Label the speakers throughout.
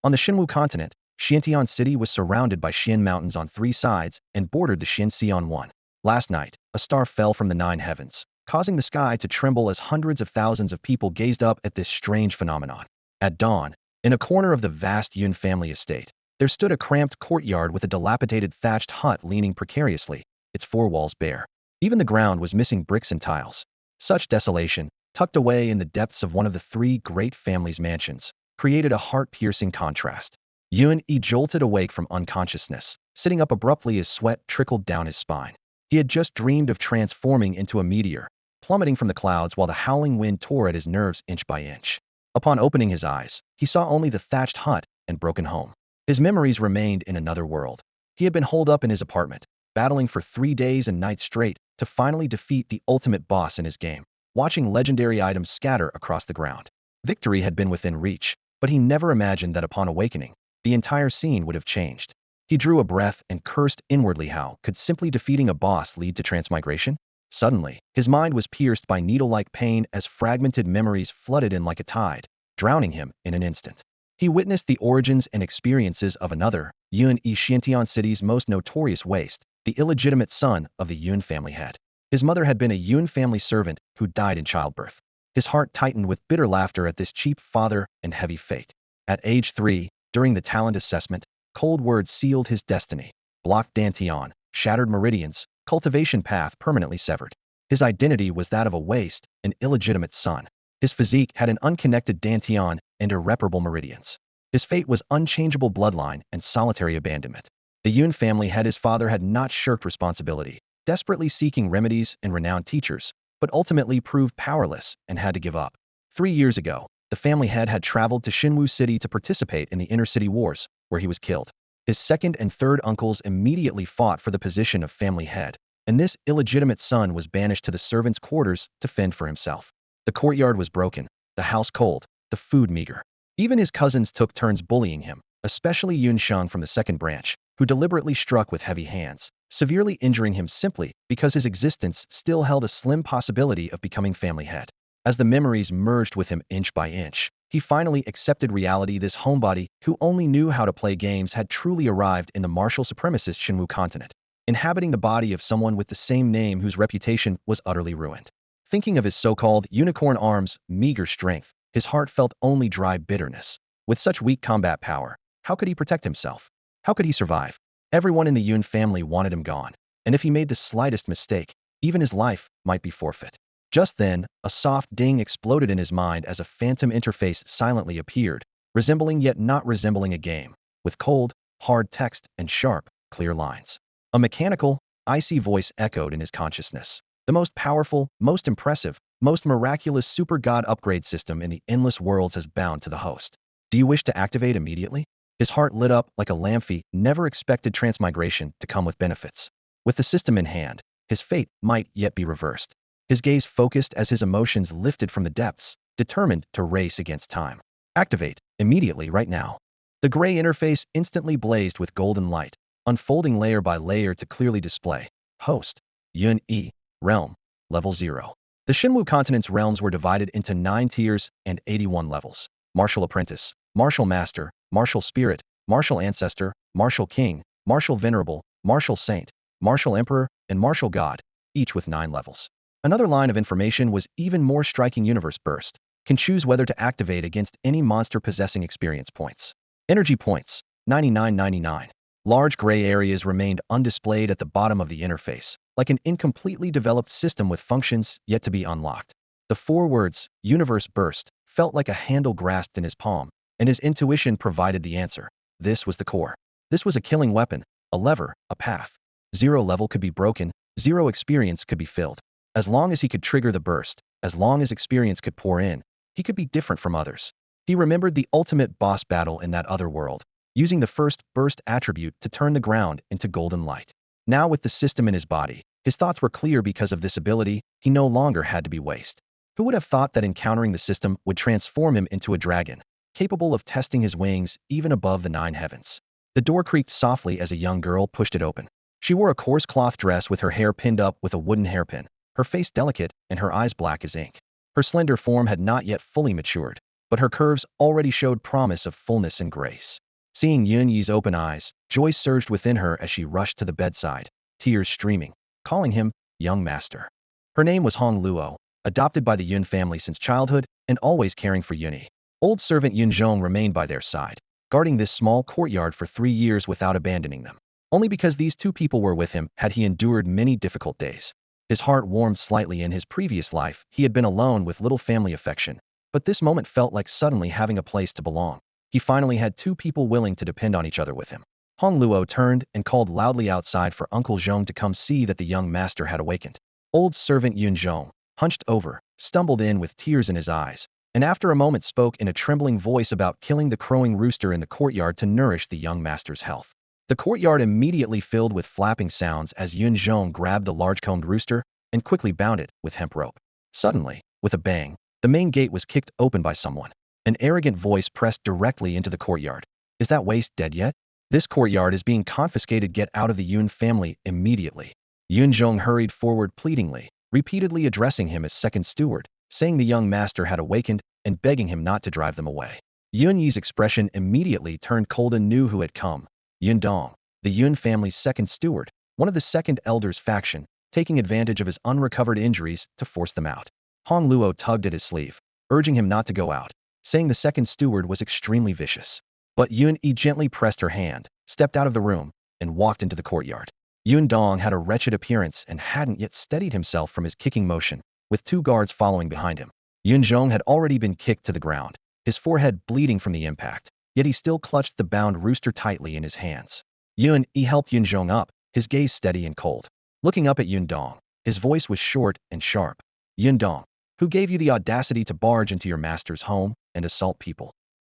Speaker 1: On the Xinwu continent, Xiantian City was surrounded by Xian Mountains on 3 sides and bordered the Xian Sea on 1. Last night, a star fell from the 9 heavens, causing the sky to tremble as hundreds of thousands of people gazed up at this strange phenomenon. At dawn, in a corner of the vast Yun family estate, there stood a cramped courtyard with a dilapidated thatched hut leaning precariously, its 4 walls bare. Even the ground was missing bricks and tiles. Such desolation, tucked away in the depths of one of the 3 great families' mansions, created a heart-piercing contrast. Yun jolted awake from unconsciousness, sitting up abruptly as sweat trickled down his spine. He had just dreamed of transforming into a meteor, plummeting from the clouds while the howling wind tore at his nerves inch by inch. Upon opening his eyes, he saw only the thatched hut and broken home. His memories remained in another world. He had been holed up in his apartment, battling for 3 days and nights straight to finally defeat the ultimate boss in his game, watching legendary items scatter across the ground. Victory had been within reach, but he never imagined that upon awakening, the entire scene would have changed. He drew a breath and cursed inwardly. How could simply defeating a boss lead to transmigration? Suddenly, his mind was pierced by needle-like pain as fragmented memories flooded in like a tide, drowning him in an instant. He witnessed the origins and experiences of another, Yun Xiantian City's most notorious waste, the illegitimate son of the Yun family head. His mother had been a Yun family servant who died in childbirth. His heart tightened with bitter laughter at this cheap father and heavy fate. At age 3, during the talent assessment, cold words sealed his destiny. Blocked Dantian, shattered meridians, cultivation path permanently severed. His identity was that of a waste, an illegitimate son. His physique had an unconnected Dantian and irreparable meridians. His fate was unchangeable bloodline and solitary abandonment. The Yun family head, his father, had not shirked responsibility, desperately seeking remedies and renowned teachers, but ultimately proved powerless and had to give up. 3 years ago, the family head had traveled to Xinwu City to participate in the inner-city wars, where he was killed. His second and third uncles immediately fought for the position of family head, and this illegitimate son was banished to the servants' quarters to fend for himself. The courtyard was broken, the house cold, the food meager. Even his cousins took turns bullying him, especially Yun Sheng from the second branch, who deliberately struck with heavy hands, severely injuring him simply because his existence still held a slim possibility of becoming family head. As the memories merged with him inch by inch, he finally accepted reality. This homebody, who only knew how to play games, had truly arrived in the martial supremacist Xinwu continent, inhabiting the body of someone with the same name whose reputation was utterly ruined. Thinking of his so-called unicorn arms, meager strength, his heart felt only dry bitterness. With such weak combat power, how could he protect himself? How could he survive? Everyone in the Yun family wanted him gone, and if he made the slightest mistake, even his life might be forfeit. Just then, a soft ding exploded in his mind as a phantom interface silently appeared, resembling yet not resembling a game, with cold, hard text and sharp, clear lines. A mechanical, icy voice echoed in his consciousness. The most powerful, most impressive, most miraculous super god upgrade system in the endless worlds has bound to the host. Do you wish to activate immediately? His heart lit up like a lamphey, never expected transmigration to come with benefits. With the system in hand, his fate might yet be reversed. His gaze focused as his emotions lifted from the depths, determined to race against time. Activate, immediately, right now. The gray interface instantly blazed with golden light, unfolding layer by layer to clearly display. Host. Yun E. Realm. Level 0. The Xinwu continent's realms were divided into 9 tiers and 81 levels. Martial Apprentice, Martial Master, Martial Spirit, Martial Ancestor, Martial King, Martial Venerable, Martial Saint, Martial Emperor, and Martial God, each with 9 levels. Another line of information was even more striking. Universe Burst can choose whether to activate against any monster possessing experience points. Energy points, 99.99. Large gray areas remained undisplayed at the bottom of the interface, like an incompletely developed system with functions yet to be unlocked. The 4 words, Universe Burst, felt like a handle grasped in his palm, and his intuition provided the answer. This was the core. This was a killing weapon, a lever, a path. 0 level could be broken, 0 experience could be filled. As long as he could trigger the burst, as long as experience could pour in, he could be different from others. He remembered the ultimate boss battle in that other world, using the first burst attribute to turn the ground into golden light. Now with the system in his body, his thoughts were clear. Because of this ability, he no longer had to be waste. Who would have thought that encountering the system would transform him into a dragon, capable of testing his wings even above the 9 heavens? The door creaked softly as a young girl pushed it open. She wore a coarse cloth dress with her hair pinned up with a wooden hairpin, her face delicate and her eyes black as ink. Her slender form had not yet fully matured, but her curves already showed promise of fullness and grace. Seeing Yun Yi's open eyes, joy surged within her as she rushed to the bedside, tears streaming, calling him young master. Her name was Hong Luo, adopted by the Yun family since childhood and always caring for Yunyi. Old servant Yun Zhong remained by their side, guarding this small courtyard for 3 years without abandoning them. Only because these two people were with him had he endured many difficult days. His heart warmed slightly. In his previous life, he had been alone with little family affection, but this moment felt like suddenly having a place to belong. He finally had two people willing to depend on each other with him. Hong Luo turned and called loudly outside for Uncle Zhong to come see that the young master had awakened. Old servant Yun Zhong, hunched over, stumbled in with tears in his eyes, and after a moment spoke in a trembling voice about killing the crowing rooster in the courtyard to nourish the young master's health. The courtyard immediately filled with flapping sounds as Yun Zhong grabbed the large-combed rooster and quickly bound it with hemp rope. Suddenly, with a bang, the main gate was kicked open by someone. An arrogant voice pressed directly into the courtyard. "Is that waste dead yet? This courtyard is being confiscated. Get out of the Yun family immediately." Yun Zhong hurried forward pleadingly, repeatedly addressing him as second steward, saying the young master had awakened and begging him not to drive them away. Yun Yi's expression immediately turned cold and knew who had come. Yun Dong, the Yun family's second steward, one of the second elder's faction, taking advantage of his unrecovered injuries to force them out. Hong Luo tugged at his sleeve, urging him not to go out, saying the second steward was extremely vicious. But Yun Yi gently pressed her hand, stepped out of the room, and walked into the courtyard. Yun Dong had a wretched appearance and hadn't yet steadied himself from his kicking motion, with two guards following behind him. Yun Zhong had already been kicked to the ground, his forehead bleeding from the impact, yet he still clutched the bound rooster tightly in his hands. Yun Yi helped Yun Zhong up, his gaze steady and cold. Looking up at Yun Dong, his voice was short and sharp. "Yun Dong, who gave you the audacity to barge into your master's home and assault people?"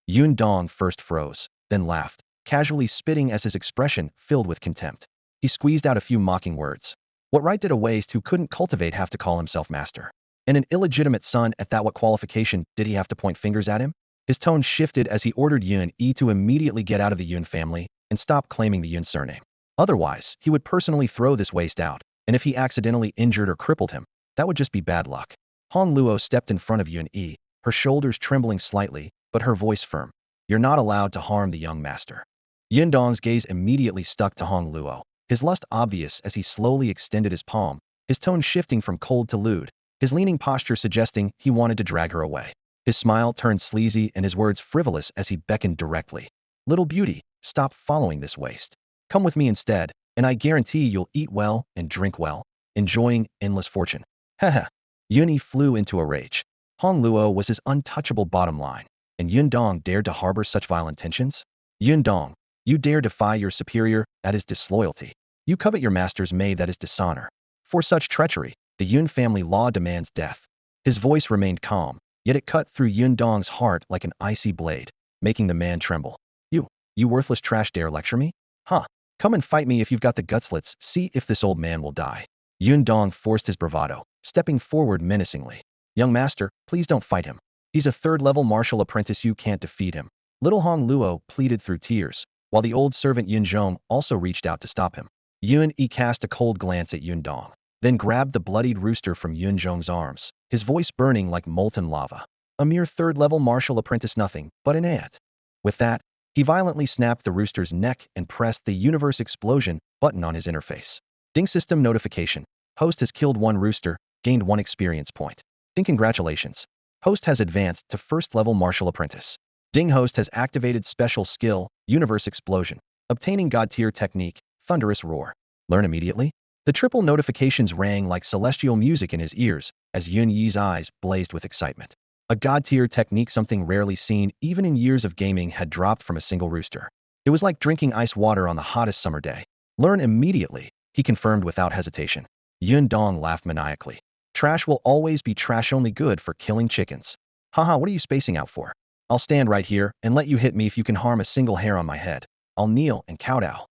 Speaker 1: Yun Dong first froze, then laughed, casually spitting as his expression filled with contempt. He squeezed out a few mocking words. What right did a waste who couldn't cultivate have to call himself master? And an illegitimate son at that? What qualification did he have to point fingers at him? His tone shifted as he ordered Yun Yi to immediately get out of the Yun family and stop claiming the Yun surname. Otherwise, he would personally throw this waste out, and if he accidentally injured or crippled him, that would just be bad luck. Hong Luo stepped in front of Yun Yi, her shoulders trembling slightly, but her voice firm. "You're not allowed to harm the young master." Yun Dong's gaze immediately stuck to Hong Luo, his lust obvious as he slowly extended his palm, his tone shifting from cold to lewd, his leaning posture suggesting he wanted to drag her away. His smile turned sleazy and his words frivolous as he beckoned directly. "Little beauty, stop following this waste. Come with me instead, and I guarantee you'll eat well and drink well, enjoying endless fortune." Haha. Yun Yi flew into a rage. Hong Luo was his untouchable bottom line, and Yun Dong dared to harbor such vile intentions? "Yun Dong, you dare defy your superior? That is disloyalty. You covet your master's maid? That is dishonor. For such treachery, the Yun family law demands death." His voice remained calm, yet it cut through Yun Dong's heart like an icy blade, making the man tremble. You worthless trash, dare lecture me? Huh. Come and fight me if you've got the guts. Let's see if this old man will die." Yun Dong forced his bravado, stepping forward menacingly. "Young master, please don't fight him. He's a third-level martial apprentice. You can't defeat him." Little Hong Luo pleaded through tears, while the old servant Yun Zhong also reached out to stop him. Yun Yi cast a cold glance at Yun Dong, then grabbed the bloodied rooster from Yun Zhong's arms, his voice burning like molten lava. "A mere third-level martial apprentice, nothing but an ant." With that, he violently snapped the rooster's neck and pressed the universe explosion button on his interface. Ding system notification. Host has killed one rooster, gained 1 experience point. Ding, congratulations. Host has advanced to first-level martial apprentice. Ding, host has activated special skill, universe explosion, obtaining god tier technique, thunderous roar. Learn immediately. The triple notifications rang like celestial music in his ears as Yun Yi's eyes blazed with excitement. A god-tier technique, something rarely seen even in years of gaming, had dropped from a single rooster. It was like drinking ice water on the hottest summer day. "Learn immediately," he confirmed without hesitation. Yun Dong laughed maniacally. "Trash will always be trash, only good for killing chickens. Haha, what are you spacing out for? I'll stand right here and let you hit me if you can harm a single hair on my head. I'll kneel and kowtow."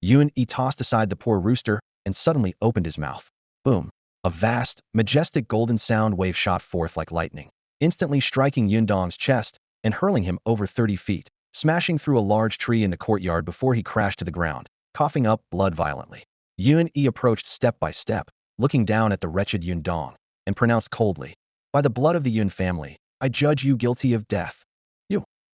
Speaker 1: Yun Yi tossed aside the poor rooster and suddenly opened his mouth. Boom. A vast, majestic golden sound wave shot forth like lightning, instantly striking Yun Dong's chest and hurling him over 30 feet, smashing through a large tree in the courtyard before he crashed to the ground, coughing up blood violently. Yun Yi approached step by step, looking down at the wretched Yun Dong, and pronounced coldly, "By the blood of the Yun family, I judge you guilty of death."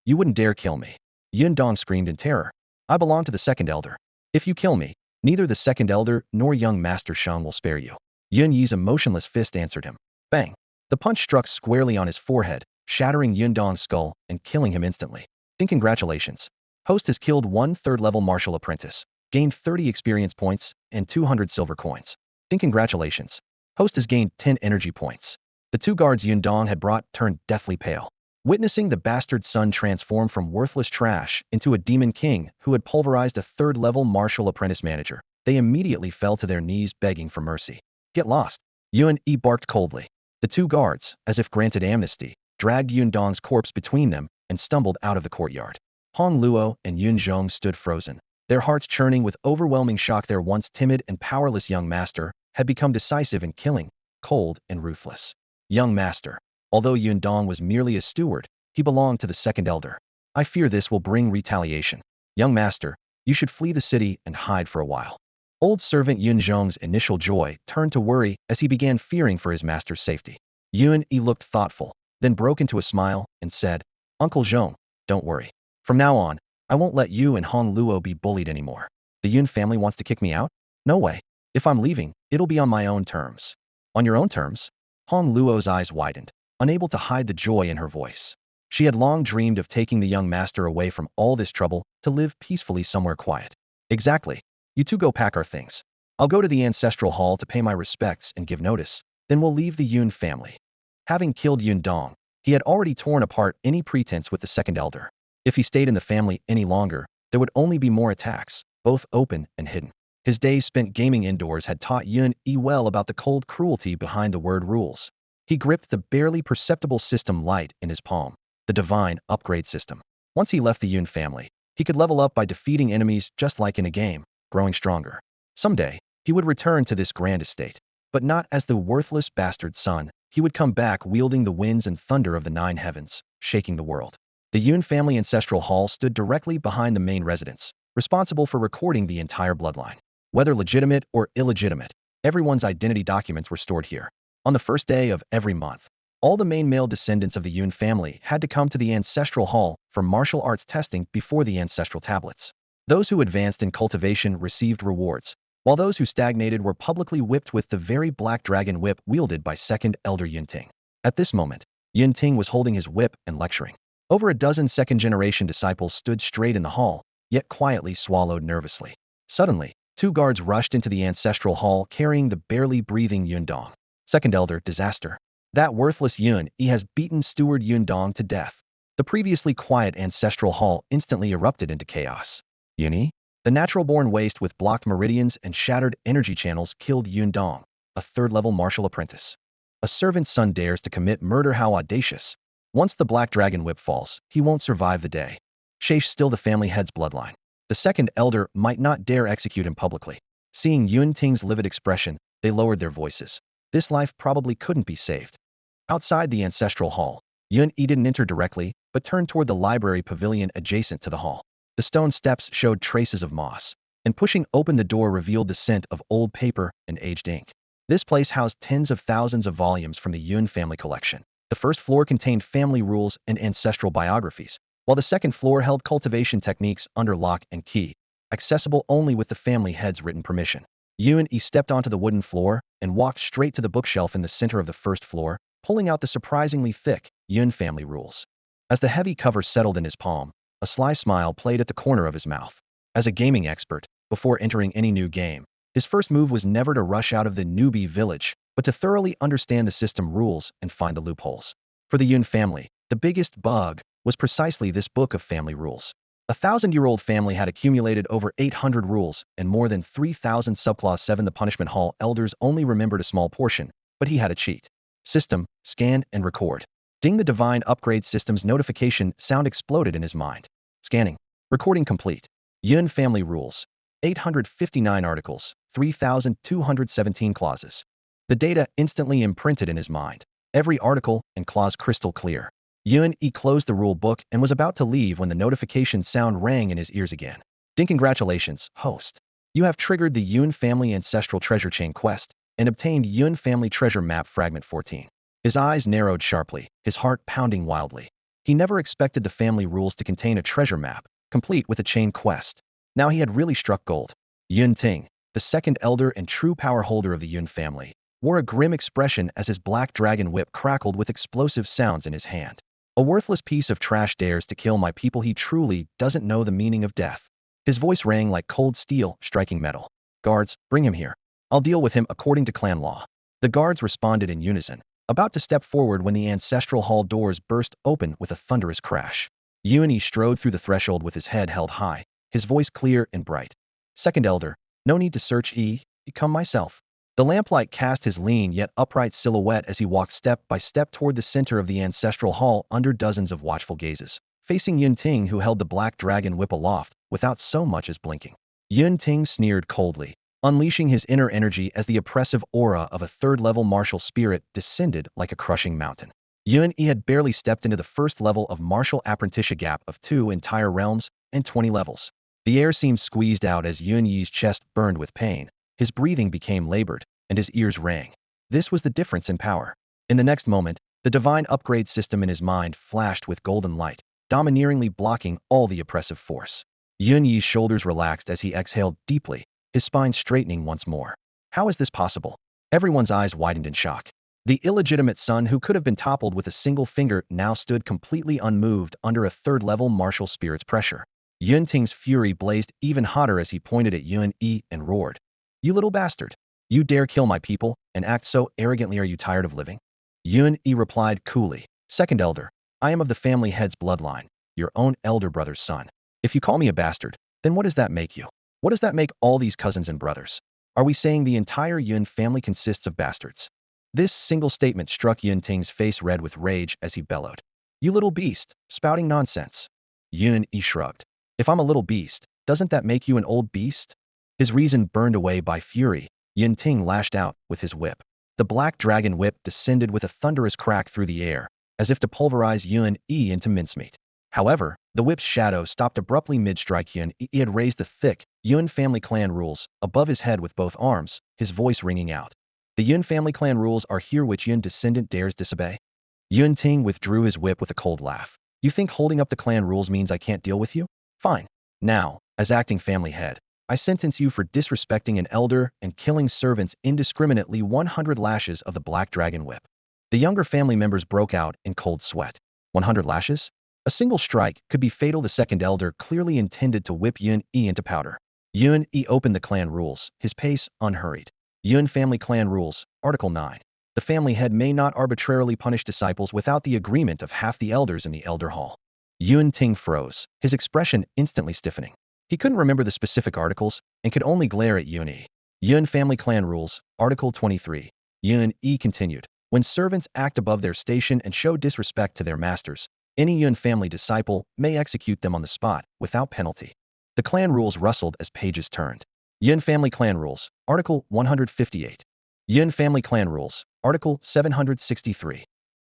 Speaker 1: You wouldn't dare kill me. Yun Dong screamed in terror. I belong to the second elder. If you kill me, neither the second elder nor young Master Shang will spare you. Yun Yi's emotionless fist answered him. Bang! The punch struck squarely on his forehead, shattering Yun Dong's skull and killing him instantly. Congratulations. Host has killed one third-level martial apprentice, gained 30 experience points, and 200 silver coins. Congratulations. Host has gained 10 energy points. The two guards Yun Dong had brought turned deathly pale. Witnessing the bastard son transform from worthless trash into a demon king who had pulverized a third-level martial apprentice manager, they immediately fell to their knees begging for mercy. Get lost. Yun Yi barked coldly. The two guards, as if granted amnesty, dragged Yun Dong's corpse between them and stumbled out of the courtyard. Hong Luo and Yun Zhong stood frozen, their hearts churning with overwhelming shock. Their once timid and powerless young master had become decisive and killing, cold and ruthless. Young master. Although Yun Dong was merely a steward, he belonged to the second elder. I fear this will bring retaliation. Young master, you should flee the city and hide for a while. Old servant Yun Zhong's initial joy turned to worry as he began fearing for his master's safety. Yun Yi looked thoughtful, then broke into a smile and said, Uncle Zhong, don't worry. From now on, I won't let you and Hong Luo be bullied anymore. The Yun family wants to kick me out? No way. If I'm leaving, it'll be on my own terms. On your own terms? Hong Luo's eyes widened, unable to hide the joy in her voice. She had long dreamed of taking the young master away from all this trouble to live peacefully somewhere quiet. Exactly. You two go pack our things. I'll go to the ancestral hall to pay my respects and give notice. Then we'll leave the Yun family. Having killed Yun Dong, he had already torn apart any pretense with the second elder. If he stayed in the family any longer, there would only be more attacks, both open and hidden. His days spent gaming indoors had taught Yun Yi well about the cold cruelty behind the word rules. He gripped the barely perceptible system light in his palm, the divine upgrade system. Once he left the Yun family, he could level up by defeating enemies just like in a game, growing stronger. Someday, he would return to this grand estate, but not as the worthless bastard son. He would come back wielding the winds and thunder of the nine heavens, shaking the world. The Yun family ancestral hall stood directly behind the main residence, responsible for recording the entire bloodline. Whether legitimate or illegitimate, everyone's identity documents were stored here. On the first day of every month, all the main male descendants of the Yun family had to come to the ancestral hall for martial arts testing before the ancestral tablets. Those who advanced in cultivation received rewards, while those who stagnated were publicly whipped with the very black dragon whip wielded by second elder Yunting. At this moment, Yunting was holding his whip and lecturing. Over a dozen second-generation disciples stood straight in the hall, yet quietly swallowed nervously. Suddenly, two guards rushed into the ancestral hall carrying the barely breathing Yun Dong. Second elder, disaster. That worthless Yun Yi has beaten steward Yun Dong to death. The previously quiet ancestral hall instantly erupted into chaos. Yun Yi? The natural-born waste with blocked meridians and shattered energy channels killed Yun Dong, a third-level martial apprentice. A servant's son dares to commit murder. How audacious. Once the black dragon whip falls, he won't survive the day. Shaish still the family head's bloodline. The second elder might not dare execute him publicly. Seeing Yun Ting's livid expression, they lowered their voices. This life probably couldn't be saved. Outside the ancestral hall, Yun Yi didn't enter directly, but turned toward the library pavilion adjacent to the hall. The stone steps showed traces of moss, and pushing open the door revealed the scent of old paper and aged ink. This place housed tens of thousands of volumes from the Yun family collection. The first floor contained family rules and ancestral biographies, while the second floor held cultivation techniques under lock and key, accessible only with the family head's written permission. Yun Yi stepped onto the wooden floor and walked straight to the bookshelf in the center of the first floor, pulling out the surprisingly thick Yun family rules. As the heavy cover settled in his palm, a sly smile played at the corner of his mouth. As a gaming expert, before entering any new game, his first move was never to rush out of the newbie village, but to thoroughly understand the system rules and find the loopholes. For the Yun family, the biggest bug was precisely this book of family rules. A 1,000-year-old family had accumulated over 800 rules and more than 3,000 subclause 7. The punishment hall elders only remembered a small portion, but he had a cheat. System, scan, and record. Ding! The divine upgrade system's notification sound exploded in his mind. Scanning. Recording complete. Yun family rules. 859 articles, 3,217 clauses. The data instantly imprinted in his mind. Every article and clause crystal clear. Yun Yi closed the rule book and was about to leave when the notification sound rang in his ears again. Ding! Congratulations, host. You have triggered the Yun family ancestral treasure chain quest and obtained Yun family treasure map fragment 14. His eyes narrowed sharply, his heart pounding wildly. He never expected the family rules to contain a treasure map, complete with a chain quest. Now he had really struck gold. Yun Ting, the second elder and true power holder of the Yun family, wore a grim expression as his black dragon whip crackled with explosive sounds in his hand. A worthless piece of trash dares to kill my people. He truly doesn't know the meaning of death. His voice rang like cold steel striking metal. Guards, bring him here. I'll deal with him according to clan law. The guards responded in unison, about to step forward when the ancestral hall doors burst open with a thunderous crash. Yun strode through the threshold with his head held high, his voice clear and bright. Second elder, no need to search. Come myself. The lamplight cast his lean yet upright silhouette as he walked step by step toward the center of the ancestral hall under dozens of watchful gazes, facing Yun Ting, who held the black dragon whip aloft without so much as blinking. Yun Ting sneered coldly, unleashing his inner energy as the oppressive aura of a third-level martial spirit descended like a crushing mountain. Yun had barely stepped into the first level of martial apprenticeship gap of 2 entire realms and 20 levels. The air seemed squeezed out as Yun Yi's chest burned with pain, his breathing became labored, and his ears rang. This was the difference in power. In the next moment, the divine upgrade system in his mind flashed with golden light, domineeringly blocking all the oppressive force. Yun Yi's shoulders relaxed as he exhaled deeply, his spine straightening once more. How is this possible? Everyone's eyes widened in shock. The illegitimate son who could have been toppled with a single finger now stood completely unmoved under a third-level martial spirit's pressure. Yun Ting's fury blazed even hotter as he pointed at Yun and roared. You little bastard! You dare kill my people and act so arrogantly. Are you tired of living? Yun replied coolly. Second elder, I am of the family head's bloodline, your own elder brother's son. If you call me a bastard, then what does that make you? What does that make all these cousins and brothers? Are we saying the entire Yun family consists of bastards? This single statement struck Yun Ting's face red with rage as he bellowed. You little beast, spouting nonsense. Yun shrugged. If I'm a little beast, doesn't that make you an old beast? His reason burned away by fury, Yun Ting lashed out with his whip. The black dragon whip descended with a thunderous crack through the air, as if to pulverize Yun into mincemeat. However, the whip's shadow stopped abruptly mid-strike. Yun had raised the thick Yun family clan rules above his head with both arms, his voice ringing out. The Yun family clan rules are here which Yun descendant dares disobey. Yun Ting withdrew his whip with a cold laugh. You think holding up the clan rules means I can't deal with you? Fine. Now, as acting family head, I sentence you for disrespecting an elder and killing servants indiscriminately. 100 lashes of the black dragon whip. The younger family members broke out in cold sweat. 100 lashes? A single strike could be fatal. The second elder clearly intended to whip Yun into powder. Yun opened the clan rules, his pace unhurried. Yun family clan rules, Article 9. The family head may not arbitrarily punish disciples without the agreement of half the elders in the elder hall. Yun Ting froze, his expression instantly stiffening. He couldn't remember the specific articles and could only glare at Yun. Yun family clan rules, Article 23. Yun continued. When servants act above their station and show disrespect to their masters, any Yun family disciple may execute them on the spot without penalty. The clan rules rustled as pages turned. Yun family clan rules, Article 158. Yun family clan rules, Article 763.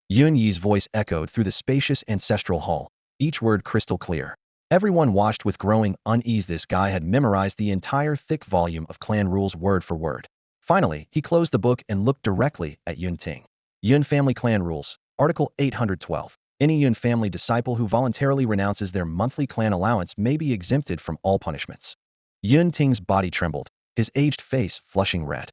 Speaker 1: Yun Yi's voice echoed through the spacious ancestral hall, each word crystal clear. Everyone watched with growing unease. This guy had memorized the entire thick volume of clan rules word for word. Finally, he closed the book and looked directly at Yun Ting. Yun family clan rules, Article 812. Any Yun family disciple who voluntarily renounces their monthly clan allowance may be exempted from all punishments. Yun Ting's body trembled, his aged face flushing red.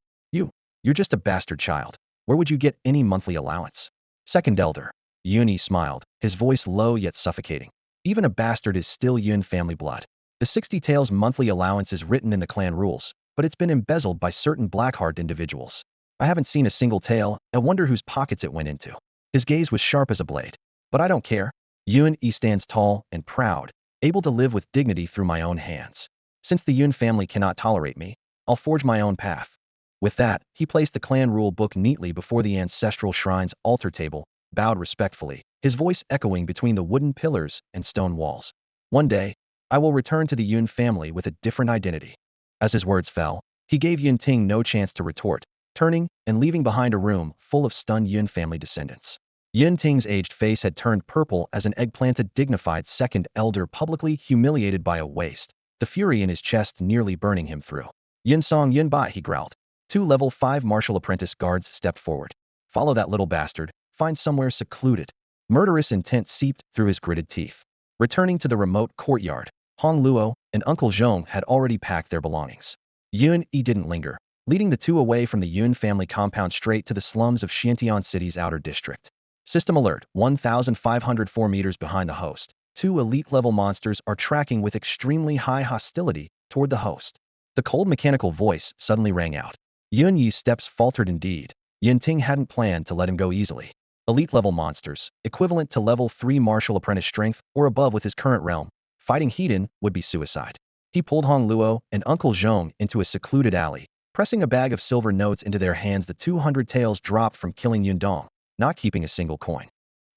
Speaker 1: You're just a bastard child. Where would you get any monthly allowance? Second elder. Yun smiled, his voice low yet suffocating. Even a bastard is still Yun family blood. The 60 taels monthly allowance is written in the clan rules, but it's been embezzled by certain black-hearted individuals. I haven't seen a single tael. I wonder whose pockets it went into. His gaze was sharp as a blade. But I don't care. Yun stands tall and proud, able to live with dignity through my own hands. Since the Yun family cannot tolerate me, I'll forge my own path. With that, he placed the clan rule book neatly before the ancestral shrine's altar table, bowed respectfully, his voice echoing between the wooden pillars and stone walls. One day, I will return to the Yun family with a different identity. As his words fell, he gave Yun Ting no chance to retort, turning and leaving behind a room full of stunned Yun family descendants. Yun Ting's aged face had turned purple as an eggplanted dignified second elder publicly humiliated by a waste, the fury in his chest nearly burning him through. Yun Song Yun Bai, he growled. 2 level 5 martial apprentice guards stepped forward. Follow that little bastard, find somewhere secluded. Murderous intent seeped through his gritted teeth. Returning to the remote courtyard, Hong Luo and Uncle Zhong had already packed their belongings. Yun Yi didn't linger, leading the two away from the Yun family compound straight to the slums of Xiantian City's outer district. System alert: 1,504 meters behind the host. Two elite-level monsters are tracking with extremely high hostility toward the host. The cold mechanical voice suddenly rang out. Yun Yi's steps faltered indeed. Yin Ting hadn't planned to let him go easily. Elite-level monsters, equivalent to level 3 martial apprentice strength or above with his current realm, fighting Heaton would be suicide. He pulled Hong Luo and Uncle Zhong into a secluded alley, pressing a bag of silver notes into their hands. The 200 taels dropped from killing Yundong, not keeping a single coin.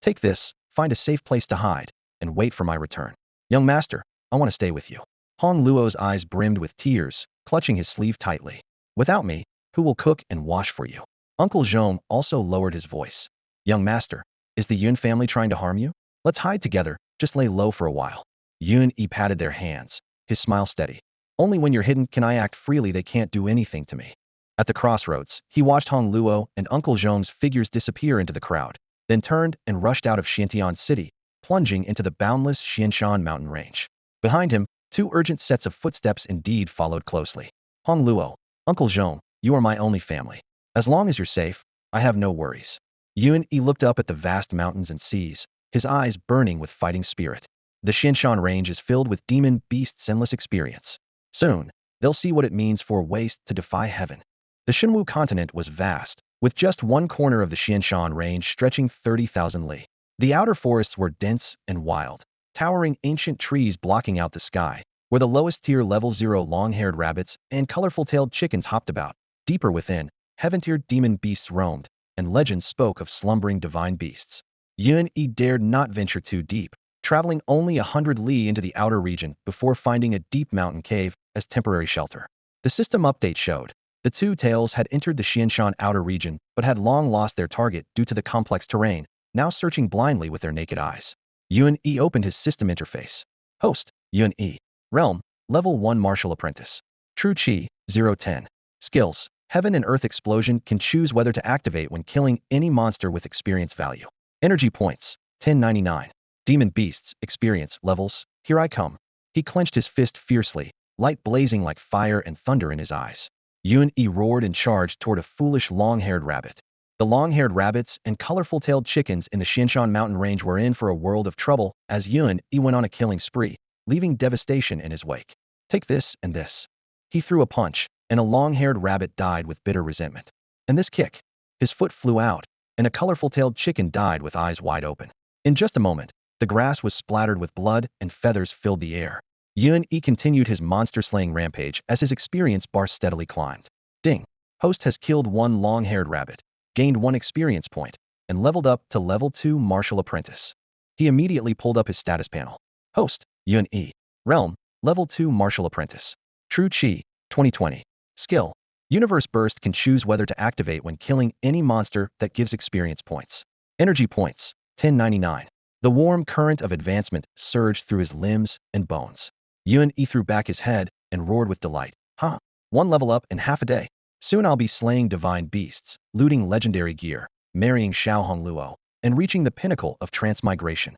Speaker 1: Take this, find a safe place to hide, and wait for my return. Young master, I want to stay with you. Hong Luo's eyes brimmed with tears, clutching his sleeve tightly. Without me, who will cook and wash for you? Uncle Zhong also lowered his voice. Young master, is the Yun family trying to harm you? Let's hide together, just lay low for a while. Yun Yi patted their hands, his smile steady. Only when you're hidden can I act freely. They can't do anything to me. At the crossroads, he watched Hong Luo and Uncle Zhong's figures disappear into the crowd, then turned and rushed out of Xiantian City, plunging into the boundless Xianshan mountain range. Behind him, two urgent sets of footsteps indeed followed closely. Hong Luo, Uncle Zhong, you are my only family. As long as you're safe, I have no worries. Yun Yi looked up at the vast mountains and seas, his eyes burning with fighting spirit. The Xianshan range is filled with demon beasts' endless experience. Soon, they'll see what it means for waste to defy heaven. The Shenwu continent was vast, with just one corner of the Xianshan range stretching 30,000 li. The outer forests were dense and wild, towering ancient trees blocking out the sky, where the lowest tier level 0 long-haired rabbits and colorful-tailed chickens hopped about. Deeper within, heaven-tiered demon beasts roamed, and legends spoke of slumbering divine beasts. Yun Yi dared not venture too deep, traveling only 100 li into the outer region before finding a deep mountain cave as temporary shelter. The system update showed the two tails had entered the Xianshan outer region but had long lost their target due to the complex terrain, now searching blindly with their naked eyes. Yun Yi opened his system interface. Host, Yun Yi. Realm, Level 1 Martial Apprentice. True Chi, 010. Skills, Heaven and Earth Explosion can choose whether to activate when killing any monster with experience value. Energy points, 1099. Demon Beasts, Experience, Levels, Here I come. He clenched his fist fiercely, light blazing like fire and thunder in his eyes. Yun Yi roared and charged toward a foolish long-haired rabbit. The long-haired rabbits and colorful-tailed chickens in the Xianshan mountain range were in for a world of trouble as Yun Yi went on a killing spree, leaving devastation in his wake. Take this and this. He threw a punch, and a long-haired rabbit died with bitter resentment. And this kick. His foot flew out, and a colorful-tailed chicken died with eyes wide open. In just a moment, the grass was splattered with blood and feathers filled the air. Yun Yi continued his monster-slaying rampage as his experience bar steadily climbed. Ding. Host has killed one long-haired rabbit, gained 1 experience point, and leveled up to level 2 Martial Apprentice. He immediately pulled up his status panel. Host, Yun Yi. Realm, Level 2 Martial Apprentice. True Chi, 2020. Skill, Universe Burst can choose whether to activate when killing any monster that gives experience points. Energy points, 1099. The warm current of advancement surged through his limbs and bones. Yun Yi threw back his head and roared with delight. Huh, 1 level up in half a day. Soon I'll be slaying divine beasts, looting legendary gear, marrying Xiao Hong Luo, and reaching the pinnacle of transmigration.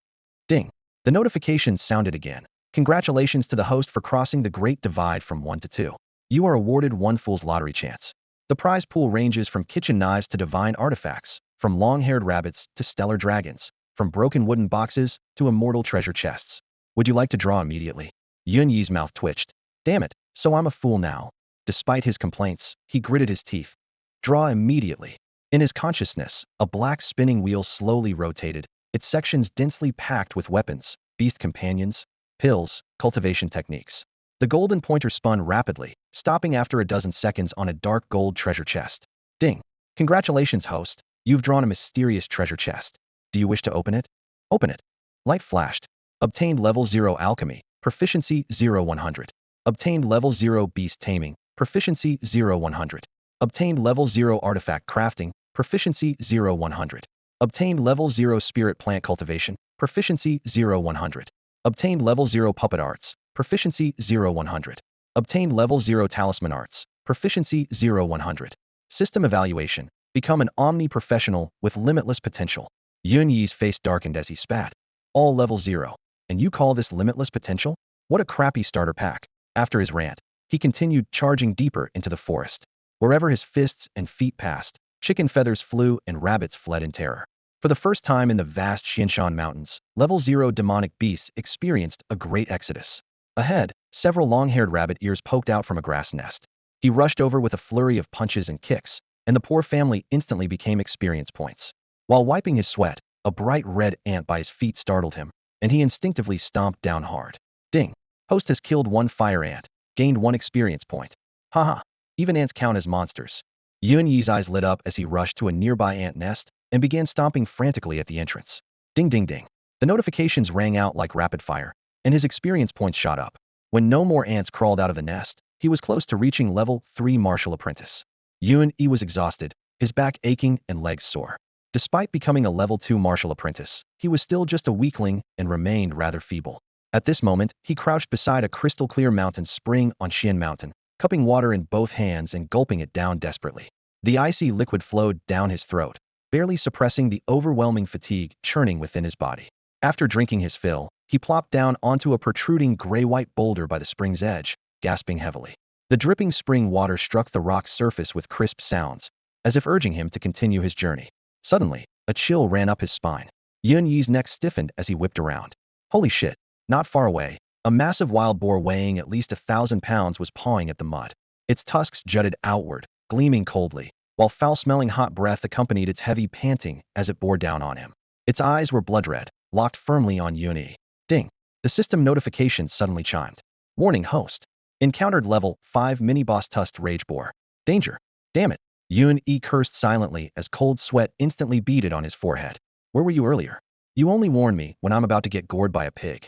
Speaker 1: Ding. The notification sounded again. Congratulations to the host for crossing the great divide from 1 to 2. You are awarded 1 fool's lottery chance. The prize pool ranges from kitchen knives to divine artifacts, from long-haired rabbits to stellar dragons, from broken wooden boxes to immortal treasure chests. Would you like to draw immediately? Yun Yi's mouth twitched. Damn it, so I'm a fool now. Despite his complaints, he gritted his teeth. Draw immediately. In his consciousness, a black spinning wheel slowly rotated, its sections densely packed with weapons, beast companions, pills, cultivation techniques. The golden pointer spun rapidly, stopping after a dozen seconds on a dark gold treasure chest. Ding. Congratulations, host. You've drawn a mysterious treasure chest. Do you wish to open it? Open it. Light flashed. Obtained level 0 alchemy, proficiency 0-100. Obtained level 0 beast taming, proficiency 0-100. Obtained level 0 artifact crafting, proficiency 0-100. Obtained level 0 spirit plant cultivation, proficiency 0-100. Obtained level 0 puppet arts, proficiency 0-100. Obtained level 0 talisman arts, proficiency 0-100. System evaluation. Become an omni-professional with limitless potential. Yun Yi's face darkened as he spat. All level 0. And you call this limitless potential? What a crappy starter pack. After his rant, he continued charging deeper into the forest. Wherever his fists and feet passed, chicken feathers flew and rabbits fled in terror. For the first time in the vast Xianshan Mountains, level 0 demonic beasts experienced a great exodus. Ahead, several long-haired rabbit ears poked out from a grass nest. He rushed over with a flurry of punches and kicks, and the poor family instantly became experience points. While wiping his sweat, a bright red ant by his feet startled him, and he instinctively stomped down hard. Ding! Host has killed one fire ant, gained 1 experience point. Haha, even ants count as monsters. Yun Yi's eyes lit up as he rushed to a nearby ant nest and began stomping frantically at the entrance. Ding ding ding. The notifications rang out like rapid fire, and his experience points shot up. When no more ants crawled out of the nest, he was close to reaching level 3 martial apprentice. Yun Yi was exhausted, his back aching and legs sore. Despite becoming a level 2 martial apprentice, he was still just a weakling and remained rather feeble. At this moment, he crouched beside a crystal-clear mountain spring on Xian Mountain, cupping water in both hands and gulping it down desperately. The icy liquid flowed down his throat, barely suppressing the overwhelming fatigue churning within his body. After drinking his fill, he plopped down onto a protruding gray-white boulder by the spring's edge, gasping heavily. The dripping spring water struck the rock's surface with crisp sounds, as if urging him to continue his journey. Suddenly, a chill ran up his spine. Yun Yi's neck stiffened as he whipped around. Holy shit! Not far away, a massive wild boar weighing at least 1,000 pounds was pawing at the mud. Its tusks jutted outward, gleaming coldly, while foul-smelling hot breath accompanied its heavy panting as it bore down on him. Its eyes were blood red, locked firmly on Yun Yi. Ding! The system notification suddenly chimed. Warning host. Encountered level 5 mini-boss tusked rage boar. Danger! Damn it! Yun Yi cursed silently as cold sweat instantly beaded on his forehead. Where were you earlier? You only warn me when I'm about to get gored by a pig.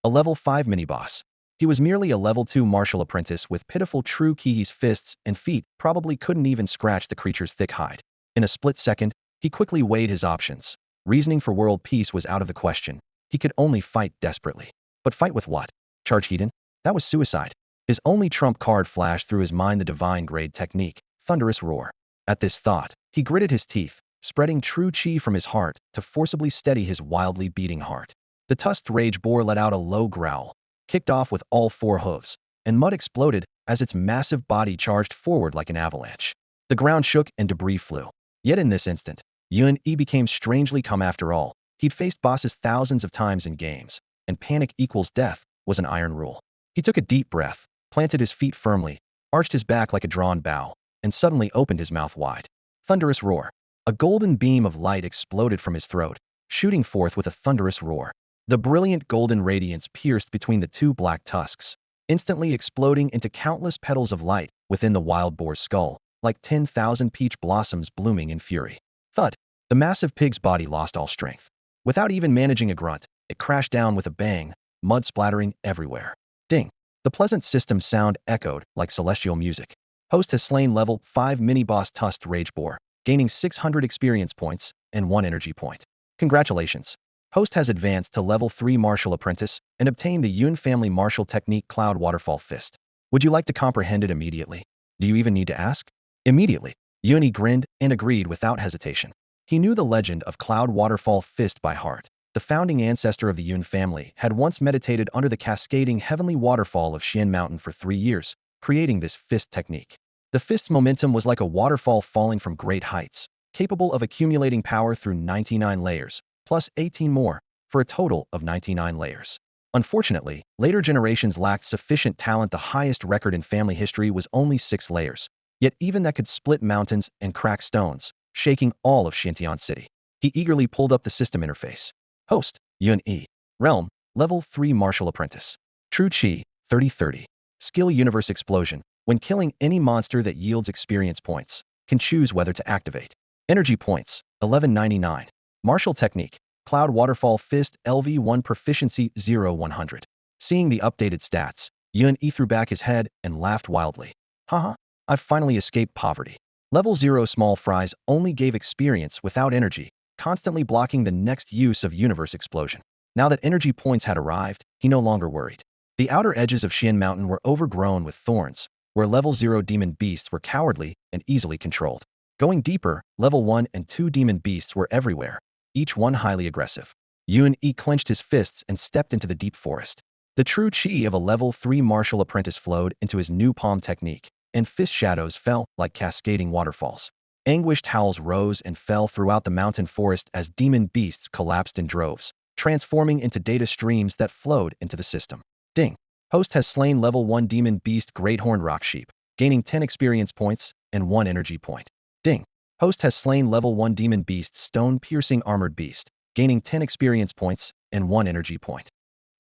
Speaker 1: A level 5 mini-boss. He was merely a level 2 martial apprentice with pitiful true Kihi's fists and feet probably couldn't even scratch the creature's thick hide. In a split second, he quickly weighed his options. Reasoning for world peace was out of the question. He could only fight desperately. But fight with what? Charge Hedon? That was suicide. His only trump card flashed through his mind, the divine grade technique, Thunderous Roar. At this thought, he gritted his teeth, spreading true chi from his heart to forcibly steady his wildly beating heart. The tusked rage boar let out a low growl, kicked off with all 4 hooves, and mud exploded as its massive body charged forward like an avalanche. The ground shook and debris flew. Yet in this instant, Yun Yi became strangely calm. After all, he'd faced bosses thousands of times in games, and panic equals death was an iron rule. He took a deep breath, planted his feet firmly, arched his back like a drawn bow, and suddenly opened his mouth wide. Thunderous roar. A golden beam of light exploded from his throat, shooting forth with a thunderous roar. The brilliant golden radiance pierced between the 2 black tusks, instantly exploding into countless petals of light within the wild boar's skull, like 10,000 peach blossoms blooming in fury. Thud! The massive pig's body lost all strength. Without even managing a grunt, it crashed down with a bang, mud splattering everywhere. Ding! The pleasant system sound echoed like celestial music. Host has slain level 5 mini-boss tusked rage boar, gaining 600 experience points and 1 energy point. Congratulations! Host has advanced to level 3 martial apprentice and obtained the Yun family martial technique Cloud Waterfall Fist. Would you like to comprehend it immediately? Do you even need to ask? Immediately. Yun grinned and agreed without hesitation. He knew the legend of Cloud Waterfall Fist by heart. The founding ancestor of the Yun family had once meditated under the cascading heavenly waterfall of Xian Mountain for 3 years, creating this fist technique. The fist's momentum was like a waterfall falling from great heights, capable of accumulating power through 99 layers, plus 18 more, for a total of 99 layers. Unfortunately, later generations lacked sufficient talent. The highest record in family history was only 6 layers, yet even that could split mountains and crack stones, shaking all of Xintian City. He eagerly pulled up the system interface. Host, Yun Yi. Realm, level 3 martial apprentice. True Chi, 30-30. Skill Universe Explosion. When killing any monster that yields experience points, can choose whether to activate. Energy points, 1199. Martial Technique. Cloud Waterfall Fist LV1 Proficiency 0-100. Seeing the updated stats, Yun Yi threw back his head and laughed wildly. Haha, I've finally escaped poverty. Level 0 small fries only gave experience without energy, constantly blocking the next use of Universe Explosion. Now that energy points had arrived, he no longer worried. The outer edges of Xian Mountain were overgrown with thorns, where level 0 demon beasts were cowardly and easily controlled. Going deeper, level 1 and 2 demon beasts were everywhere, each one highly aggressive. Yun Yi clenched his fists and stepped into the deep forest. The true chi of a level 3 martial apprentice flowed into his new palm technique, and fist shadows fell like cascading waterfalls. Anguished howls rose and fell throughout the mountain forest as demon beasts collapsed in droves, transforming into data streams that flowed into the system. Ding. Host has slain level 1 demon beast Great Horned Rock Sheep, gaining 10 experience points and 1 energy point. Ding. Host has slain level 1 demon beast Stone Piercing Armored Beast, gaining 10 experience points and 1 energy point.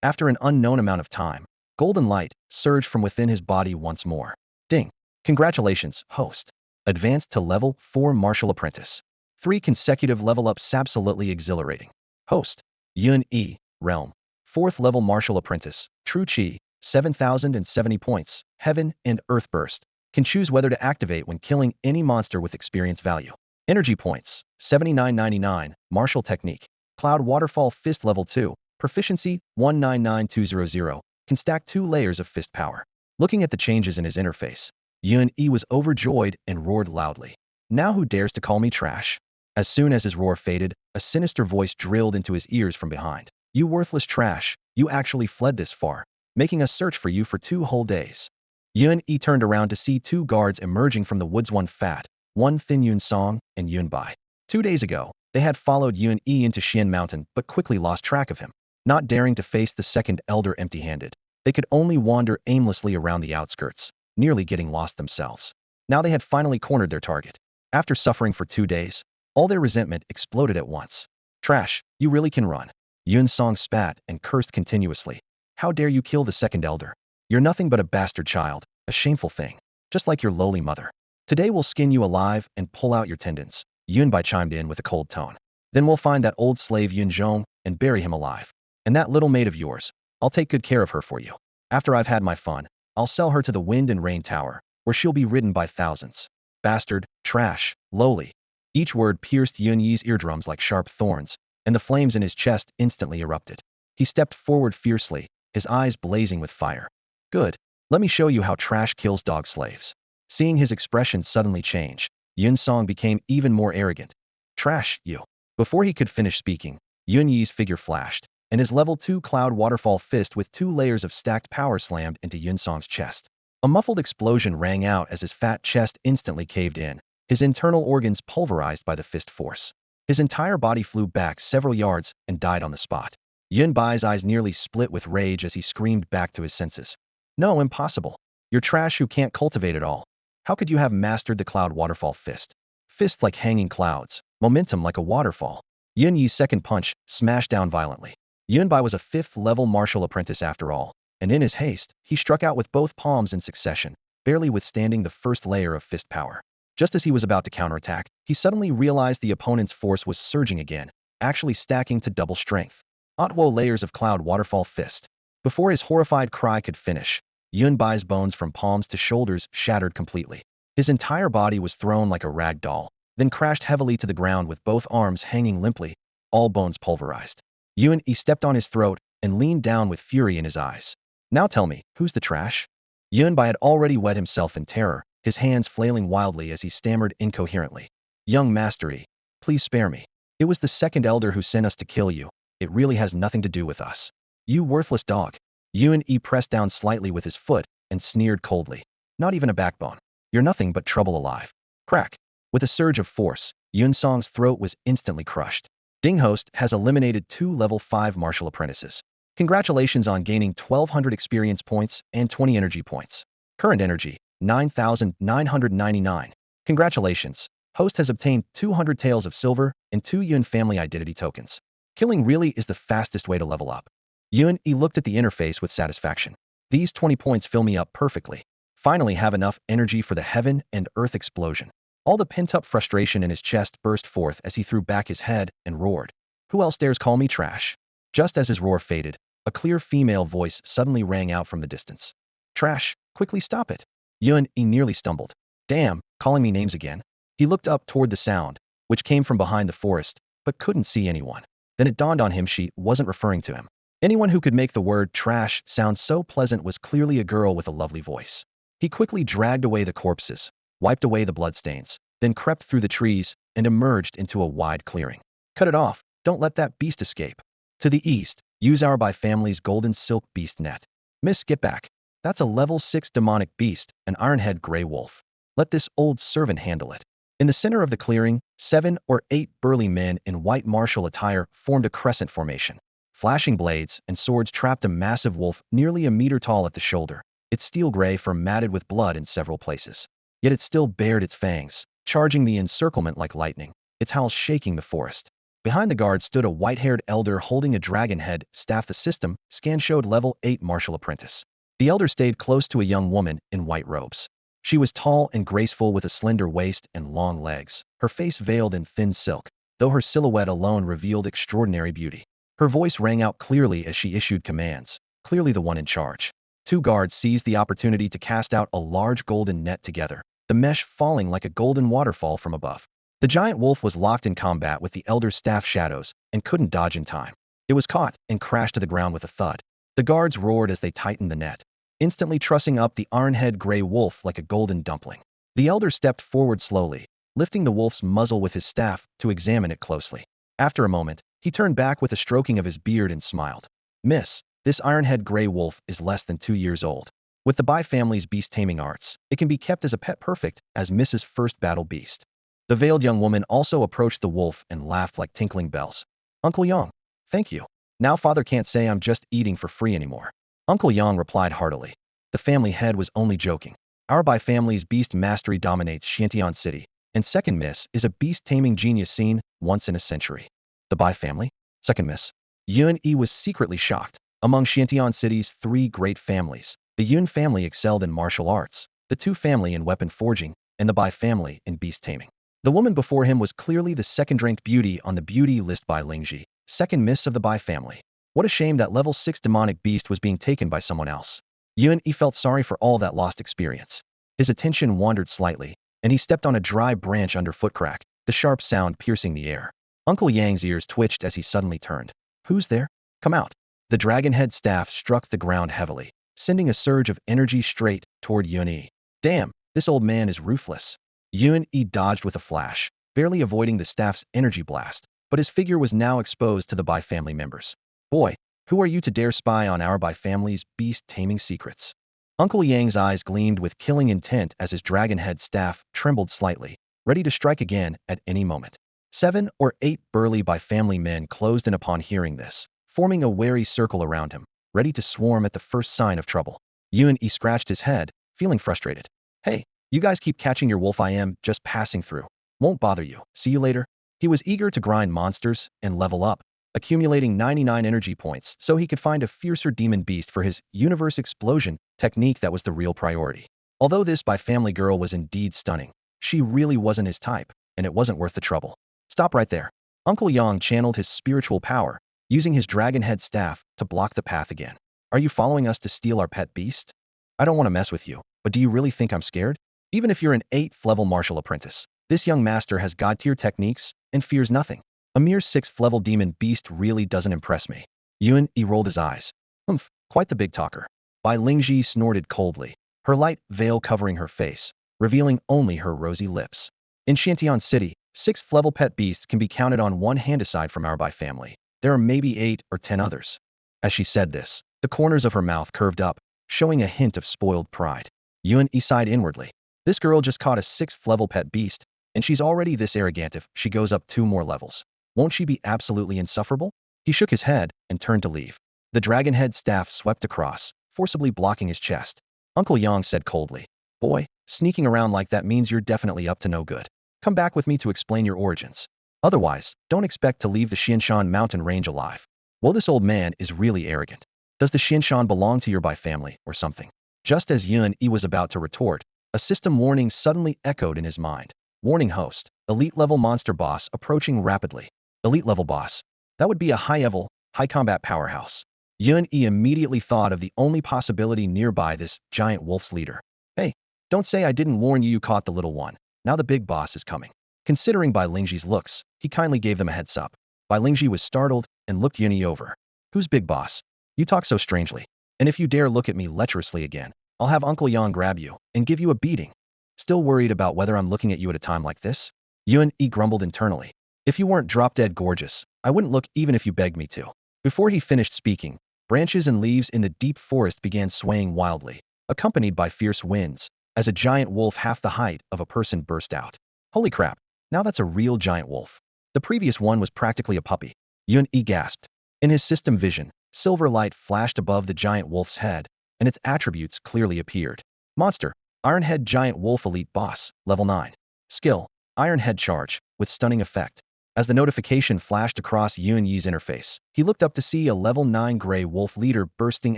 Speaker 1: After an unknown amount of time, golden light surged from within his body once more. Ding. Congratulations, host. Advanced to level 4 martial apprentice. 3 consecutive level ups, absolutely exhilarating. Host. Yun Yi, realm. 4th level martial apprentice, true chi, 7,070 points, heaven and earth burst. Can choose whether to activate when killing any monster with experience value. Energy points, 7999, martial technique. Cloud waterfall fist level 2, proficiency 199200, can stack 2 layers of fist power. Looking at the changes in his interface, Yun Yi was overjoyed and roared loudly. Now who dares to call me trash? As soon as his roar faded, a sinister voice drilled into his ears from behind. You worthless trash, you actually fled this far, making us search for you for 2 whole days. Yun Yi turned around to see 2 guards emerging from the woods, one fat, one thin Yun Song, and Yun Bai. 2 days ago, they had followed Yun Yi into Xian Mountain but quickly lost track of him. Not daring to face the second elder empty-handed, they could only wander aimlessly around the outskirts, nearly getting lost themselves. Now they had finally cornered their target. After suffering for 2 days, all their resentment exploded at once. Trash, you really can run. Yun Song spat and cursed continuously. How dare you kill the second elder? You're nothing but a bastard child, a shameful thing, just like your lowly mother. Today we'll skin you alive and pull out your tendons, Yun Bai chimed in with a cold tone. Then we'll find that old slave Yun Zhong and bury him alive. And that little maid of yours, I'll take good care of her for you. After I've had my fun, I'll sell her to the Wind and Rain Tower, where she'll be ridden by thousands. Bastard, trash, lowly. Each word pierced Yun Yi's eardrums like sharp thorns, and the flames in his chest instantly erupted. He stepped forward fiercely, his eyes blazing with fire. Good. Let me show you how trash kills dog slaves. Seeing his expression suddenly change, Yun Song became even more arrogant. Trash, you. Before he could finish speaking, Yun Yi's figure flashed, and his level 2 cloud waterfall fist with 2 layers of stacked power slammed into Yun Song's chest. A muffled explosion rang out as his fat chest instantly caved in, his internal organs pulverized by the fist force. His entire body flew back several yards and died on the spot. Yun Bai's eyes nearly split with rage as he screamed back to his senses. No, impossible. You're trash who can't cultivate at all. How could you have mastered the cloud waterfall fist? Fist like hanging clouds, momentum like a waterfall. Yun Yi's second punch smashed down violently. Yun Bai was a 5th level martial apprentice after all, and in his haste, he struck out with both palms in succession, barely withstanding the first layer of fist power. Just as he was about to counterattack, he suddenly realized the opponent's force was surging again, actually stacking to double strength. Otwo layers of cloud waterfall fist. Before his horrified cry could finish, Yun Bai's bones from palms to shoulders shattered completely. His entire body was thrown like a rag doll, then crashed heavily to the ground with both arms hanging limply, all bones pulverized. Yun Yi stepped on his throat and leaned down with fury in his eyes. Now tell me, who's the trash? Yun Bai had already wet himself in terror, his hands flailing wildly as he stammered incoherently. Young Master Yi, please spare me. It was the second elder who sent us to kill you. It really has nothing to do with us. You worthless dog. Yun Yi pressed down slightly with his foot and sneered coldly. Not even a backbone. You're nothing but trouble alive. Crack. With a surge of force, Yun Song's throat was instantly crushed. Ding Host has eliminated 2 level 5 martial apprentices. Congratulations on gaining 1,200 experience points and 20 energy points. Current energy, 9,999. Congratulations. Host has obtained 200 taels of silver and 2 Yun family identity tokens. Killing really is the fastest way to level up. Yun Yi looked at the interface with satisfaction. These 20 points fill me up perfectly. Finally have enough energy for the heaven and earth explosion. All the pent-up frustration in his chest burst forth as he threw back his head and roared. Who else dares call me trash? Just as his roar faded, a clear female voice suddenly rang out from the distance. Trash, quickly stop it. Yun Yi nearly stumbled. Damn, calling me names again. He looked up toward the sound, which came from behind the forest, but couldn't see anyone. Then it dawned on him she wasn't referring to him. Anyone who could make the word trash sound so pleasant was clearly a girl with a lovely voice. He quickly dragged away the corpses, wiped away the bloodstains, then crept through the trees and emerged into a wide clearing. Cut it off. Don't let that beast escape. To the east, use our by family's golden silk beast net. Miss, get back. That's a level 6 demonic beast, an ironhead gray wolf. Let this old servant handle it. In the center of the clearing, 7 or 8 burly men in white martial attire formed a crescent formation. Flashing blades and swords trapped a massive wolf nearly a meter tall at the shoulder, its steel gray fur matted with blood in several places. Yet it still bared its fangs, charging the encirclement like lightning, its howl shaking the forest. Behind the guard stood a white-haired elder holding a dragon head staff. The system scan showed level 8 martial apprentice. The elder stayed close to a young woman in white robes. She was tall and graceful with a slender waist and long legs, her face veiled in thin silk, though her silhouette alone revealed extraordinary beauty. Her voice rang out clearly as she issued commands, clearly the one in charge. 2 guards seized the opportunity to cast out a large golden net together, the mesh falling like a golden waterfall from above. The giant wolf was locked in combat with the elder's staff shadows and couldn't dodge in time. It was caught and crashed to the ground with a thud. The guards roared as they tightened the net, instantly trussing up the ironhead gray wolf like a golden dumpling. The elder stepped forward slowly, lifting the wolf's muzzle with his staff to examine it closely. After a moment, he turned back with a stroking of his beard and smiled. Miss, this ironhead gray wolf is less than 2 years old. With the Bai family's beast taming arts, it can be kept as a pet, perfect as Mrs. First Battle Beast. The veiled young woman also approached the wolf and laughed like tinkling bells. Uncle Yang, thank you. Now father can't say I'm just eating for free anymore. Uncle Yang replied heartily. The family head was only joking. Our Bai family's beast mastery dominates Xiantian City, and second miss is a beast taming genius seen once in a century. The Bai family? Second miss. Yun Yi was secretly shocked. Among Xiantian City's 3 great families, the Yun family excelled in martial arts, the Tu family in weapon forging, and the Bai family in beast taming. The woman before him was clearly the second-ranked beauty on the beauty list by Lingji, second miss of the Bai family. What a shame that level 6 demonic beast was being taken by someone else. Yun Yi felt sorry for all that lost experience. His attention wandered slightly, and he stepped on a dry branch underfoot, crack, the sharp sound piercing the air. Uncle Yang's ears twitched as he suddenly turned. Who's there? Come out. The dragon head staff struck the ground heavily, sending a surge of energy straight toward Yun Yi. Damn, this old man is ruthless. Yun Yi dodged with a flash, barely avoiding the staff's energy blast, but his figure was now exposed to the Bai family members. Boy, who are you to dare spy on our Bai family's beast-taming secrets? Uncle Yang's eyes gleamed with killing intent as his dragon head staff trembled slightly, ready to strike again at any moment. 7 or 8 burly Bai family men closed in upon hearing this, forming a wary circle around him, ready to swarm at the first sign of trouble. Yun Yi scratched his head, feeling frustrated. Hey, you guys keep catching your wolf, I am just passing through. Won't bother you, see you later. He was eager to grind monsters and level up, accumulating 99 energy points so he could find a fiercer demon beast for his universe explosion technique. That was the real priority. Although this Bai family girl was indeed stunning, she really wasn't his type, and it wasn't worth the trouble. Stop right there. Uncle Yang channeled his spiritual power, using his dragon head staff to block the path again. Are you following us to steal our pet beast? I don't want to mess with you, but do you really think I'm scared? Even if you're an 8th level martial apprentice, this young master has god-tier techniques and fears nothing. A mere 6th level demon beast really doesn't impress me. Yun Yi rolled his eyes. Humph, quite the big talker. Bai Lingji snorted coldly, her light veil covering her face, revealing only her rosy lips. In Xiantian City, 6th level pet beasts can be counted on one hand. Aside from our Bai family, there are maybe 8 or 10 others. As she said this, the corners of her mouth curved up, showing a hint of spoiled pride. Yun Yi sighed inwardly. This girl just caught a 6th level pet beast, and she's already this arrogant. If she goes up 2 more levels, won't she be absolutely insufferable? He shook his head and turned to leave. The dragon head staff swept across, forcibly blocking his chest. Uncle Yang said coldly, Boy, sneaking around like that means you're definitely up to no good. Come back with me to explain your origins. Otherwise, don't expect to leave the Xianshan mountain range alive. Well, this old man is really arrogant. Does the Xianshan belong to your Bai family or something? Just as Yun Yi was about to retort, a system warning suddenly echoed in his mind. Warning host, elite level monster boss approaching rapidly. Elite level boss. That would be a high-level, high-combat powerhouse. Yun Yi immediately thought of the only possibility nearby, this giant wolf's leader. Hey, don't say I didn't warn you. You caught the little one. Now the big boss is coming. Considering Bai Lingji's looks, he kindly gave them a heads up. Bai Lingji was startled and looked Yun Yi over. Who's big boss? You talk so strangely. And if you dare look at me lecherously again, I'll have Uncle Yang grab you and give you a beating. Still worried about whether I'm looking at you at a time like this? Yun Yi grumbled internally. If you weren't drop-dead gorgeous, I wouldn't look even if you begged me to. Before he finished speaking, branches and leaves in the deep forest began swaying wildly, accompanied by fierce winds, as a giant wolf half the height of a person burst out. Holy crap, now that's a real giant wolf. The previous one was practically a puppy. Yun-E gasped. In his system vision, silver light flashed above the giant wolf's head, and its attributes clearly appeared. Monster, Ironhead Giant Wolf Elite Boss, Level 9. Skill, Ironhead Charge, with stunning effect. As the notification flashed across Yun-Yi's interface, he looked up to see a level 9 gray wolf leader bursting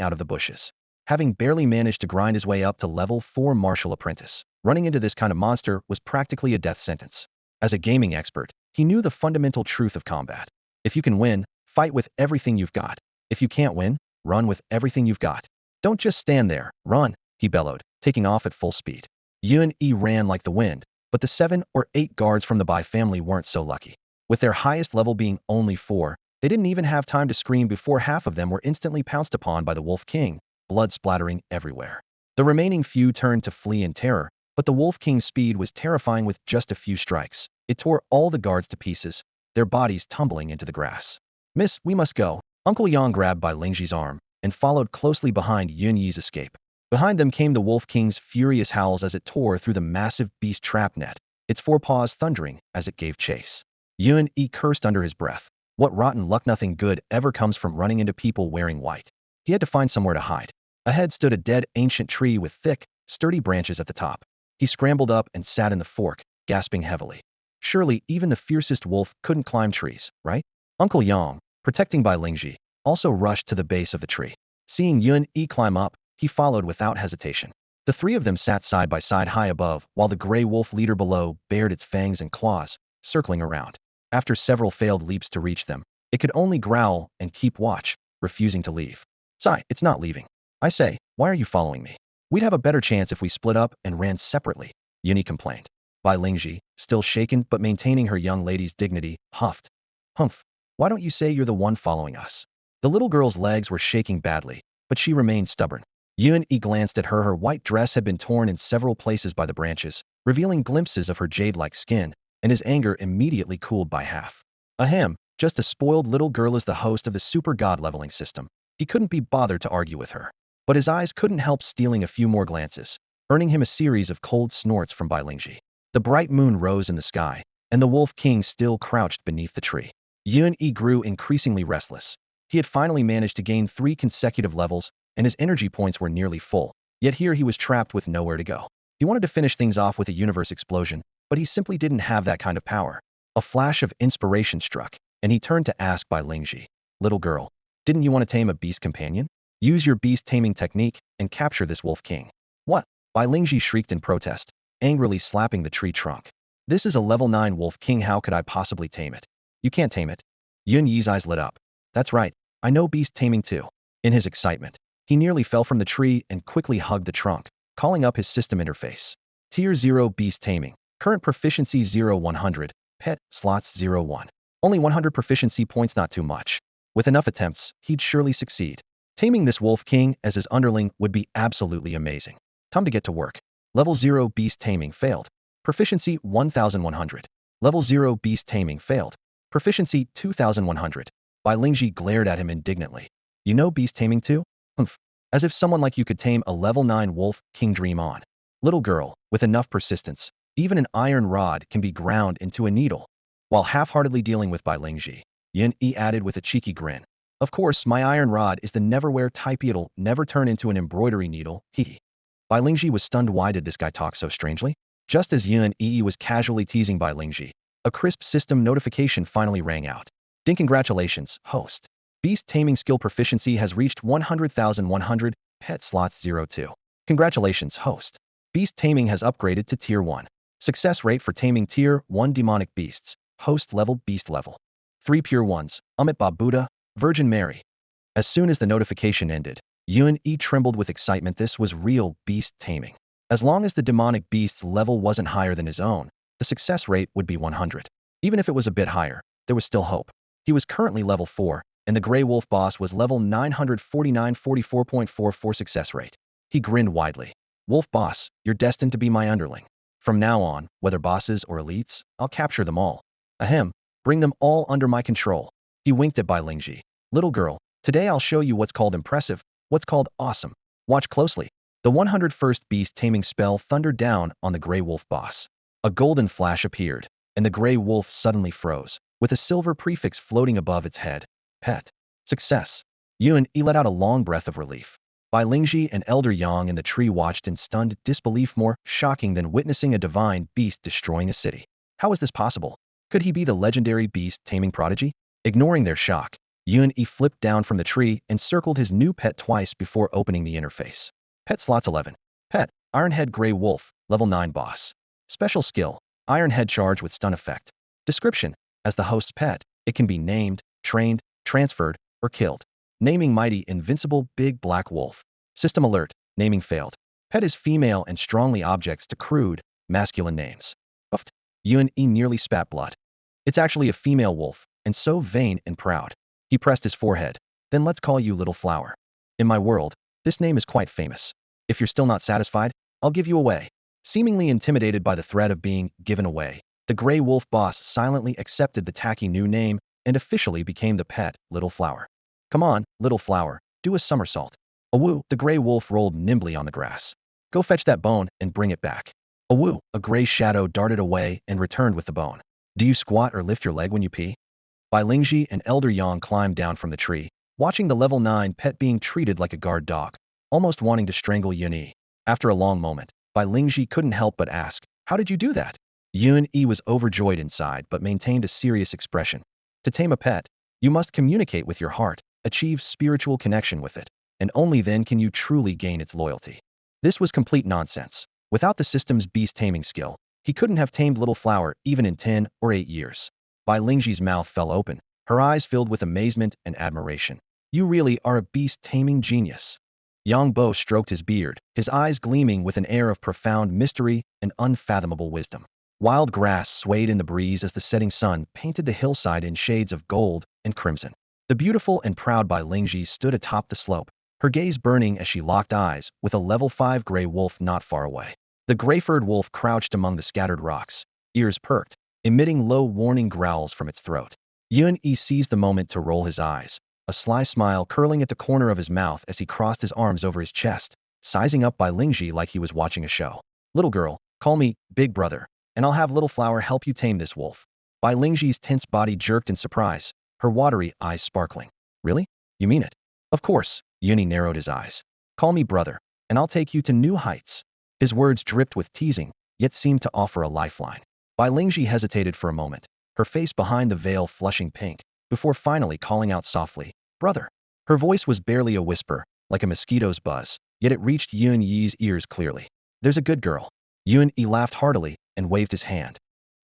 Speaker 1: out of the bushes. Having barely managed to grind his way up to level 4 martial apprentice, running into this kind of monster was practically a death sentence. As a gaming expert, he knew the fundamental truth of combat. If you can win, fight with everything you've got. If you can't win, run with everything you've got. Don't just stand there, run, he bellowed, taking off at full speed. Yun-E ran like the wind, but the 7 or 8 guards from the Bai family weren't so lucky. With their highest level being only 4, they didn't even have time to scream before half of them were instantly pounced upon by the Wolf King, blood splattering everywhere. The remaining few turned to flee in terror, but the Wolf King's speed was terrifying. With just a few strikes, it tore all the guards to pieces, their bodies tumbling into the grass. Miss, we must go. Uncle Yang grabbed Bai Lingji's arm and followed closely behind Yun-Yi's escape. Behind them came the Wolf King's furious howls as it tore through the massive beast trap net, its forepaws thundering as it gave chase. Yun-E cursed under his breath. What rotten luck, nothing good ever comes from running into people wearing white. He had to find somewhere to hide. Ahead stood a dead ancient tree with thick, sturdy branches at the top. He scrambled up and sat in the fork, gasping heavily. Surely even the fiercest wolf couldn't climb trees, right? Uncle Yang, protecting Bai Lingji, also rushed to the base of the tree. Seeing Yun-E climb up, he followed without hesitation. The three of them sat side by side high above, while the gray wolf leader below bared its fangs and claws, circling around. After several failed leaps to reach them, it could only growl and keep watch, refusing to leave. Sigh, it's not leaving. I say, why are you following me? We'd have a better chance if we split up and ran separately, Yuni complained. Bai Lingji, still shaken but maintaining her young lady's dignity, huffed. Humph, why don't you say you're the one following us? The little girl's legs were shaking badly, but she remained stubborn. Yun-E glanced at her. Her white dress had been torn in several places by the branches, revealing glimpses of her jade-like skin, and his anger immediately cooled by half. Ahem, just a spoiled little girl is the host of the super god leveling system. He couldn't be bothered to argue with her. But his eyes couldn't help stealing a few more glances, earning him a series of cold snorts from Bai Lingji. The bright moon rose in the sky, and the Wolf King still crouched beneath the tree. Yun-E grew increasingly restless. He had finally managed to gain 3 consecutive levels, and his energy points were nearly full. Yet here he was trapped with nowhere to go. He wanted to finish things off with a universe explosion, but he simply didn't have that kind of power. A flash of inspiration struck, and he turned to ask Bai Lingji, "Little girl, didn't you want to tame a beast companion? Use your beast taming technique and capture this Wolf King." "What?" Bai Lingji shrieked in protest, angrily slapping the tree trunk. "This is a level 9 Wolf King, how could I possibly tame it?" "You can't tame it." Yun-Yi's eyes lit up. "That's right, I know beast taming too." In his excitement, he nearly fell from the tree and quickly hugged the trunk, calling up his system interface. Tier 0 Beast Taming. Current proficiency 0-100, pet, slots 0-1. Only 100 proficiency points, not too much. With enough attempts, he'd surely succeed. Taming this Wolf King as his underling would be absolutely amazing. Time to get to work. Level 0 Beast Taming failed. Proficiency 1100. Level 0 Beast Taming failed. Proficiency 2100. Bai Lingji glared at him indignantly. "You know beast taming too? Humph. As if someone like you could tame a level 9 Wolf King, dream on. Little girl, with enough persistence, even an iron rod can be ground into a needle." While half-heartedly dealing with Bai Lingji, Yun-E added with a cheeky grin, "Of course, my iron rod is the neverwhere type. It'll never turn into an embroidery needle, hee." Bai Lingji was stunned. Why did this guy talk so strangely? Just as Yun-E was casually teasing Bai Lingji, a crisp system notification finally rang out. "Ding, congratulations, host. Beast taming skill proficiency has reached 100,100, pet slots 02. Congratulations, host. Beast taming has upgraded to tier 1. Success rate for taming tier 1 demonic beasts. Host level, beast level. 3 pure ones, Amitabha Buddha, Virgin Mary." As soon as the notification ended, Yun-E trembled with excitement. This was real beast taming. As long as the demonic beast's level wasn't higher than his own, the success rate would be 100. Even if it was a bit higher, there was still hope. He was currently level 4, and the Grey Wolf boss was level 949, 44.44 success rate. He grinned widely. "Wolf boss, you're destined to be my underling. From now on, whether bosses or elites, I'll capture them all." Ahem. Bring them all under my control. He winked at Bai Lingji. Little girl, today I'll show you what's called impressive, what's called awesome. Watch closely. The 101st beast taming spell thundered down on the gray wolf boss. A golden flash appeared, and the gray wolf suddenly froze, with a silver prefix floating above its head. Pet. Success. Yuan Yi let out a long breath of relief. Bai Lingji and Elder Yang in the tree watched in stunned disbelief, more shocking than witnessing a divine beast destroying a city. How was this possible? Could he be the legendary beast taming prodigy? Ignoring their shock, Yuan Yi flipped down from the tree and circled his new pet twice before opening the interface. Pet slots 11. Pet, Ironhead Grey Wolf, level 9 boss. Special skill, Ironhead charge with stun effect. Description, as the host's pet, it can be named, trained, transferred, or killed. Naming mighty invincible big black wolf. System alert, naming failed. Pet is female and strongly objects to crude, masculine names. Uffed. Yuan Yi nearly spat blood. It's actually a female wolf, and so vain and proud. He pressed his forehead. Then let's call you Little Flower. In my world, this name is quite famous. If you're still not satisfied, I'll give you away. Seemingly intimidated by the threat of being given away, the gray wolf boss silently accepted the tacky new name and officially became the pet, Little Flower. Come on, Little Flower, do a somersault. Awoo, the gray wolf rolled nimbly on the grass. Go fetch that bone and bring it back. Awoo, a gray shadow darted away and returned with the bone. Do you squat or lift your leg when you pee? Bai Lingji and Elder Yang climbed down from the tree, watching the level 9 pet being treated like a guard dog, almost wanting to strangle Yuan Yi. After a long moment, Bai Lingji couldn't help but ask, how did you do that? Yuan Yi was overjoyed inside but maintained a serious expression. To tame a pet, you must communicate with your heart, achieve spiritual connection with it, and only then can you truly gain its loyalty. This was complete nonsense. Without the system's beast taming skill, he couldn't have tamed Little Flower even in 10 or 8 years. Bai Lingji's mouth fell open, her eyes filled with amazement and admiration. You really are a beast taming genius. Yang Bo stroked his beard, his eyes gleaming with an air of profound mystery and unfathomable wisdom. Wild grass swayed in the breeze as the setting sun painted the hillside in shades of gold and crimson. The beautiful and proud Bai Lingji stood atop the slope, her gaze burning as she locked eyes with a level 5 gray wolf not far away. The gray-furred wolf crouched among the scattered rocks, ears perked, emitting low warning growls from its throat. Yuan Yi seized the moment to roll his eyes, a sly smile curling at the corner of his mouth as he crossed his arms over his chest, sizing up Bai Lingji like he was watching a show. Little girl, call me Big Brother, and I'll have Little Flower help you tame this wolf. Bai Lingji's tense body jerked in surprise, her watery eyes sparkling. Really? You mean it? Of course, Yuan Yi narrowed his eyes. Call me brother, and I'll take you to new heights. His words dripped with teasing, yet seemed to offer a lifeline. Bai Lingji hesitated for a moment, her face behind the veil flushing pink, before finally calling out softly, brother. Her voice was barely a whisper, like a mosquito's buzz, yet it reached Yuan Yi's ears clearly. There's a good girl. Yuan Yi laughed heartily and waved his hand.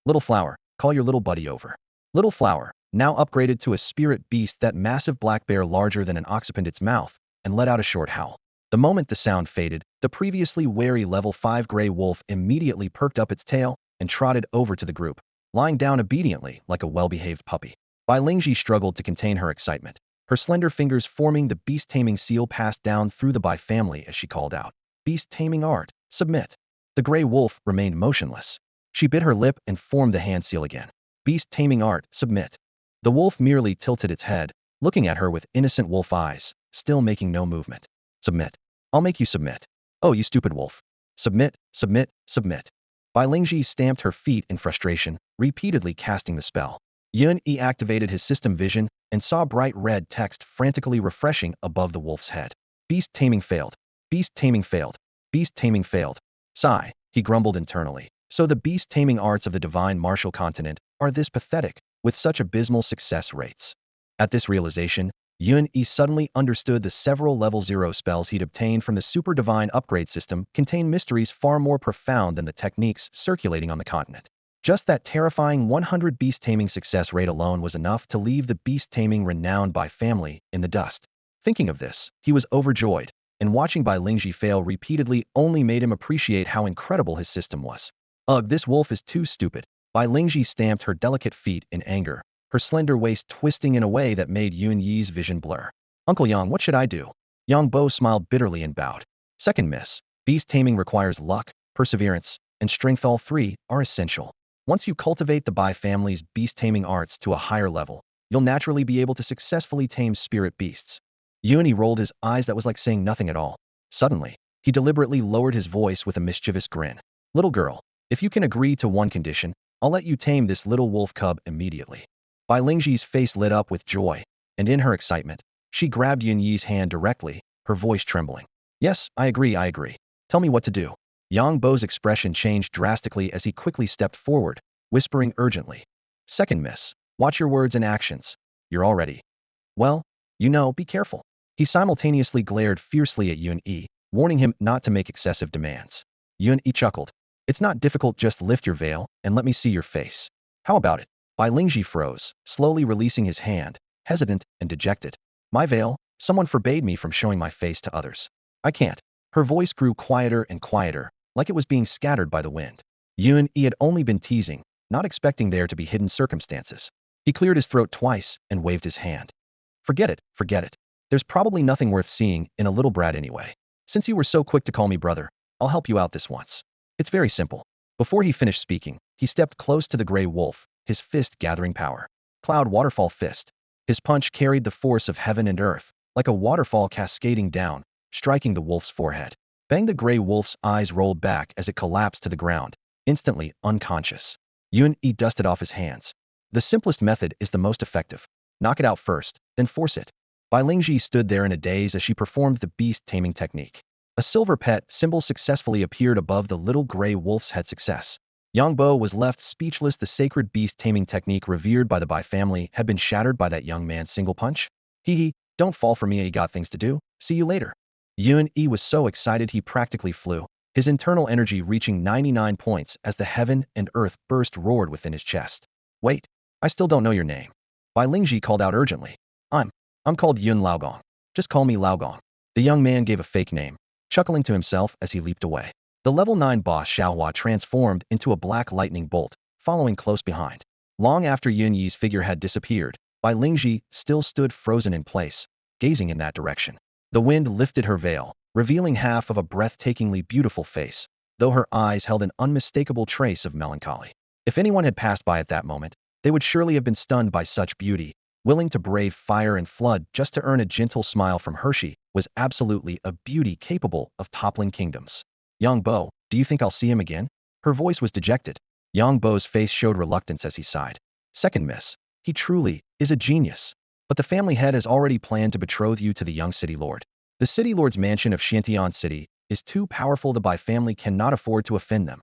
Speaker 1: Little Flower, call your little buddy over. Little Flower, now upgraded to a spirit beast, that massive black bear larger than an ox opened its mouth and let out a short howl. The moment the sound faded, the previously wary level 5 gray wolf immediately perked up its tail and trotted over to the group, lying down obediently like a well-behaved puppy. Bai Lingji struggled to contain her excitement, her slender fingers forming the beast-taming seal passed down through the Bai family as she called out, beast-taming art, submit. The gray wolf remained motionless. She bit her lip and formed the hand seal again. Beast-taming art, submit. The wolf merely tilted its head, looking at her with innocent wolf eyes, still making no movement. Submit. I'll make you submit. Oh, you stupid wolf. Submit, submit, submit. Bai Lingji stamped her feet in frustration, repeatedly casting the spell. Yuan Yi activated his system vision and saw bright red text frantically refreshing above the wolf's head. Beast taming failed. Beast taming failed. Beast taming failed. Sigh, he grumbled internally. So the beast taming arts of the divine martial continent are this pathetic, with such abysmal success rates. At this realization, Yuan Yi suddenly understood the several level 0 spells he'd obtained from the super divine upgrade system contained mysteries far more profound than the techniques circulating on the continent. Just that terrifying 100 beast taming success rate alone was enough to leave the beast taming renowned Bai family in the dust. Thinking of this, he was overjoyed, and watching Bai Lingji fail repeatedly only made him appreciate how incredible his system was. Ugh, this wolf is too stupid. Bai Lingji stamped her delicate feet in anger, her slender waist twisting in a way that made Yuan Yi's vision blur. Uncle Yang, what should I do? Yang Bo smiled bitterly and bowed. Second miss. Beast taming requires luck, perseverance, and strength. All three are essential. Once you cultivate the Bai family's beast-taming arts to a higher level, you'll naturally be able to successfully tame spirit beasts. Yuan rolled his eyes that was like saying nothing at all. Suddenly, he deliberately lowered his voice with a mischievous grin. Little girl, if you can agree to one condition, I'll let you tame this little wolf cub immediately. Bai Lingji's face lit up with joy, and in her excitement, she grabbed Yun Yi's hand directly, her voice trembling. Yes, I agree, I agree. Tell me what to do. Yang Bo's expression changed drastically as he quickly stepped forward, whispering urgently. Second miss, watch your words and actions. You're all ready. Well, be careful. He simultaneously glared fiercely at Yun Yi, warning him not to make excessive demands. Yun Yi chuckled. It's not difficult, just lift your veil and let me see your face. How about it? Bai Lingji froze, slowly releasing his hand, hesitant and dejected. My veil? Someone forbade me from showing my face to others. I can't. Her voice grew quieter and quieter, like it was being scattered by the wind. Yun Yi had only been teasing, not expecting there to be hidden circumstances. He cleared his throat twice and waved his hand. Forget it, forget it. There's probably nothing worth seeing in a little brat anyway. Since you were so quick to call me brother, I'll help you out this once. It's very simple. Before he finished speaking, he stepped close to the gray wolf, his fist gathering power. Cloud waterfall fist. His punch carried the force of heaven and earth, like a waterfall cascading down, striking the wolf's forehead. Bang! The gray wolf's eyes rolled back as it collapsed to the ground, instantly unconscious. Yun Yi dusted off his hands. The simplest method is the most effective. Knock it out first, then force it. Bai Lingji stood there in a daze as she performed the beast-taming technique. A silver pet symbol successfully appeared above the little gray wolf's head. Success. Yang Bo was left speechless. The sacred beast-taming technique revered by the Bai family had been shattered by that young man's single punch. Hee, don't fall for me, I got things to do. See you later. Yun Yi was so excited he practically flew, his internal energy reaching 99 points as the heaven and earth burst roared within his chest. Wait, I still don't know your name. Bai Lingji called out urgently. I'm called Yun Laogong. Just call me Laogong. The young man gave a fake name, chuckling to himself as he leaped away. The level 9 boss Xiaohua transformed into a black lightning bolt, following close behind. Long after Yun Yi's figure had disappeared, Bai Lingji still stood frozen in place, gazing in that direction. The wind lifted her veil, revealing half of a breathtakingly beautiful face, though her eyes held an unmistakable trace of melancholy. If anyone had passed by at that moment, they would surely have been stunned by such beauty. Willing to brave fire and flood just to earn a gentle smile from Hershey was absolutely a beauty capable of toppling kingdoms. Yang Bo, do you think I'll see him again? Her voice was dejected. Yang Bo's face showed reluctance as he sighed. Second miss. He truly is a genius. But the family head has already planned to betroth you to the young city lord. The city lord's mansion of Xiantian City is too powerful. The Bai family cannot afford to offend them.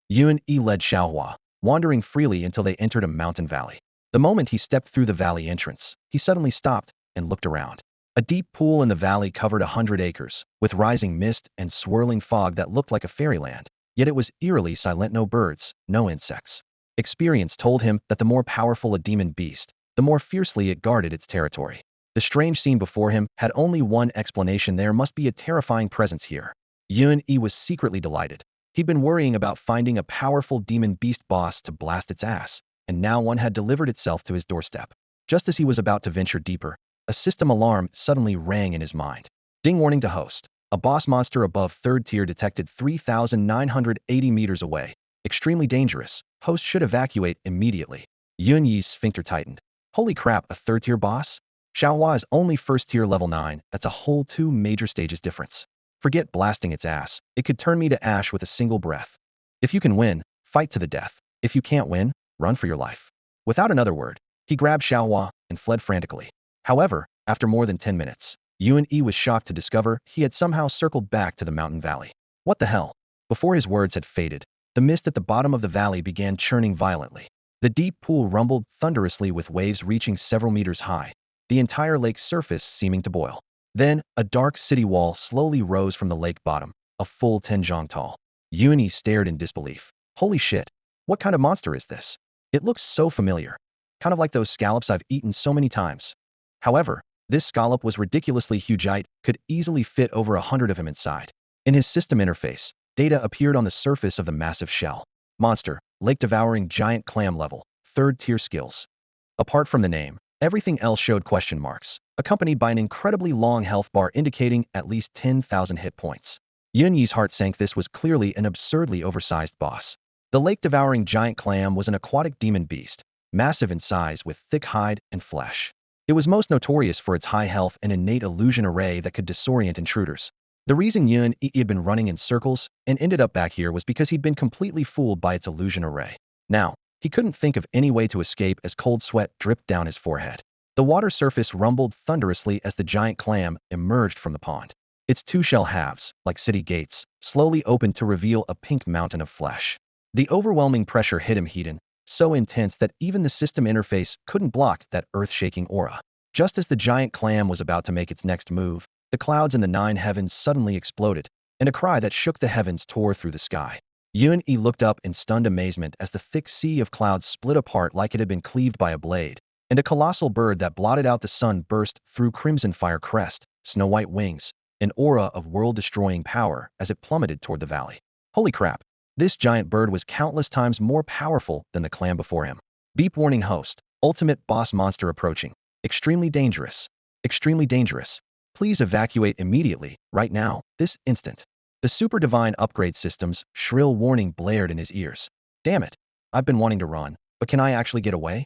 Speaker 1: Yun Yi led Xiaohua, wandering freely until they entered a mountain valley. The moment he stepped through the valley entrance, he suddenly stopped and looked around. A deep pool in the valley covered 100 acres, with rising mist and swirling fog that looked like a fairyland. Yet it was eerily silent. No birds, no insects. Experience told him that the more powerful a demon beast, the more fiercely it guarded its territory. The strange scene before him had only one explanation: there must be a terrifying presence here. Yun Yi was secretly delighted. He'd been worrying about finding a powerful demon beast boss to blast its ass, and now one had delivered itself to his doorstep. Just as he was about to venture deeper, a system alarm suddenly rang in his mind. Ding! Warning to host. A boss monster above 3rd tier detected 3,980 meters away. Extremely dangerous. Host should evacuate immediately. Yun Yi's sphincter tightened. Holy crap, a 3rd tier boss? Xiaohua is only 1st tier level 9. That's a whole 2 major stages difference. Forget blasting its ass. It could turn me to ash with a single breath. If you can win, fight to the death. If you can't win, run for your life. Without another word, he grabbed Xiaohua and fled frantically. However, after more than 10 minutes, Yun Yi was shocked to discover he had somehow circled back to the mountain valley. What the hell? Before his words had faded, the mist at the bottom of the valley began churning violently. The deep pool rumbled thunderously with waves reaching several meters high, the entire lake's surface seeming to boil. Then, a dark city wall slowly rose from the lake bottom, a full 10 zhang tall. Yun Yi stared in disbelief. Holy shit! What kind of monster is this? It looks so familiar. Kind of like those scallops I've eaten so many times. However, this scallop was ridiculously huge. It could easily fit over 100 of him inside. In his system interface, data appeared on the surface of the massive shell. Monster, lake-devouring giant clam level, 3rd tier skills. Apart from the name, everything else showed question marks, accompanied by an incredibly long health bar indicating at least 10,000 hit points. Yun Yi's heart sank. This was clearly an absurdly oversized boss. The lake-devouring giant clam was an aquatic demon beast, massive in size with thick hide and flesh. It was most notorious for its high health and innate illusion array that could disorient intruders. The reason Yun Yi had been running in circles and ended up back here was because he'd been completely fooled by its illusion array. Now, he couldn't think of any way to escape as cold sweat dripped down his forehead. The water surface rumbled thunderously as the giant clam emerged from the pond. Its two shell halves, like city gates, slowly opened to reveal a pink mountain of flesh. The overwhelming pressure hit him Heaton, so intense that even the system interface couldn't block that earth-shaking aura. Just as the giant clam was about to make its next move, the clouds in the nine heavens suddenly exploded, and a cry that shook the heavens tore through the sky. Yun Yi looked up in stunned amazement as the thick sea of clouds split apart like it had been cleaved by a blade, and a colossal bird that blotted out the sun burst through crimson fire crest, snow-white wings, an aura of world-destroying power as it plummeted toward the valley. Holy crap! This giant bird was countless times more powerful than the clam before him. Beep warning host, ultimate boss monster approaching. Extremely dangerous. Extremely dangerous. Please evacuate immediately, right now, this instant. The super divine upgrade system's shrill warning blared in his ears. Damn it. I've been wanting to run, but can I actually get away?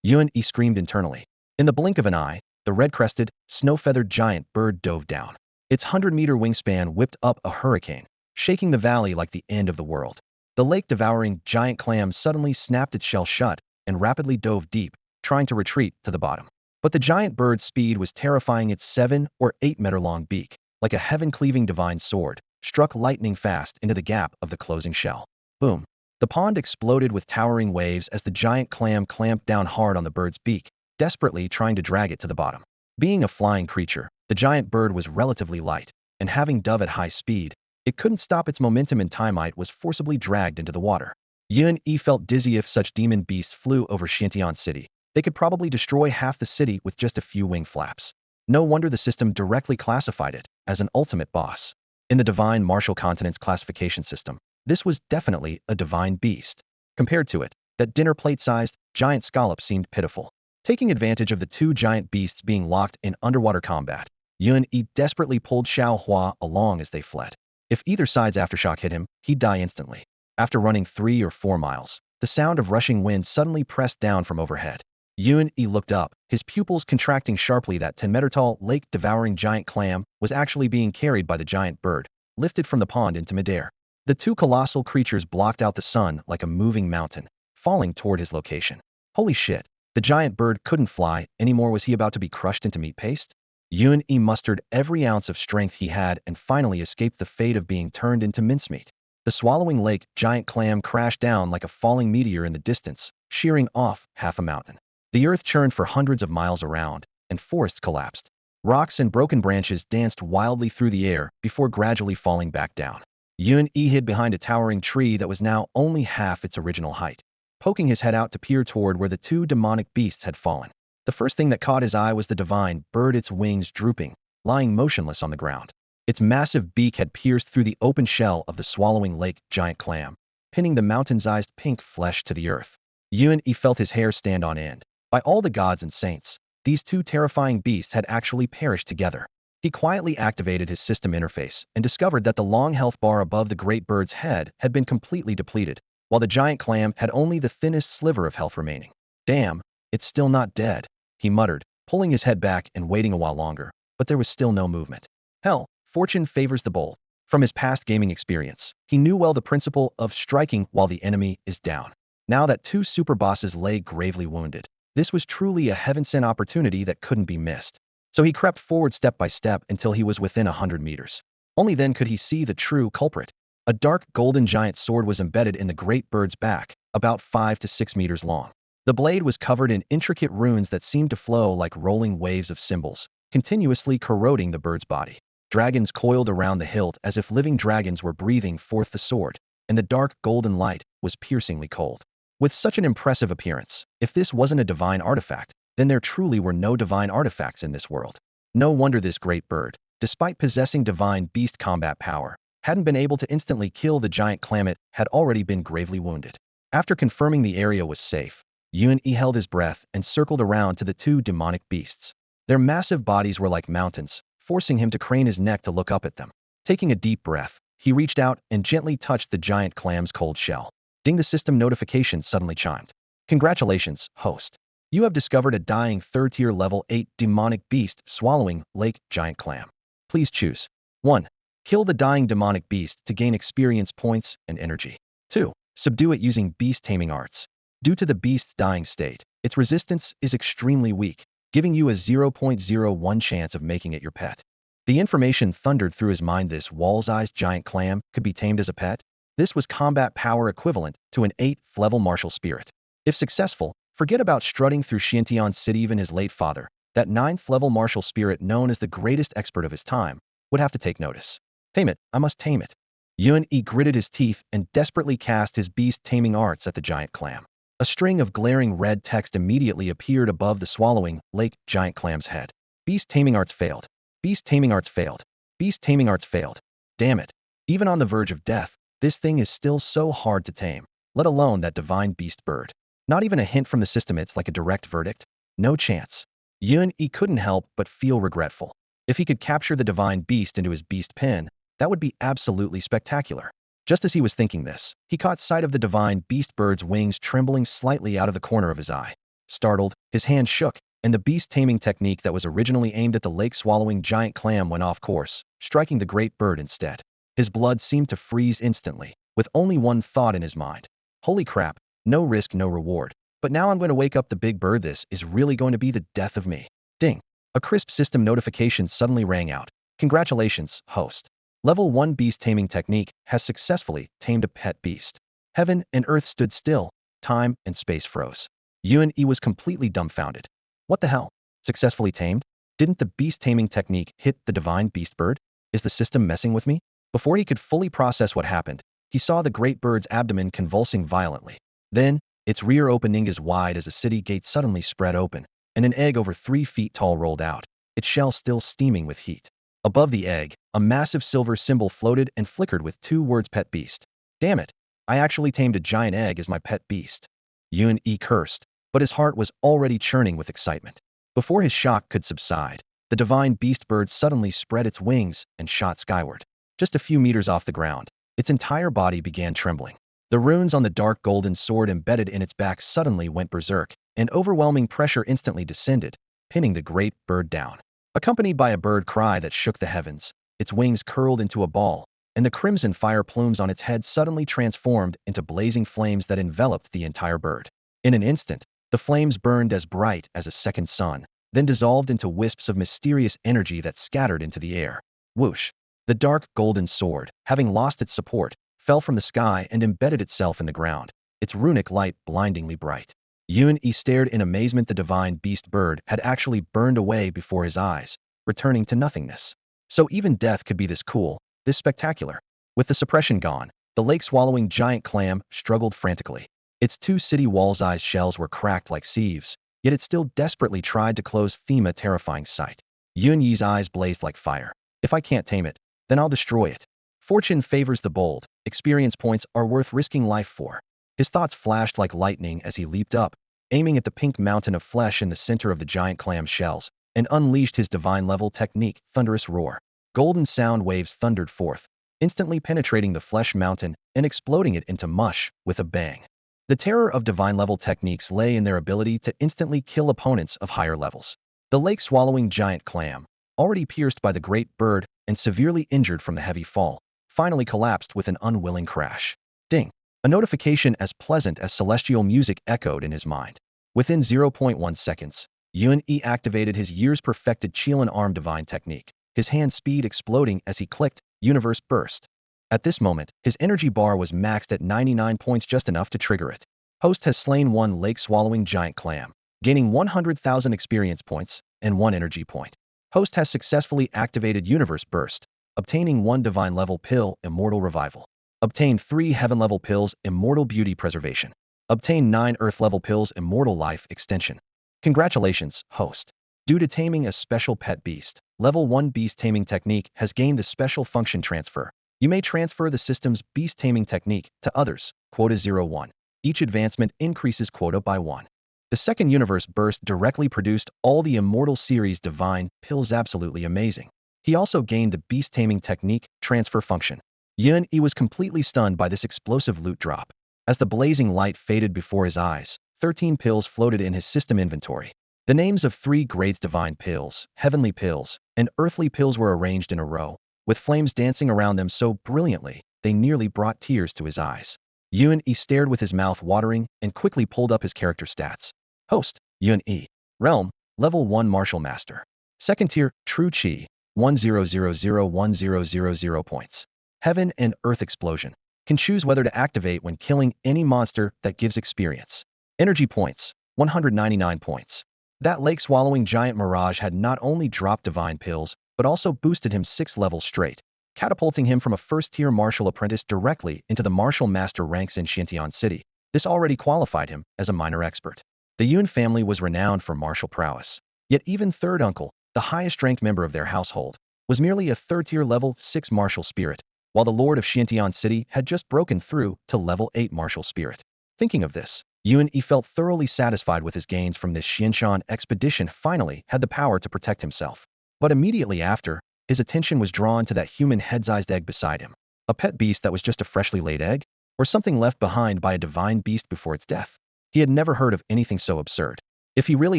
Speaker 1: Yun Yi screamed internally. In the blink of an eye, the red-crested, snow-feathered giant bird dove down. Its 100-meter wingspan whipped up a hurricane, shaking the valley like the end of the world. The lake-devouring giant clam suddenly snapped its shell shut and rapidly dove deep, trying to retreat to the bottom. But the giant bird's speed was terrifying. Its 7 or 8-meter-long beak, like a heaven-cleaving divine sword, struck lightning fast into the gap of the closing shell. Boom! The pond exploded with towering waves as the giant clam clamped down hard on the bird's beak, desperately trying to drag it to the bottom. Being a flying creature, the giant bird was relatively light, and having dove at high speed, it couldn't stop its momentum and Timite was forcibly dragged into the water. Yun Yi felt dizzy. If such demon beasts flew over Xiantian City, they could probably destroy half the city with just a few wing flaps. No wonder the system directly classified it as an ultimate boss. In the divine martial continents classification system, this was definitely a divine beast. Compared to it, that dinner plate-sized, giant scallop seemed pitiful. Taking advantage of the two giant beasts being locked in underwater combat, Yun Yi desperately pulled Xiao Hua along as they fled. If either side's aftershock hit him, he'd die instantly. After running 3 or 4 miles, the sound of rushing wind suddenly pressed down from overhead. Yun Yi looked up, his pupils contracting sharply. That 10-meter-tall, lake-devouring giant clam was actually being carried by the giant bird, lifted from the pond into midair. The two colossal creatures blocked out the sun like a moving mountain, falling toward his location. Holy shit! The giant bird couldn't fly anymore. Was he about to be crushed into meat paste? Yun Yi mustered every ounce of strength he had and finally escaped the fate of being turned into mincemeat. The swallowing lake giant clam crashed down like a falling meteor in the distance, shearing off half a mountain. The earth churned for hundreds of miles around, and forests collapsed. Rocks and broken branches danced wildly through the air before gradually falling back down. Yun Yi hid behind a towering tree that was now only half its original height, poking his head out to peer toward where the two demonic beasts had fallen. The first thing that caught his eye was the divine bird, its wings drooping, lying motionless on the ground. Its massive beak had pierced through the open shell of the swallowing lake giant clam, pinning the mountain-sized pink flesh to the earth. Yun Yi felt his hair stand on end. By all the gods and saints, these two terrifying beasts had actually perished together. He quietly activated his system interface and discovered that the long health bar above the great bird's head had been completely depleted, while the giant clam had only the thinnest sliver of health remaining. Damn, it's still not dead, he muttered, pulling his head back and waiting a while longer, but there was still no movement. Hell, fortune favors the bold. From his past gaming experience, he knew well the principle of striking while the enemy is down. Now that two super bosses lay gravely wounded, this was truly a heaven-sent opportunity that couldn't be missed. So he crept forward step by step until he was within 100 meters. Only then could he see the true culprit. A dark golden giant sword was embedded in the great bird's back, about 5 to 6 meters long. The blade was covered in intricate runes that seemed to flow like rolling waves of symbols, continuously corroding the bird's body. Dragons coiled around the hilt as if living dragons were breathing forth the sword, and the dark golden light was piercingly cold. With such an impressive appearance, if this wasn't a divine artifact, then there truly were no divine artifacts in this world. No wonder this great bird, despite possessing divine beast combat power, hadn't been able to instantly kill the giant clam. It had already been gravely wounded. After confirming the area was safe, Yun Yi held his breath and circled around to the two demonic beasts. Their massive bodies were like mountains, forcing him to crane his neck to look up at them. Taking a deep breath, he reached out and gently touched the giant clam's cold shell. Ding, the system notification suddenly chimed. Congratulations, host. You have discovered a dying third-tier level 8 demonic beast swallowing lake giant clam. Please choose. 1. Kill the dying demonic beast to gain experience points and energy. 2. Subdue it using beast taming arts. Due to the beast's dying state, its resistance is extremely weak, giving you a 0.01 chance of making it your pet. The information thundered through his mind. This wall-sized giant clam could be tamed as a pet. This was combat power equivalent to an 8th level martial spirit. If successful, forget about strutting through Xiantian City. Even his late father, that 9th level martial spirit known as the greatest expert of his time, would have to take notice. Tame it, I must tame it. Yuan Yi gritted his teeth and desperately cast his beast taming arts at the giant clam. A string of glaring red text immediately appeared above the swallowing lake giant clam's head. Beast taming arts failed. Beast taming arts failed. Beast taming arts failed. Damn it. Even on the verge of death, this thing is still so hard to tame, let alone that divine beast bird. Not even a hint from the system. It's like a direct verdict. No chance. Yuan Yi couldn't help but feel regretful. If he could capture the divine beast into his beast pen, that would be absolutely spectacular. Just as he was thinking this, he caught sight of the divine beast bird's wings trembling slightly out of the corner of his eye. Startled, his hand shook, and the beast taming technique that was originally aimed at the lake-swallowing giant clam went off course, striking the great bird instead. His blood seemed to freeze instantly, with only one thought in his mind. Holy crap, no risk, no reward. But now I'm going to wake up the big bird. This is really going to be the death of me. Ding. A crisp system notification suddenly rang out. Congratulations, host. Level 1 beast taming technique has successfully tamed a pet beast. Heaven and earth stood still. Time and space froze. Yuan Yi was completely dumbfounded. What the hell? Successfully tamed? Didn't the beast taming technique hit the divine beast bird? Is the system messing with me? Before he could fully process what happened, he saw the great bird's abdomen convulsing violently. Then, its rear opening as wide as a city gate suddenly spread open, and an egg over 3 feet tall rolled out, its shell still steaming with heat. Above the egg, a massive silver symbol floated and flickered with 2 words: pet beast. Damn it, I actually tamed a giant egg as my pet beast. Yuan Yi cursed, but his heart was already churning with excitement. Before his shock could subside, the divine beast bird suddenly spread its wings and shot skyward. Just a few meters off the ground, its entire body began trembling. The runes on the dark golden sword embedded in its back suddenly went berserk, and overwhelming pressure instantly descended, pinning the great bird down. Accompanied by a bird cry that shook the heavens, its wings curled into a ball, and the crimson fire plumes on its head suddenly transformed into blazing flames that enveloped the entire bird. In an instant, the flames burned as bright as a second sun, then dissolved into wisps of mysterious energy that scattered into the air. Whoosh! The dark golden sword, having lost its support, fell from the sky and embedded itself in the ground, its runic light blindingly bright. Yuan Yi stared in amazement. The divine beast bird had actually burned away before his eyes, returning to nothingness. So even death could be this cool, this spectacular. With the suppression gone, the lake-swallowing giant clam struggled frantically. Its 2 city wall-sized shells were cracked like sieves, yet it still desperately tried to close a terrifying sight. Yuan Yi's eyes blazed like fire. If I can't tame it, then I'll destroy it. Fortune favors the bold. Experience points are worth risking life for. His thoughts flashed like lightning as he leaped up, aiming at the pink mountain of flesh in the center of the giant clam's shells, and unleashed his divine-level technique, Thunderous Roar. Golden sound waves thundered forth, instantly penetrating the flesh mountain and exploding it into mush with a bang. The terror of divine-level techniques lay in their ability to instantly kill opponents of higher levels. The lake-swallowing giant clam, already pierced by the great bird and severely injured from the heavy fall, finally collapsed with an unwilling crash. Ding! A notification as pleasant as celestial music echoed in his mind. Within 0.1 seconds, Yuan Yi activated his years-perfected Qilin arm divine technique, his hand speed exploding as he clicked, Universe Burst. At this moment, his energy bar was maxed at 99 points, just enough to trigger it. Host has slain 1 lake-swallowing giant clam, gaining 100,000 experience points and 1 energy point. Host has successfully activated Universe Burst, obtaining 1 divine-level pill, Immortal Revival. Obtain 3 heaven-level pills, Immortal Beauty Preservation. Obtain 9 earth-level pills, Immortal Life Extension. Congratulations, host. Due to taming a special pet beast, Level 1 Beast Taming Technique has gained the special function transfer. You may transfer the system's beast taming technique to others. Quota 01. Each advancement increases quota by 1. The second Universe Burst directly produced all the Immortal series divine pills. Absolutely amazing. He also gained the beast taming technique transfer function. Yuan Yi was completely stunned by this explosive loot drop. As the blazing light faded before his eyes, 13 pills floated in his system inventory. The names of 3 grades: divine pills, heavenly pills, and earthly pills were arranged in a row, with flames dancing around them so brilliantly they nearly brought tears to his eyes. Yuan Yi stared with his mouth watering and quickly pulled up his character stats. Host, Yuan Yi. Realm, Level 1 Martial Master. Second tier, True Chi, 10001000 points. Heaven and Earth Explosion. Can choose whether to activate when killing any monster that gives experience. Energy points, 199 points. That lake-swallowing giant Mirage had not only dropped divine pills, but also boosted him 6 levels straight, catapulting him from a first-tier martial apprentice directly into the martial master ranks in Xiantian City. This already qualified him as a minor expert. The Yun family was renowned for martial prowess. Yet even third uncle, the highest-ranked member of their household, was merely a third-tier level 6 martial spirit, while the lord of Xiantian City had just broken through to level 8 martial spirit. Thinking of this, Yuan Yi felt thoroughly satisfied with his gains from this Xianshan expedition. Finally had the power to protect himself. But immediately after, his attention was drawn to that human head-sized egg beside him. A pet beast that was just a freshly laid egg? Or something left behind by a divine beast before its death? He had never heard of anything so absurd. If he really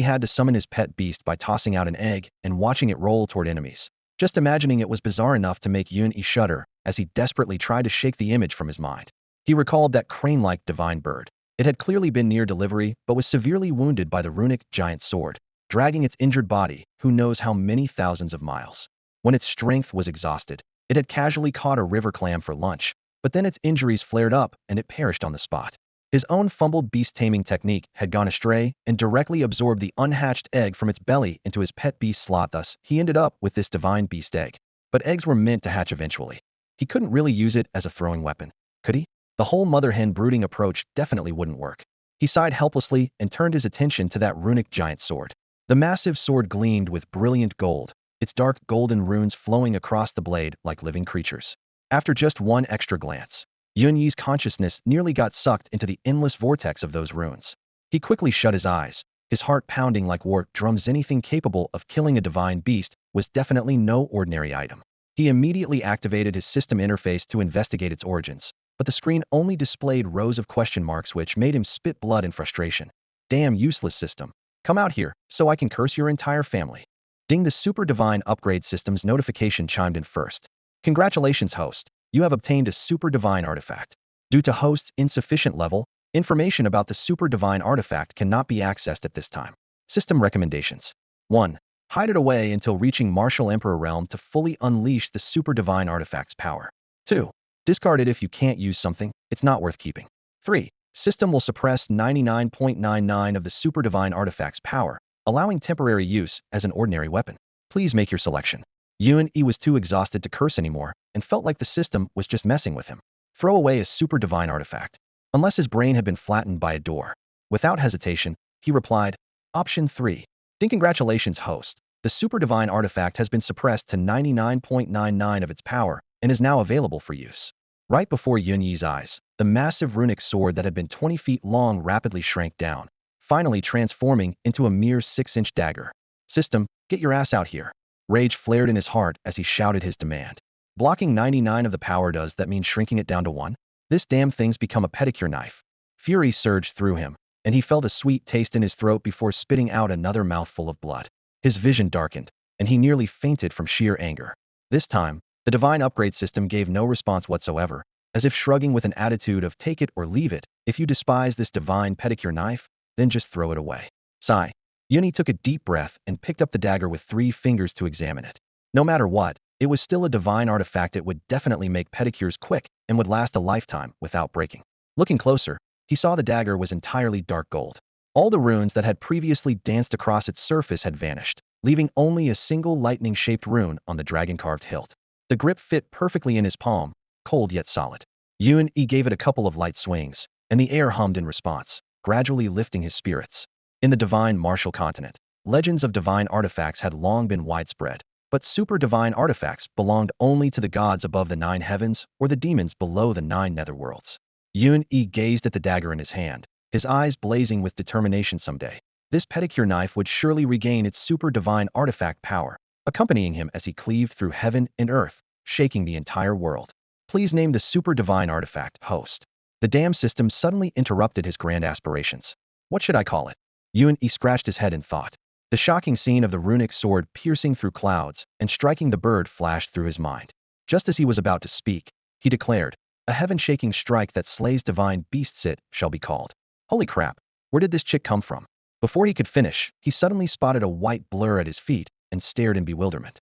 Speaker 1: had to summon his pet beast by tossing out an egg and watching it roll toward enemies, just imagining it was bizarre enough to make Yuan Yi shudder as he desperately tried to shake the image from his mind. He recalled that crane-like divine bird. It had clearly been near delivery, but was severely wounded by the runic giant sword, dragging its injured body who knows how many thousands of miles. When its strength was exhausted, it had casually caught a river clam for lunch, but then its injuries flared up and it perished on the spot. His own fumbled beast-taming technique had gone astray and directly absorbed the unhatched egg from its belly into his pet beast slot. Thus, he ended up with this divine beast egg. But eggs were meant to hatch eventually. He couldn't really use it as a throwing weapon, could he? The whole mother-hen brooding approach definitely wouldn't work. He sighed helplessly and turned his attention to that runic giant sword. The massive sword gleamed with brilliant gold, its dark golden runes flowing across the blade like living creatures. After just one extra glance, Yuan Yi's consciousness nearly got sucked into the endless vortex of those runes. He quickly shut his eyes, his heart pounding like war drums. Anything capable of killing a divine beast was definitely no ordinary item. He immediately activated his system interface to investigate its origins, but the screen only displayed rows of question marks which made him spit blood in frustration. Damn useless system. Come out here, so I can curse your entire family. Ding! The Super Divine Upgrade System's notification chimed in first. Congratulations, host. You have obtained a Super Divine Artifact. Due to host's insufficient level, information about the Super Divine Artifact cannot be accessed at this time. System recommendations. 1. Hide it away until reaching Martial Emperor Realm to fully unleash the Super Divine Artifact's power. 2. Discard it if you can't use something it's not worth keeping. 3. System will suppress 99.99% of the Super Divine Artifact's power, allowing temporary use as an ordinary weapon. Please make your selection. Yuan Yi was too exhausted to curse anymore and felt like the system was just messing with him. Throw away a Super Divine Artifact. Unless his brain had been flattened by a door. Without hesitation, he replied, Option 3. Congratulations, host. The Super Divine Artifact has been suppressed to 99.99% of its power and is now available for use. Right before Yuan Yi's eyes, the massive runic sword that had been 20 feet long rapidly shrank down, finally transforming into a mere 6-inch dagger. System, get your ass out here. Rage flared in his heart as he shouted his demand. Blocking 99 of the power, does that mean shrinking it down to 1? This damn thing's become a pedicure knife. Fury surged through him, and he felt a sweet taste in his throat before spitting out another mouthful of blood. His vision darkened, and he nearly fainted from sheer anger. This time, the divine upgrade system gave no response whatsoever, as if shrugging with an attitude of take it or leave it. If you despise this divine pedicure knife, then just throw it away. Sigh. Yuan Yi took a deep breath and picked up the dagger with 3 fingers to examine it. No matter what, it was still a divine artifact. It would definitely make pedicures quick and would last a lifetime without breaking. Looking closer, he saw the dagger was entirely dark gold. All the runes that had previously danced across its surface had vanished, leaving only a single lightning-shaped rune on the dragon-carved hilt. The grip fit perfectly in his palm, cold yet solid. Yuan Yi gave it a couple of light swings, and the air hummed in response, gradually lifting his spirits. In the divine martial continent, legends of divine artifacts had long been widespread, but super divine artifacts belonged only to the gods above the 9 heavens or the demons below the 9 netherworlds. Yuan Yi gazed at the dagger in his hand, his eyes blazing with determination. Someday, this pedicure knife would surely regain its super divine artifact power, accompanying him as he cleaved through heaven and earth, shaking the entire world. Please name the super divine artifact, host. The dam system suddenly interrupted his grand aspirations. What should I call it? Yuan Yi scratched his head in thought. The shocking scene of the runic sword piercing through clouds and striking the bird flashed through his mind. Just as he was about to speak, he declared, "A heaven-shaking strike that slays divine beasts it shall be called." Holy crap, where did this chick come from? Before he could finish, he suddenly spotted a white blur at his feet and stared in bewilderment.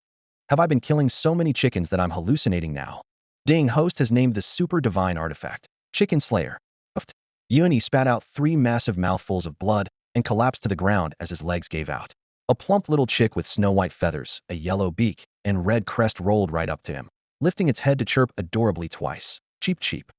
Speaker 1: Have I been killing so many chickens that I'm hallucinating now? Ding, host has named the super divine artifact Chicken Slayer. Puffed. Yuan Yi spat out 3 massive mouthfuls of blood and collapsed to the ground as his legs gave out. A plump little chick with snow-white feathers, a yellow beak, and red crest rolled right up to him, lifting its head to chirp adorably twice. Cheep cheep.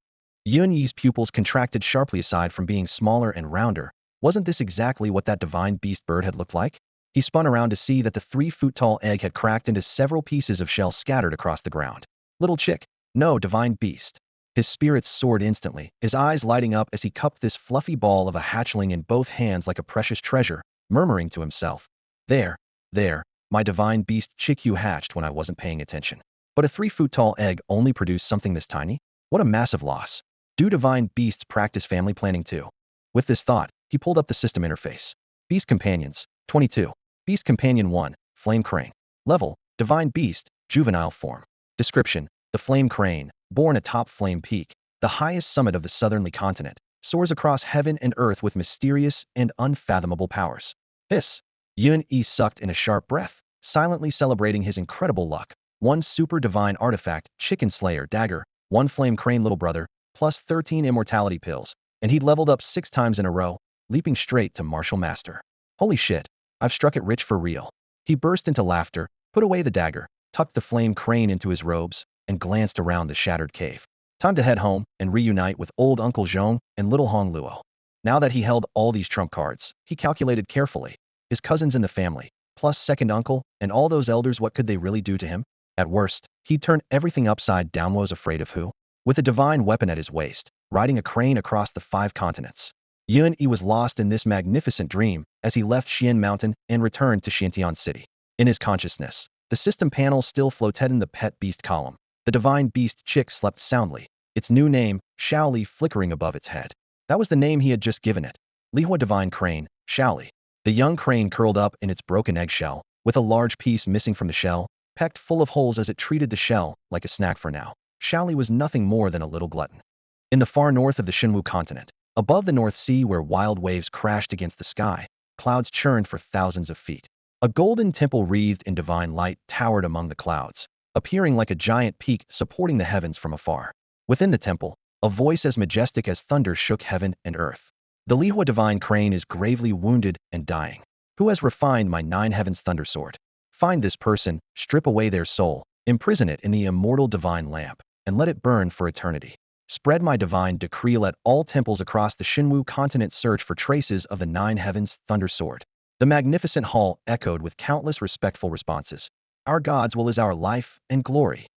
Speaker 1: Yuan Yi's pupils contracted sharply. Aside from being smaller and rounder, wasn't this exactly what that divine beast bird had looked like? He spun around to see that the 3-foot-tall egg had cracked into several pieces of shell scattered across the ground. Little chick. No, divine beast. His spirits soared instantly, his eyes lighting up as he cupped this fluffy ball of a hatchling in both hands like a precious treasure, murmuring to himself, There, my divine beast chick you hatched when I wasn't paying attention. But a 3-foot-tall egg only produced something this tiny? What a massive loss. Do divine beasts practice family planning too? With this thought, he pulled up the system interface. Beast Companions, 22. Beast Companion 1, Flame Crane. Level, Divine Beast, Juvenile Form. Description, the Flame Crane, born atop Flame Peak, the highest summit of the southerly continent, soars across heaven and earth with mysterious and unfathomable powers. This. Yuan Yi sucked in a sharp breath, silently celebrating his incredible luck. 1 super divine artifact, Chicken Slayer dagger, 1 Flame Crane little brother, plus 13 immortality pills, and he'd leveled up 6 times in a row, leaping straight to Martial Master. Holy shit, I've struck it rich for real. He burst into laughter, put away the dagger, tucked the Flame Crane into his robes, and glanced around the shattered cave. Time to head home and reunite with old Uncle Zhong and little Hong Luo. Now that he held all these trump cards, he calculated carefully. His cousins in the family, plus second uncle, and all those elders, what could they really do to him? At worst, he'd turn everything upside down. Was afraid of who? With a divine weapon at his waist, riding a crane across the 5 continents. Yuan Yi was lost in this magnificent dream as he left Xian Mountain and returned to Xiantian City. In his consciousness, the system panel still floated in the pet beast column. The divine beast chick slept soundly, its new name, Shaoli, flickering above its head. That was the name he had just given it. Lihua Divine Crane, Shaoli. The young crane curled up in its broken eggshell, with a large piece missing from the shell, pecked full of holes as it treated the shell like a snack for now. Shaoli was nothing more than a little glutton. In the far north of the Shinwu continent, above the North Sea where wild waves crashed against the sky, clouds churned for thousands of feet. A golden temple wreathed in divine light towered among the clouds, appearing like a giant peak supporting the heavens from afar. Within the temple, a voice as majestic as thunder shook heaven and earth. The Lihua Divine Crane is gravely wounded and dying. Who has refined my 9 heavens thunder sword? Find this person, strip away their soul, imprison it in the immortal divine lamp, and let it burn for eternity. Spread my divine decree. Let all temples across the Shinwu continent search for traces of the 9 heavens thunder sword. The magnificent hall echoed with countless respectful responses. Our God's will is our life and glory.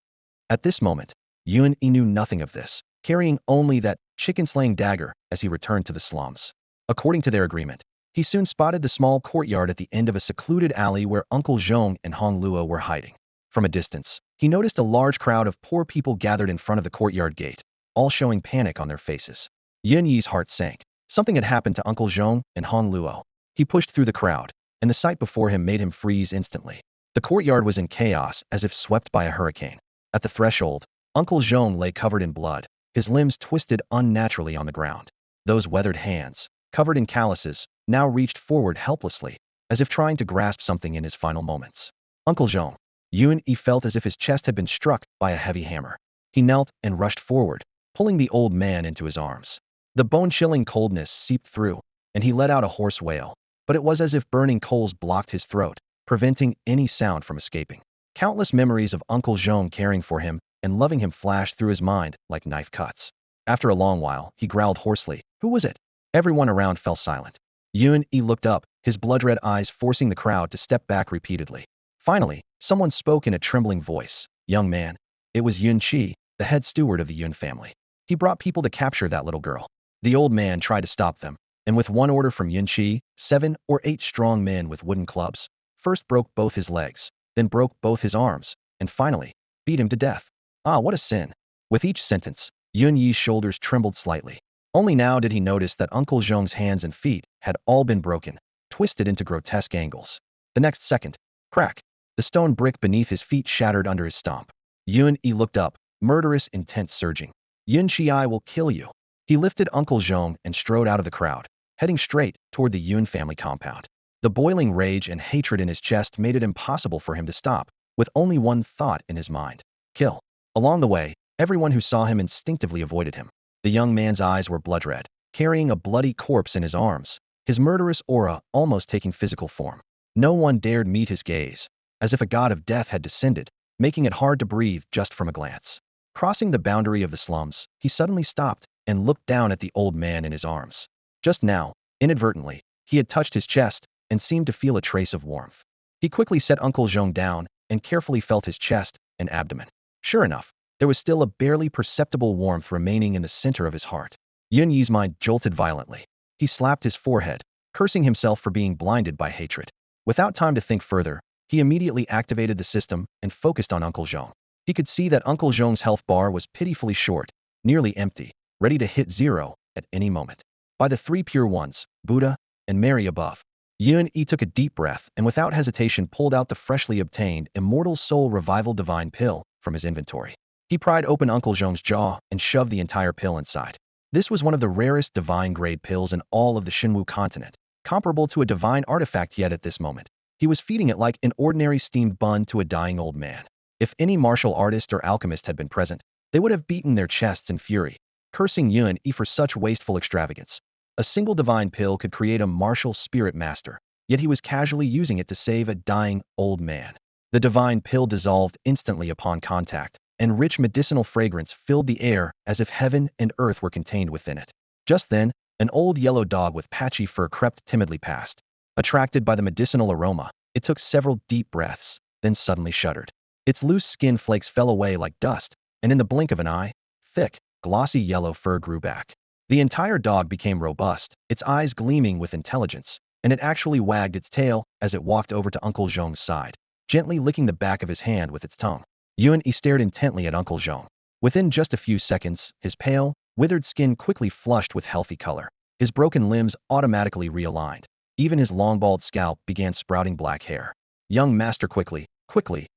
Speaker 1: At this moment, Yuan Yi knew nothing of this, carrying only that chicken-slaying dagger as he returned to the slums. According to their agreement, he soon spotted the small courtyard at the end of a secluded alley where Uncle Zhong and Hong Luo were hiding. From a distance, he noticed a large crowd of poor people gathered in front of the courtyard gate, all showing panic on their faces. Yuan Yi's heart sank. Something had happened to Uncle Zhong and Hong Luo. He pushed through the crowd, and the sight before him made him freeze instantly. The courtyard was in chaos as if swept by a hurricane. At the threshold, Uncle Zhong lay covered in blood, his limbs twisted unnaturally on the ground. Those weathered hands, covered in calluses, now reached forward helplessly, as if trying to grasp something in his final moments. Uncle Zhong. Yuan Yi felt as if his chest had been struck by a heavy hammer. He knelt and rushed forward, pulling the old man into his arms. The bone-chilling coldness seeped through, and he let out a hoarse wail, but it was as if burning coals blocked his throat, preventing any sound from escaping. Countless memories of Uncle Zhong caring for him and loving him flashed through his mind like knife cuts. After a long while, he growled hoarsely, "Who was it?" Everyone around fell silent. Yuan Yi looked up, his blood-red eyes forcing the crowd to step back repeatedly. Finally, someone spoke in a trembling voice. "Young man." It was Yun Qi, the head steward of the Yun family. He brought people to capture that little girl. The old man tried to stop them, and with one order from Yun Qi, 7 or 8 strong men with wooden clubs first broke both his legs, then broke both his arms, and finally, beat him to death. Ah, what a sin. With each sentence, Yun Yi's shoulders trembled slightly. Only now did he notice that Uncle Zhong's hands and feet had all been broken, twisted into grotesque angles. The next second, crack, the stone brick beneath his feet shattered under his stomp. Yun Yi looked up, murderous intent surging. Yun Qiai will kill you. He lifted Uncle Zhong and strode out of the crowd, heading straight toward the Yun family compound. The boiling rage and hatred in his chest made it impossible for him to stop, with only one thought in his mind: kill. Along the way, everyone who saw him instinctively avoided him. The young man's eyes were blood red, carrying a bloody corpse in his arms, his murderous aura almost taking physical form. No one dared meet his gaze, as if a god of death had descended, making it hard to breathe just from a glance. Crossing the boundary of the slums, he suddenly stopped and looked down at the old man in his arms. Just now, inadvertently, he had touched his chest and seemed to feel a trace of warmth. He quickly set Uncle Zhong down and carefully felt his chest and abdomen. Sure enough, there was still a barely perceptible warmth remaining in the center of his heart. Yun Yi's mind jolted violently. He slapped his forehead, cursing himself for being blinded by hatred. Without time to think further, he immediately activated the system and focused on Uncle Zhong. He could see that Uncle Zhong's health bar was pitifully short, nearly empty, ready to hit zero at any moment. By the three pure ones, Buddha and Mary above, Yun Yi took a deep breath and without hesitation pulled out the freshly obtained Immortal Soul Revival Divine Pill from his inventory. He pried open Uncle Zhong's jaw and shoved the entire pill inside. This was one of the rarest divine-grade pills in all of the Shinwu continent, comparable to a divine artifact yet at this moment. He was feeding it like an ordinary steamed bun to a dying old man. If any martial artist or alchemist had been present, they would have beaten their chests in fury, cursing Yun Yi for such wasteful extravagance. A single divine pill could create a martial spirit master, yet he was casually using it to save a dying old man. The divine pill dissolved instantly upon contact, and rich medicinal fragrance filled the air as if heaven and earth were contained within it. Just then, an old yellow dog with patchy fur crept timidly past. Attracted by the medicinal aroma, it took several deep breaths, then suddenly shuddered. Its loose skin flakes fell away like dust, and in the blink of an eye, thick, glossy yellow fur grew back. The entire dog became robust, its eyes gleaming with intelligence, and it actually wagged its tail as it walked over to Uncle Zhong's side, gently licking the back of his hand with its tongue. Yun Yi stared intently at Uncle Zhong. Within just a few seconds, his pale, withered skin quickly flushed with healthy color. His broken limbs automatically realigned. Even his long bald scalp began sprouting black hair. Young master, quickly,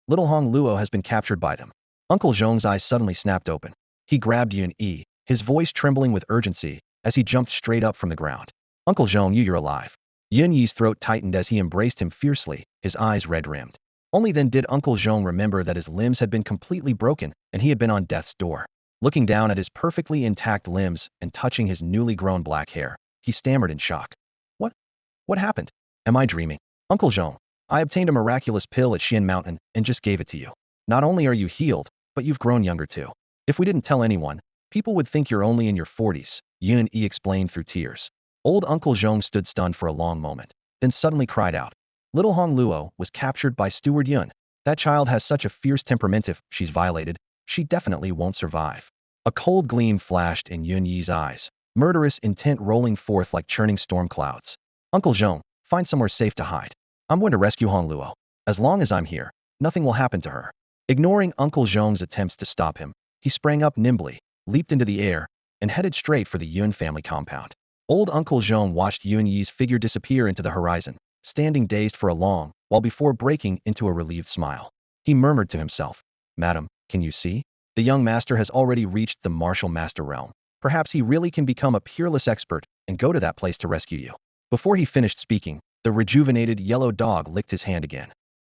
Speaker 1: little Hong Luo has been captured by them. Uncle Zhong's eyes suddenly snapped open. He grabbed Yun Yi, his voice trembling with urgency as he jumped straight up from the ground. Uncle Zhong, you're alive. Yun Yi's throat tightened as he embraced him fiercely, his eyes red-rimmed. Only then did Uncle Zhong remember that his limbs had been completely broken and he had been on death's door. Looking down at his perfectly intact limbs and touching his newly grown black hair, he stammered in shock. What? What happened? Am I dreaming? Uncle Zhong, I obtained a miraculous pill at Xian Mountain and just gave it to you. Not only are you healed, but you've grown younger too. If we didn't tell anyone, people would think you're only in your 40s, Yun Yi explained through tears. Old Uncle Zhong stood stunned for a long moment, then suddenly cried out. Little Hong Luo was captured by Steward Yun. That child has such a fierce temperament. If she's violated, she definitely won't survive. A cold gleam flashed in Yun Yi's eyes, murderous intent rolling forth like churning storm clouds. Uncle Zhong, find somewhere safe to hide. I'm going to rescue Hong Luo. As long as I'm here, nothing will happen to her. Ignoring Uncle Zhong's attempts to stop him, he sprang up nimbly, leaped into the air, and headed straight for the Yun family compound. Old Uncle Zhong watched Yun Yi's figure disappear into the horizon, standing dazed for a long while before breaking into a relieved smile. He murmured to himself, Madam, can you see? The young master has already reached the martial master realm. Perhaps he really can become a peerless expert and go to that place to rescue you. Before he finished speaking, the rejuvenated yellow dog licked his hand again.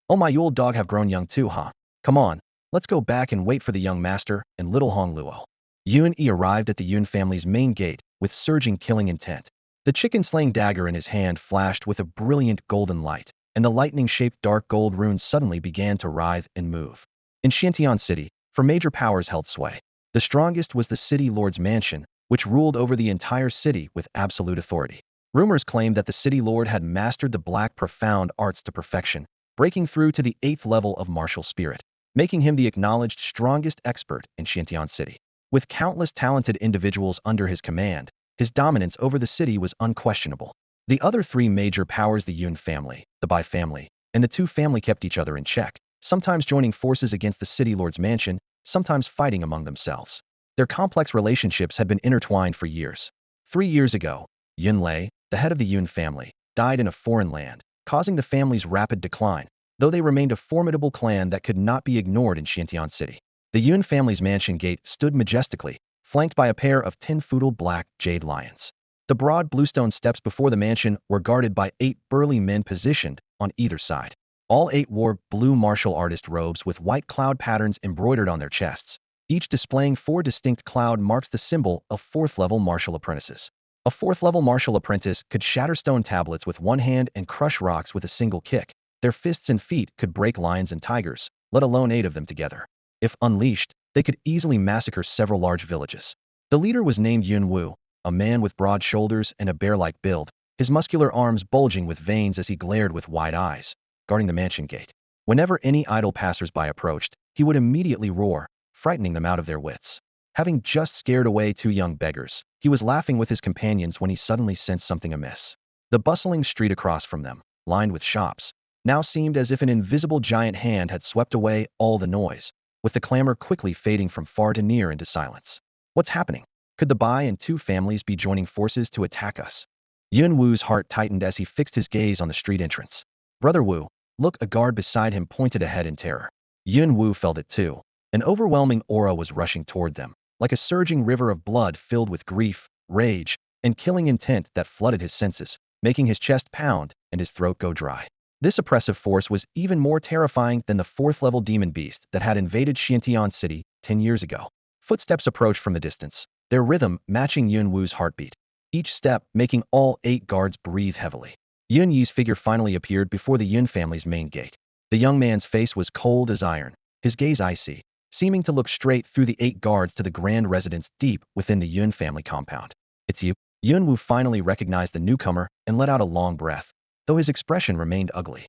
Speaker 1: Oh, my old dog have grown young too, huh? Come on, let's go back and wait for the young master and little Hong Luo. Yun Yi arrived at the Yun family's main gate with surging killing intent. The chicken-slaying dagger in his hand flashed with a brilliant golden light, and the lightning-shaped dark gold runes suddenly began to writhe and move. In Xiantian City, for major powers held sway. The strongest was the city lord's mansion, which ruled over the entire city with absolute authority. Rumors claimed that the city lord had mastered the black profound arts to perfection, breaking through to the 8th level of martial spirit, making him the acknowledged strongest expert in Xiantian City. With countless talented individuals under his command, his dominance over the city was unquestionable. The other three major powers, the Yun family, the Bai family, and the Tu family, kept each other in check, sometimes joining forces against the city lord's mansion, sometimes fighting among themselves. Their complex relationships had been intertwined for years. 3 years ago, Yun Lei, the head of the Yun family, died in a foreign land, causing the family's rapid decline, though they remained a formidable clan that could not be ignored in Xiantian City. The Yun family's mansion gate stood majestically, flanked by a pair of 10-foot black jade lions. The broad bluestone steps before the mansion were guarded by 8 burly men positioned on either side. All 8 wore blue martial artist robes with white cloud patterns embroidered on their chests, each displaying 4 distinct cloud marks, the symbol of 4th-level martial apprentices. A 4th-level martial apprentice could shatter stone tablets with one hand and crush rocks with a single kick. Their fists and feet could break lions and tigers, let alone 8 of them together. If unleashed, they could easily massacre several large villages. The leader was named Yun Wu, a man with broad shoulders and a bear-like build, his muscular arms bulging with veins as he glared with wide eyes, guarding the mansion gate. Whenever any idle passers-by approached, he would immediately roar, frightening them out of their wits. Having just scared away 2 young beggars, he was laughing with his companions when he suddenly sensed something amiss. The bustling street across from them, lined with shops, now seemed as if an invisible giant hand had swept away all the noise, with the clamor quickly fading from far to near into silence. What's happening? Could the Bai and Tu families be joining forces to attack us? Yun Wu's heart tightened as he fixed his gaze on the street entrance. Brother Wu, look, a guard beside him pointed ahead in terror. Yun Wu felt it too. An overwhelming aura was rushing toward them, like a surging river of blood filled with grief, rage, and killing intent that flooded his senses, making his chest pound and his throat go dry. This oppressive force was even more terrifying than the 4th-level demon beast that had invaded Xiantian City 10 years ago. Footsteps approached from the distance, their rhythm matching Yun Wu's heartbeat, each step making all 8 guards breathe heavily. Yun Yi's figure finally appeared before the Yun family's main gate. The young man's face was cold as iron, his gaze icy, seeming to look straight through the 8 guards to the grand residence deep within the Yun family compound. It's you. Yun Wu finally recognized the newcomer and let out a long breath, though his expression remained ugly.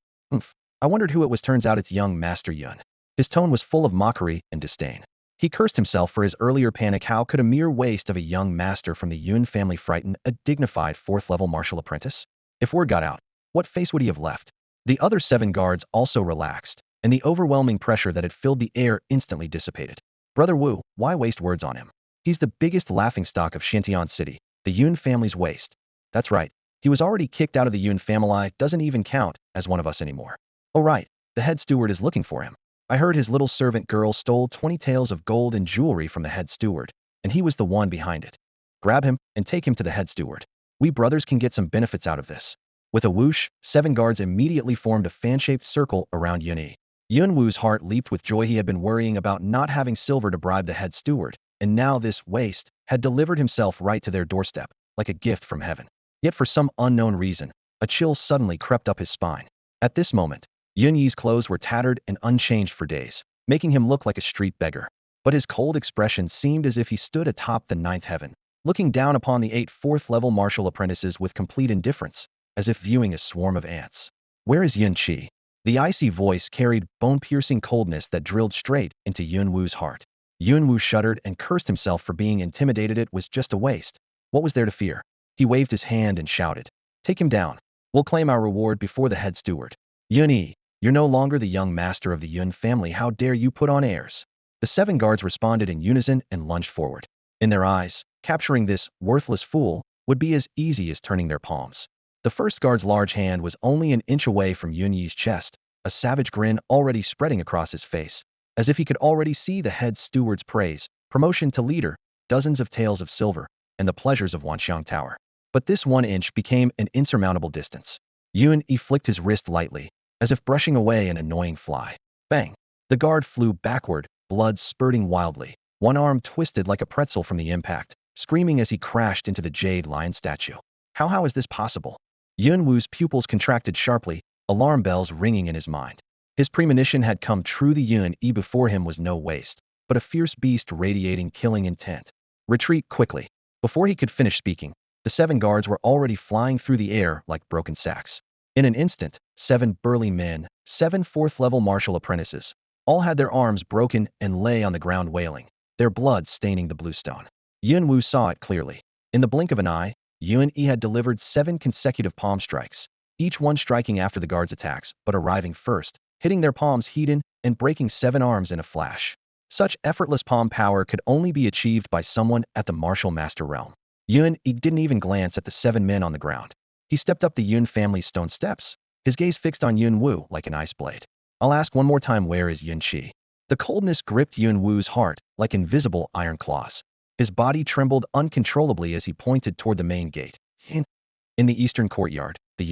Speaker 1: I wondered who it was. Turns out it's young Master Yun. His tone was full of mockery and disdain. He cursed himself for his earlier panic. How could a mere waste of a young master from the Yun family frighten a dignified 4th-level martial apprentice? If word got out, what face would he have left? The other 7 guards also relaxed, and the overwhelming pressure that had filled the air instantly dissipated. Brother Wu, why waste words on him? He's the biggest laughingstock of Xiantian City, the Yun family's waste. That's right, he was already kicked out of the Yun family, doesn't even count as one of us anymore. Oh right, the head steward is looking for him. I heard his little servant girl stole 20 taels of gold and jewelry from the head steward, and he was the one behind it. Grab him and take him to the head steward. We brothers can get some benefits out of this. With a whoosh, 7 guards immediately formed a fan-shaped circle around Yun Yi. Yun Wu's heart leaped with joy. He had been worrying about not having silver to bribe the head steward, and now this waste had delivered himself right to their doorstep, like a gift from heaven. Yet for some unknown reason, a chill suddenly crept up his spine. At this moment, Yun Yi's clothes were tattered and unchanged for days, making him look like a street beggar. But his cold expression seemed as if he stood atop the 9th heaven, looking down upon the 8 4th-level martial apprentices with complete indifference, as if viewing a swarm of ants. Where is Yun Qi? The icy voice carried bone-piercing coldness that drilled straight into Yun Wu's heart. Yun Wu shuddered and cursed himself for being intimidated. It was just a waste. What was there to fear? He waved his hand and shouted, "Take him down. We'll claim our reward before the head steward." Yun Yi, you're no longer the young master of the Yun family. How dare you put on airs? The 7 guards responded in unison and lunged forward. In their eyes, capturing this worthless fool would be as easy as turning their palms. The first guard's large hand was only an inch away from Yun Yi's chest, a savage grin already spreading across his face, as if he could already see the head steward's praise, promotion to leader, dozens of taels of silver, and the pleasures of Wanxiang Tower. But this 1 inch became an insurmountable distance. Yun Yi flicked his wrist lightly, as if brushing away an annoying fly. Bang! The guard flew backward, blood spurting wildly, one arm twisted like a pretzel from the impact, screaming as he crashed into the jade lion statue. How is this possible? Yun Wu's pupils contracted sharply, alarm bells ringing in his mind. His premonition had come true. The Yun Yi before him was no waste, but a fierce beast radiating killing intent. Retreat quickly. Before he could finish speaking, the 7 guards were already flying through the air like broken sacks. In an instant, 7 burly men, 7 4th-level martial apprentices, all had their arms broken and lay on the ground wailing, their blood staining the bluestone. Yun Wu saw it clearly. In the blink of an eye, Yun Yi had delivered 7 consecutive palm strikes, each one striking after the guards' attacks, but arriving first, hitting their palms heat and breaking 7 arms in a flash. Such effortless palm power could only be achieved by someone at the martial master realm. Yun didn't even glance at the 7 men on the ground. He stepped up the Yun family's stone steps, his gaze fixed on Yun Wu like an ice blade. I'll ask one more time, where is Yun Qi? The coldness gripped Yun Wu's heart like invisible iron claws. His body trembled uncontrollably as he pointed toward the main gate. In the eastern courtyard, the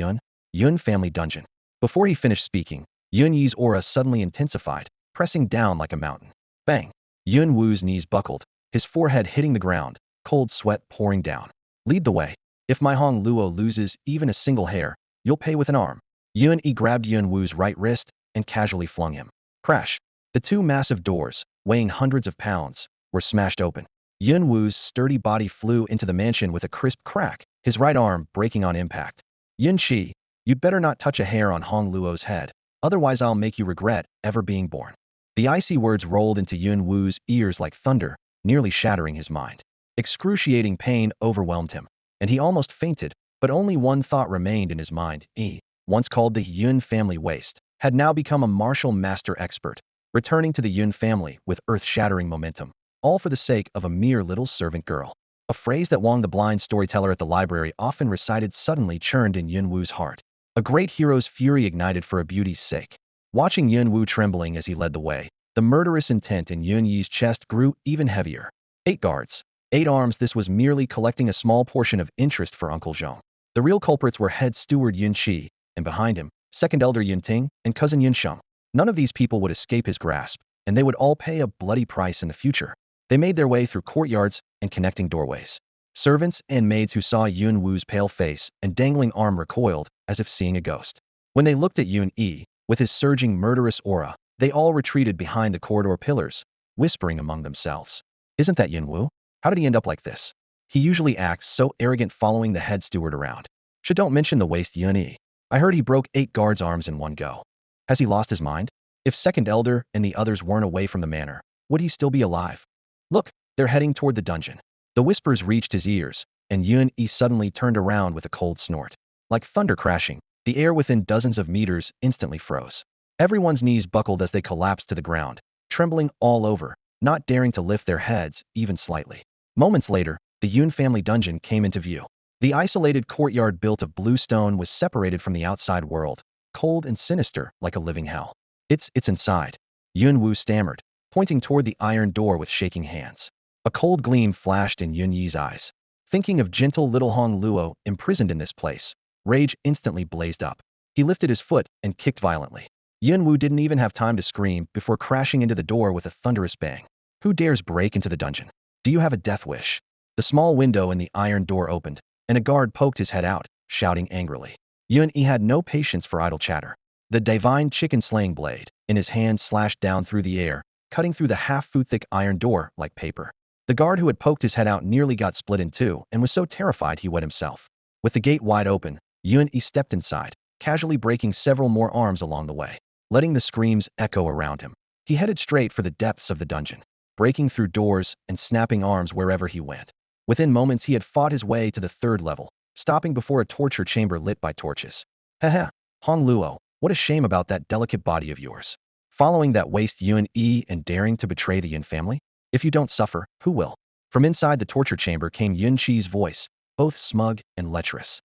Speaker 1: Yun family dungeon. Before he finished speaking, Yun Yi's aura suddenly intensified, pressing down like a mountain. Bang! Yun Wu's knees buckled, his forehead hitting the ground, cold sweat pouring down. Lead the way. If my Hong Luo loses even a single hair, you'll pay with an arm. Yun Yi grabbed Yun Wu's right wrist and casually flung him. Crash! The two massive doors, weighing hundreds of pounds, were smashed open. Yun Wu's sturdy body flew into the mansion with a crisp crack, his right arm breaking on impact. Yun Qi, you'd better not touch a hair on Hong Luo's head, otherwise I'll make you regret ever being born. The icy words rolled into Yun Wu's ears like thunder, nearly shattering his mind. Excruciating pain overwhelmed him, and he almost fainted, but only one thought remained in his mind. He, once called the Yun family waste, had now become a martial master expert, returning to the Yun family with earth-shattering momentum, all for the sake of a mere little servant girl. A phrase that Wang the blind storyteller at the library often recited suddenly churned in Yun Wu's heart. A great hero's fury ignited for a beauty's sake. Watching Yun Wu trembling as he led the way, the murderous intent in Yun Yi's chest grew even heavier. 8 guards. 8 arms. This was merely collecting a small portion of interest for Uncle Zhong. The real culprits were head steward Yun Qi, and behind him, second elder Yun Ting, and cousin Yun Sheng. None of these people would escape his grasp, and they would all pay a bloody price in the future. They made their way through courtyards and connecting doorways. Servants and maids who saw Yun Wu's pale face and dangling arm recoiled, as if seeing a ghost. When they looked at Yun Yi, with his surging murderous aura, they all retreated behind the corridor pillars, whispering among themselves. Isn't that Yun Wu? How did he end up like this? He usually acts so arrogant following the head steward around. Don't mention the waste Yun Yi. I heard he broke 8 guards' arms in one go. Has he lost his mind? If second elder and the others weren't away from the manor, would he still be alive? Look, they're heading toward the dungeon. The whispers reached his ears, and Yun Yi suddenly turned around with a cold snort. Like thunder crashing, the air within dozens of meters instantly froze. Everyone's knees buckled as they collapsed to the ground, trembling all over, not daring to lift their heads even slightly. Moments later, the Yun family dungeon came into view. The isolated courtyard built of blue stone was separated from the outside world, cold and sinister like a living hell. It's inside. Yun Wu stammered, pointing toward the iron door with shaking hands. A cold gleam flashed in Yun Yi's eyes. Thinking of gentle little Hong Luo imprisoned in this place, rage instantly blazed up. He lifted his foot and kicked violently. Yun Wu didn't even have time to scream before crashing into the door with a thunderous bang. Who dares break into the dungeon? Do you have a death wish? The small window in the iron door opened, and a guard poked his head out, shouting angrily. Yun Yi had no patience for idle chatter. The divine chicken-slaying blade, in his hand, slashed down through the air, cutting through the half-foot-thick iron door like paper. The guard who had poked his head out nearly got split in two and was so terrified he wet himself. With the gate wide open, Yun Yi stepped inside, casually breaking several more arms along the way, letting the screams echo around him. He headed straight for the depths of the dungeon, breaking through doors and snapping arms wherever he went. Within moments, he had fought his way to the 3rd level, stopping before a torture chamber lit by torches. Haha, Hong Luo, what a shame about that delicate body of yours. Following that waste Yun Yi and daring to betray the Yin family? If you don't suffer, who will? From inside the torture chamber came Yun Qi's voice, both smug and lecherous.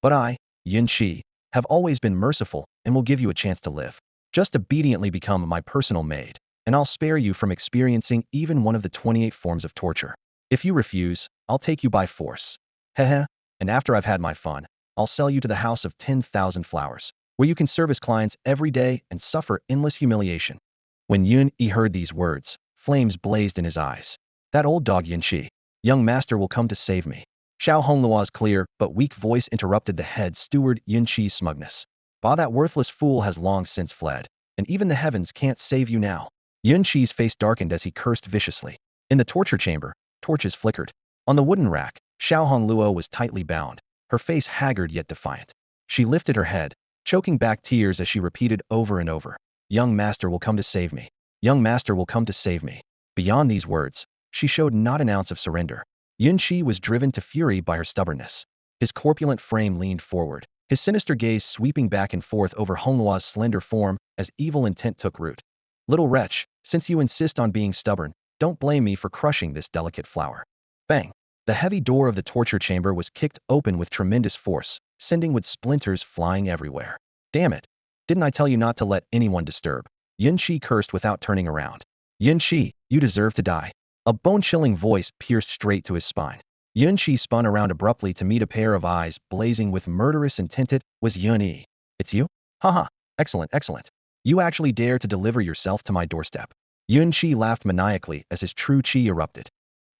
Speaker 1: But I, Yun Qi, have always been merciful and will give you a chance to live. Just obediently become my personal maid, and I'll spare you from experiencing even one of the 28 forms of torture. If you refuse, I'll take you by force. Heh, and after I've had my fun, I'll sell you to the House of 10,000 Flowers, where you can service clients every day and suffer endless humiliation. When Yun Yi heard these words, flames blazed in his eyes. That old dog Yun Qi. Young master will come to save me. Xiao Hongluo's clear but weak voice interrupted the head steward Yun Qi's smugness. Bah, that worthless fool has long since fled, and even the heavens can't save you now. Yun Qi's face darkened as he cursed viciously. In the torture chamber, torches flickered. On the wooden rack, Xiao Hongluo was tightly bound, her face haggard yet defiant. She lifted her head, choking back tears as she repeated over and over, "Young master will come to save me. Young master will come to save me." Beyond these words, she showed not an ounce of surrender. Yun Qi was driven to fury by her stubbornness. His corpulent frame leaned forward, his sinister gaze sweeping back and forth over Hongluo's slender form as evil intent took root. "Little wretch, since you insist on being stubborn, don't blame me for crushing this delicate flower." Bang! The heavy door of the torture chamber was kicked open with tremendous force, sending with splinters flying everywhere. Damn it! Didn't I tell you not to let anyone disturb? Yun Qi cursed without turning around. Yun Qi, you deserve to die. A bone-chilling voice pierced straight to his spine. Yun Qi spun around abruptly to meet a pair of eyes blazing with murderous intent. It was Yun Yi. It's you? Haha, excellent, excellent. You actually dare to deliver yourself to my doorstep. Yun Qi laughed maniacally as his true qi erupted.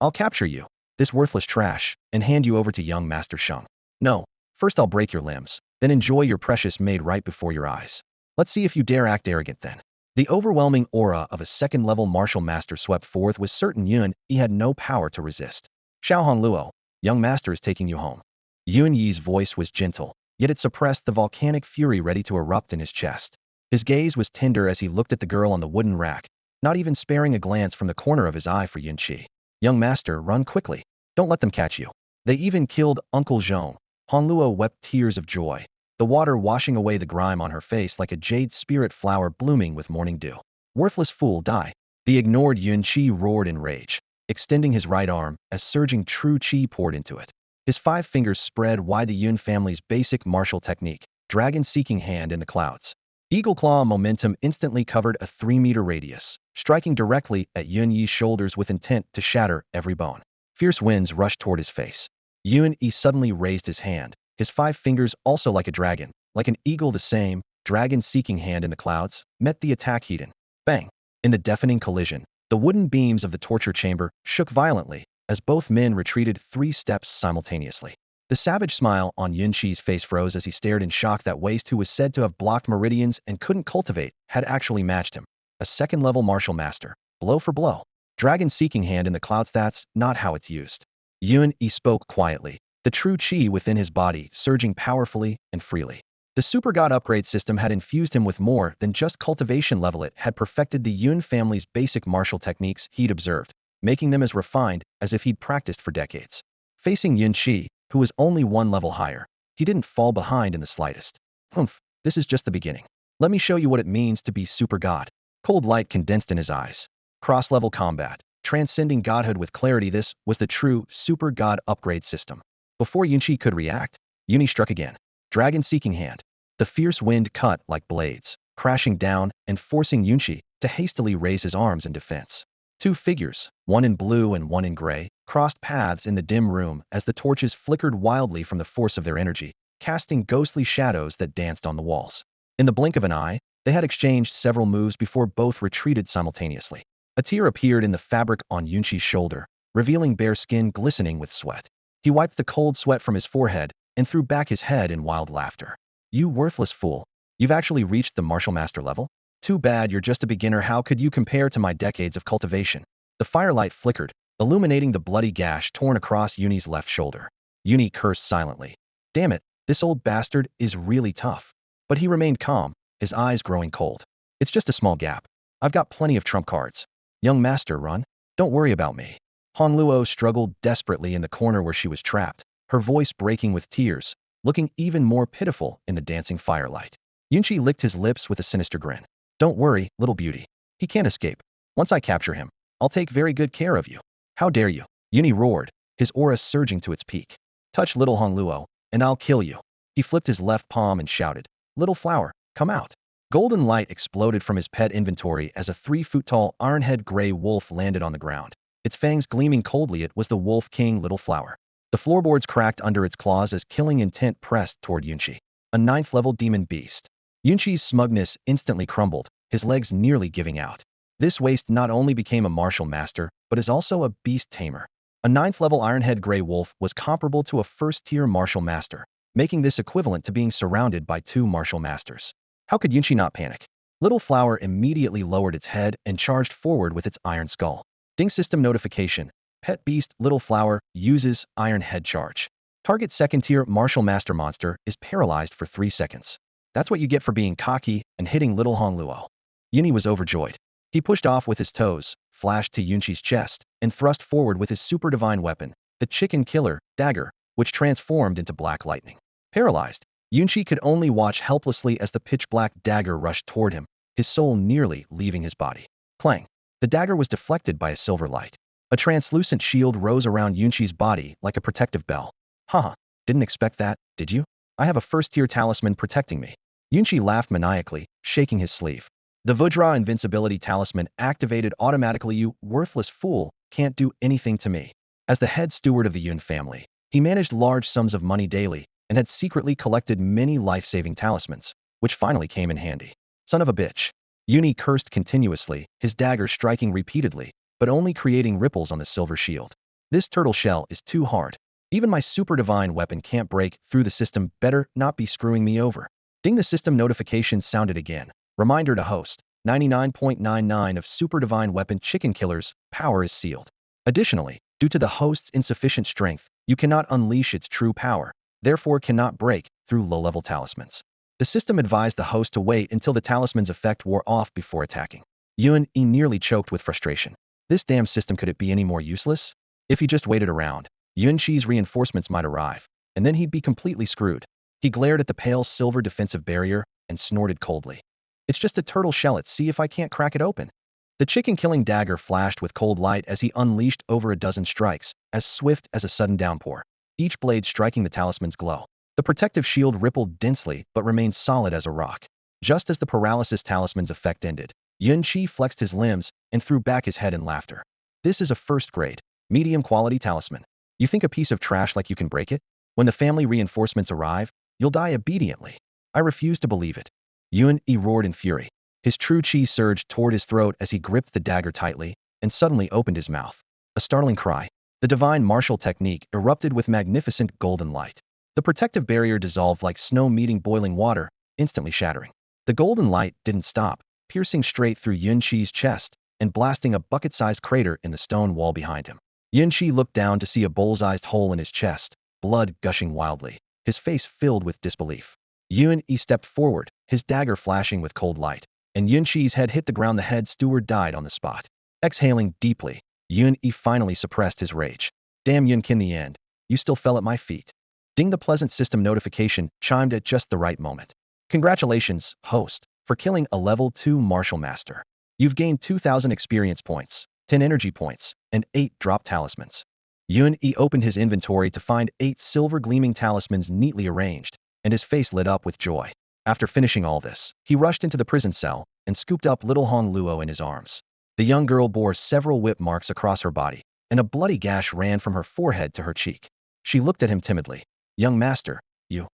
Speaker 1: I'll capture you, this worthless trash, and hand you over to young Master Sheng. No, first I'll break your limbs, then enjoy your precious maid right before your eyes. Let's see if you dare act arrogant then. The overwhelming aura of a second-level martial master swept forth with certain Yun Yi had no power to resist. Xiaohong Luo, young master is taking you home. Yun Yi's voice was gentle, yet it suppressed the volcanic fury ready to erupt in his chest. His gaze was tender as he looked at the girl on the wooden rack, not even sparing a glance from the corner of his eye for Yun Qi. Young master, run quickly. Don't let them catch you. They even killed Uncle Zhong. Honluo wept tears of joy, the water washing away the grime on her face like a jade spirit flower blooming with morning dew. Worthless fool, die. The ignored Yun Qi roared in rage, extending his right arm as surging true qi poured into it. His 5 fingers spread wide, the Yun family's basic martial technique, dragon-seeking hand in the clouds. Eagle Claw momentum instantly covered a 3-meter radius, striking directly at Yun Yi's shoulders with intent to shatter every bone. Fierce winds rushed toward his face. Yun Yi suddenly raised his hand, his 5 fingers also like a dragon, like an eagle. The same dragon-seeking hand in the clouds met the attack heat in. Bang! In the deafening collision, the wooden beams of the torture chamber shook violently as both men retreated 3 steps simultaneously. The savage smile on Yun Qi's face froze as he stared in shock. That waste, who was said to have blocked meridians and couldn't cultivate, had actually matched him. A second-level martial master, blow for blow. Dragon-seeking hand in the clouds, that's not how it's used. Yun Yi spoke quietly, the true qi within his body surging powerfully and freely. The super god upgrade system had infused him with more than just cultivation level. It had perfected the Yun family's basic martial techniques he'd observed, making them as refined as if he'd practiced for decades. Facing Yun Qi, who was only 1 level higher, he didn't fall behind in the slightest. Humph, this is just the beginning. Let me show you what it means to be super god. Cold light condensed in his eyes. Cross-level combat, transcending godhood with clarity. This was the true super god upgrade system. Before Yun Qi could react, Yun Yi struck again. Dragon-seeking hand. The fierce wind cut like blades, crashing down and forcing Yun Qi to hastily raise his arms in defense. 2 figures, one in blue and one in gray, crossed paths in the dim room as the torches flickered wildly from the force of their energy, casting ghostly shadows that danced on the walls. In the blink of an eye, they had exchanged several moves before both retreated simultaneously. A tear appeared in the fabric on Yun Qi's shoulder, revealing bare skin glistening with sweat. He wiped the cold sweat from his forehead and threw back his head in wild laughter. You worthless fool. You've actually reached the martial master level? Too bad you're just a beginner. How could you compare to my decades of cultivation? The firelight flickered, illuminating the bloody gash torn across Yun Yi's left shoulder. Yun Yi cursed silently. Damn it, this old bastard is really tough. But he remained calm, his eyes growing cold. It's just a small gap. I've got plenty of trump cards. Young master, run. Don't worry about me. Han Luo struggled desperately in the corner where she was trapped, her voice breaking with tears, looking even more pitiful in the dancing firelight. Yun Qi licked his lips with a sinister grin. Don't worry, little beauty. He can't escape. Once I capture him, I'll take very good care of you. How dare you? Yun Yi roared, his aura surging to its peak. Touch little Han Luo, and I'll kill you. He flipped his left palm and shouted, Little flower, come out. Golden light exploded from his pet inventory as a 3-foot-tall iron-head gray wolf landed on the ground, its fangs gleaming coldly. It was the Wolf King Little Flower. The floorboards cracked under its claws as killing intent pressed toward Yun Qi. A 9th-level demon beast. Yun Qi's smugness instantly crumbled, his legs nearly giving out. This waste not only became a martial master, but is also a beast tamer. A 9th-level ironhead gray wolf was comparable to a first-tier martial master, making this equivalent to being surrounded by 2 martial masters. How could Yun Qi not panic? Little Flower immediately lowered its head and charged forward with its iron skull. Ding system notification. Pet beast Little Flower uses iron head charge. Target 2nd-tier martial master monster is paralyzed for 3 seconds. That's what you get for being cocky and hitting little Han Luo. Yun Yi was overjoyed. He pushed off with his toes, flashed to Yun Qi's chest, and thrust forward with his super divine weapon, the chicken killer dagger, which transformed into black lightning. Paralyzed, Yun Qi could only watch helplessly as the pitch-black dagger rushed toward him, his soul nearly leaving his body. Clang! The dagger was deflected by a silver light. A translucent shield rose around Yunqi's body like a protective bell. Haha, didn't expect that, did you? I have a first-tier talisman protecting me. Yunqi laughed maniacally, shaking his sleeve. The Vajra invincibility talisman activated automatically. You worthless fool, can't do anything to me. As the head steward of the Yun family, he managed large sums of money daily and had secretly collected many life-saving talismans, which finally came in handy. Son of a bitch. Yuni cursed continuously, his dagger striking repeatedly, but only creating ripples on the silver shield. This turtle shell is too hard. Even my super divine weapon can't break through the system. Better not be screwing me over. Ding, the system notification sounded again. Reminder to host, 99.99 of super divine weapon chicken killers, power is sealed. Additionally, due to the host's insufficient strength, you cannot unleash its true power, therefore cannot break through low-level talismans. The system advised the host to wait until the talisman's effect wore off before attacking. Yun nearly choked with frustration. This damn system, could it be any more useless? If he just waited around, Yunqi's reinforcements might arrive, and then he'd be completely screwed. He glared at the pale silver defensive barrier and snorted coldly. It's just a turtle shell. Let's see if I can't crack it open. The chicken-killing dagger flashed with cold light as he unleashed over a dozen strikes, as swift as a sudden downpour, each blade striking the talisman's glow. The protective shield rippled densely but remained solid as a rock. Just as the paralysis talisman's effect ended, Yunqi flexed his limbs and threw back his head in laughter. This is a first-grade, medium-quality talisman. You think a piece of trash like you can break it? When the family reinforcements arrive, you'll die obediently. I refuse to believe it. Yun roared in fury. His true chi surged toward his throat as he gripped the dagger tightly and suddenly opened his mouth. A startling cry. The divine martial technique erupted with magnificent golden light. The protective barrier dissolved like snow meeting boiling water, instantly shattering. The golden light didn't stop, piercing straight through Yunqi's chest and blasting a bucket-sized crater in the stone wall behind him. Yunqi looked down to see a bull's-eyed hole in his chest, blood gushing wildly, his face filled with disbelief. Yun stepped forward, his dagger flashing with cold light, and Yunqi's head hit the ground. The head steward died on the spot. Exhaling deeply, Yun finally suppressed his rage. Damn Yunqin, the end. You still fell at my feet. Ding, the pleasant system notification chimed at just the right moment. Congratulations, host, for killing a level 2 martial master. You've gained 2,000 experience points, 10 energy points, and 8 drop talismans. Yun opened his inventory to find 8 silver gleaming talismans neatly arranged, and his face lit up with joy. After finishing all this, he rushed into the prison cell and scooped up little Hong Luo in his arms. The young girl bore several whip marks across her body, and a bloody gash ran from her forehead to her cheek. She looked at him timidly. Young master, you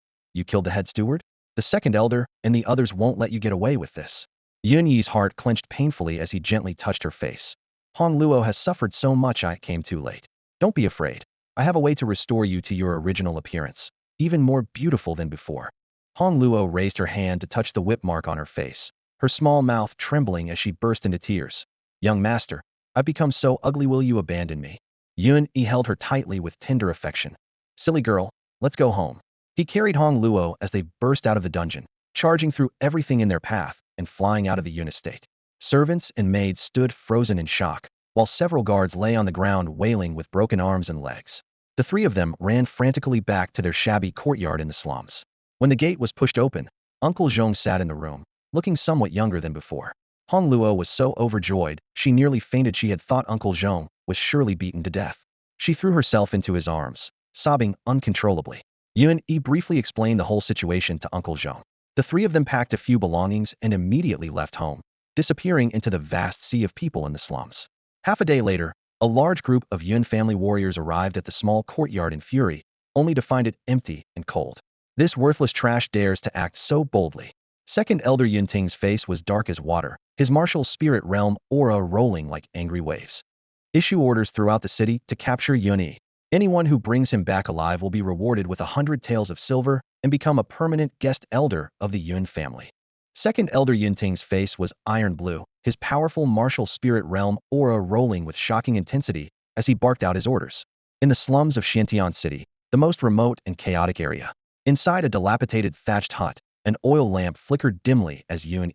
Speaker 1: killed the head steward? The second elder and the others won't let you get away with this. Yun Yi's heart clenched painfully as he gently touched her face. Hong Luo has suffered so much. I came too late. Don't be afraid. I have a way to restore you to your original appearance, even more beautiful than before. Hong Luo raised her hand to touch the whip mark on her face, her small mouth trembling as she burst into tears. Young master, I've become so ugly. Will you abandon me? Yun held her tightly with tender affection. Silly girl, let's go home. He carried Hong Luo as they burst out of the dungeon, charging through everything in their path and flying out of the Yun estate. Servants and maids stood frozen in shock, while several guards lay on the ground wailing with broken arms and legs. The three of them ran frantically back to their shabby courtyard in the slums. When the gate was pushed open, Uncle Zhong sat in the room, looking somewhat younger than before. Hong Luo was so overjoyed, she nearly fainted. She had thought Uncle Zhong was surely beaten to death. She threw herself into his arms, sobbing uncontrollably. Yun briefly explained the whole situation to Uncle Zhong. The three of them packed a few belongings and immediately left home, disappearing into the vast sea of people in the slums. Half a day later, a large group of Yun family warriors arrived at the small courtyard in fury, only to find it empty and cold. This worthless trash dares to act so boldly. Second Elder Yunting's face was dark as water, his martial spirit realm aura rolling like angry waves. Issue orders throughout the city to capture Yun. Anyone who brings him back alive will be rewarded with 100 taels of silver and become a permanent guest elder of the Yun family. Second Elder Yunting's face was iron blue, his powerful martial spirit realm aura rolling with shocking intensity as he barked out his orders. In the slums of Xiantian City, the most remote and chaotic area, inside a dilapidated thatched hut, an oil lamp flickered dimly as Yun,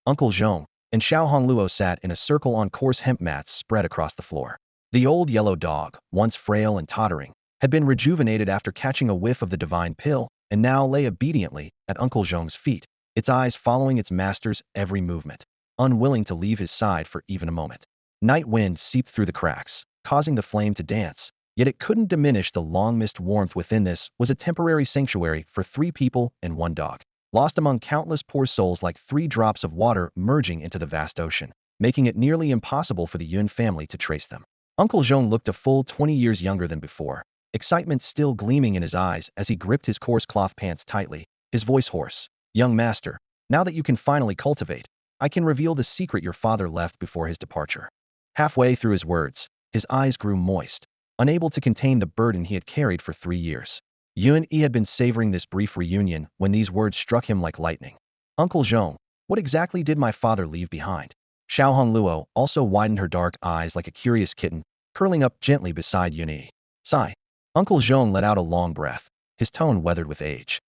Speaker 1: Uncle Zhong, and Xiao Hongluo sat in a circle on coarse hemp mats spread across the floor. The old yellow dog, once frail and tottering, had been rejuvenated after catching a whiff of the divine pill and now lay obediently at Uncle Zhong's feet, its eyes following its master's every movement, unwilling to leave his side for even a moment. Night wind seeped through the cracks, causing the flame to dance. Yet it couldn't diminish the long-missed warmth within. This was a temporary sanctuary for 3 people and 1 dog, lost among countless poor souls like 3 drops of water merging into the vast ocean, making it nearly impossible for the Yun family to trace them. Uncle Zhong looked a full 20 years younger than before, excitement still gleaming in his eyes as he gripped his coarse cloth pants tightly, his voice hoarse. "Young master, now that you can finally cultivate, I can reveal the secret your father left before his departure." Halfway through his words, his eyes grew moist, unable to contain the burden he had carried for 3 years. Yun Yi had been savoring this brief reunion when these words struck him like lightning. "Uncle Zhong, what exactly did my father leave behind?" Xiao Hongluo also widened her dark eyes like a curious kitten, curling up gently beside Yun Yi. Sigh. Uncle Zhong let out a long breath, his tone weathered with age.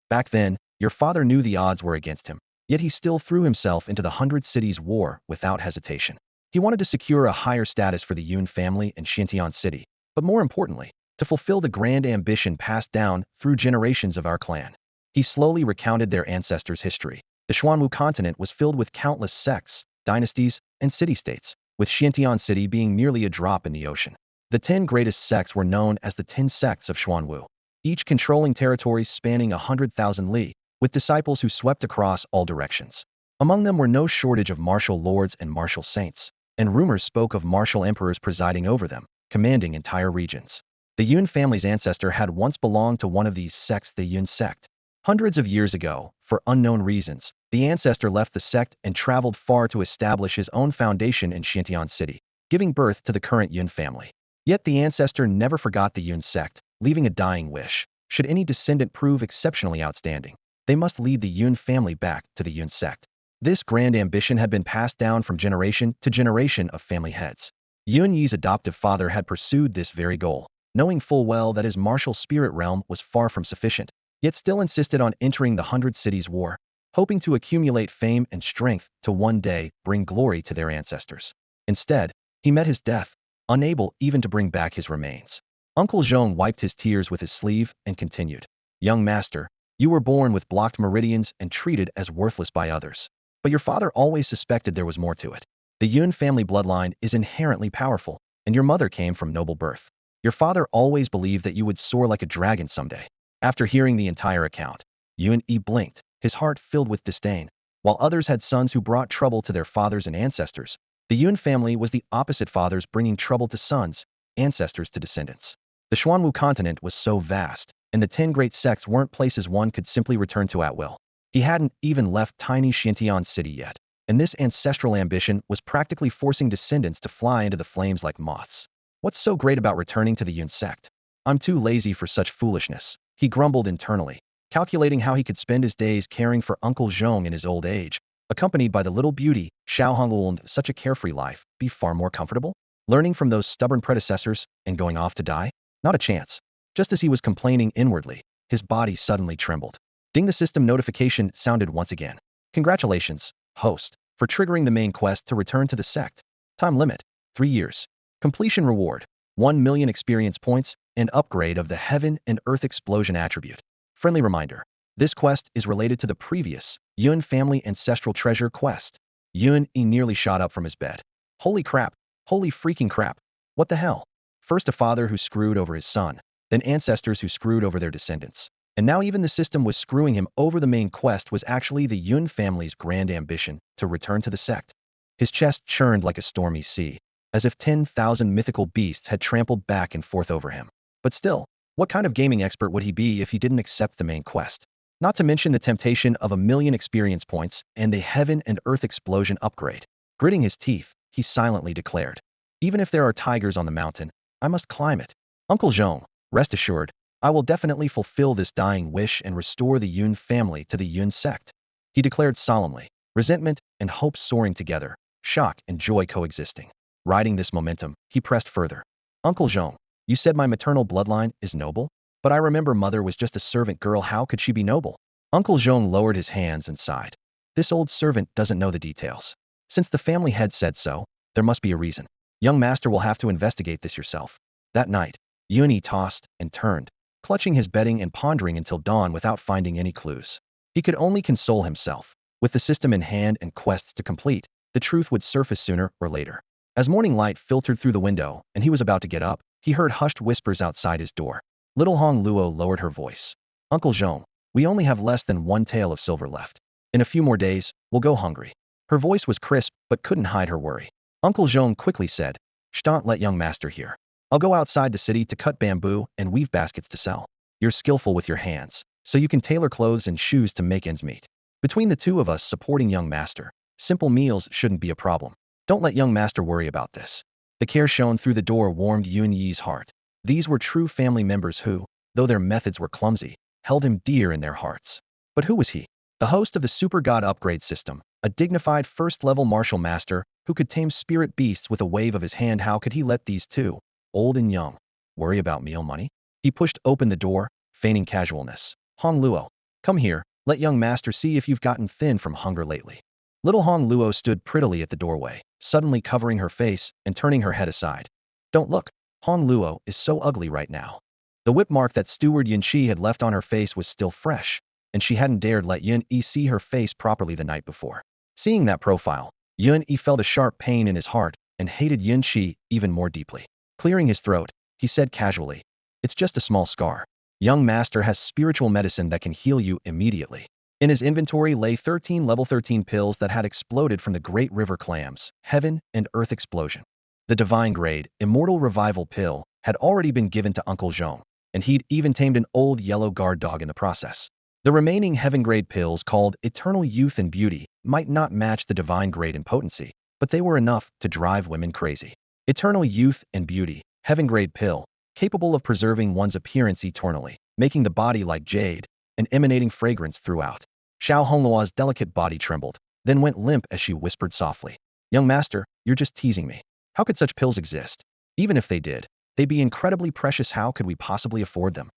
Speaker 1: "Back then, your father knew the odds were against him, yet he still threw himself into the Hundred Cities War without hesitation. He wanted to secure a higher status for the Yun family in Xintian City, but more importantly, to fulfill the grand ambition passed down through generations of our clan." He slowly recounted their ancestors' history. The Xuanwu continent was filled with countless sects, dynasties, and city-states, with Xintian City being merely a drop in the ocean. The 10 greatest sects were known as the 10 sects of Xuanwu, each controlling territories spanning 100,000 li, with disciples who swept across all directions. Among them were no shortage of martial lords and martial saints, and rumors spoke of martial emperors presiding over them, commanding entire regions. The Yun family's ancestor had once belonged to one of these sects, the Yun sect. Hundreds of years ago, for unknown reasons, the ancestor left the sect and traveled far to establish his own foundation in Xintian City, giving birth to the current Yun family. Yet the ancestor never forgot the Yun sect, leaving a dying wish. Should any descendant prove exceptionally outstanding, they must lead the Yun family back to the Yun sect. This grand ambition had been passed down from generation to generation of family heads. Yun Yi's adoptive father had pursued this very goal, knowing full well that his martial spirit realm was far from sufficient, yet still insisted on entering the Hundred Cities War, hoping to accumulate fame and strength to one day bring glory to their ancestors. Instead, he met his death, unable even to bring back his remains. Uncle Zhong wiped his tears with his sleeve and continued. "Young master, you were born with blocked meridians and treated as worthless by others. But your father always suspected there was more to it. The Yun family bloodline is inherently powerful, and your mother came from noble birth. Your father always believed that you would soar like a dragon someday." After hearing the entire account, Yun Yi blinked, his heart filled with disdain. While others had sons who brought trouble to their fathers and ancestors, the Yun family was the opposite, fathers bringing trouble to sons, ancestors to descendants. The Xuanwu continent was so vast, and the 10 great sects weren't places one could simply return to at will. He hadn't even left tiny Xintian City yet, and this ancestral ambition was practically forcing descendants to fly into the flames like moths. "What's so great about returning to the Yun sect? I'm too lazy for such foolishness," he grumbled internally, calculating how he could spend his days caring for Uncle Zhong in his old age, accompanied by the little beauty, Xiao Hongluo. Such a carefree life be far more comfortable? Learning from those stubborn predecessors and going off to die? Not a chance. Just as he was complaining inwardly, his body suddenly trembled. Ding! The system notification sounded once again. "Congratulations, host, for triggering the main quest to return to the sect. Time limit, 3 years. Completion reward, 1 million experience points, and upgrade of the Heaven and Earth Explosion attribute. Friendly reminder, this quest is related to the previous Yun family ancestral treasure quest." Yun Yi nearly shot up from his bed. Holy crap, holy freaking crap. What the hell? First a father who screwed over his son, then ancestors who screwed over their descendants. And now even the system was screwing him over. The main quest was actually the Yun family's grand ambition to return to the sect. His chest churned like a stormy sea, as if 10,000 mythical beasts had trampled back and forth over him. But still, what kind of gaming expert would he be if he didn't accept the main quest? Not to mention the temptation of 1 million experience points and the Heaven and Earth Explosion upgrade. Gritting his teeth, he silently declared, "Even if there are tigers on the mountain, I must climb it. Uncle Zhong, rest assured, I will definitely fulfill this dying wish and restore the Yun family to the Yun sect," he declared solemnly, resentment and hope soaring together, shock and joy coexisting. Riding this momentum, he pressed further. "Uncle Zhong, you said my maternal bloodline is noble? But I remember mother was just a servant girl. How could she be noble?" Uncle Zhong lowered his hands and sighed. "This old servant doesn't know the details. Since the family head said so, there must be a reason. Young master will have to investigate this yourself." That night, Yun Yi tossed and turned, clutching his bedding and pondering until dawn without finding any clues. He could only console himself. With the system in hand and quests to complete, the truth would surface sooner or later. As morning light filtered through the window and he was about to get up, he heard hushed whispers outside his door. Little Hong Luo lowered her voice. Uncle Zhong, we only have less than one tael of silver left. In a few more days, we'll go hungry. Her voice was crisp but couldn't hide her worry. Uncle Zhong quickly said, "Don't let young master hear. I'll go outside the city to cut bamboo and weave baskets to sell. You're skillful with your hands, so you can tailor clothes and shoes to make ends meet. Between the two of us supporting young master, simple meals shouldn't be a problem. Don't let young master worry about this." The care shown through the door warmed Yun Yi's heart. These were true family members who, though their methods were clumsy, held him dear in their hearts. But who was he? The host of the Super God upgrade system, a dignified first-level martial master who could tame spirit beasts with a wave of his hand. How could he let these two, old and young, worry about meal money? He pushed open the door, feigning casualness. "Hong Luo, come here, let young master see if you've gotten thin from hunger lately." Little Hong Luo stood prettily at the doorway, suddenly covering her face and turning her head aside. "Don't look. Hong Luo is so ugly right now." The whip mark that steward Yun Shi had left on her face was still fresh, and she hadn't dared let Yun Yi see her face properly the night before. Seeing that profile, Yun Yi felt a sharp pain in his heart and hated Yun Shi even more deeply. Clearing his throat, he said casually, "It's just a small scar. Young master has spiritual medicine that can heal you immediately." In his inventory lay 13 level 13 pills that had exploded from the Great River Clams, Heaven and Earth Explosion. The divine grade, Immortal Revival pill, had already been given to Uncle Zhong, and he'd even tamed an old yellow guard dog in the process. The remaining Heaven grade pills, called Eternal Youth and Beauty, might not match the divine grade in potency, but they were enough to drive women crazy. Eternal Youth and Beauty, Heaven grade pill, capable of preserving one's appearance eternally, making the body like jade, and emanating fragrance throughout. Xiao Hongluo's delicate body trembled, then went limp as she whispered softly, "Young master, you're just teasing me. How could such pills exist? Even if they did, they'd be incredibly precious. How could we possibly afford them?"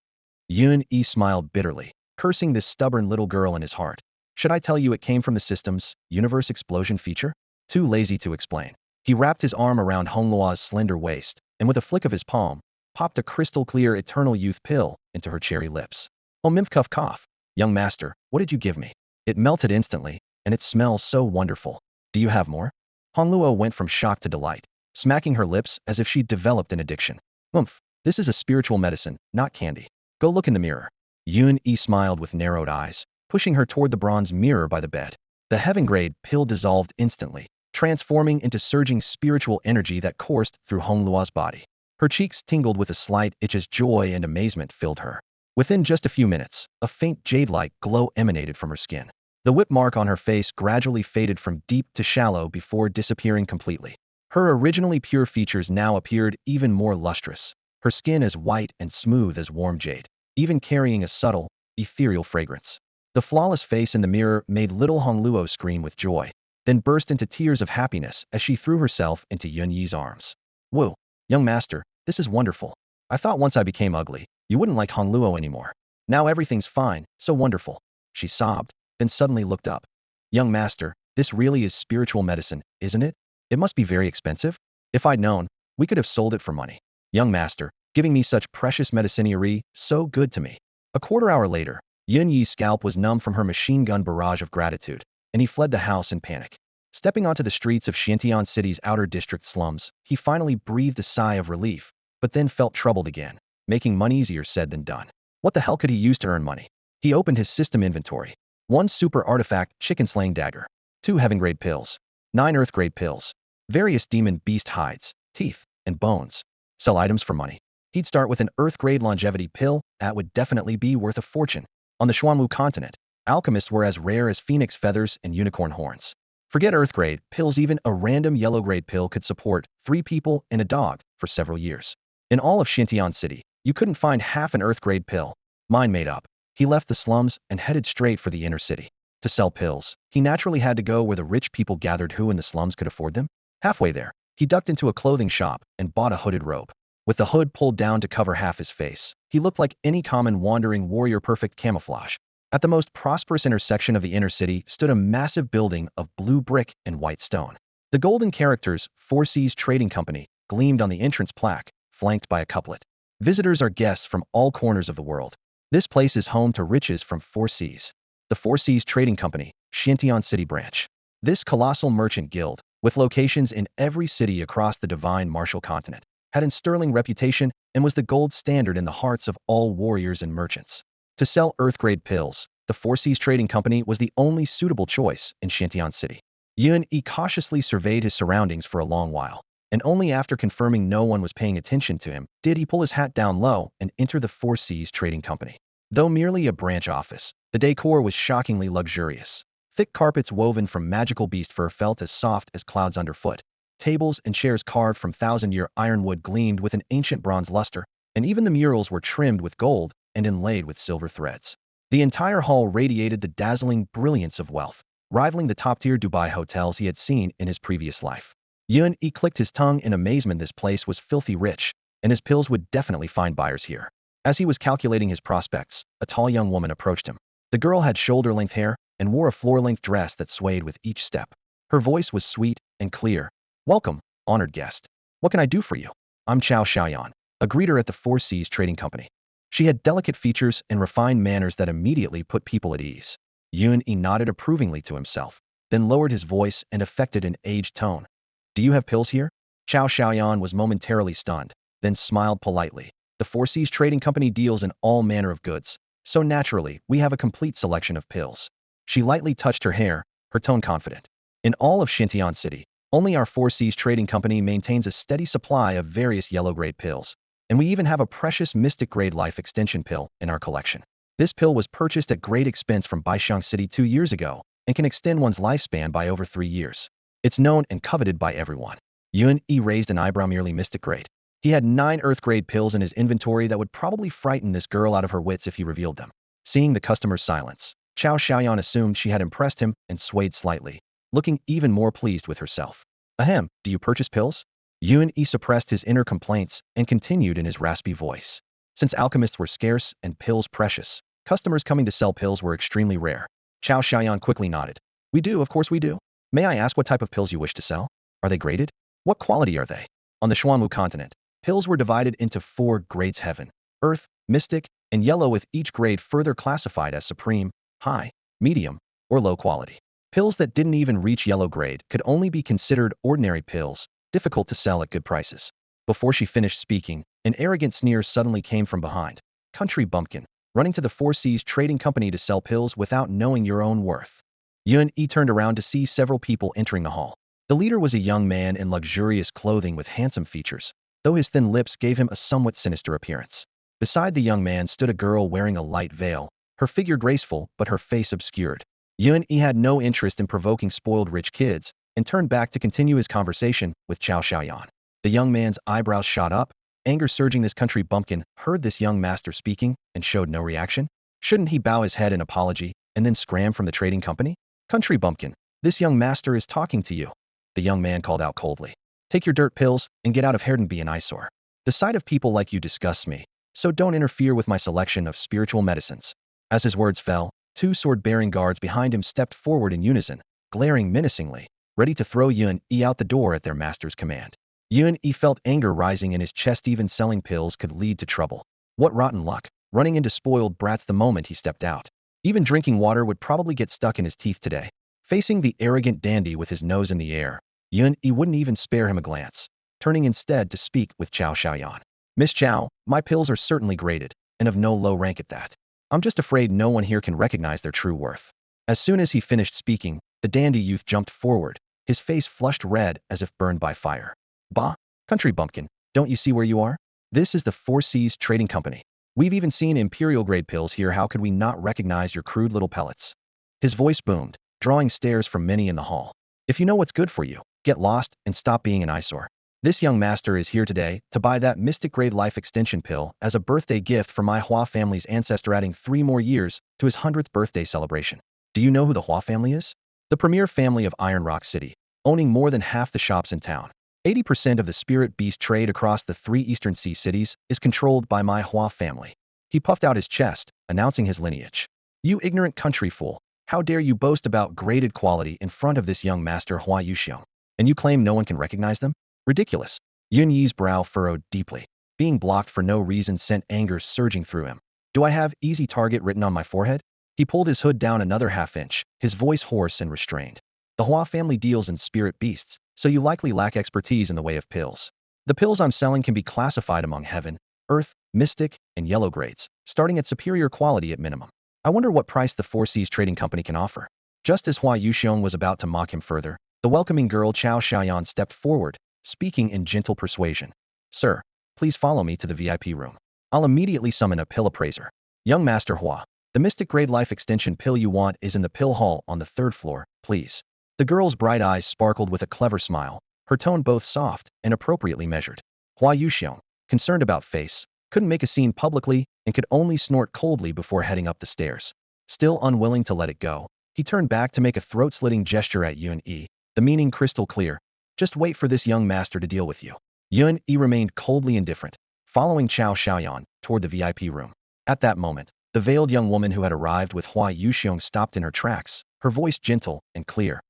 Speaker 1: Yun Yi smiled bitterly, cursing this stubborn little girl in his heart. "Should I tell you it came from the system's universe explosion feature?" Too lazy to explain. He wrapped his arm around Hongluo's slender waist, and with a flick of his palm, popped a crystal-clear Eternal Youth pill into her cherry lips. "Oh, mimf cuff cough. Young master, what did you give me? It melted instantly, and it smells so wonderful. Do you have more?" Hongluo went from shock to delight, smacking her lips as if she'd developed an addiction. "Oomph, this is a spiritual medicine, not candy. Go look in the mirror." Yun Yi smiled with narrowed eyes, pushing her toward the bronze mirror by the bed. The heaven grade pill dissolved instantly, transforming into surging spiritual energy that coursed through Hongluo's body. Her cheeks tingled with a slight itch as joy and amazement filled her. Within just a few minutes, a faint jade-like glow emanated from her skin. The whip mark on her face gradually faded from deep to shallow before disappearing completely. Her originally pure features now appeared even more lustrous, her skin as white and smooth as warm jade, even carrying a subtle, ethereal fragrance. The flawless face in the mirror made little Hongluo scream with joy, then burst into tears of happiness as she threw herself into Yun Yi's arms. "Whoa, young master, this is wonderful. I thought once I became ugly, you wouldn't like Hong Luo anymore. Now everything's fine, so wonderful." She sobbed, then suddenly looked up. "Young master, this really is spiritual medicine, isn't it? It must be very expensive. If I'd known, we could have sold it for money. Young master, giving me such precious medicinery, so good to me." A quarter hour later, Yun Yi's scalp was numb from her machine gun barrage of gratitude, and he fled the house in panic. Stepping onto the streets of Xiantian City's outer district slums, he finally breathed a sigh of relief, but then felt troubled again. Making money easier said than done. What the hell could he use to earn money? He opened his system inventory. 1 super artifact chicken slaying dagger, 2 heaven grade pills, 9 earth grade pills, various demon beast hides, teeth, and bones. Sell items for money. He'd start with an earth grade longevity pill that would definitely be worth a fortune. On the Xuanwu continent, alchemists were as rare as phoenix feathers and unicorn horns. Forget earth grade pills, even a random yellow grade pill could support 3 people and a dog for several years. In all of Xintian City, you couldn't find half an earth grade pill. Mind made up. He left the slums and headed straight for the inner city. To sell pills, he naturally had to go where the rich people gathered who in the slums could afford them. Halfway there, he ducked into a clothing shop and bought a hooded robe. With the hood pulled down to cover half his face, he looked like any common wandering warrior, perfect camouflage. At the most prosperous intersection of the inner city stood a massive building of blue brick and white stone. The golden characters, 4 Seas Trading Company, gleamed on the entrance plaque, flanked by a couplet. Visitors are guests from all corners of the world. This place is home to riches from 4 Seas. The 4 Seas Trading Company, Xiantian City branch. This colossal merchant guild, with locations in every city across the divine martial continent, had a sterling reputation and was the gold standard in the hearts of all warriors and merchants. To sell Earth-grade pills, the Four Seas Trading Company was the only suitable choice in Shantian City. Yun Yi cautiously surveyed his surroundings for a long while, and only after confirming no one was paying attention to him did he pull his hat down low and enter the Four Seas Trading Company. Though merely a branch office, the decor was shockingly luxurious. Thick carpets woven from magical beast fur felt as soft as clouds underfoot. Tables and chairs carved from thousand-year ironwood gleamed with an ancient bronze luster, and even the murals were trimmed with gold and inlaid with silver threads. The entire hall radiated the dazzling brilliance of wealth, rivaling the top-tier Dubai hotels he had seen in his previous life. Yun Yi clicked his tongue in amazement. This place was filthy rich, and his pills would definitely find buyers here. As he was calculating his prospects, a tall young woman approached him. The girl had shoulder-length hair and wore a floor-length dress that swayed with each step. Her voice was sweet and clear. "Welcome, honored guest. What can I do for you? I'm Chao Xiaoyan, a greeter at the Four Seas Trading Company." She had delicate features and refined manners that immediately put people at ease. Yun Yi nodded approvingly to himself, then lowered his voice and affected an aged tone. "Do you have pills here?" Chao Xiaoyan was momentarily stunned, then smiled politely. "The Four Seas Trading Company deals in all manner of goods, so naturally, we have a complete selection of pills." She lightly touched her hair, her tone confident. "In all of Xintian City, only our Four Seas Trading Company maintains a steady supply of various yellow-grade pills, and we even have a precious mystic-grade life extension pill in our collection. This pill was purchased at great expense from Baishang City 2 years ago and can extend one's lifespan by over 3 years. It's known and coveted by everyone." Yun Yi raised an eyebrow. "Merely mystic grade?" He had 9 Earth-grade pills in his inventory that would probably frighten this girl out of her wits if he revealed them. Seeing the customer's silence, Chao Xiaoyan assumed she had impressed him and swayed slightly, looking even more pleased with herself. "Ahem, do you purchase pills?" Yun Yi suppressed his inner complaints and continued in his raspy voice. Since alchemists were scarce and pills precious, customers coming to sell pills were extremely rare. Chao Xiaoyan quickly nodded. "We do, of course we do. May I ask what type of pills you wish to sell? Are they graded? What quality are they?" On the Xuanwu continent, pills were divided into 4 grades: heaven, earth, mystic, and yellow, with each grade further classified as supreme, high, medium, or low quality. Pills that didn't even reach yellow grade could only be considered ordinary pills, difficult to sell at good prices. Before she finished speaking, an arrogant sneer suddenly came from behind. "Country bumpkin, running to the Four Seas Trading Company to sell pills without knowing your own worth." Yun Yi turned around to see several people entering the hall. The leader was a young man in luxurious clothing with handsome features, though his thin lips gave him a somewhat sinister appearance. Beside the young man stood a girl wearing a light veil, her figure graceful but her face obscured. Yun Yi had no interest in provoking spoiled rich kids and turned back to continue his conversation with Chao Xiaoyan. The young man's eyebrows shot up, anger surging. This country bumpkin heard this young master speaking and showed no reaction. Shouldn't he bow his head in apology and then scram from the trading company? "Country bumpkin, this young master is talking to you," the young man called out coldly. "Take your dirt pills and get out of here and be an eyesore. The sight of people like you disgusts me, so don't interfere with my selection of spiritual medicines." As his words fell, 2 sword-bearing guards behind him stepped forward in unison, glaring menacingly, ready to throw Yun Yi out the door at their master's command. Yun Yi felt anger rising in his chest. Even selling pills could lead to trouble. What rotten luck, running into spoiled brats the moment he stepped out. Even drinking water would probably get stuck in his teeth today. Facing the arrogant dandy with his nose in the air, Yun Yi wouldn't even spare him a glance, turning instead to speak with Chao Xiaoyan. "Miss Chao, my pills are certainly graded, and of no low rank at that. I'm just afraid no one here can recognize their true worth." As soon as he finished speaking, the dandy youth jumped forward, his face flushed red as if burned by fire. "Bah, country bumpkin, don't you see where you are? This is the Four Seas Trading Company. We've even seen imperial-grade pills here. How could we not recognize your crude little pellets?" His voice boomed, drawing stares from many in the hall. "If you know what's good for you, get lost and stop being an eyesore. This young master is here today to buy that mystic-grade life extension pill as a birthday gift for my Hua family's ancestor, adding 3 more years to his 100th birthday celebration." Do you know who the Hua family is? The premier family of Iron Rock City, owning more than half the shops in town. 80% of the spirit beast trade across the 3 Eastern Sea cities is controlled by my Hua family. He puffed out his chest, announcing his lineage. "You ignorant country fool, how dare you boast about graded quality in front of this young master Hua Yuxiong, and you claim no one can recognize them? Ridiculous." Yun Yi's brow furrowed deeply. Being blocked for no reason sent anger surging through him. "Do I have easy target written on my forehead?" He pulled his hood down another half-inch, his voice hoarse and restrained. The Hua family deals in spirit beasts, so you likely lack expertise in the way of pills. The pills I'm selling can be classified among heaven, earth, mystic, and yellow grades, starting at superior quality at minimum. I wonder what price the Four Seas Trading Company can offer. Just as Hua Yuxiong was about to mock him further, the welcoming girl Chao Xiaoyan stepped forward, speaking in gentle persuasion. Sir, please follow me to the VIP room. I'll immediately summon a pill appraiser. Young Master Hua, the mystic grade life extension pill you want is in the pill hall on the third floor, please. The girl's bright eyes sparkled with a clever smile, her tone both soft and appropriately measured. Hua Yuxiong, concerned about face, couldn't make a scene publicly and could only snort coldly before heading up the stairs. Still unwilling to let it go, he turned back to make a throat-slitting gesture at Yun Yi, the meaning crystal clear. Just wait for this young master to deal with you. Yun Yi remained coldly indifferent, following Chao Xiaoyan toward the VIP room. At that moment, the veiled young woman who had arrived with Hua Yuxiong stopped in her tracks, her voice gentle and clear.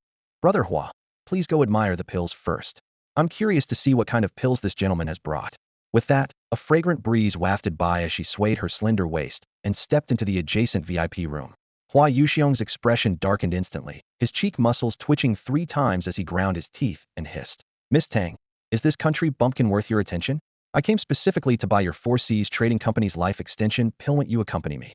Speaker 1: Brother Hua, please go admire the pills first. I'm curious to see what kind of pills this gentleman has brought. With that, a fragrant breeze wafted by as she swayed her slender waist and stepped into the adjacent VIP room. Hua Yuxiong's expression darkened instantly, his cheek muscles twitching 3 times as he ground his teeth and hissed. Miss Tang, is this country bumpkin worth your attention? I came specifically to buy your Four Seas Trading Company's life extension pill. Won't you accompany me?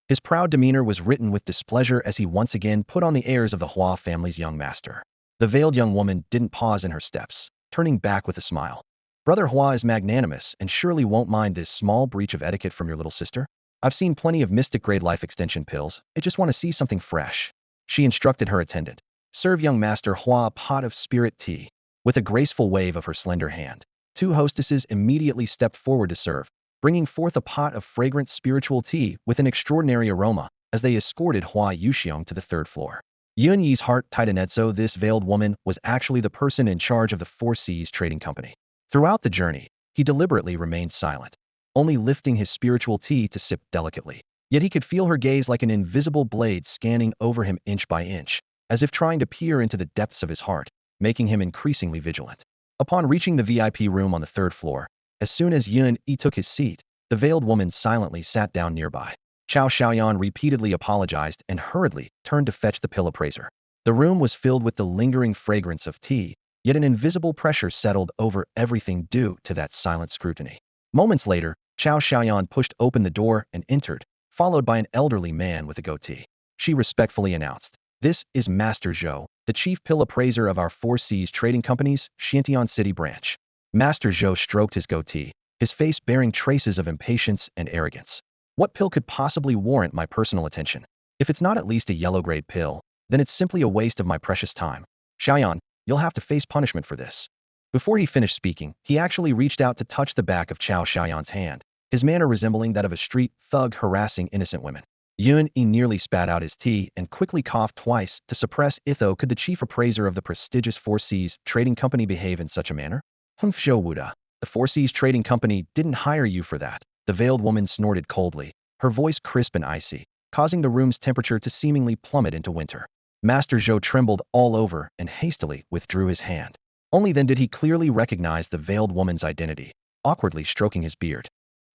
Speaker 1: His proud demeanor was written with displeasure as he once again put on the airs of the Hua family's young master. The veiled young woman didn't pause in her steps, turning back with a smile. Brother Hua is magnanimous and surely won't mind this small breach of etiquette from your little sister. I've seen plenty of mystic-grade life extension pills. I just want to see something fresh. She instructed her attendant. Serve young Master Hua a pot of spirit tea. With a graceful wave of her slender hand, 2 hostesses immediately stepped forward to serve, bringing forth a pot of fragrant spiritual tea with an extraordinary aroma as they escorted Hua Yuxiong to the 3rd floor. Yun Yi's heart tightened, so this veiled woman was actually the person in charge of the Four Seas Trading Company. Throughout the journey, he deliberately remained silent, only lifting his spiritual tea to sip delicately. Yet he could feel her gaze like an invisible blade scanning over him inch by inch, as if trying to peer into the depths of his heart, making him increasingly vigilant. Upon reaching the VIP room on the 3rd floor, as soon as Yun Yi took his seat, the veiled woman silently sat down nearby. Chao Xiaoyan repeatedly apologized and hurriedly turned to fetch the pill appraiser. The room was filled with the lingering fragrance of tea, yet an invisible pressure settled over everything due to that silent scrutiny. Moments later, Chao Xiaoyan pushed open the door and entered, followed by an elderly man with a goatee. She respectfully announced, "This is Master Zhou, the chief pill appraiser of our Four Seas Trading Company's Xiantian City branch." Master Zhou stroked his goatee, his face bearing traces of impatience and arrogance. What pill could possibly warrant my personal attention? If it's not at least a yellow-grade pill, then it's simply a waste of my precious time. Xiaoyan, you'll have to face punishment for this. Before he finished speaking, he actually reached out to touch the back of Chao Xiaoyan's hand, his manner resembling that of a street thug harassing innocent women. Yun Yi nearly spat out his tea and quickly coughed twice to suppress itho. Could the chief appraiser of the prestigious Four Seas Trading Company behave in such a manner? Zhou Wuda, the Four Seas Trading Company didn't hire you for that. The veiled woman snorted coldly, her voice crisp and icy, causing the room's temperature to seemingly plummet into winter. Master Zhou trembled all over and hastily withdrew his hand. Only then did he clearly recognize the veiled woman's identity, awkwardly stroking his beard.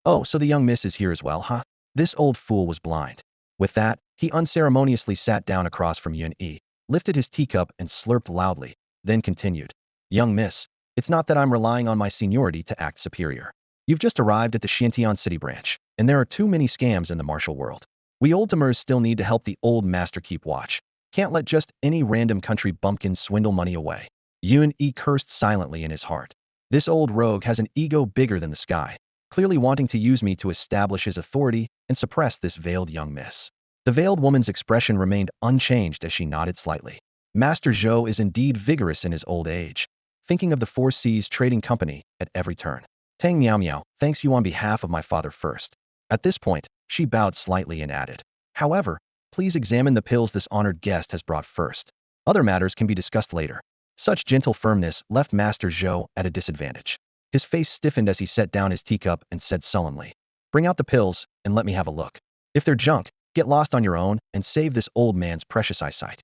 Speaker 1: Oh, so the young miss is here as well, huh? This old fool was blind. With that, he unceremoniously sat down across from Yun Yi, lifted his teacup and slurped loudly, then continued. Young miss, it's not that I'm relying on my seniority to act superior. You've just arrived at the Xiantian City branch, and there are too many scams in the martial world. We old-timers still need to help the old master keep watch. Can't let just any random country bumpkin swindle money away. Yun Yi cursed silently in his heart. This old rogue has an ego bigger than the sky, clearly wanting to use me to establish his authority and suppress this veiled young miss. The veiled woman's expression remained unchanged as she nodded slightly. Master Zhou is indeed vigorous in his old age, thinking of the Four Seas Trading Company at every turn. Tang Miao Miao thanks you on behalf of my father first. At this point, she bowed slightly and added, however, please examine the pills this honored guest has brought first. Other matters can be discussed later. Such gentle firmness left Master Zhou at a disadvantage. His face stiffened as he set down his teacup and said sullenly, bring out the pills and let me have a look. If they're junk, get lost on your own and save this old man's precious eyesight.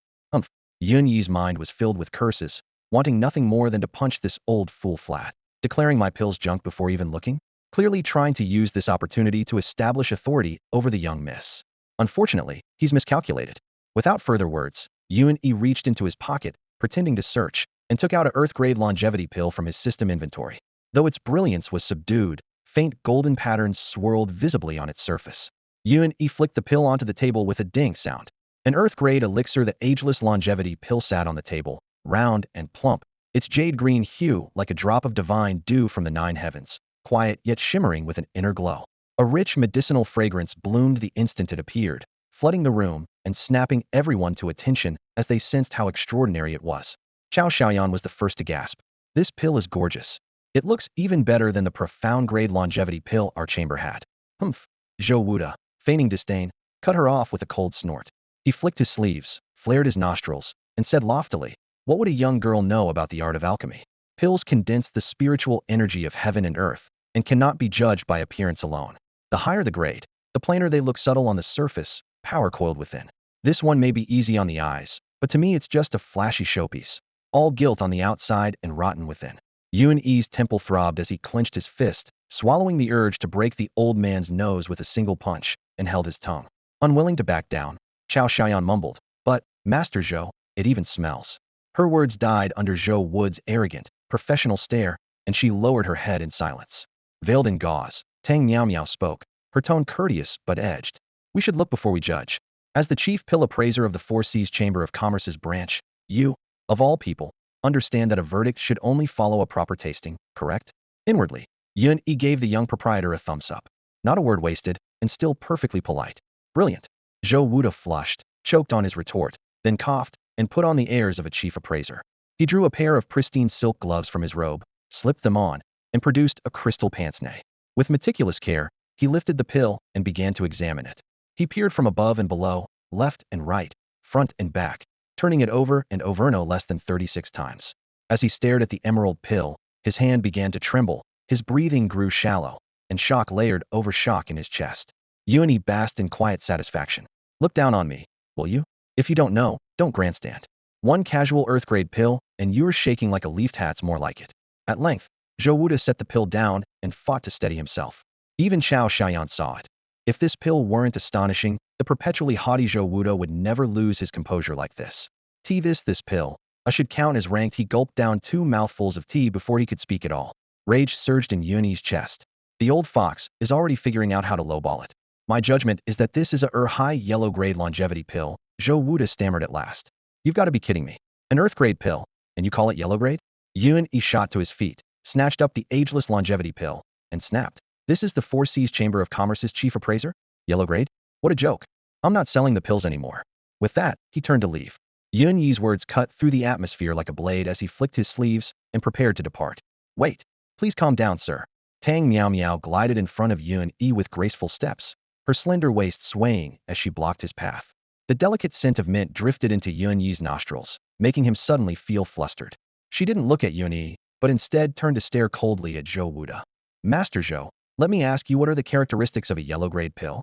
Speaker 1: Yun Yi's mind was filled with curses, wanting nothing more than to punch this old fool flat. Declaring my pills junk before even looking? Clearly trying to use this opportunity to establish authority over the young miss. Unfortunately, he's miscalculated. Without further words, Yun Yi reached into his pocket pretending to search, and took out a Earth-grade longevity pill from his system inventory. Though its brilliance was subdued, faint golden patterns swirled visibly on its surface. Yuan-Yi flicked the pill onto the table with a ding sound. An Earth-grade elixir, the ageless longevity pill, sat on the table, round and plump, its jade-green hue like a drop of divine dew from the nine heavens, quiet yet shimmering with an inner glow. A rich medicinal fragrance bloomed the instant it appeared, flooding the room and snapping everyone to attention as they sensed how extraordinary it was. Chao Xiaoyan was the first to gasp. This pill is gorgeous. It looks even better than the profound-grade longevity pill our chamber had. Humph. Zhou Wuda, feigning disdain, cut her off with a cold snort. He flicked his sleeves, flared his nostrils, and said loftily, "What would a young girl know about the art of alchemy? Pills condense the spiritual energy of heaven and earth, and cannot be judged by appearance alone. The higher the grade, the plainer they look, subtle on the surface, power coiled within. This one may be easy on the eyes, but to me it's just a flashy showpiece. All guilt on the outside and rotten within." Yuan-Yi's temple throbbed as he clenched his fist, swallowing the urge to break the old man's nose with a single punch, and held his tongue. Unwilling to back down, Chao Xiaoyan mumbled, "But, Master Zhou, it even smells." Her words died under Zhou Wu's arrogant, professional stare, and she lowered her head in silence. Veiled in gauze, Tang Miao Miao spoke, her tone courteous but edged. "We should look before we judge. As the chief pill appraiser of the Four Seas Chamber of Commerce's branch, you, of all people, understand that a verdict should only follow a proper tasting, correct?" Inwardly, Yuan-Yi gave the young proprietor a thumbs up. Not a word wasted, and still perfectly polite. Brilliant. Zhou Wuda flushed, choked on his retort, then coughed, and put on the airs of a chief appraiser. He drew a pair of pristine silk gloves from his robe, slipped them on, and produced a crystal pince-nez. With meticulous care, he lifted the pill and began to examine it. He peered from above and below, left and right, front and back, turning it over and over no less than 36 times. As he stared at the emerald pill, his hand began to tremble, his breathing grew shallow, and shock layered over shock in his chest. Yuan-Yi basked in quiet satisfaction. "Look down on me, will you? If you don't know, don't grandstand. One casual Earth-grade pill, and you're shaking like a leafed hat's more like it." At length, Zhou Wuda set the pill down and fought to steady himself. Even Chao Xiaoyan saw it. If this pill weren't astonishing, the perpetually haughty Zhou Wuda would never lose his composure like this. This pill. I should count as ranked." He gulped down 2 mouthfuls of tea before he could speak at all. Rage surged in Yuan-Yi's chest. The old fox is already figuring out how to lowball it. "My judgment is that this is a high yellow-grade longevity pill," Zhou Wuda stammered at last. "You've got to be kidding me. An Earth-grade pill, and you call it yellow-grade?" Yuan-Yi shot to his feet, snatched up the ageless longevity pill, and snapped. "This is the Four Seas Chamber of Commerce's chief appraiser? Yellow-grade? What a joke. I'm not selling the pills anymore." With that, he turned to leave. Yuan-Yi's words cut through the atmosphere like a blade as he flicked his sleeves and prepared to depart. "Wait. Please calm down, sir." Tang Miao Miao glided in front of Yuan-Yi with graceful steps, her slender waist swaying as she blocked his path. The delicate scent of mint drifted into Yuan-Yi's nostrils, making him suddenly feel flustered. She didn't look at Yuan-Yi, but instead turned to stare coldly at Zhou Wuda. "Master Zhou, let me ask you, what are the characteristics of a yellow-grade pill?"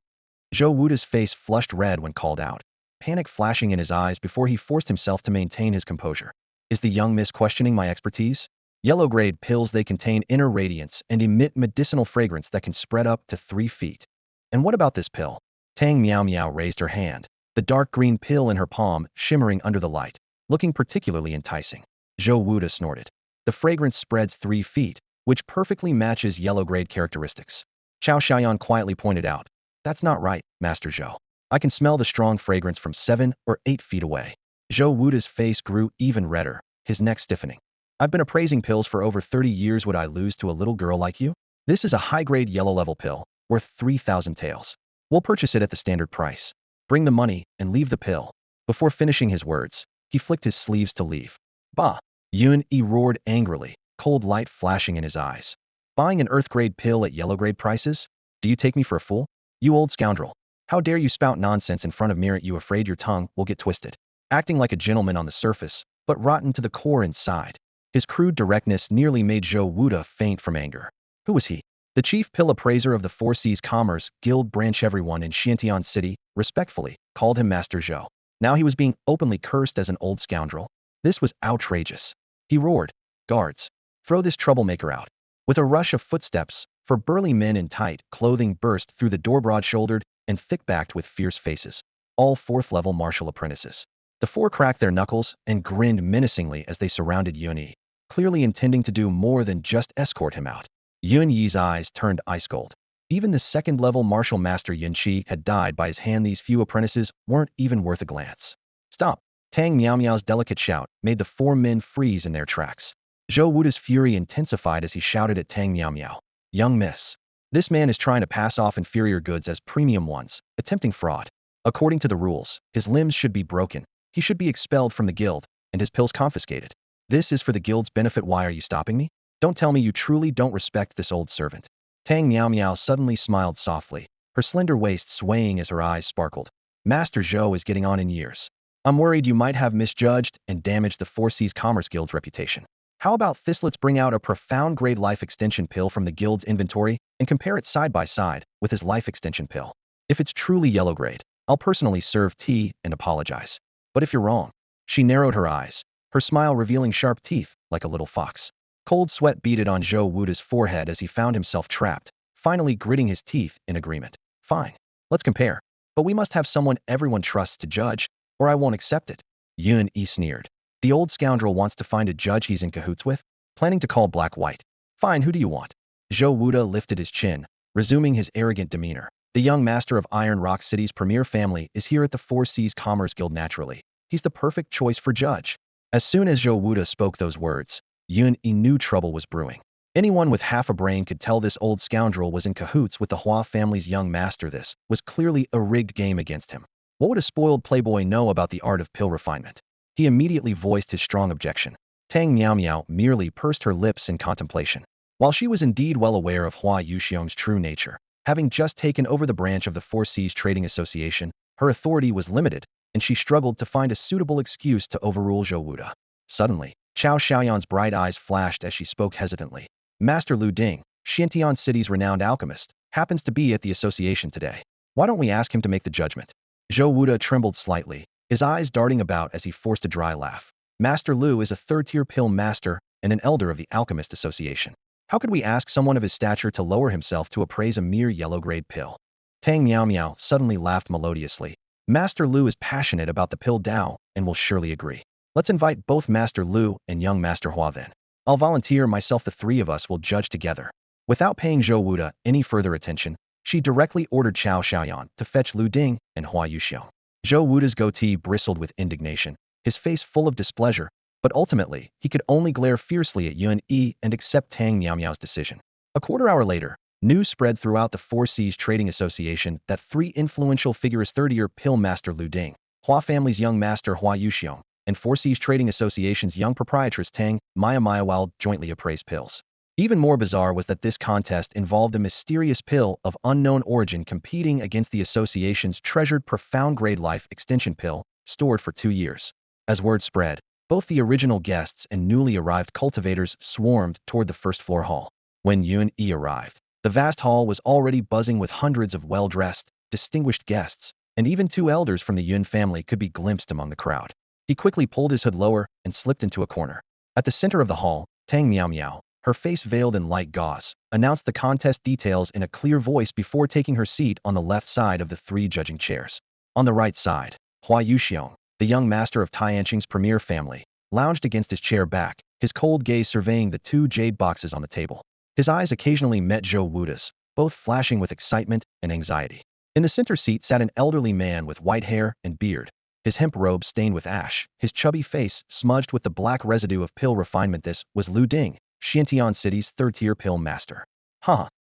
Speaker 1: Zhou Wuda's face flushed red when called out, panic flashing in his eyes before he forced himself to maintain his composure. "Is the young miss questioning my expertise? Yellow-grade pills, they contain inner radiance and emit medicinal fragrance that can spread up to 3 feet. And what about this pill?" Tang Miao Miao raised her hand, the dark green pill in her palm shimmering under the light, looking particularly enticing. Zhou Wuda snorted. "The fragrance spreads 3 feet, which perfectly matches yellow-grade characteristics." Chao Xiaoyan quietly pointed out, "That's not right, Master Zhou. I can smell the strong fragrance from 7 or 8 feet away." Zhou Wuda's face grew even redder, his neck stiffening. "I've been appraising pills for over 30 years. Would I lose to a little girl like you? This is a high-grade yellow-level pill, worth 3,000 taels. We'll purchase it at the standard price. Bring the money and leave the pill." Before finishing his words, he flicked his sleeves to leave. "Bah!" Yuan-Yi roared angrily, cold light flashing in his eyes. "Buying an Earth-grade pill at yellow-grade prices? Do you take me for a fool? You old scoundrel. How dare you spout nonsense in front of me? Aren't you afraid your tongue will get twisted? Acting like a gentleman on the surface, but rotten to the core inside." His crude directness nearly made Zhou Wuda faint from anger. Who was he? The chief pill appraiser of the Four Seas Commerce Guild branch. Everyone in Xiantian City, respectfully, called him Master Zhou. Now he was being openly cursed as an old scoundrel. This was outrageous. He roared, "Guards, throw this troublemaker out." With a rush of footsteps, 4 burly men in tight clothing burst through the door, broad-shouldered and thick-backed with fierce faces, all 4th-level martial apprentices. The four cracked their knuckles and grinned menacingly as they surrounded Yun Yi, clearly intending to do more than just escort him out. Yun Yi's eyes turned ice cold. Even the second-level martial master Yun Qi had died by his hand. These few apprentices weren't even worth a glance. Stop! Tang Miao Miao's delicate shout made the four men freeze in their tracks. Zhou Wuda's fury intensified as he shouted at Tang Miao Miao. Young miss. This man is trying to pass off inferior goods as premium ones, attempting fraud. According to the rules, his limbs should be broken. He should be expelled from the guild, and his pills confiscated. This is for the guild's benefit. Why are you stopping me? Don't tell me you truly don't respect this old servant. Tang Miao Miao suddenly smiled softly, her slender waist swaying as her eyes sparkled. Master Zhou is getting on in years. I'm worried you might have misjudged and damaged the Four Seas Commerce Guild's reputation. How about this? Let's bring out a profound grade life extension pill from the guild's inventory and compare it side by side with his life extension pill. If it's truly yellow grade, I'll personally serve tea and apologize. But if you're wrong, she narrowed her eyes, her smile revealing sharp teeth like a little fox. Cold sweat beaded on Zhou Wuda's forehead as he found himself trapped, finally gritting his teeth in agreement. Fine, let's compare. But we must have someone everyone trusts to judge, or I won't accept it. Yun Yi sneered. The old scoundrel wants to find a judge he's in cahoots with, planning to call black white. Fine, who do you want? Zhou Wuda lifted his chin, resuming his arrogant demeanor. The young master of Iron Rock City's premier family is here at the Four Seas Commerce Guild naturally. He's the perfect choice for judge. As soon as Zhou Wuda spoke those words, Yun Yi knew trouble was brewing. Anyone with half a brain could tell this old scoundrel was in cahoots with the Hua family's young master. This was clearly a rigged game against him. What would a spoiled playboy know about the art of pill refinement? He immediately voiced his strong objection. Tang Miao Miao merely pursed her lips in contemplation. While she was indeed well aware of Hua Yuxiong's true nature, having just taken over the branch of the Four Seas Trading Association, her authority was limited, and she struggled to find a suitable excuse to overrule Zhou Wuda. Suddenly, Chao Xiaoyan's bright eyes flashed as she spoke hesitantly. Master Lu Ding, Xiantian City's renowned alchemist, happens to be at the association today. Why don't we ask him to make the judgment? Zhou Wuda trembled slightly, his eyes darting about as he forced a dry laugh. Master Lu is a third-tier pill master and an elder of the Alchemist Association. How could we ask someone of his stature to lower himself to appraise a mere yellow-grade pill? Tang Miao Miao suddenly laughed melodiously. Master Lu is passionate about the pill Dao and will surely agree. Let's invite both Master Lu and young Master Hua then. I'll volunteer myself. The three of us will judge together. Without paying Zhou Wuda any further attention, she directly ordered Chao Xiaoyan to fetch Lu Ding and Hua Yuxiong. Zhou Wuda's goatee bristled with indignation, his face full of displeasure, but ultimately, he could only glare fiercely at Yun Yi and accept Tang Miao Miao's decision. A quarter-hour later, news spread throughout the Four Seas Trading Association that three influential figures, third-year pill master Lu Ding, Hua family's young master Hua Yuxiong, and Four Seas Trading Association's young proprietress Tang Miao jointly appraised pills. Even more bizarre was that this contest involved a mysterious pill of unknown origin competing against the association's treasured profound-grade life extension pill, stored for 2 years. As word spread, both the original guests and newly arrived cultivators swarmed toward the first-floor hall. When Yun Yi arrived, the vast hall was already buzzing with hundreds of well-dressed, distinguished guests, and even 2 elders from the Yun family could be glimpsed among the crowd. He quickly pulled his hood lower and slipped into a corner. At the center of the hall, Tang Miao Miao, her face veiled in light gauze, announced the contest details in a clear voice before taking her seat on the left side of the 3 judging chairs. On the right side, Hua Yuxiong, the young master of Tianqing's premier family, lounged against his chair back, his cold gaze surveying the 2 jade boxes on the table. His eyes occasionally met Zhou Wuda's, both flashing with excitement and anxiety. In the center seat sat an elderly man with white hair and beard, his hemp robe stained with ash, his chubby face smudged with the black residue of pill refinement. This was Lu Ding, Xiantian City's third-tier pill master.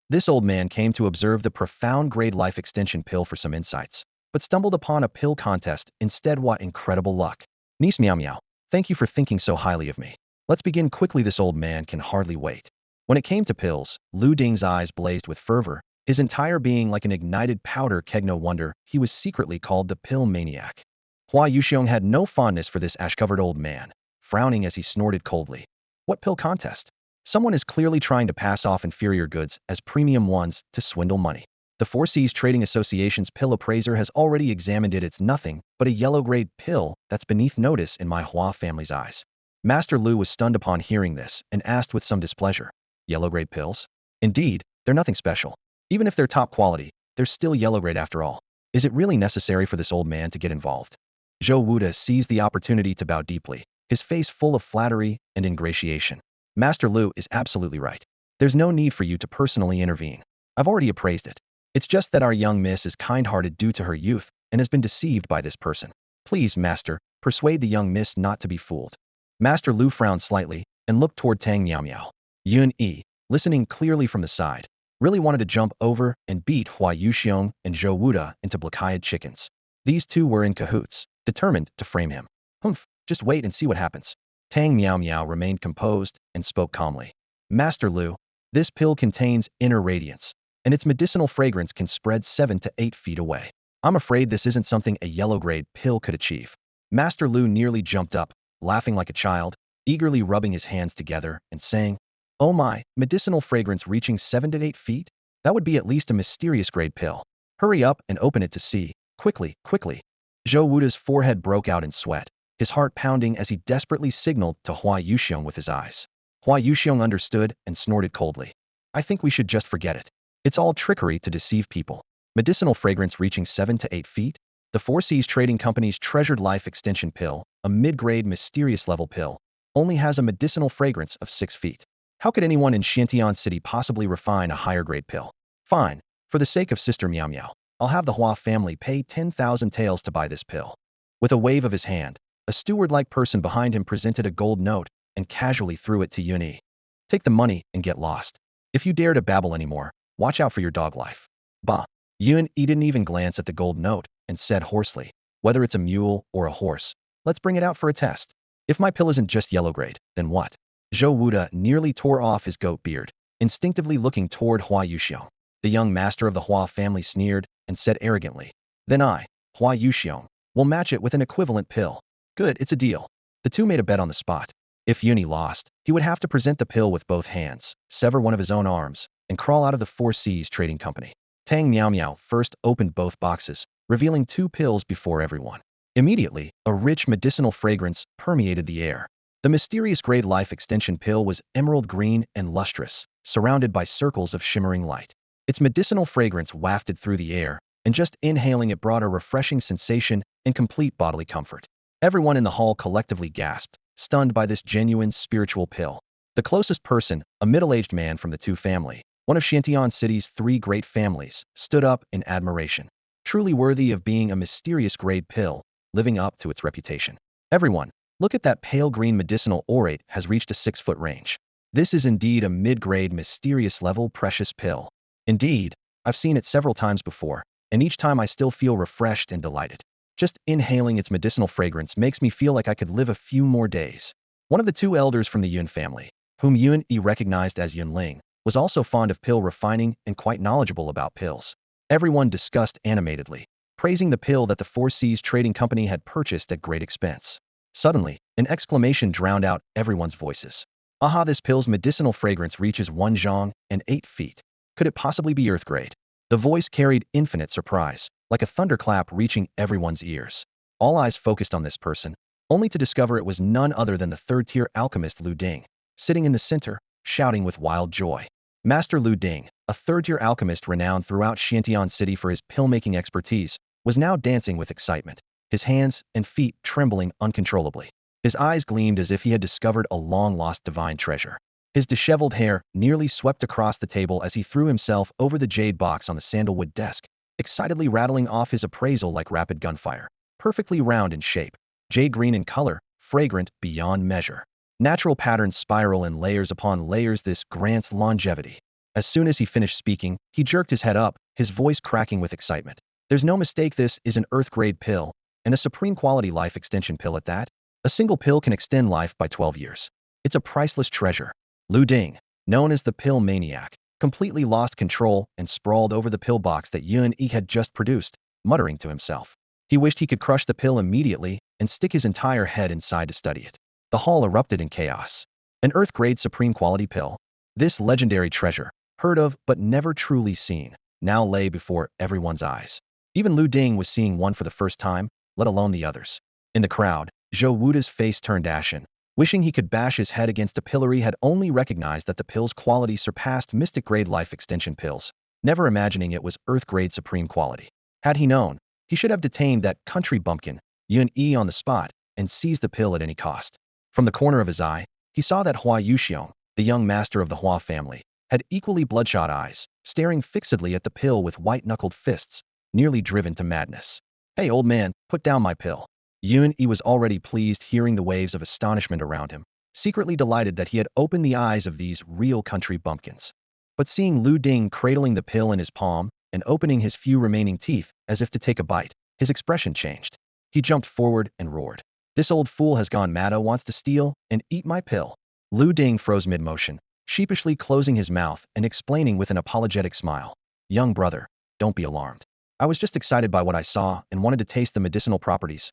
Speaker 1: This old man came to observe the profound-grade life extension pill for some insights, but stumbled upon a pill contest instead. What incredible luck. Niece Miao Miao, thank you for thinking so highly of me. Let's begin quickly. This old man can hardly wait. When it came to pills, Lu Ding's eyes blazed with fervor, his entire being like an ignited powder keg. No wonder he was secretly called the pill maniac. Hua Yuxiong had no fondness for this ash-covered old man, frowning as he snorted coldly. What pill contest? Someone is clearly trying to pass off inferior goods as premium ones to swindle money. The Four Seas Trading Association's pill appraiser has already examined it. It's nothing but a yellow-grade pill that's beneath notice in my Hua family's eyes. Master Lu was stunned upon hearing this and asked with some displeasure. Yellow-grade pills? Indeed, they're nothing special. Even if they're top quality, they're still yellow-grade after all. Is it really necessary for this old man to get involved? Zhou Wuda seized the opportunity to bow deeply, his face full of flattery and ingratiation. Master Lu is absolutely right. There's no need for you to personally intervene. I've already appraised it. It's just that our young miss is kind-hearted due to her youth and has been deceived by this person. Please, master, persuade the young miss not to be fooled. Master Lu frowned slightly and looked toward Tang Miao Miao. Yun Yi, listening clearly from the side, really wanted to jump over and beat Hua Yuxiong and Zhou Wuda into black-eyed chickens. These two were in cahoots, determined to frame him. Humph, just wait and see what happens. Tang Miao Miao remained composed and spoke calmly. Master Lu, this pill contains inner radiance, and its medicinal fragrance can spread 7 to 8 feet away. I'm afraid this isn't something a yellow-grade pill could achieve. Master Lu nearly jumped up, laughing like a child, eagerly rubbing his hands together and saying, "Oh my, medicinal fragrance reaching 7 to 8 feet? That would be at least a mysterious grade pill. Hurry up and open it to see. Quickly, quickly." Zhou Wuda's forehead broke out in sweat, his heart pounding as he desperately signaled to Hua Yuxiong with his eyes. Hua Yuxiong understood and snorted coldly. "I think we should just forget it. It's all trickery to deceive people. Medicinal fragrance reaching 7 to 8 feet? The Four Seas Trading Company's treasured life extension pill, a mid-grade mysterious level pill, only has a medicinal fragrance of 6 feet. How could anyone in Xiantian City possibly refine a higher grade pill? Fine, for the sake of Sister Miao Miao, I'll have the Hua family pay 10,000 taels to buy this pill." With a wave of his hand, a steward-like person behind him presented a gold note and casually threw it to Yun Yi. "Take the money and get lost. If you dare to babble anymore, watch out for your dog life." Bah! Yun Yi didn't even glance at the gold note and said hoarsely, "Whether it's a mule or a horse, let's bring it out for a test. If my pill isn't just yellow grade, then what?" Zhou Wuda nearly tore off his goat beard, instinctively looking toward Hua Yuxiong. The young master of the Hua family sneered and said arrogantly, "Then I, Hua Yuxiong, will match it with an equivalent pill. Good, it's a deal." The two made a bet on the spot. If Yun Yi lost, he would have to present the pill with both hands, sever one of his own arms, and crawl out of the Four Seas Trading Company. Tang Miao Miao first opened both boxes, revealing 2 pills before everyone. Immediately, a rich medicinal fragrance permeated the air. The mysterious grade life extension pill was emerald green and lustrous, surrounded by circles of shimmering light. Its medicinal fragrance wafted through the air, and just inhaling it brought a refreshing sensation and complete bodily comfort. Everyone in the hall collectively gasped, stunned by this genuine spiritual pill. The closest person, a middle-aged man from the Tu family, one of Xiantian City's 3 great families, stood up in admiration. Truly worthy of being a mysterious grade pill, living up to its reputation. "Everyone, look at that pale green medicinal orate has reached a 6-foot range. This is indeed a mid-grade mysterious level precious pill. Indeed, I've seen it several times before, and each time I still feel refreshed and delighted. Just inhaling its medicinal fragrance makes me feel like I could live a few more days." One of the 2 elders from the Yun family, whom Yun Yi recognized as Yun Ling, was also fond of pill refining and quite knowledgeable about pills. Everyone discussed animatedly, praising the pill that the Four Seas Trading Company had purchased at great expense. Suddenly, an exclamation drowned out everyone's voices. "Aha, this pill's medicinal fragrance reaches 1 zhang and 8 feet. Could it possibly be earth grade?" The voice carried infinite surprise, like a thunderclap reaching everyone's ears. All eyes focused on this person, only to discover it was none other than the 3rd-tier alchemist Lu Ding, sitting in the center, shouting with wild joy. Master Lu Ding, a 3rd-tier alchemist renowned throughout Xiantian City for his pill-making expertise, was now dancing with excitement, his hands and feet trembling uncontrollably. His eyes gleamed as if he had discovered a long-lost divine treasure. His disheveled hair nearly swept across the table as he threw himself over the jade box on the sandalwood desk, excitedly rattling off his appraisal like rapid gunfire. Perfectly round in shape, jade green in color, fragrant beyond measure. Natural patterns spiral in layers upon layers, this grants longevity. As soon as he finished speaking, he jerked his head up, his voice cracking with excitement. "There's no mistake, this is an earth-grade pill, and a supreme quality life extension pill at that. A single pill can extend life by 12 years. It's a priceless treasure." Lu Ding, known as the pill maniac, completely lost control and sprawled over the pill box that Yun Yi had just produced, muttering to himself. He wished he could crush the pill immediately and stick his entire head inside to study it. The hall erupted in chaos. An earth-grade supreme quality pill. This legendary treasure, heard of but never truly seen, now lay before everyone's eyes. Even Lu Ding was seeing one for the first time, let alone the others. In the crowd, Zhou Wuda's face turned ashen. Wishing he could bash his head against a pillar, he had only recognized that the pill's quality surpassed mystic-grade life extension pills, never imagining it was earth-grade supreme quality. Had he known, he should have detained that country bumpkin Yun Yi on the spot and seized the pill at any cost. From the corner of his eye, he saw that Hua Yuxiong, the young master of the Hua family, had equally bloodshot eyes, staring fixedly at the pill with white-knuckled fists, nearly driven to madness. Hey, old man, put down my pill. Yun Yi was already pleased hearing the waves of astonishment around him, secretly delighted that he had opened the eyes of these real country bumpkins. But seeing Lu Ding cradling the pill in his palm and opening his few remaining teeth as if to take a bite, his expression changed. He jumped forward and roared. This old fool has gone mad, wants to steal and eat my pill. Lu Ding froze mid-motion, sheepishly closing his mouth and explaining with an apologetic smile. Young brother, don't be alarmed. I was just excited by what I saw and wanted to taste the medicinal properties.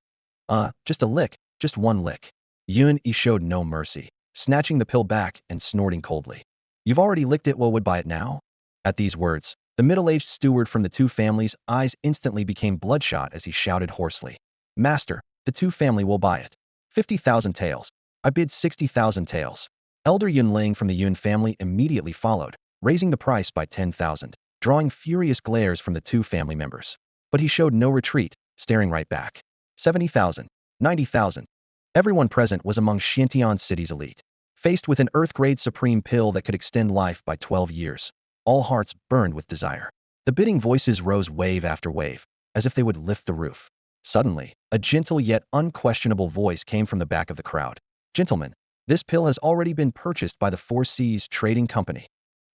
Speaker 1: Just a lick, just one lick. Yun Yi showed no mercy, snatching the pill back and snorting coldly. You've already licked it, well, would buy it now? At these words, the middle-aged steward from the two families' eyes instantly became bloodshot as he shouted hoarsely. Master, the two family will buy it. 50,000 taels. I bid 60,000 taels. Elder Yunling from the Yun family immediately followed, raising the price by 10,000, drawing furious glares from the two family members. But he showed no retreat, staring right back. 70,000, 90,000. Everyone present was among Xiantian City's elite. Faced with an Earth-grade supreme pill that could extend life by 12 years, all hearts burned with desire. The bidding voices rose wave after wave, as if they would lift the roof. Suddenly, a gentle yet unquestionable voice came from the back of the crowd. Gentlemen, this pill has already been purchased by the Four Seas Trading Company.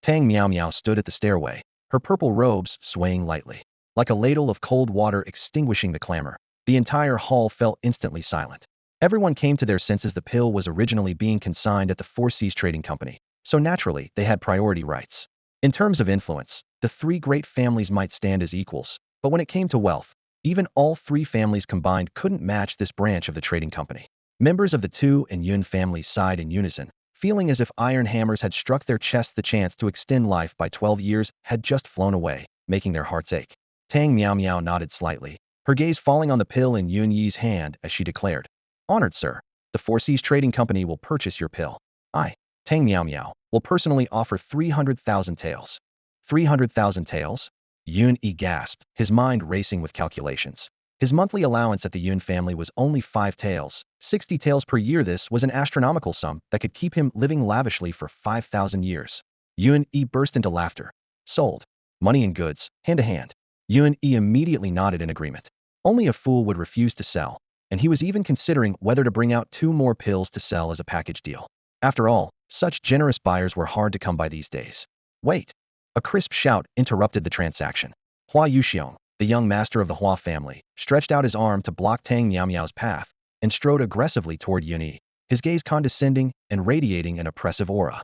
Speaker 1: Tang Miao Miao stood at the stairway, her purple robes swaying lightly. Like a ladle of cold water extinguishing the clamor, the entire hall fell instantly silent. Everyone came to their senses. The pill was originally being consigned at the Four Seas Trading Company, so naturally they had priority rights. In terms of influence, the three great families might stand as equals, but when it came to wealth, even all three families combined couldn't match this branch of the trading company. Members of the Tu and Yun families sighed in unison, feeling as if iron hammers had struck their chests. The chance to extend life by 12 years had just flown away, making their hearts ache. Tang Miao Miao nodded slightly, her gaze falling on the pill in Yun Yi's hand as she declared, Honored sir, the Four Seas Trading Company will purchase your pill. I, Tang Miao Miao, will personally offer 300,000 taels. 300,000 taels? Yun Yi gasped, his mind racing with calculations. His monthly allowance at the Yun family was only 5 taels, 60 taels per year. This was an astronomical sum that could keep him living lavishly for 5,000 years. Yun Yi burst into laughter. Sold. Money and goods, hand to hand. Yun Yi immediately nodded in agreement. Only a fool would refuse to sell, and he was even considering whether to bring out 2 more pills to sell as a package deal. After all, such generous buyers were hard to come by these days. Wait! A crisp shout interrupted the transaction. Hua Yuxiong, the young master of the Hua family, stretched out his arm to block Tang Miao Miao's path and strode aggressively toward Yun Yi, his gaze condescending and radiating an oppressive aura.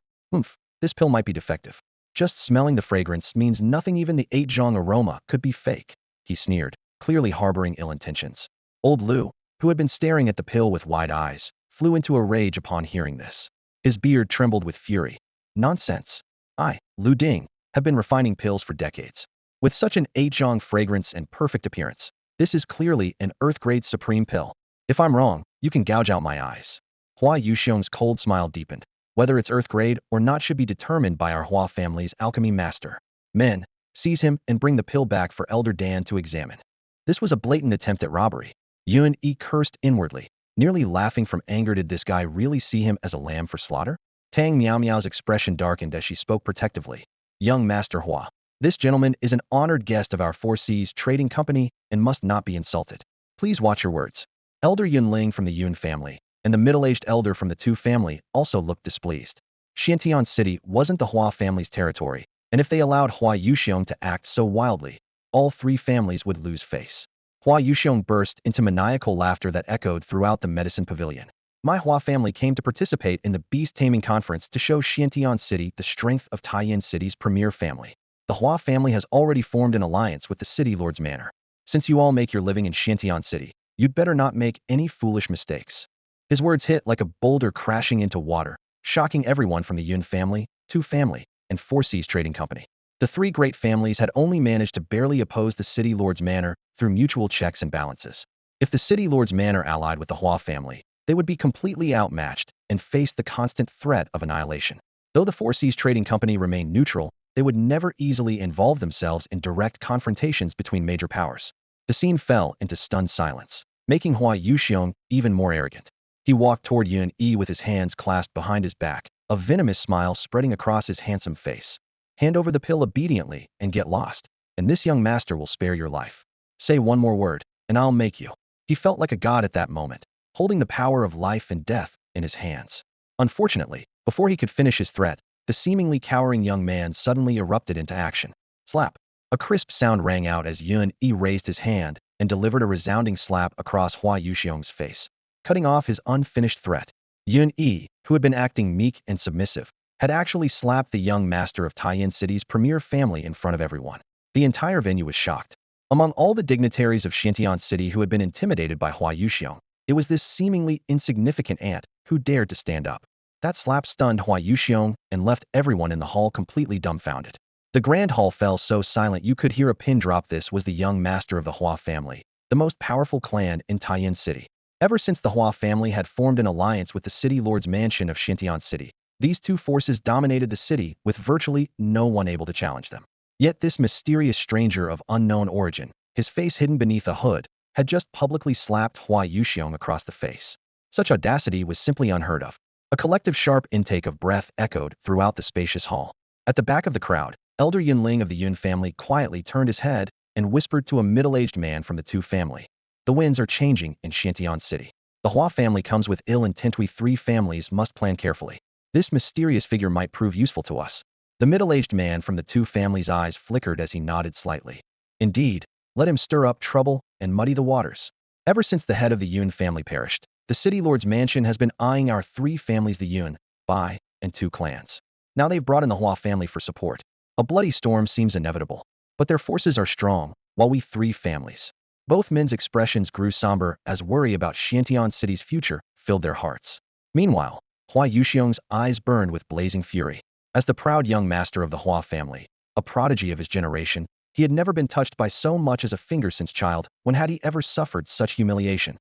Speaker 1: This pill might be defective. Just smelling the fragrance means nothing. Even the 8-zhong aroma could be fake, he sneered, clearly harboring ill intentions. Old Lu, who had been staring at the pill with wide eyes, flew into a rage upon hearing this. His beard trembled with fury. Nonsense. I, Lu Ding, have been refining pills for decades. With such an 8-zhong fragrance and perfect appearance, this is clearly an Earth-grade supreme pill. If I'm wrong, you can gouge out my eyes. Hua Yuxiong's cold smile deepened. Whether it's Earth-grade or not should be determined by our Hua family's alchemy master. Men, seize him and bring the pill back for Elder Dan to examine. This was a blatant attempt at robbery. Yun Yi cursed inwardly, nearly laughing from anger. Did this guy really see him as a lamb for slaughter? Tang Miao Miao's expression darkened as she spoke protectively. Young Master Hua, this gentleman is an honored guest of our Four Seas Trading Company and must not be insulted. Please watch your words. Elder Yunling from the Yun family and the middle-aged elder from the Tu family also looked displeased. Xiantian City wasn't the Hua family's territory, and if they allowed Hua Yuxiong to act so wildly, all three families would lose face. Hua Yuxiong burst into maniacal laughter that echoed throughout the medicine pavilion. My Hua family came to participate in the Beast Taming Conference to show Xiantian City the strength of Taiyin City's premier family. The Hua family has already formed an alliance with the City Lord's Manor. Since you all make your living in Xiantian City, you'd better not make any foolish mistakes. His words hit like a boulder crashing into water, shocking everyone from the Yun family, Tu family, and Four Seas Trading Company. The three great families had only managed to barely oppose the City Lord's Manor through mutual checks and balances. If the City Lord's Manor allied with the Hua family, they would be completely outmatched and face the constant threat of annihilation. Though the Four Seas Trading Company remained neutral, they would never easily involve themselves in direct confrontations between major powers. The scene fell into stunned silence. making Hua Yuxiong even more arrogant. He walked toward Yun Yi with his hands clasped behind his back, a venomous smile spreading across his handsome face. Hand over the pill obediently and get lost, and this young master will spare your life. Say one more word, and I'll make you. He felt like a god at that moment, holding the power of life and death in his hands. Unfortunately, before he could finish his threat, the seemingly cowering young man suddenly erupted into action. Slap! A crisp sound rang out as Yun Yi raised his hand and delivered a resounding slap across Hua Yuxiong's face, cutting off his unfinished threat. Yun Yi, who had been acting meek and submissive, had actually slapped the young master of Taiyin City's premier family in front of everyone. The entire venue was shocked. Among all the dignitaries of Xintian City who had been intimidated by Hua Yuxiong, it was this seemingly insignificant ant who dared to stand up. That slap stunned Hua Yuxiong and left everyone in the hall completely dumbfounded. The grand hall fell so silent you could hear a pin drop. This was the young master of the Hua family, the most powerful clan in Taiyin City. Ever since the Hua family had formed an alliance with the city lord's mansion of Xintian City, these two forces dominated the city with virtually no one able to challenge them. Yet this mysterious stranger of unknown origin, his face hidden beneath a hood, had just publicly slapped Hua Yuxiong across the face. Such audacity was simply unheard of. A collective sharp intake of breath echoed throughout the spacious hall. At the back of the crowd, Elder Yunling of the Yun family quietly turned his head and whispered to a middle-aged man from the Tu family. The winds are changing in Xintian City. The Hua family comes with ill intent. We three families must plan carefully. This mysterious figure might prove useful to us. The middle-aged man from the Tu family's eyes flickered as he nodded slightly. Indeed, let him stir up trouble and muddy the waters. Ever since the head of the Yun family perished, the city lord's mansion has been eyeing our three families, the Yun, Bai, and Tu clans. Now they've brought in the Hua family for support. A bloody storm seems inevitable, but their forces are strong, while we three families. Both men's expressions grew somber as worry about Xintian City's future filled their hearts. Meanwhile, Hua Yuxiong's eyes burned with blazing fury. As the proud young master of the Hua family, a prodigy of his generation, he had never been touched by so much as a finger since child. When had he ever suffered such humiliation?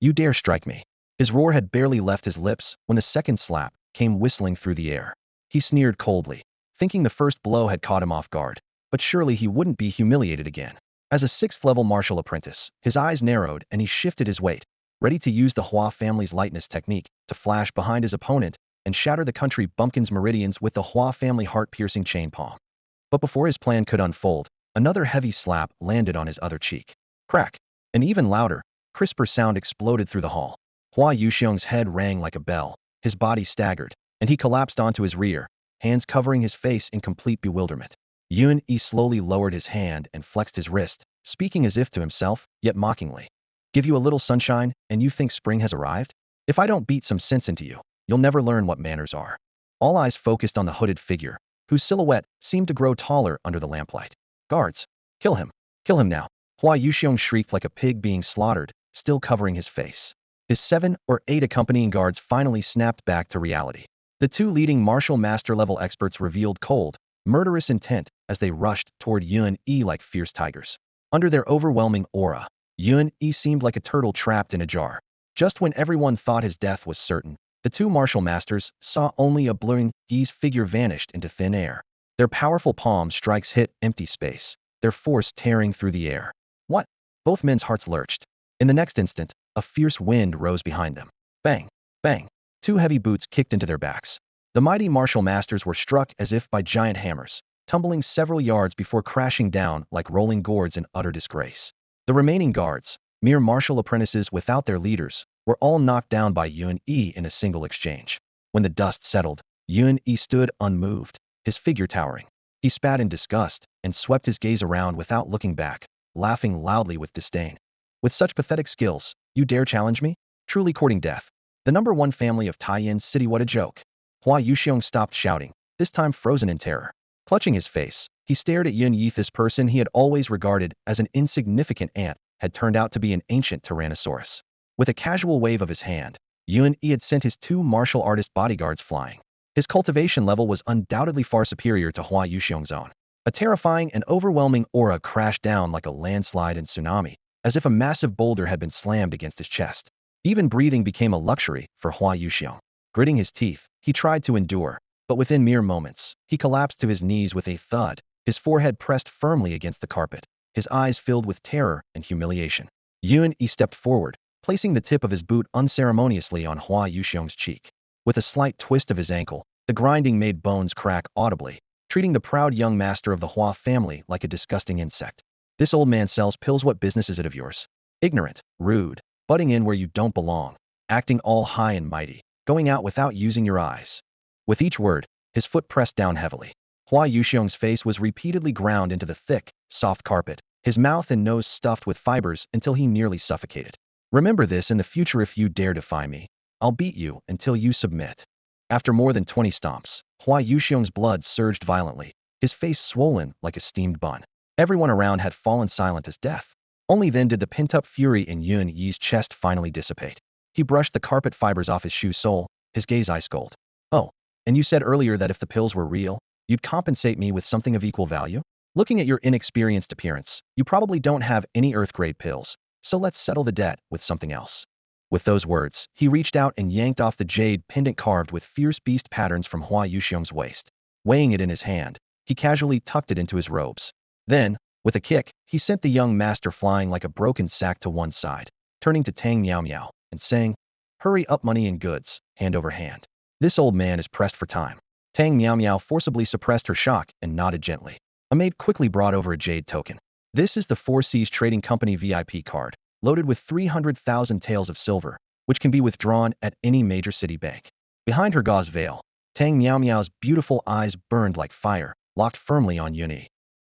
Speaker 1: You dare strike me? His roar had barely left his lips when the second slap came whistling through the air. He sneered coldly, thinking the first blow had caught him off guard, but surely he wouldn't be humiliated again. As a sixth-level martial apprentice, his eyes narrowed and he shifted his weight, ready to use the Hua family's lightness technique to flash behind his opponent and shatter the country bumpkin's meridians with the Hua family heart-piercing chain palm. But before his plan could unfold, another heavy slap landed on his other cheek. Crack! An even louder, crisper sound exploded through the hall. Hua Yuxiong's head rang like a bell, his body staggered, and he collapsed onto his rear, hands covering his face in complete bewilderment. Yun Yi slowly lowered his hand and flexed his wrist, speaking as if to himself, yet mockingly. Give you a little sunshine, and you think spring has arrived? If I don't beat some sense into you, you'll never learn what manners are. All eyes focused on the hooded figure, whose silhouette seemed to grow taller under the lamplight. Guards! Kill him! Kill him now! Hua Yuxiong shrieked like a pig being slaughtered, still covering his face. His 7 or 8 accompanying guards finally snapped back to reality. The two leading martial master-level experts revealed cold, murderous intent as they rushed toward Yun Yi like fierce tigers. Under their overwhelming aura, Yun Yi seemed like a turtle trapped in a jar. Just when everyone thought his death was certain, the two martial masters saw only a blurring Yi's figure vanished into thin air. Their powerful palm strikes hit empty space, their force tearing through the air. What? Both men's hearts lurched. In the next instant, a fierce wind rose behind them. Bang! Bang! Two heavy boots kicked into their backs. The mighty martial masters were struck as if by giant hammers, tumbling several yards before crashing down like rolling gourds in utter disgrace. The remaining guards, mere martial apprentices without their leaders, were all knocked down by Yun Yi in a single exchange. When the dust settled, Yun Yi stood unmoved, his figure towering. He spat in disgust and swept his gaze around without looking back, laughing loudly with disdain. With such pathetic skills, you dare challenge me? Truly courting death. The number one family of Taiyin City, what a joke. Hua Yuxiong stopped shouting, this time frozen in terror. Clutching his face, he stared at Yun Yi. This person he had always regarded as an insignificant ant had turned out to be an ancient tyrannosaurus. With a casual wave of his hand, Yun Yi had sent his 2 martial artist bodyguards flying. His cultivation level was undoubtedly far superior to Hua Yuxiong's own. A terrifying and overwhelming aura crashed down like a landslide and tsunami, as if a massive boulder had been slammed against his chest. Even breathing became a luxury for Hua Yuxiong. Gritting his teeth, he tried to endure, but within mere moments, he collapsed to his knees with a thud, his forehead pressed firmly against the carpet, his eyes filled with terror and humiliation. Yun Yi stepped forward, placing the tip of his boot unceremoniously on Hua Yuxiong's cheek. With a slight twist of his ankle, the grinding made bones crack audibly, treating the proud young master of the Hua family like a disgusting insect. This old man sells pills. What business is it of yours? Ignorant, rude, butting in where you don't belong, acting all high and mighty, going out without using your eyes. With each word, his foot pressed down heavily. Hua Yuxiong's face was repeatedly ground into the thick, soft carpet, his mouth and nose stuffed with fibers until he nearly suffocated. Remember this in the future. If you dare defy me, I'll beat you until you submit. After more than 20 stomps, Hua Yuxiong's blood surged violently, his face swollen like a steamed bun. Everyone around had fallen silent as death. Only then did the pent-up fury in Yun Yi's chest finally dissipate. He brushed the carpet fibers off his shoe sole, his gaze ice-cold. Oh, and you said earlier that if the pills were real, you'd compensate me with something of equal value? Looking at your inexperienced appearance, you probably don't have any Earth-grade pills, so let's settle the debt with something else. With those words, he reached out and yanked off the jade pendant carved with fierce beast patterns from Hua Yuxiong's waist. Weighing it in his hand, he casually tucked it into his robes. Then, with a kick, he sent the young master flying like a broken sack to one side, turning to Tang Miao Miao and saying, "Hurry up, money and goods, hand over hand. This old man is pressed for time." Tang Miao Miao forcibly suppressed her shock and nodded gently. A maid quickly brought over a jade token. This is the Four Seas Trading Company VIP card, loaded with 300,000 taels of silver, which can be withdrawn at any major city bank. Behind her gauze veil, Tang Miao Miao's beautiful eyes burned like fire, locked firmly on Yuni.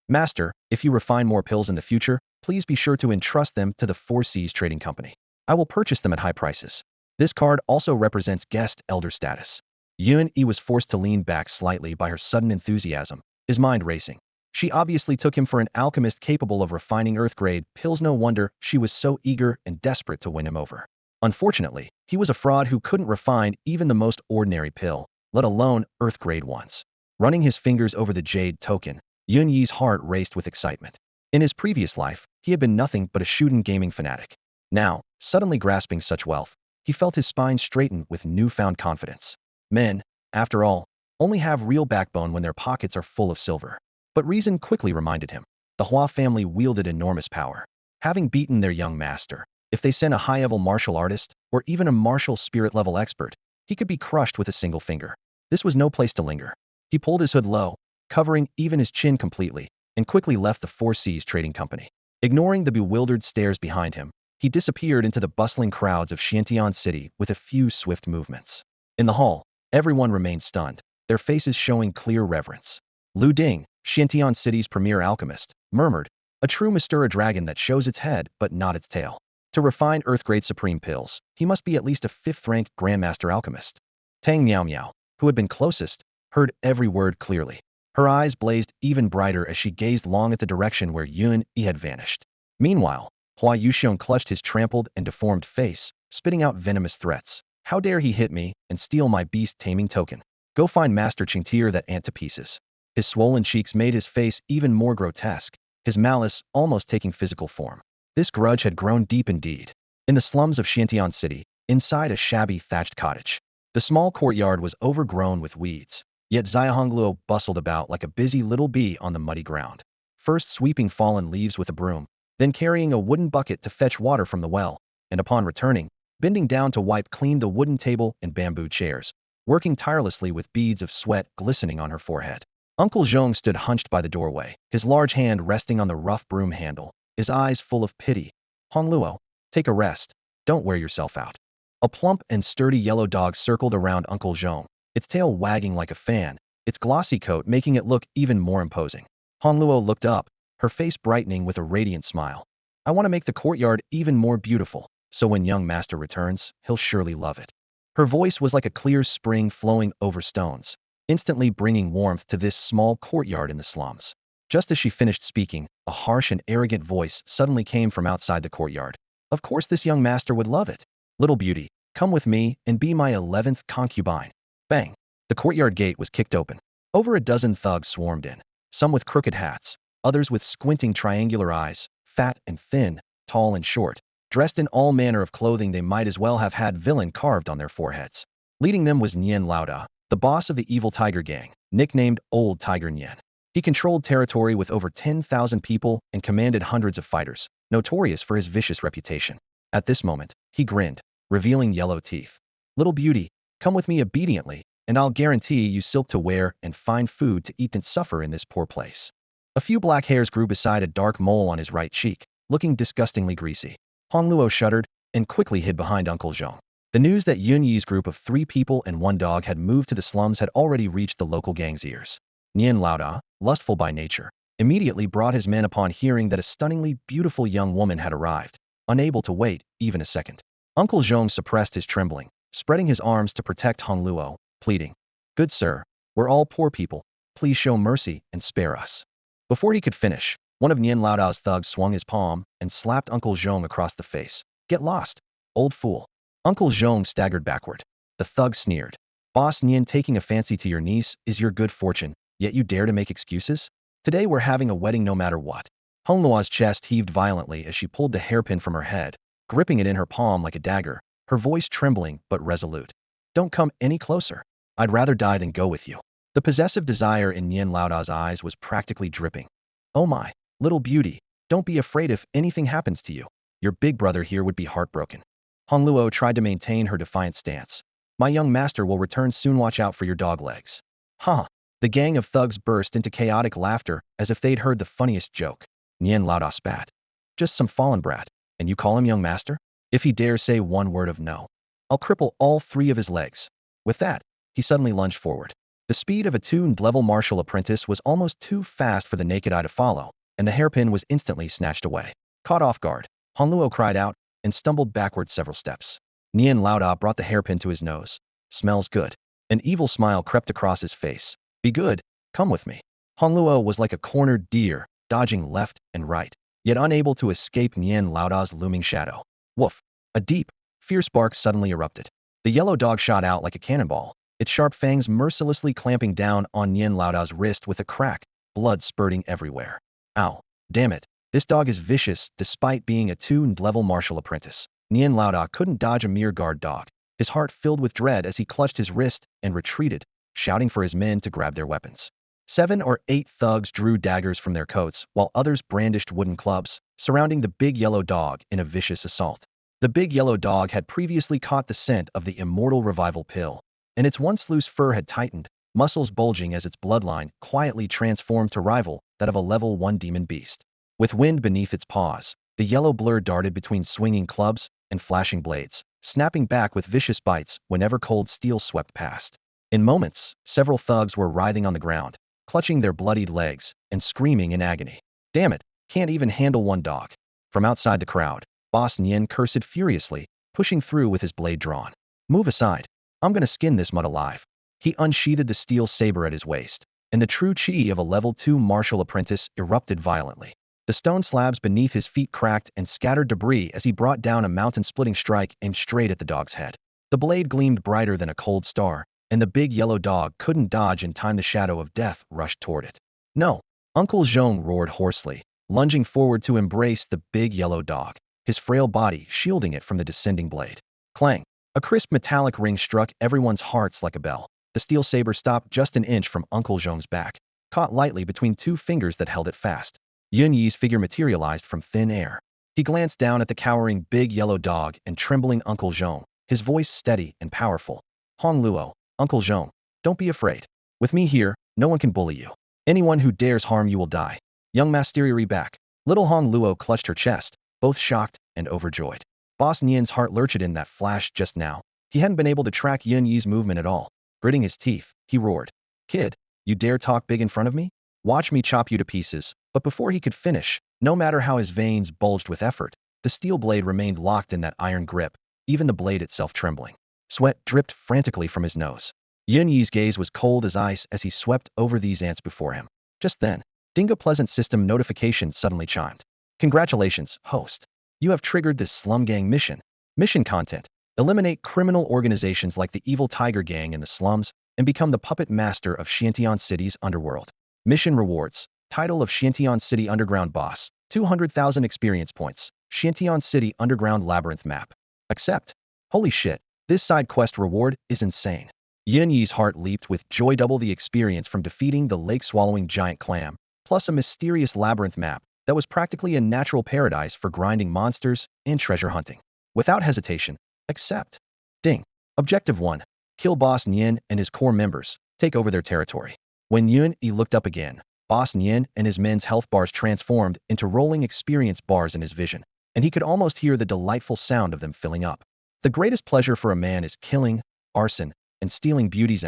Speaker 1: "Master, if you refine more pills in the future, please be sure to entrust them to the Four Seas Trading Company. I will purchase them at high prices." This card also represents guest elder status. Yun Yi was forced to lean back slightly by her sudden enthusiasm, his mind racing. She obviously took him for an alchemist capable of refining Earth-grade pills. No wonder she was so eager and desperate to win him over. Unfortunately, he was a fraud who couldn't refine even the most ordinary pill, let alone Earth-grade ones. Running his fingers over the jade token, Yun Yi's heart raced with excitement. In his previous life, he had been nothing but a shootin' gaming fanatic. Now, suddenly grasping such wealth, he felt his spine straighten with newfound confidence. Men, after all, only have real backbone when their pockets are full of silver. But reason quickly reminded him. The Hua family wielded enormous power. Having beaten their young master, if they sent a high-level martial artist, or even a martial spirit-level expert, he could be crushed with a single finger. This was no place to linger. He pulled his hood low, covering even his chin completely, and quickly left the Four Seas Trading Company. Ignoring the bewildered stares behind him, he disappeared into the bustling crowds of Xiantian City with a few swift movements. In the hall, everyone remained stunned, their faces showing clear reverence. Lu Ding, Xiantian City's premier alchemist, murmured, "A true Mystura dragon that shows its head but not its tail. To refine Earth-grade supreme pills, he must be at least a 5th-ranked Grandmaster alchemist." Tang Miao Miao, who had been closest, heard every word clearly. Her eyes blazed even brighter as she gazed long at the direction where Yun Yi had vanished. Meanwhile, Hua Yuxiong clutched his trampled and deformed face, spitting out venomous threats. "How dare he hit me and steal my beast-taming token? Go find Master Ching, tear that ant to pieces." His swollen cheeks made his face even more grotesque, his malice almost taking physical form. This grudge had grown deep indeed. In the slums of Xiantian City, inside a shabby thatched cottage, the small courtyard was overgrown with weeds, yet Xiahongluo bustled about like a busy little bee on the muddy ground. First sweeping fallen leaves with a broom, then carrying a wooden bucket to fetch water from the well, and upon returning, bending down to wipe clean the wooden table and bamboo chairs, working tirelessly with beads of sweat glistening on her forehead. Uncle Zhong stood hunched by the doorway, his large hand resting on the rough broom handle, his eyes full of pity. "Hongluo, take a rest. Don't wear yourself out." A plump and sturdy yellow dog circled around Uncle Zhong, its tail wagging like a fan, its glossy coat making it look even more imposing. Hongluo looked up, her face brightening with a radiant smile. "I want to make the courtyard even more beautiful, so when young master returns, he'll surely love it." Her voice was like a clear spring flowing over stones, instantly bringing warmth to this small courtyard in the slums. Just as she finished speaking, a harsh and arrogant voice suddenly came from outside the courtyard. "Of course this young master would love it. Little beauty, come with me and be my 11th concubine." Bang! The courtyard gate was kicked open. Over a dozen thugs swarmed in, some with crooked hats, others with squinting triangular eyes, fat and thin, tall and short, dressed in all manner of clothing they might as well have had villain carved on their foreheads. Leading them was Nian Laoda, the boss of the evil tiger gang, nicknamed Old Tiger Nian. He controlled territory with over 10,000 people and commanded hundreds of fighters, notorious for his vicious reputation. At this moment, he grinned, revealing yellow teeth. Little beauty, come with me obediently, and I'll guarantee you silk to wear and fine food to eat and suffer in this poor place. A few black hairs grew beside a dark mole on his right cheek, looking disgustingly greasy. Hong Luo shuddered and quickly hid behind Uncle Zhong. The news that Yun Yi's group of 3 people and 1 dog had moved to the slums had already reached the local gang's ears. Nian Laoda, lustful by nature, immediately brought his men upon hearing that a stunningly beautiful young woman had arrived, unable to wait even a second. Uncle Zhong suppressed his trembling, spreading his arms to protect Hong Luo, pleading, "Good sir, we're all poor people. Please show mercy and spare us." Before he could finish, one of Nian Laodao's thugs swung his palm and slapped Uncle Zhong across the face. "Get lost, old fool." Uncle Zhong staggered backward. The thug sneered. "Boss Nian, taking a fancy to your niece is your good fortune, yet you dare to make excuses? Today we're having a wedding no matter what." Hong Luo's chest heaved violently as she pulled the hairpin from her head, gripping it in her palm like a dagger, her voice trembling but resolute. "Don't come any closer. I'd rather die than go with you." The possessive desire in Nian Laodao's eyes was practically dripping. "Oh my, little beauty, don't be afraid if anything happens to you. Your big brother here would be heartbroken." Hong Luo tried to maintain her defiant stance. "My young master will return soon, watch out for your dog legs." "Huh." The gang of thugs burst into chaotic laughter as if they'd heard the funniest joke. Nian Laodao spat. "Just some fallen brat, and you call him young master? If he dares say one word of no, I'll cripple all 3 of his legs." With that, he suddenly lunged forward. The speed of a tuned-level martial apprentice was almost too fast for the naked eye to follow, and the hairpin was instantly snatched away. Caught off guard, Hong Luo cried out and stumbled backward several steps. Nian Laodao brought the hairpin to his nose. "Smells good." An evil smile crept across his face. "Be good, come with me." Hong Luo was like a cornered deer, dodging left and right, yet unable to escape Nian Laodao's looming shadow. Woof! A deep, fierce bark suddenly erupted. The yellow dog shot out like a cannonball, its sharp fangs mercilessly clamping down on Nian Laodao's wrist with a crack, blood spurting everywhere. "Ow! Damn it! This dog is vicious despite being a tuned-level martial apprentice." Nian Laodao couldn't dodge a mere guard dog. His heart filled with dread as he clutched his wrist and retreated, shouting for his men to grab their weapons. 7 or 8 thugs drew daggers from their coats, while others brandished wooden clubs, surrounding the big yellow dog in a vicious assault. The big yellow dog had previously caught the scent of the immortal revival pill, and its once loose fur had tightened, muscles bulging as its bloodline quietly transformed to rival that of a level 1 demon beast. With wind beneath its paws, the yellow blur darted between swinging clubs and flashing blades, snapping back with vicious bites whenever cold steel swept past. In moments, several thugs were writhing on the ground, clutching their bloodied legs and screaming in agony. "Damn it, can't even handle one dog." From outside the crowd, Boss Nian cursed furiously, pushing through with his blade drawn. "Move aside. I'm gonna skin this mutt alive." He unsheathed the steel saber at his waist, and the true chi of a level 2 martial apprentice erupted violently. The stone slabs beneath his feet cracked and scattered debris as he brought down a mountain-splitting strike aimed straight at the dog's head. The blade gleamed brighter than a cold star, and the big yellow dog couldn't dodge in time. The shadow of death rushed toward it. "No!" Uncle Zhong roared hoarsely, lunging forward to embrace the big yellow dog, his frail body shielding it from the descending blade. Clang! A crisp metallic ring struck everyone's hearts like a bell. The steel saber stopped just an inch from Uncle Zhong's back, caught lightly between 2 fingers that held it fast. Yun Yi's figure materialized from thin air. He glanced down at the cowering big yellow dog and trembling Uncle Zhong, his voice steady and powerful. "Hong Luo, Uncle Zhong, don't be afraid. With me here, no one can bully you. Anyone who dares harm you will die." Young Mastery back. Little Hong Luo clutched her chest, both shocked and overjoyed. Boss Nian's heart lurched in that flash just now. He hadn't been able to track Yun Yi's movement at all. Gritting his teeth, he roared, "Kid, you dare talk big in front of me? Watch me chop you to pieces." But before he could finish, no matter how his veins bulged with effort, the steel blade remained locked in that iron grip, even the blade itself trembling. Sweat dripped frantically from his nose. Yun Yi's gaze was cold as ice as he swept over these ants before him. Just then, Dingo Pleasant System notification suddenly chimed. "Congratulations, host. You have triggered this slum gang mission. Mission content: eliminate criminal organizations like the Evil Tiger Gang in the slums and become the puppet master of Xiantian City's underworld. Mission rewards: title of Xiantian City Underground Boss, 200,000 experience points, Xiantian City Underground Labyrinth Map. Accept." Holy shit, this side quest reward is insane. Yun Yi's heart leaped with joy. Double the experience from defeating the lake-swallowing giant clam, plus a mysterious labyrinth map that was practically a natural paradise for grinding monsters and treasure hunting. Without hesitation, accept. Ding. Objective 1. Kill Boss Nian and his core members. Take over their territory. When Yuan Yi looked up again, Boss Nian and his men's health bars transformed into rolling experience bars in his vision, and he could almost hear the delightful sound of them filling up. The greatest pleasure for a man is killing, arson, and stealing beauties.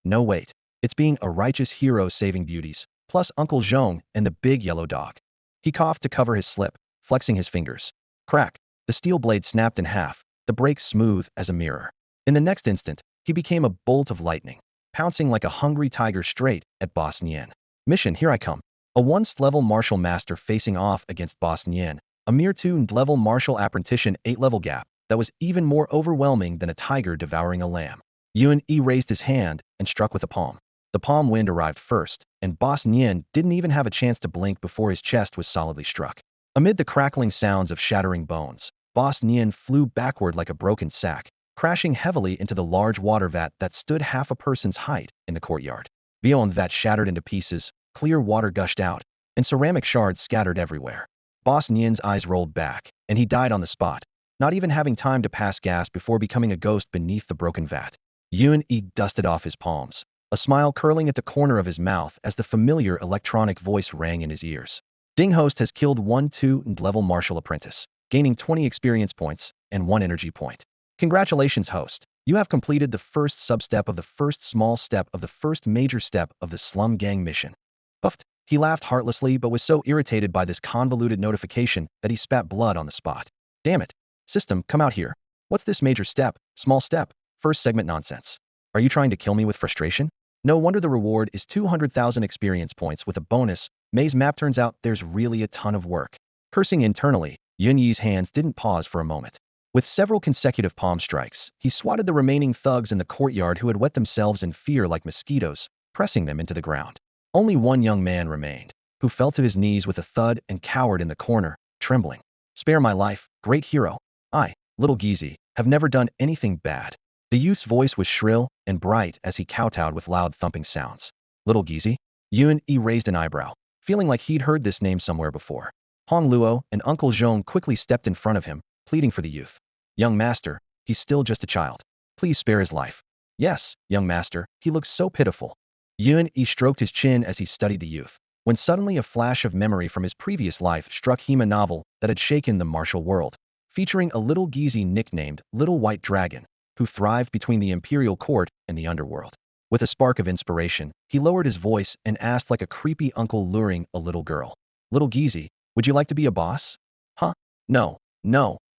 Speaker 1: No wait. It's being a righteous hero saving beauties, plus Uncle Zhong and the big yellow dog. He coughed to cover his slip, flexing his fingers. Crack. The steel blade snapped in half, the break smooth as a mirror. In the next instant, he became a bolt of lightning, pouncing like a hungry tiger straight at Boss Nian. Mission, here I come. A 1st-level martial master facing off against Boss Nian, a mere 2nd-level martial apprentice 8-level gap that was even more overwhelming than a tiger devouring a lamb. Yuan Yi raised his hand and struck with a palm. The palm wind arrived first, and Boss Nian didn't even have a chance to blink before his chest was solidly struck. Amid the crackling sounds of shattering bones, Boss Nian flew backward like a broken sack, crashing heavily into the large water vat that stood half a person's height in the courtyard. Beyond that shattered into pieces, clear water gushed out, and ceramic shards scattered everywhere. Boss Nian's eyes rolled back, and he died on the spot, not even having time to pass gas before becoming a ghost beneath the broken vat. Yuan Yi dusted off his palms, a smile curling at the corner of his mouth as the familiar electronic voice rang in his ears. Ding Host has killed 1 2-level martial apprentice, gaining 20 experience points and 1 energy point. Congratulations, host. You have completed the first sub-step of the first small step of the first major step of the Slum Gang mission. Puffed. He laughed heartlessly but was so irritated by this convoluted notification that he spat blood on the spot. Damn it. System, come out here. What's this major step, small step, first segment nonsense? Are you trying to kill me with frustration? No wonder the reward is 200,000 experience points with a bonus. Maze map. Turns out there's really a ton of work. Cursing internally, Yun Yi's hands didn't pause for a moment. With several consecutive palm strikes, he swatted the remaining thugs in the courtyard who had wet themselves in fear like mosquitoes, pressing them into the ground. Only one young man remained, who fell to his knees with a thud and cowered in the corner, trembling. Spare my life, great hero. I, little Gizi, have never done anything bad. The youth's voice was shrill and bright as he kowtowed with loud thumping sounds. Little Gizi? Yuan Yi raised an eyebrow, feeling like he'd heard this name somewhere before. Hong Luo and Uncle Zhong quickly stepped in front of him, pleading for the youth. Young master, he's still just a child. Please spare his life. Yes, young master, he looks so pitiful. Yuan Yi stroked his chin as he studied the youth, when suddenly a flash of memory from his previous life struck him, a novel that had shaken the martial world, featuring a little Gizi nicknamed Little White Dragon, who thrived between the imperial court and the underworld. With a spark of inspiration, he lowered his voice and asked like a creepy uncle luring a little girl. Little Gizi, would you like to be a boss? Huh? No,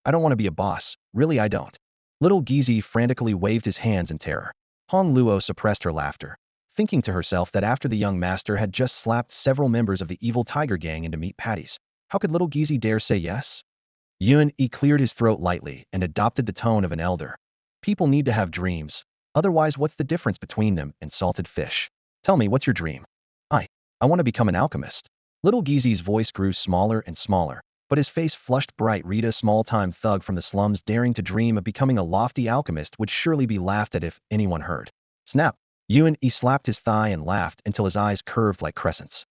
Speaker 1: I don't want to be a boss, really I don't. Little Gizi frantically waved his hands in terror. Hong Luo suppressed her laughter, thinking to herself that after the young master had just slapped several members of the evil tiger gang into meat patties, how could little Gizi dare say yes? Yuan Yi cleared his throat lightly and adopted the tone of an elder. People need to have dreams, otherwise what's the difference between them and salted fish? Tell me, what's your dream? I want to become an alchemist. Little Gizi's voice grew smaller and smaller, but his face flushed bright. Read, a small-time thug from the slums daring to dream of becoming a lofty alchemist would surely be laughed at if anyone heard. Snap! Yuan Yi slapped his thigh and laughed until his eyes curved like crescents.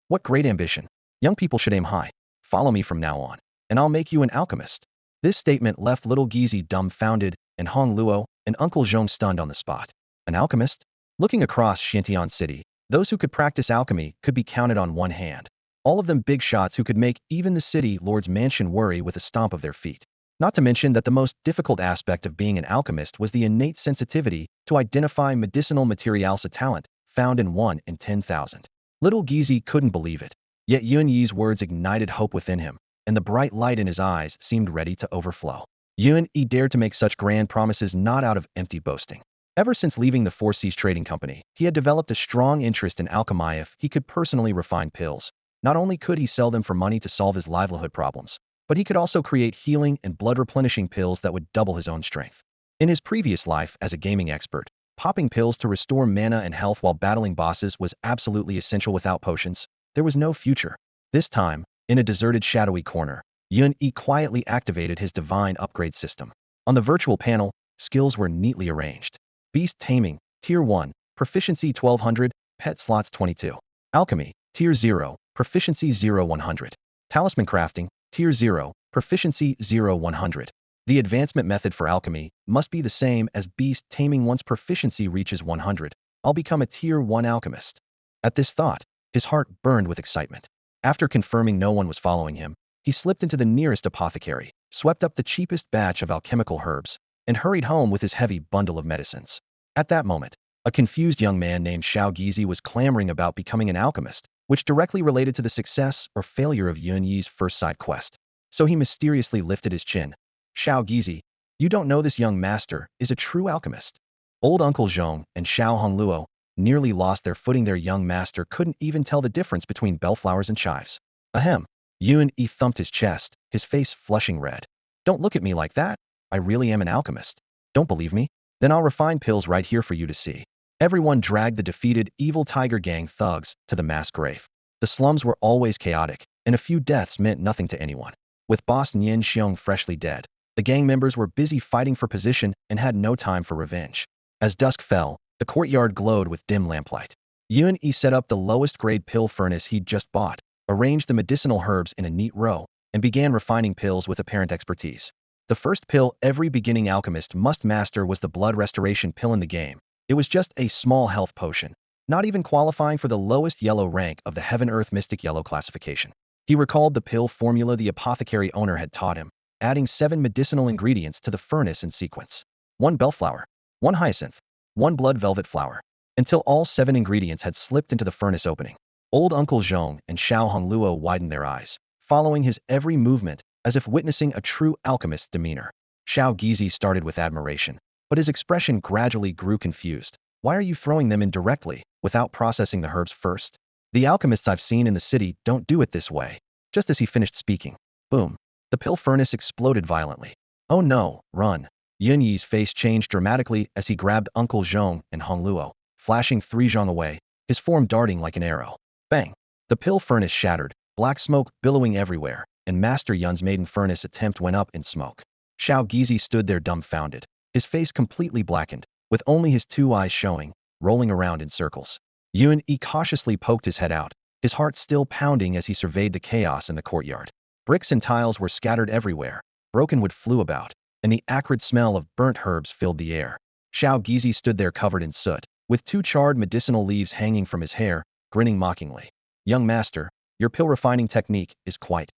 Speaker 1: What great ambition! Young people should aim high. Follow me from now on, and I'll make you an alchemist. This statement left little Gizi dumbfounded, and Hong Luo and Uncle Zhong stunned on the spot. An alchemist? Looking across Shantian City, those who could practice alchemy could be counted on one hand. All of them big shots who could make even the city lord's mansion worry with a stomp of their feet. Not to mention that the most difficult aspect of being an alchemist was the innate sensitivity to identify medicinal materials, a talent found in 1 in 10,000. Little Gizi couldn't believe it, yet Yuan Yi's words ignited hope within him, and the bright light in his eyes seemed ready to overflow. Yuan Yi dared to make such grand promises not out of empty boasting. Ever since leaving the Four Seas Trading Company, he had developed a strong interest in alchemy. If he could personally refine pills, not only could he sell them for money to solve his livelihood problems, but he could also create healing and blood-replenishing pills that would double his own strength. In his previous life as a gaming expert, popping pills to restore mana and health while battling bosses was absolutely essential. Without potions, there was no future. This time, in a deserted shadowy corner, Yuan Yi quietly activated his divine upgrade system. On the virtual panel, skills were neatly arranged. Beast Taming, Tier 1, Proficiency 1200, Pet Slots 22. Alchemy, Tier 0, Proficiency 0 100. Talisman Crafting, Tier 0, Proficiency 0 100. The advancement method for alchemy must be the same as beast taming. Once proficiency reaches 100. I'll become a tier 1 alchemist. At this thought, his heart burned with excitement. After confirming no one was following him, he slipped into the nearest apothecary, swept up the cheapest batch of alchemical herbs, and hurried home with his heavy bundle of medicines. At that moment, a confused young man named Xiao Gizi was clamoring about becoming an alchemist, which directly related to the success or failure of Yun Yi's first side quest. So he mysteriously lifted his chin. Xiao Gizi, you don't know this young master is a true alchemist. Old Uncle Zhong and Xiao Hongluo nearly lost their footing. Their young master couldn't even tell the difference between bellflowers and chives. Ahem. Yun Yi thumped his chest, his face flushing red. Don't look at me like that. I really am an alchemist. Don't believe me? Then I'll refine pills right here for you to see. Everyone dragged the defeated evil tiger gang thugs to the mass grave. The slums were always chaotic, and a few deaths meant nothing to anyone. With boss Nian Xiong freshly dead, the gang members were busy fighting for position and had no time for revenge. As dusk fell, the courtyard glowed with dim lamplight. Yun Yi set up the lowest grade pill furnace he'd just bought, arranged the medicinal herbs in a neat row, and began refining pills with apparent expertise. The first pill every beginning alchemist must master was the blood restoration pill in the game. It was just a small health potion, not even qualifying for the lowest yellow rank of the Heaven-Earth Mystic Yellow classification. He recalled the pill formula the apothecary owner had taught him, adding 7 medicinal ingredients to the furnace in sequence. 1 bellflower, 1 hyacinth, 1 blood velvet flower, until all 7 ingredients had slipped into the furnace opening. Old Uncle Zhong and Xiao Hongluo widened their eyes, following his every movement as if witnessing a true alchemist's demeanor. Xiao Gizi started with admiration, but his expression gradually grew confused. Why are you throwing them in directly, without processing the herbs first? The alchemists I've seen in the city don't do it this way. Just as he finished speaking, boom, the pill furnace exploded violently. Oh no, run. Yun Yi's face changed dramatically as he grabbed Uncle Zhong and Hongluo, flashing 3 zhong away, his form darting like an arrow. Bang! The pill furnace shattered, black smoke billowing everywhere, and Master Yun's maiden furnace attempt went up in smoke. Xiao Gizi stood there dumbfounded, his face completely blackened, with only his 2 eyes showing, rolling around in circles. Yun Yi cautiously poked his head out, his heart still pounding as he surveyed the chaos in the courtyard. Bricks and tiles were scattered everywhere, broken wood flew about, and the acrid smell of burnt herbs filled the air. Xiao Gizi stood there covered in soot, with 2 charred medicinal leaves hanging from his hair, grinning mockingly. Young master, your pill refining technique is quite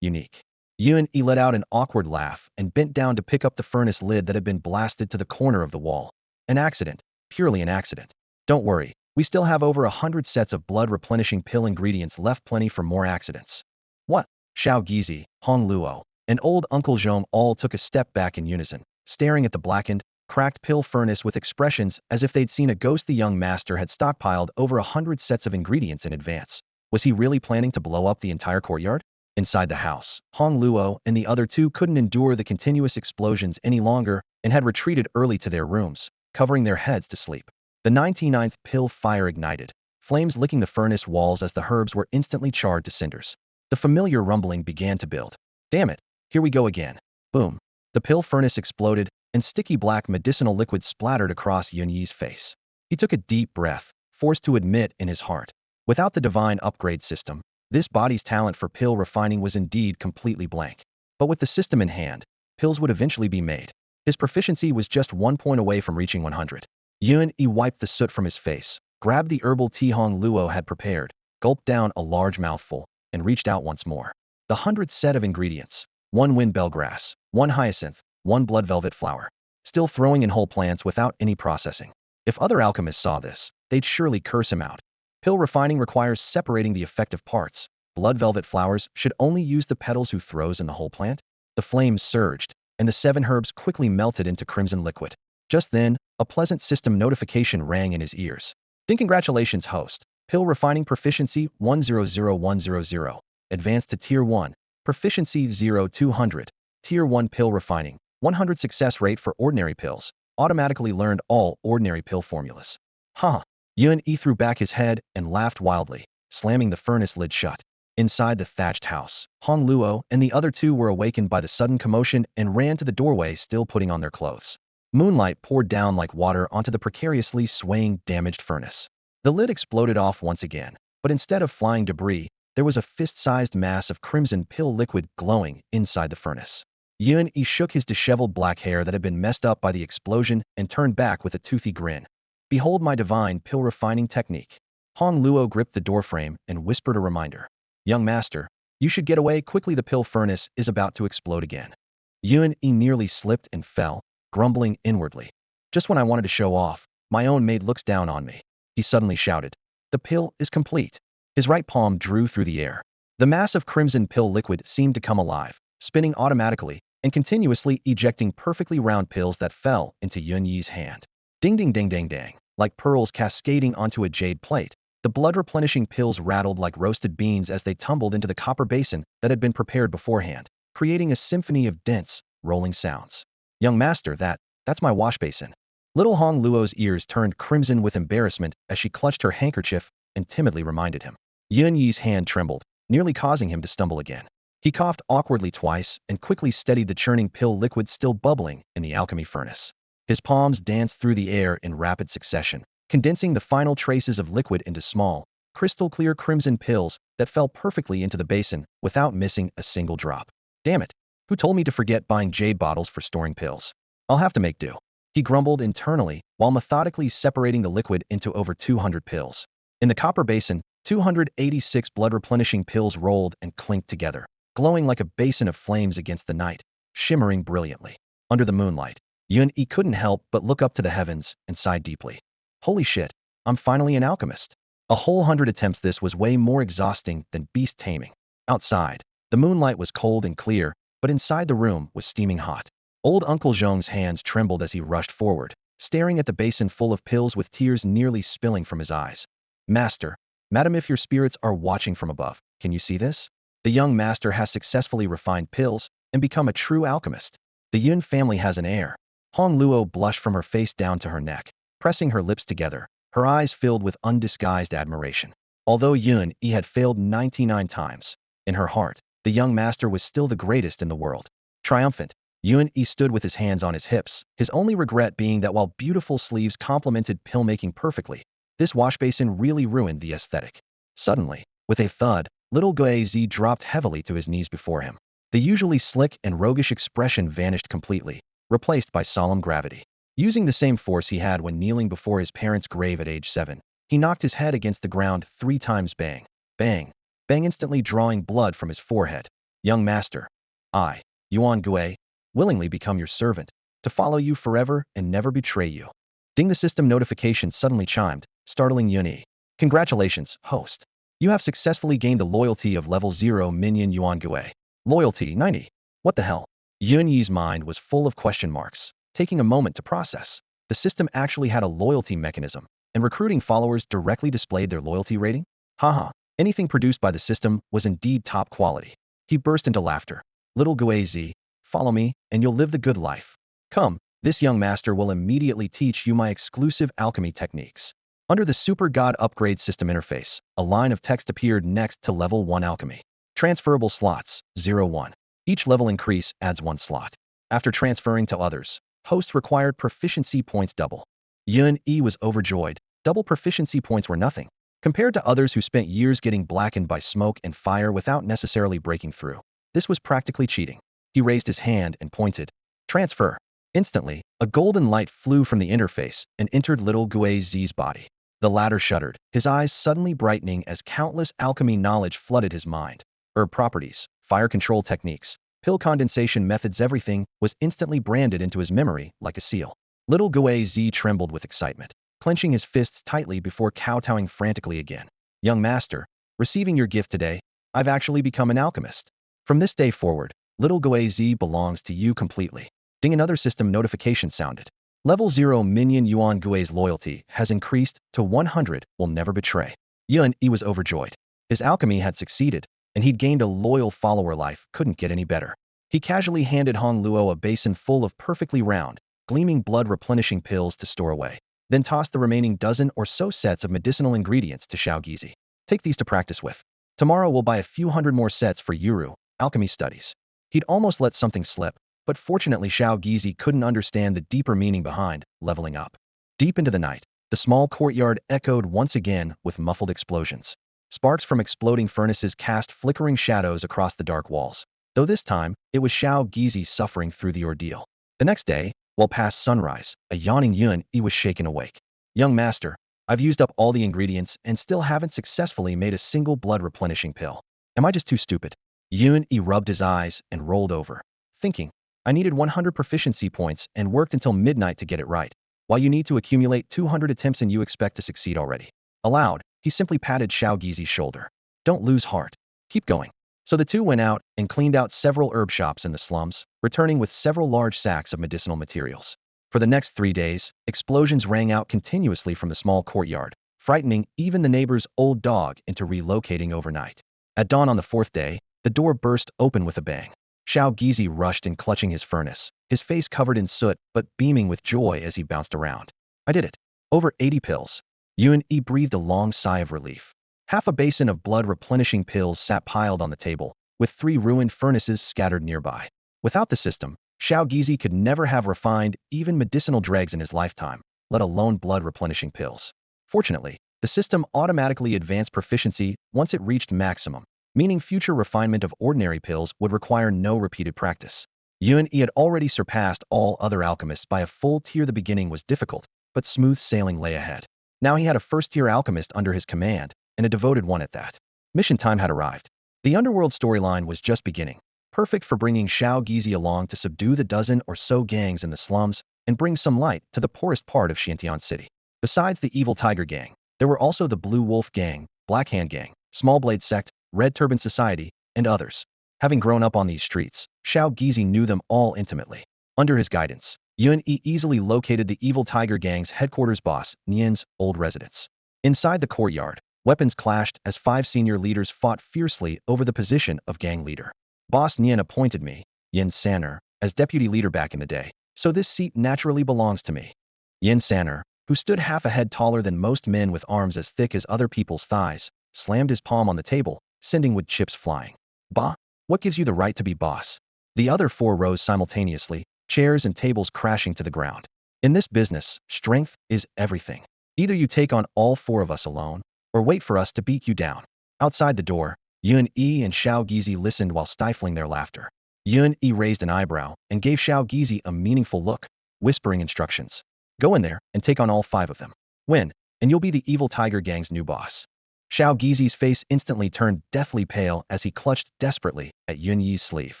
Speaker 1: unique. Yun Yi let out an awkward laugh and bent down to pick up the furnace lid that had been blasted to the corner of the wall. An accident, purely an accident. Don't worry, we still have over 100 sets of blood replenishing pill ingredients left, plenty for more accidents. What? Xiao Gizi, Hong Luo, and old Uncle Zhong all took a step back in unison, staring at the blackened, cracked pill furnace with expressions as if they'd seen a ghost. The young master had stockpiled over 100 sets of ingredients in advance. Was he really planning to blow up the entire courtyard? Inside the house, Hong Luo and the other 2 couldn't endure the continuous explosions any longer and had retreated early to their rooms, covering their heads to sleep. The 99th pill fire ignited, flames licking the furnace walls as the herbs were instantly charred to cinders. The familiar rumbling began to build. Damn it, here we go again. Boom. The pill furnace exploded, and sticky black medicinal liquid splattered across Yun Yi's face. He took a deep breath, forced to admit in his heart. Without the divine upgrade system, this body's talent for pill refining was indeed completely blank. But with the system in hand, pills would eventually be made. His proficiency was just 1 point away from reaching 100. Yun Yi wiped the soot from his face, grabbed the herbal tea Hong Luo had prepared, gulped down a large mouthful, and reached out once more. The 100th set of ingredients: 1 wind bellgrass, 1 hyacinth, 1 blood velvet flower. Still throwing in whole plants without any processing. If other alchemists saw this, they'd surely curse him out. Pill refining requires separating the effective parts. Blood velvet flowers should only use the petals. Who throws in the whole plant? The flames surged, and the 7 herbs quickly melted into crimson liquid. Just then, a pleasant system notification rang in his ears. Ding, congratulations, host. Pill refining proficiency 100100. Advanced to Tier 1. Proficiency 0200. Tier 1 pill refining. 100 success rate for ordinary pills. Automatically learned all ordinary pill formulas. Huh. Yun Yi threw back his head and laughed wildly, slamming the furnace lid shut. Inside the thatched house, Hong Luo and the other 2 were awakened by the sudden commotion and ran to the doorway, still putting on their clothes. Moonlight poured down like water onto the precariously swaying, damaged furnace. The lid exploded off once again, but instead of flying debris, there was a fist-sized mass of crimson pill liquid glowing inside the furnace. Yuan-Yi shook his disheveled black hair that had been messed up by the explosion and turned back with a toothy grin. Behold my divine pill refining technique. Hong Luo gripped the doorframe and whispered a reminder. Young master, you should get away quickly, the pill furnace is about to explode again. Yuan-Yi nearly slipped and fell, grumbling inwardly. Just when I wanted to show off, my own maid looks down on me. He suddenly shouted. The pill is complete. His right palm drew through the air. The mass of crimson pill liquid seemed to come alive, spinning automatically and continuously ejecting perfectly round pills that fell into Yun-Yi's hand. Ding ding ding ding dang, like pearls cascading onto a jade plate. The blood-replenishing pills rattled like roasted beans as they tumbled into the copper basin that had been prepared beforehand, creating a symphony of dense, rolling sounds. Young master, that's my wash basin. Little Hong Luo's ears turned crimson with embarrassment as she clutched her handkerchief and timidly reminded him. Yun-Yi's hand trembled, nearly causing him to stumble again. He coughed awkwardly twice and quickly steadied the churning pill liquid still bubbling in the alchemy furnace. His palms danced through the air in rapid succession, condensing the final traces of liquid into small, crystal-clear crimson pills that fell perfectly into the basin without missing a single drop. Damn it! Who told me to forget buying jade bottles for storing pills? I'll have to make do. He grumbled internally while methodically separating the liquid into over 200 pills. In the copper basin, 286 blood-replenishing pills rolled and clinked together, glowing like a basin of flames against the night, shimmering brilliantly. Under the moonlight, Yun-Yi couldn't help but look up to the heavens and sigh deeply. Holy shit, I'm finally an alchemist. A whole 100 attempts. This was way more exhausting than beast taming. Outside, the moonlight was cold and clear, but inside the room was steaming hot. Old Uncle Zhong's hands trembled as he rushed forward, staring at the basin full of pills with tears nearly spilling from his eyes. Master, Madam, if your spirits are watching from above, can you see this? The young master has successfully refined pills and become a true alchemist. The Yun family has an heir. Hong Luo blushed from her face down to her neck, pressing her lips together, her eyes filled with undisguised admiration. Although Yun-Yi had failed 99 times, in her heart, the young master was still the greatest in the world. Triumphant, Yun-Yi stood with his hands on his hips, his only regret being that while beautiful sleeves complemented pill-making perfectly, this wash basin really ruined the aesthetic. Suddenly, with a thud, little Guizi dropped heavily to his knees before him. The usually slick and roguish expression vanished completely, replaced by solemn gravity. Using the same force he had when kneeling before his parents' grave at age 7, he knocked his head against the ground 3 times. Bang, bang, bang, instantly drawing blood from his forehead. Young master, I, Yuan Gui, willingly become your servant, to follow you forever and never betray you. Ding, the system notification suddenly chimed, startling Yun-Yi. Congratulations, host. You have successfully gained the loyalty of level 0 minion Yuan Gui. Loyalty 90. What the hell? Yun-Yi's mind was full of question marks, taking a moment to process. The system actually had a loyalty mechanism, and recruiting followers directly displayed their loyalty rating? Haha, anything produced by the system was indeed top quality. He burst into laughter. Little Guizi, follow me, and you'll live the good life. Come, this young master will immediately teach you my exclusive alchemy techniques. Under the Super God Upgrade System interface, a line of text appeared next to Level 1 Alchemy. Transferable slots, 0-1. Each level increase adds 1 slot. After transferring to others, hosts required proficiency points double. Yun-Yi was overjoyed. Double proficiency points were nothing, compared to others who spent years getting blackened by smoke and fire without necessarily breaking through. This was practically cheating. He raised his hand and pointed. Transfer. Instantly, a golden light flew from the interface and entered little Guizi's body. The latter shuddered, his eyes suddenly brightening as countless alchemy knowledge flooded his mind. Herb properties, fire control techniques, pill condensation methods, everything was instantly branded into his memory like a seal. Little Guizi trembled with excitement, clenching his fists tightly before kowtowing frantically again. Young master, receiving your gift today, I've actually become an alchemist. From this day forward, little Guizi belongs to you completely. Ding, another system notification sounded. Level 0 minion Yuan Gui's loyalty has increased to 100, will never betray. Yun-Yi was overjoyed. His alchemy had succeeded, and he'd gained a loyal follower. Life couldn't get any better. He casually handed Hong Luo a basin full of perfectly round, gleaming blood-replenishing pills to store away, then tossed the remaining dozen or so sets of medicinal ingredients to Xiao Gizi. Take these to practice with. Tomorrow we'll buy a few hundred more sets for Yuru, alchemy studies. He'd almost let something slip, but fortunately Xiao Gizi couldn't understand the deeper meaning behind leveling up. Deep into the night, the small courtyard echoed once again with muffled explosions. Sparks from exploding furnaces cast flickering shadows across the dark walls. though this time, it was Xiao Gizi suffering through the ordeal. The next day, well past sunrise, a yawning Yuan Yi was shaken awake. Young master, I've used up all the ingredients and still haven't successfully made a single blood-replenishing pill. Am I just too stupid? Yuan Yi rubbed his eyes and rolled over, thinking, I needed 100 proficiency points and worked until midnight to get it right, while you need to accumulate 200 attempts and you expect to succeed already. Aloud, he simply patted Xiao Gizi's shoulder. Don't lose heart. Keep going. So the two went out and cleaned out several herb shops in the slums, returning with several large sacks of medicinal materials. For the next 3 days, explosions rang out continuously from the small courtyard, frightening even the neighbor's old dog into relocating overnight. At dawn on the 4th day, the door burst open with a bang. Xiao Gizi rushed in clutching his furnace, his face covered in soot but beaming with joy as he bounced around. I did it. Over 80 pills. Yuan Yi breathed a long sigh of relief. Half a basin of blood-replenishing pills sat piled on the table, with 3 ruined furnaces scattered nearby. Without the system, Xiao Gizi could never have refined even medicinal dregs in his lifetime, let alone blood-replenishing pills. Fortunately, the system automatically advanced proficiency once it reached maximum, meaning future refinement of ordinary pills would require no repeated practice. Yuan Yi had already surpassed all other alchemists by a full tier. The beginning was difficult, but smooth sailing lay ahead. Now he had a first-tier alchemist under his command, and a devoted one at that. Mission time had arrived. The underworld storyline was just beginning, perfect for bringing Xiao Gizi along to subdue the dozen or so gangs in the slums and bring some light to the poorest part of Xiantian City. Besides the Evil Tiger Gang, there were also the Blue Wolf Gang, Black Hand Gang, Small Blade Sect, Red Turban Society, and others. Having grown up on these streets, Xiao Gizi knew them all intimately. Under his guidance, Yuan Yi easily located the Evil Tiger Gang's headquarters boss, Nian's old residence. Inside the courtyard, weapons clashed as 5 senior leaders fought fiercely over the position of gang leader. Boss Nian appointed me, Yin Sanner, as deputy leader back in the day, so this seat naturally belongs to me. Yin Sanner, who stood half a head taller than most men with arms as thick as other people's thighs, slammed his palm on the table, sending wood chips flying. Bah, what gives you the right to be boss? The other 4 rose simultaneously, chairs and tables crashing to the ground. In this business, strength is everything. Either you take on all 4 of us alone, or wait for us to beat you down. Outside the door, Yuan Yi and Xiao Gizi listened while stifling their laughter. Yuan Yi raised an eyebrow and gave Xiao Gizi a meaningful look, whispering instructions. Go in there and take on all 5 of them. Win, and you'll be the Evil Tiger Gang's new boss. Xiao Gizi's face instantly turned deathly pale as he clutched desperately at Yuan Yi's sleeve.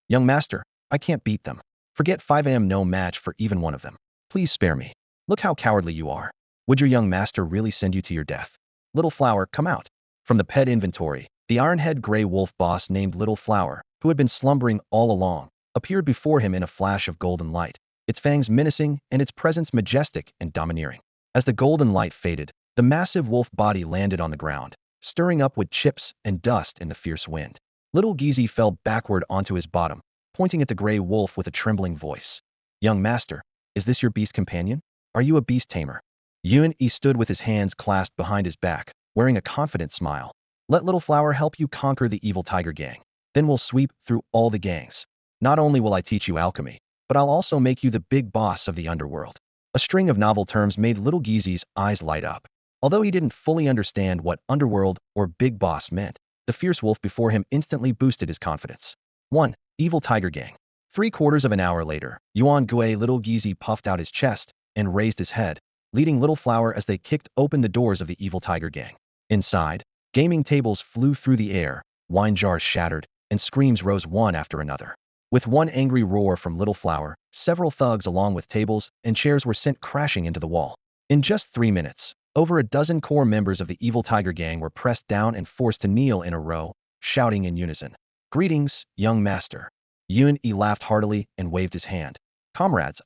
Speaker 1: Young master, I can't beat them. Forget 5 am no match for even one of them. Please spare me. Look how cowardly you are. Would your young master really send you to your death? Little Flower, come out. From the pet inventory, the iron-head gray wolf boss named Little Flower, who had been slumbering all along, appeared before him in a flash of golden light, its fangs menacing and its presence majestic and domineering. As the golden light faded, the massive wolf body landed on the ground, stirring up wood chips and dust in the fierce wind. Little Gizi fell backward onto his bottom, pointing at the gray wolf with a trembling voice. Young master, is this your beast companion? Are you a beast tamer? Yuan Yi stood with his hands clasped behind his back, wearing a confident smile. Let Little Flower help you conquer the Evil Tiger Gang. Then we'll sweep through all the gangs. Not only will I teach you alchemy, but I'll also make you the big boss of the underworld. A string of novel terms made Little Gizi's eyes light up. Although he didn't fully understand what underworld or big boss meant, the fierce wolf before him instantly boosted his confidence. 1. Evil Tiger Gang. 3/4 of an hour later, Yuan Gui Little Gizi puffed out his chest and raised his head, leading Little Flower as they kicked open the doors of the Evil Tiger Gang. Inside, gaming tables flew through the air, wine jars shattered, and screams rose one after another. With one angry roar from Little Flower, several thugs along with tables and chairs were sent crashing into the wall. In just 3 minutes, over a dozen core members of the Evil Tiger Gang were pressed down and forced to kneel in a row, shouting in unison. Greetings, young master. Yuan Yi laughed heartily and waved his hand. Comrades,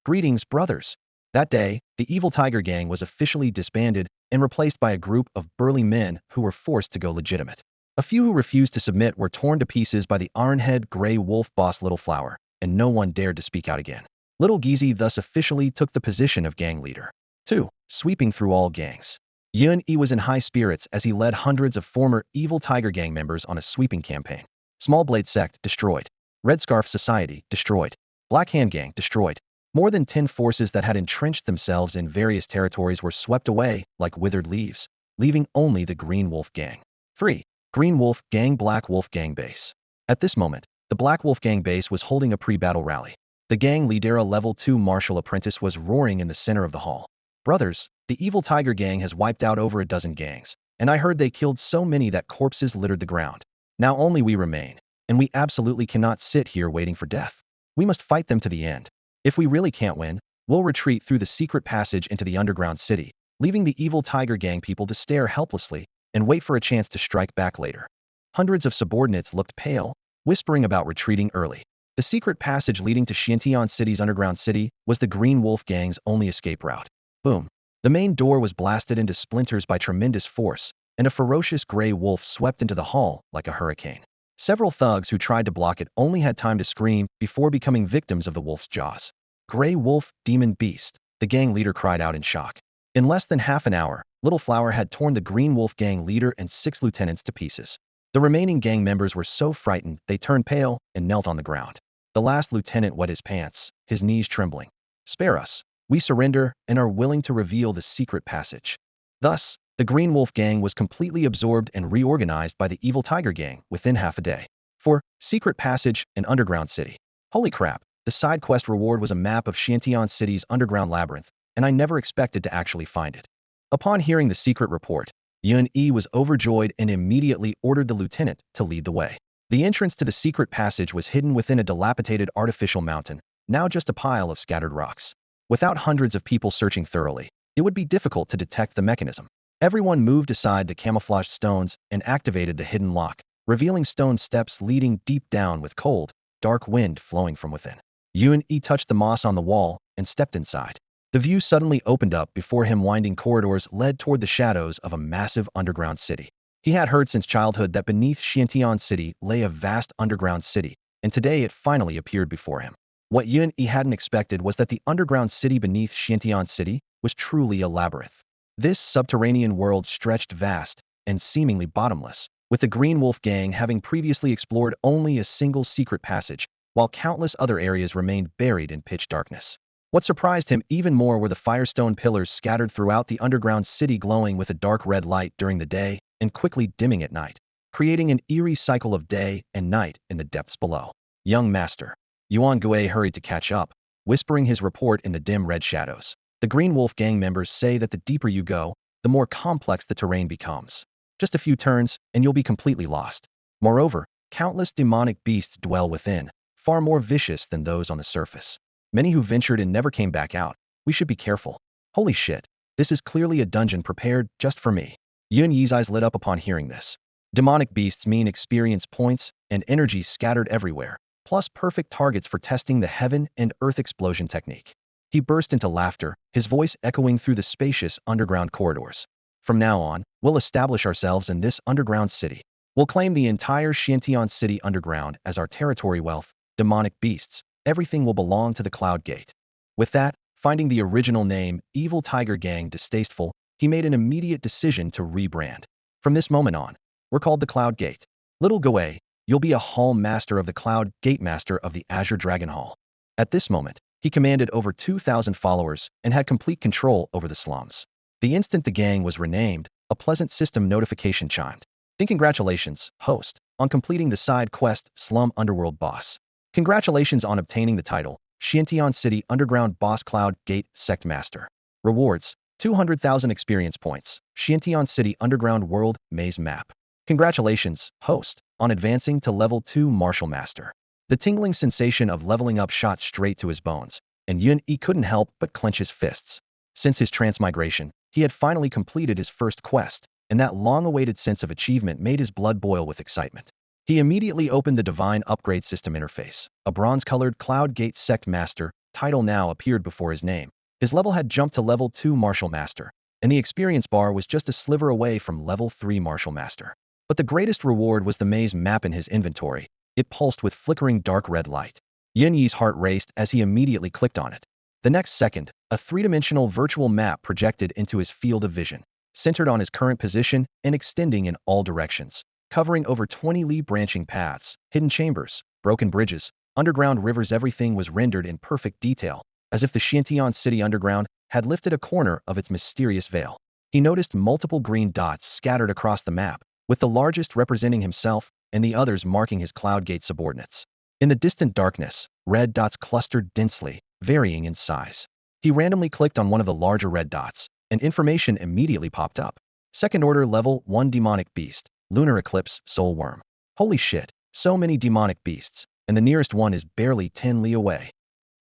Speaker 1: greetings, brothers. That day, the Evil Tiger Gang was officially disbanded and replaced by a group of burly men who were forced to go legitimate. A few who refused to submit were torn to pieces by the iron-head gray wolf boss Little Flower, and no one dared to speak out again. Little Gizi thus officially took the position of gang leader. 2. Sweeping through all gangs. Yuan Yi was in high spirits as he led hundreds of former Evil Tiger Gang members on a sweeping campaign. Small Blade Sect, destroyed. Red Scarf Society, destroyed. Black Hand Gang, destroyed. More than 10 forces that had entrenched themselves in various territories were swept away like withered leaves, leaving only the Green Wolf Gang. 3. Green Wolf Gang Black Wolf Gang base. At this moment, The Black Wolf Gang base was holding a pre-battle rally. The gang leader, a level 2 martial apprentice, was roaring in the center of the hall. Brothers, the evil Tiger Gang has wiped out over a dozen gangs, and I heard they killed so many that corpses littered the ground. Now only we remain, and we absolutely cannot sit here waiting for death. We must fight them to the end. If we really can't win, we'll retreat through the secret passage into the underground city, leaving the evil Tiger Gang people to stare helplessly and wait for a chance to strike back later. Hundreds of subordinates looked pale, whispering about retreating early. The secret passage leading to Xiantian City's underground city was the Green Wolf Gang's only escape route. Boom. The main door was blasted into splinters by tremendous force, and a ferocious gray wolf swept into the hall like a hurricane. Several thugs who tried to block it only had time to scream before becoming victims of the wolf's jaws. Gray wolf, demon beast, the gang leader cried out in shock. In less than half an hour, Little Flower had torn the Green Wolf Gang leader and 6 lieutenants to pieces. The remaining gang members were so frightened they turned pale and knelt on the ground. The last lieutenant wet his pants, his knees trembling. "Spare us. We surrender and are willing to reveal the secret passage." Thus, the Green Wolf Gang was completely absorbed and reorganized by the evil Tiger Gang within half a day. For secret passage and underground city. Holy crap, the side quest reward was a map of Xiantian City's underground labyrinth, and I never expected to actually find it. Upon hearing the secret report, Yun Yi was overjoyed and immediately ordered the lieutenant to lead the way. The entrance to the secret passage was hidden within a dilapidated artificial mountain, now just a pile of scattered rocks. Without hundreds of people searching thoroughly, it would be difficult to detect the mechanism. Everyone moved aside the camouflaged stones and activated the hidden lock, revealing stone steps leading deep down with cold, dark wind flowing from within. Yun Yi touched the moss on the wall and stepped inside. The view suddenly opened up before him. Winding corridors led toward the shadows of a massive underground city. He had heard since childhood that beneath Xiantian City lay a vast underground city, and today it finally appeared before him. What Yun Yi hadn't expected was that the underground city beneath Xiantian City was truly a labyrinth. This subterranean world stretched vast and seemingly bottomless, with the Green Wolf Gang having previously explored only a single secret passage, while countless other areas remained buried in pitch darkness. What surprised him even more were the firestone pillars scattered throughout the underground city, glowing with a dark red light during the day and quickly dimming at night, creating an eerie cycle of day and night in the depths below. "Young master." Yuan Gui hurried to catch up, whispering his report in the dim red shadows. "The Green Wolf Gang members say that the deeper you go, the more complex the terrain becomes. Just a few turns, and you'll be completely lost. Moreover, countless demonic beasts dwell within, far more vicious than those on the surface. Many who ventured and never came back out. We should be careful." Holy shit, this is clearly a dungeon prepared just for me. Yun Yi's eyes lit up upon hearing this. Demonic beasts mean experience points and energy scattered everywhere, plus perfect targets for testing the heaven and earth explosion technique. He burst into laughter, his voice echoing through the spacious underground corridors. "From now on, we'll establish ourselves in this underground city. We'll claim the entire Xiantian City underground as our territory. Wealth, demonic beasts, everything will belong to the Cloud Gate." With that, finding the original name, Evil Tiger Gang, distasteful, he made an immediate decision to rebrand. "From this moment on, we're called the Cloud Gate. Little Gui, you'll be a hall master of the Cloud Gate, master of the Azure Dragon Hall." At this moment, he commanded over 2,000 followers and had complete control over the slums. The instant the gang was renamed, a pleasant system notification chimed. "Congratulations, host, on completing the side quest Slum Underworld Boss. Congratulations on obtaining the title Xiantian City Underground Boss Cloud Gate Sect Master. Rewards: 200,000 experience points. Xiantian City Underground World Maze Map. Congratulations, host, on advancing to level 2 Martial Master." The tingling sensation of leveling up shot straight to his bones, and Yun Yi couldn't help but clench his fists. Since his transmigration, he had finally completed his first quest, and that long-awaited sense of achievement made his blood boil with excitement. He immediately opened the Divine Upgrade System interface. A bronze-colored Cloud Gate Sect Master title now appeared before his name. His level had jumped to level 2 Martial Master, and the experience bar was just a sliver away from level 3 Martial Master. But the greatest reward was the maze map in his inventory. It pulsed with flickering dark red light. Yun Yi's heart raced as he immediately clicked on it. The next second, a three-dimensional virtual map projected into his field of vision, centered on his current position and extending in all directions, covering over 20 li branching paths, hidden chambers, broken bridges, underground rivers. Everything was rendered in perfect detail, as if the Xiantian City Underground had lifted a corner of its mysterious veil. He noticed multiple green dots scattered across the map, with the largest representing himself and the others marking his Cloud Gate subordinates. In the distant darkness, red dots clustered densely, varying in size. He randomly clicked on one of the larger red dots, and information immediately popped up. Second order level 1 demonic beast, lunar eclipse, soul worm. Holy shit, so many demonic beasts, and the nearest one is barely 10 li away.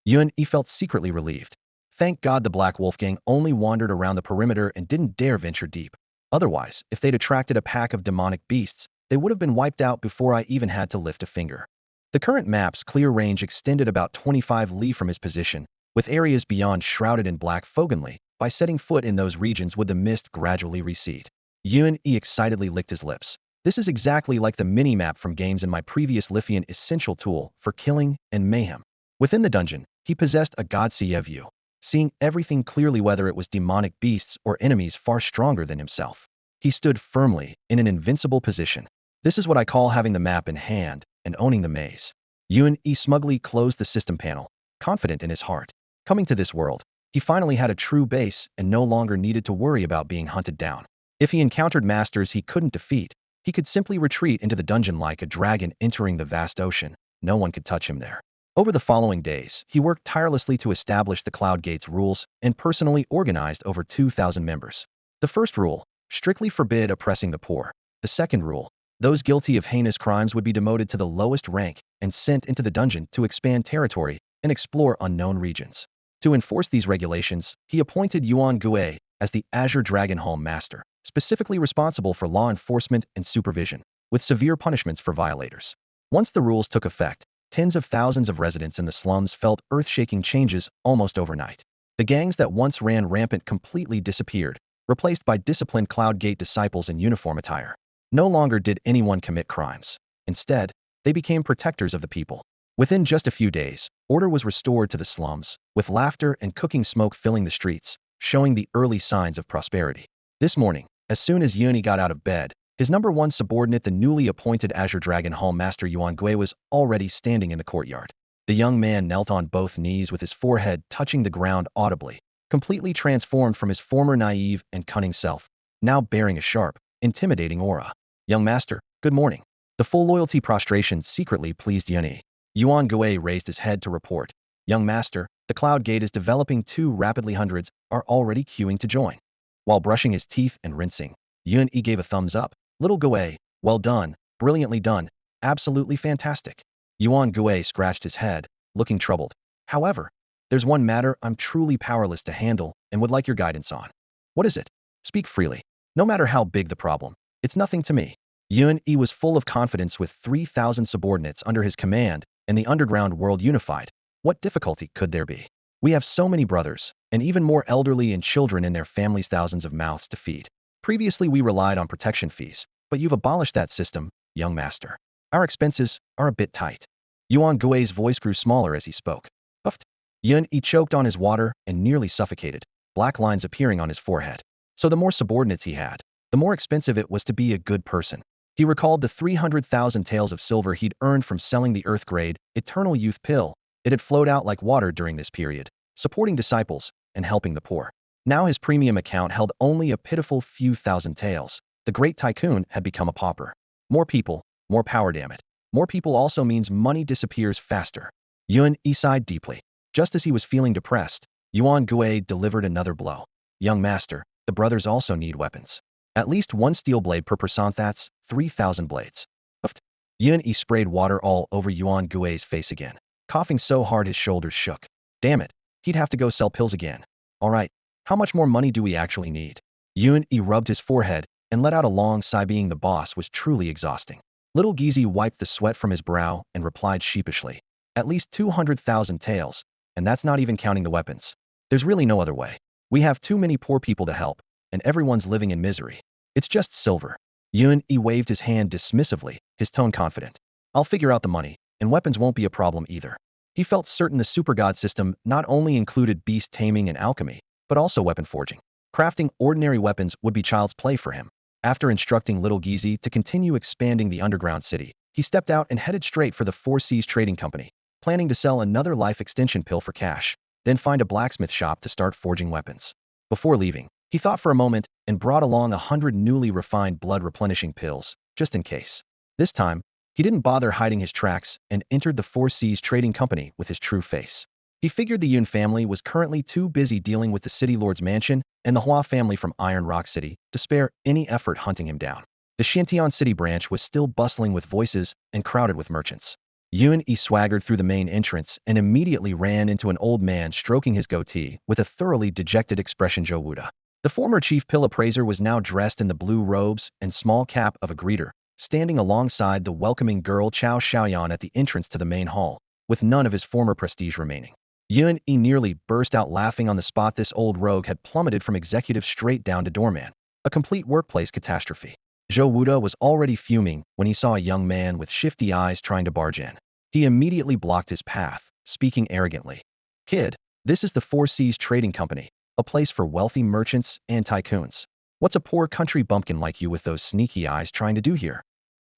Speaker 1: Yun Yi felt secretly relieved. Thank God the Black Wolf Gang only wandered around the perimeter and didn't dare venture deep. Otherwise, if they'd attracted a pack of demonic beasts, they would have been wiped out before I even had to lift a finger. The current map's clear range extended about 25 li from his position, with areas beyond shrouded in black foganly. By setting foot in those regions would the mist gradually recede. Yun Yi excitedly licked his lips. This is exactly like the mini-map from games in my previous Lithian essential tool for killing and mayhem. Within the dungeon, he possessed a god-see view, seeing everything clearly whether it was demonic beasts or enemies far stronger than himself. He stood firmly, in an invincible position. This is what I call having the map in hand and owning the maze. Yun Yi smugly closed the system panel, confident in his heart. Coming to this world, he finally had a true base and no longer needed to worry about being hunted down. If he encountered masters he couldn't defeat, he could simply retreat into the dungeon like a dragon entering the vast ocean. No one could touch him there. Over the following days, he worked tirelessly to establish the Cloud Gate's rules and personally organized over 2,000 members. The first rule, strictly forbid oppressing the poor. The second rule, those guilty of heinous crimes would be demoted to the lowest rank and sent into the dungeon to expand territory and explore unknown regions. To enforce these regulations, he appointed Yuan Gue as the Azure Dragon Home Master, specifically responsible for law enforcement and supervision, with severe punishments for violators. Once the rules took effect, tens of thousands of residents in the slums felt earth-shaking changes almost overnight. The gangs that once ran rampant completely disappeared, replaced by disciplined Cloud Gate disciples in uniform attire. No longer did anyone commit crimes. Instead, they became protectors of the people. Within just a few days, order was restored to the slums, with laughter and cooking smoke filling the streets, showing the early signs of prosperity. This morning, as soon as Yuni got out of bed, his number one subordinate, the newly appointed Azure Dragon Home Master Yuan Gui, was already standing in the courtyard. The young man knelt on both knees with his forehead touching the ground audibly, completely transformed from his former naive and cunning self, now bearing a sharp, intimidating aura. Young master, good morning. The full loyalty prostration secretly pleased Yuni. Yuan Gui raised his head to report. Young master, the Cloud Gate is developing too rapidly. Hundreds are already queuing to join. While brushing his teeth and rinsing, Yun Yi gave a thumbs up. Little Gui, well done, brilliantly done, absolutely fantastic. Yuan Gui scratched his head, looking troubled. However, there's one matter I'm truly powerless to handle and would like your guidance on. What is it? Speak freely. No matter how big the problem, it's nothing to me. Yun Yi was full of confidence. With 3,000 subordinates under his command and the underground world unified, what difficulty could there be? We have so many brothers, and even more elderly and children in their families, thousands of mouths to feed. Previously we relied on protection fees, but you've abolished that system, young master. Our expenses are a bit tight. Yuan Gui's voice grew smaller as he spoke. Puffed. Yun Yi choked on his water and nearly suffocated, black lines appearing on his forehead. So the more subordinates he had, the more expensive it was to be a good person. He recalled the 300,000 taels of silver he'd earned from selling the Earth-grade, Eternal Youth pill. It had flowed out like water during this period, supporting disciples and helping the poor. Now his premium account held only a pitiful few thousand taels. The great tycoon had become a pauper. More people, more power, damn it. More people also means money disappears faster. Yun Yi sighed deeply. Just as he was feeling depressed, Yuan Gui delivered another blow. Young master, the brothers also need weapons. At least one steel blade per person, that's 3,000 blades. Puffed. Yun Yi sprayed water all over Yuan Gui's face again, coughing so hard his shoulders shook. Damn it, he'd have to go sell pills again. All right, how much more money do we actually need? Yun Yi rubbed his forehead and let out a long sigh. Being the boss was truly exhausting. Little Gizi wiped the sweat from his brow and replied sheepishly. At least 200,000 taels, and that's not even counting the weapons. There's really no other way. We have too many poor people to help, and everyone's living in misery. It's just silver. Yun Yi waved his hand dismissively, his tone confident. I'll figure out the money, and weapons won't be a problem either. He felt certain the super god system not only included beast taming and alchemy, but also weapon forging. Crafting ordinary weapons would be child's play for him. After instructing Little Gizi to continue expanding the underground city, he stepped out and headed straight for the Four Seas Trading Company, planning to sell another life extension pill for cash, then find a blacksmith shop to start forging weapons. Before leaving, he thought for a moment and brought along 100 newly refined blood replenishing pills, just in case. This time, He didn't bother hiding his tracks and entered the Four Seas Trading Company with his true face. He figured the Yun family was currently too busy dealing with the city lord's mansion and the Hua family from Iron Rock City to spare any effort hunting him down. The Xiantian City branch was still bustling with voices and crowded with merchants. Yun swaggered through the main entrance and immediately ran into an old man stroking his goatee with a thoroughly dejected expression. Zhou Wuda. The former chief pill appraiser was now dressed in the blue robes and small cap of a greeter, standing alongside the welcoming girl Chao Xiaoyan at the entrance to the main hall, with none of his former prestige remaining. Yun nearly burst out laughing on the spot. This old rogue had plummeted from executive straight down to doorman. A complete workplace catastrophe. Zhou Wuda was already fuming when he saw a young man with shifty eyes trying to barge in. He immediately blocked his path, speaking arrogantly. Kid, this is the Four Seas Trading Company, a place for wealthy merchants and tycoons. What's a poor country bumpkin like you with those sneaky eyes trying to do here?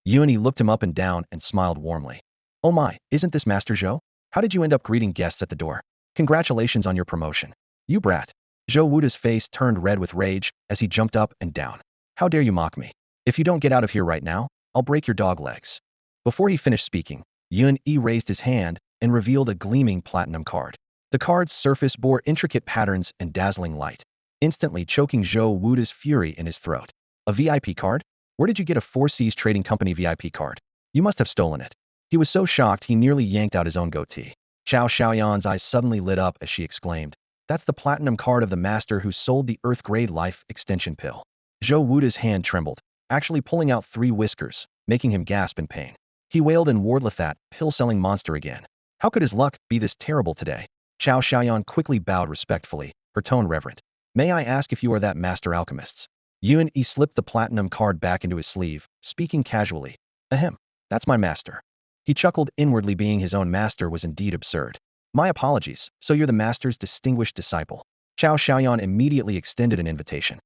Speaker 1: Yun looked him up and down and smiled warmly. Oh my, isn't this Master Zhou? How did you end up greeting guests at the door? Congratulations on your promotion. You brat. Zhou Wuda's face turned red with rage as he jumped up and down. How dare you mock me? If you don't get out of here right now, I'll break your dog legs. Before he finished speaking, Yun raised his hand and revealed a gleaming platinum card. The card's surface bore intricate patterns and dazzling light, instantly choking Zhou Wuda's fury in his throat. A VIP card? Where did you get a Four Seas Trading Company VIP card? You must have stolen it. He was so shocked he nearly yanked out his own goatee. Chao Xiaoyan's eyes suddenly lit up as she exclaimed, "That's the platinum card of the master who sold the Earth-grade life extension pill." Zhou Wuda's hand trembled, actually pulling out 3 whiskers, making him gasp in pain. He wailed and wardleth that pill-selling monster again. How could his luck be this terrible today? Chao Xiaoyan quickly bowed respectfully, her tone reverent. May I ask if you are that master alchemist? Yun slipped the platinum card back into his sleeve, speaking casually. Ahem, that's my master. He chuckled inwardly. Being his own master was indeed absurd. My apologies, so you're the master's distinguished disciple. Chao Xiaoyan immediately extended an invitation.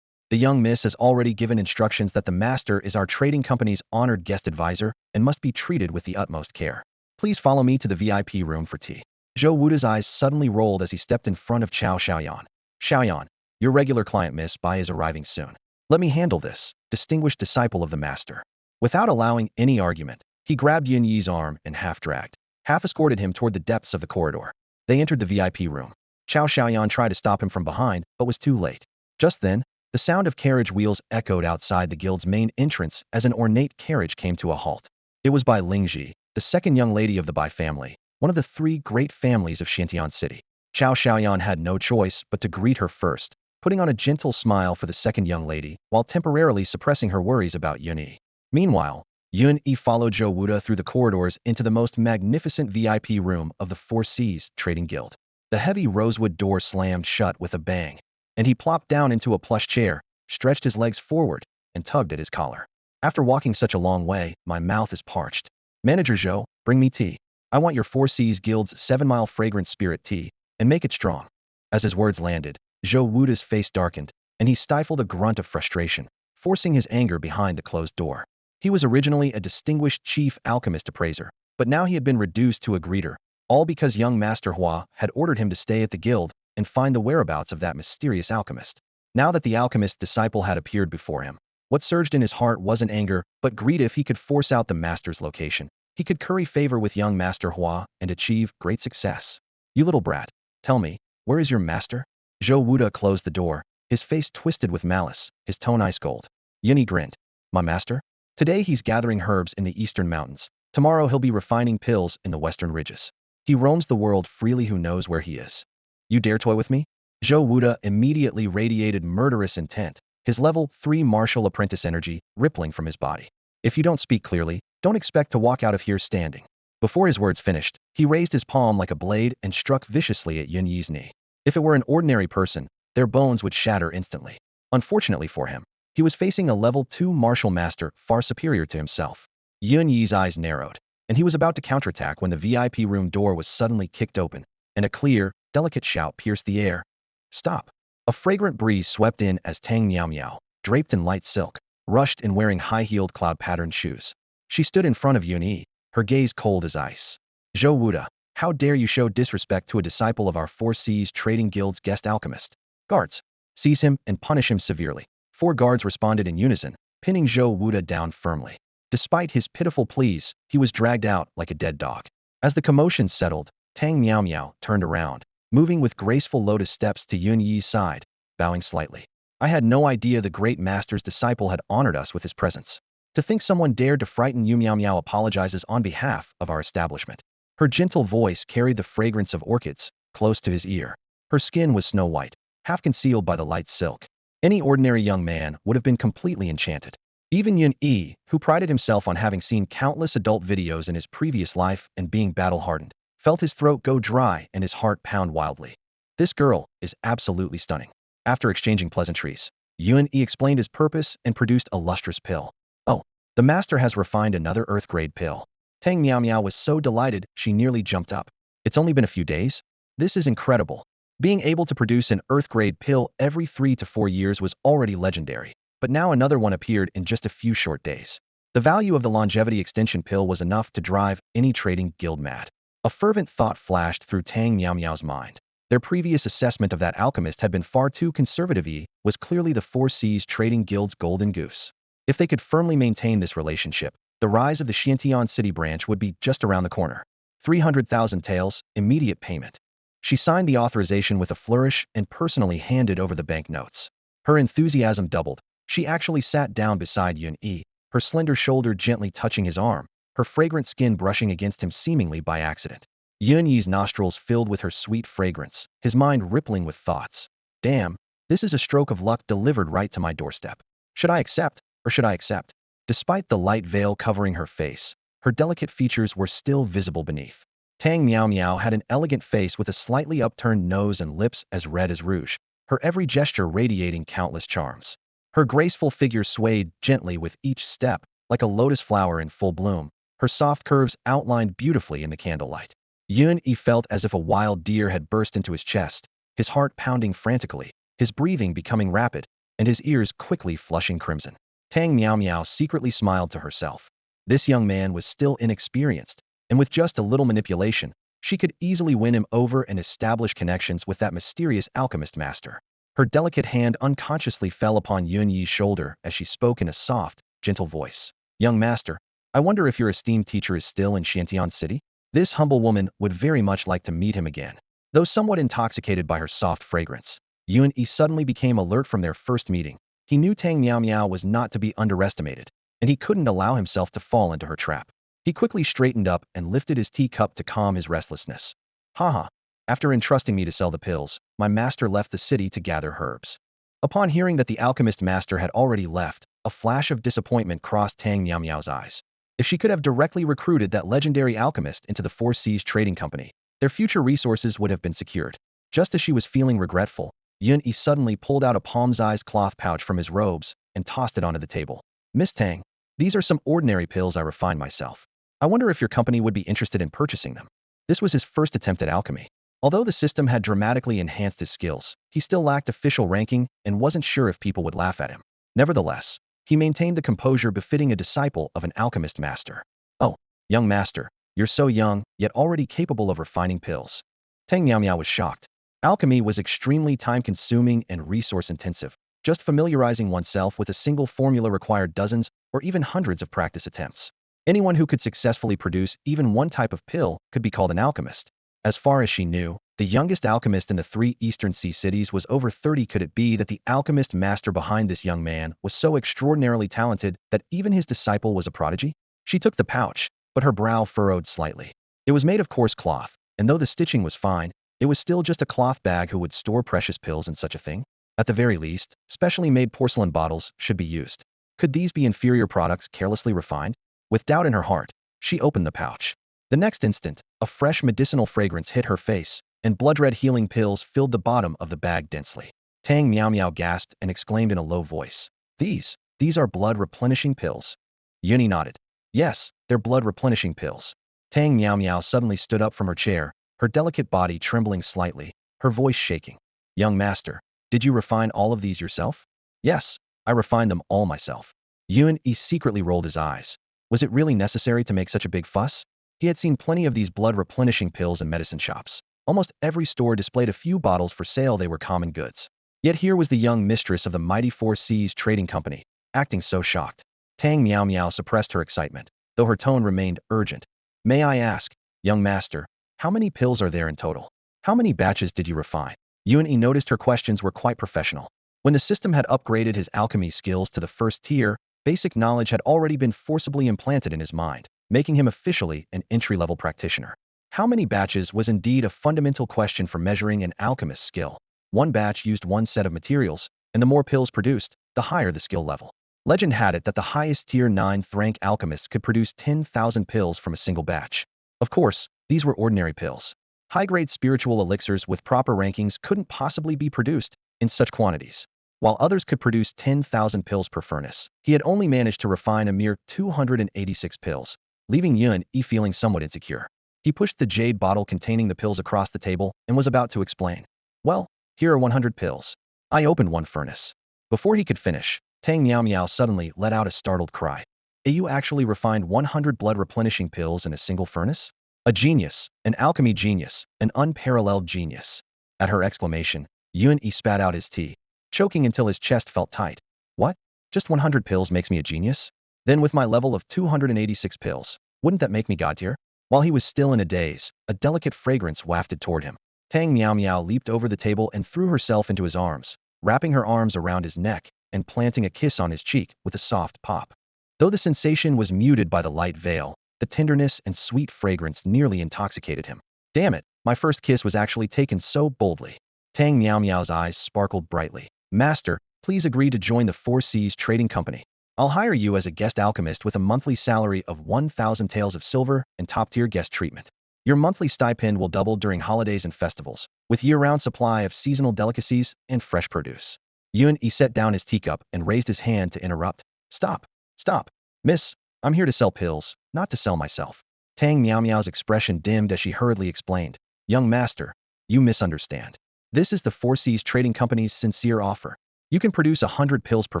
Speaker 1: The young miss has already given instructions that the master is our trading company's honored guest advisor and must be treated with the utmost care. Please follow me to the VIP room for tea. Zhou Wuda's eyes suddenly rolled as he stepped in front of Chao Xiaoyan. Xiaoyan, your regular client Miss Bai is arriving soon. Let me handle this, distinguished disciple of the master. Without allowing any argument, he grabbed Yin Yi's arm and half-dragged, half-escorted him toward the depths of the corridor. They entered the VIP room. Chao Xiaoyan tried to stop him from behind, but was too late. Just then, the sound of carriage wheels echoed outside the guild's main entrance as an ornate carriage came to a halt. It was Bai Lingji, the second young lady of the Bai family, one of the 3 great families of Xiantian City. Chao Xiaoyan had no choice but to greet her first, putting on a gentle smile for the second young lady, while temporarily suppressing her worries about Yun Yi. Meanwhile, Yun Yi followed Zhou Wuda through the corridors into the most magnificent VIP room of the Four Seas Trading Guild. The heavy rosewood door slammed shut with a bang, and he plopped down into a plush chair, stretched his legs forward, and tugged at his collar. After walking such a long way, my mouth is parched. Manager Zhou, bring me tea. I want your Four Seas Guild's 7-mile fragrant spirit tea, and make it strong. As his words landed, Zhou Wuda's face darkened, and he stifled a grunt of frustration, forcing his anger behind the closed door. He was originally a distinguished chief alchemist appraiser, but now he had been reduced to a greeter, all because young Master Hua had ordered him to stay at the guild and find the whereabouts of that mysterious alchemist. Now that the alchemist's disciple had appeared before him, what surged in his heart wasn't anger, but greed. If he could force out the master's location, he could curry favor with young Master Hua and achieve great success. You little brat, tell me, where is your master? Zhou Wuda closed the door, his face twisted with malice, his tone ice cold. Yun grinned. My master? Today he's gathering herbs in the eastern mountains. Tomorrow he'll be refining pills in the western ridges. He roams the world freely. Who knows where he is? You dare toy with me? Zhou Wuda immediately radiated murderous intent, his level 3 martial apprentice energy rippling from his body. If you don't speak clearly, don't expect to walk out of here standing. Before his words finished, he raised his palm like a blade and struck viciously at Yun Yi's knee. If it were an ordinary person, their bones would shatter instantly. Unfortunately for him, he was facing a level 2 martial master far superior to himself. Yun Yi's eyes narrowed, and he was about to counterattack when the VIP room door was suddenly kicked open, and a clear, delicate shout pierced the air. Stop! A fragrant breeze swept in as Tang Miao Miao, draped in light silk, rushed in wearing high-heeled cloud-patterned shoes. She stood in front of Yun Yi, her gaze cold as ice. Zhou Wuda, how dare you show disrespect to a disciple of our Four Seas Trading Guild's guest alchemist? Guards, seize him and punish him severely. 4 guards responded in unison, pinning Zhou Wuda down firmly. Despite his pitiful pleas, he was dragged out like a dead dog. As the commotion settled, Tang Miao Miao turned around, moving with graceful lotus steps to Yun Yi's side, bowing slightly. I had no idea the great master's disciple had honored us with his presence. To think someone dared to frighten Yu Miao Miao apologizes on behalf of our establishment. Her gentle voice carried the fragrance of orchids, close to his ear. Her skin was snow white, half concealed by the light silk. Any ordinary young man would have been completely enchanted. Even Yun Yi, who prided himself on having seen countless adult videos in his previous life and being battle-hardened, felt his throat go dry and his heart pound wildly. This girl is absolutely stunning. After exchanging pleasantries, Yun Yi explained his purpose and produced a lustrous pill. Oh, the master has refined another earth-grade pill. Tang Miao Miao was so delighted she nearly jumped up. It's only been a few days? This is incredible. Being able to produce an earth-grade pill every 3 to 4 years was already legendary, but now another one appeared in just a few short days. The value of the longevity extension pill was enough to drive any trading guild mad. A fervent thought flashed through Tang Miao Miao's mind. Their previous assessment of that alchemist had been far too conservative. He was clearly the Four Seas Trading Guild's golden goose. If they could firmly maintain this relationship, the rise of the Xiantian City branch would be just around the corner. 300,000 taels, immediate payment. She signed the authorization with a flourish and personally handed over the banknotes. Her enthusiasm doubled. She actually sat down beside Yun Yi, her slender shoulder gently touching his arm, her fragrant skin brushing against him seemingly by accident. Yun Yi's nostrils filled with her sweet fragrance, his mind rippling with thoughts. Damn, this is a stroke of luck delivered right to my doorstep. Should I accept, or should I accept? Despite the light veil covering her face, her delicate features were still visible beneath. Tang Miao Miao had an elegant face with a slightly upturned nose and lips as red as rouge, her every gesture radiating countless charms. Her graceful figure swayed gently with each step, like a lotus flower in full bloom, her soft curves outlined beautifully in the candlelight. Yun Yi felt as if a wild deer had burst into his chest, his heart pounding frantically, his breathing becoming rapid, and his ears quickly flushing crimson. Tang Miao Miao secretly smiled to herself. This young man was still inexperienced, and with just a little manipulation, she could easily win him over and establish connections with that mysterious alchemist master. Her delicate hand unconsciously fell upon Yun Yi's shoulder as she spoke in a soft, gentle voice. Young master, I wonder if your esteemed teacher is still in Xiantian City? This humble woman would very much like to meet him again. Though somewhat intoxicated by her soft fragrance, Yun Yi suddenly became alert from their first meeting. He knew Tang Miao Miao was not to be underestimated, and he couldn't allow himself to fall into her trap. He quickly straightened up and lifted his teacup to calm his restlessness. Haha, after entrusting me to sell the pills, my master left the city to gather herbs. Upon hearing that the alchemist master had already left, a flash of disappointment crossed Tang Miao Miao's eyes. If she could have directly recruited that legendary alchemist into the Four Seas Trading Company, their future resources would have been secured. Just as she was feeling regretful, Yun Yi suddenly pulled out a palm-sized cloth pouch from his robes and tossed it onto the table. Miss Tang, these are some ordinary pills I refined myself. I wonder if your company would be interested in purchasing them. This was his first attempt at alchemy. Although the system had dramatically enhanced his skills, he still lacked official ranking and wasn't sure if people would laugh at him. Nevertheless, he maintained the composure befitting a disciple of an alchemist master. Oh, young master, you're so young, yet already capable of refining pills. Tang Miao Miao was shocked. Alchemy was extremely time-consuming and resource-intensive. Just familiarizing oneself with a single formula required dozens or even hundreds of practice attempts. Anyone who could successfully produce even one type of pill could be called an alchemist. As far as she knew, the youngest alchemist in the 3 Eastern Sea cities was over 30. Could it be that the alchemist master behind this young man was so extraordinarily talented that even his disciple was a prodigy? She took the pouch, but her brow furrowed slightly. It was made of coarse cloth, and though the stitching was fine, it was still just a cloth bag. Who would store precious pills in such a thing? At the very least, specially made porcelain bottles should be used. Could these be inferior products carelessly refined? With doubt in her heart, she opened the pouch. The next instant, a fresh medicinal fragrance hit her face, and blood-red healing pills filled the bottom of the bag densely. Tang Miao Miao gasped and exclaimed in a low voice. These are blood-replenishing pills. Yuni nodded. Yes, they're blood-replenishing pills. Tang Miao Miao suddenly stood up from her chair, her delicate body trembling slightly, her voice shaking. Young master, did you refine all of these yourself? Yes, I refined them all myself. Yun Yi secretly rolled his eyes. Was it really necessary to make such a big fuss? He had seen plenty of these blood-replenishing pills in medicine shops. Almost every store displayed a few bottles for sale. They were common goods. Yet here was the young mistress of the mighty Four Seas Trading Company, acting so shocked. Tang Miao Miao suppressed her excitement, though her tone remained urgent. May I ask, young master, how many pills are there in total? How many batches did you refine? Yuan Yi noticed her questions were quite professional. When the system had upgraded his alchemy skills to the first tier, basic knowledge had already been forcibly implanted in his mind, making him officially an entry-level practitioner. How many batches was indeed a fundamental question for measuring an alchemist's skill. One batch used one set of materials, and the more pills produced, the higher the skill level. Legend had it that the highest tier 9th rank alchemists could produce 10,000 pills from a single batch. Of course, these were ordinary pills. High-grade spiritual elixirs with proper rankings couldn't possibly be produced in such quantities. While others could produce 10,000 pills per furnace, he had only managed to refine a mere 286 pills, leaving Yuan Yi feeling somewhat insecure. He pushed the jade bottle containing the pills across the table and was about to explain. Well, here are 100 pills. I opened one furnace. Before he could finish, Tang Miao Miao suddenly let out a startled cry. You actually refined 100 blood-replenishing pills in a single furnace? A genius, an alchemy genius, an unparalleled genius. At her exclamation, Yuan Yi spat out his tea, choking until his chest felt tight. What? Just 100 pills makes me a genius? Then with my level of 286 pills, wouldn't that make me god tier? While he was still in a daze, a delicate fragrance wafted toward him. Tang Miao Miao leaped over the table and threw herself into his arms, wrapping her arms around his neck and planting a kiss on his cheek with a soft pop. Though the sensation was muted by the light veil, the tenderness and sweet fragrance nearly intoxicated him. Damn it, my first kiss was actually taken so boldly. Tang Miao Miao's eyes sparkled brightly. Master, please agree to join the Four Seas Trading Company. I'll hire you as a guest alchemist with a monthly salary of 1,000 taels of silver and top-tier guest treatment. Your monthly stipend will double during holidays and festivals, with year-round supply of seasonal delicacies and fresh produce. Yuan Yi set down his teacup and raised his hand to interrupt. Stop. Stop. Miss, I'm here to sell pills, not to sell myself. Tang Miao Miao's expression dimmed as she hurriedly explained. Young master, you misunderstand. This is the Four Seas Trading Company's sincere offer. You can produce 100 pills per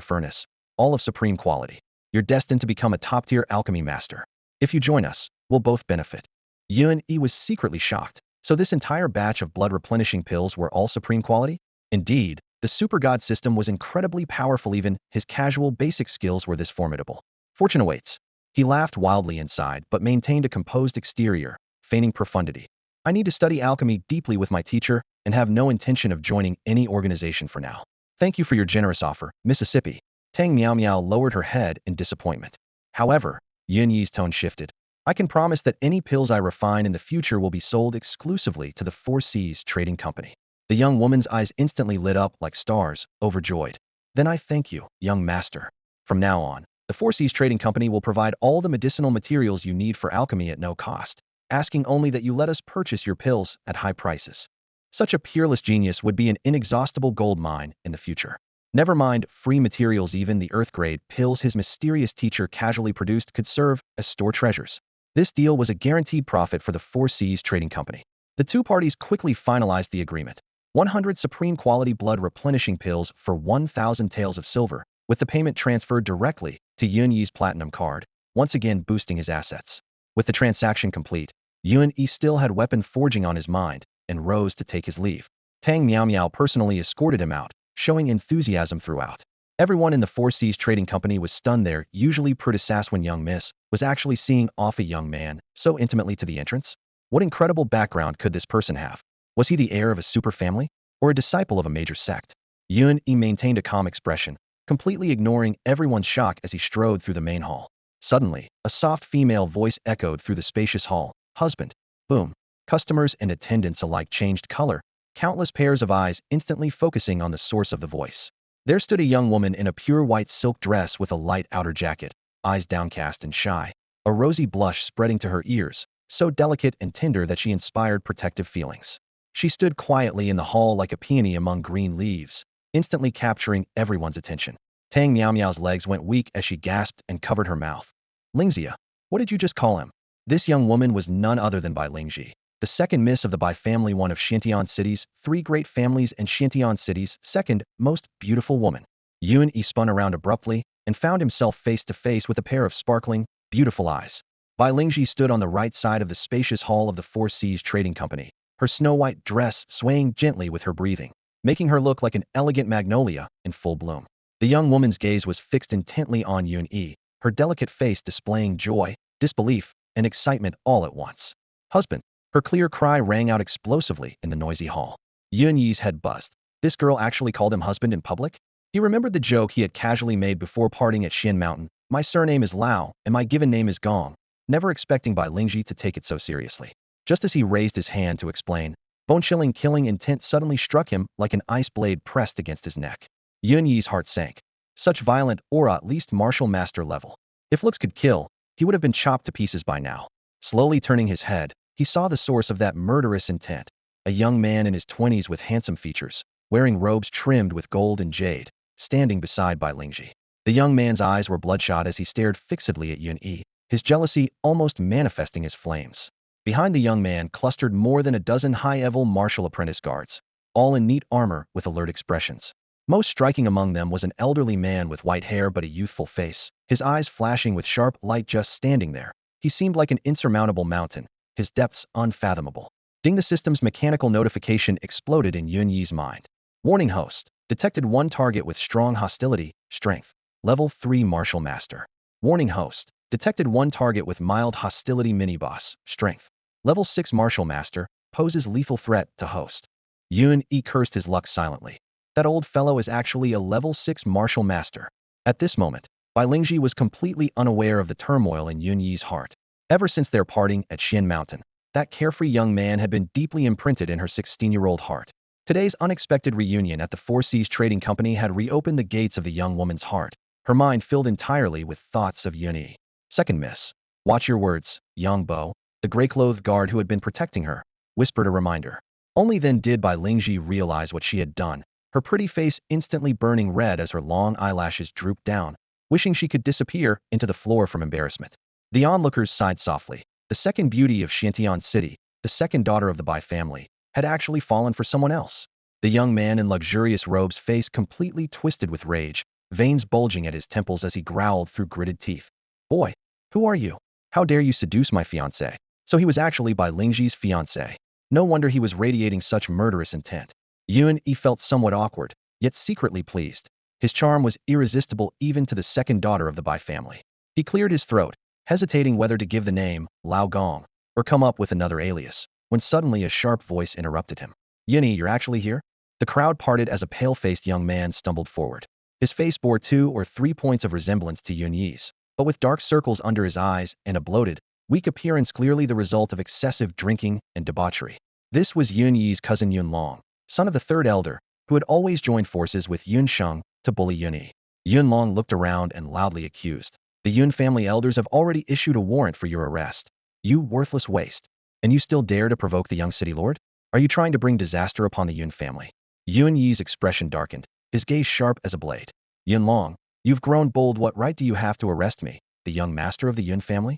Speaker 1: furnace, all of supreme quality. You're destined to become a top-tier alchemy master. If you join us, we'll both benefit. Yuan Yi was secretly shocked. So this entire batch of blood-replenishing pills were all supreme quality? Indeed, the super god system was incredibly powerful. Even his casual basic skills were this formidable. Fortune awaits. He laughed wildly inside but maintained a composed exterior, feigning profundity. I need to study alchemy deeply with my teacher and have no intention of joining any organization for now. Thank you for your generous offer, Mississippi. Tang Miao Miao lowered her head in disappointment. However, Yuan Yi's tone shifted. I can promise that any pills I refine in the future will be sold exclusively to the Four Seas Trading Company. The young woman's eyes instantly lit up like stars, overjoyed. Then I thank you, young master. From now on, the Four Seas Trading Company will provide all the medicinal materials you need for alchemy at no cost, asking only that you let us purchase your pills at high prices. Such a peerless genius would be an inexhaustible gold mine in the future. Never mind free materials, even the earth-grade pills his mysterious teacher casually produced could serve as store treasures. This deal was a guaranteed profit for the Four Seas Trading Company. The two parties quickly finalized the agreement. 100 supreme quality blood replenishing pills for 1,000 taels of silver, with the payment transferred directly to Yuan Yi's platinum card, once again boosting his assets. With the transaction complete, Yuan Yi still had weapon forging on his mind and rose to take his leave. Tang Miao Miao personally escorted him out, showing enthusiasm throughout. Everyone in the Four Seas Trading Company was stunned. Their usually prude assassin young miss was actually seeing off a young man so intimately to the entrance. What incredible background could this person have? Was he the heir of a super family or a disciple of a major sect? Yuan Yi maintained a calm expression, completely ignoring everyone's shock as he strode through the main hall. Suddenly, a soft female voice echoed through the spacious hall. Husband. Boom. Customers and attendants alike changed color, countless pairs of eyes instantly focusing on the source of the voice. There stood a young woman in a pure white silk dress with a light outer jacket, eyes downcast and shy, a rosy blush spreading to her ears, so delicate and tender that she inspired protective feelings. She stood quietly in the hall like a peony among green leaves, instantly capturing everyone's attention. Tang Miao Miao's legs went weak as she gasped and covered her mouth. Lingxia, what did you just call him? This young woman was none other than Bai Lingji, the second miss of the Bai family, one of Xiantian City's three great families and Xiantian City's second most beautiful woman. Yuan Yi spun around abruptly and found himself face to face with a pair of sparkling, beautiful eyes. Bai Lingji stood on the right side of the spacious hall of the Four Seas Trading Company, her snow-white dress swaying gently with her breathing, making her look like an elegant magnolia in full bloom. The young woman's gaze was fixed intently on Yuan Yi, her delicate face displaying joy, disbelief, and excitement all at once. Husband! Her clear cry rang out explosively in the noisy hall. Yun Yi's head buzzed. This girl actually called him husband in public? He remembered the joke he had casually made before parting at Xin Mountain. My surname is Lao, and my given name is Gong, never expecting Bai Lingji to take it so seriously. Just as he raised his hand to explain, bone-chilling killing intent suddenly struck him like an ice blade pressed against his neck. Yun Yi's heart sank. Such violent aura, at least martial master level. If looks could kill, he would have been chopped to pieces by now. Slowly turning his head, he saw the source of that murderous intent. A young man in his 20s with handsome features, wearing robes trimmed with gold and jade, standing beside Bai Lingji. The young man's eyes were bloodshot as he stared fixedly at Yun Yi, his jealousy almost manifesting as flames. Behind the young man clustered more than a dozen high-level martial apprentice guards, all in neat armor with alert expressions. Most striking among them was an elderly man with white hair but a youthful face, his eyes flashing with sharp light. Just standing there, he seemed like an insurmountable mountain, his depths unfathomable. Ding! The system's mechanical notification exploded in Yun Yi's mind. Warning host. Detected one target with strong hostility, strength. Level 3 Martial Master. Warning host. Detected one target with mild hostility mini-boss, strength. Level 6 Martial Master, poses lethal threat to host. Yun Yi cursed his luck silently. That old fellow is actually a level 6 Martial Master. At this moment, Bai Lingji was completely unaware of the turmoil in Yun Yi's heart. Ever since their parting at Xin Mountain, that carefree young man had been deeply imprinted in her 16-year-old heart. Today's unexpected reunion at the Four Seas Trading Company had reopened the gates of the young woman's heart, her mind filled entirely with thoughts of Yun Yi. Second miss. Watch your words, young Bo, the gray-clothed guard who had been protecting her, whispered a reminder. Only then did Bai Lingji realize what she had done, her pretty face instantly burning red as her long eyelashes drooped down, wishing she could disappear into the floor from embarrassment. The onlookers sighed softly. The second beauty of Xiantian City, the second daughter of the Bai family, had actually fallen for someone else. The young man in luxurious robes' face completely twisted with rage, veins bulging at his temples as he growled through gritted teeth. Boy, who are you? How dare you seduce my fiancé? So he was actually Bai Lingji's fiancé. No wonder he was radiating such murderous intent. Yun Yi felt somewhat awkward, yet secretly pleased. His charm was irresistible even to the second daughter of the Bai family. He cleared his throat, hesitating whether to give the name, Lao Gong, or come up with another alias, when suddenly a sharp voice interrupted him. Yun Yi, you're actually here? The crowd parted as a pale-faced young man stumbled forward. His face bore 2 or 3 points of resemblance to Yun Yi's, but with dark circles under his eyes and a bloated, weak appearance clearly the result of excessive drinking and debauchery. This was Yun Yi's cousin Yun Long, son of the third elder, who had always joined forces with Yun Sheng to bully Yun Yi. Yun Long looked around and loudly accused. The Yun family elders have already issued a warrant for your arrest. You worthless waste. And you still dare to provoke the young city lord? Are you trying to bring disaster upon the Yun family? Yun Yi's expression darkened, his gaze sharp as a blade. Yun Long, you've grown bold. What right do you have to arrest me, the young master of the Yun family?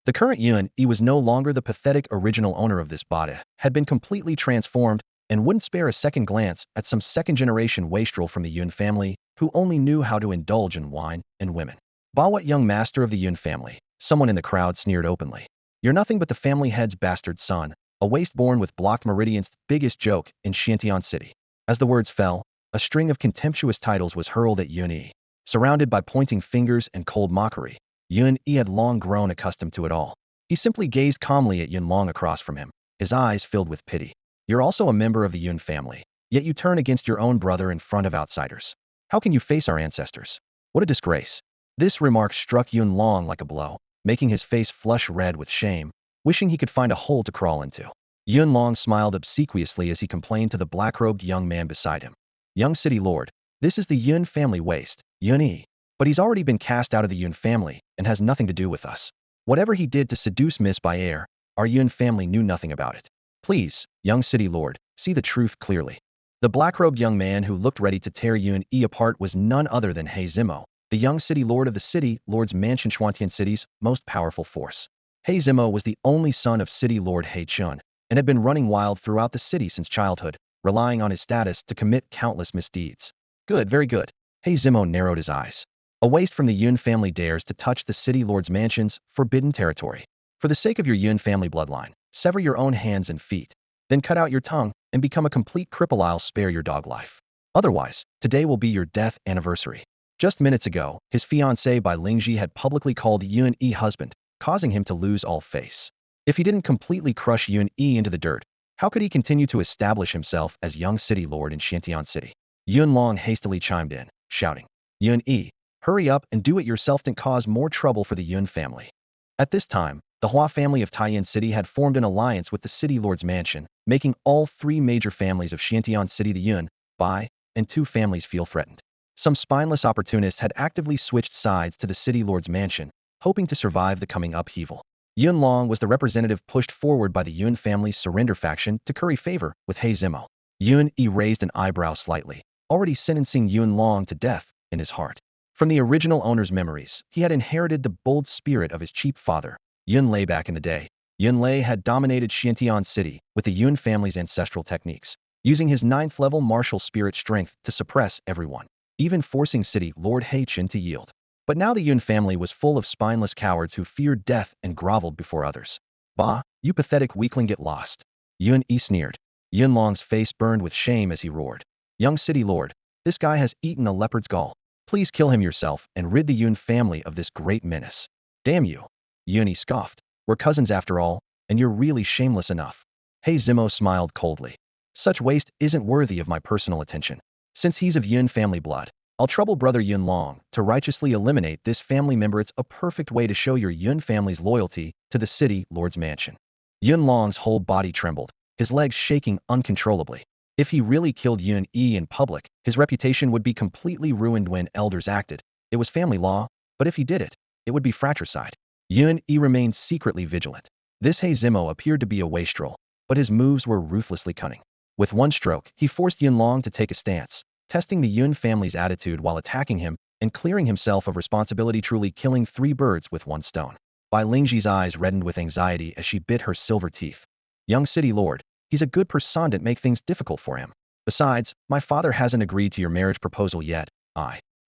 Speaker 1: The current Yun Yi was no longer the pathetic original owner of this body, had been completely transformed, and wouldn't spare a second glance at some second-generation wastrel from the Yun family who only knew how to indulge in wine and women. Ba, what young master of the Yun family? Someone in the crowd sneered openly. You're nothing but the family head's bastard son, a waste born with blocked meridians, biggest joke in Xiantian City. As the words fell, a string of contemptuous titles was hurled at Yun Yi. Surrounded by pointing fingers and cold mockery, Yun Yi had long grown accustomed to it all. He simply gazed calmly at Yun Long across from him, his eyes filled with pity. You're also a member of the Yun family, yet you turn against your own brother in front of outsiders. How can you face our ancestors? What a disgrace. This remark struck Yun Long like a blow, making his face flush red with shame, wishing he could find a hole to crawl into. Yun Long smiled obsequiously as he complained to the black-robed young man beside him. Young city lord, this is the Yun family waste, Yun Yi. But he's already been cast out of the Yun family and has nothing to do with us. Whatever he did to seduce Miss Bayer, our Yun family knew nothing about it. Please, young city lord, see the truth clearly. The black-robed young man who looked ready to tear Yun Yi apart was none other than He Zimo, the young city lord of the city lord's mansion, Xuantian City's most powerful force. He Zimo was the only son of city lord He Chun, and had been running wild throughout the city since childhood, relying on his status to commit countless misdeeds. Good, very good. He Zimo narrowed his eyes. A waste from the Yun family dares to touch the city lord's mansion's forbidden territory. For the sake of your Yun family bloodline, sever your own hands and feet, then cut out your tongue and become a complete cripple. I'll spare your dog life. Otherwise, today will be your death anniversary. Just minutes ago, his fiancée Bai Lingji had publicly called Yun Yi husband, causing him to lose all face. If he didn't completely crush Yun Yi into the dirt, how could he continue to establish himself as young city lord in Xiantian City? Yun Long hastily chimed in, shouting, Yun Yi, hurry up and do it yourself and cause more trouble for the Yun family. At this time, the Hua family of Taiyan City had formed an alliance with the city lord's mansion, making all three major families of Xiantian City, the Yun, Bai, and two families feel threatened. Some spineless opportunists had actively switched sides to the city lord's mansion, hoping to survive the coming upheaval. Yun Long was the representative pushed forward by the Yun family's surrender faction to curry favor with He Zimo. Yun Yi raised an eyebrow slightly, already sentencing Yun Long to death in his heart. From the original owner's memories, he had inherited the bold spirit of his cheap father, Yun Lei. Back in the day, Yun Lei had dominated Xiantian City with the Yun family's ancestral techniques, using his 9th-level martial spirit strength to suppress everyone, even forcing city lord He Chen to yield. But now the Yun family was full of spineless cowards who feared death and groveled before others. Bah, you pathetic weakling, get lost. Yun Yi sneered. Yun Long's face burned with shame as he roared. Young city lord, this guy has eaten a leopard's gall. Please kill him yourself and rid the Yun family of this great menace. Damn you. Yun Yi scoffed. We're cousins after all, and you're really shameless enough. He Zimo smiled coldly. Such waste isn't worthy of my personal attention. Since he's of Yun family blood, I'll trouble brother Yun Long to righteously eliminate this family member. It's a perfect way to show your Yun family's loyalty to the city lord's mansion. Yun Long's whole body trembled, his legs shaking uncontrollably. If he really killed Yun Yi in public, his reputation would be completely ruined. When elders acted, it was family law, but if he did it, it would be fratricide. Yun Yi remained secretly vigilant. This He Zimo appeared to be a wastrel, but his moves were ruthlessly cunning. With one stroke, he forced Yun Long to take a stance, testing the Yun family's attitude while attacking him and clearing himself of responsibility, truly killing 3 birds with 1 stone. Bai Lingji's eyes reddened with anxiety as she bit her silver teeth. Young city lord, he's a good person, don't make things difficult for him. Besides, my father hasn't agreed to your marriage proposal yet.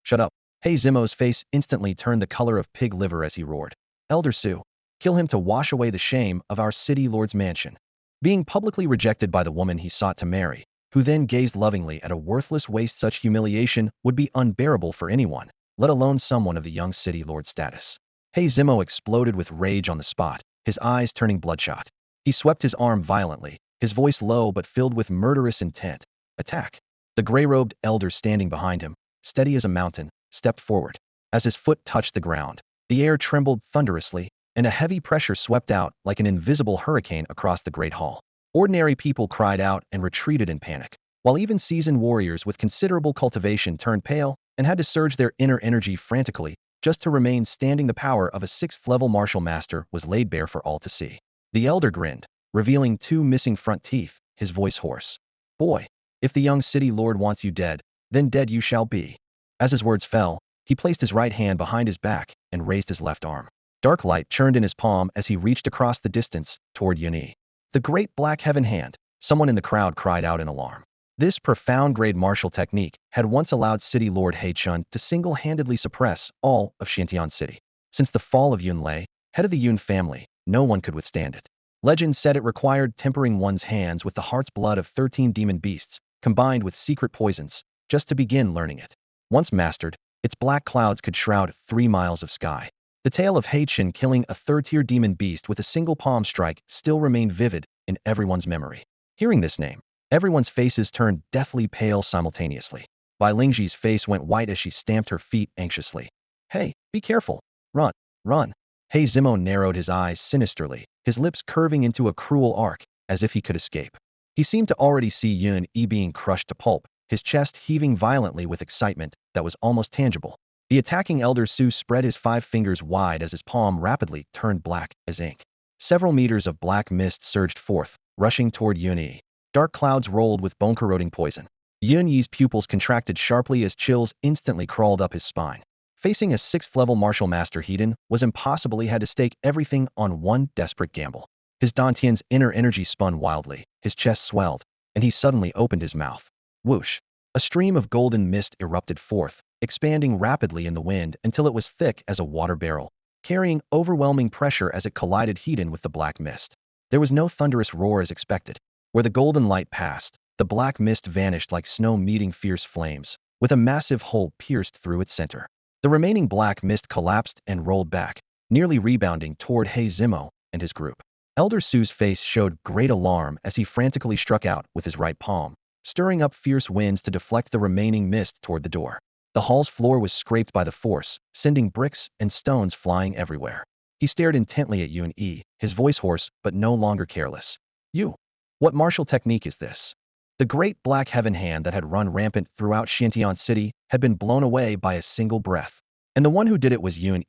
Speaker 1: Shut up. He Zimo's face instantly turned the color of pig liver as he roared. Elder Su, kill him to wash away the shame of our city lord's mansion. Being publicly rejected by the woman he sought to marry, who then gazed lovingly at a worthless waste, such humiliation would be unbearable for anyone, let alone someone of the young city lord status. He Zimo exploded with rage on the spot, his eyes turning bloodshot. He swept his arm violently, his voice low but filled with murderous intent. Attack! The gray-robed elder standing behind him, steady as a mountain, stepped forward. As his foot touched the ground, the air trembled thunderously, and a heavy pressure swept out like an invisible hurricane across the great hall. Ordinary people cried out and retreated in panic, while even seasoned warriors with considerable cultivation turned pale and had to surge their inner energy frantically just to remain standing. The power of a 6th-level martial master was laid bare for all to see. The elder grinned, revealing 2 missing front teeth, his voice hoarse. Boy, if the young city lord wants you dead, then dead you shall be. As his words fell, he placed his right hand behind his back and raised his left arm. Dark light churned in his palm as he reached across the distance toward Yun Yi. The great black heaven hand, someone in the crowd cried out in alarm. This profound-grade martial technique had once allowed city lord He Chen to single-handedly suppress all of Xiantian City. Since the fall of Yun Lei, head of the Yun family, no one could withstand it. Legend said it required tempering one's hands with the heart's blood of 13 demon beasts, combined with secret poisons, just to begin learning it. Once mastered, its black clouds could shroud 3 miles of sky. The tale of He Chen killing a 3rd-tier demon beast with a single palm strike still remained vivid in everyone's memory. Hearing this name, everyone's faces turned deathly pale simultaneously. Bai Lingji's face went white as she stamped her feet anxiously. Hey, be careful. Run, run. He Zimo narrowed his eyes sinisterly, his lips curving into a cruel arc, as if he could escape. He seemed to already see Yun Yi being crushed to pulp, his chest heaving violently with excitement that was almost tangible. The attacking elder Su spread his 5 fingers wide as his palm rapidly turned black as ink. Several meters of black mist surged forth, rushing toward Yun Yi. Dark clouds rolled with bone-corroding poison. Yun Yi's pupils contracted sharply as chills instantly crawled up his spine. Facing a 6th-level martial master, Hedon was impossible. He had to stake everything on one desperate gamble. His Dantian's inner energy spun wildly, his chest swelled, and he suddenly opened his mouth. Whoosh! A stream of golden mist erupted forth, expanding rapidly in the wind until it was thick as a water barrel, carrying overwhelming pressure as it collided Hedon with the black mist. There was no thunderous roar as expected. Where the golden light passed, the black mist vanished like snow meeting fierce flames, with a massive hole pierced through its center. The remaining black mist collapsed and rolled back, nearly rebounding toward He Zimo and his group. Elder Su's face showed great alarm as he frantically struck out with his right palm, stirring up fierce winds to deflect the remaining mist toward the door. The hall's floor was scraped by the force, sending bricks and stones flying everywhere. He stared intently at Yun, his voice hoarse but no longer careless. You. What martial technique is this? The great black heaven hand that had run rampant throughout Xiantian City had been blown away by a single breath. And the one who did it was Yun,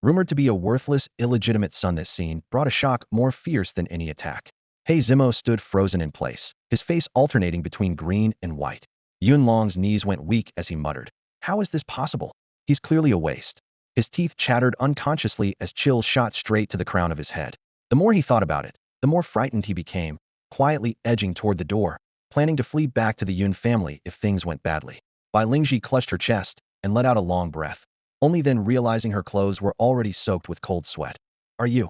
Speaker 1: rumored to be a worthless, illegitimate son. This scene brought a shock more fierce than any attack. He Zimo stood frozen in place, his face alternating between green and white. Yun Long's knees went weak as he muttered, "How is this possible? He's clearly a waste." His teeth chattered unconsciously as chills shot straight to the crown of his head. The more he thought about it, the more frightened he became, quietly edging toward the door, planning to flee back to the Yun family if things went badly. Bai Lingji clutched her chest and let out a long breath, only then realizing her clothes were already soaked with cold sweat. Are you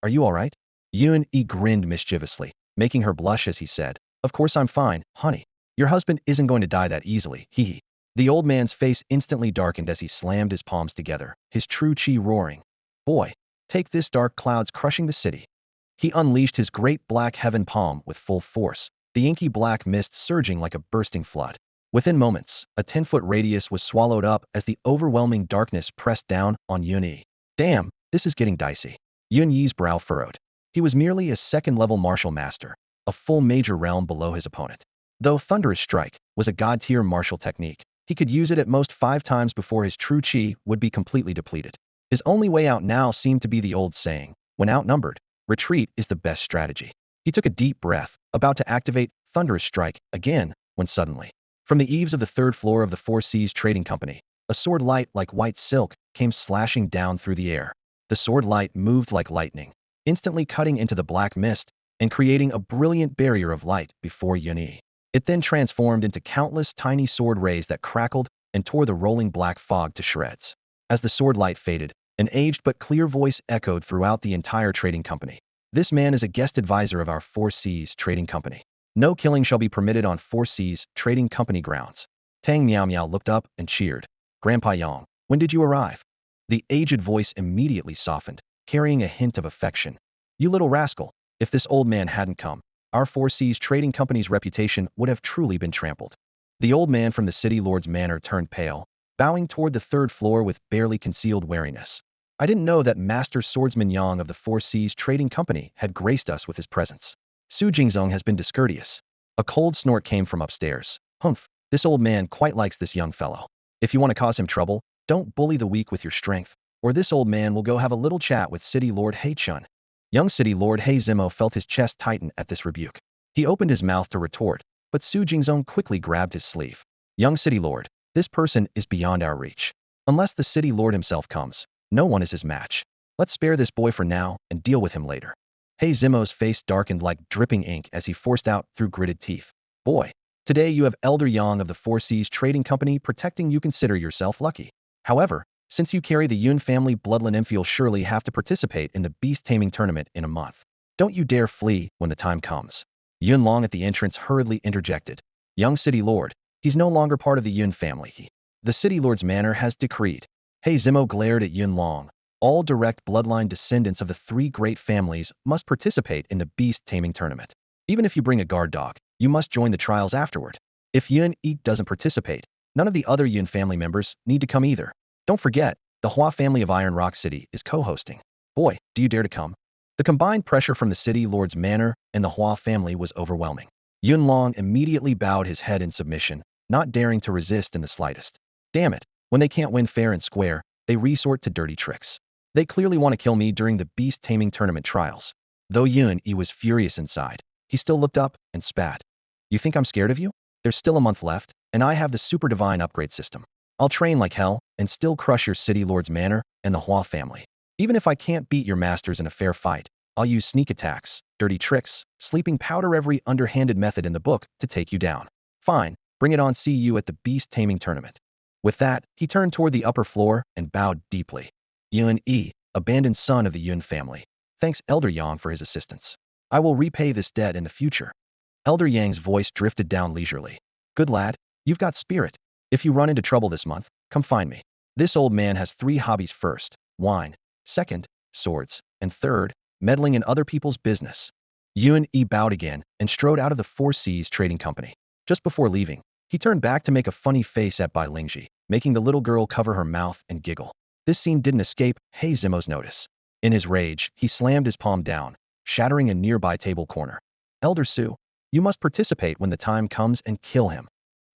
Speaker 1: all right?" Yun grinned mischievously, making her blush as he said, "Of course I'm fine, honey. Your husband isn't going to die that easily, hee." The old man's face instantly darkened as he slammed his palms together, his true chi roaring. "Boy, take this, dark clouds crushing the city." He unleashed his great black heaven palm with full force, the inky black mist surging like a bursting flood. Within moments, a 10-foot radius was swallowed up as the overwhelming darkness pressed down on Yun Yi. Damn, this is getting dicey. Yun Yi's brow furrowed. He was merely a second-level martial master, a full major realm below his opponent. Though Thunderous Strike was a god-tier martial technique, he could use it at most 5 times before his true chi would be completely depleted. His only way out now seemed to be the old saying, when outnumbered, retreat is the best strategy. He took a deep breath, about to activate Thunderous Strike again, when suddenly, from the eaves of the 3rd floor of the Four Seas Trading Company, a sword light like white silk came slashing down through the air. The sword light moved like lightning, instantly cutting into the black mist and creating a brilliant barrier of light before Yun Yi. It then transformed into countless tiny sword rays that crackled and tore the rolling black fog to shreds. As the sword light faded, an aged but clear voice echoed throughout the entire trading company. "This man is a guest advisor of our Four Seas Trading Company. No killing shall be permitted on Four Seas Trading Company grounds." Tang Miao Miao looked up and cheered. "Grandpa Yang, when did you arrive?" The aged voice immediately softened, carrying a hint of affection. "You little rascal, if this old man hadn't come, our Four Seas Trading Company's reputation would have truly been trampled." The old man from the city lord's manor turned pale, bowing toward the 3rd floor with barely concealed wariness. "I didn't know that Master Swordsman Yang of the Four Seas Trading Company had graced us with his presence. Su Jingzong has been discourteous." A cold snort came from upstairs. "Humph, this old man quite likes this young fellow. If you want to cause him trouble, don't bully the weak with your strength, or this old man will go have a little chat with City Lord He Chun." Young City Lord He Zimo felt his chest tighten at this rebuke. He opened his mouth to retort, but Su Jingzong quickly grabbed his sleeve. "Young City Lord, this person is beyond our reach. Unless the City Lord himself comes, no one is his match. Let's spare this boy for now and deal with him later." He Zimo's face darkened like dripping ink as he forced out through gritted teeth. "Boy, today you have Elder Yang of the Four Seas Trading Company protecting you. Consider yourself lucky. However, since you carry the Yun family bloodline, you'll surely have to participate in the beast taming tournament in a month. Don't you dare flee when the time comes." Yun Long at the entrance hurriedly interjected. "Young City Lord, he's no longer part of the Yun family. The City Lord's manor has decreed." He Zimo glared at Yun Long. "All direct bloodline descendants of the 3 great families must participate in the beast taming tournament. Even if you bring a guard dog, you must join the trials afterward. If Yun doesn't participate, none of the other Yun family members need to come either. Don't forget, the Hua family of Iron Rock City is co-hosting. Boy, do you dare to come?" The combined pressure from the city lord's manor and the Hua family was overwhelming. Yun Long immediately bowed his head in submission, not daring to resist in the slightest. Damn it, when they can't win fair and square, they resort to dirty tricks. They clearly want to kill me during the beast taming tournament trials. Though Yun was furious inside, he still looked up and spat. "You think I'm scared of you? There's still a month left, and I have the super divine upgrade system. I'll train like hell and still crush your city lord's manor and the Hua family. Even if I can't beat your masters in a fair fight, I'll use sneak attacks, dirty tricks, sleeping powder, every underhanded method in the book to take you down. Fine, bring it on. See you at the beast taming tournament." With that, he turned toward the upper floor and bowed deeply. "Yun, abandoned son of the Yun family. Thanks Elder Yang for his assistance. I will repay this debt in the future." Elder Yang's voice drifted down leisurely. "Good lad, you've got spirit. If you run into trouble this month, come find me. This old man has three hobbies: first, wine; second, swords; and third, meddling in other people's business. Yun Yi bowed again and strode out of the Four Seas Trading Company. Just before leaving, he turned back to make a funny face at Bai Lingji, making the little girl cover her mouth and giggle. This scene didn't escape He Zimo's notice. In his rage, he slammed his palm down, shattering a nearby table corner. Elder Su, you must participate when the time comes and kill him.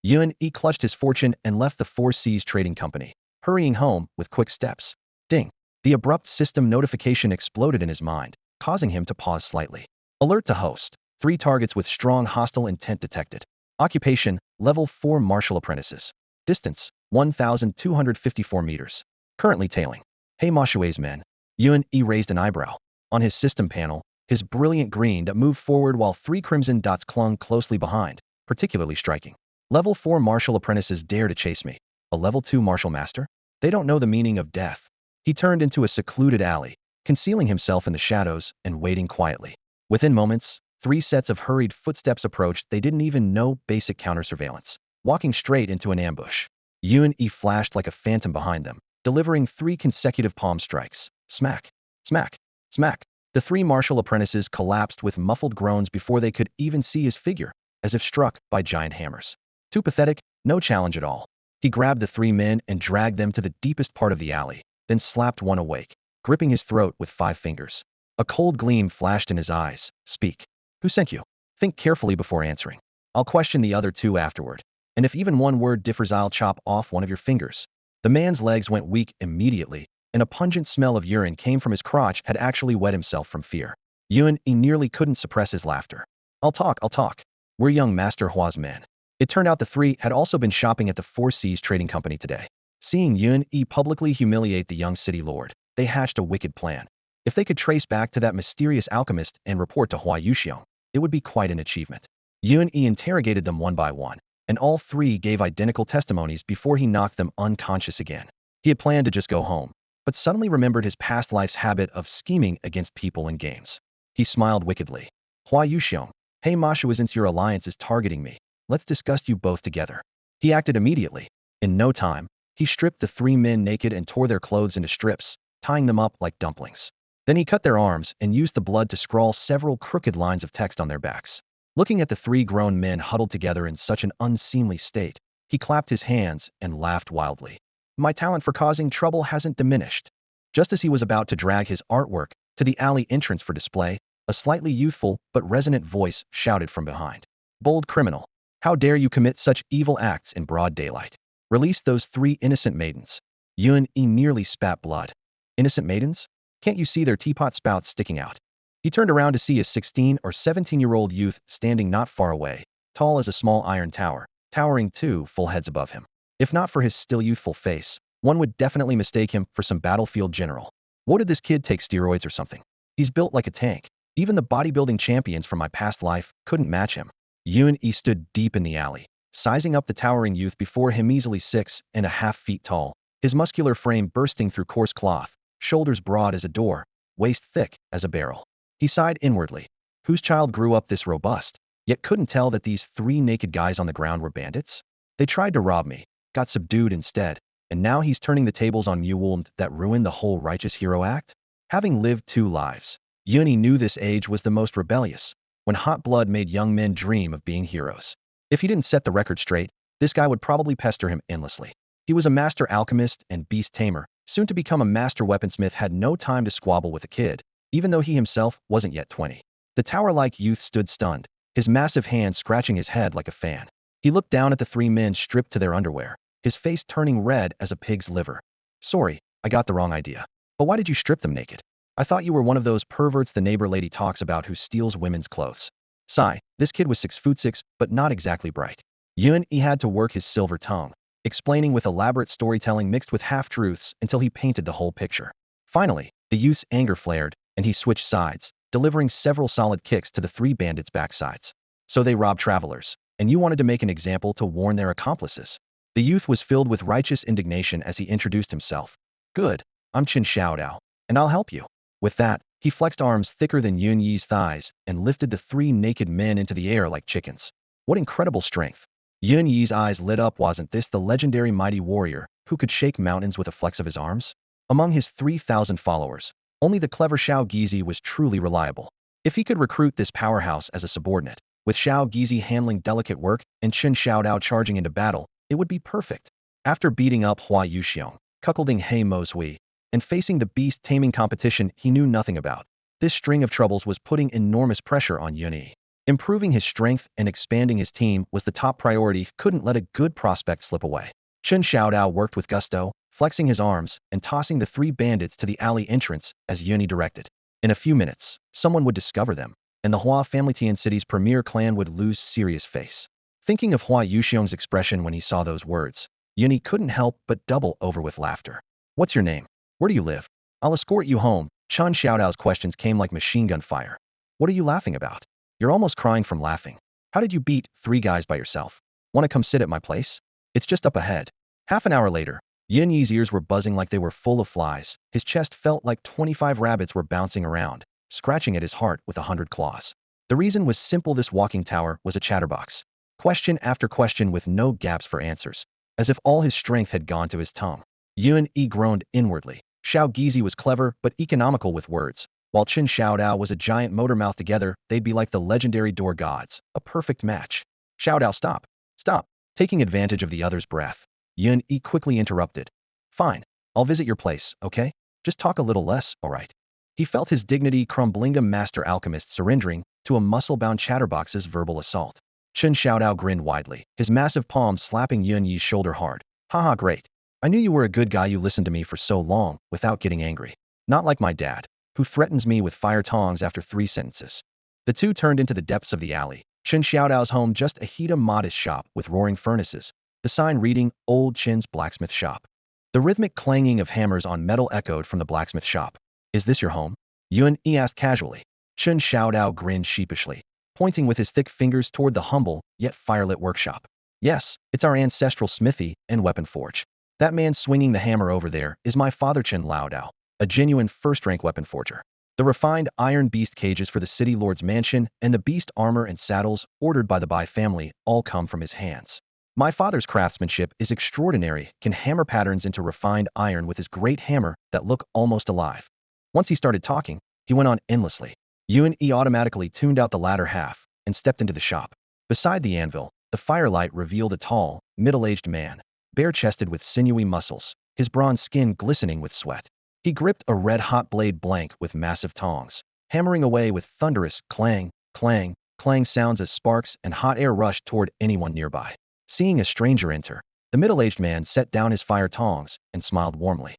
Speaker 1: Yun Yi clutched his fortune and left the Four Seas Trading Company, hurrying home with quick steps. Ding! The abrupt system notification exploded in his mind, causing him to pause slightly. Alert to host. 3 targets with strong hostile intent detected. Occupation, level 4 martial apprentices. Distance, 1,254 meters. Currently tailing. Hey Moshue's men. Yun Yi raised an eyebrow. On his system panel, his brilliant green dot moved forward while 3 crimson dots clung closely behind, particularly striking. Level 4 martial apprentices dare to chase me. A level 2 martial master? They don't know the meaning of death. He turned into a secluded alley, concealing himself in the shadows and waiting quietly. Within moments, 3 sets of hurried footsteps approached. They didn't even know basic counter-surveillance, walking straight into an ambush. Yun Yi flashed like a phantom behind them, delivering 3 consecutive palm strikes. Smack, smack, smack. The 3 martial apprentices collapsed with muffled groans before they could even see his figure, as if struck by giant hammers. Too pathetic, no challenge at all. He grabbed the 3 men and dragged them to the deepest part of the alley, then slapped one awake, gripping his throat with 5 fingers. A cold gleam flashed in his eyes. Speak. Who sent you? Think carefully before answering. I'll question the other 2 afterward. And if even one word differs, I'll chop off one of your fingers. The man's legs went weak immediately, and a pungent smell of urine came from his crotch. Had actually wet himself from fear. Yun Yi nearly couldn't suppress his laughter. I'll talk. We're young Master Hua's men. It turned out the 3 had also been shopping at the Four Seas Trading Company today. Seeing Yun Yi publicly humiliate the young city lord, they hatched a wicked plan. If they could trace back to that mysterious alchemist and report to Hua Yuxiong, it would be quite an achievement. Yun Yi interrogated them one by one, and all 3 gave identical testimonies before he knocked them unconscious again. He had planned to just go home, but suddenly remembered his past life's habit of scheming against people in games. He smiled wickedly. Hua Yuxiong, hey Mashu, since your alliance is targeting me, let's discuss you both together. He acted immediately. In no time, he stripped the 3 men naked and tore their clothes into strips, tying them up like dumplings. Then he cut their arms and used the blood to scrawl several crooked lines of text on their backs. Looking at the 3 grown men huddled together in such an unseemly state, he clapped his hands and laughed wildly. My talent for causing trouble hasn't diminished. Just as he was about to drag his artwork to the alley entrance for display, a slightly youthful but resonant voice shouted from behind. Bold criminal! How dare you commit such evil acts in broad daylight? Release those 3 innocent maidens. Yun Yi nearly spat blood. Innocent maidens? Can't you see their teapot spouts sticking out? He turned around to see a 16 or 17-year-old youth standing not far away, tall as a small iron tower, towering 2 full heads above him. If not for his still youthful face, one would definitely mistake him for some battlefield general. What did this kid take, steroids or something? He's built like a tank. Even the bodybuilding champions from my past life couldn't match him. Yun Yi stood deep in the alley, sizing up the towering youth before him, easily 6.5 feet tall, his muscular frame bursting through coarse cloth, shoulders broad as a door, waist thick as a barrel. He sighed inwardly. Whose child grew up this robust, yet couldn't tell that these 3 naked guys on the ground were bandits? They tried to rob me, got subdued instead, and now he's turning the tables on me. Won't that ruin the whole righteous hero act? Having lived 2 lives, Yun Yi knew this age was the most rebellious, when hot blood made young men dream of being heroes. If he didn't set the record straight, this guy would probably pester him endlessly. He was a master alchemist and beast tamer, soon to become a master weaponsmith. Had no time to squabble with a kid, even though he himself wasn't yet 20. The tower-like youth stood stunned, his massive hand scratching his head like a fan. He looked down at the 3 men stripped to their underwear, his face turning red as a pig's liver. Sorry, I got the wrong idea. But why did you strip them naked? I thought you were one of those perverts the neighbor lady talks about who steals women's clothes. Sigh, this kid was 6'6", but not exactly bright. Yun Yi had to work his silver tongue, explaining with elaborate storytelling mixed with half-truths until he painted the whole picture. Finally, the youth's anger flared, and he switched sides, delivering several solid kicks to the 3 bandits' backsides. So they robbed travelers, and you wanted to make an example to warn their accomplices. The youth was filled with righteous indignation as he introduced himself. Good, I'm Qin Xiaodao, and I'll help you. With that, he flexed arms thicker than Yun Yi's thighs and lifted the 3 naked men into the air like chickens. What incredible strength! Yun Yi's eyes lit up. Wasn't this the legendary mighty warrior who could shake mountains with a flex of his arms? Among his 3,000 followers, only the clever Xiao Gizi was truly reliable. If he could recruit this powerhouse as a subordinate, with Xiao Gizi handling delicate work and Chen Xiaodao charging into battle, it would be perfect. After beating up Hua Yuxiong, cuckolding He Mo Hui, and facing the beast-taming competition he knew nothing about, this string of troubles was putting enormous pressure on Yun Yi. Improving his strength and expanding his team was the top priority. Couldn't let a good prospect slip away. Chen Xiaodao worked with gusto, flexing his arms and tossing the 3 bandits to the alley entrance as Yun Yi directed. In a few minutes, someone would discover them, and the Hua family Tian City's premier clan would lose serious face. Thinking of Hua Yuxiong's expression when he saw those words, Yun Yi couldn't help but double over with laughter. What's your name? Where do you live? I'll escort you home. Chen Xiaodao's questions came like machine gun fire. What are you laughing about? You're almost crying from laughing. How did you beat 3 guys by yourself? Want to come sit at my place? It's just up ahead. Half an hour later, Yin Yi's ears were buzzing like they were full of flies. His chest felt like 25 rabbits were bouncing around, scratching at his heart with 100 claws. The reason was simple: this walking tower was a chatterbox. Question after question with no gaps for answers, as if all his strength had gone to his tongue. Yun Yi groaned inwardly. Xiao Gizi was clever but economical with words, while Chen Xiaodao was a giant motor mouth. Together, they'd be like the legendary door gods, a perfect match. Xiaodao, stop! Stop! Taking advantage of the other's breath, Yun Yi quickly interrupted. Fine, I'll visit your place, okay? Just talk a little less, alright? He felt his dignity crumbling. A master alchemist surrendering to a muscle-bound chatterbox's verbal assault. Chen Xiaodao grinned widely, his massive palm slapping Yun Yi's shoulder hard. Haha, great. I knew you were a good guy. You listened to me for so long without getting angry. Not like my dad, who threatens me with fire tongs after 3 sentences. The two turned into the depths of the alley. Chen Xiaodao's home, just a Hida modest shop with roaring furnaces, the sign reading Old Chen's Blacksmith Shop. The rhythmic clanging of hammers on metal echoed from the blacksmith shop. Is this your home? Yun Yi asked casually. Chen Xiaodao grinned sheepishly, pointing with his thick fingers toward the humble, yet firelit workshop. Yes, it's our ancestral smithy and weapon forge. That man swinging the hammer over there is my father Chen Laodao, a genuine first-rank weapon forger. The refined iron beast cages for the city lord's mansion and the beast armor and saddles ordered by the Bai family all come from his hands. My father's craftsmanship is extraordinary, can hammer patterns into refined iron with his great hammer that look almost alive. Once he started talking, he went on endlessly. Yun Yi automatically tuned out the latter half and stepped into the shop. Beside the anvil, the firelight revealed a tall, middle-aged man, bare-chested with sinewy muscles, his bronze skin glistening with sweat. He gripped a red-hot blade blank with massive tongs, hammering away with thunderous clang, clang, clang sounds as sparks and hot air rushed toward anyone nearby. Seeing a stranger enter, the middle-aged man set down his fire tongs and smiled warmly.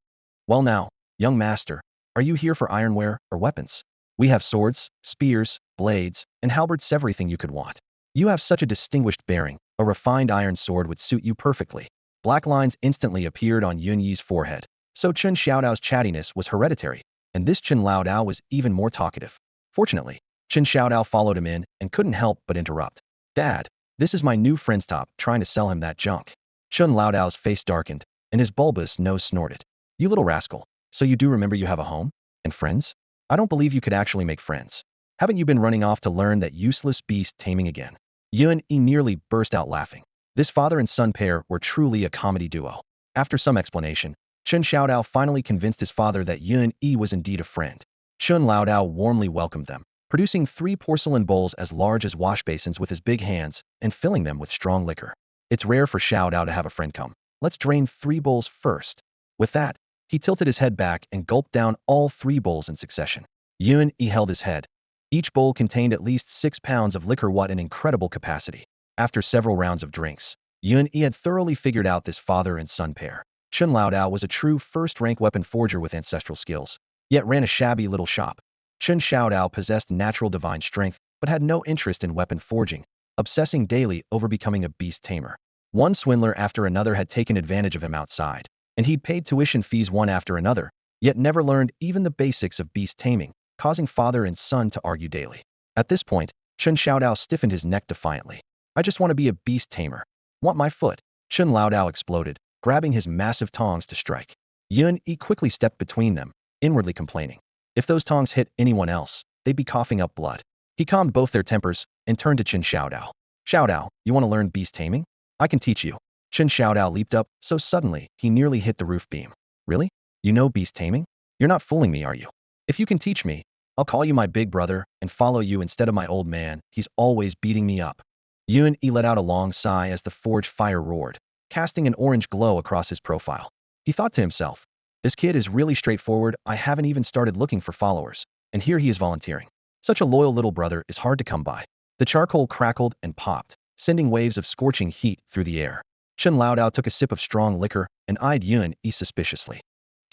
Speaker 1: Well now, young master, are you here for ironware or weapons? We have swords, spears, blades, and halberds, everything you could want. You have such a distinguished bearing, a refined iron sword would suit you perfectly. Black lines instantly appeared on Yun Yi's forehead. So Chen Xiaodao's chattiness was hereditary, and this Chen Laodao was even more talkative. Fortunately, Chen Xiaodao followed him in and couldn't help but interrupt. Dad, this is my new friend's top, trying to sell him that junk. Chen Laodao's face darkened, and his bulbous nose snorted. You little rascal, so you do remember you have a home? And friends? I don't believe you could actually make friends. Haven't you been running off to learn that useless beast taming again? Yun Yi nearly burst out laughing. This father and son pair were truly a comedy duo. After some explanation, Chen Xiaodao finally convinced his father that Yun Yi was indeed a friend. Chen Laodao warmly welcomed them, producing 3 porcelain bowls as large as wash basins with his big hands and filling them with strong liquor. It's rare for Xiaodao to have a friend come. Let's drain 3 bowls first. With that, he tilted his head back and gulped down all 3 bowls in succession. Yun Yi held his head. Each bowl contained at least 6 pounds of liquor. What an incredible capacity. After several rounds of drinks, Yun Yi had thoroughly figured out this father and son pair. Chen Laodao was a true first-rank weapon forger with ancestral skills, yet ran a shabby little shop. Chen Xiaodao possessed natural divine strength, but had no interest in weapon forging, obsessing daily over becoming a beast tamer. One swindler after another had taken advantage of him outside, and he'd paid tuition fees one after another, yet never learned even the basics of beast taming, causing father and son to argue daily. At this point, Chen Xiaodao stiffened his neck defiantly. I just want to be a beast tamer. Want my foot? Chen Laodao exploded, grabbing his massive tongs to strike. Yun Yi quickly stepped between them, inwardly complaining. If those tongs hit anyone else, they'd be coughing up blood. He calmed both their tempers and turned to Chen Xiaodao. Xiaodao, you want to learn beast taming? I can teach you. Chen Xiaodao leaped up so suddenly he nearly hit the roof beam. Really? You know beast taming? You're not fooling me, are you? If you can teach me, I'll call you my big brother and follow you instead of my old man. He's always beating me up. Yuan Yi let out a long sigh as the forge fire roared, casting an orange glow across his profile. He thought to himself, this kid is really straightforward. I haven't even started looking for followers, and here he is volunteering. Such a loyal little brother is hard to come by. The charcoal crackled and popped, sending waves of scorching heat through the air. Chen Laodao took a sip of strong liquor and eyed Yuan Yi suspiciously.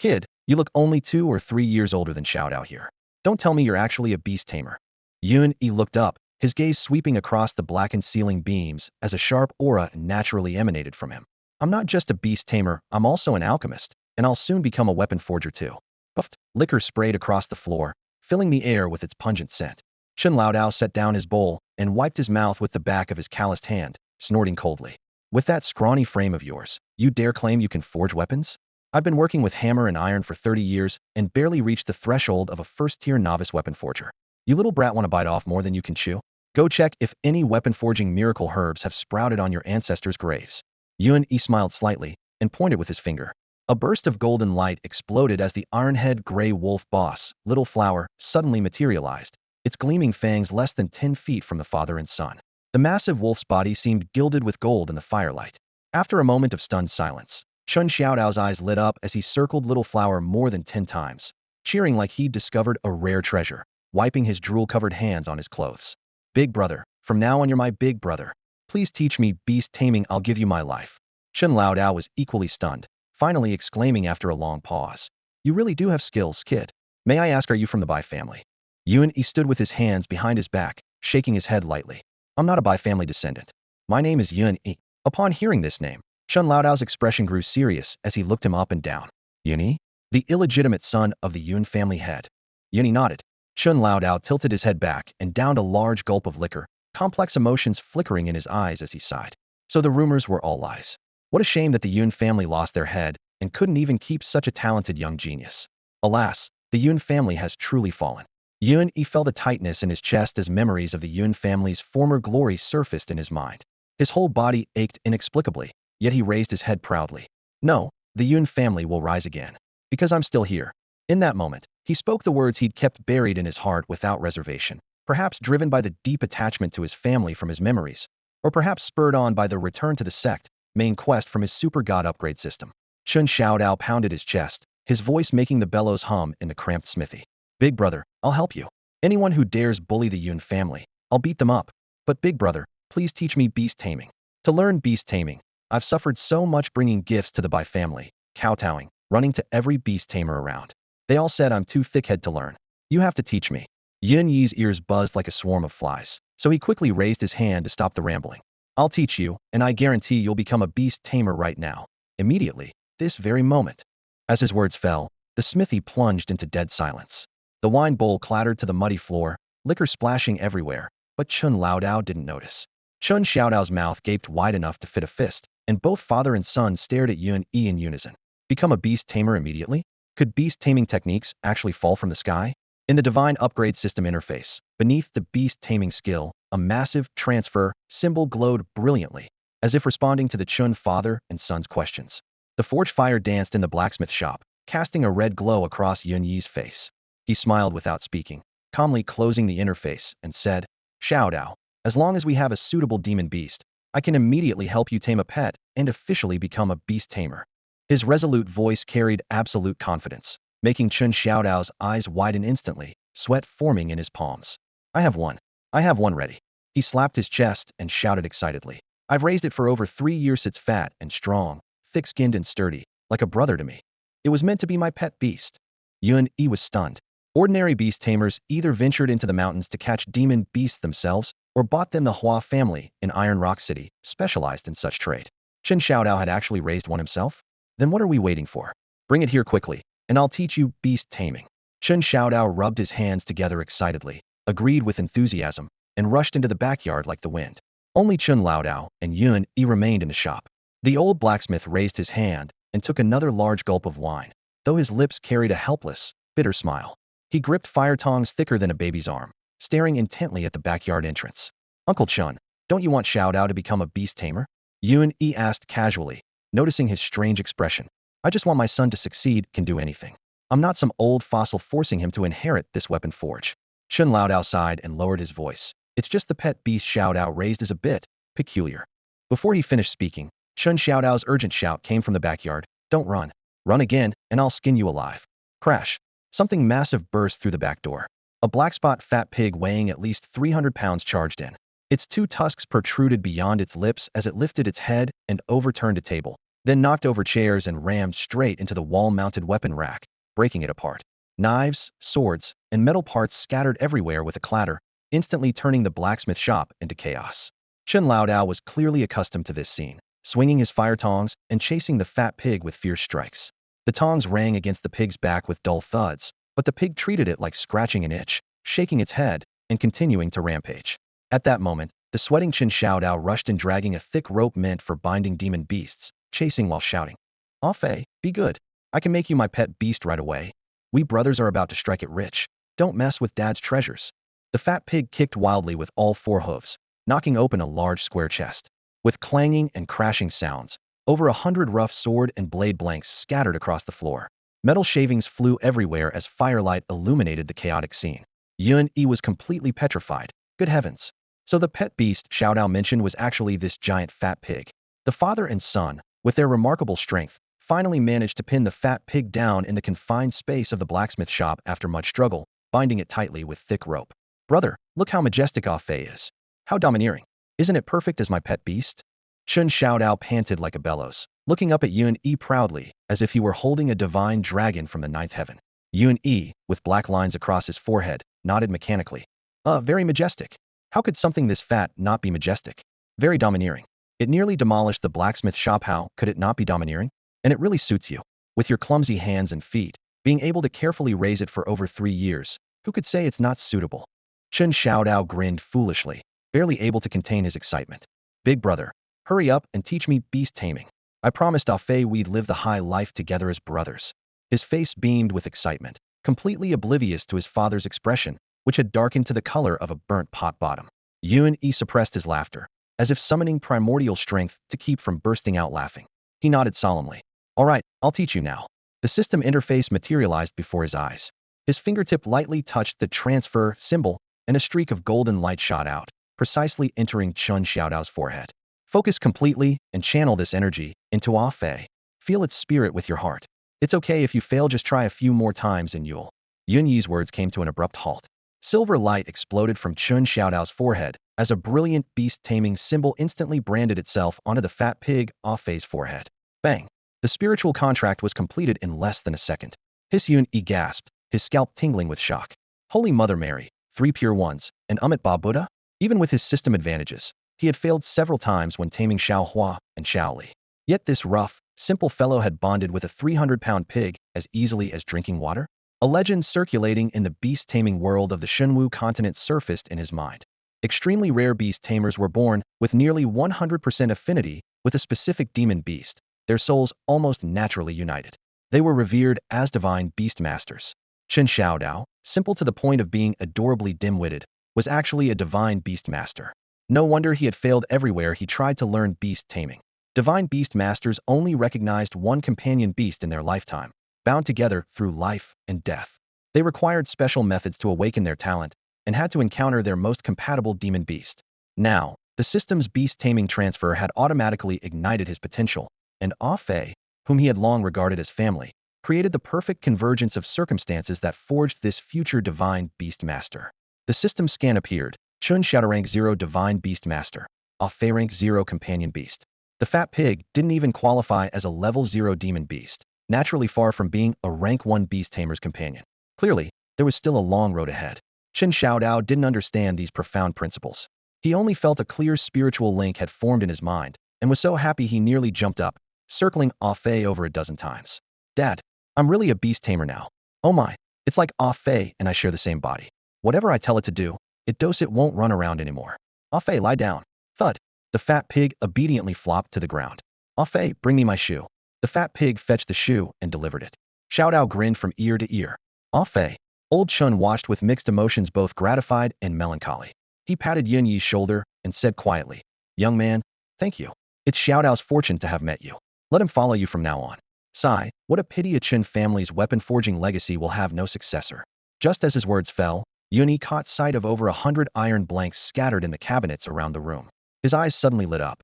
Speaker 1: Kid, you look only 2 or 3 years older than Xiaodao here. Don't tell me you're actually a beast tamer. Yuan Yi looked up, his gaze sweeping across the blackened ceiling beams as a sharp aura naturally emanated from him. I'm not just a beast tamer, I'm also an alchemist, and I'll soon become a weapon forger too. Puffed, liquor sprayed across the floor, filling the air with its pungent scent. Chen Laodao set down his bowl and wiped his mouth with the back of his calloused hand, snorting coldly. With that scrawny frame of yours, you dare claim you can forge weapons? I've been working with hammer and iron for 30 years and barely reached the threshold of a first-tier novice weapon forger. You little brat want to bite off more than you can chew? Go check if any weapon forging miracle herbs have sprouted on your ancestors' graves. Yuan Yi smiled slightly and pointed with his finger. A burst of golden light exploded as the iron-head gray wolf boss, Little Flower, suddenly materialized, its gleaming fangs less than 10 feet from the father and son. The massive wolf's body seemed gilded with gold in the firelight. After a moment of stunned silence, Chen Xiaodao's eyes lit up as he circled Little Flower more than 10 times, cheering like he'd discovered a rare treasure, wiping his drool-covered hands on his clothes. Big brother, from now on you're my big brother. Please teach me beast taming, I'll give you my life. Chen Laodao was equally stunned, finally exclaiming after a long pause. You really do have skills, kid. May I ask, are you from the Bai family? Yuan Yi stood with his hands behind his back, shaking his head lightly. I'm not a Bai family descendant. My name is Yuan Yi. Upon hearing this name, Chen Laodao's expression grew serious as he looked him up and down. Yuan Yi? The illegitimate son of the Yun family head. Yuan Yi nodded. Chen Laodao tilted his head back and downed a large gulp of liquor, complex emotions flickering in his eyes as he sighed. So the rumors were all lies. What a shame that the Yun family lost their head and couldn't even keep such a talented young genius. Alas, the Yun family has truly fallen. Yuan Yi felt a tightness in his chest as memories of the Yun family's former glory surfaced in his mind. His whole body ached inexplicably, yet he raised his head proudly. No, the Yun family will rise again. Because I'm still here. In that moment, he spoke the words he'd kept buried in his heart without reservation, perhaps driven by the deep attachment to his family from his memories, or perhaps spurred on by the return to the sect, main quest from his super god upgrade system. Chen Xiaodao pounded his chest, his voice making the bellows hum in the cramped smithy. Big brother, I'll help you. Anyone who dares bully the Yun family, I'll beat them up. But big brother, please teach me beast taming. To learn beast taming, I've suffered so much bringing gifts to the Bai family, kowtowing, running to every beast tamer around. They all said I'm too thick-head to learn. You have to teach me. Yuan Yi's ears buzzed like a swarm of flies, so he quickly raised his hand to stop the rambling. I'll teach you, and I guarantee you'll become a beast tamer right now. Immediately, this very moment. As his words fell, the smithy plunged into dead silence. The wine bowl clattered to the muddy floor, liquor splashing everywhere, but Chen Laodao didn't notice. Chen Xiaodao's mouth gaped wide enough to fit a fist, and both father and son stared at Yuan Yi in unison. Become a beast tamer immediately? Could beast taming techniques actually fall from the sky? In the divine upgrade system interface, beneath the beast taming skill, a massive transfer symbol glowed brilliantly, as if responding to the Chun father and son's questions. The forge fire danced in the blacksmith shop, casting a red glow across Yuan Yi's face. He smiled without speaking, calmly closing the interface, and said, Xiaodao, as long as we have a suitable demon beast, I can immediately help you tame a pet and officially become a beast tamer. His resolute voice carried absolute confidence, making Chen Xiaodao's eyes widen instantly, sweat forming in his palms. I have one. I have one ready. He slapped his chest and shouted excitedly. I've raised it for over 3 years. It's fat and strong, thick-skinned and sturdy, like a brother to me. It was meant to be my pet beast. Yuan Yi was stunned. Ordinary beast tamers either ventured into the mountains to catch demon beasts themselves, or bought them the Hua family in Iron Rock City, specialized in such trade. Chen Xiaodao had actually raised one himself? Then what are we waiting for? Bring it here quickly, and I'll teach you beast taming. Chen Xiaodao rubbed his hands together excitedly, agreed with enthusiasm, and rushed into the backyard like the wind. Only Chen Laodao and Yuan Yi remained in the shop. The old blacksmith raised his hand and took another large gulp of wine, though his lips carried a helpless, bitter smile. He gripped fire tongs thicker than a baby's arm, staring intently at the backyard entrance. Uncle Chun, don't you want Xiaodao to become a beast tamer? Yun Yi asked casually, noticing his strange expression. I just want my son to succeed, can do anything. I'm not some old fossil forcing him to inherit this weapon forge. Chun Lao sighed and lowered his voice. It's just the pet beast Xiao raised is a bit peculiar. Before he finished speaking, Chun Xiaodao's urgent shout came from the backyard. Don't run. Run again, and I'll skin you alive. Crash. Something massive burst through the back door. A black spot fat pig weighing at least 300 pounds charged in. Its two tusks protruded beyond its lips as it lifted its head and overturned a table, then knocked over chairs and rammed straight into the wall-mounted weapon rack, breaking it apart. Knives, swords, and metal parts scattered everywhere with a clatter, instantly turning the blacksmith shop into chaos. Chen Laodao was clearly accustomed to this scene, swinging his fire tongs and chasing the fat pig with fierce strikes. The tongs rang against the pig's back with dull thuds, but the pig treated it like scratching an itch, shaking its head and continuing to rampage. At that moment, the sweating Qin Xiaodao rushed in dragging a thick rope meant for binding demon beasts, chasing while shouting. "Ah Fei, be good. I can make you my pet beast right away. We brothers are about to strike it rich. Don't mess with Dad's treasures." The fat pig kicked wildly with all four hooves, knocking open a large square chest. With clanging and crashing sounds, over 100 rough sword and blade blanks scattered across the floor. Metal shavings flew everywhere as firelight illuminated the chaotic scene. Yun Yi was completely petrified. Good heavens. So the pet beast Xiaodao mentioned was actually this giant fat pig. The father and son, with their remarkable strength, finally managed to pin the fat pig down in the confined space of the blacksmith shop after much struggle, binding it tightly with thick rope. Brother, look how majestic Ah Fei is. How domineering. Isn't it perfect as my pet beast? Chun Xiaodao panted like a bellows, looking up at Yun Yi proudly, as if he were holding a divine dragon from the ninth heaven. Yun Yi, with black lines across his forehead, nodded mechanically. Very majestic. How could something this fat not be majestic? Very domineering. It nearly demolished the blacksmith shop. How could it not be domineering? And it really suits you. With your clumsy hands and feet, being able to carefully raise it for over 3 years, who could say it's not suitable? Chun Xiaodao grinned foolishly, barely able to contain his excitement. Big brother, hurry up and teach me beast taming. I promised Ah Fei we'd live the high life together as brothers. His face beamed with excitement, completely oblivious to his father's expression, which had darkened to the color of a burnt pot bottom. Yun Yi suppressed his laughter, as if summoning primordial strength to keep from bursting out laughing. He nodded solemnly. All right, I'll teach you now. The system interface materialized before his eyes. His fingertip lightly touched the transfer symbol, and a streak of golden light shot out, precisely entering Chun Xiaodao's forehead. Focus completely and channel this energy into Ah Fei. Feel its spirit with your heart. It's okay if you fail, just try a few more times and you'll. Yun Yi's words came to an abrupt halt. Silver light exploded from Chun Xiaodao's forehead as a brilliant beast-taming symbol instantly branded itself onto the fat pig Ah Fei's forehead. Bang! The spiritual contract was completed in less than a second. Yun Yi gasped, his scalp tingling with shock. Holy Mother Mary, 3 pure ones, and Ba Buddha? Even with his system advantages, he had failed several times when taming Xiao Hua and Xiao Li. Yet this rough, simple fellow had bonded with a 300-pound pig as easily as drinking water? A legend circulating in the beast-taming world of the Shenwu continent surfaced in his mind. Extremely rare beast tamers were born with nearly 100% affinity with a specific demon beast, their souls almost naturally united. They were revered as divine beast masters. Chen Xiaodao, simple to the point of being adorably dim-witted, was actually a divine beast master. No wonder he had failed everywhere he tried to learn beast taming. Divine beast masters only recognized one companion beast in their lifetime, bound together through life and death. They required special methods to awaken their talent and had to encounter their most compatible demon beast. Now, the system's beast taming transfer had automatically ignited his potential, and Ah Fei, whom he had long regarded as family, created the perfect convergence of circumstances that forged this future divine beast master. The system scan appeared. Chun Xiaodao rank 0 divine beast master. Ah Fei rank 0 companion beast. The fat pig didn't even qualify as a level 0 demon beast, naturally far from being a rank 1 beast tamer's companion. Clearly, there was still a long road ahead. Chen Xiaodao didn't understand these profound principles. He only felt a clear spiritual link had formed in his mind, and was so happy he nearly jumped up, circling Ah Fei over a dozen times. Dad, I'm really a beast tamer now. Oh my, it's like Ah Fei and I share the same body. Whatever I tell it to do, it won't run around anymore. Ah Fei, lie down. Thud. The fat pig obediently flopped to the ground. Ah Fei, bring me my shoe. The fat pig fetched the shoe and delivered it. Xiaodao grinned from ear to ear. Ah Fei. Old Chun watched with mixed emotions, both gratified and melancholy. He patted Yun Yi's shoulder and said quietly, "Young man, thank you. It's Xiaodao's fortune to have met you. Let him follow you from now on. Sigh, what a pity a Qin family's weapon-forging legacy will have no successor. Just as his words fell, Yunyi caught sight of over 100 iron blanks scattered in the cabinets around the room. His eyes suddenly lit up.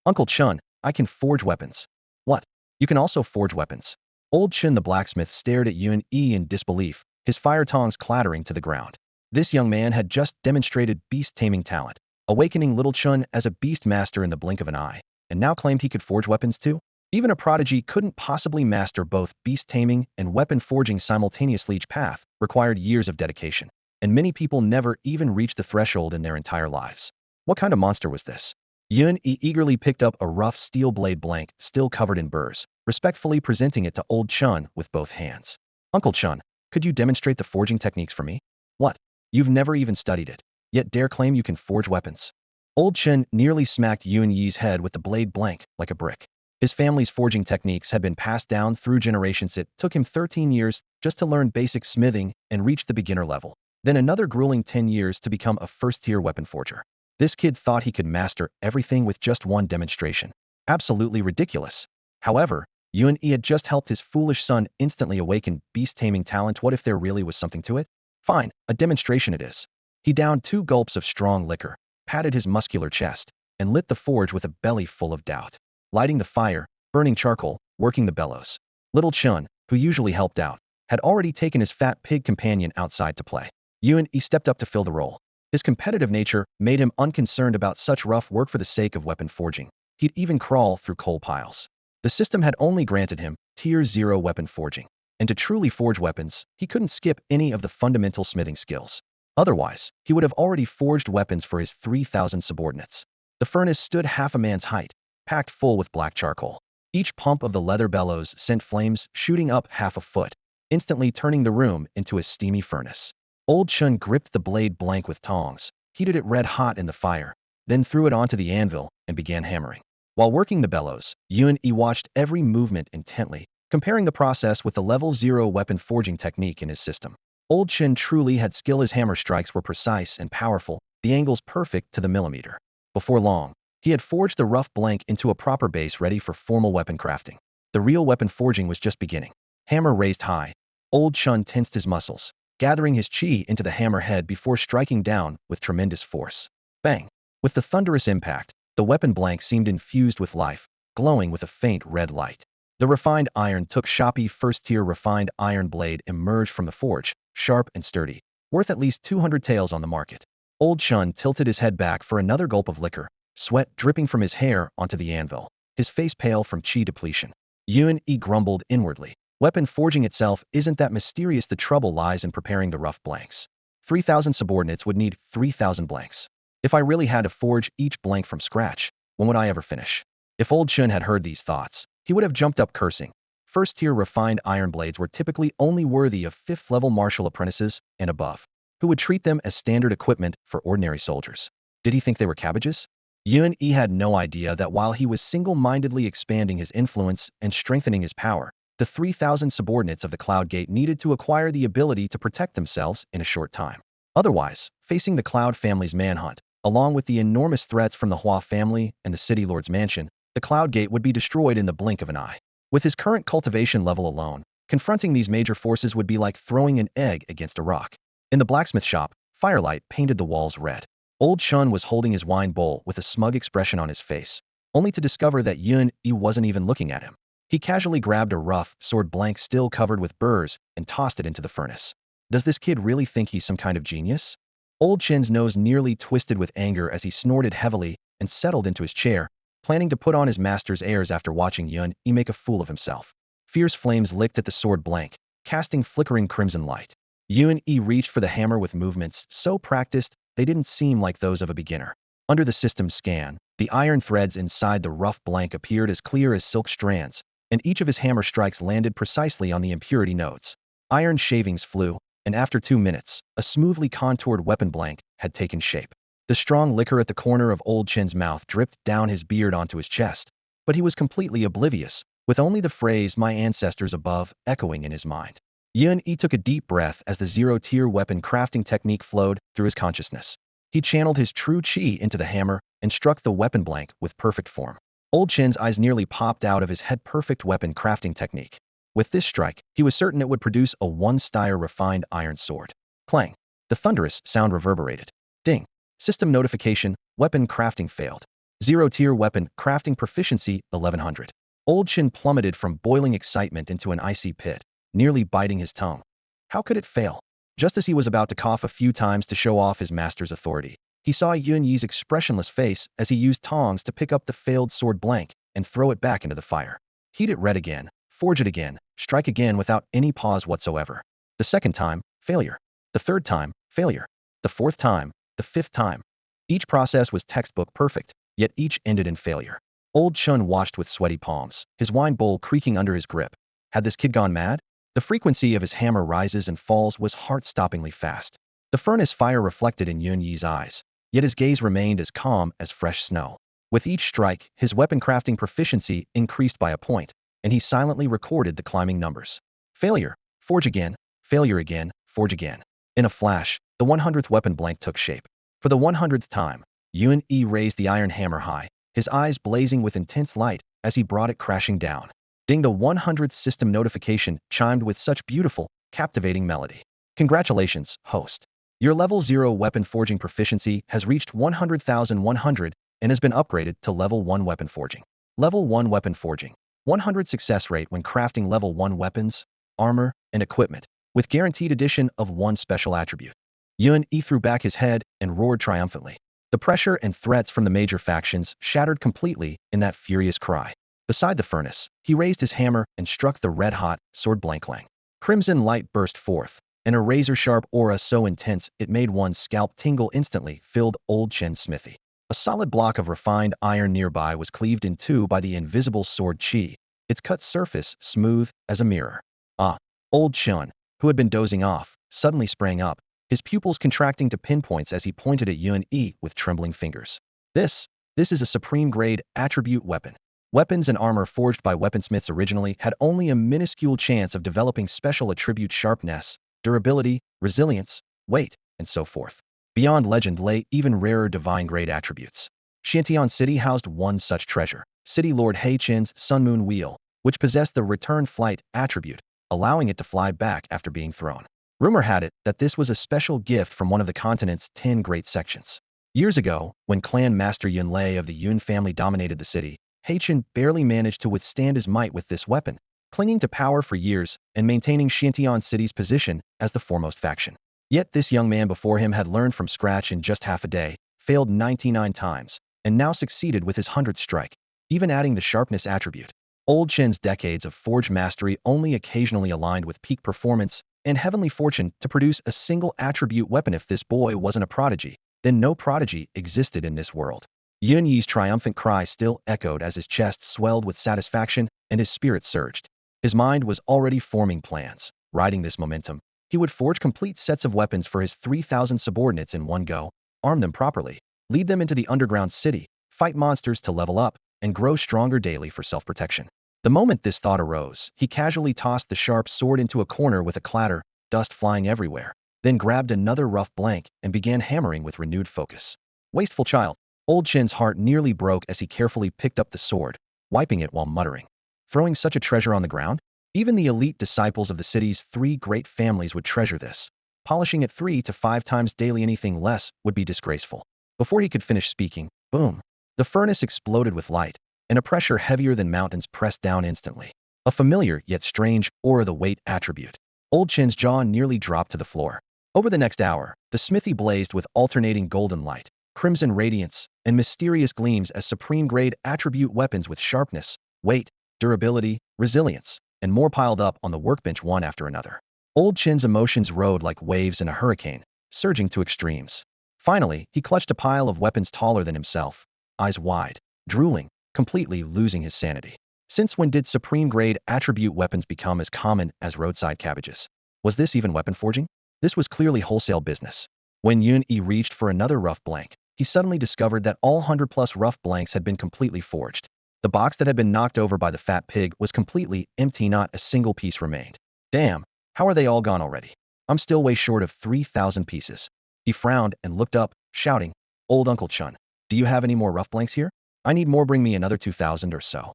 Speaker 1: Uncle Chun, I can forge weapons. What? You can also forge weapons. Old Chin the blacksmith stared at Yunyi in disbelief, his fire tongs clattering to the ground. This young man had just demonstrated beast-taming talent, awakening little Chun as a beast master in the blink of an eye, and now claimed he could forge weapons too? Even a prodigy couldn't possibly master both beast taming and weapon forging simultaneously. Each path required years of dedication, and many people never even reached the threshold in their entire lives. What kind of monster was this? Yun-Yi eagerly picked up a rough steel blade blank, still covered in burrs, respectfully presenting it to old Chun with both hands. Uncle Chun, could you demonstrate the forging techniques for me? What? You've never even studied it, yet dare claim you can forge weapons? Old Chen nearly smacked Yun-Yi's head with the blade blank like a brick. His family's forging techniques had been passed down through generations. It took him 13 years just to learn basic smithing and reach the beginner level, then another grueling 10 years to become a first-tier weapon forger. This kid thought he could master everything with just one demonstration. Absolutely ridiculous. However, Yun-Yi had just helped his foolish son instantly awaken beast-taming talent. What if there really was something to it? Fine, a demonstration it is. He downed 2 gulps of strong liquor, patted his muscular chest, and lit the forge with a belly full of doubt. Lighting the fire, burning charcoal, working the bellows. Little Chun, who usually helped out, had already taken his fat pig companion outside to play. Yun-Yi stepped up to fill the role. His competitive nature made him unconcerned about such rough work for the sake of weapon forging. He'd even crawl through coal piles. The system had only granted him Tier 0 weapon forging, and to truly forge weapons, he couldn't skip any of the fundamental smithing skills. Otherwise, he would have already forged weapons for his 3,000 subordinates. The furnace stood half a man's height, packed full with black charcoal. Each pump of the leather bellows sent flames shooting up half a foot, instantly turning the room into a steamy furnace. Old Chun gripped the blade blank with tongs, heated it red hot in the fire, then threw it onto the anvil and began hammering. While working the bellows, Yun-Yi watched every movement intently, comparing the process with the level 0 weapon forging technique in his system. Old Chin truly had skill. His hammer strikes were precise and powerful, the angles perfect to the millimeter. Before long, he had forged the rough blank into a proper base ready for formal weapon crafting. The real weapon forging was just beginning. Hammer raised high. Old Chun tensed his muscles, gathering his chi into the hammer head before striking down with tremendous force. Bang! With the thunderous impact, the weapon blank seemed infused with life, glowing with a faint red light. The refined iron took shoppy first-tier refined iron blade emerged from the forge, sharp and sturdy, worth at least 200 taels on the market. Old Chun tilted his head back for another gulp of liquor, sweat dripping from his hair onto the anvil, his face pale from chi depletion. Yun-Yi grumbled inwardly. Weapon forging itself isn't that mysterious. The trouble lies in preparing the rough blanks. 3,000 subordinates would need 3,000 blanks. If I really had to forge each blank from scratch, when would I ever finish? If Old Chun had heard these thoughts, he would have jumped up cursing. First-tier refined iron blades were typically only worthy of 5th-level martial apprentices and above, who would treat them as standard equipment for ordinary soldiers. Did he think they were cabbages? Yun-Yi had no idea that while he was single-mindedly expanding his influence and strengthening his power, the 3,000 subordinates of the Cloud Gate needed to acquire the ability to protect themselves in a short time. Otherwise, facing the Cloud family's manhunt, along with the enormous threats from the Hua family and the City Lord's mansion, the Cloud Gate would be destroyed in the blink of an eye. With his current cultivation level alone, confronting these major forces would be like throwing an egg against a rock. In the blacksmith shop, firelight painted the walls red. Old Chun was holding his wine bowl with a smug expression on his face, only to discover that Yun-Yi wasn't even looking at him. He casually grabbed a rough sword blank still covered with burrs and tossed it into the furnace. Does this kid really think he's some kind of genius? Old Chin's nose nearly twisted with anger as he snorted heavily and settled into his chair, planning to put on his master's airs after watching Yun-Yi make a fool of himself. Fierce flames licked at the sword blank, casting flickering crimson light. Yun-Yi reached for the hammer with movements so practiced they didn't seem like those of a beginner. Under the system's scan, the iron threads inside the rough blank appeared as clear as silk strands, and each of his hammer strikes landed precisely on the impurity nodes. Iron shavings flew, and after 2 minutes, a smoothly contoured weapon blank had taken shape. The strong liquor at the corner of Old Chin's mouth dripped down his beard onto his chest, but he was completely oblivious, with only the phrase "my ancestors above" echoing in his mind. Yun-Yi took a deep breath as the 0-tier weapon crafting technique flowed through his consciousness. He channeled his true chi into the hammer and struck the weapon blank with perfect form. Old Chin's eyes nearly popped out of his head. Perfect weapon crafting technique. With this strike, he was certain it would produce a one-style refined iron sword. Clang. The thunderous sound reverberated. Ding. System notification, weapon crafting failed. Zero-tier weapon crafting proficiency 1100. Old Chin plummeted from boiling excitement into an icy pit, nearly biting his tongue. How could it fail? Just as he was about to cough a few times to show off his master's authority, he saw Yun Yi's expressionless face as he used tongs to pick up the failed sword blank and throw it back into the fire. Heat it red again, forge it again, strike again without any pause whatsoever. The second time, failure. The third time, failure. The fourth time, the fifth time. Each process was textbook perfect, yet each ended in failure. Old Chun watched with sweaty palms, his wine bowl creaking under his grip. Had this kid gone mad? The frequency of his hammer rises and falls was heart-stoppingly fast. The furnace fire reflected in Yun Yi's eyes, yet his gaze remained as calm as fresh snow. With each strike, his weapon crafting proficiency increased by a point, and he silently recorded the climbing numbers. Failure, forge again, failure again, forge again. In a flash, the 100th weapon blank took shape. For the 100th time, Yun Yi raised the iron hammer high, his eyes blazing with intense light as he brought it crashing down. Ding, the 100th system notification chimed with such beautiful, captivating melody. Congratulations, host. Your level 0 weapon forging proficiency has reached 100,100 and has been upgraded to level 1 weapon forging. Level 1 weapon forging. 100 success rate when crafting level 1 weapons, armor, and equipment, with guaranteed addition of 1 special attribute. Yun Yi threw back his head and roared triumphantly. The pressure and threats from the major factions shattered completely in that furious cry. Beside the furnace, he raised his hammer and struck the red-hot sword blanklang. Crimson light burst forth, and a razor-sharp aura so intense it made one's scalp tingle instantly filled Old Chin's smithy. A solid block of refined iron nearby was cleaved in two by the invisible sword chi, its cut surface smooth as a mirror. Ah! Old Chin, who had been dozing off, suddenly sprang up, his pupils contracting to pinpoints as he pointed at Yun Yi with trembling fingers. This is a supreme-grade attribute weapon. Weapons and armor forged by weaponsmiths originally had only a minuscule chance of developing special attribute sharpness, durability, resilience, weight, and so forth. Beyond legend lay even rarer divine-grade attributes. Xiantian City housed one such treasure, City Lord He Chin's Sun Moon Wheel, which possessed the return flight attribute, allowing it to fly back after being thrown. Rumor had it that this was a special gift from one of the continent's 10 great sections. Years ago, when Clan Master Yun Lei of the Yun family dominated the city, He Chin barely managed to withstand his might with this weapon, clinging to power for years and maintaining Xiantian City's position as the foremost faction. Yet this young man before him had learned from scratch in just half a day, failed 99 times, and now succeeded with his 100th strike, even adding the sharpness attribute. Old Chin's decades of forge mastery only occasionally aligned with peak performance and heavenly fortune to produce a single attribute weapon. If this boy wasn't a prodigy, then no prodigy existed in this world. Yun Yi's triumphant cry still echoed as his chest swelled with satisfaction and his spirit surged. His mind was already forming plans. Riding this momentum, he would forge complete sets of weapons for his 3,000 subordinates in one go, arm them properly, lead them into the underground city, fight monsters to level up, and grow stronger daily for self-protection. The moment this thought arose, he casually tossed the sharp sword into a corner with a clatter, dust flying everywhere, then grabbed another rough blank and began hammering with renewed focus. Wasteful child. Old Chin's heart nearly broke as he carefully picked up the sword, wiping it while muttering. Throwing such a treasure on the ground? Even the elite disciples of the city's 3 great families would treasure this. Polishing it 3 to 5 times daily, anything less would be disgraceful. Before he could finish speaking, boom! The furnace exploded with light, and a pressure heavier than mountains pressed down instantly. A familiar yet strange aura, the weight attribute. Old Chin's jaw nearly dropped to the floor. Over the next hour, the smithy blazed with alternating golden light, crimson radiance, and mysterious gleams as supreme-grade attribute weapons with sharpness, weight, durability, resilience, and more piled up on the workbench one after another. Old Chin's emotions rode like waves in a hurricane, surging to extremes. Finally, he clutched a pile of weapons taller than himself, eyes wide, drooling, completely losing his sanity. Since when did supreme-grade attribute weapons become as common as roadside cabbages? Was this even weapon forging? This was clearly wholesale business. When Yun Yi reached for another rough blank, he suddenly discovered that all 100+ rough blanks had been completely forged. The box that had been knocked over by the fat pig was completely empty, not a single piece remained. Damn, how are they all gone already? I'm still way short of 3,000 pieces. He frowned and looked up, shouting, Old Uncle Chun, do you have any more rough blanks here? I need more, bring me another 2,000 or so.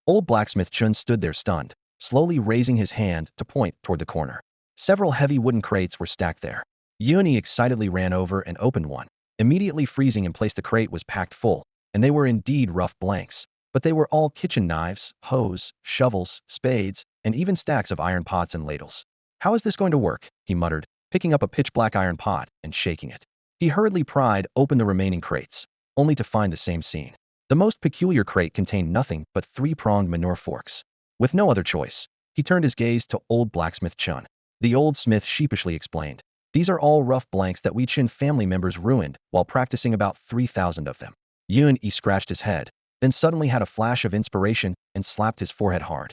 Speaker 1: Old blacksmith Chun stood there stunned, slowly raising his hand to point toward the corner. Several heavy wooden crates were stacked there. Yuni excitedly ran over and opened one, immediately freezing in place. The crate was packed full, and they were indeed rough blanks, but they were all kitchen knives, hoes, shovels, spades, and even stacks of iron pots and ladles. How is this going to work? He muttered, picking up a pitch-black iron pot and shaking it. He hurriedly pried open the remaining crates, only to find the same scene. The most peculiar crate contained nothing but three-pronged manure forks. With no other choice, he turned his gaze to old blacksmith Chun. The old smith sheepishly explained, "These are all rough blanks that we Chin family members ruined while practicing, about 3,000 of them." Yun-E scratched his head, then suddenly had a flash of inspiration and slapped his forehead hard.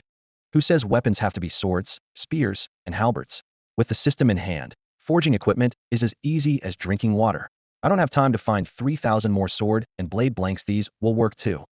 Speaker 1: Who says weapons have to be swords, spears, and halberds? With the system in hand, forging equipment is as easy as drinking water. I don't have time to find 3,000 more sword and blade blanks. These will work too.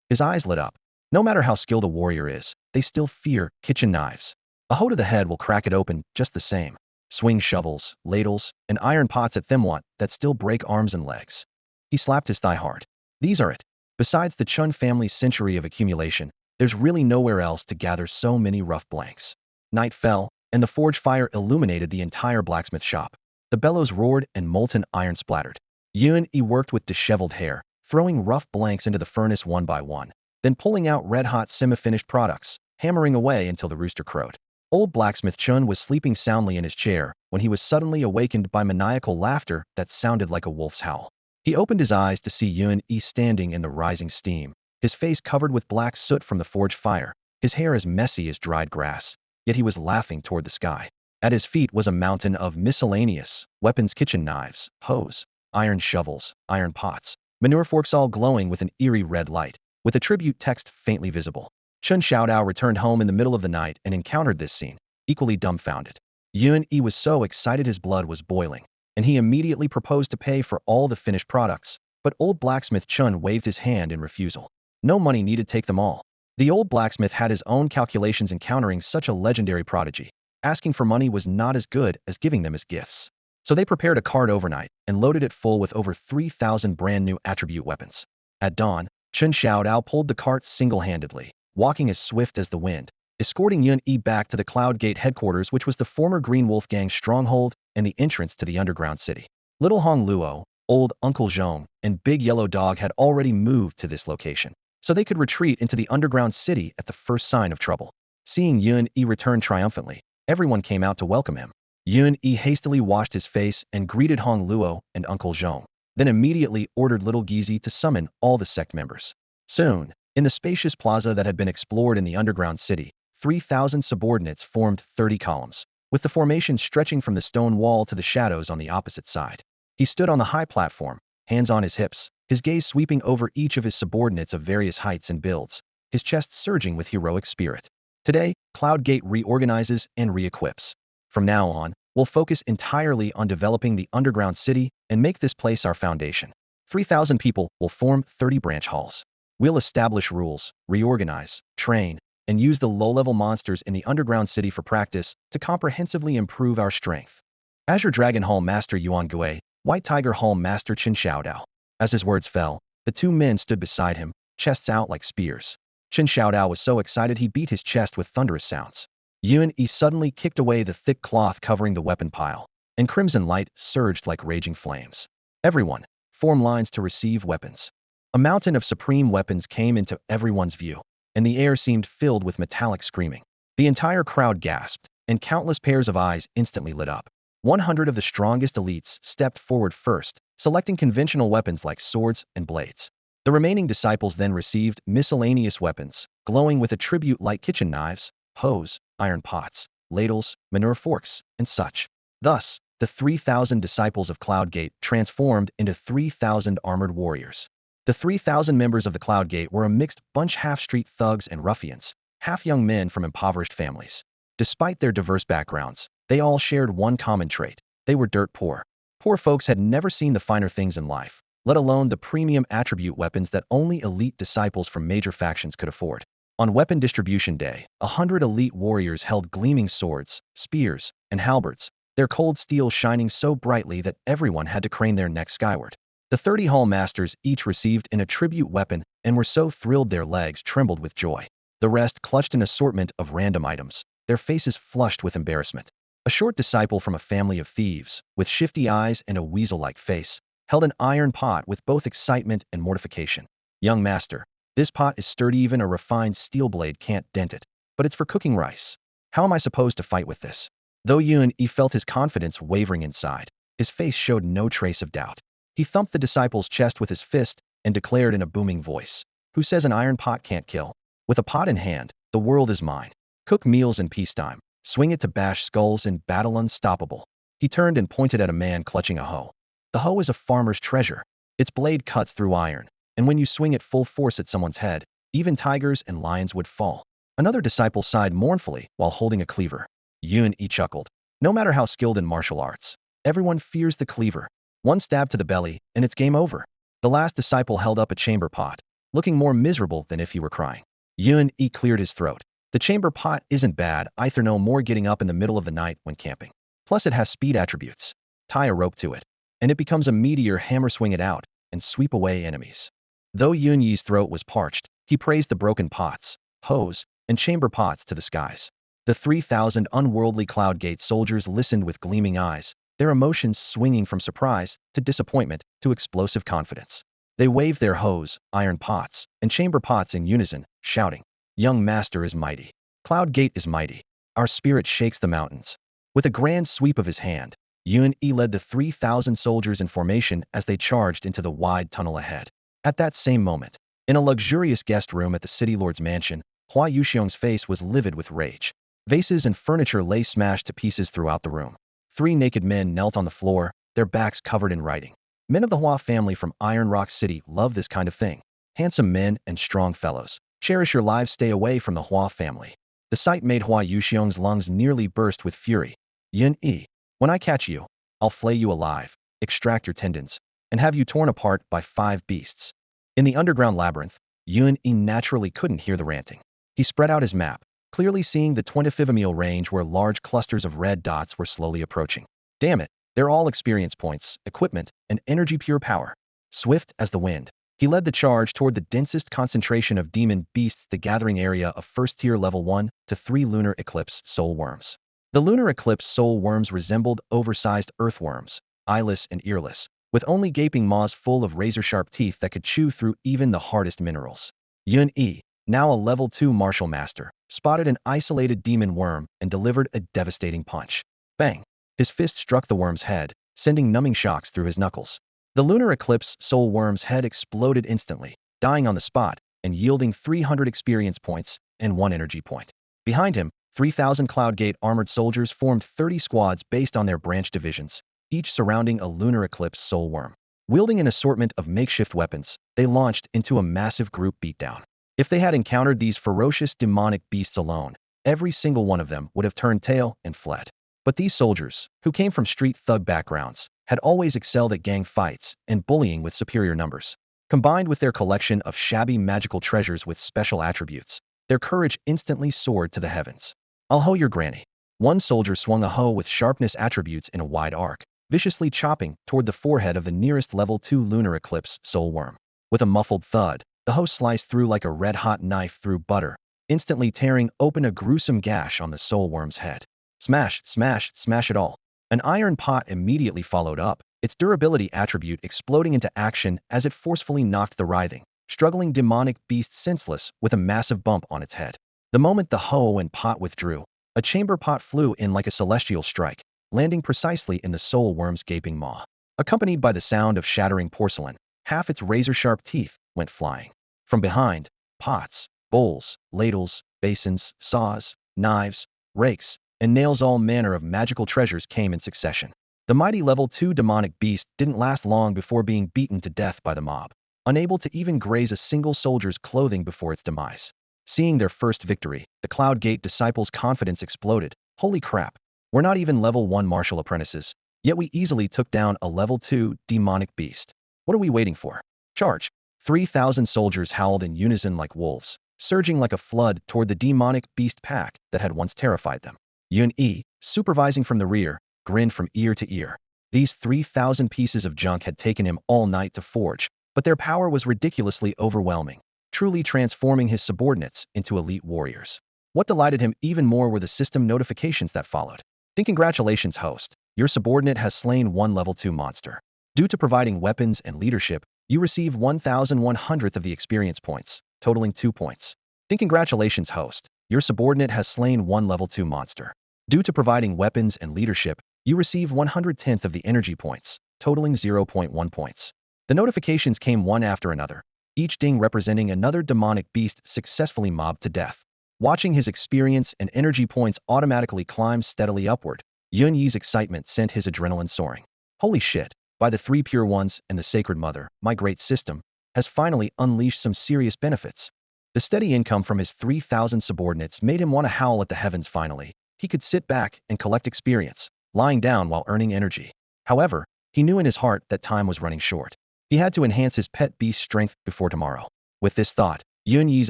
Speaker 1: His eyes lit up. No matter how skilled a warrior is, they still fear kitchen knives. A hoe to the head will crack it open just the same. Swing shovels, ladles, and iron pots at them that still break arms and legs. He slapped his thigh hard. These are it. Besides the Chun family's century of accumulation, there's really nowhere else to gather so many rough blanks. Night fell, and the forge fire illuminated the entire blacksmith shop. The bellows roared and molten iron splattered. Yun-E worked with disheveled hair, throwing rough blanks into the furnace one by one, then pulling out red-hot semi-finished products, hammering away until the rooster crowed. Old blacksmith Chun was sleeping soundly in his chair when he was suddenly awakened by maniacal laughter that sounded like a wolf's howl. He opened his eyes to see Yun-E standing in the rising steam, his face covered with black soot from the forge fire, his hair as messy as dried grass, yet he was laughing toward the sky. At his feet was a mountain of miscellaneous weapons: kitchen knives, hoes, iron shovels, iron pots, manure forks, all glowing with an eerie red light, with a tribute text faintly visible. Chun Xiaodao returned home in the middle of the night and encountered this scene, equally dumbfounded. Yun-E was so excited his blood was boiling, and he immediately proposed to pay for all the finished products, but old blacksmith Chun waved his hand in refusal. No money needed, take them all. The old blacksmith had his own calculations encountering such a legendary prodigy. Asking for money was not as good as giving them as gifts. So they prepared a cart overnight and loaded it full with over 3,000 brand new attribute weapons. At dawn, Chun Xiaodao pulled the cart single-handedly, walking as swift as the wind, escorting Yun-E back to the Cloud Gate headquarters, which was the former Green Wolf Gang's stronghold and the entrance to the underground city. Little Hong Luo, old Uncle Zhong, and Big Yellow Dog had already moved to this location, so they could retreat into the underground city at the first sign of trouble. Seeing Yun-E return triumphantly, everyone came out to welcome him. Yun-E hastily washed his face and greeted Hong Luo and Uncle Zhong, then immediately ordered Little Gizi to summon all the sect members. Soon, in the spacious plaza that had been explored in the underground city, 3,000 subordinates formed 30 columns, with the formation stretching from the stone wall to the shadows on the opposite side. He stood on the high platform, hands on his hips, his gaze sweeping over each of his subordinates of various heights and builds, his chest surging with heroic spirit. Today, Cloud Gate reorganizes and re-equips. From now on, we'll focus entirely on developing the underground city and make this place our foundation. 3,000 people will form 30 branch halls. We'll establish rules, reorganize, train, and use the low-level monsters in the underground city for practice to comprehensively improve our strength. Azure Dragon Hall Master Yuan Gui, White Tiger Hall Master Qin Xiaodao. As his words fell, the two men stood beside him, chests out like spears. Qin Xiaodao was so excited he beat his chest with thunderous sounds. Yun-E suddenly kicked away the thick cloth covering the weapon pile, and crimson light surged like raging flames. Everyone, form lines to receive weapons. A mountain of supreme weapons came into everyone's view, and the air seemed filled with metallic screaming. The entire crowd gasped, and countless pairs of eyes instantly lit up. 100 of the strongest elites stepped forward first, selecting conventional weapons like swords and blades. The remaining disciples then received miscellaneous weapons, glowing with attribute like kitchen knives, hoes, iron pots, ladles, manure forks, and such. Thus, the 3,000 disciples of Cloud Gate transformed into 3,000 armored warriors. The 3,000 members of the Cloud Gate were a mixed bunch, half street thugs and ruffians, half young men from impoverished families. Despite their diverse backgrounds, they all shared one common trait: they were dirt poor. Poor folks had never seen the finer things in life, let alone the premium attribute weapons that only elite disciples from major factions could afford. On Weapon Distribution Day, 100 elite warriors held gleaming swords, spears, and halberds, their cold steel shining so brightly that everyone had to crane their necks skyward. The 30 hall masters each received an attribute weapon and were so thrilled their legs trembled with joy. The rest clutched an assortment of random items, their faces flushed with embarrassment. A short disciple from a family of thieves, with shifty eyes and a weasel-like face, held an iron pot with both excitement and mortification. Young master, this pot is sturdy, even a refined steel blade can't dent it, but it's for cooking rice. How am I supposed to fight with this? Though Yun-E felt his confidence wavering inside, his face showed no trace of doubt. He thumped the disciple's chest with his fist and declared in a booming voice, "Who says an iron pot can't kill? With a pot in hand, the world is mine. Cook meals in peacetime, swing it to bash skulls in battle unstoppable." He turned and pointed at a man clutching a hoe. The hoe is a farmer's treasure. Its blade cuts through iron, and when you swing it full force at someone's head, even tigers and lions would fall. Another disciple sighed mournfully while holding a cleaver. Yun-E chuckled. No matter how skilled in martial arts, everyone fears the cleaver. One stab to the belly, and it's game over. The last disciple held up a chamber pot, looking more miserable than if he were crying. Yun-E cleared his throat. The chamber pot isn't bad, either, no more getting up in the middle of the night when camping. Plus it has speed attributes. Tie a rope to it, and it becomes a meteor hammer, swing it out, and sweep away enemies. Though Yun-Yi's throat was parched, he praised the broken pots, hoes, and chamber pots to the skies. The 3,000 unworldly Cloud Gate soldiers listened with gleaming eyes, their emotions swinging from surprise to disappointment to explosive confidence. They waved their hoes, iron pots, and chamber pots in unison, shouting, "Young master is mighty. Cloud Gate is mighty. Our spirit shakes the mountains." With a grand sweep of his hand, Yun-E led the 3,000 soldiers in formation as they charged into the wide tunnel ahead. At that same moment, in a luxurious guest room at the city lord's mansion, Hua Yuxiong's face was livid with rage. Vases and furniture lay smashed to pieces throughout the room. 3 naked men knelt on the floor, their backs covered in writing. Men of the Hua family from Iron Rock City love this kind of thing. Handsome men and strong fellows. Cherish your lives, stay away from the Hua family. The sight made Hua Yuxiong's lungs nearly burst with fury. Yun-E, when I catch you, I'll flay you alive, extract your tendons, and have you torn apart by 5 beasts. In the underground labyrinth, Yun-E naturally couldn't hear the ranting. He spread out his map, clearly seeing the 25-mile range where large clusters of red dots were slowly approaching. Damn it, they're all experience points, equipment, and energy, pure power. Swift as the wind, he led the charge toward the densest concentration of demon beasts, the gathering area of first-tier level 1 to 3 lunar eclipse soul worms. The lunar eclipse soul worms resembled oversized earthworms, eyeless and earless, with only gaping maws full of razor-sharp teeth that could chew through even the hardest minerals. Yun-E, now a level 2 martial master, spotted an isolated demon worm and delivered a devastating punch. Bang! His fist struck the worm's head, sending numbing shocks through his knuckles. The lunar eclipse soul worm's head exploded instantly, dying on the spot and yielding 300 experience points and 1 energy point. Behind him, 3,000 Cloud Gate armored soldiers formed 30 squads based on their branch divisions, each surrounding a lunar eclipse soul worm. Wielding an assortment of makeshift weapons, they launched into a massive group beatdown. If they had encountered these ferocious demonic beasts alone, every single one of them would have turned tail and fled. But these soldiers, who came from street thug backgrounds, had always excelled at gang fights and bullying with superior numbers. Combined with their collection of shabby magical treasures with special attributes, their courage instantly soared to the heavens. "I'll hoe your granny." One soldier swung a hoe with sharpness attributes in a wide arc, viciously chopping toward the forehead of the nearest level 2 lunar eclipse soul worm. With a muffled thud, the hoe sliced through like a red-hot knife through butter, instantly tearing open a gruesome gash on the soul worm's head. Smash, smash, smash it all. An iron pot immediately followed up, its durability attribute exploding into action as it forcefully knocked the writhing, struggling demonic beast senseless with a massive bump on its head. The moment the hoe and pot withdrew, a chamber pot flew in like a celestial strike, landing precisely in the soul worm's gaping maw. Accompanied by the sound of shattering porcelain, half its razor-sharp teeth went flying. From behind, pots, bowls, ladles, basins, saws, knives, rakes, and nails, all manner of magical treasures came in succession. The mighty level 2 demonic beast didn't last long before being beaten to death by the mob, unable to even graze a single soldier's clothing before its demise. Seeing their first victory, the Cloud Gate disciples' confidence exploded. Holy crap, we're not even level 1 martial apprentices, yet we easily took down a level 2 demonic beast. What are we waiting for? Charge! 3,000 soldiers howled in unison like wolves, surging like a flood toward the demonic beast pack that had once terrified them. Yun-E, supervising from the rear, grinned from ear to ear. These 3,000 pieces of junk had taken him all night to forge, but their power was ridiculously overwhelming, truly transforming his subordinates into elite warriors. What delighted him even more were the system notifications that followed. Congratulations, host. Your subordinate has slain one level 2 monster. Due to providing weapons and leadership, you receive 1,100th of the experience points, totaling 2 points. Congratulations, host. Your subordinate has slain one level 2 monster. Due to providing weapons and leadership, you receive 110th of the energy points, totaling 0.1 points. The notifications came one after another, each ding representing another demonic beast successfully mobbed to death. Watching his experience and energy points automatically climb steadily upward, Yun Yi's excitement sent his adrenaline soaring. Holy shit, by the three pure ones and the Sacred Mother, my great system has finally unleashed some serious benefits. The steady income from his 3,000 subordinates made him want to howl at the heavens finally. He could sit back and collect experience, lying down while earning energy. However, he knew in his heart that time was running short. He had to enhance his pet beast's strength before tomorrow. With this thought, Yun Yi's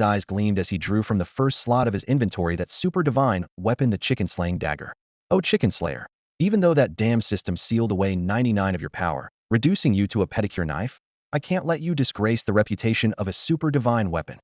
Speaker 1: eyes gleamed as he drew from the first slot of his inventory that super divine weapon, the chicken-slaying dagger. Oh, chicken slayer. Even though that damn system sealed away 99 of your power, reducing you to a pedicure knife, I can't let you disgrace the reputation of a super divine weapon.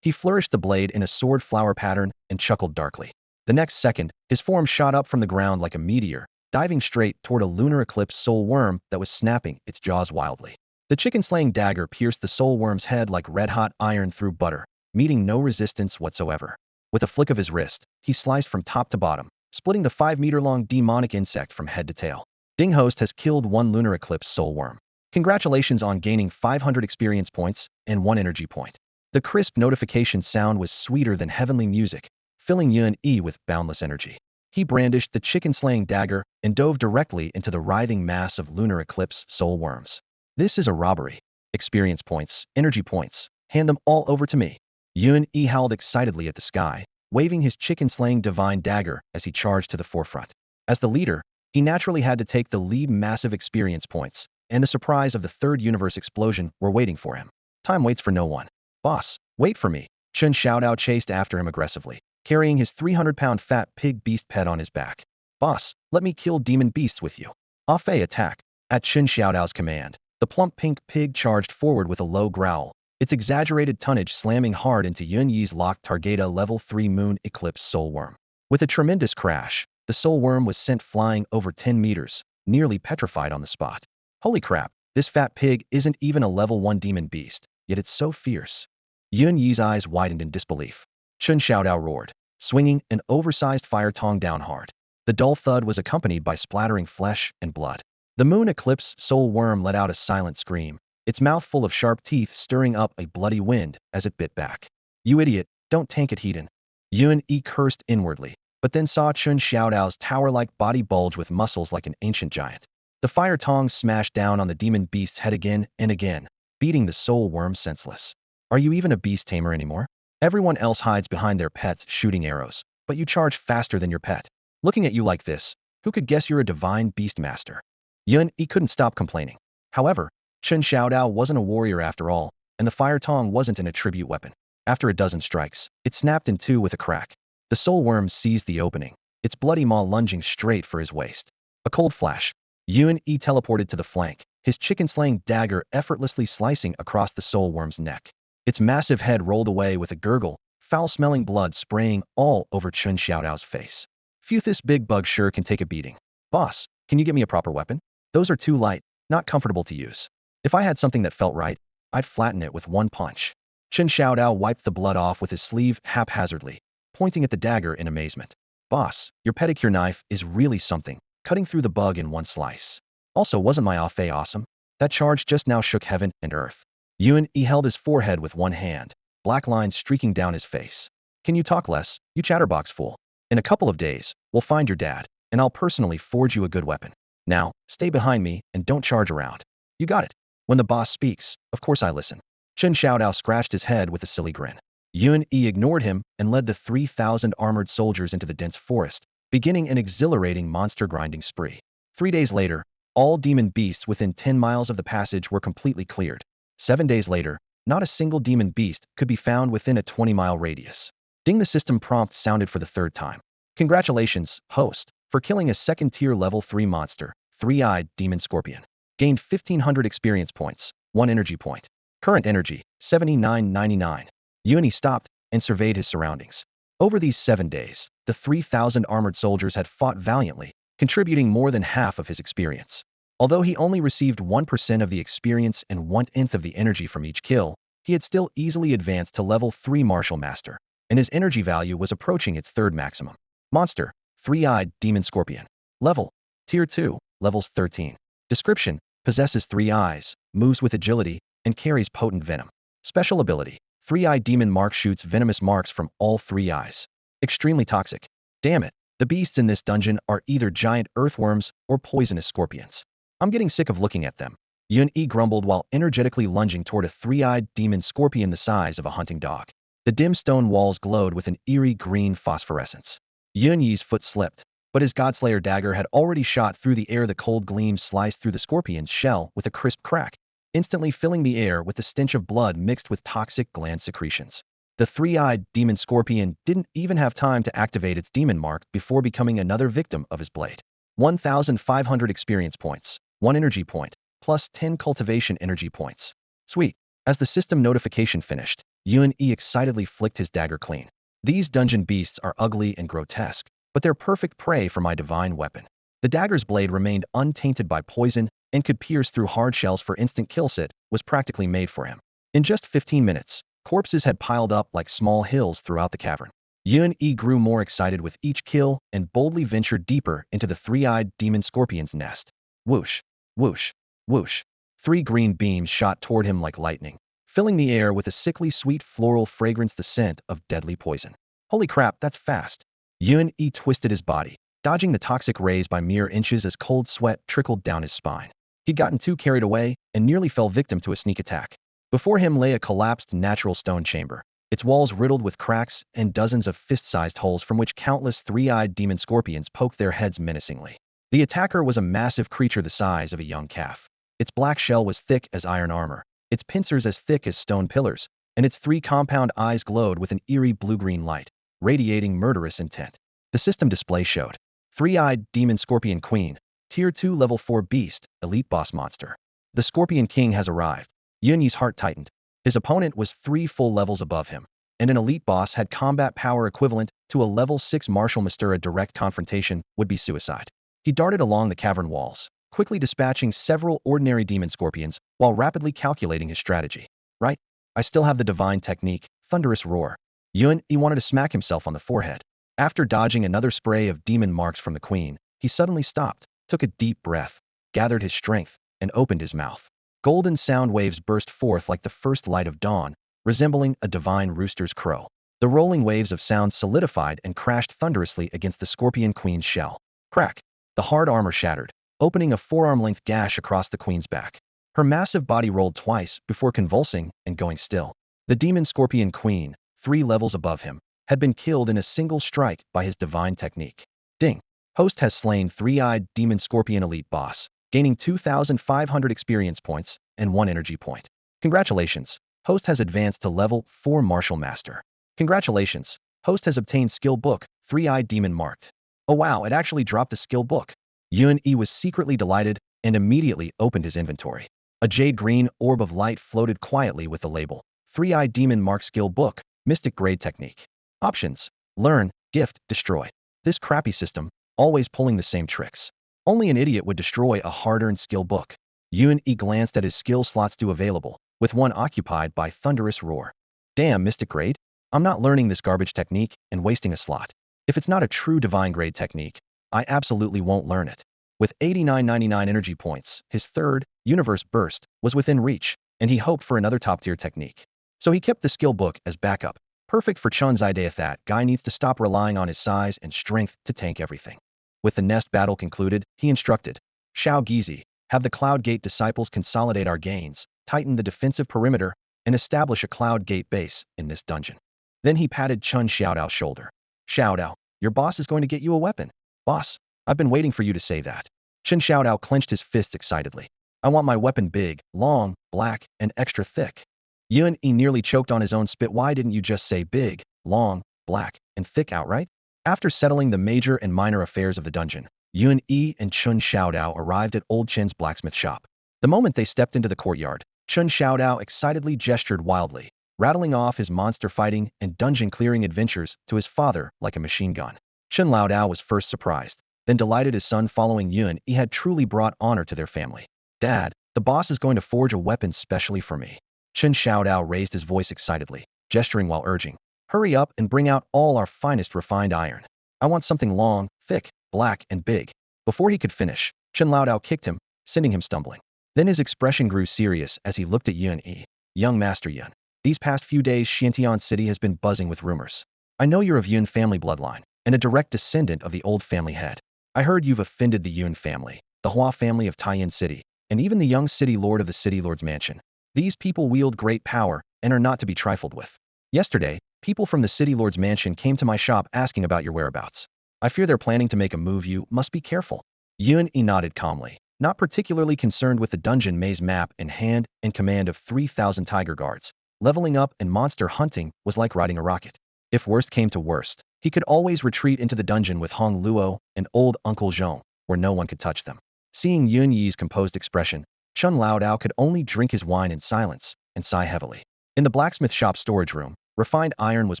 Speaker 1: He flourished the blade in a sword flower pattern and chuckled darkly. The next second, his form shot up from the ground like a meteor, diving straight toward a lunar eclipse soul worm that was snapping its jaws wildly. The chicken-slaying dagger pierced the soul worm's head like red-hot iron through butter, meeting no resistance whatsoever. With a flick of his wrist, he sliced from top to bottom, splitting the 5-meter-long demonic insect from head to tail. Ding Host has killed one lunar eclipse soul worm. Congratulations on gaining 500 experience points and 1 energy point. The crisp notification sound was sweeter than heavenly music, filling Yun Yi with boundless energy. He brandished the chicken-slaying dagger and dove directly into the writhing mass of lunar eclipse soul worms. This is a robbery. Experience points, energy points, hand them all over to me. Yun Yi howled excitedly at the sky, waving his chicken-slaying divine dagger as he charged to the forefront. As the leader, he naturally had to take the lead. Massive experience points, and the surprise of the third universe explosion were waiting for him. Time waits for no one. Boss, wait for me. Chun Xiaodao chased after him aggressively, carrying his 300-pound fat pig beast pet on his back. Boss, let me kill demon beasts with you. Afei attack. At Chun Xiaodao's command, the plump pink pig charged forward with a low growl, its exaggerated tonnage slamming hard into Yun Yi's locked Targeta level 3 moon eclipse soul worm. With a tremendous crash, the soul worm was sent flying over 10 meters, nearly petrified on the spot. Holy crap, this fat pig isn't even a level 1 demon beast, yet it's so fierce. Yun Yi's eyes widened in disbelief. Chun Xiaodao roared, swinging an oversized fire tong down hard. The dull thud was accompanied by splattering flesh and blood. The moon eclipse soul worm let out a silent scream, its mouth full of sharp teeth stirring up a bloody wind as it bit back. You idiot, don't tank it, Heaton. Yun Yi cursed inwardly, but then saw Chun Xiaodao's tower-like body bulge with muscles like an ancient giant. The fire tongs smashed down on the demon beast's head again and again, beating the soul worm senseless. Are you even a beast tamer anymore? Everyone else hides behind their pets shooting arrows, but you charge faster than your pet. Looking at you like this, who could guess you're a divine beast master? Yun Yi couldn't stop complaining. However, Chun Xiaodao wasn't a warrior after all, and the fire tong wasn't an attribute weapon. After a dozen strikes, it snapped in two with a crack. The soul worm seized the opening, its bloody maw lunging straight for his waist. A cold flash. Yun Yi teleported to the flank, his chicken-slaying dagger effortlessly slicing across the soul worm's neck. Its massive head rolled away with a gurgle, foul-smelling blood spraying all over Chun Xiaodao's face. Phew, this big bug sure can take a beating. Boss, can you get me a proper weapon? Those are too light, not comfortable to use. If I had something that felt right, I'd flatten it with one punch. Chun Xiaodao wiped the blood off with his sleeve haphazardly, pointing at the dagger in amazement. Boss, your pedicure knife is really something, cutting through the bug in one slice. Also, wasn't my Afei awesome? That charge just now shook heaven and earth. Yun Yi held his forehead with one hand, black lines streaking down his face. Can you talk less, you chatterbox fool? In a couple of days, we'll find your dad, and I'll personally forge you a good weapon. Now, stay behind me and don't charge around. You got it. When the boss speaks, of course I listen. Chun Xiaodao scratched his head with a silly grin. Yun Yi ignored him and led the 3,000 armored soldiers into the dense forest, beginning an exhilarating monster-grinding spree. 3 days later, all demon beasts within 10 miles of the passage were completely cleared. 7 days later, not a single demon beast could be found within a 20-mile radius. Ding, the system prompt sounded for the third time. Congratulations, host, for killing a second-tier level 3 monster, three-eyed demon scorpion. Gained 1500 experience points, 1 energy point. Current energy, 7999. Yuan stopped and surveyed his surroundings. Over these 7 days, the 3,000 armored soldiers had fought valiantly, contributing more than half of his experience. Although he only received 1% of the experience and 1/10 of the energy from each kill, he had still easily advanced to level 3 Martial Master, and his energy value was approaching its third maximum. Monster, three-eyed demon scorpion. Level, Tier 2, levels 13. Description, possesses 3 eyes, moves with agility, and carries potent venom. Special ability, three-eyed demon mark shoots venomous marks from all 3 eyes. Extremely toxic. Damn it, the beasts in this dungeon are either giant earthworms or poisonous scorpions. I'm getting sick of looking at them. Yuan grumbled while energetically lunging toward a three-eyed demon scorpion the size of a hunting dog. The dim stone walls glowed with an eerie green phosphorescence. Yuan foot slipped, but his Godslayer dagger had already shot through the air. The cold gleam sliced through the scorpion's shell with a crisp crack, instantly filling the air with the stench of blood mixed with toxic gland secretions. The three-eyed demon scorpion didn't even have time to activate its demon mark before becoming another victim of his blade. 1,500 experience points, 1 energy point, plus 10 cultivation energy points. Sweet. As the system notification finished, Yuan excitedly flicked his dagger clean. These dungeon beasts are ugly and grotesque, but they're perfect prey for my divine weapon. The dagger's blade remained untainted by poison and could pierce through hard shells for instant kill. It was practically made for him. In just 15 minutes, corpses had piled up like small hills throughout the cavern. Yuan grew more excited with each kill and boldly ventured deeper into the three-eyed demon scorpion's nest. Whoosh, whoosh, whoosh. 3 green beams shot toward him like lightning, filling the air with a sickly sweet floral fragrance, the scent of deadly poison. Holy crap, that's fast. Yuan twisted his body, dodging the toxic rays by mere inches as cold sweat trickled down his spine. He'd gotten too carried away and nearly fell victim to a sneak attack. Before him lay a collapsed natural stone chamber, its walls riddled with cracks and dozens of fist-sized holes from which countless three-eyed demon scorpions poked their heads menacingly. The attacker was a massive creature the size of a young calf. Its black shell was thick as iron armor, its pincers as thick as stone pillars, and its 3 compound eyes glowed with an eerie blue-green light, radiating murderous intent. The system display showed three-eyed demon scorpion queen, tier 2 level 4 beast, elite boss monster. The Scorpion King has arrived. Yunyi's heart tightened. His opponent was 3 full levels above him, and an elite boss had combat power equivalent to a level 6 martial master. A direct confrontation would be suicide. He darted along the cavern walls, quickly dispatching several ordinary demon scorpions while rapidly calculating his strategy. Right? I still have the divine technique, thunderous roar. Yuan wanted to smack himself on the forehead. After dodging another spray of demon marks from the queen, he suddenly stopped, took a deep breath, gathered his strength, and opened his mouth. Golden sound waves burst forth like the first light of dawn, resembling a divine rooster's crow. The rolling waves of sound solidified and crashed thunderously against the Scorpion Queen's shell. Crack! The hard armor shattered, opening a forearm-length gash across the queen's back. Her massive body rolled twice before convulsing and going still. The demon Scorpion Queen, 3 levels above him, had been killed in a single strike by his divine technique. Ding! Host has slain three-eyed demon scorpion elite boss, gaining 2,500 experience points and 1 energy point. Congratulations! Host has advanced to level 4 martial master. Congratulations! Host has obtained skill book, three-eyed demon marked. Oh wow, it actually dropped the skill book. Yuan was secretly delighted and immediately opened his inventory. A jade green orb of light floated quietly with the label, Three-eyed demon mark skill book, mystic grade technique. Options: learn, gift, destroy. This crappy system, always pulling the same tricks. Only an idiot would destroy a hard-earned skill book. Yuan glanced at his skill slots due available, with one occupied by thunderous roar. Damn, mystic grade? I'm not learning this garbage technique and wasting a slot. If it's not a true divine grade technique, I absolutely won't learn it. With 8999 energy points, his third, universe burst, was within reach, and he hoped for another top-tier technique. So he kept the skill book as backup, perfect for Chun's idea that guy needs to stop relying on his size and strength to tank everything. With the nest battle concluded, he instructed, Shao Gizi, have the Cloud Gate disciples consolidate our gains, tighten the defensive perimeter, and establish a Cloud Gate base in this dungeon. Then he patted Chun Xiaodao's shoulder. Xiaodao, your boss is going to get you a weapon. Boss, I've been waiting for you to say that. Chun Xiaodao clenched his fists excitedly. I want my weapon big, long, black, and extra thick. Yuan nearly choked on his own spit. Why didn't you just say big, long, black, and thick outright? After settling the major and minor affairs of the dungeon, Yun Yi and Chun Xiaodao arrived at Old Chen's blacksmith shop. The moment they stepped into the courtyard, Chun Xiaodao excitedly gestured wildly, rattling off his monster-fighting and dungeon-clearing adventures to his father like a machine gun. Chun Laodao was first surprised, then delighted his son following Yun Yi had truly brought honor to their family. Dad, the boss is going to forge a weapon specially for me. Chun Xiaodao raised his voice excitedly, gesturing while urging, hurry up and bring out all our finest refined iron. I want something long, thick, black, and big. Before he could finish, Chun Laodao kicked him, sending him stumbling. Then his expression grew serious as he looked at Yun Yi. Young Master Yun, these past few days Xiantian City has been buzzing with rumors. I know you're of Yun family bloodline, and a direct descendant of the old family head. I heard you've offended the Yun family, the Hua family of Taiyin City, and even the young city lord of the city lord's mansion. These people wield great power and are not to be trifled with. Yesterday, people from the city lord's mansion came to my shop asking about your whereabouts. I fear they're planning to make a move. You must be careful. Yun Yi nodded calmly, not particularly concerned with the dungeon maze map in hand and command of 3,000 tiger guards. Leveling up and monster hunting was like riding a rocket. If worst came to worst, he could always retreat into the dungeon with Hong Luo and old Uncle Zhong, where no one could touch them. Seeing Yun Yi's composed expression, Chun Laodao could only drink his wine in silence and sigh heavily. In the blacksmith shop storage room, refined iron was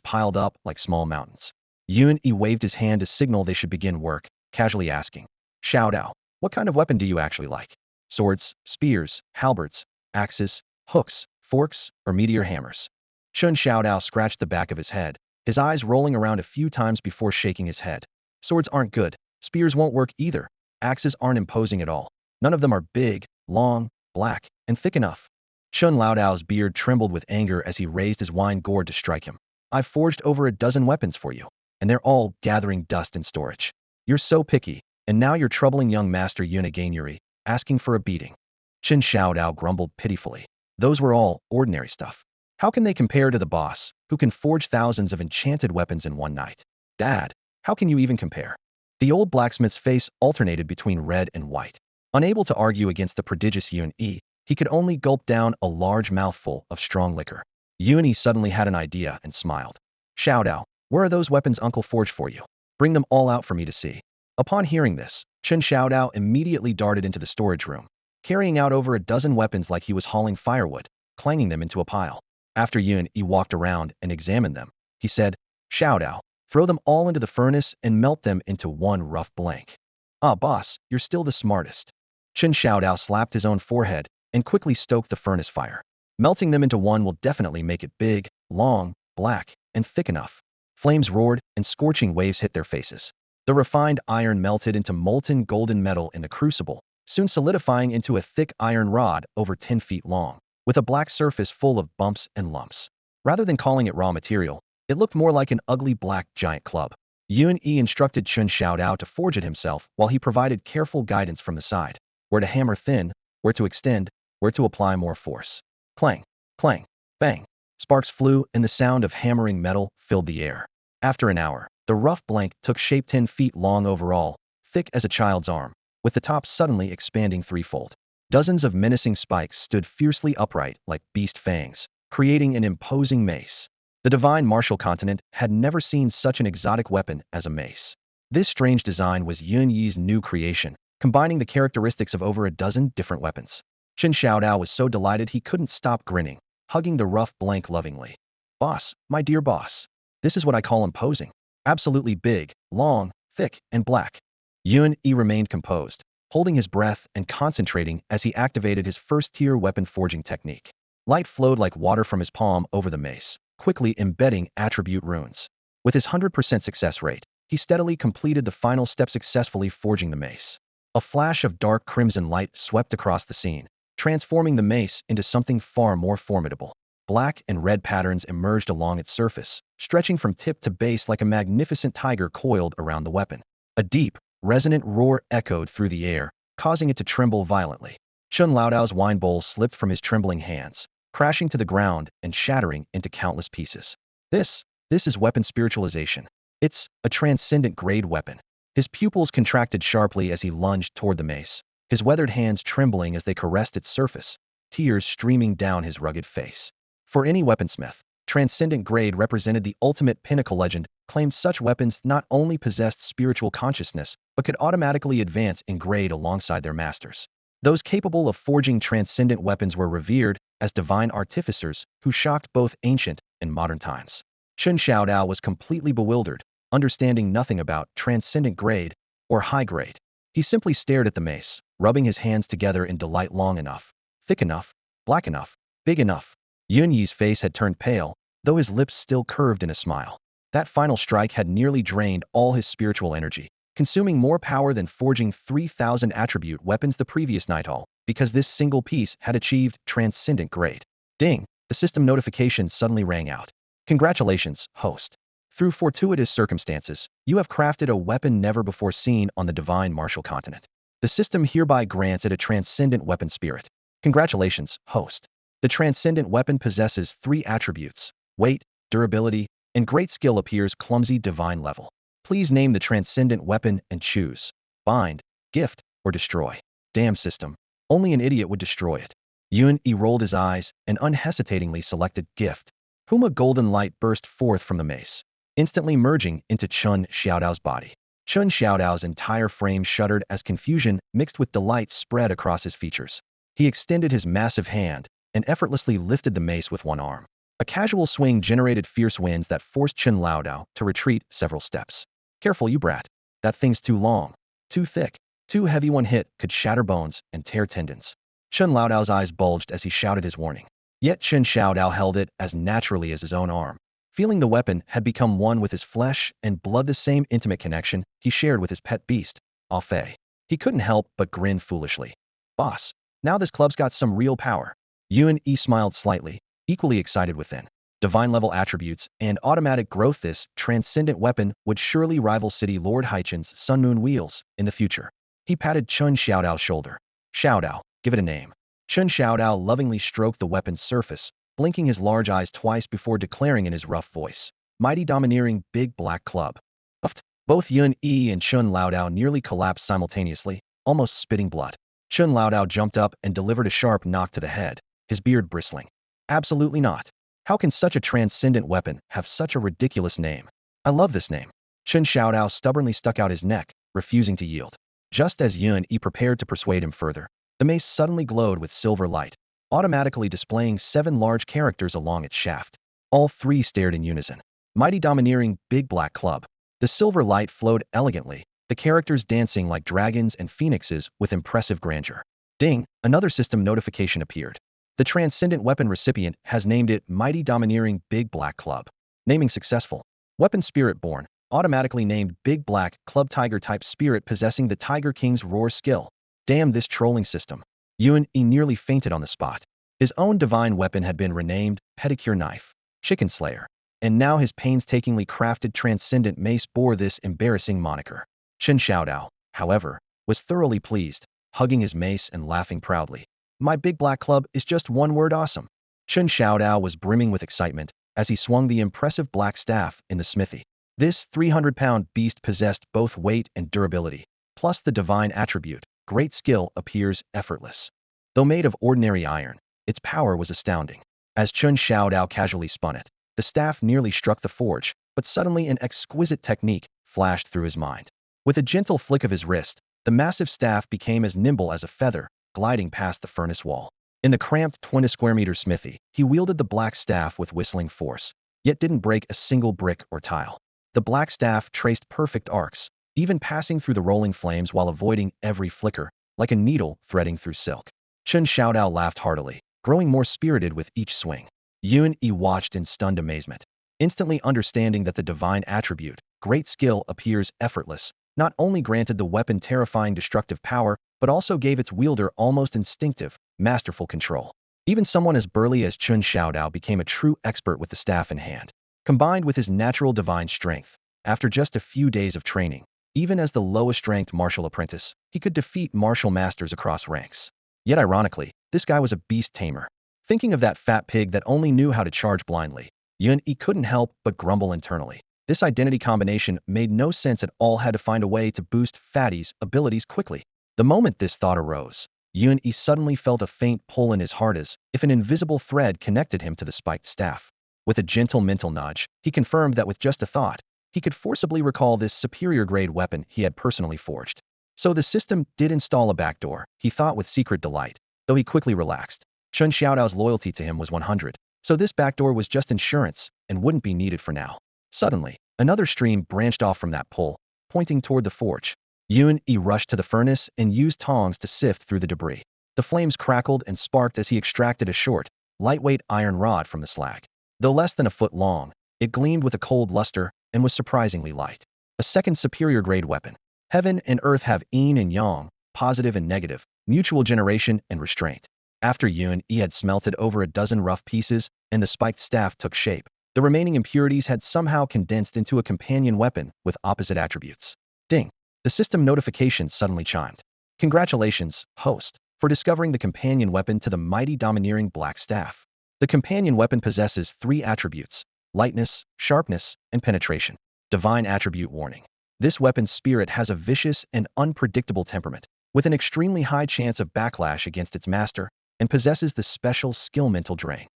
Speaker 1: piled up like small mountains. Yun Yi waved his hand to signal they should begin work, casually asking, Xiaodao, what kind of weapon do you actually like? Swords, spears, halberds, axes, hooks, forks, or meteor hammers? Chun Xiaodao scratched the back of his head, his eyes rolling around a few times before shaking his head. Swords aren't good. Spears won't work either. Axes aren't imposing at all. None of them are big, long, black, and thick enough. Chun Laodao's beard trembled with anger as he raised his wine gourd to strike him. I've forged over a dozen weapons for you, and they're all gathering dust in storage. You're so picky, and now you're troubling young Master Yun again, Yuri, asking for a beating. Chen Xiaodao grumbled pitifully. Those were all ordinary stuff. How can they compare to the boss, who can forge thousands of enchanted weapons in one night? Dad, how can you even compare? The old blacksmith's face alternated between red and white. Unable to argue against the prodigious Yun Yi, he could only gulp down a large mouthful of strong liquor. Yun Yi suddenly had an idea and smiled. Xiaodao, where are those weapons Uncle forged for you? Bring them all out for me to see. Upon hearing this, Chen Xiaodao immediately darted into the storage room, carrying out over a dozen weapons like he was hauling firewood, clanging them into a pile. After Yun Yi walked around and examined them, he said, Xiaodao, throw them all into the furnace and melt them into one rough blank. Ah, boss, you're still the smartest. Chen Xiaodao slapped his own forehead and quickly stoked the furnace fire. Melting them into one will definitely make it big, long, black, and thick enough. Flames roared and scorching waves hit their faces. The refined iron melted into molten golden metal in the crucible, soon solidifying into a thick iron rod over 10 feet long, with a black surface full of bumps and lumps. Rather than calling it raw material, it looked more like an ugly black giant club. Yun Yi instructed Chun Xiaodao to forge it himself while he provided careful guidance from the side, where to hammer thin, where to extend, where to apply more force. Clang, clang, bang. Sparks flew and the sound of hammering metal filled the air. After an hour, the rough blank took shape 10 feet long overall, thick as a child's arm, with the top suddenly expanding threefold. Dozens of menacing spikes stood fiercely upright like beast fangs, creating an imposing mace. The divine martial continent had never seen such an exotic weapon as a mace. This strange design was Yun Yi's new creation, combining the characteristics of over a dozen different weapons. Chen Xiaodao was so delighted he couldn't stop grinning, hugging the rough blank lovingly. Boss, my dear boss. This is what I call imposing. Absolutely big, long, thick, and black. Yun Yi remained composed, holding his breath and concentrating as he activated his first-tier weapon forging technique. Light flowed like water from his palm over the mace, quickly embedding attribute runes. With his 100% success rate, he steadily completed the final step, successfully forging the mace. A flash of dark crimson light swept across the scene, transforming the mace into something far more formidable. Black and red patterns emerged along its surface, stretching from tip to base like a magnificent tiger coiled around the weapon. A deep, resonant roar echoed through the air, causing it to tremble violently. Chun Laodao's wine bowl slipped from his trembling hands, crashing to the ground and shattering into countless pieces. This is weapon spiritualization. It's a transcendent grade weapon. His pupils contracted sharply as he lunged toward the mace, his weathered hands trembling as they caressed its surface, tears streaming down his rugged face. For any weaponsmith, Transcendent grade represented the ultimate pinnacle. Legend claimed such weapons not only possessed spiritual consciousness, but could automatically advance in grade alongside their masters. Those capable of forging transcendent weapons were revered as divine artificers who shocked both ancient and modern times. Chen Xiaodao was completely bewildered, understanding nothing about transcendent grade or high grade. He simply stared at the mace, rubbing his hands together in delight. Long enough, thick enough, black enough, big enough. Yun Yi's face had turned pale, though his lips still curved in a smile. That final strike had nearly drained all his spiritual energy, consuming more power than forging 3,000 attribute weapons the previous night. All because this single piece had achieved transcendent grade. Ding! The system notification suddenly rang out. Congratulations, host. Through fortuitous circumstances, you have crafted a weapon never before seen on the divine martial continent. The system hereby grants it a transcendent weapon spirit. Congratulations, host. The transcendent weapon possesses 3 attributes: weight, durability, and great skill. Appears clumsy divine level. Please name the transcendent weapon and choose bind, gift, or destroy. Damn system. Only an idiot would destroy it. Yun Yi rolled his eyes and unhesitatingly selected gift. Whom a golden light burst forth from the mace, instantly merging into Chen Xiaodao's body. Chen Xiaodao's entire frame shuddered as confusion mixed with delight spread across his features. He extended his massive hand and effortlessly lifted the mace with one arm. A casual swing generated fierce winds that forced Chen Laodao to retreat several steps. Careful, you brat. That thing's too long, too thick, too heavy. One hit could shatter bones and tear tendons. Chen Laodao's eyes bulged as he shouted his warning. Yet Chen Xiaodao held it as naturally as his own arm. Feeling the weapon had become one with his flesh and blood, the same intimate connection he shared with his pet beast, Ah Fei. He couldn't help but grin foolishly. Boss, now this club's got some real power. Yun Yi smiled slightly, equally excited within. Divine-level attributes and automatic growth. This transcendent weapon would surely rival City Lord Haichen's Sun Moon wheels in the future. He patted Chen Xiaodao's shoulder. Xiaodao, give it a name. Chen Xiaodao lovingly stroked the weapon's surface, blinking his large eyes twice before declaring in his rough voice, "Mighty domineering big black club." Puffed. Both Yun Yi and Chen Laodao nearly collapsed simultaneously, almost spitting blood. Chen Laodao jumped up and delivered a sharp knock to the head, his beard bristling. Absolutely not. How can such a transcendent weapon have such a ridiculous name? I love this name. Chen Xiaodao stubbornly stuck out his neck, refusing to yield. Just as Yun Yi prepared to persuade him further, the mace suddenly glowed with silver light, automatically displaying 7 large characters along its shaft. All 3 stared in unison. Mighty domineering big black club. The silver light flowed elegantly, the characters dancing like dragons and phoenixes with impressive grandeur. Ding! Another system notification appeared. The transcendent weapon recipient has named it Mighty Domineering Big Black Club. Naming successful. Weapon spirit born, automatically named Big Black Club. Tiger type spirit possessing the Tiger King's roar skill. Damn this trolling system. Yun Yi nearly fainted on the spot. His own divine weapon had been renamed Pedicure Knife, Chicken Slayer, and now his painstakingly crafted transcendent mace bore this embarrassing moniker. Chen Xiaodao, however, was thoroughly pleased, hugging his mace and laughing proudly. My big black club is just one word: awesome. Chen Xiaodao was brimming with excitement as he swung the impressive black staff in the smithy. This 300-pound beast possessed both weight and durability, plus the divine attribute, great skill. Appears effortless. Though made of ordinary iron, its power was astounding. As Chen Xiaodao casually spun it, the staff nearly struck the forge, but suddenly an exquisite technique flashed through his mind. With a gentle flick of his wrist, the massive staff became as nimble as a feather, gliding past the furnace wall. In the cramped 20-square-meter smithy, he wielded the black staff with whistling force, yet didn't break a single brick or tile. The black staff traced perfect arcs, even passing through the rolling flames while avoiding every flicker, like a needle threading through silk. Chen Xiaodao laughed heartily, growing more spirited with each swing. Yun Yi watched in stunned amazement, instantly understanding that the divine attribute, great skill, appears effortless, not only granted the weapon terrifying destructive power, but also gave its wielder almost instinctive, masterful control. Even someone as burly as Chen Xiaodao became a true expert with the staff in hand. Combined with his natural divine strength, after just a few days of training, even as the lowest-ranked martial apprentice, he could defeat martial masters across ranks. Yet ironically, this guy was a beast tamer. Thinking of that fat pig that only knew how to charge blindly, Yun Yi couldn't help but grumble internally. This identity combination made no sense at all. Had to find a way to boost Fatty's abilities quickly. The moment this thought arose, Yun Yi suddenly felt a faint pull in his heart as if an invisible thread connected him to the spiked staff. With a gentle mental nudge, he confirmed that with just a thought, he could forcibly recall this superior-grade weapon he had personally forged. So the system did install a backdoor, he thought with secret delight, though he quickly relaxed. Chen Xiaodao's loyalty to him was 100, so this backdoor was just insurance and wouldn't be needed for now. Suddenly, another stream branched off from that pull, pointing toward the forge. Yun Yi rushed to the furnace and used tongs to sift through the debris. The flames crackled and sparked as he extracted a short, lightweight iron rod from the slag. Though less than a foot long, it gleamed with a cold luster and was surprisingly light. A second superior-grade weapon. Heaven and earth have yin and yang, positive and negative, mutual generation and restraint. After Yun Yi had smelted over a dozen rough pieces and the spiked staff took shape, the remaining impurities had somehow condensed into a companion weapon with opposite attributes. Ding! The system notification suddenly chimed. Congratulations, host, for discovering the companion weapon to the mighty domineering black staff. The companion weapon possesses 3 attributes: lightness, sharpness, and penetration. Divine attribute warning. This weapon's spirit has a vicious and unpredictable temperament, with an extremely high chance of backlash against its master, and possesses the special skill mental drain.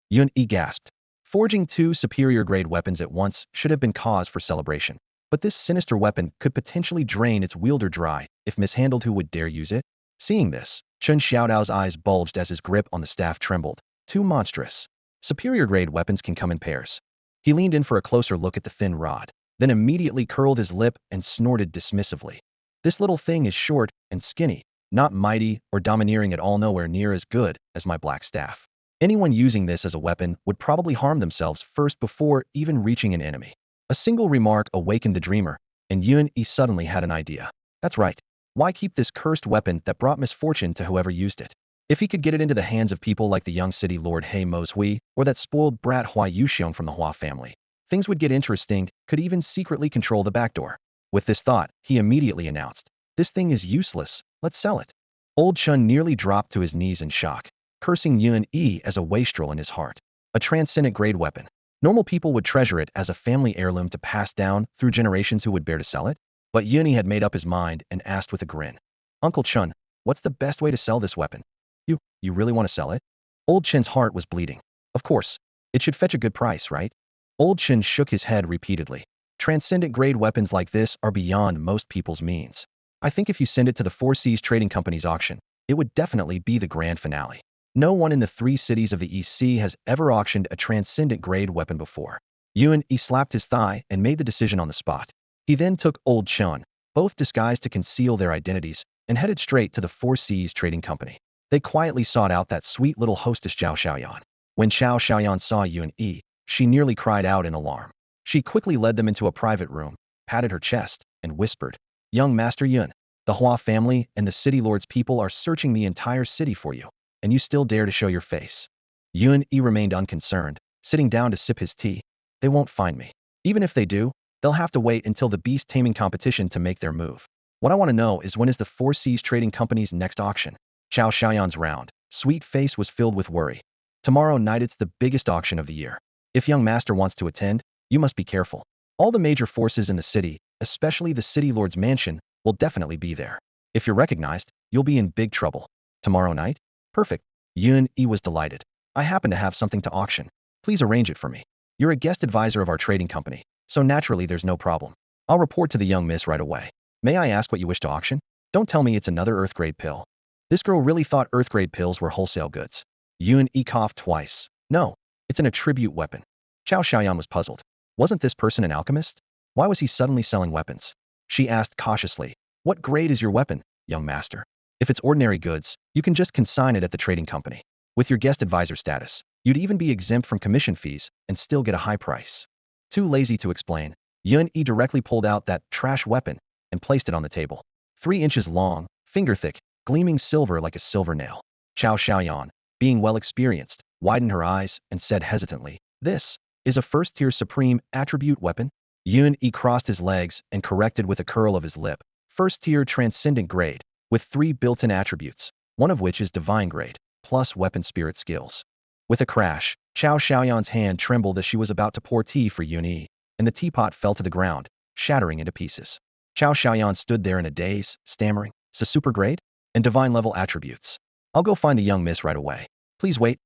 Speaker 1: Yun Yi gasped. Forging 2 superior-grade weapons at once should have been cause for celebration. But this sinister weapon could potentially drain its wielder dry if mishandled. Who would dare use it? Seeing this, Chen Xiaodao's eyes bulged as his grip on the staff trembled. Too monstrous. Superior-grade weapons can come in pairs. He leaned in for a closer look at the thin rod, then immediately curled his lip and snorted dismissively. This little thing is short and skinny, not mighty or domineering at all, nowhere near as good as my black staff. Anyone using this as a weapon would probably harm themselves first before even reaching an enemy. A single remark awakened the dreamer, and Yun Yi suddenly had an idea. That's right. Why keep this cursed weapon that brought misfortune to whoever used it? If he could get it into the hands of people like the young city lord He Mo's or that spoiled brat Hua Yuxiong from the Hua family, things would get interesting, could even secretly control the backdoor. With this thought, he immediately announced, "This thing is useless, let's sell it." Old Chun nearly dropped to his knees in shock, cursing Yun Yi as a wastrel in his heart. A transcendent grade weapon. Normal people would treasure it as a family heirloom to pass down through generations. Who would bear to sell it? But Yun Yi had made up his mind and asked with a grin, "Uncle Chun, what's the best way to sell this weapon?" You really want to sell it?" Old Chin's heart was bleeding. Of course. It should fetch a good price, right? Old Chin shook his head repeatedly. Transcendent grade weapons like this are beyond most people's means. I think if you send it to the Four Seas Trading Company's auction, it would definitely be the grand finale. No one in the 3 cities of the East Sea has ever auctioned a transcendent grade weapon before. Yun Yi slapped his thigh and made the decision on the spot. He then took Old Chun, both disguised to conceal their identities, and headed straight to the Four Seas Trading Company. They quietly sought out that sweet little hostess Zhao Xiaoyan. When Zhao Xiaoyan saw Yun Yi, she nearly cried out in alarm. She quickly led them into a private room, patted her chest, and whispered, "Young Master Yun, the Hua family and the city lord's people are searching the entire city for you, and you still dare to show your face." Yun Yi remained unconcerned, sitting down to sip his tea. "They won't find me. Even if they do, they'll have to wait until the beast taming competition to make their move. What I want to know is when is the Four Seas Trading Company's next auction?" Zhao Xiaoyan's round, sweet face was filled with worry. "Tomorrow night it's the biggest auction of the year. If young master wants to attend, you must be careful. All the major forces in the city, especially the city lord's mansion, will definitely be there. If you're recognized, you'll be in big trouble. Tomorrow night? Perfect." Yun Yi was delighted. "I happen to have something to auction. Please arrange it for me. You're a guest advisor of our trading company, so naturally there's no problem. I'll report to the young miss right away. May I ask what you wish to auction? Don't tell me it's another earth-grade pill." This girl really thought earth-grade pills were wholesale goods. Yun Yi coughed twice. "No, it's an attribute weapon." Zhao Xiaoyan was puzzled. Wasn't this person an alchemist? Why was he suddenly selling weapons? She asked cautiously, "What grade is your weapon, young master? If it's ordinary goods, you can just consign it at the trading company. With your guest advisor status, you'd even be exempt from commission fees and still get a high price." Too lazy to explain, Yun Yi directly pulled out that trash weapon and placed it on the table. 3 inches long, finger-thick, gleaming silver like a silver nail. Zhao Xiaoyan, being well experienced, widened her eyes and said hesitantly, "This is a first-tier supreme attribute weapon?" Yun Yi crossed his legs and corrected with a curl of his lip. "First-tier transcendent grade, with 3 built-in attributes, one of which is divine grade, plus weapon spirit skills." With a crash, Zhao Xiaoyan's hand trembled as she was about to pour tea for Yun Yi, and the teapot fell to the ground, shattering into pieces. Zhao Xiaoyan stood there in a daze, stammering, "So super grade? And divine level attributes. I'll go find the young miss right away. Please wait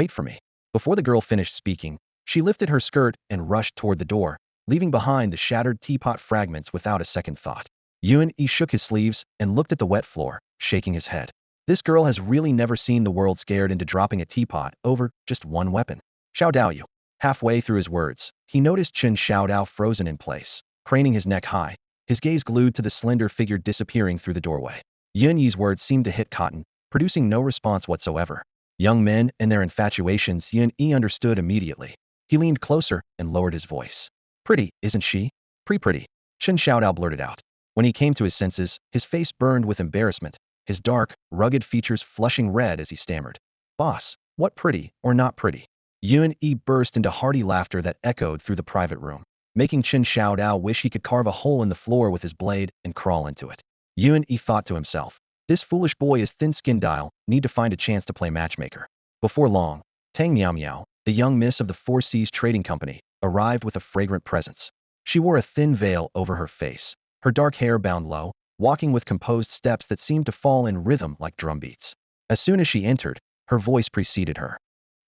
Speaker 1: for me." Before the girl finished speaking, She lifted her skirt and rushed toward the door, leaving behind the shattered teapot fragments without a second thought. Yuan-yi shook his sleeves and looked at the wet floor, shaking his head. This girl has really never seen the world scared into dropping a teapot over just one weapon. Xiao Daoyu. Halfway through his words, he noticed Chen Xiaodao frozen in place, craning his neck high, his gaze glued to the slender figure disappearing through the doorway. Yun-yi's words seemed to hit cotton, producing no response whatsoever. Young men and their infatuations, Yun-yi understood immediately. He leaned closer and lowered his voice. Pretty, isn't she? Pretty. Chen Xiaodao blurted out. When he came to his senses, his face burned with embarrassment, his dark, rugged features flushing red as he stammered. Boss, what pretty or not pretty? Yun-yi burst into hearty laughter that echoed through the private room, making Chen Xiaodao wish he could carve a hole in the floor with his blade and crawl into it. Yun-yi thought to himself, this foolish boy is thin-skinned. I'll need to find a chance to play matchmaker. Before long, Tang Miao Miao, the young miss of the Four Seas Trading Company, arrived with a fragrant presence. She wore a thin veil over her face, her dark hair bound low, walking with composed steps that seemed to fall in rhythm like drumbeats. As soon as she entered, her voice preceded her.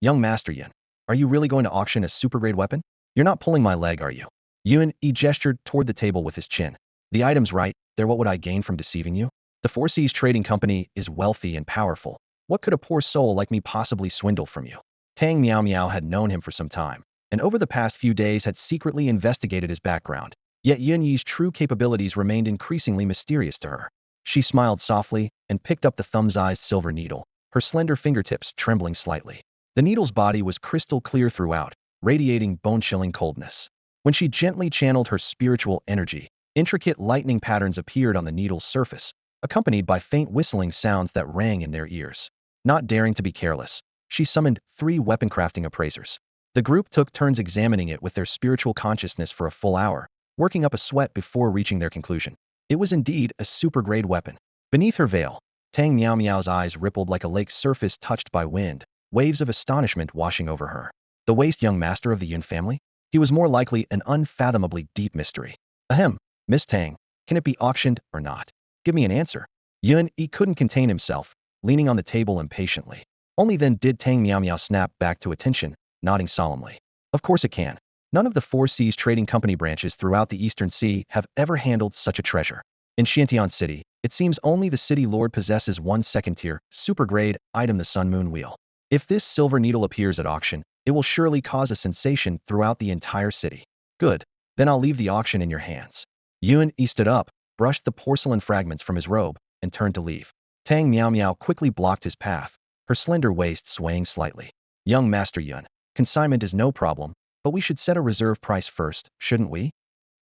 Speaker 1: Young Master Yin, are you really going to auction a super-grade weapon? You're not pulling my leg, are you? Yun-yi gestured toward the table with his chin. The item's right, there. What would I gain from deceiving you? The Four Seas Trading Company is wealthy and powerful. What could a poor soul like me possibly swindle from you? Tang Miao Miao had known him for some time, and over the past few days had secretly investigated his background. Yet Yun-yi's true capabilities remained increasingly mysterious to her. She smiled softly and picked up the thumb-sized silver needle, her slender fingertips trembling slightly. The needle's body was crystal clear throughout, radiating bone-chilling coldness. When she gently channeled her spiritual energy, intricate lightning patterns appeared on the needle's surface, accompanied by faint whistling sounds that rang in their ears. Not daring to be careless, she summoned 3 weapon-crafting appraisers. The group took turns examining it with their spiritual consciousness for a full hour, working up a sweat before reaching their conclusion. It was indeed a super-grade weapon. Beneath her veil, Tang Miao Miao's eyes rippled like a lake's surface touched by wind, waves of astonishment washing over her. The waste young master of the Yun family? He was more likely an unfathomably deep mystery. Ahem, Miss Tang, can it be auctioned or not? Give me an answer. Yun-yi couldn't contain himself, leaning on the table impatiently. Only then did Tang Miao Miao snap back to attention, nodding solemnly. Of course it can. None of the Four Seas Trading Company branches throughout the Eastern Sea have ever handled such a treasure. In Xiantian City, it seems only the city lord possesses one second-tier, super-grade item, the Sun Moon Wheel. If this silver needle appears at auction, it will surely cause a sensation throughout the entire city. Good. Then I'll leave the auction in your hands. Yun-yi stood up, brushed the porcelain fragments from his robe, and turned to leave. Tang Miao Miao quickly blocked his path, her slender waist swaying slightly. Young Master Yun, consignment is no problem, but we should set a reserve price first, shouldn't we?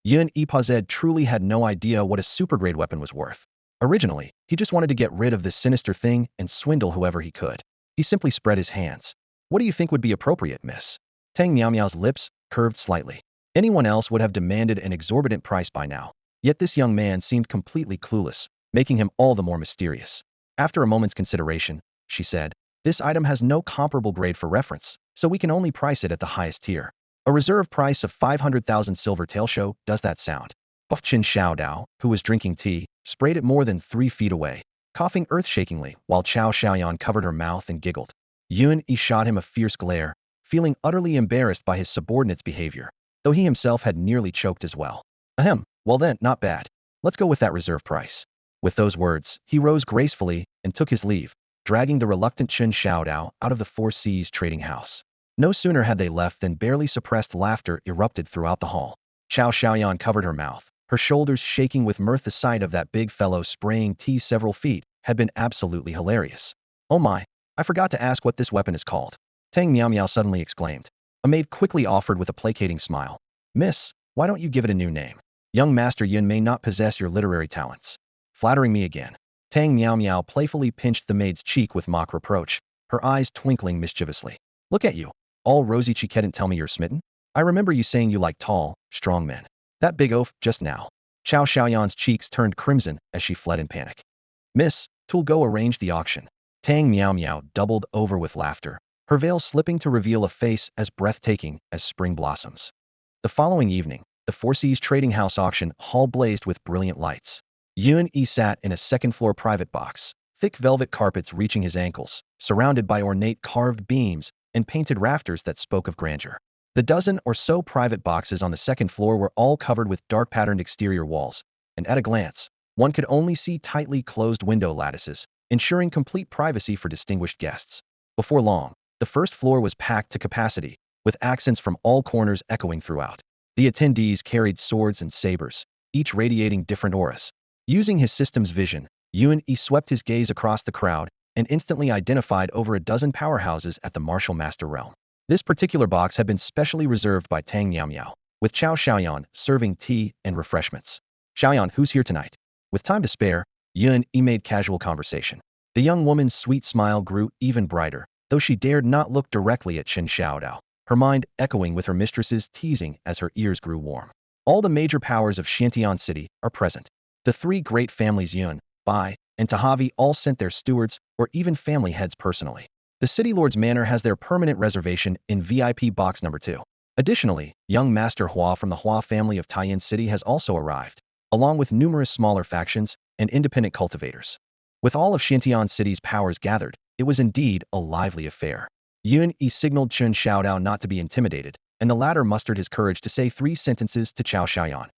Speaker 1: Yun-yi Pazed truly had no idea what a super-grade weapon was worth. Originally, he just wanted to get rid of this sinister thing and swindle whoever he could. He simply spread his hands. What do you think would be appropriate, miss? Tang Miao Miao's lips curved slightly. Anyone else would have demanded an exorbitant price by now. Yet this young man seemed completely clueless, making him all the more mysterious. After a moment's consideration, she said, this item has no comparable grade for reference, so we can only price it at the highest tier. A reserve price of 500,000 silver tael show, does that sound? Buff Chen Xiaodao, who was drinking tea, sprayed it more than 3 feet away, coughing earth-shakingly while Chao Xiaoyan covered her mouth and giggled. Yun-yi shot him a fierce glare, feeling utterly embarrassed by his subordinate's behavior, though he himself had nearly choked as well. Ahem, well then, not bad. Let's go with that reserve price. With those words, he rose gracefully and took his leave, dragging the reluctant Chen Xiaodao out of the Four Seas Trading House. No sooner had they left than barely suppressed laughter erupted throughout the hall. Chao Xiaoyan covered her mouth, her shoulders shaking with mirth. The sight of that big fellow spraying tea several feet had been absolutely hilarious. Oh my, I forgot to ask what this weapon is called. Tang Miao Miao suddenly exclaimed. A maid quickly offered with a placating smile. Miss, why don't you give it a new name? Young Master Yun may not possess your literary talents. Flattering me again. Tang Miao Miao playfully pinched the maid's cheek with mock reproach, her eyes twinkling mischievously. Look at you. All rosy cheek, didn't tell me you're smitten? I remember you saying you like tall, strong men. That big oaf, just now. Chao Xiaoyan's cheeks turned crimson as she fled in panic. Miss, two'll go arrange the auction. Tang Miao Miao doubled over with laughter, her veil slipping to reveal a face as breathtaking as spring blossoms. The following evening, the Four Seas Trading House auction hall blazed with brilliant lights. Yun-yi sat in a second-floor private box, thick velvet carpets reaching his ankles, surrounded by ornate carved beams and painted rafters that spoke of grandeur. The dozen or so private boxes on the second floor were all covered with dark patterned exterior walls, and at a glance, one could only see tightly closed window lattices, ensuring complete privacy for distinguished guests. Before long, the first floor was packed to capacity, with accents from all corners echoing throughout. The attendees carried swords and sabers, each radiating different auras. Using his system's vision, Yuan-Yi swept his gaze across the crowd and instantly identified over a dozen powerhouses at the martial master realm. This particular box had been specially reserved by Tang Miao, with Chao Xiaoyan serving tea and refreshments. Xiaoyan, who's here tonight? With time to spare, Yuan-Yi made casual conversation. The young woman's sweet smile grew even brighter, though she dared not look directly at Chen Xiaodao, her mind echoing with her mistress's teasing as her ears grew warm. All the major powers of Xiantian City are present. The three great families Yun, Bai, and Tahavi all sent their stewards or even family heads personally. The City Lord's Manor has their permanent reservation in VIP box number 2. Additionally, young Master Hua from the Hua family of Taiyin City has also arrived, along with numerous smaller factions and independent cultivators. With all of Xiantian City's powers gathered, it was indeed a lively affair. Yuan-Yi signaled Chen Xiaodao not to be intimidated, and the latter mustered his courage to say 3 sentences to Chao Xiaoyan.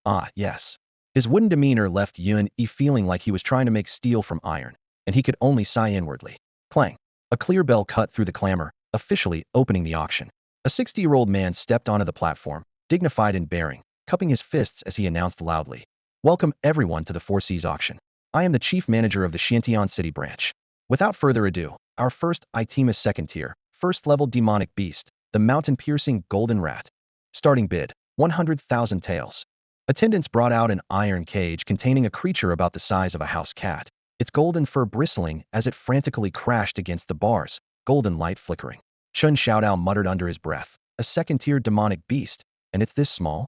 Speaker 1: Ah, yes. His wooden demeanor left Yuan-Yi feeling like he was trying to make steel from iron, and he could only sigh inwardly. Clang. A clear bell cut through the clamor, officially opening the auction. A 60-year-old man stepped onto the platform, dignified in bearing, cupping his fists as he announced loudly, "Welcome everyone to the Four Seas auction. I am the chief manager of the Xiantian City branch. Without further ado, our first item is second tier, first level demonic beast, the mountain-piercing golden rat. Starting bid, 100,000 taels." Attendants brought out an iron cage containing a creature about the size of a house cat, its golden fur bristling as it frantically crashed against the bars, golden light flickering. Chen Xiaodao muttered under his breath, "A second-tier demonic beast, and it's this small?"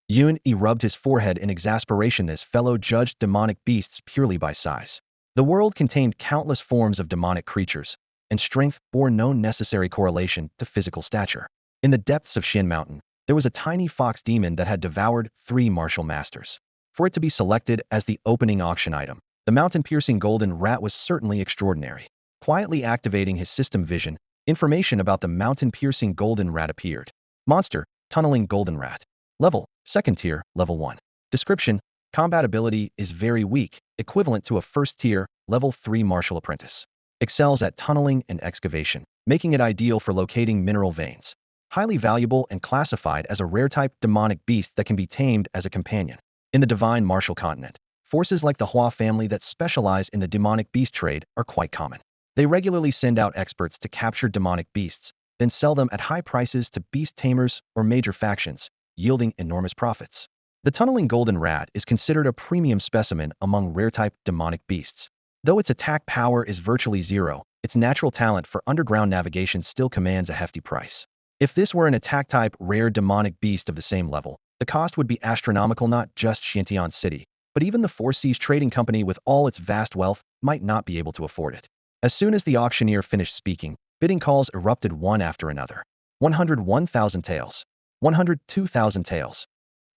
Speaker 1: Yuan-Yi rubbed his forehead in exasperation. This fellow judged demonic beasts purely by size. The world contained countless forms of demonic creatures, and strength bore no necessary correlation to physical stature. In the depths of Xin Mountain, there was a tiny fox demon that had devoured 3 martial masters. For it to be selected as the opening auction item, the mountain-piercing golden rat was certainly extraordinary. Quietly activating his system vision, information about the mountain-piercing golden rat appeared. Monster, tunneling golden rat. Level, second tier, level 1. Description, combat ability is very weak, equivalent to a first tier, level 3 martial apprentice. Excels at tunneling and excavation, making it ideal for locating mineral veins. Highly valuable and classified as a rare-type demonic beast that can be tamed as a companion. In the divine martial continent, forces like the Hua family that specialize in the demonic beast trade are quite common. They regularly send out experts to capture demonic beasts, then sell them at high prices to beast tamers or major factions, yielding enormous profits. The tunneling golden rat is considered a premium specimen among rare-type demonic beasts. Though its attack power is virtually zero, its natural talent for underground navigation still commands a hefty price. If this were an attack-type rare demonic beast of the same level, the cost would be astronomical. Not just Xiantian City, but even the Four Seas Trading Company with all its vast wealth might not be able to afford it. As soon as the auctioneer finished speaking, bidding calls erupted one after another. 101,000 taels. 102,000 taels.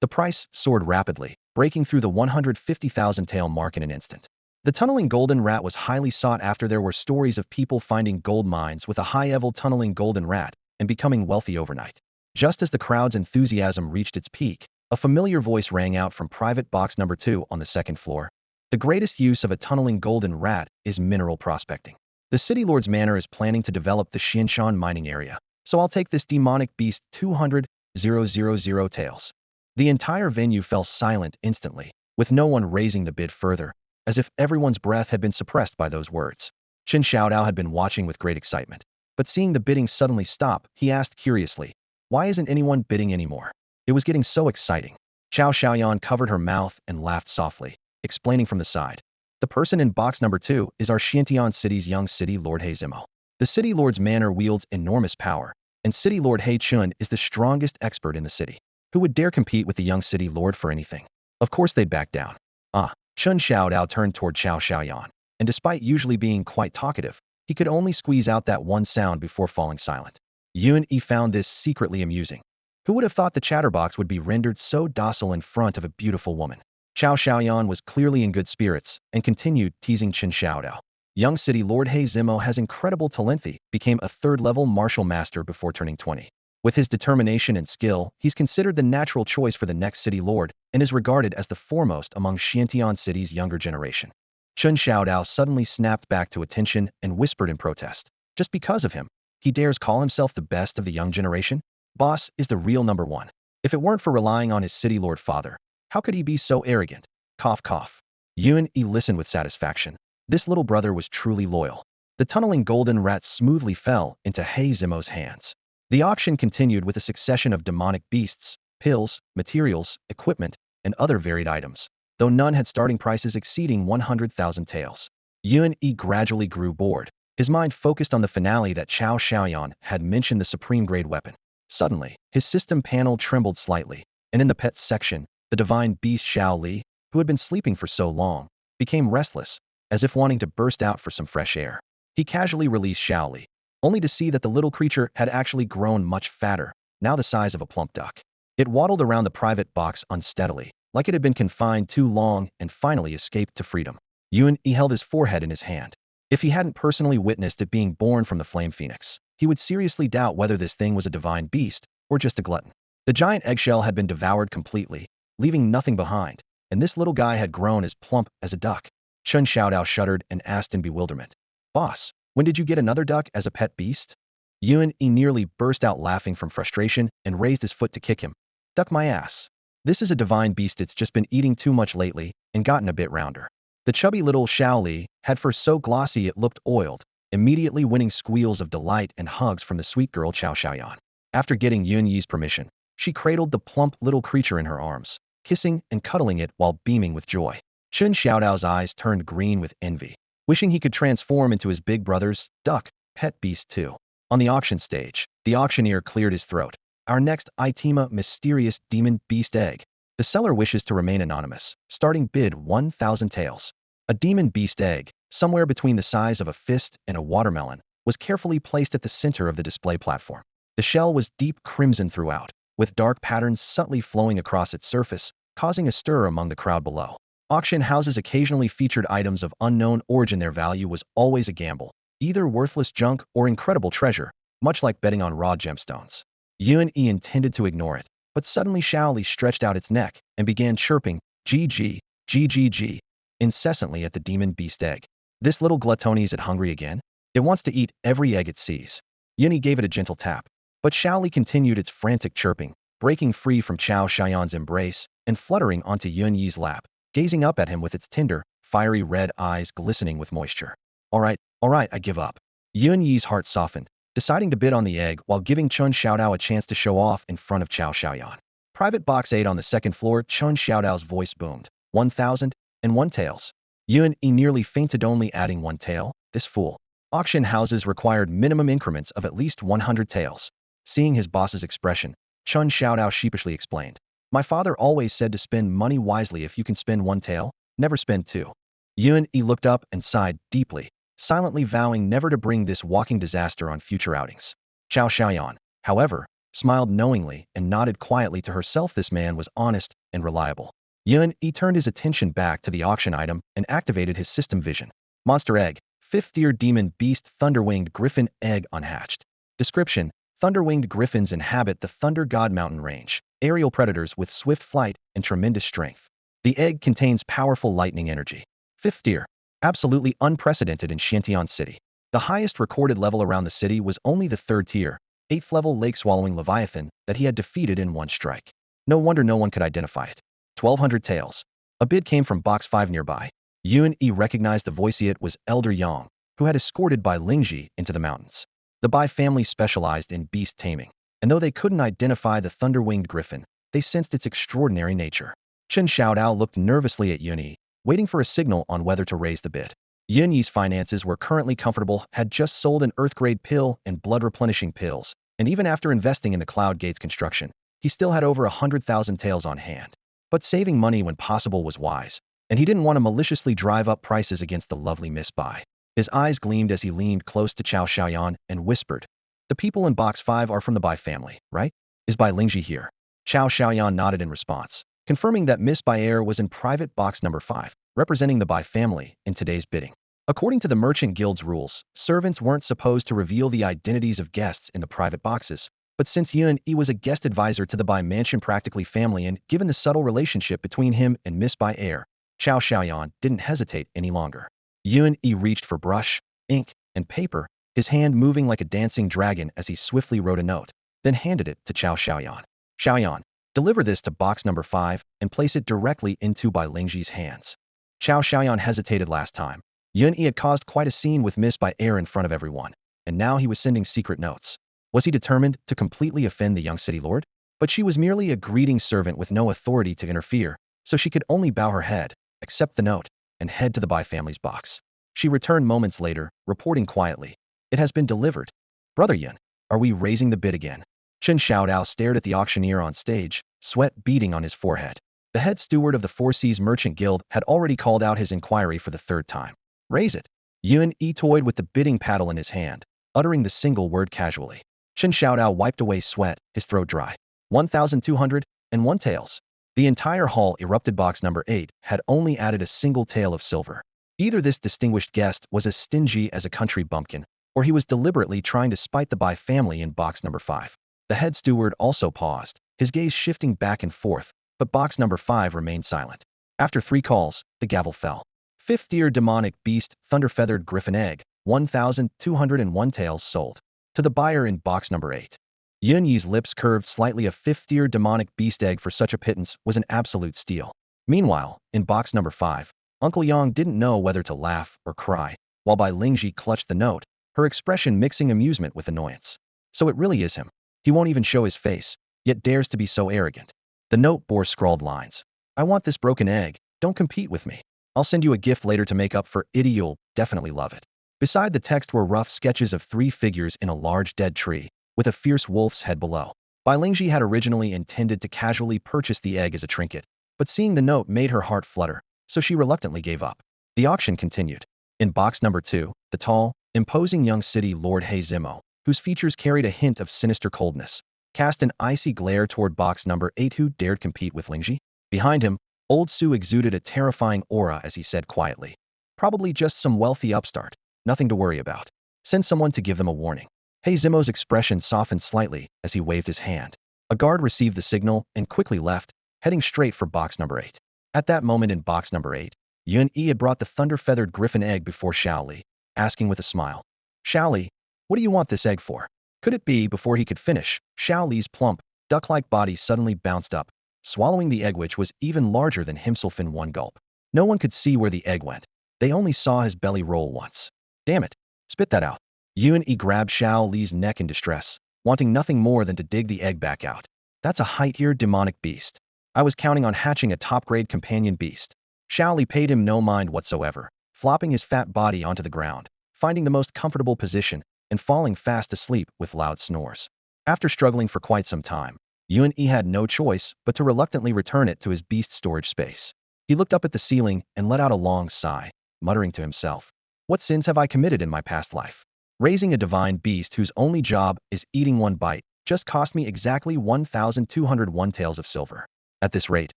Speaker 1: The price soared rapidly, breaking through the 150,000 tael mark in an instant. The tunneling golden rat was highly sought after. There were stories of people finding gold mines with a high-level tunneling golden rat and becoming wealthy overnight. Just as the crowd's enthusiasm reached its peak, a familiar voice rang out from private box number 2 on the second floor. The greatest use of a tunneling golden rat is mineral prospecting. The City Lord's Manor is planning to develop the Xianshan mining area, so I'll take this demonic beast 200,000 taels. The entire venue fell silent instantly, with no one raising the bid further, as if everyone's breath had been suppressed by those words. Chen Xiaodao had been watching with great excitement, but seeing the bidding suddenly stop, he asked curiously, "Why isn't anyone bidding anymore?" It was getting so exciting. Chao Xiaoyan covered her mouth and laughed softly, explaining from the side, "The person in box number 2 is our Xiantian City's young City Lord He Zimo. The City Lord's Manor wields enormous power, and City Lord He Chun is the strongest expert in the city. Who would dare compete with the young City Lord for anything? Of course they'd back down." Ah, Chun Xiaodao turned toward Chao Xiaoyan, and despite usually being quite talkative, he could only squeeze out that one sound before falling silent. Yuan-Yi found this secretly amusing. Who would have thought the chatterbox would be rendered so docile in front of a beautiful woman? Chao Xiaoyan was clearly in good spirits and continued teasing Chen Xiaodao. Young City Lord He Zimo has incredible talent. He became a third-level martial master before turning 20. With his determination and skill, he's considered the natural choice for the next city lord and is regarded as the foremost among Xiantian City's younger generation. Chen Xiaodao suddenly snapped back to attention and whispered in protest. Just because of him, he dares call himself the best of the young generation? Boss is the real number one. If it weren't for relying on his city lord father, how could he be so arrogant? Cough cough. Yuan Yi listened with satisfaction. This little brother was truly loyal. The tunneling golden rat smoothly fell into He Zimo's hands. The auction continued with a succession of demonic beasts, pills, materials, equipment, and other varied items, though none had starting prices exceeding 100,000 taels. Yuan Yi gradually grew bored. His mind focused on the finale that Chao Xiaoyan had mentioned, the supreme-grade weapon. Suddenly, his system panel trembled slightly, and in the pets section, the divine beast Xiao Li, who had been sleeping for so long, became restless, as if wanting to burst out for some fresh air. He casually released Xiao Li, only to see that the little creature had actually grown much fatter, now the size of a plump duck. It waddled around the private box unsteadily, like it had been confined too long, and finally escaped to freedom. Yuan Yi held his forehead in his hand. If he hadn't personally witnessed it being born from the flame phoenix, he would seriously doubt whether this thing was a divine beast or just a glutton. The giant eggshell had been devoured completely, leaving nothing behind, and this little guy had grown as plump as a duck. Chen Xiaodao shuddered and asked in bewilderment, "Boss, when did you get another duck as a pet beast?" Yuan Yi nearly burst out laughing from frustration and raised his foot to kick him. "Duck my ass. This is a divine beast. It's just been eating too much lately and gotten a bit rounder." The chubby little Xiao Li had fur so glossy it looked oiled, immediately winning squeals of delight and hugs from the sweet girl Chao Xiaoyan. After getting Yuan Yi's permission, she cradled the plump little creature in her arms, kissing and cuddling it while beaming with joy. Chen Xiaodao's eyes turned green with envy, wishing he could transform into his big brother's duck pet beast too. On the auction stage, the auctioneer cleared his throat. "Our next item, mysterious demon beast egg. The seller wishes to remain anonymous. Starting bid 1,000 taels." A demon beast egg, somewhere between the size of a fist and a watermelon, was carefully placed at the center of the display platform. The shell was deep crimson throughout, with dark patterns subtly flowing across its surface, causing a stir among the crowd below. Auction houses occasionally featured items of unknown origin. Their value was always a gamble, either worthless junk or incredible treasure, much like betting on raw gemstones. Yuan Yi intended to ignore it, but suddenly Xiao Li stretched out its neck and began chirping, "GG, GGG," incessantly at the demon beast egg. This little gluttony, is it hungry again? It wants to eat every egg it sees. Yuan Yi gave it a gentle tap, but Xiao Li continued its frantic chirping, breaking free from Chao Xiaoyan's embrace and fluttering onto Yuan Yi's lap, gazing up at him with its tender, fiery red eyes glistening with moisture. All right, I give up." Yuan Yi's heart softened, deciding to bid on the egg while giving Chen Xiaodao a chance to show off in front of Chao Xiaoyan. Private Box 8 on the second floor. Chen Xiaodao's voice boomed. 1,001 taels. Yuan Yi nearly fainted, only adding one tael. This fool. Auction houses required minimum increments of at least 100 taels. Seeing his boss's expression, Chen Xiaodao sheepishly explained, "My father always said to spend money wisely. If you can spend one tael, never spend two." Yuan Yi looked up and sighed deeply, silently vowing never to bring this walking disaster on future outings. Chao Xiaoyan, however, smiled knowingly and nodded quietly to herself. This man was honest and reliable. Yuan Yi turned his attention back to the auction item and activated his system vision. Monster egg, 5th tier demon beast thunderwinged griffin egg unhatched. Description: thunderwinged griffins inhabit the Thunder God Mountain range, aerial predators with swift flight and tremendous strength. The egg contains powerful lightning energy. 5th tier, absolutely unprecedented in Xiantian City. The highest recorded level around the city was only the 3rd tier, 8th level lake-swallowing Leviathan that he had defeated in one strike. No wonder no one could identify it. 1,200 taels. A bid came from box 5 nearby. Yuan Yi recognized the voice. It was Elder Yang, who had escorted Bai Lingji into the mountains. The Bai family specialized in beast taming, and though they couldn't identify the thunder-winged griffin, they sensed its extraordinary nature. Chen Xiaodao looked nervously at Yuan Yi, waiting for a signal on whether to raise the bid. Yuan Yi's finances were currently comfortable, had just sold an earth-grade pill and blood-replenishing pills, and even after investing in the Cloud Gate's construction, he still had over 100,000 taels on hand. But saving money when possible was wise, and he didn't want to maliciously drive up prices against the lovely Miss Bai. His eyes gleamed as he leaned close to Chao Xiaoyan and whispered, "The people in box 5 are from the Bai family, right? Is Bai Lingji here?" Chao Xiaoyan nodded in response, confirming that Miss Baier was in private box number 5, representing the Bai family in today's bidding. According to the Merchant Guild's rules, servants weren't supposed to reveal the identities of guests in the private boxes, But since Yun Yi was a guest advisor to the Bai mansion practically family and given the subtle relationship between him and Miss Bai Air, Chao Xiaoyan didn't hesitate any longer. Yun Yi reached for brush, ink, and paper, his hand moving like a dancing dragon as he swiftly wrote a note, then handed it to Chao Xiaoyan. Xiaoyan, deliver this to box number 5 and place it directly into Bai Lingji's hands. Chao Xiaoyan hesitated last time. Yun Yi had caused quite a scene with Miss Bai Air in front of everyone, and now he was sending secret notes. Was he determined to completely offend the young city lord? But she was merely a greeting servant with no authority to interfere, so she could only bow her head, accept the note, and head to the Bai family's box. She returned moments later, reporting quietly, "It has been delivered. Brother Yun, are we raising the bid again?" Chen Xiaodao stared at the auctioneer on stage, sweat beading on his forehead. The head steward of the Four Seas Merchant Guild had already called out his inquiry for the third time. Raise it. Yun Yi toyed with the bidding paddle in his hand, uttering the single word casually. Chen Xiaodao wiped away sweat, his throat dry. 1,201 taels. The entire hall erupted. Box number 8 had only added a single tael of silver. Either this distinguished guest was as stingy as a country bumpkin, or he was deliberately trying to spite the Bai family in box number 5. The head steward also paused, his gaze shifting back and forth, but box number 5 remained silent. After 3 calls, the gavel fell. Fifth-tier demonic beast, thunder-feathered griffin egg, 1,201 taels sold. To the buyer in box number 8. Yun Yi's lips curved slightly. A fifth-tier demonic beast egg for such a pittance was an absolute steal. Meanwhile, in box number 5, Uncle Yang didn't know whether to laugh or cry, while Bai Lingji clutched the note, her expression mixing amusement with annoyance. So it really is him. He won't even show his face, yet dares to be so arrogant. The note bore scrawled lines. "I want this broken egg, don't compete with me. I'll send you a gift later to make up for it. You'll definitely love it." Beside the text were rough sketches of 3 figures in a large dead tree, with a fierce wolf's head below. Bai Lingji had originally intended to casually purchase the egg as a trinket, but seeing the note made her heart flutter, so she reluctantly gave up. The auction continued. In box number 2, the tall, imposing young city lord He Zimo, whose features carried a hint of sinister coldness, cast an icy glare toward box number 8. Who dared compete with Lingji? Behind him, Old Su exuded a terrifying aura as he said quietly, "Probably just some wealthy upstart. Nothing to worry about. Send someone to give them a warning." He Zimo's expression softened slightly as he waved his hand. A guard received the signal and quickly left, heading straight for box number 8. At that moment in box number 8, Yun Yi had brought the thunder-feathered griffin egg before Xiao Li, asking with a smile, "Xiao Li, what do you want this egg for?" Could it be before he could finish, Xiao Li's plump, duck-like body suddenly bounced up, swallowing the egg, which was even larger than himself, in one gulp. No one could see where the egg went. They only saw his belly roll once. "Damn it, spit that out." Yun Yi grabbed Xiao Li's neck in distress, wanting nothing more than to dig the egg back out. "That's a high-tier demonic beast. I was counting on hatching a top-grade companion beast." Xiao Li paid him no mind whatsoever, flopping his fat body onto the ground, finding the most comfortable position, and falling fast asleep with loud snores. After struggling for quite some time, Yun Yi had no choice but to reluctantly return it to his beast storage space. He looked up at the ceiling and let out a long sigh, muttering to himself, "What sins have I committed in my past life? Raising a divine beast whose only job is eating one bite just cost me exactly 1,201 taels of silver. At this rate,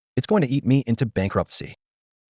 Speaker 1: it's going to eat me into bankruptcy."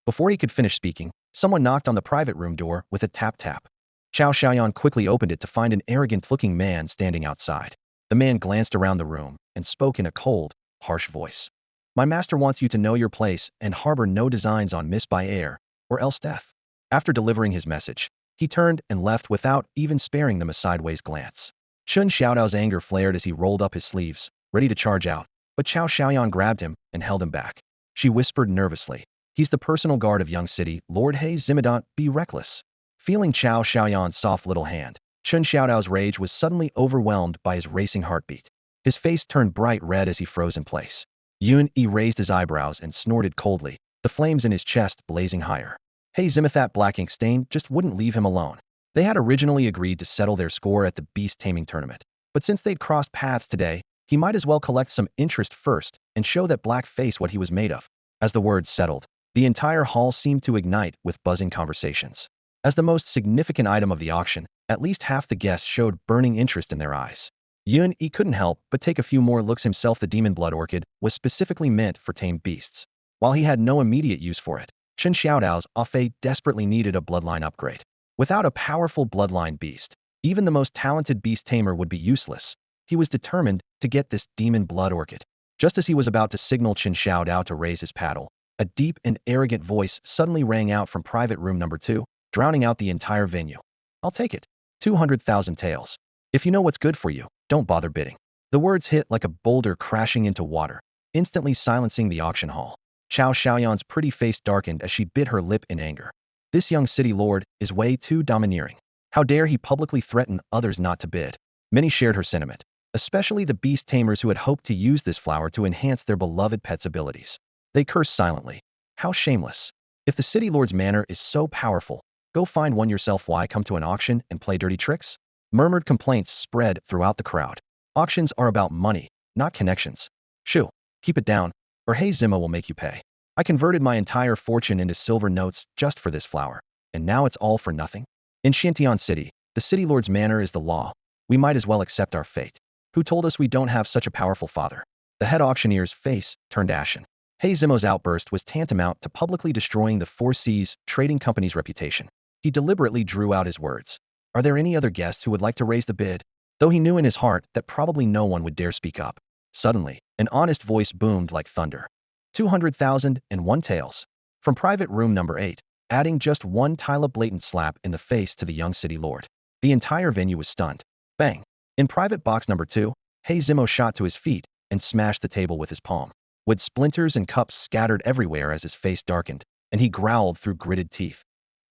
Speaker 1: Before he could finish speaking, someone knocked on the private room door with a tap-tap. Chao Xiaoyan quickly opened it to find an arrogant-looking man standing outside. The man glanced around the room and spoke in a cold, harsh voice. "My master wants you to know your place and harbor no designs on Miss by Air, or else death." After delivering his message, he turned and left without even sparing them a sideways glance. Chen Xiaodao's anger flared as he rolled up his sleeves, ready to charge out, but Chao Xiaoyan grabbed him and held him back. She whispered nervously, "He's the personal guard of young city Lord He Zimidant. Be reckless." Feeling Chao Xiaoyan's soft little hand, Chen Xiaodao's rage was suddenly overwhelmed by his racing heartbeat. His face turned bright red as he froze in place. Yun Yi raised his eyebrows and snorted coldly, the flames in his chest blazing higher. He Zimith, that black ink stain, just wouldn't leave him alone. They had originally agreed to settle their score at the beast taming tournament, but since they'd crossed paths today, he might as well collect some interest first and show that black face what he was made of. As the words settled, the entire hall seemed to ignite with buzzing conversations. As the most significant item of the auction, at least half the guests showed burning interest in their eyes. Yun Yi couldn't help but take a few more looks himself. The demon blood orchid was specifically meant for tamed beasts. While he had no immediate use for it, Chen Xiaodao's Afei desperately needed a bloodline upgrade. Without a powerful bloodline beast, even the most talented beast tamer would be useless. He was determined to get this demon blood orchid. Just as he was about to signal Chen Xiaodao to raise his paddle, a deep and arrogant voice suddenly rang out from private room number 2, drowning out the entire venue. I'll take it. 200,000 taels. If you know what's good for you, don't bother bidding. The words hit like a boulder crashing into water, instantly silencing the auction hall. Chao Xiaoyan's pretty face darkened as she bit her lip in anger. This young city lord is way too domineering. How dare he publicly threaten others not to bid? Many shared her sentiment, especially the beast tamers who had hoped to use this flower to enhance their beloved pet's abilities. They cursed silently. How shameless. If the city lord's manor is so powerful, go find one yourself. Why come to an auction and play dirty tricks? Murmured complaints spread throughout the crowd. Auctions are about money, not connections. Shoo, keep it down, or Hey Zima will make you pay. I converted my entire fortune into silver notes just for this flower, and now it's all for nothing? In Xiantian City, the city lord's manor is the law. We might as well accept our fate. Who told us we don't have such a powerful father? The head auctioneer's face turned ashen. Hey Zimo's outburst was tantamount to publicly destroying the Four Seas trading company's reputation. He deliberately drew out his words. Are there any other guests who would like to raise the bid? Though he knew in his heart that probably no one would dare speak up. Suddenly, an honest voice boomed like thunder. 200,001 taels. From private room number 8, adding just one blatant slap in the face to the young city lord. The entire venue was stunned. Bang! In private box number 2, Hey Zimo shot to his feet and smashed the table with his palm. Wood splinters and cups scattered everywhere as his face darkened, and he growled through gritted teeth.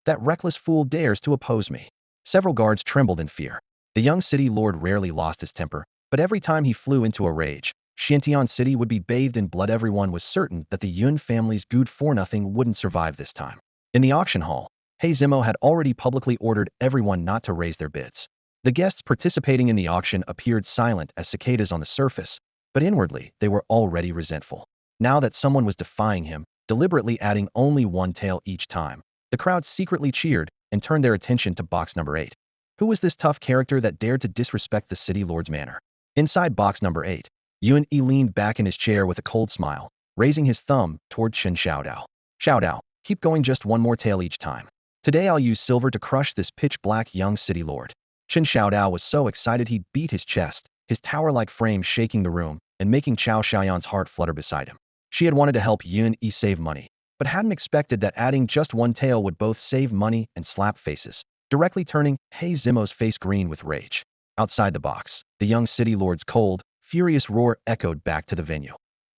Speaker 1: That reckless fool dares to oppose me. Several guards trembled in fear. The young city lord rarely lost his temper, but every time he flew into a rage, Xiantian City would be bathed in blood. Everyone was certain that the Yun family's good-for-nothing wouldn't survive this time. In the auction hall, Hey Zimo had already publicly ordered everyone not to raise their bids. The guests participating in the auction appeared silent as cicadas on the surface, but inwardly they were already resentful. Now that someone was defying him, deliberately adding only one tael each time, the crowd secretly cheered and turned their attention to box number 8. Who was this tough character that dared to disrespect the city lord's manor? Inside box number 8, Yuan Yi leaned back in his chair with a cold smile, raising his thumb toward Chen Xiaodao. Xiaodao, keep going, just one more tael each time. Today I'll use silver to crush this pitch-black young city lord. Chen Xiaodao was so excited he beat his chest, his tower-like frame shaking the room and making Chao Xiaoyan's heart flutter beside him. She had wanted to help Yuan Yi save money, but hadn't expected that adding just one tael would both save money and slap faces, directly turning Hey Zimo's face green with rage. Outside the box, the young city lord's cold, furious roar echoed back to the venue.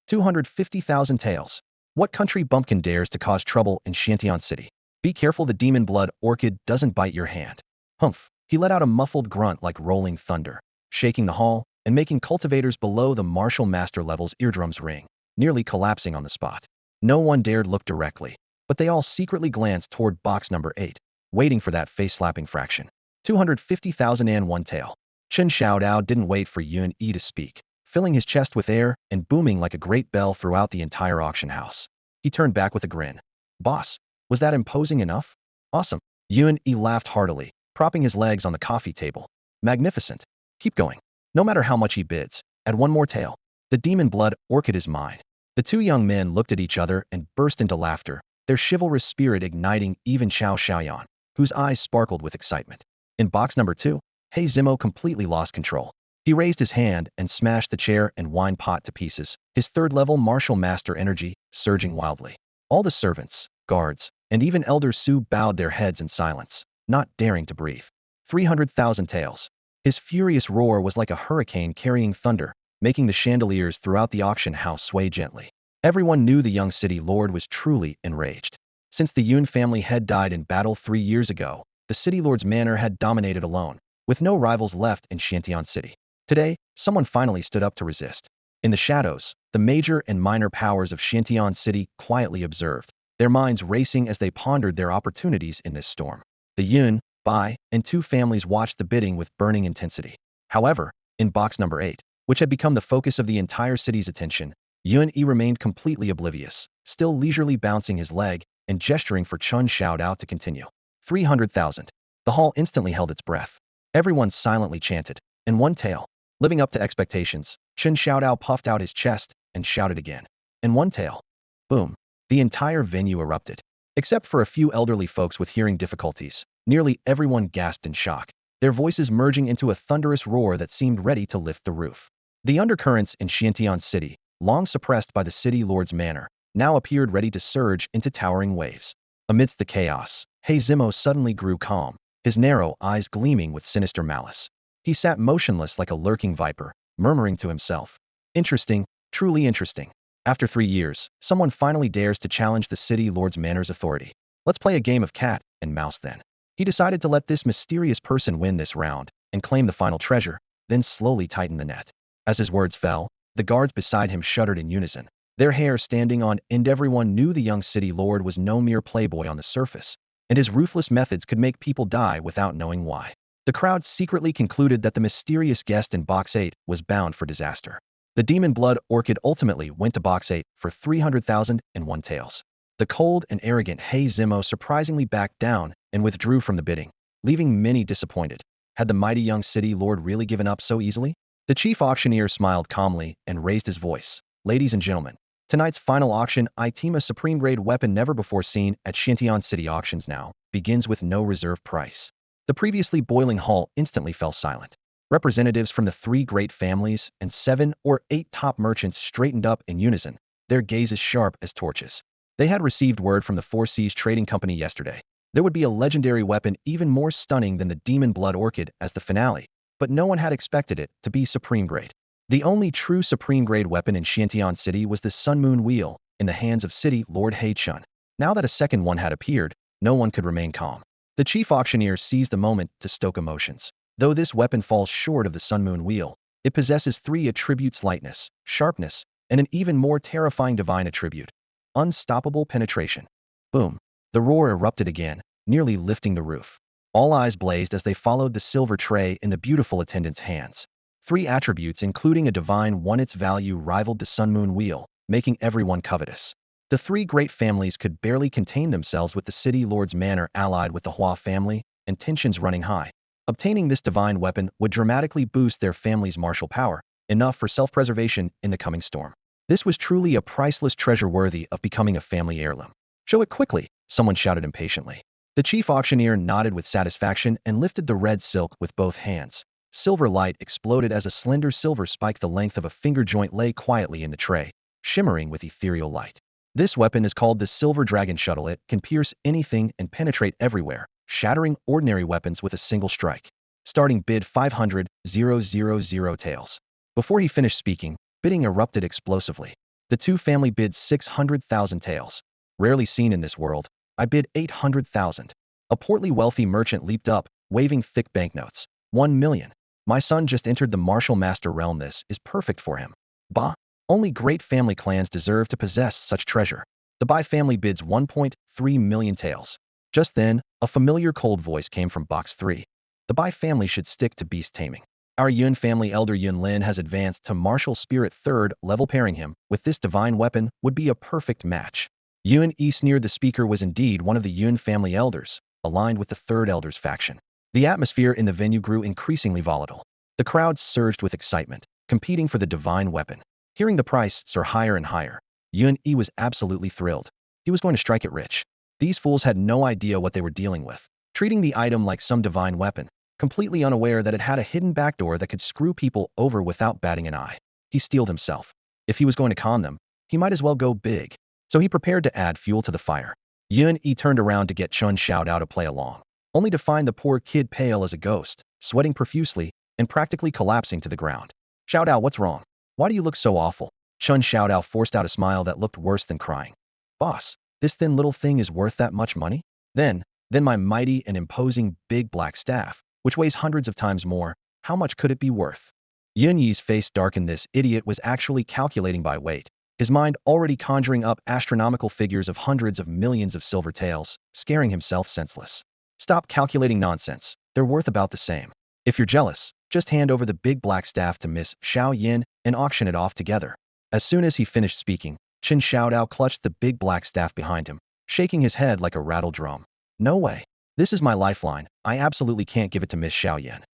Speaker 1: 250,000 taels. What country bumpkin dares to cause trouble in Xiantian City? Be careful the demon blood orchid doesn't bite your hand. Humph! He let out a muffled grunt like rolling thunder, shaking the hall and making cultivators below the martial master level's eardrums ring, nearly collapsing on the spot. No one dared look directly, but they all secretly glanced toward box number 8, waiting for that face-slapping fraction. 250,001 tael. Chen Xiaodao didn't wait for Yuan Yi to speak, filling his chest with air and booming like a great bell throughout the entire auction house. He turned back with a grin. Boss, was that imposing enough? Awesome. Yuan Yi laughed heartily, propping his legs on the coffee table. Magnificent. Keep going. No matter how much he bids, add one more tael. The demon blood orchid is mine. The two young men looked at each other and burst into laughter, their chivalrous spirit igniting even Chao Xiaoyan, whose eyes sparkled with excitement. In box number 2, Hey Zimo completely lost control. He raised his hand and smashed the chair and wine pot to pieces, his third-level martial master energy surging wildly. All the servants, guards, and even Elder Su bowed their heads in silence, not daring to breathe. 300,000 taels. His furious roar was like a hurricane carrying thunder, making the chandeliers throughout the auction house sway gently. Everyone knew the young city lord was truly enraged. Since the Yun family had died in battle 3 years ago, the city lord's manor had dominated alone, with no rivals left in Xiantian City. Today, someone finally stood up to resist. In the shadows, the major and minor powers of Xiantian City quietly observed, their minds racing as they pondered their opportunities in this storm. The Yun, Bai, and two families watched the bidding with burning intensity. However, in box number 8, which had become the focus of the entire city's attention, Yuan Yi remained completely oblivious, still leisurely bouncing his leg and gesturing for Chen Xiaodao to continue. 300,000. The hall instantly held its breath. Everyone silently chanted, "And one tael." Living up to expectations, Chen Xiaodao puffed out his chest and shouted again, "And one tael." Boom. The entire venue erupted. Except for a few elderly folks with hearing difficulties, nearly everyone gasped in shock. their voices merging into a thunderous roar that seemed ready to lift the roof. The undercurrents in Xiantian City, long suppressed by the city lord's manner, now appeared ready to surge into towering waves. Amidst the chaos, He Zimo suddenly grew calm, his narrow eyes gleaming with sinister malice. He sat motionless like a lurking viper, murmuring to himself, "Interesting, truly interesting. After 3 years, someone finally dares to challenge the city lord's manor's authority. Let's play a game of cat and mouse then." He decided to let this mysterious person win this round and claim the final treasure, then slowly tighten the net. As his words fell, the guards beside him shuddered in unison, their hair standing on end. Everyone knew the young city lord was no mere playboy on the surface, and his ruthless methods could make people die without knowing why. The crowd secretly concluded that the mysterious guest in Box 8 was bound for disaster. The demon blood orchid ultimately went to Box 8 for 300,001 taels. The cold and arrogant He Zimo surprisingly backed down and withdrew from the bidding, leaving many disappointed. Had the mighty young city lord really given up so easily? The chief auctioneer smiled calmly and raised his voice. "Ladies and gentlemen, tonight's final auction item, a supreme-grade weapon never before seen at Xiantian City Auctions now, begins with no reserve price." The previously boiling hall instantly fell silent. Representatives from the 3 great families and 7 or 8 top merchants straightened up in unison, their gazes sharp as torches. They had received word from the Four Seas Trading Company yesterday. There would be a legendary weapon even more stunning than the Demon Blood Orchid as the finale, but no one had expected it to be supreme grade. The only true supreme grade weapon in Xiantian City was the Sun Moon Wheel in the hands of City Lord He Chun. Now that a second one had appeared, no one could remain calm. The chief auctioneer seized the moment to stoke emotions. Though this weapon falls short of the Sun Moon Wheel, it possesses 3 attributes: lightness, sharpness, and an even more terrifying divine attribute: unstoppable penetration. Boom. The roar erupted again, nearly lifting the roof. All eyes blazed as they followed the silver tray in the beautiful attendant's hands. 3 attributes, including a divine one. Its value rivaled the Sun Moon Wheel, making everyone covetous. The 3 great families could barely contain themselves with the city lord's manor allied with the Hua family, and tensions running high. Obtaining this divine weapon would dramatically boost their family's martial power, enough for self-preservation in the coming storm. This was truly a priceless treasure worthy of becoming a family heirloom. "Show it quickly," someone shouted impatiently. The chief auctioneer nodded with satisfaction and lifted the red silk with both hands. Silver light exploded as a slender silver spike the length of a finger joint lay quietly in the tray, shimmering with ethereal light. This weapon is called the Silver Dragon Shuttle. It can pierce anything and penetrate everywhere, shattering ordinary weapons with a single strike. Starting bid 500,000 taels. Before he finished speaking, bidding erupted explosively. The 2 family bid 600,000 taels. Rarely seen in this world. "I bid 800,000. A portly wealthy merchant leaped up, waving thick banknotes. 1 million. "My son just entered the martial master realm. This is perfect for him." "Bah! Only great family clans deserve to possess such treasure." The Bai family bids 1.3 million taels. Just then, a familiar cold voice came from Box 3. "The Bai family should stick to beast taming. Our Yun family elder Yun Lin has advanced to martial spirit 3rd level. Pairing him with this divine weapon would be a perfect match." Yun E sneered. The speaker was indeed one of the Yun family elders, aligned with the 3rd elder's faction. The atmosphere in the venue grew increasingly volatile. The crowd surged with excitement, competing for the divine weapon. Hearing the price soar higher and higher, Yun E was absolutely thrilled. He was going to strike it rich. These fools had no idea what they were dealing with, treating the item like some divine weapon, completely unaware that it had a hidden backdoor that could screw people over without batting an eye. He steeled himself. If he was going to con them, he might as well go big. So he prepared to add fuel to the fire. Yun E turned around to get Chun Xiaodao to play along, only to find the poor kid pale as a ghost, sweating profusely, and practically collapsing to the ground. "Xiaodao, what's wrong? Why do you look so awful?" Chun Xiaodao forced out a smile that looked worse than crying. "Boss, this thin little thing is worth that much money? Then my mighty and imposing big black staff, which weighs hundreds of times more, how much could it be worth?" Yun Yi's face darkened. This idiot was actually calculating by weight, his mind already conjuring up astronomical figures of hundreds of millions of silver taels, scaring himself senseless. "Stop calculating nonsense. They're worth about the same. If you're jealous, just hand over the big black staff to Miss Xiao Yin and auction it off together." As soon as he finished speaking, Qin Xiaodao clutched the big black staff behind him, shaking his head like a rattle drum. "No way. This is my lifeline. I absolutely can't give it to Miss Xiao Yin."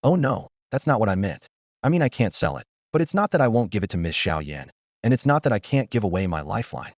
Speaker 1: "Oh no, that's not what I meant. I mean, I can't sell it, but it's not that I won't give it to Miss Xiao Yin. And it's not that I can't give away my lifeline."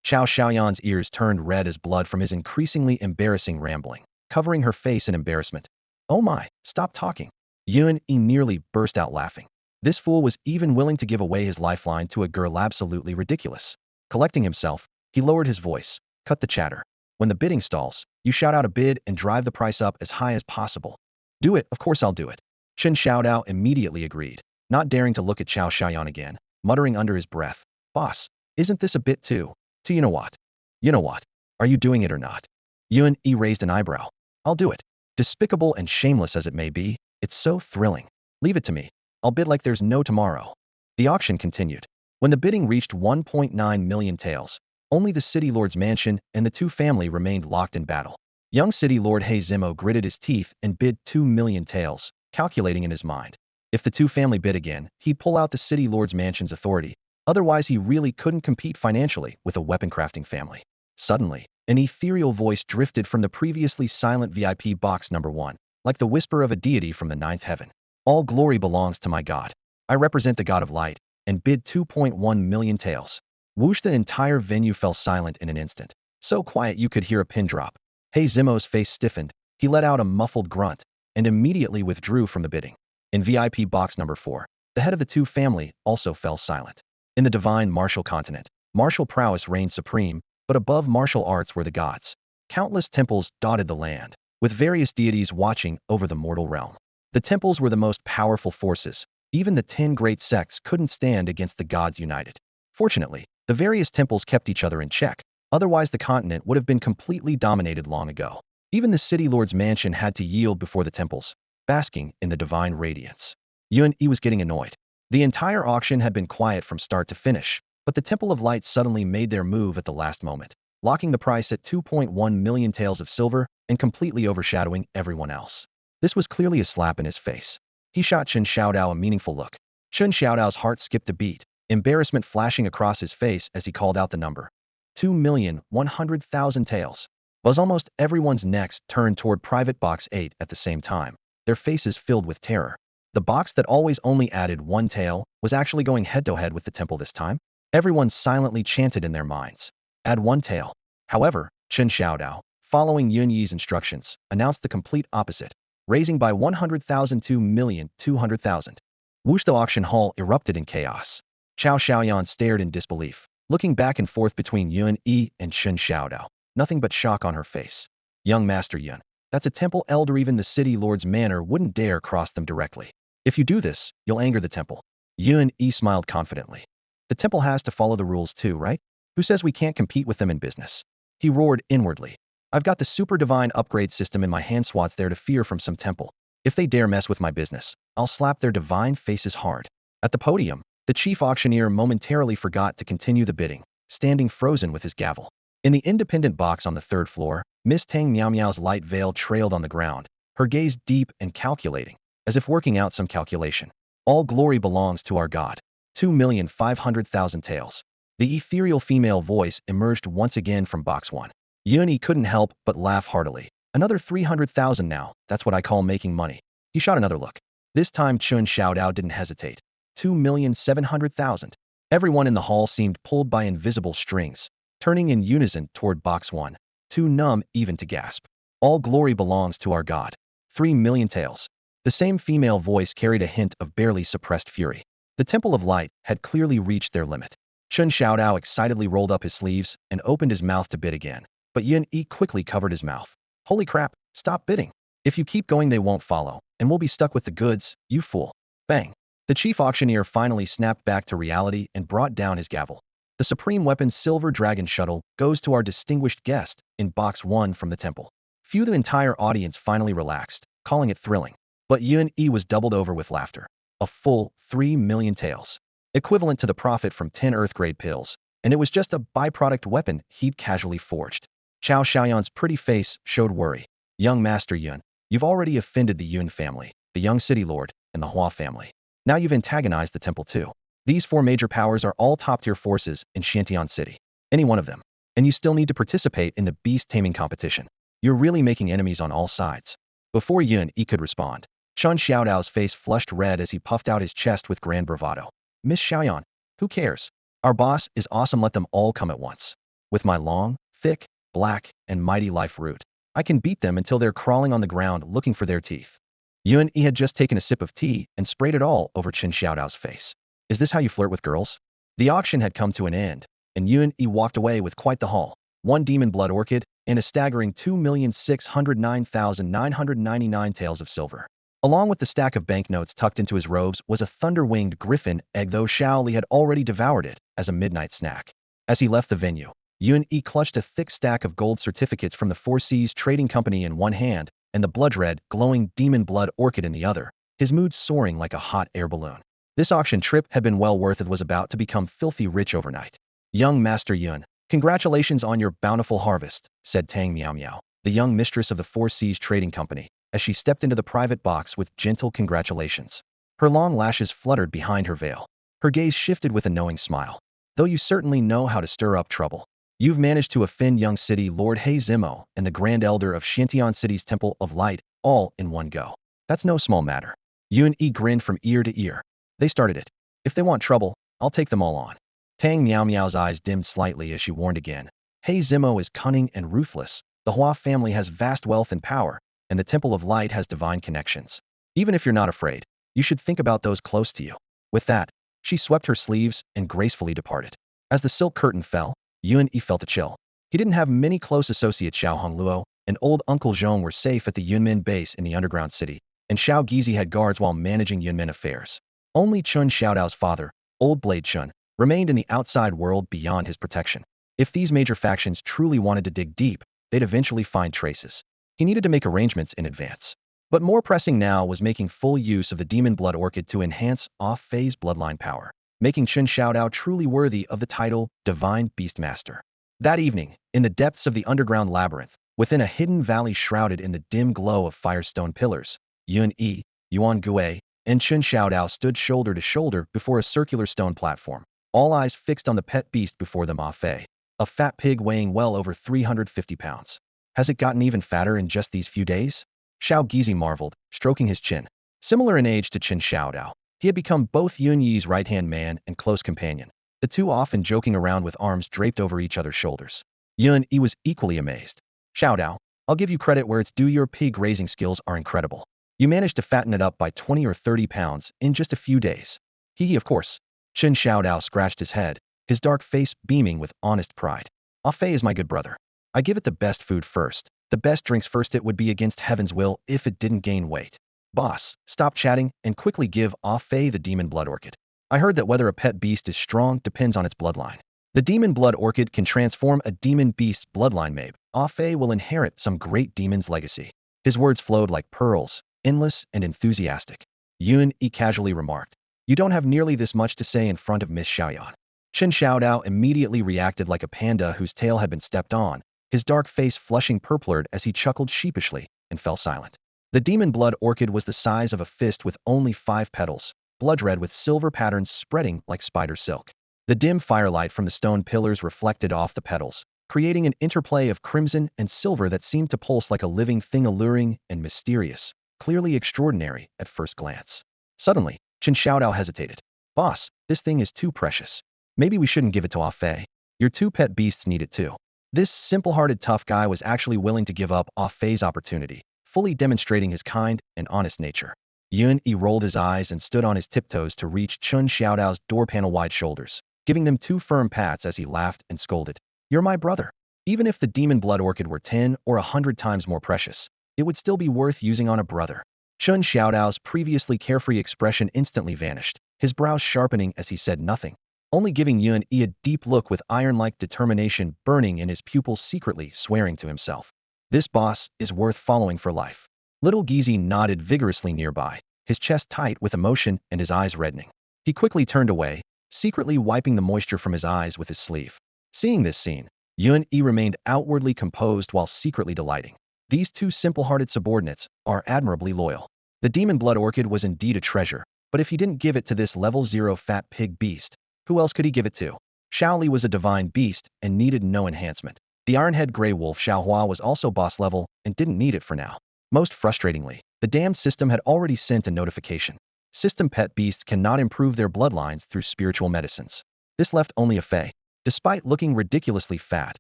Speaker 1: Xiao Xiaoyan's ears turned red as blood from his increasingly embarrassing rambling, covering her face in embarrassment. Oh my, stop talking. Yun E nearly burst out laughing. This fool was even willing to give away his lifeline to a girl absolutely ridiculous. Collecting himself, he lowered his voice. Cut the chatter. When the bidding stalls, you shout out a bid and drive the price up as high as possible. Do it, of course I'll do it. Chen Xiaodao immediately agreed, not daring to look at Chao Xiaoyan again, muttering under his breath, Boss, isn't this a bit too you know what? You know what? Are you doing it or not? Yun E raised an eyebrow. I'll do it. Despicable and shameless as it may be, it's so thrilling. Leave it to me. I'll bid like there's no tomorrow. The auction continued. When the bidding reached 1.9 million taels, only the city lord's mansion and the two family remained locked in battle. Young city lord He Zimo gritted his teeth and bid 2 million taels, calculating in his mind. If the two family bid again, he'd pull out the city lord's mansion's authority. Otherwise, he really couldn't compete financially with a weapon crafting family. Suddenly, an ethereal voice drifted from the previously silent VIP box number 1, like the whisper of a deity from the ninth heaven. All glory belongs to my god. I represent the god of light, and bid 2.1 million taels. Whoosh, the entire venue fell silent in an instant. So quiet you could hear a pin drop. Hey Zimo's face stiffened, he let out a muffled grunt, and immediately withdrew from the bidding. In VIP box number 4, the head of the two family also fell silent. In the divine martial continent, martial prowess reigned supreme, but above martial arts were the gods. Countless temples dotted the land, with various deities watching over the mortal realm. The temples were the most powerful forces. Even the 10 great sects couldn't stand against the gods united. Fortunately, the various temples kept each other in check, otherwise the continent would have been completely dominated long ago. Even the city lord's mansion had to yield before the temples, basking in the divine radiance. Yun E was getting annoyed. The entire auction had been quiet from start to finish, but the Temple of Light suddenly made their move at the last moment, locking the price at 2.1 million taels of silver and completely overshadowing everyone else. This was clearly a slap in his face. He shot Chen Xiaodao a meaningful look. Chen Xiaodao's heart skipped a beat, embarrassment flashing across his face as he called out the number. 2,100,000 taels. Was almost everyone's necks turned toward Private Box 8 at the same time, their faces filled with terror. The box that always only added one tael was actually going head-to-head with the temple this time. Everyone silently chanted in their minds. Add one tael. However, Chen Xiaodao, following Yun Yi's instructions, announced the complete opposite, raising by 100,000 2,200,000. Whoosh, the auction hall erupted in chaos. Chao Xiaoyan stared in disbelief, looking back and forth between Yun Yi and Chen Xiaodao, nothing but shock on her face. Young Master Yun, that's a temple elder, even the city lord's manor wouldn't dare cross them directly. If you do this, you'll anger the temple. Yun Yi smiled confidently. The temple has to follow the rules too, right? Who says we can't compete with them in business? He roared inwardly. I've got the super divine upgrade system in my hand, swats there to fear from some temple. If they dare mess with my business, I'll slap their divine faces hard. At the podium, the chief auctioneer momentarily forgot to continue the bidding, standing frozen with his gavel. In the independent box on the third floor, Miss Tang Miao Miao's light veil trailed on the ground, her gaze deep and calculating, as if working out some calculation. All glory belongs to our God. 2,500,000 taels. The ethereal female voice emerged once again from box 1. Yuni couldn't help but laugh heartily. Another 300,000 now, that's what I call making money. He shot another look. This time Chen Xiaodao didn't hesitate. 2,700,000. Everyone in the hall seemed pulled by invisible strings, turning in unison toward box 1. Too numb even to gasp. All glory belongs to our God. 3 million taels. The same female voice carried a hint of barely suppressed fury. The Temple of Light had clearly reached their limit. Chen Xiaodao excitedly rolled up his sleeves and opened his mouth to bid again, but Yin Yi quickly covered his mouth. Holy crap, stop bidding. If you keep going they won't follow, and we'll be stuck with the goods, you fool. Bang. The chief auctioneer finally snapped back to reality and brought down his gavel. The supreme weapon Silver Dragon Shuttle goes to our distinguished guest in box 1 from the temple. The entire audience finally relaxed, calling it thrilling. But Yun Yi was doubled over with laughter. A full 3 million taels, equivalent to the profit from 10 Earth-grade pills, and it was just a byproduct weapon he'd casually forged. Chao Xiaoyan's pretty face showed worry. Young Master Yun, you've already offended the Yun family, the young city lord, and the Hua family. Now you've antagonized the temple too. These 4 major powers are all top-tier forces in Shantian City. Any one of them. And you still need to participate in the beast-taming competition. You're really making enemies on all sides. Before Yun Yi could respond, Chen Xiaodao's face flushed red as he puffed out his chest with grand bravado. Miss Xiaoyan, who cares? Our boss is awesome, let them all come at once. With my long, thick, black, and mighty life root. I can beat them until they're crawling on the ground looking for their teeth. Yuan Yi had just taken a sip of tea and sprayed it all over Chen Xiaodao's face. Is this how you flirt with girls? The auction had come to an end, and Yuan Yi walked away with quite the haul. One demon blood orchid, and a staggering 2,609,999 taels of silver. Along with the stack of banknotes tucked into his robes was a thunder-winged griffin egg, though Xiao Li had already devoured it as a midnight snack. As he left the venue, Yuan Yi clutched a thick stack of gold certificates from the Four Seas Trading Company in one hand and the blood-red, glowing demon blood orchid in the other, his mood soaring like a hot air balloon. This auction trip had been well worth it. Was about to become filthy rich overnight. Young Master Yuan, congratulations on your bountiful harvest, said Tang Miao Miao, the young mistress of the Four Seas Trading Company, as she stepped into the private box with gentle congratulations. Her long lashes fluttered behind her veil. Her gaze shifted with a knowing smile. Though you certainly know how to stir up trouble. You've managed to offend young city Lord He Zimo and the Grand Elder of Xiantian City's Temple of Light, all in one go. That's no small matter. Yuan Yi grinned from ear to ear. They started it. If they want trouble, I'll take them all on. Tang Miao Miao's eyes dimmed slightly as she warned again. He Zimo is cunning and ruthless. The Hua family has vast wealth and power, and the Temple of Light has divine connections. Even if you're not afraid, you should think about those close to you. With that, she swept her sleeves and gracefully departed. As the silk curtain fell, Yuan Yi felt a chill. He didn't have many close associates. Xiao Hongluo and old Uncle Zhong were safe at the Yunmin base in the underground city, and Xiao Gizi had guards while managing Yunmin affairs. Only Chun Xiaodao's father, Old Blade Chun, remained in the outside world beyond his protection. If these major factions truly wanted to dig deep, they'd eventually find traces. He needed to make arrangements in advance. But more pressing now was making full use of the demon blood orchid to enhance off-phase bloodline power, making Chen Xiaodao truly worthy of the title Divine Beastmaster. That evening, in the depths of the underground labyrinth, within a hidden valley shrouded in the dim glow of firestone pillars, Yuan Yi, Yuan Gui, and Chen Xiaodao stood shoulder to shoulder before a circular stone platform, all eyes fixed on the pet beast before them, Ah Fei, a fat pig weighing well over 350 pounds. Has it gotten even fatter in just these few days? Xiao Gizi marveled, stroking his chin. Similar in age to Chen Xiaodao, he had become both Yuan Yi's right-hand man and close companion, the two often joking around with arms draped over each other's shoulders. Yuan Yi was equally amazed. Xiaodao, I'll give you credit where it's due. Your pig raising skills are incredible. You managed to fatten it up by 20 or 30 pounds in just a few days. He, of course. Chen Xiaodao scratched his head, his dark face beaming with honest pride. Ah Fei is my good brother. I give it the best food first, the best drinks first. It would be against heaven's will if it didn't gain weight. Boss, stop chatting and quickly give Ah Fei the demon blood orchid. I heard that whether a pet beast is strong depends on its bloodline. The demon blood orchid can transform a demon beast's bloodline. Maybe Ah Fei will inherit some great demon's legacy. His words flowed like pearls, endless and enthusiastic. Yuan Yi casually remarked, you don't have nearly this much to say in front of Miss Xiaoyan. Chen Xiaodao immediately reacted like a panda whose tail had been stepped on, his dark face flushing purplured as he chuckled sheepishly and fell silent. The demon blood orchid was the size of a fist with only 5 petals, blood red with silver patterns spreading like spider silk. The dim firelight from the stone pillars reflected off the petals, creating an interplay of crimson and silver that seemed to pulse like a living thing, alluring and mysterious, clearly extraordinary at first glance. Suddenly, Chen Xiaodao hesitated. Boss, this thing is too precious. Maybe we shouldn't give it to Ah Fei. Your 2 pet beasts need it too. This simple-hearted tough guy was actually willing to give up Ah Fei's opportunity, fully demonstrating his kind and honest nature. Yuan Yi rolled his eyes and stood on his tiptoes to reach Chen Xiaodao's door panel-wide shoulders, giving them 2 firm pats as he laughed and scolded. You're my brother. Even if the demon blood orchid were 10 or 100 times more precious, it would still be worth using on a brother. Chen Xiaodao's previously carefree expression instantly vanished, his brows sharpening as he said nothing, only giving Yuan Yi a deep look with iron-like determination burning in his pupils, secretly swearing to himself. This boss is worth following for life. Little Gizi nodded vigorously nearby, his chest tight with emotion and his eyes reddening. He quickly turned away, secretly wiping the moisture from his eyes with his sleeve. Seeing this scene, Yuan Yi remained outwardly composed while secretly delighting. These 2 simple-hearted subordinates are admirably loyal. The demon blood orchid was indeed a treasure, but if he didn't give it to this level 0 fat pig beast, who else could he give it to? Xiao Li was a divine beast and needed no enhancement. The iron-head grey wolf Xiao Hua was also boss level and didn't need it for now. Most frustratingly, the damned system had already sent a notification. System pet beasts cannot improve their bloodlines through spiritual medicines. This left only Ah Fei. Despite looking ridiculously fat,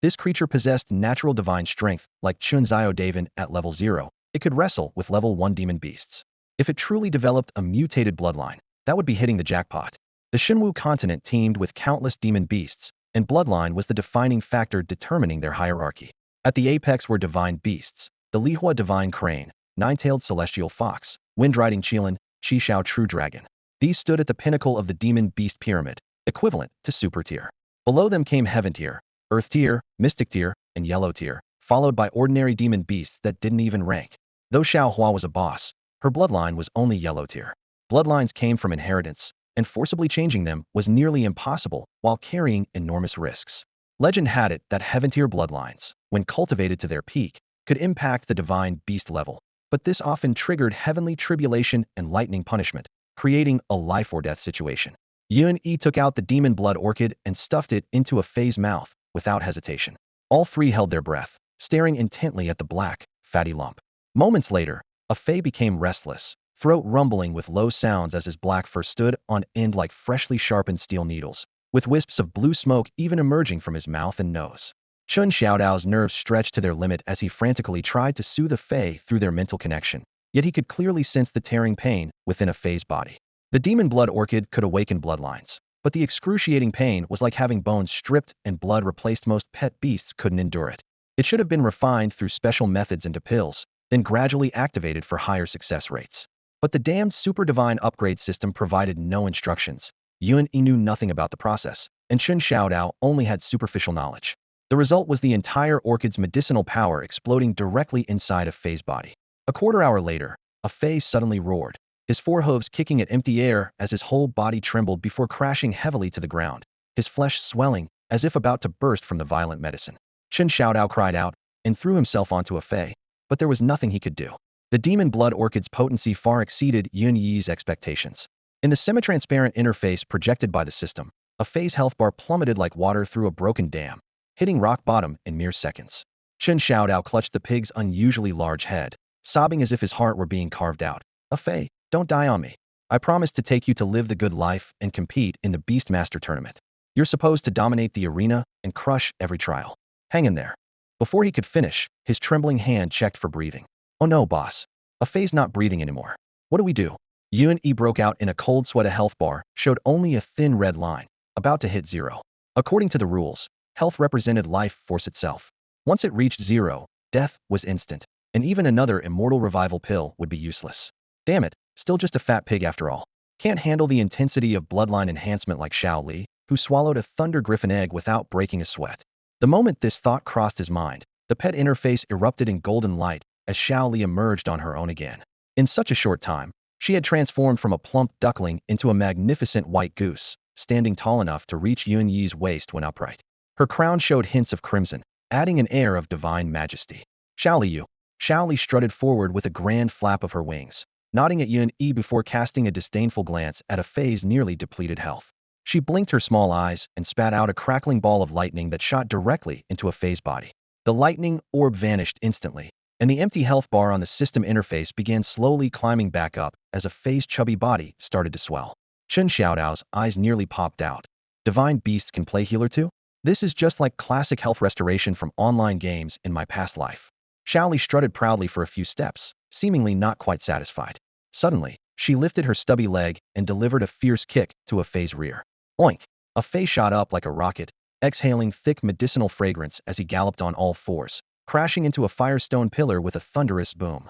Speaker 1: This creature possessed natural divine strength, like Chunzio Daven at level 0. It could wrestle with level 1 demon beasts. If it truly developed a mutated bloodline, that would be hitting the jackpot. The Shinwu continent teemed with countless demon beasts, and bloodline was the defining factor determining their hierarchy. At the apex were divine beasts, the Lihua divine crane, nine-tailed celestial fox, wind-riding Qilin, Qishao true dragon. These stood at the pinnacle of the demon beast pyramid, equivalent to super tier. Below them came heaven tier, earth tier, mystic tier, and yellow tier, followed by ordinary demon beasts that didn't even rank. Though Xiao Hua was a boss, her bloodline was only yellow tier. Bloodlines came from inheritance, and forcibly changing them was nearly impossible while carrying enormous risks. Legend had it that heaven-tier bloodlines, when cultivated to their peak, could impact the divine beast level, but this often triggered heavenly tribulation and lightning punishment, creating a life-or-death situation. Yuan Yi took out the demon blood orchid and stuffed it into a Fei's mouth without hesitation. All three held their breath, staring intently at the black, fatty lump. Moments later, a Fei became restless, throat rumbling with low sounds as his black fur stood on end like freshly sharpened steel needles, with wisps of blue smoke even emerging from his mouth and nose. Chun Xiaodao's nerves stretched to their limit as he frantically tried to soothe a Fei through their mental connection, yet he could clearly sense the tearing pain within a Fei's body. The demon blood orchid could awaken bloodlines, but the excruciating pain was like having bones stripped and blood replaced. Most pet beasts couldn't endure it. It should have been refined through special methods into pills, then gradually activated for higher success rates. But the damned super divine upgrade system provided no instructions. Yuan Yi knew nothing about the process, and Chun Xiaodao only had superficial knowledge. The result was the entire orchid's medicinal power exploding directly inside a Fei's body. A quarter hour later, a Fei suddenly roared, his forehooves kicking at empty air as his whole body trembled before crashing heavily to the ground, his flesh swelling as if about to burst from the violent medicine. Chun Xiaodao cried out and threw himself onto a Fei, but there was nothing he could do. The demon blood orchid's potency far exceeded Yuan Yi's expectations. In the semi-transparent interface projected by the system, a Fei's health bar plummeted like water through a broken dam, hitting rock bottom in mere seconds. Chun Xiaodao clutched the pig's unusually large head, sobbing as if his heart were being carved out. "A Fei, don't die on me. I promise to take you to live the good life and compete in the Beastmaster tournament. You're supposed to dominate the arena and crush every trial. Hang in there." Before he could finish, his trembling hand checked for breathing. "Oh no, boss. A Fei's not breathing anymore. What do we do?" Yuan Yi broke out in a cold sweat. A health bar showed only a thin red line, about to hit 0. According to the rules, health represented life force itself. Once it reached 0, death was instant, and even another immortal revival pill would be useless. Damn it, still just a fat pig after all. Can't handle the intensity of bloodline enhancement like Xiao Li, who swallowed a thunder griffin egg without breaking a sweat. The moment this thought crossed his mind, the pet interface erupted in golden light as Xiao Li emerged on her own again. In such a short time, she had transformed from a plump duckling into a magnificent white goose, standing tall enough to reach Yuan Yi's waist when upright. Her crown showed hints of crimson, adding an air of divine majesty. "Xiao Li you." Xiao Li strutted forward with a grand flap of her wings, nodding at Yuan Yi before casting a disdainful glance at a Fei's nearly depleted health. She blinked her small eyes and spat out a crackling ball of lightning that shot directly into a Fei's body. The lightning orb vanished instantly, and the empty health bar on the system interface began slowly climbing back up as a Fei's chubby body started to swell. Chun Xiaodao's eyes nearly popped out. Divine beasts can play healer too? This is just like classic health restoration from online games in my past life. Xiao Li strutted proudly for a few steps, seemingly not quite satisfied. Suddenly, she lifted her stubby leg and delivered a fierce kick to a Fei's rear. Oink! A Fei shot up like a rocket, exhaling thick medicinal fragrance as he galloped on all fours, crashing into a firestone pillar with a thunderous boom.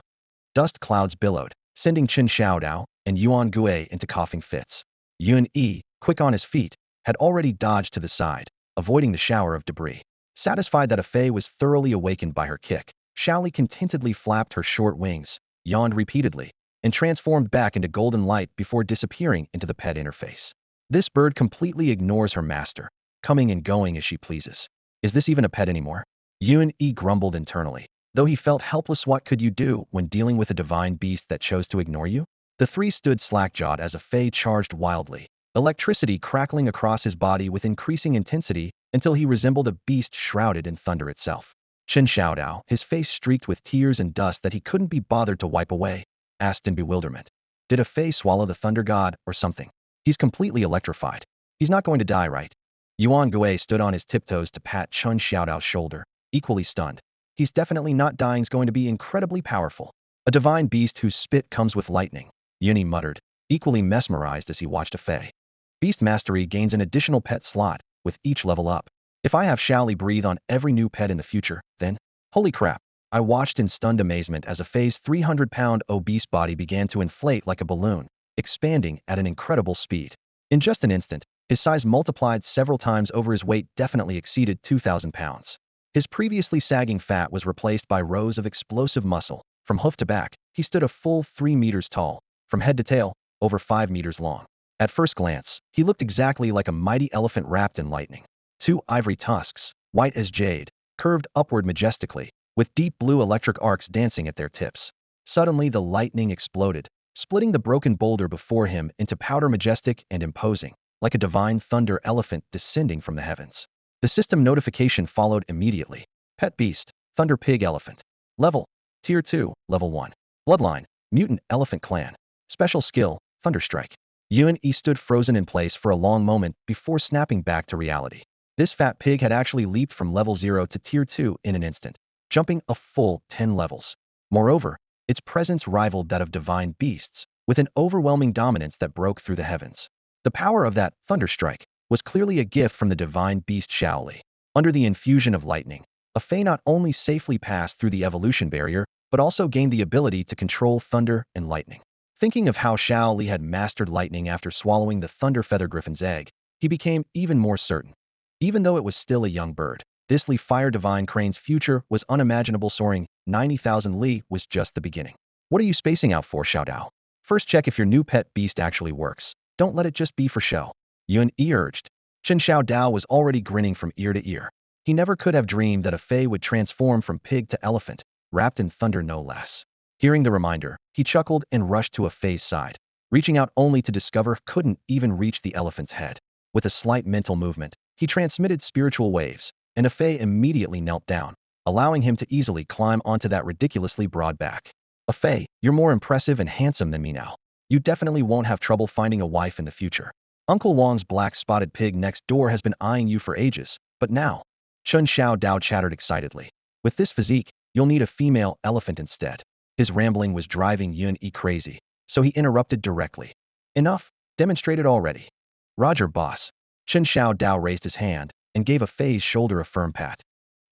Speaker 1: Dust clouds billowed, sending Qin Xiaodao and Yuan Gui into coughing fits. Yuan Yi, quick on his feet, had already dodged to the side, avoiding the shower of debris. Satisfied that a Fei was thoroughly awakened by her kick, Xiao Li contentedly flapped her short wings, yawned repeatedly, and transformed back into golden light before disappearing into the pet interface. This bird completely ignores her master, coming and going as she pleases. Is this even a pet anymore? Yuan Yi grumbled internally. Though he felt helpless, what could you do when dealing with a divine beast that chose to ignore you? The three stood slack-jawed as a Fei charged wildly, electricity crackling across his body with increasing intensity until he resembled a beast shrouded in thunder itself. Qin Xiaodao, his face streaked with tears and dust that he couldn't be bothered to wipe away, asked in bewilderment. Did a Fei swallow the thunder god or something? He's completely electrified. He's not going to die, right? Yuan Gui stood on his tiptoes to pat Chun Xiaodao's shoulder, equally stunned. He's definitely not dying's going to be incredibly powerful. A divine beast whose spit comes with lightning, Yuni muttered, equally mesmerized as he watched a fey. Beast mastery gains an additional pet slot with each level up. If I have Shaoli breathe on every new pet in the future, then, holy crap, I watched in stunned amazement as a fey's 300-pound obese body began to inflate like a balloon, expanding at an incredible speed. In just an instant, his size multiplied several times over. His weight definitely exceeded 2,000 pounds. His previously sagging fat was replaced by rows of explosive muscle. From hoof to back, he stood a full 3 meters tall. From head to tail, over 5 meters long. At first glance, he looked exactly like a mighty elephant wrapped in lightning. Two ivory tusks, white as jade, curved upward majestically, with deep blue electric arcs dancing at their tips. Suddenly the lightning exploded, splitting the broken boulder before him into powder, majestic and imposing, like a divine thunder elephant descending from the heavens. The system notification followed immediately. Pet beast, thunder pig elephant. Level, Tier 2, Level 1. Bloodline, mutant elephant clan. Special skill, thunderstrike. Yuan Yi stood frozen in place for a long moment before snapping back to reality. This fat pig had actually leaped from level 0 to Tier 2 in an instant, jumping a full 10 levels. Moreover, its presence rivaled that of divine beasts, with an overwhelming dominance that broke through the heavens. The power of that thunderstrike was clearly a gift from the divine beast Shaoli. Under the infusion of lightning, a fey not only safely passed through the evolution barrier, but also gained the ability to control thunder and lightning. Thinking of how Shaoli had mastered lightning after swallowing the thunder feather griffin's egg, he became even more certain. Even though it was still a young bird, this Li Fire Divine Crane's future was unimaginable. Soaring 90,000 Li was just the beginning. What are you spacing out for, Xiaodao? First check if your new pet beast actually works. Don't let it just be for show. Yuan Yi urged. Chen Xiaodao was already grinning from ear to ear. He never could have dreamed that a fey would transform from pig to elephant, wrapped in thunder no less. Hearing the reminder, he chuckled and rushed to a fey's side, reaching out only to discover couldn't even reach the elephant's head. With a slight mental movement, he transmitted spiritual waves, and a fey immediately knelt down, allowing him to easily climb onto that ridiculously broad back. A fey, you're more impressive and handsome than me now. You definitely won't have trouble finding a wife in the future. Uncle Wong's black spotted pig next door has been eyeing you for ages, but now. Chun Xiaodao chattered excitedly. With this physique, you'll need a female elephant instead. His rambling was driving Yuan Yi crazy, so he interrupted directly. Enough, demonstrated already. Roger, boss. Chen Xiaodao raised his hand and gave a fey's shoulder a firm pat.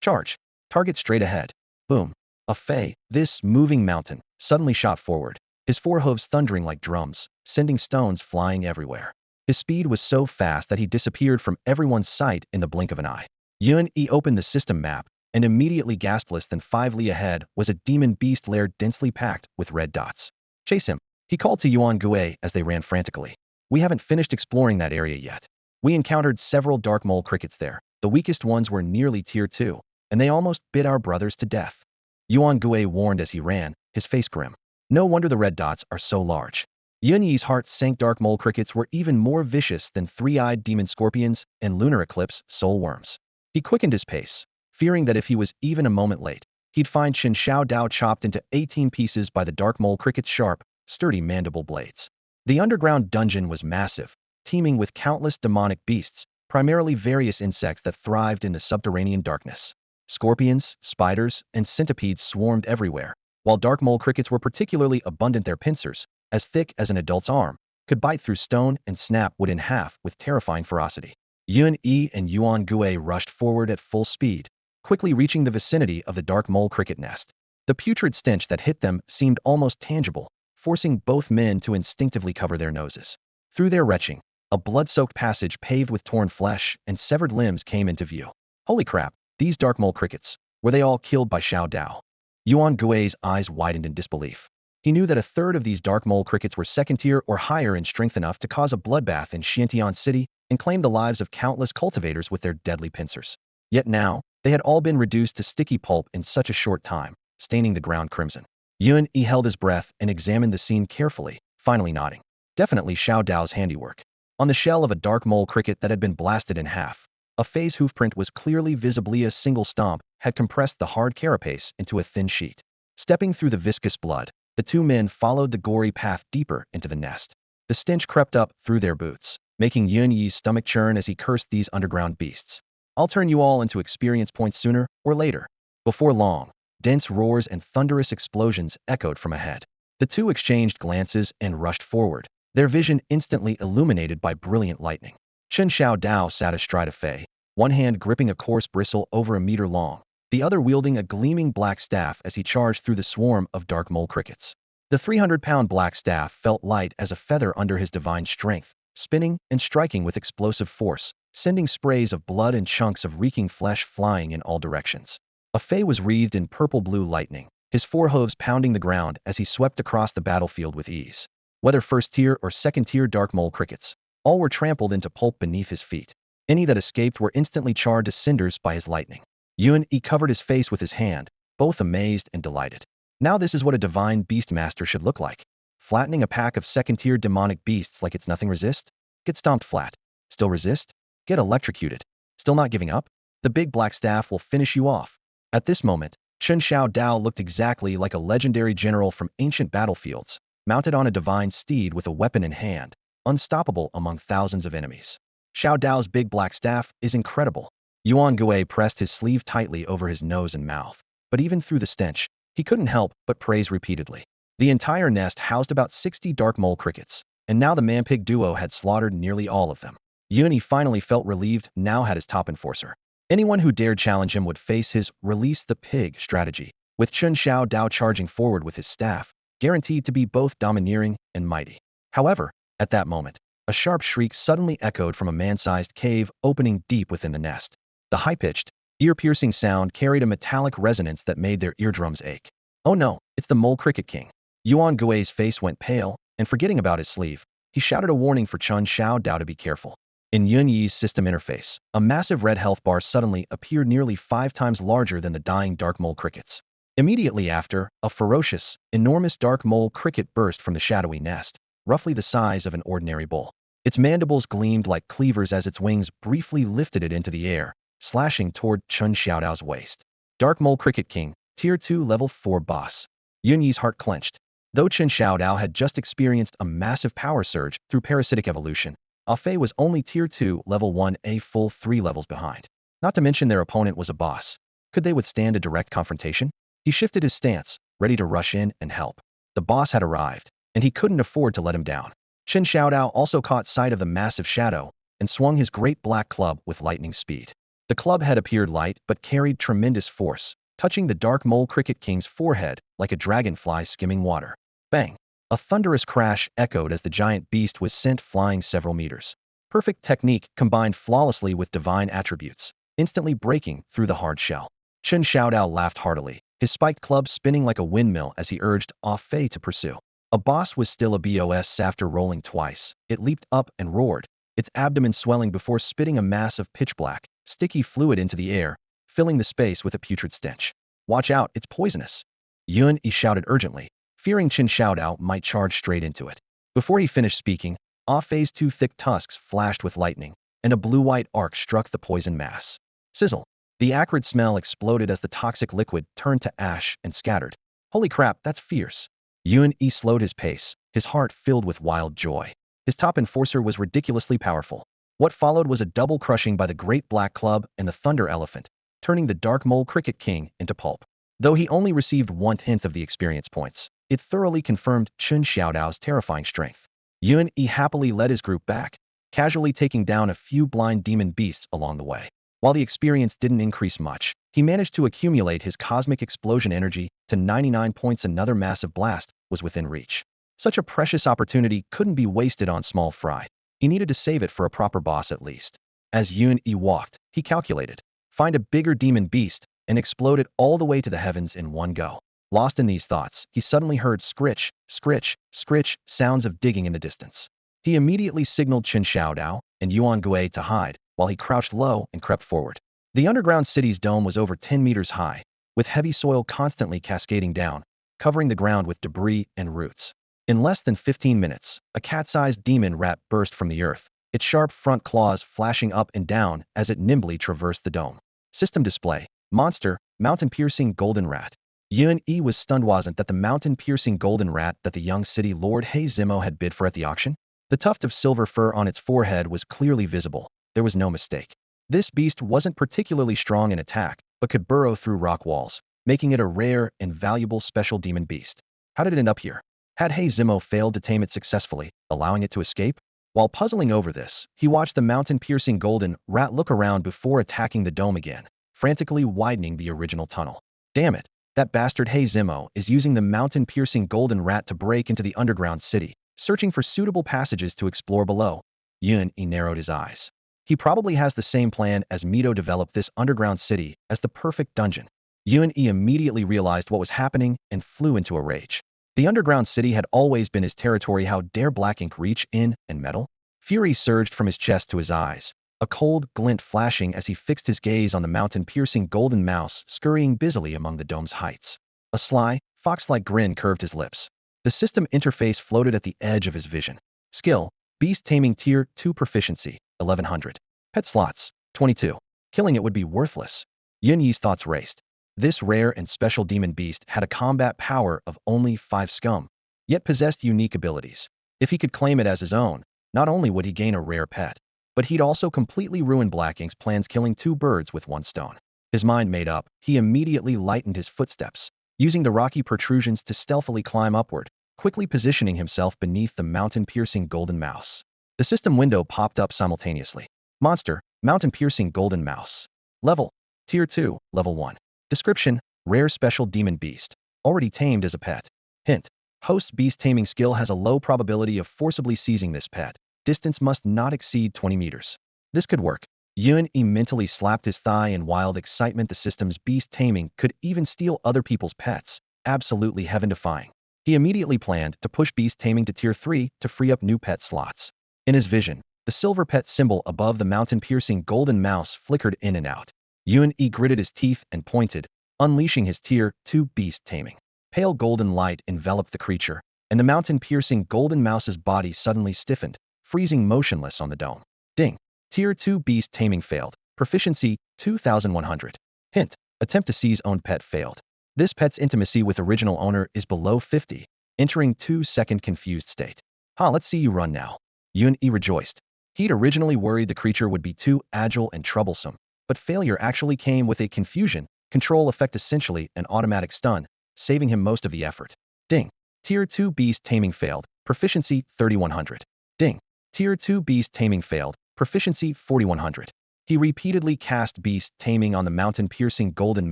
Speaker 1: Charge. Target straight ahead. Boom. A fey, this moving mountain, suddenly shot forward, his forehooves thundering like drums, sending stones flying everywhere. His speed was so fast that he disappeared from everyone's sight in the blink of an eye. Yuan Yi opened the system map and immediately gasped. Less than 5 li ahead was a demon beast lair densely packed with red dots. Chase him, he called to Yuan Gui as they ran frantically. We haven't finished exploring that area yet. We encountered several dark mole crickets there. The weakest ones were nearly tier 2, and they almost bit our brothers to death. Yuan Gui warned as he ran, his face grim. No wonder the red dots are so large. Yun Yi's heart sank. Dark mole crickets were even more vicious than three-eyed demon scorpions and lunar eclipse soul worms. He quickened his pace, fearing that if he was even a moment late, he'd find Chen Xiaodao chopped into 18 pieces by the dark mole cricket's sharp, sturdy mandible blades. The underground dungeon was massive, teeming with countless demonic beasts, primarily various insects that thrived in the subterranean darkness. Scorpions, spiders, and centipedes swarmed everywhere, while dark mole crickets were particularly abundant. Their pincers, as thick as an adult's arm, could bite through stone and snap wood in half with terrifying ferocity. Yuan Yi and Yuan Gui rushed forward at full speed, quickly reaching the vicinity of the dark mole cricket nest. The putrid stench that hit them seemed almost tangible, forcing both men to instinctively cover their noses. Through their retching, a blood-soaked passage paved with torn flesh and severed limbs came into view. Holy crap, these dark mole crickets, were they all killed by Xiaodao? Yuan Gui's eyes widened in disbelief. He knew that a third of these dark mole crickets were second-tier or higher in strength, enough to cause a bloodbath in Xiantian City and claim the lives of countless cultivators with their deadly pincers. Yet now, they had all been reduced to sticky pulp in such a short time, staining the ground crimson. Yuan Yi held his breath and examined the scene carefully, finally nodding. Definitely Xiaodao's handiwork. On the shell of a dark mole cricket that had been blasted in half, a fey's hoofprint was clearly visible. A single stomp had compressed the hard carapace into a thin sheet. Stepping through the viscous blood, the two men followed the gory path deeper into the nest. The stench crept up through their boots, making Yun Yi's stomach churn as he cursed these underground beasts. I'll turn you all into experience points sooner or later. Before long, dense roars and thunderous explosions echoed from ahead. The two exchanged glances and rushed forward, their vision instantly illuminated by brilliant lightning. Chen Xiao Dao sat astride a fei, one hand gripping a coarse bristle over a meter long, the other wielding a gleaming black staff as he charged through the swarm of dark mole crickets. The 300-pound black staff felt light as a feather under his divine strength, spinning and striking with explosive force, sending sprays of blood and chunks of reeking flesh flying in all directions. A fei was wreathed in purple-blue lightning, his forehooves pounding the ground as he swept across the battlefield with ease. Whether first-tier or second-tier dark mole crickets, all were trampled into pulp beneath his feet. Any that escaped were instantly charred to cinders by his lightning. Yuan Yi covered his face with his hand, both amazed and delighted. Now this is what a divine beast master should look like. Flattening a pack of second-tier demonic beasts like it's nothing. Resist? Get stomped flat. Still resist? Get electrocuted. Still not giving up? The big black staff will finish you off. At this moment, Chen Xiao Dao looked exactly like a legendary general from ancient battlefields, mounted on a divine steed with a weapon in hand, unstoppable among thousands of enemies. Xiao Dao's big black staff is incredible. Yuan Gui pressed his sleeve tightly over his nose and mouth, but even through the stench, he couldn't help but praise repeatedly. The entire nest housed about 60 dark mole crickets, and now the man-pig duo had slaughtered nearly all of them. Yuan finally felt relieved, now had his top enforcer. Anyone who dared challenge him would face his release the pig strategy, with Chen Xiao Dao charging forward with his staff, guaranteed to be both domineering and mighty. However, at that moment, a sharp shriek suddenly echoed from a man-sized cave opening deep within the nest. The high-pitched, ear-piercing sound carried a metallic resonance that made their eardrums ache. Oh no, it's the Mole Cricket King. Yuan Gui's face went pale, and forgetting about his sleeve, he shouted a warning for Chen Xiao Dao to be careful. In Yun Yi's system interface, a massive red health bar suddenly appeared nearly 5 times larger than the dying dark mole crickets. Immediately after, a ferocious, enormous dark mole cricket burst from the shadowy nest, roughly the size of an ordinary bull. Its mandibles gleamed like cleavers as its wings briefly lifted it into the air, slashing toward Chen Xiaodao's waist. Dark Mole Cricket King, Tier 2 Level 4 Boss. Yun Yi's heart clenched. Though Chen Xiaodao had just experienced a massive power surge through parasitic evolution, Fei was only Tier 2 Level 1 a full 3 levels behind. Not to mention their opponent was a boss. Could they withstand a direct confrontation? He shifted his stance, ready to rush in and help. The boss had arrived, and he couldn't afford to let him down. Chen Xiaodao also caught sight of the massive shadow and swung his great black club with lightning speed. The club head appeared light but carried tremendous force, touching the dark mole cricket king's forehead like a dragonfly skimming water. Bang! A thunderous crash echoed as the giant beast was sent flying several meters. Perfect technique combined flawlessly with divine attributes, instantly breaking through the hard shell. Chen Xiaodao laughed heartily, his spiked club spinning like a windmill as he urged Fei to pursue. A boss was still a boss after rolling twice. It leaped up and roared, its abdomen swelling before spitting a mass of pitch-black, sticky fluid into the air, filling the space with a putrid stench. Watch out, it's poisonous. Yuan Yi shouted urgently, fearing Chen Xiaodao might charge straight into it. Before he finished speaking, Fei's 2 thick tusks flashed with lightning, and a blue-white arc struck the poison mass. Sizzle! The acrid smell exploded as the toxic liquid turned to ash and scattered. Holy crap, that's fierce. Yuan Yi slowed his pace, his heart filled with wild joy. His top enforcer was ridiculously powerful. What followed was a double crushing by the great black club and the thunder elephant, turning the dark mole cricket king into pulp. Though he only received 1/10 of the experience points, it thoroughly confirmed Chen Xiaodao's terrifying strength. Yuan Yi happily led his group back, casually taking down a few blind demon beasts along the way. While the experience didn't increase much, he managed to accumulate his cosmic explosion energy to 99 points. Another massive blast was within reach. Such a precious opportunity couldn't be wasted on small fry. He needed to save it for a proper boss at least. As Yuan Yi walked, he calculated, find a bigger demon beast, and explode it all the way to the heavens in one go. Lost in these thoughts, he suddenly heard scritch, scritch, scritch sounds of digging in the distance. He immediately signaled Chen Xiaodao and Yuan Gui to hide, while he crouched low and crept forward. The underground city's dome was over 10 meters high, with heavy soil constantly cascading down, covering the ground with debris and roots. In less than 15 minutes, a cat-sized demon rat burst from the earth, its sharp front claws flashing up and down as it nimbly traversed the dome. System display. Monster, mountain-piercing golden rat. Yuan Yi was stunned. Wasn't that the mountain-piercing golden rat that the young city lord He Zimo had bid for at the auction? The tuft of silver fur on its forehead was clearly visible. There was no mistake. This beast wasn't particularly strong in attack, but could burrow through rock walls, making it a rare and valuable special demon beast. How did it end up here? Had Zimo failed to tame it successfully, allowing it to escape? While puzzling over this, he watched the mountain-piercing golden rat look around before attacking the dome again, frantically widening the original tunnel. Damn it! That bastard Zimo is using the mountain-piercing golden rat to break into the underground city, searching for suitable passages to explore below. Yun-E narrowed his eyes. He probably has the same plan as Mito developed this underground city as the perfect dungeon. Yun-E immediately realized what was happening and flew into a rage. The underground city had always been his territory. How dare Black Ink reach in and meddle? Fury surged from his chest to his eyes, a cold glint flashing as he fixed his gaze on the mountain-piercing golden mouse scurrying busily among the dome's heights. A sly, fox-like grin curved his lips. The system interface floated at the edge of his vision. Skill: Beast Taming Tier 2 Proficiency, 1100. Pet slots, 22. Killing it would be worthless. Yun-Yi's thoughts raced. This rare and special demon beast had a combat power of only 5 scum, yet possessed unique abilities. If he could claim it as his own, not only would he gain a rare pet, but he'd also completely ruin Black Ink's plans, killing 2 birds with 1 stone. His mind made up, he immediately lightened his footsteps, using the rocky protrusions to stealthily climb upward, quickly positioning himself beneath the mountain-piercing golden mouse. The system window popped up simultaneously. Monster: Mountain-piercing golden mouse. Level: Tier 2, Level 1. Description: Rare special demon beast. Already tamed as a pet. Hint: Host's beast taming skill has a low probability of forcibly seizing this pet. Distance must not exceed 20 meters. This could work. Yun-E mentally slapped his thigh in wild excitement. The system's beast taming could even steal other people's pets. Absolutely heaven-defying. He immediately planned to push beast taming to Tier 3 to free up new pet slots. In his vision, the silver pet symbol above the mountain-piercing golden mouse flickered in and out. Yun-E gritted his teeth and pointed, unleashing his Tier 2 beast taming. Pale golden light enveloped the creature, and the mountain-piercing golden mouse's body suddenly stiffened, freezing motionless on the dome. Ding! Tier 2 beast taming failed. Proficiency, 2100. Hint: Attempt to seize owned pet failed. This pet's intimacy with original owner is below 50, entering 2-second confused state. Let's see you run now. Yun-E rejoiced. He'd originally worried the creature would be too agile and troublesome, but failure actually came with a confusion control effect, essentially an automatic stun, saving him most of the effort. Ding! Tier 2 beast taming failed. Proficiency, 3100. Ding! Tier 2 beast taming failed. Proficiency, 4100. He repeatedly cast beast taming on the mountain-piercing golden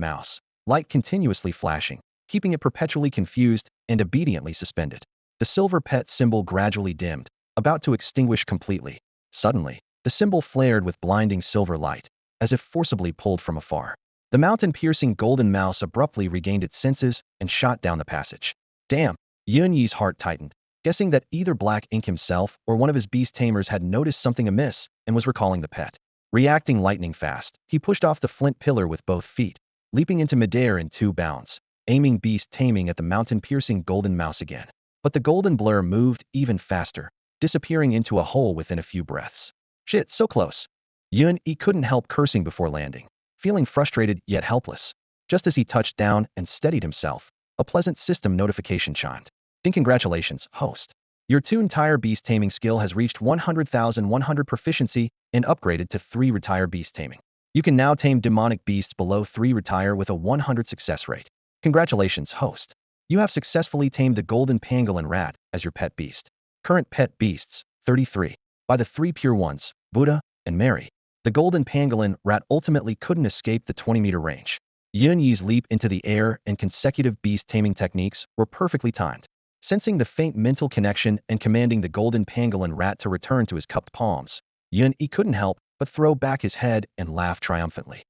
Speaker 1: mouse, light continuously flashing, keeping it perpetually confused and obediently suspended. The silver pet symbol gradually dimmed, about to extinguish completely. Suddenly, the symbol flared with blinding silver light, as if forcibly pulled from afar. The mountain-piercing golden mouse abruptly regained its senses and shot down the passage. Damn! Yun-Yi's heart tightened, guessing that either Black Ink himself or one of his beast tamers had noticed something amiss and was recalling the pet. Reacting lightning fast, he pushed off the flint pillar with both feet, leaping into midair in 2 bounds, aiming beast taming at the mountain-piercing golden mouse again. But the golden blur moved even faster, disappearing into a hole within a few breaths. Shit, so close. Yun-E couldn't help cursing before landing, feeling frustrated yet helpless. Just as he touched down and steadied himself, a pleasant system notification chimed. Ding! Congratulations, host. Your 2 entire beast taming skill has reached 100,100 proficiency and upgraded to 3 retire beast taming. You can now tame demonic beasts below 3 retire with a 100 success rate. Congratulations, host. You have successfully tamed the golden pangolin rat as your pet beast. Current pet beasts, 33. By the 3 pure ones, Buddha and Mary. The golden pangolin rat ultimately couldn't escape the 20-meter range. Yun-Yi's leap into the air and consecutive beast taming techniques were perfectly timed. Sensing the faint mental connection and commanding the golden pangolin rat to return to his cupped palms, Yun-E couldn't help but throw back his head and laugh triumphantly.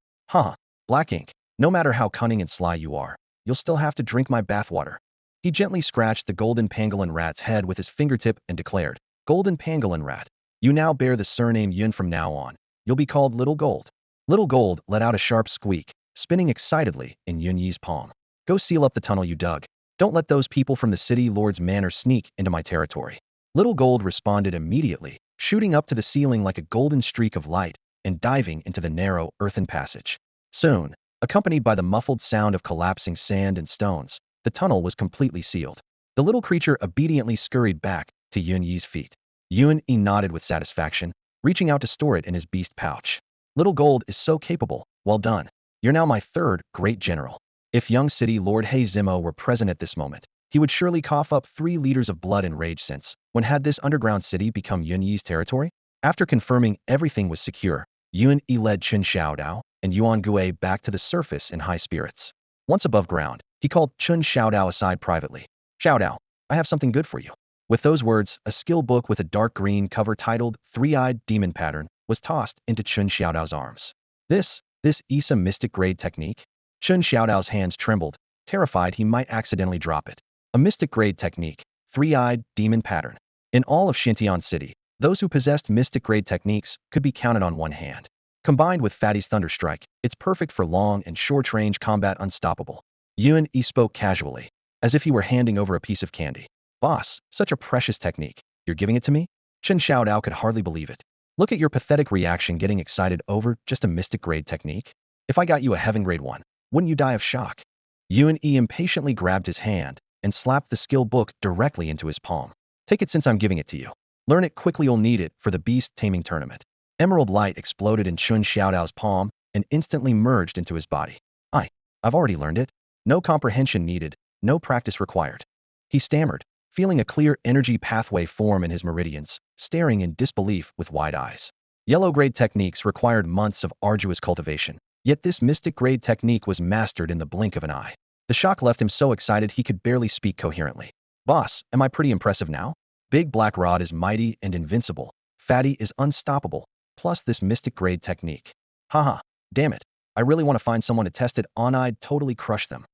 Speaker 1: Black Ink, no matter how cunning and sly you are, you'll still have to drink my bathwater. He gently scratched the golden pangolin rat's head with his fingertip and declared, Golden pangolin rat, you now bear the surname Yun. From now on, you'll be called Little Gold. Little Gold let out a sharp squeak, spinning excitedly in Yun-Yi's palm. Go seal up the tunnel you dug. Don't let those people from the city lord's manor sneak into my territory. Little Gold responded immediately, shooting up to the ceiling like a golden streak of light and diving into the narrow earthen passage. Soon, accompanied by the muffled sound of collapsing sand and stones, the tunnel was completely sealed. The little creature obediently scurried back to Yun-Yi's feet. Yuan Yi nodded with satisfaction, reaching out to store it in his beast pouch. Little Gold is so capable. Well done. You're now my third great general. If young city Lord He Zimo were present at this moment, he would surely cough up 3 liters of blood and rage since, when had this underground city become Yun Yi's territory? After confirming everything was secure, Yuan Yi led Chen Xiaodao and Yuan Gui back to the surface in high spirits. Once above ground, he called Chen Xiaodao aside privately. Xiaodao, I have something good for you. With those words, a skill book with a dark green cover titled Three-Eyed Demon Pattern was tossed into Chen Xiaodao's arms. This is a mystic grade technique? Chen Xiaodao's hands trembled, terrified he might accidentally drop it. A mystic grade technique, Three-Eyed Demon Pattern. In all of Xintian City, those who possessed mystic grade techniques could be counted on one hand. Combined with Fatty's Thunder Strike, it's perfect for long and short-range combat unstoppable. Yuan Yi spoke casually, as if he were handing over a piece of candy. Boss, such a precious technique. You're giving it to me? Chen Xiaodao could hardly believe it. Look at your pathetic reaction getting excited over just a mystic grade technique. If I got you a heaven grade one, wouldn't you die of shock? Yuan Yi impatiently grabbed his hand and slapped the skill book directly into his palm. Take it since I'm giving it to you. Learn it quickly, you'll need it for the beast taming tournament. Emerald light exploded in Chen Xiaodao's palm and instantly merged into his body. I've already learned it. No comprehension needed, no practice required. He stammered, feeling a clear energy pathway form in his meridians, staring in disbelief with wide eyes. Yellow grade techniques required months of arduous cultivation, yet this mystic grade technique was mastered in the blink of an eye. The shock left him so excited he could barely speak coherently. Boss, am I pretty impressive now? Big Black Rod is mighty and invincible. Fatty is unstoppable, plus this mystic grade technique. Haha, damn it. I really want to find someone to test it on. I'd totally crush them.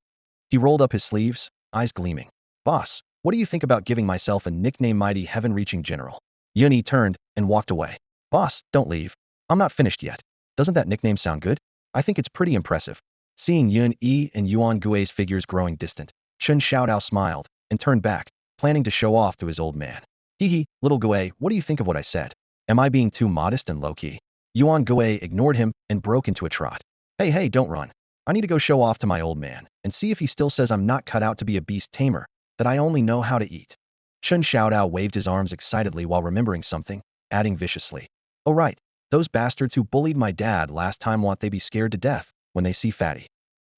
Speaker 1: He rolled up his sleeves, eyes gleaming. Boss, what do you think about giving myself a nickname Mighty Heaven-Reaching General? Yuan Yi turned and walked away. Boss, don't leave. I'm not finished yet. Doesn't that nickname sound good? I think it's pretty impressive. Seeing Yuan Yi and Yuan Gui's figures growing distant, Chen Xiaodao smiled and turned back, planning to show off to his old man. Hee, little Gui, what do you think of what I said? Am I being too modest and low-key? Yuan Gui ignored him and broke into a trot. Hey, don't run. I need to go show off to my old man and see if he still says I'm not cut out to be a beast tamer, that I only know how to eat. Chen Xiaodao waved his arms excitedly while remembering something, adding viciously. Oh right, those bastards who bullied my dad last time, want they be scared to death when they see Fatty.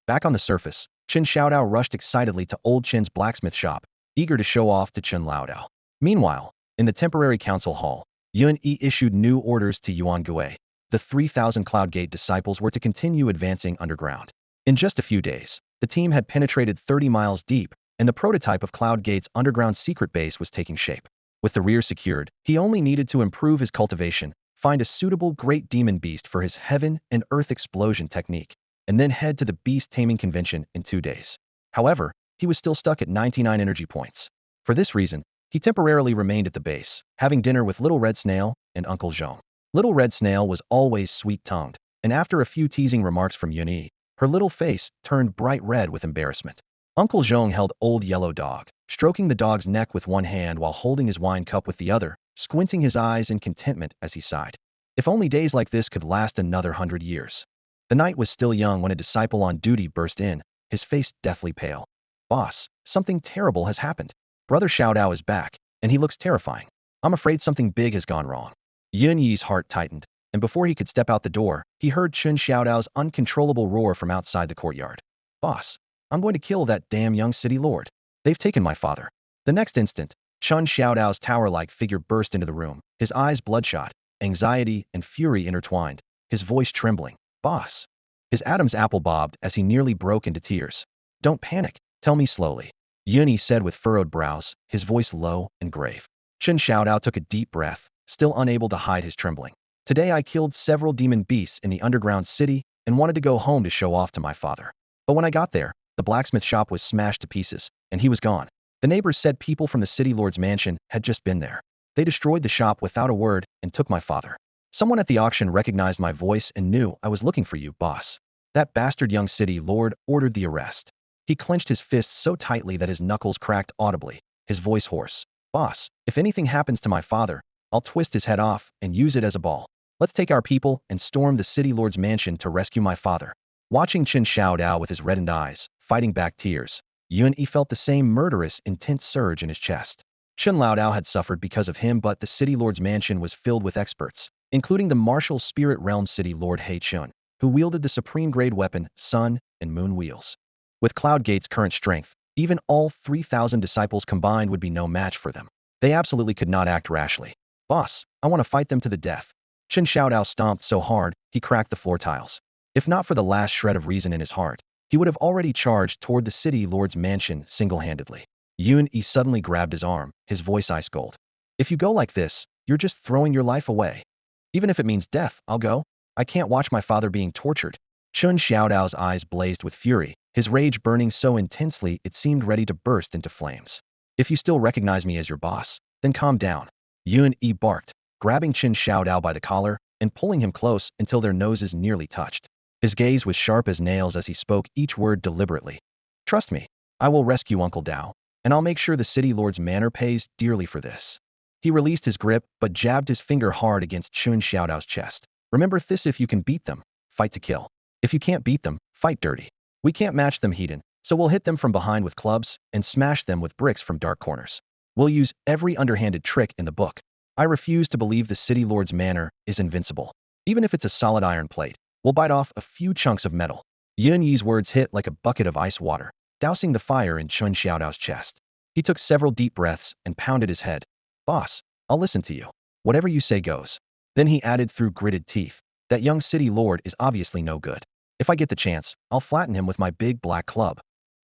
Speaker 1: Back on the surface, Chen Xiaodao rushed excitedly to old Chen's blacksmith shop, eager to show off to Chen Laodao. Meanwhile, in the temporary council hall, Yuan Yi issued new orders to Yuan Gui. The 3,000 Cloud Gate disciples were to continue advancing underground. In just a few days, the team had penetrated 30 miles deep, and the prototype of Cloud Gate's underground secret base was taking shape. With the rear secured, he only needed to improve his cultivation, find a suitable great demon beast for his heaven and earth explosion technique, and then head to the beast taming convention in 2 days. However, he was still stuck at 99 energy points. For this reason, he temporarily remained at the base, having dinner with Little Red Snail and Uncle Zhong. Little Red Snail was always sweet-tongued, and after a few teasing remarks from Yuan Yi, her little face turned bright red with embarrassment. Uncle Zhong held Old Yellow Dog, stroking the dog's neck with one hand while holding his wine cup with the other, squinting his eyes in contentment as he sighed. If only days like this could last another 100 years. The night was still young when a disciple on duty burst in, his face deathly pale. Boss, something terrible has happened. Brother Xiaodao is back, and he looks terrifying. I'm afraid something big has gone wrong. Yuan Yi's heart tightened, and before he could step out the door, he heard Chen Xiaodao's uncontrollable roar from outside the courtyard. Boss, I'm going to kill that damn young city lord. They've taken my father. The next instant, Chen Xiaodao's tower-like figure burst into the room, his eyes bloodshot, anxiety and fury intertwined, his voice trembling. Boss. His Adam's apple bobbed as he nearly broke into tears. Don't panic, tell me slowly. Yuan Yi said with furrowed brows, his voice low and grave. Chen Xiaodao took a deep breath, still unable to hide his trembling. Today I killed several demon beasts in the underground city and wanted to go home to show off to my father. But when I got there, the blacksmith shop was smashed to pieces, and he was gone. The neighbors said people from the city lord's mansion had just been there. They destroyed the shop without a word and took my father. Someone at the auction recognized my voice and knew I was looking for you, boss. That bastard young city lord ordered the arrest. He clenched his fists so tightly that his knuckles cracked audibly, his voice hoarse. Boss, if anything happens to my father, I'll twist his head off and use it as a ball. Let's take our people and storm the city lord's mansion to rescue my father. Watching Chen Xiaodao with his reddened eyes, fighting back tears, Yuan Yi felt the same murderous, intense surge in his chest. Chen Laodao had suffered because of him, but the city lord's mansion was filled with experts, including the martial spirit realm city lord He Chun, who wielded the supreme grade weapon, sun and moon wheels. With Cloud Gate's current strength, even all 3,000 disciples combined would be no match for them. They absolutely could not act rashly. Boss, I want to fight them to the death. Chen Xiaodao stomped so hard, he cracked the floor tiles. If not for the last shred of reason in his heart, he would have already charged toward the city lord's mansion single-handedly. Yun Yi suddenly grabbed his arm, his voice ice cold. If you go like this, you're just throwing your life away. Even if it means death, I'll go. I can't watch my father being tortured. Chen Xiaodao's eyes blazed with fury, his rage burning so intensely it seemed ready to burst into flames. If you still recognize me as your boss, then calm down. Yun Yi barked, grabbing Chen Xiaodao by the collar and pulling him close until their noses nearly touched. His gaze was sharp as nails as he spoke each word deliberately. Trust me, I will rescue Uncle Dao, and I'll make sure the city lord's manor pays dearly for this. He released his grip but jabbed his finger hard against Chen Xiaodao's chest. Remember this: if you can beat them, fight to kill. If you can't beat them, fight dirty. We can't match them, Heaton, so we'll hit them from behind with clubs and smash them with bricks from dark corners. We'll use every underhanded trick in the book. I refuse to believe the city lord's manor is invincible. Even if it's a solid iron plate, we'll bite off a few chunks of metal. Yun Yi's words hit like a bucket of ice water, dousing the fire in Chen Xiaodao's chest. He took several deep breaths and pounded his head. Boss, I'll listen to you. Whatever you say goes. Then he added through gritted teeth, that young city lord is obviously no good. If I get the chance, I'll flatten him with my big black club.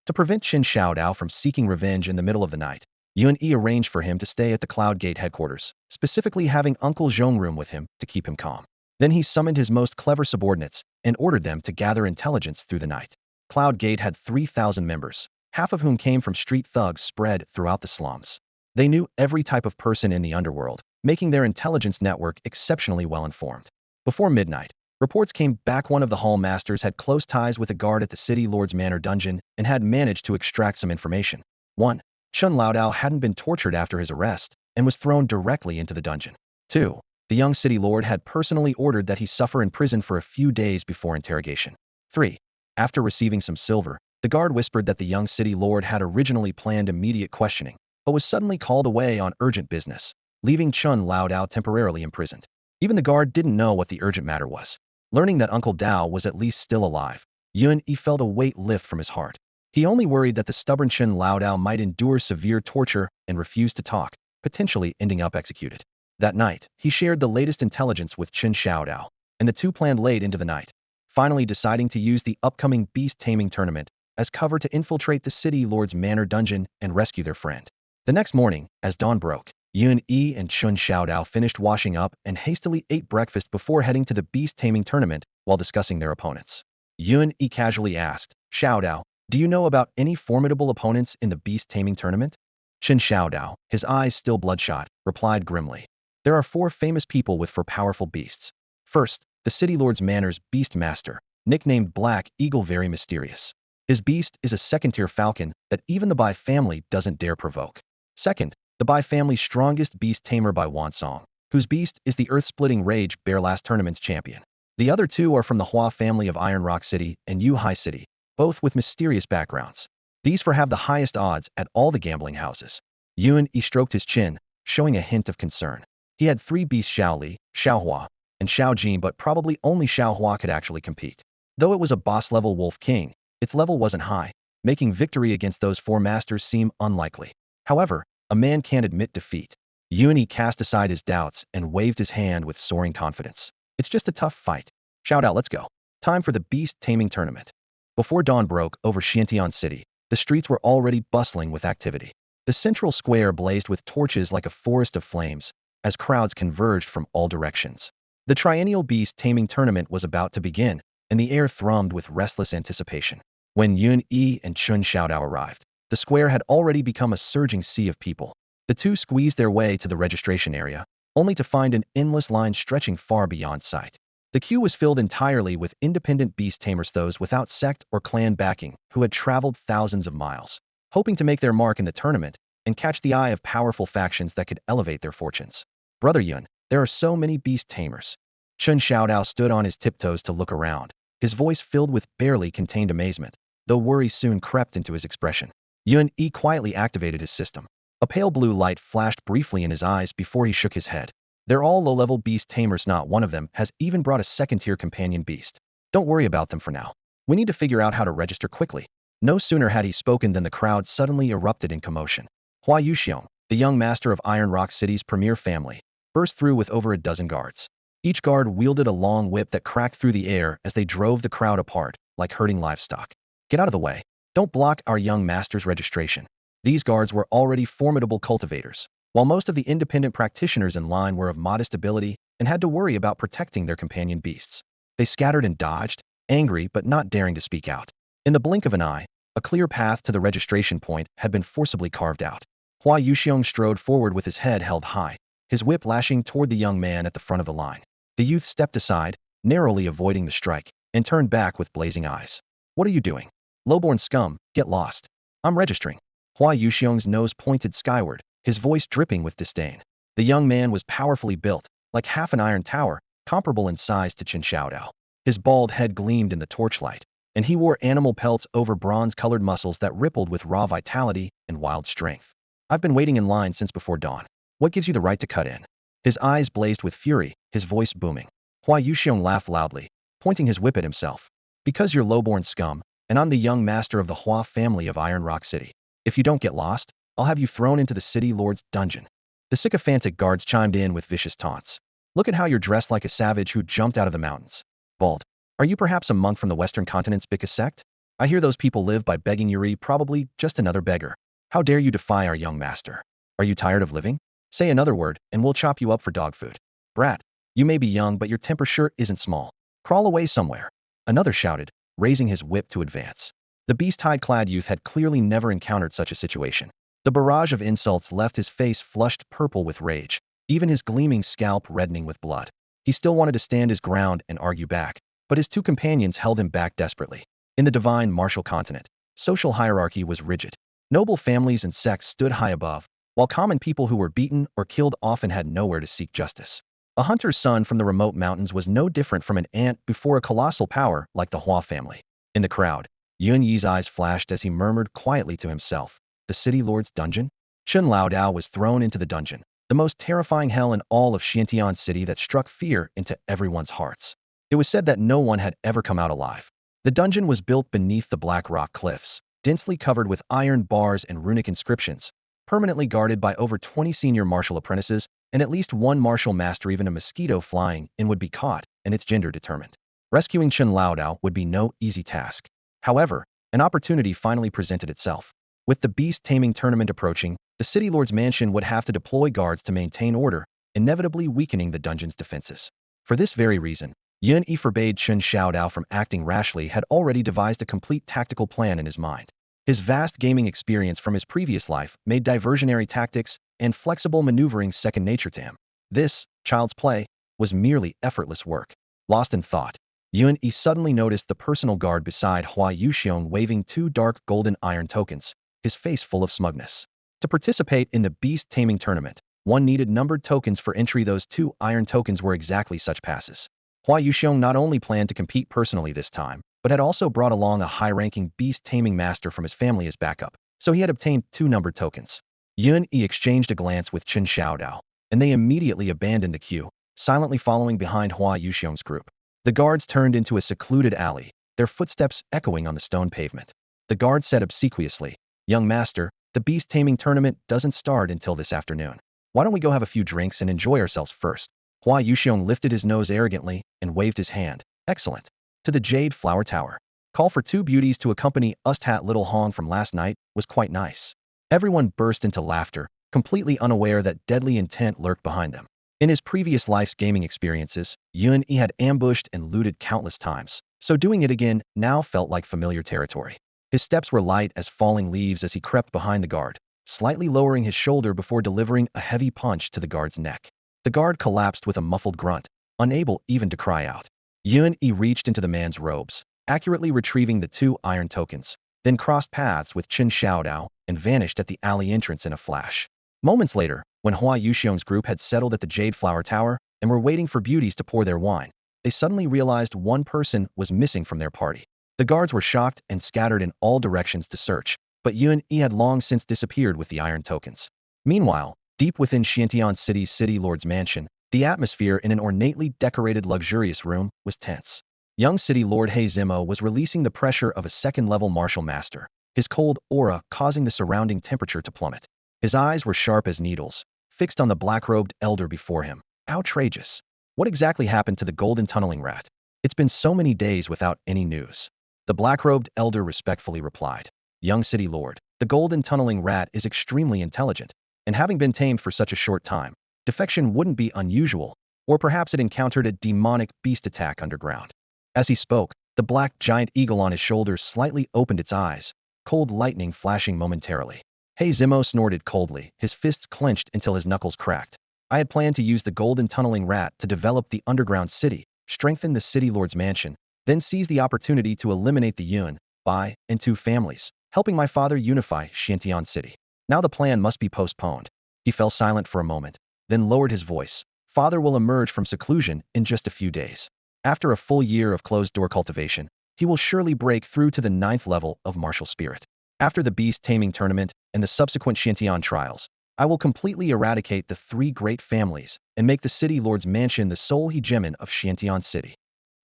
Speaker 1: To prevent Chen Xiaodao from seeking revenge in the middle of the night, Yun Yi arranged for him to stay at the Cloud Gate headquarters, specifically having Uncle Zhong room with him to keep him calm. Then he summoned his most clever subordinates and ordered them to gather intelligence through the night. Cloud Gate had 3,000 members, half of whom came from street thugs spread throughout the slums. They knew every type of person in the underworld, making their intelligence network exceptionally well informed. Before midnight, reports came back one of the hall masters had close ties with a guard at the city lord's manor dungeon and had managed to extract some information. 1. Chen Laodao hadn't been tortured after his arrest and was thrown directly into the dungeon. 2. The young city lord had personally ordered that he suffer in prison for a few days before interrogation. 3. After receiving some silver, the guard whispered that the young city lord had originally planned immediate questioning, but was suddenly called away on urgent business, leaving Chen Laodao temporarily imprisoned. Even the guard didn't know what the urgent matter was. Learning that Uncle Dao was at least still alive, Yun Yi felt a weight lift from his heart. He only worried that the stubborn Chen Laodao might endure severe torture and refuse to talk, potentially ending up executed. That night, he shared the latest intelligence with Chen Xiaodao, and the two planned late into the night, finally deciding to use the upcoming beast taming tournament as cover to infiltrate the city lord's manor dungeon and rescue their friend. The next morning, as dawn broke, Yun Yi and Chen Xiaodao finished washing up and hastily ate breakfast before heading to the beast taming tournament while discussing their opponents. Yun Yi casually asked, Xiaodao, do you know about any formidable opponents in the beast taming tournament? Chen Xiaodao, his eyes still bloodshot, replied grimly. There are 4 famous people with 4 powerful beasts. First, the city lord's manor's beast master, nicknamed Black Eagle, very mysterious. His beast is a second-tier falcon that even the Bai family doesn't dare provoke. Second, the Bai family's strongest beast tamer by Wansong, whose beast is the earth-splitting Rage Bear, last tournament's champion. The other 2 are from the Hua family of Iron Rock City and Yuhai City, both with mysterious backgrounds. These 4 have the highest odds at all the gambling houses. Yun Yi stroked his chin, showing a hint of concern. He had 3 beasts, Xiao Li, Xiao Hua, and Xiao Jin, but probably only Xiao Hua could actually compete. Though it was a boss-level Wolf King, its level wasn't high, making victory against those 4 masters seem unlikely. However, a man can't admit defeat. Yun Yi cast aside his doubts and waved his hand with soaring confidence. It's just a tough fight. Shout out, let's go. Time for the beast taming tournament. Before dawn broke over Xiantian City, the streets were already bustling with activity. The central square blazed with torches like a forest of flames, as crowds converged from all directions. The triennial beast taming tournament was about to begin, and the air thrummed with restless anticipation. When Yun Yi and Chen Xiaodao arrived, the square had already become a surging sea of people. The two squeezed their way to the registration area, only to find an endless line stretching far beyond sight. The queue was filled entirely with independent beast tamers, those without sect or clan backing, who had traveled thousands of miles, hoping to make their mark in the tournament and catch the eye of powerful factions that could elevate their fortunes. Brother Yun, there are so many beast tamers. Chen Xiaodao stood on his tiptoes to look around, his voice filled with barely contained amazement, though worry soon crept into his expression. Yun Yi quietly activated his system. A pale blue light flashed briefly in his eyes before he shook his head. They're all low-level beast tamers, not one of them has even brought a second-tier companion beast. Don't worry about them for now. We need to figure out how to register quickly. No sooner had he spoken than the crowd suddenly erupted in commotion. Hua Yuxiong, the young master of Iron Rock City's premier family, burst through with over a dozen guards. Each guard wielded a long whip that cracked through the air as they drove the crowd apart, like herding livestock. Get out of the way. Don't block our young master's registration. These guards were already formidable cultivators, while most of the independent practitioners in line were of modest ability and had to worry about protecting their companion beasts. They scattered and dodged, angry but not daring to speak out. In the blink of an eye, a clear path to the registration point had been forcibly carved out. Hua Yuxiong strode forward with his head held high, his whip lashing toward the young man at the front of the line. The youth stepped aside, narrowly avoiding the strike, and turned back with blazing eyes. What are you doing? Lowborn scum, get lost. I'm registering. Hua Yuxiong's nose pointed skyward, his voice dripping with disdain. The young man was powerfully built, like half an iron tower, comparable in size to Qin Shaodao. His bald head gleamed in the torchlight, and he wore animal pelts over bronze-colored muscles that rippled with raw vitality and wild strength. I've been waiting in line since before dawn. What gives you the right to cut in? His eyes blazed with fury, his voice booming. Hua Yuxiong laughed loudly, pointing his whip at himself. Because you're lowborn scum, and I'm the young master of the Hua family of Iron Rock City. If you don't get lost, I'll have you thrown into the city lord's dungeon. The sycophantic guards chimed in with vicious taunts. Look at how you're dressed like a savage who jumped out of the mountains. Bald. Are you perhaps a monk from the Western continent's Bika sect? I hear those people live by begging Yuri, probably just another beggar. How dare you defy our young master? Are you tired of living? Say another word, and we'll chop you up for dog food. Brat, you may be young, but your temper sure isn't small. Crawl away somewhere. Another shouted, raising his whip to advance. The beast-hide-clad youth had clearly never encountered such a situation. The barrage of insults left his face flushed purple with rage, even his gleaming scalp reddening with blood. He still wanted to stand his ground and argue back, but his two companions held him back desperately. In the divine martial continent, social hierarchy was rigid. Noble families and sects stood high above, while common people who were beaten or killed often had nowhere to seek justice. A hunter's son from the remote mountains was no different from an ant before a colossal power like the Hua family. In the crowd, Yun Yi's eyes flashed as he murmured quietly to himself, the city lord's dungeon? Chen Laodao was thrown into the dungeon, the most terrifying hell in all of Xiantian City that struck fear into everyone's hearts. It was said that no one had ever come out alive. The dungeon was built beneath the black rock cliffs, densely covered with iron bars and runic inscriptions, permanently guarded by over 20 senior martial apprentices and at least one martial master. Even a mosquito flying in would be caught, and its gender determined. Rescuing Chen Laodao would be no easy task. However, an opportunity finally presented itself. With the beast taming tournament approaching, the city lord's mansion would have to deploy guards to maintain order, inevitably weakening the dungeon's defenses. For this very reason, Yun Yi forbade Chen Shaodao from acting rashly, had already devised a complete tactical plan in his mind. His vast gaming experience from his previous life made diversionary tactics and flexible maneuvering second nature to him. This, child's play, was merely effortless work. Lost in thought, Yun Yi suddenly noticed the personal guard beside Hua Yuxiong waving two dark golden iron tokens, his face full of smugness. To participate in the beast taming tournament, one needed numbered tokens for entry. Those two iron tokens were exactly such passes. Hua Yuxiong not only planned to compete personally this time, but had also brought along a high-ranking beast-taming master from his family as backup, so he had obtained two numbered tokens. Yun Yi exchanged a glance with Qin Shaodao, and they immediately abandoned the queue, silently following behind Hua Yuxiong's group. The guards turned into a secluded alley, their footsteps echoing on the stone pavement. The guard said obsequiously, "Young master, the beast-taming tournament doesn't start until this afternoon. Why don't we go have a few drinks and enjoy ourselves first?" Hua Yuxiong lifted his nose arrogantly and waved his hand. "Excellent. To the Jade Flower Tower. Call for two beauties to accompany us." That little Hong from last night was quite nice. Everyone burst into laughter, completely unaware that deadly intent lurked behind them. In his previous life's gaming experiences, Yun Yi had ambushed and looted countless times, so doing it again now felt like familiar territory. His steps were light as falling leaves as he crept behind the guard, slightly lowering his shoulder before delivering a heavy punch to the guard's neck. The guard collapsed with a muffled grunt, unable even to cry out. Yun Yi reached into the man's robes, accurately retrieving the two iron tokens, then crossed paths with Qin Shaodao and vanished at the alley entrance in a flash. Moments later, when Hua Yuxiong's group had settled at the Jade Flower Tower and were waiting for beauties to pour their wine, they suddenly realized one person was missing from their party. The guards were shocked and scattered in all directions to search, but Yun Yi had long since disappeared with the iron tokens. Meanwhile, deep within Xiantian City's City Lord's mansion, the atmosphere in an ornately decorated luxurious room was tense. Young City Lord He Zimo was releasing the pressure of a second-level martial master, his cold aura causing the surrounding temperature to plummet. His eyes were sharp as needles, fixed on the black-robed elder before him. Outrageous. What exactly happened to the golden tunneling rat? It's been so many days without any news. The black-robed elder respectfully replied. Young City Lord, the golden tunneling rat is extremely intelligent, and having been tamed for such a short time, defection wouldn't be unusual, or perhaps it encountered a demonic beast attack underground. As he spoke, the black giant eagle on his shoulders slightly opened its eyes, cold lightning flashing momentarily. Hey Zimo snorted coldly, his fists clenched until his knuckles cracked. I had planned to use the golden tunneling rat to develop the underground city, strengthen the city lord's mansion, then seize the opportunity to eliminate the Yun, Bai, and two families, helping my father unify Xiantian City. Now the plan must be postponed. He fell silent for a moment, then lowered his voice. Father will emerge from seclusion in just a few days. After a full year of closed-door cultivation, he will surely break through to the 9th level of martial spirit. After the beast taming tournament and the subsequent Xiantian trials, I will completely eradicate the three great families and make the city lord's mansion the sole hegemon of Xiantian City.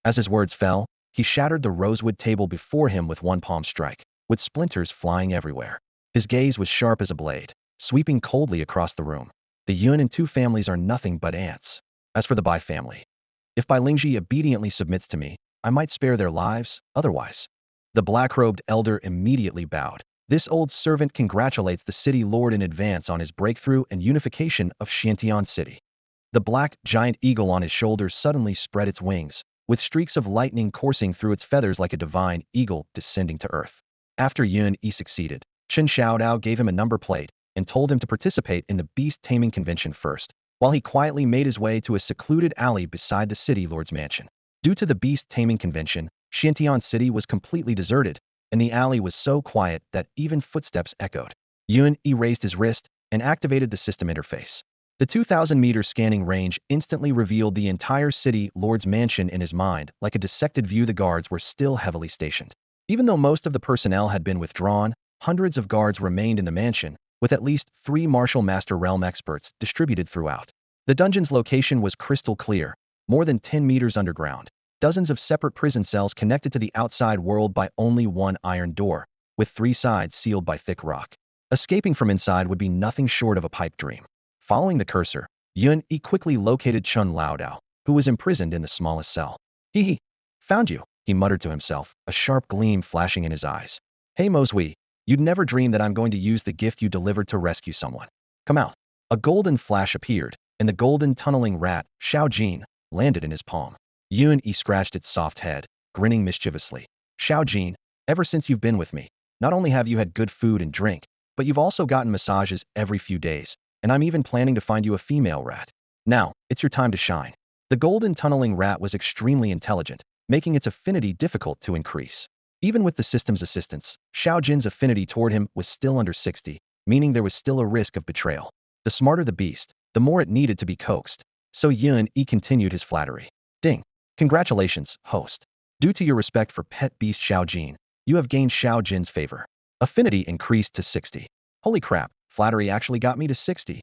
Speaker 1: As his words fell, he shattered the rosewood table before him with one palm strike, with splinters flying everywhere. His gaze was sharp as a blade, sweeping coldly across the room. The Yun and two families are nothing but ants. As for the Bai family, if Bai Lingji obediently submits to me, I might spare their lives, otherwise. The black-robed elder immediately bowed. This old servant congratulates the city lord in advance on his breakthrough and unification of Xiantian City. The black giant eagle on his shoulders suddenly spread its wings, with streaks of lightning coursing through its feathers like a divine eagle descending to earth. After Yun Yi succeeded, Chen Xiaodao gave him a number plate and told him to participate in the beast taming convention first, while he quietly made his way to a secluded alley beside the city lord's mansion. Due to the beast taming convention, Xiantian City was completely deserted, and the alley was so quiet that even footsteps echoed. Yun Yi raised his wrist and activated the system interface. The 2,000-meter scanning range instantly revealed the entire city lord's mansion in his mind. Like a dissected view, the guards were still heavily stationed. Even though most of the personnel had been withdrawn, hundreds of guards remained in the mansion, with at least 3 martial master realm experts distributed throughout. The dungeon's location was crystal clear, more than 10 meters underground. Dozens of separate prison cells connected to the outside world by only one iron door, with 3 sides sealed by thick rock. Escaping from inside would be nothing short of a pipe dream. Following the cursor, Yun Yi quickly located Chun Laodao, who was imprisoned in the smallest cell. Hee, found you, he muttered to himself, a sharp gleam flashing in his eyes. Hey Mosui, you'd never dream that I'm going to use the gift you delivered to rescue someone. Come out. A golden flash appeared, and the golden tunneling rat, Xiao Jin, landed in his palm. Yun Yi scratched its soft head, grinning mischievously. Xiao Jin, ever since you've been with me, not only have you had good food and drink, but you've also gotten massages every few days, and I'm even planning to find you a female rat. Now, it's your time to shine. The golden tunneling rat was extremely intelligent, making its affinity difficult to increase. Even with the system's assistance, Xiao Jin's affinity toward him was still under 60, meaning there was still a risk of betrayal. The smarter the beast, the more it needed to be coaxed. So Yun Yi continued his flattery. Ding. Congratulations, host. Due to your respect for pet beast Xiao Jin, you have gained Xiao Jin's favor. Affinity increased to 60. Holy crap, flattery actually got me to 60.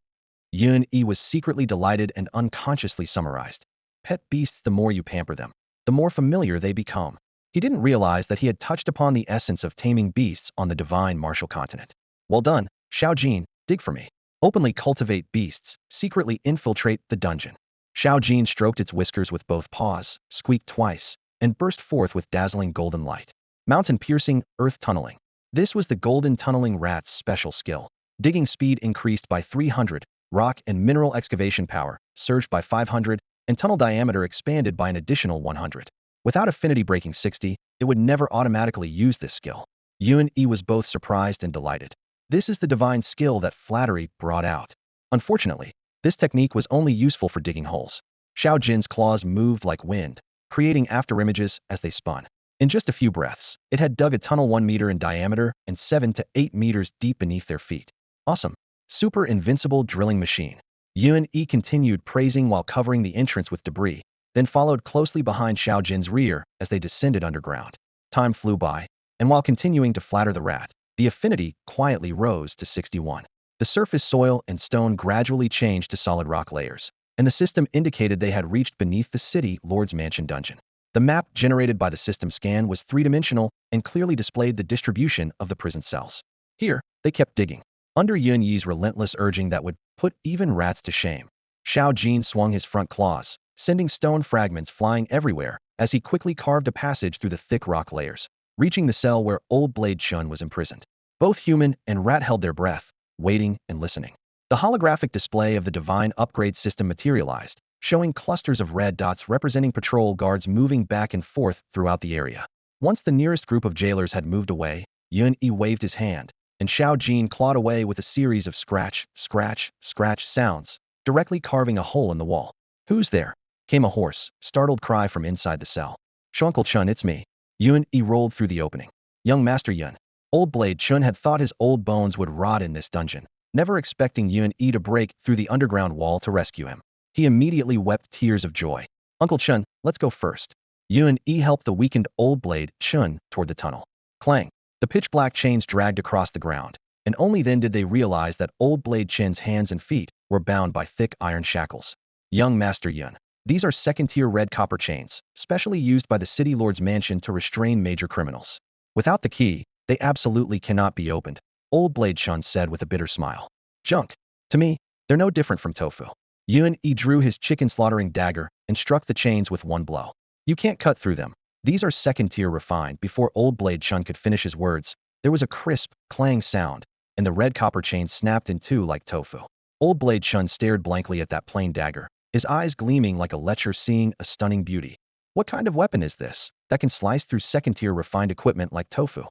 Speaker 1: Yun Yi was secretly delighted and unconsciously summarized. Pet beasts, the more you pamper them, the more familiar they become. He didn't realize that he had touched upon the essence of taming beasts on the divine martial continent. Well done, Xiao Jin, dig for me. Openly cultivate beasts, secretly infiltrate the dungeon. Xiao Jin stroked its whiskers with both paws, squeaked twice, and burst forth with dazzling golden light. Mountain-piercing, earth tunneling. This was the golden tunneling rat's special skill. Digging speed increased by 300, rock and mineral excavation power surged by 500, and tunnel diameter expanded by an additional 100. Without affinity breaking 60, it would never automatically use this skill. Yun Yi was both surprised and delighted. This is the divine skill that flattery brought out. Unfortunately, this technique was only useful for digging holes. Xiao Jin's claws moved like wind, creating afterimages as they spun. In just a few breaths, it had dug a tunnel 1 meter in diameter and 7 to 8 meters deep beneath their feet. Awesome. Super invincible drilling machine. Yun Yi continued praising while covering the entrance with debris, then followed closely behind Xiao Jin's rear as they descended underground. Time flew by, and while continuing to flatter the rat, the affinity quietly rose to 61. The The surface soil and stone gradually changed to solid rock layers, and the system indicated they had reached beneath the city Lord's Mansion dungeon. The map generated by the system scan was three-dimensional and clearly displayed the distribution of the prison cells. Here, they kept digging, under Yun Yi's relentless urging that would put even rats to shame. Xiao Jin swung his front claws, sending stone fragments flying everywhere as he quickly carved a passage through the thick rock layers, reaching the cell where Old Blade Chun was imprisoned. Both human and rat held their breath, waiting and listening. The holographic display of the divine upgrade system materialized, showing clusters of red dots representing patrol guards moving back and forth throughout the area. Once the nearest group of jailers had moved away, Yun Yi waved his hand, and Xiao Jin clawed away with a series of scratch, scratch, scratch sounds, directly carving a hole in the wall. "Who's there?" came a hoarse, startled cry from inside the cell. "Shuncle Chun, it's me." Yun Yi rolled through the opening. "Young Master Yun." Old Blade Chun had thought his old bones would rot in this dungeon, never expecting Yun Yi to break through the underground wall to rescue him. He immediately wept tears of joy. "Uncle Chun, let's go first." Yun Yi helped the weakened Old Blade Chun toward the tunnel. Clang! The pitch-black chains dragged across the ground, and only then did they realize that Old Blade Chun's hands and feet were bound by thick iron shackles. "Young Master Yun. These are second-tier red copper chains, specially used by the City Lord's Mansion to restrain major criminals. Without the key, they absolutely cannot be opened," Old Blade Chun said with a bitter smile. "Junk. To me, they're no different from tofu." Yun Yi drew his chicken-slaughtering dagger and struck the chains with one blow. "You can't cut through them. These are second-tier refined." Before Old Blade Chun could finish his words, there was a crisp, clang sound, and the red copper chain snapped in two like tofu. Old Blade Chun stared blankly at that plain dagger, his eyes gleaming like a lecher seeing a stunning beauty. What kind of weapon is this that can slice through second-tier refined equipment like tofu?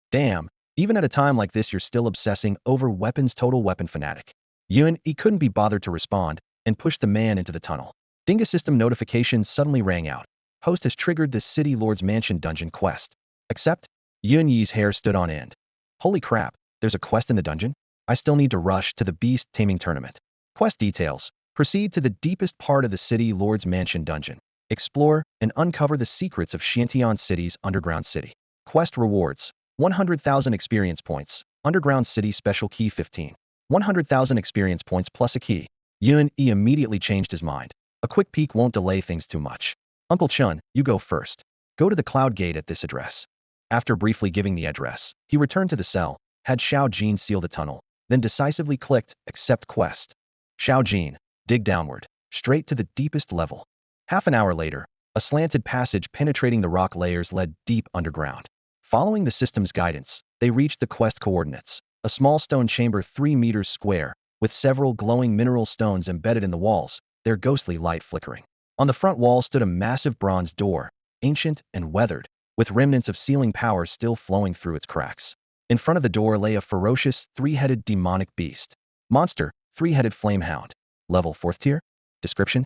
Speaker 1: Damn, even at a time like this you're still obsessing over weapons. Total weapon fanatic. Yun Yi couldn't be bothered to respond and pushed the man into the tunnel. Dinga system notifications suddenly rang out. Host has triggered the City Lord's Mansion dungeon quest. Accept? Yun Yi's hair stood on end. Holy crap, there's a quest in the dungeon? I still need to rush to the beast taming tournament. Quest details. Proceed to the deepest part of the City Lord's Mansion dungeon. Explore and uncover the secrets of Xiantian City's underground city. Quest rewards. 100,000 experience points. Underground City Special Key 15. 100,000 experience points plus a key. Yun Yi immediately changed his mind. A quick peek won't delay things too much. "Uncle Chun, you go first. Go to the cloud gate at this address." After briefly giving the address, he returned to the cell, had Xiao Jin seal the tunnel, then decisively clicked Accept Quest. Xiao Jin, dig downward, straight to the deepest level. Half an hour later, a slanted passage penetrating the rock layers led deep underground. Following the system's guidance, they reached the quest coordinates, a small stone chamber 3 meters square, with several glowing mineral stones embedded in the walls, their ghostly light flickering. On the front wall stood a massive bronze door, ancient and weathered, with remnants of sealing power still flowing through its cracks. In front of the door lay a ferocious, three-headed demonic beast. Monster, three-headed flamehound. Level 4th tier? Description?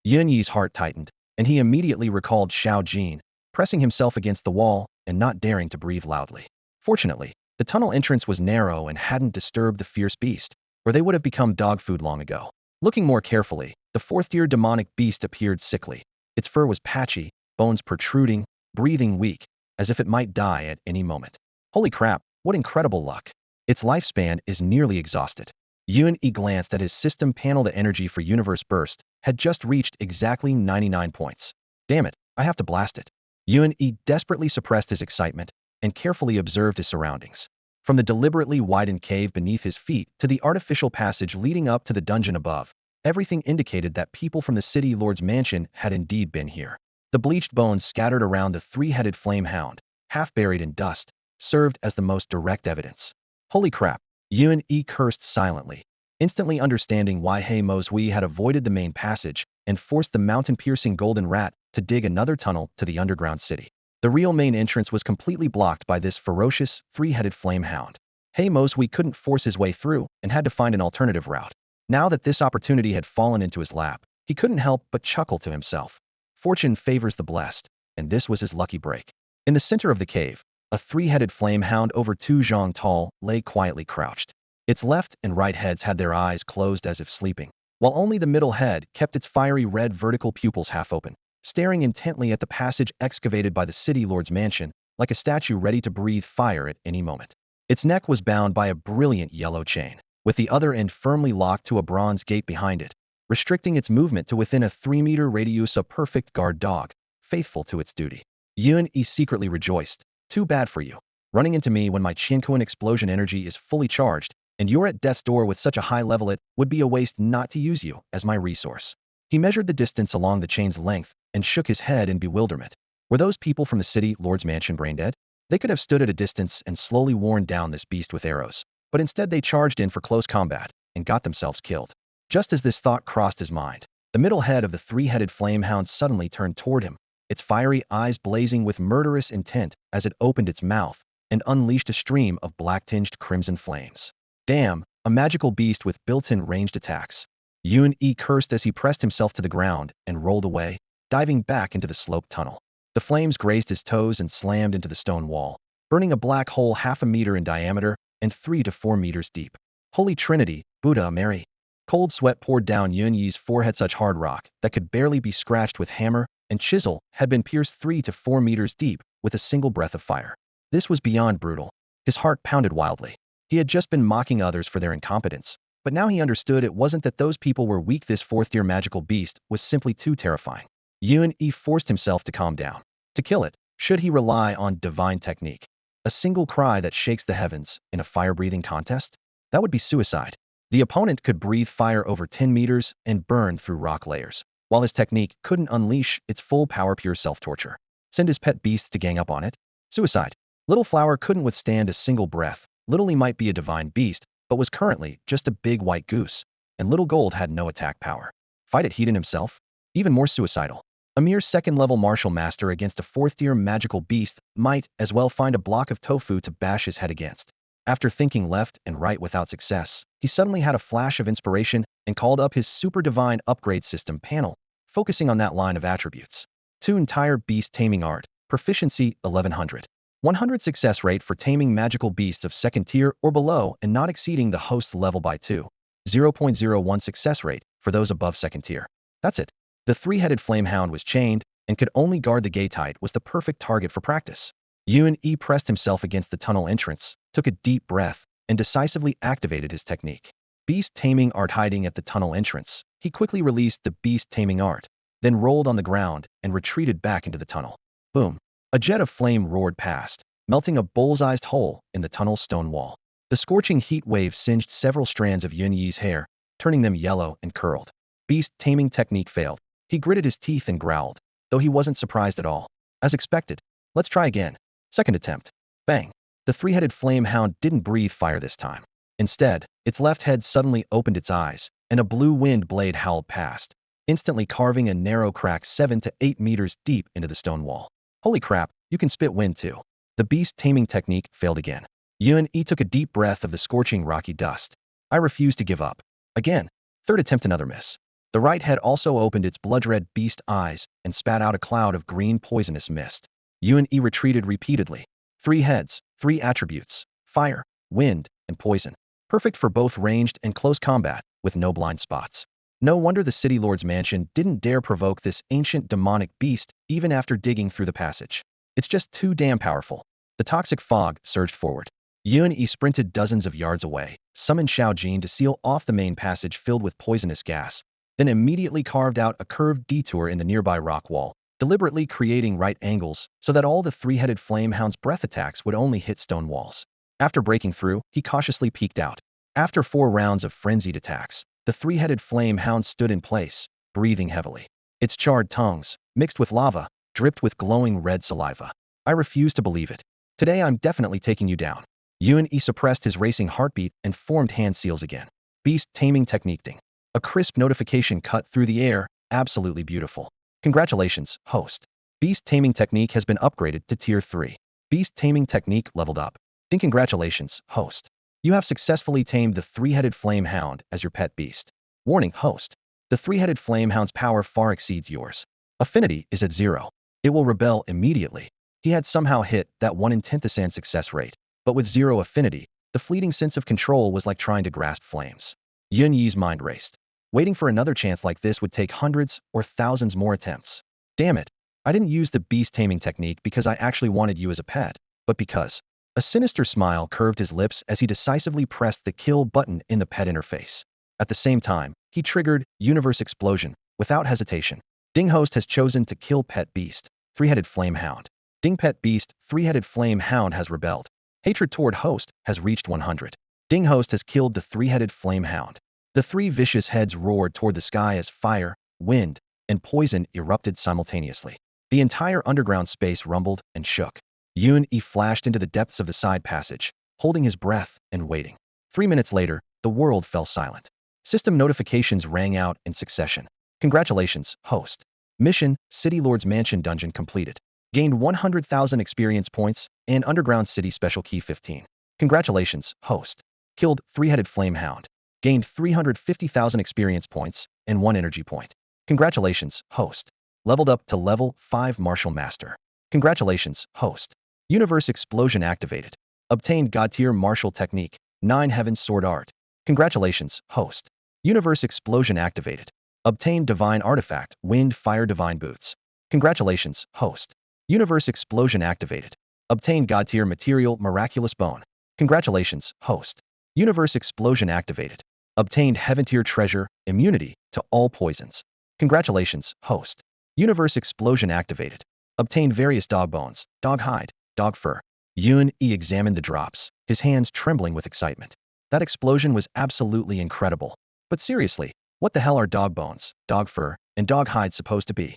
Speaker 1: Yun Yi's heart tightened, and he immediately recalled Xiao Jin, pressing himself against the wall and not daring to breathe loudly. Fortunately, the tunnel entrance was narrow and hadn't disturbed the fierce beast, or they would have become dog food long ago. Looking more carefully, the 4th-tier demonic beast appeared sickly. Its fur was patchy, bones protruding, breathing weak, as if it might die at any moment. Holy crap, what incredible luck. Its lifespan is nearly exhausted. Yun Yi glanced at his system panel. The energy for Universe Burst had just reached exactly 99 points. Damn it, I have to blast it. Yun Yi desperately suppressed his excitement and carefully observed his surroundings. From the deliberately widened cave beneath his feet to the artificial passage leading up to the dungeon above, everything indicated that people from the City Lord's Mansion had indeed been here. The bleached bones scattered around the three-headed flame hound, half buried in dust, served as the most direct evidence. Holy crap, Yun Yi cursed silently, instantly understanding why He Mozhui had avoided the main passage and forced the mountain-piercing golden rat to dig another tunnel to the underground city. The real main entrance was completely blocked by this ferocious, three-headed flame hound. He Mozhui couldn't force his way through and had to find an alternative route. Now that this opportunity had fallen into his lap, he couldn't help but chuckle to himself. Fortune favors the blessed, and this was his lucky break. In the center of the cave, a three-headed flame hound over 2 zhang tall lay quietly crouched. Its left and right heads had their eyes closed as if sleeping, while only the middle head kept its fiery red vertical pupils half open, staring intently at the passage excavated by the City Lord's Mansion, like a statue ready to breathe fire at any moment. Its neck was bound by a brilliant yellow chain. with the other end firmly locked to a bronze gate behind it, restricting its movement to within a 3-meter radius. A perfect guard dog, faithful to its duty. Yun Yi secretly rejoiced. Too bad for you. Running into me when my Qianquan explosion energy is fully charged, and you're at death's door with such a high level, it would be a waste not to use you as my resource. He measured the distance along the chain's length and shook his head in bewilderment. Were those people from the city lord's mansion brain dead? They could have stood at a distance and slowly worn down this beast with arrows, but instead they charged in for close combat and got themselves killed. Just as this thought crossed his mind, the middle head of the three-headed flame hound suddenly turned toward him, its fiery eyes blazing with murderous intent as it opened its mouth and unleashed a stream of black-tinged crimson flames. Damn, a magical beast with built-in ranged attacks. Yun Yi cursed as he pressed himself to the ground and rolled away, diving back into the sloped tunnel. The flames grazed his toes and slammed into the stone wall, burning a black hole 1/2 meter in diameter and 3 to 4 meters deep. Holy Trinity, Buddha Mary. Cold sweat poured down Yun Yi's forehead. Such hard rock that could barely be scratched with hammer and chisel had been pierced 3 to 4 meters deep with a single breath of fire. This was beyond brutal. His heart pounded wildly. He had just been mocking others for their incompetence, but now he understood it wasn't that those people were weak. This fourth-tier magical beast was simply too terrifying. Yun Yi forced himself to calm down. To kill it, should he rely on divine technique? A single cry that shakes the heavens in a fire-breathing contest? That would be suicide. The opponent could breathe fire over 10 meters and burn through rock layers, while his technique couldn't unleash its full power. Pure self-torture. Send his pet beasts to gang up on it? Suicide. Little Flower couldn't withstand a single breath. Little He might be a divine beast, but was currently just a big white goose, and Little Gold had no attack power. Fight it Hedon himself? Even more suicidal. A mere second-level martial master against a fourth-tier magical beast might as well find a block of tofu to bash his head against. After thinking left and right without success, he suddenly had a flash of inspiration and called up his super divine upgrade system panel, focusing on that line of attributes. 2 entire beast taming art, proficiency 1100. 100 success rate for taming magical beasts of second tier or below and not exceeding the host's level by 2. 0.01 success rate for those above second tier. That's it. The three-headed flamehound was chained and could only guard the gate. Height was the perfect target for practice. Yun Yi pressed himself against the tunnel entrance, took a deep breath, and decisively activated his technique. Beast taming art. Hiding at the tunnel entrance, he quickly released the beast taming art, then rolled on the ground and retreated back into the tunnel. Boom. A jet of flame roared past, melting a bullseyed hole in the tunnel's stone wall. The scorching heat wave singed several strands of Yun Yi's hair, turning them yellow and curled. Beast taming technique failed. He gritted his teeth and growled, though he wasn't surprised at all. As expected. Let's try again. Second attempt. Bang. The three-headed flame hound didn't breathe fire this time. Instead, its left head suddenly opened its eyes, and a blue wind blade howled past, instantly carving a narrow crack 7 to 8 meters deep into the stone wall. Holy crap, you can spit wind too. The beast taming technique failed again. Yun Yi took a deep breath of the scorching rocky dust. I refuse to give up. Again. Third attempt. Another miss. The right head also opened its blood-red beast eyes and spat out a cloud of green poisonous mist. Yun Yi retreated repeatedly. 3 heads, 3 attributes, fire, wind, and poison. Perfect for both ranged and close combat, with no blind spots. No wonder the city lord's mansion didn't dare provoke this ancient demonic beast even after digging through the passage. It's just too damn powerful. The toxic fog surged forward. Yun Yi sprinted dozens of yards away, summoned Xiao Jin to seal off the main passage filled with poisonous gas, then immediately carved out a curved detour in the nearby rock wall, deliberately creating right angles so that all the three-headed flamehound's breath attacks would only hit stone walls. After breaking through, he cautiously peeked out. After 4 rounds of frenzied attacks, the three-headed flamehound stood in place, breathing heavily. Its charred tongues, mixed with lava, dripped with glowing red saliva. I refuse to believe it. Today I'm definitely taking you down. Yun Yi suppressed his racing heartbeat and formed hand seals again. Beast taming technique. Ding. A crisp notification cut through the air. Absolutely beautiful. Congratulations, host. Beast taming technique has been upgraded to tier 3. Beast taming technique leveled up. Ding. Congratulations, host. You have successfully tamed the three-headed flame hound as your pet beast. Warning, host. The three-headed flame hound's power far exceeds yours. Affinity is at 0. It will rebel immediately. He had somehow hit that 1 in 10,000 success rate, but with 0 affinity, the fleeting sense of control was like trying to grasp flames. Yun Yi's mind raced. Waiting for another chance like this would take hundreds or thousands more attempts. Damn it. I didn't use the beast taming technique because I actually wanted you as a pet, but because A sinister smile curved his lips as he decisively pressed the kill button in the pet interface. At the same time, he triggered Universe Explosion without hesitation. Ding Host has chosen to kill Pet Beast, Three-Headed Flame Hound. Ding Pet Beast, Three-Headed Flame Hound has rebelled. Hatred toward Host has reached 100. Ding Host has killed the Three-Headed Flame Hound. The three vicious heads roared toward the sky as fire, wind, and poison erupted simultaneously. The entire underground space rumbled and shook. Yun-E flashed into the depths of the side passage, holding his breath and waiting. 3 minutes later, the world fell silent. System notifications rang out in succession. Congratulations, host. Mission, City Lord's Mansion Dungeon completed. Gained 100,000 experience points and Underground City Special Key 15. Congratulations, host. Killed Three-Headed Flame Hound. Gained 350,000 experience points and 1 energy point. Congratulations, host. Leveled up to level 5 Martial Master. Congratulations, host. Universe Explosion activated. Obtained God Tier Martial Technique, 9 Heavens Sword Art. Congratulations, host. Universe Explosion activated. Obtained Divine Artifact, Wind Fire Divine Boots. Congratulations, host. Universe Explosion activated. Obtained God Tier Material Miraculous Bone. Congratulations, host. Universe Explosion activated. Obtained Heaven Tier Treasure, Immunity to all poisons. Congratulations, host. Universe Explosion activated. Obtained various dog bones, dog hide, dog fur. Yun-E examined the drops, his hands trembling with excitement. That explosion was absolutely incredible. But seriously, what the hell are dog bones, dog fur, and dog hide supposed to be?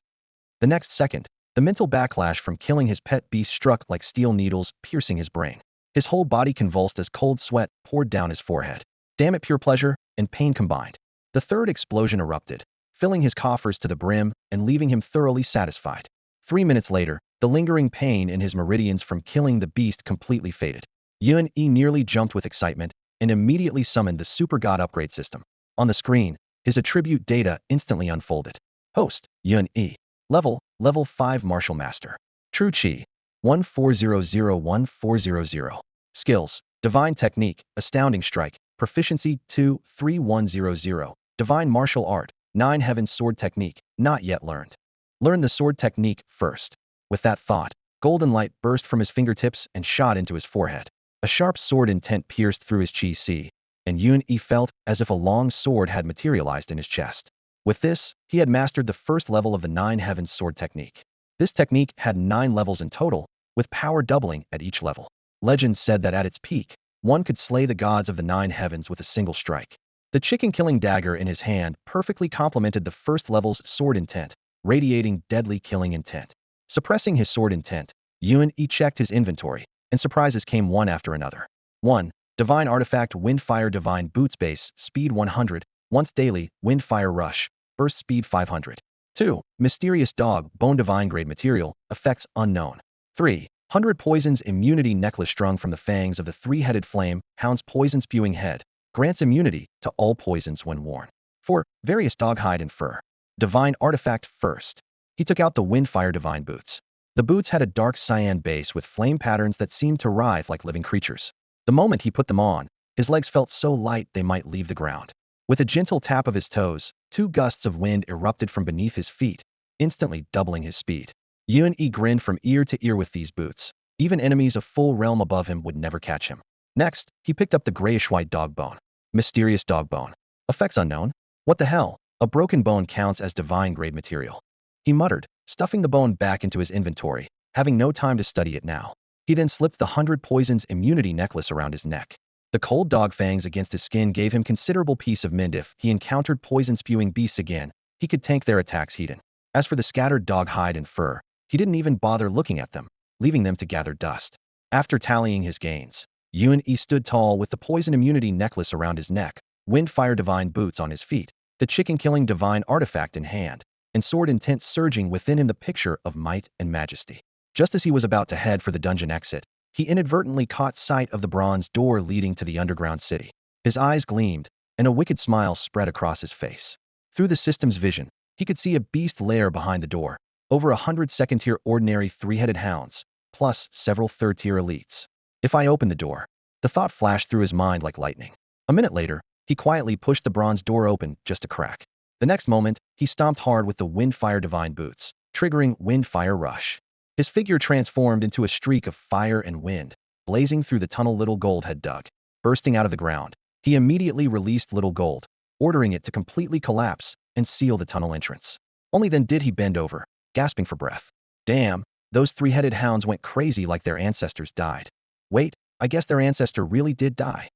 Speaker 1: The next second, the mental backlash from killing his pet beast struck like steel needles, piercing his brain. His whole body convulsed as cold sweat poured down his forehead. Damn it, pure pleasure and pain combined. The third explosion erupted, filling his coffers to the brim and leaving him thoroughly satisfied. 3 minutes later, the lingering pain in his meridians from killing the beast completely faded. Yun-E nearly jumped with excitement and immediately summoned the Super God upgrade system. On the screen, his attribute data instantly unfolded. Host, Yun-E. Level 5 Martial Master. True Chi. 14001400. Skills, Divine Technique, Astounding Strike, Proficiency 23100. Divine Martial Art, 9 Heaven's Sword Technique, not yet learned. Learn the sword technique first. With that thought, golden light burst from his fingertips and shot into his forehead. A sharp sword intent pierced through his chi, and Yun-E felt as if a long sword had materialized in his chest. With this, he had mastered the first level of the 9 Heavens Sword Technique. This technique had 9 levels in total, with power doubling at each level. Legend said that at its peak, one could slay the gods of the 9 heavens with a single strike. The chicken-killing dagger in his hand perfectly complemented the first level's sword intent, radiating deadly killing intent. Suppressing his sword intent, Yun-E checked his inventory, and surprises came one after another. 1. Divine Artifact Windfire Divine Boots Base, Speed 100, once daily, Windfire Rush, Burst Speed 500. 2. Mysterious Dog Bone Divine Grade Material, Effects Unknown. 3. 100 Poisons Immunity Necklace strung from the fangs of the three-headed flame, hound's poison-spewing head, grants immunity to all poisons when worn. 4. Various dog hide and fur. Divine Artifact first. He took out the Windfire Divine Boots. The boots had a dark cyan base with flame patterns that seemed to writhe like living creatures. The moment he put them on, his legs felt so light they might leave the ground. With a gentle tap of his toes, 2 gusts of wind erupted from beneath his feet, instantly doubling his speed. Yun-E grinned from ear to ear with these boots. Even enemies a full realm above him would never catch him. Next, he picked up the grayish-white dog bone. Mysterious dog bone. Effects unknown? What the hell? A broken bone counts as divine grade material. He muttered, stuffing the bone back into his inventory, having no time to study it now. He then slipped the 100 Poisons Immunity Necklace around his neck. The cold dog fangs against his skin gave him considerable peace of mind. If he encountered poison-spewing beasts again, he could tank their attacks heat-in. As for the scattered dog hide and fur, he didn't even bother looking at them, leaving them to gather dust. After tallying his gains, Yun-E stood tall with the Poison Immunity Necklace around his neck, Windfire Divine Boots on his feet, the chicken-killing divine artifact in hand, and sword intent surging within him, the picture of might and majesty. Just as he was about to head for the dungeon exit, he inadvertently caught sight of the bronze door leading to the underground city. His eyes gleamed, and a wicked smile spread across his face. Through the system's vision, he could see a beast lair behind the door, over 100 second-tier ordinary three-headed hounds, plus several third-tier elites. If I open the door, the thought flashed through his mind like lightning. A minute later, he quietly pushed the bronze door open just a crack. The next moment, he stomped hard with the Windfire Divine Boots, triggering Windfire Rush. His figure transformed into a streak of fire and wind, blazing through the tunnel Little Gold had dug. Bursting out of the ground, he immediately released Little Gold, ordering it to completely collapse and seal the tunnel entrance. Only then did he bend over, gasping for breath. Damn, those three-headed hounds went crazy like their ancestors died. Wait, I guess their ancestor really did die.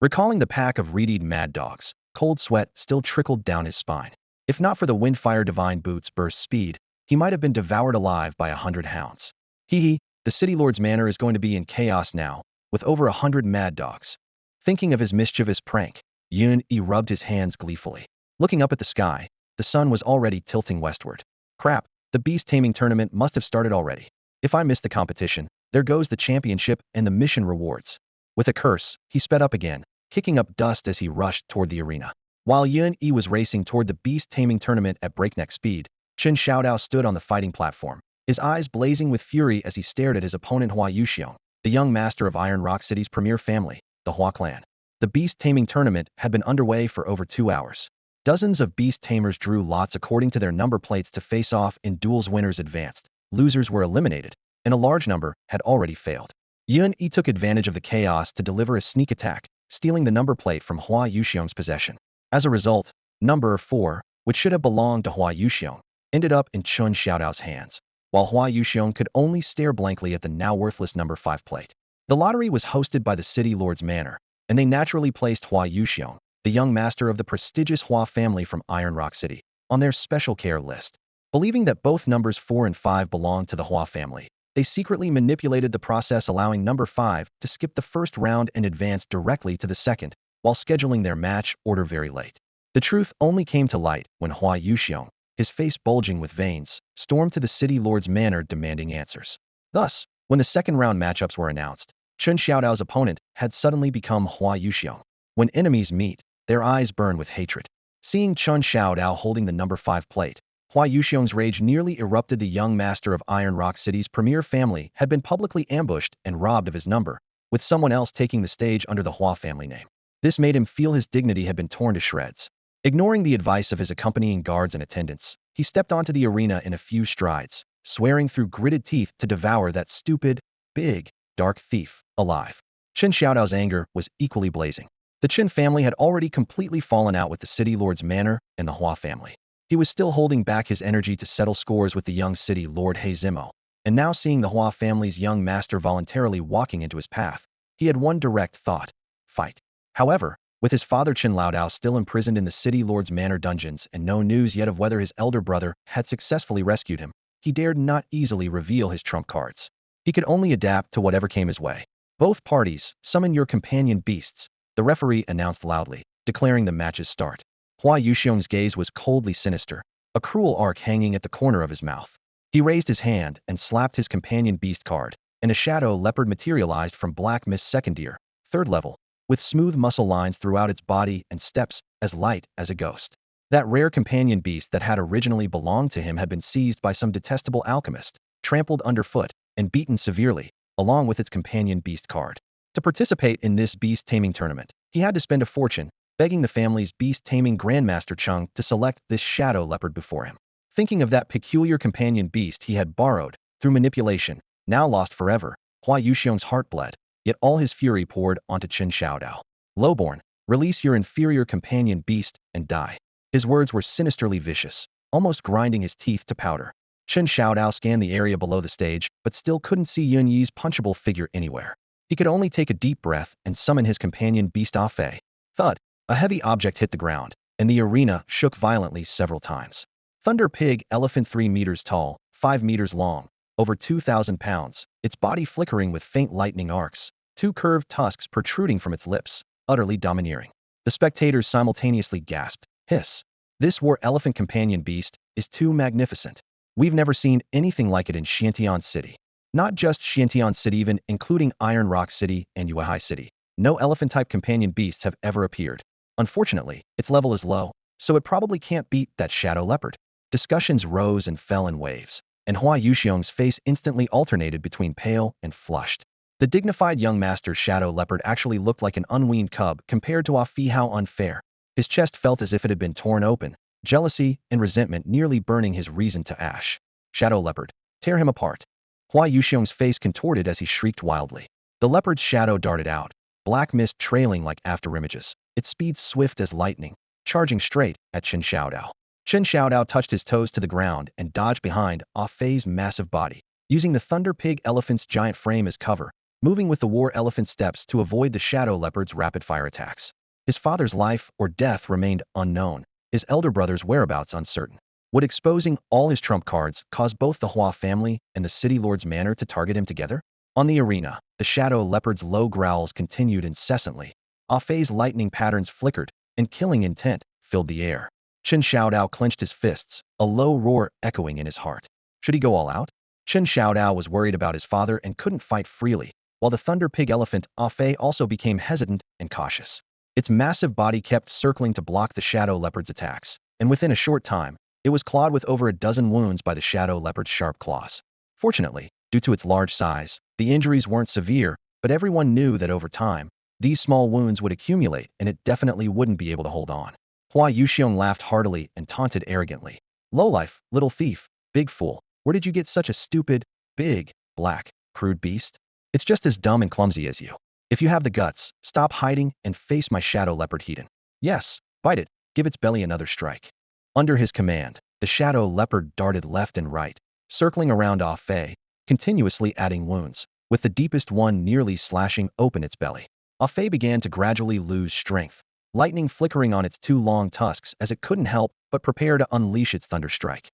Speaker 1: Recalling the pack of reed mad dogs, cold sweat still trickled down his spine. If not for the Windfire Divine Boots' burst speed, he might have been devoured alive by 100 hounds. Hee, the City Lord's manor is going to be in chaos now, with over 100 mad dogs. Thinking of his mischievous prank, Yun-Yi rubbed his hands gleefully. Looking up at the sky, the sun was already tilting westward. Crap, the beast taming tournament must have started already. If I miss the competition, there goes the championship and the mission rewards. With a curse, he sped up again, kicking up dust as he rushed toward the arena. While Yun-Yi was racing toward the beast taming tournament at breakneck speed, Chen Xiaodao stood on the fighting platform, his eyes blazing with fury as he stared at his opponent Hua Yuxiong, the young master of Iron Rock City's premier family, the Hua clan. The beast taming tournament had been underway for over 2 hours. Dozens of beast tamers drew lots according to their number plates to face off in duels. Winners advanced, losers were eliminated, and a large number had already failed. Yun-Yi took advantage of the chaos to deliver a sneak attack, stealing the number plate from Hua Yuxiong's possession. As a result, number 4, which should have belonged to Hua Yuxiong, ended up in Chen Xiaodao's hands, while Hua Yuxiong could only stare blankly at the now worthless number 5 plate. The lottery was hosted by the City Lord's manor, and they naturally placed Hua Yuxiong, the young master of the prestigious Hua family from Iron Rock City, on their special care list. Believing that both numbers 4 and 5 belonged to the Hua family, they secretly manipulated the process, allowing number 5 to skip the first round and advance directly to the second, while scheduling their match order very late. The truth only came to light when Hua Yuxiong, his face bulging with veins, stormed to the City Lord's manor demanding answers. Thus, when the second round matchups were announced, Chen Xiaodao's opponent had suddenly become Hua Yuxiong. When enemies meet, their eyes burn with hatred. Seeing Chen Xiaodao holding the number 5 plate, Hua Yuxiong's rage nearly erupted. The young master of Iron Rock City's premier family had been publicly ambushed and robbed of his number, with someone else taking the stage under the Hua family name. This made him feel his dignity had been torn to shreds. Ignoring the advice of his accompanying guards and attendants, he stepped onto the arena in a few strides, swearing through gritted teeth to devour that stupid, big, dark thief alive. Chen Xiaodao's anger was equally blazing. The Chen family had already completely fallen out with the City Lord's manor and the Hua family. He was still holding back his energy to settle scores with the young City Lord He Zimo, and now seeing the Hua family's young master voluntarily walking into his path, he had one direct thought: fight. However, with his father Chen Laodao still imprisoned in the City Lord's manor dungeons and no news yet of whether his elder brother had successfully rescued him, he dared not easily reveal his trump cards. He could only adapt to whatever came his way. Both parties, summon your companion beasts, the referee announced loudly, declaring the match's start. Hua Yuxiong's gaze was coldly sinister, a cruel arc hanging at the corner of his mouth. He raised his hand and slapped his companion beast card, and a shadow leopard materialized from Black Mist second tier, 3rd level, with smooth muscle lines throughout its body and steps as light as a ghost. That rare companion beast that had originally belonged to him had been seized by some detestable alchemist, trampled underfoot, and beaten severely, along with its companion beast card. To participate in this beast taming tournament, he had to spend a fortune, begging the family's beast-taming Grandmaster Chung to select this shadow leopard before him. Thinking of that peculiar companion beast he had borrowed, through manipulation, now lost forever, Hua Yuxiong's heart bled, yet all his fury poured onto Chen Xiaodao. Lowborn, release your inferior companion beast and die. His words were sinisterly vicious, almost grinding his teeth to powder. Chen Xiaodao scanned the area below the stage, but still couldn't see Yun-Yi's punchable figure anywhere. He could only take a deep breath and summon his companion beast Afe. Thud! A heavy object hit the ground, and the arena shook violently several times. Thunder Pig Elephant 3 meters tall, 5 meters long, over 2,000 pounds, its body flickering with faint lightning arcs, 2 curved tusks protruding from its lips, utterly domineering. The spectators simultaneously gasped, hiss. This war elephant companion beast is too magnificent. We've never seen anything like it in Xiantian City. Not just Xiantian City, even including Iron Rock City and Yuehai City. No elephant-type companion beasts have ever appeared. Unfortunately, its level is low, so it probably can't beat that shadow leopard. Discussions rose and fell in waves, and Hua Yuxiong's face instantly alternated between pale and flushed. The dignified young master's shadow leopard actually looked like an unweaned cub compared to Afi. How unfair. His chest felt as if it had been torn open, jealousy and resentment nearly burning his reason to ash. Shadow leopard, tear him apart. Hua Yuxiong's face contorted as he shrieked wildly. The leopard's shadow darted out, black mist trailing like afterimages, its speed swift as lightning, charging straight at Chen Xiaodao. Chen Xiaodao touched his toes to the ground and dodged behind Ah Fei's massive body, using the thunder pig elephant's giant frame as cover, moving with the war elephant steps to avoid the shadow leopard's rapid-fire attacks. His father's life or death remained unknown, his elder brother's whereabouts uncertain. Would exposing all his trump cards cause both the Hua family and the city lord's manor to target him together? On the arena, the shadow leopard's low growls continued incessantly. Ah Fei's lightning patterns flickered, and killing intent filled the air. Chen Xiaodao clenched his fists, a low roar echoing in his heart. Should he go all out? Chen Xiaodao was worried about his father and couldn't fight freely, while the thunder pig elephant Ah Fei also became hesitant and cautious. Its massive body kept circling to block the shadow leopard's attacks, and within a short time, it was clawed with over a dozen wounds by the shadow leopard's sharp claws. Fortunately, due to its large size, the injuries weren't severe, but everyone knew that over time, these small wounds would accumulate and it definitely wouldn't be able to hold on. Hua Yuxiong laughed heartily and taunted arrogantly. Lowlife, little thief, big fool, where did you get such a stupid, big, black, crude beast? It's just as dumb and clumsy as you. If you have the guts, stop hiding and face my shadow leopard Hedon. Yes, bite it, give its belly another strike. Under his command, the shadow leopard darted left and right, circling around Ah Fei, continuously adding wounds, with the deepest one nearly slashing open its belly. Ah Fei began to gradually lose strength, lightning flickering on its two long tusks as it couldn't help but prepare to unleash its thunder strike.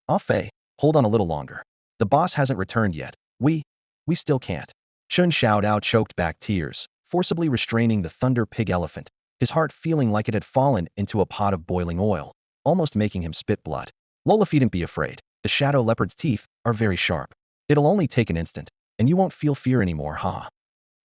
Speaker 1: Ah Fei, hold on a little longer. The boss hasn't returned yet. We still can't. Chen Xiaodao choked back tears, forcibly restraining the thunder pig elephant, his heart feeling like it had fallen into a pot of boiling oil, almost making him spit blood. Lola, needn't be afraid. The shadow leopard's teeth are very sharp. It'll only take an instant, and you won't feel fear anymore, haha.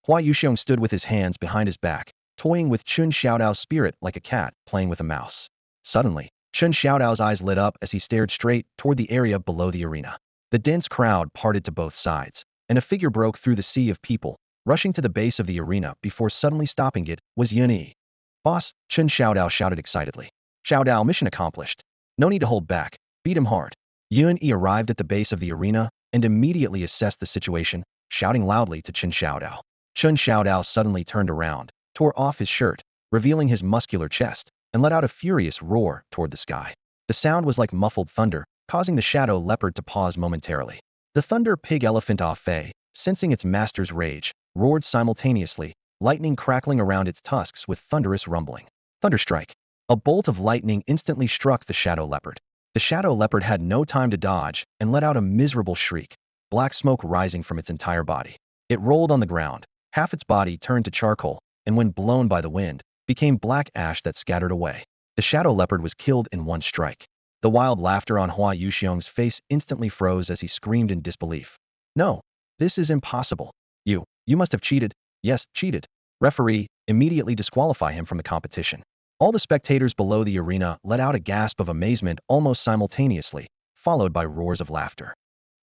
Speaker 1: Hua Yuxiong stood with his hands behind his back, toying with Chen Xiaodao's spirit like a cat playing with a mouse. Suddenly, Chen Xiaodao's eyes lit up as he stared straight toward the area below the arena. The dense crowd parted to both sides, and a figure broke through the sea of people, rushing to the base of the arena before suddenly stopping it was Yun Yi. Boss, Chen Xiaodao shouted excitedly. Xiaodao, mission accomplished. No need to hold back. Beat him hard. Yun Yi arrived at the base of the arena and immediately assessed the situation, shouting loudly to Chen Xiaodao. Chen Xiaodao suddenly turned around, tore off his shirt, revealing his muscular chest, and let out a furious roar toward the sky. The sound was like muffled thunder, causing the shadow leopard to pause momentarily. The thunder pig elephant Ah Fei, sensing its master's rage, roared simultaneously, lightning crackling around its tusks with thunderous rumbling. Thunderstrike. A bolt of lightning instantly struck the shadow leopard. The shadow leopard had no time to dodge and let out a miserable shriek, black smoke rising from its entire body. It rolled on the ground, half its body turned to charcoal, and when blown by the wind, became black ash that scattered away. The shadow leopard was killed in one strike. The wild laughter on Hua Yuxiong's face instantly froze as he screamed in disbelief. No, this is impossible. You must have cheated. Yes, cheated. Referee, immediately disqualify him from the competition. All the spectators below the arena let out a gasp of amazement almost simultaneously, followed by roars of laughter.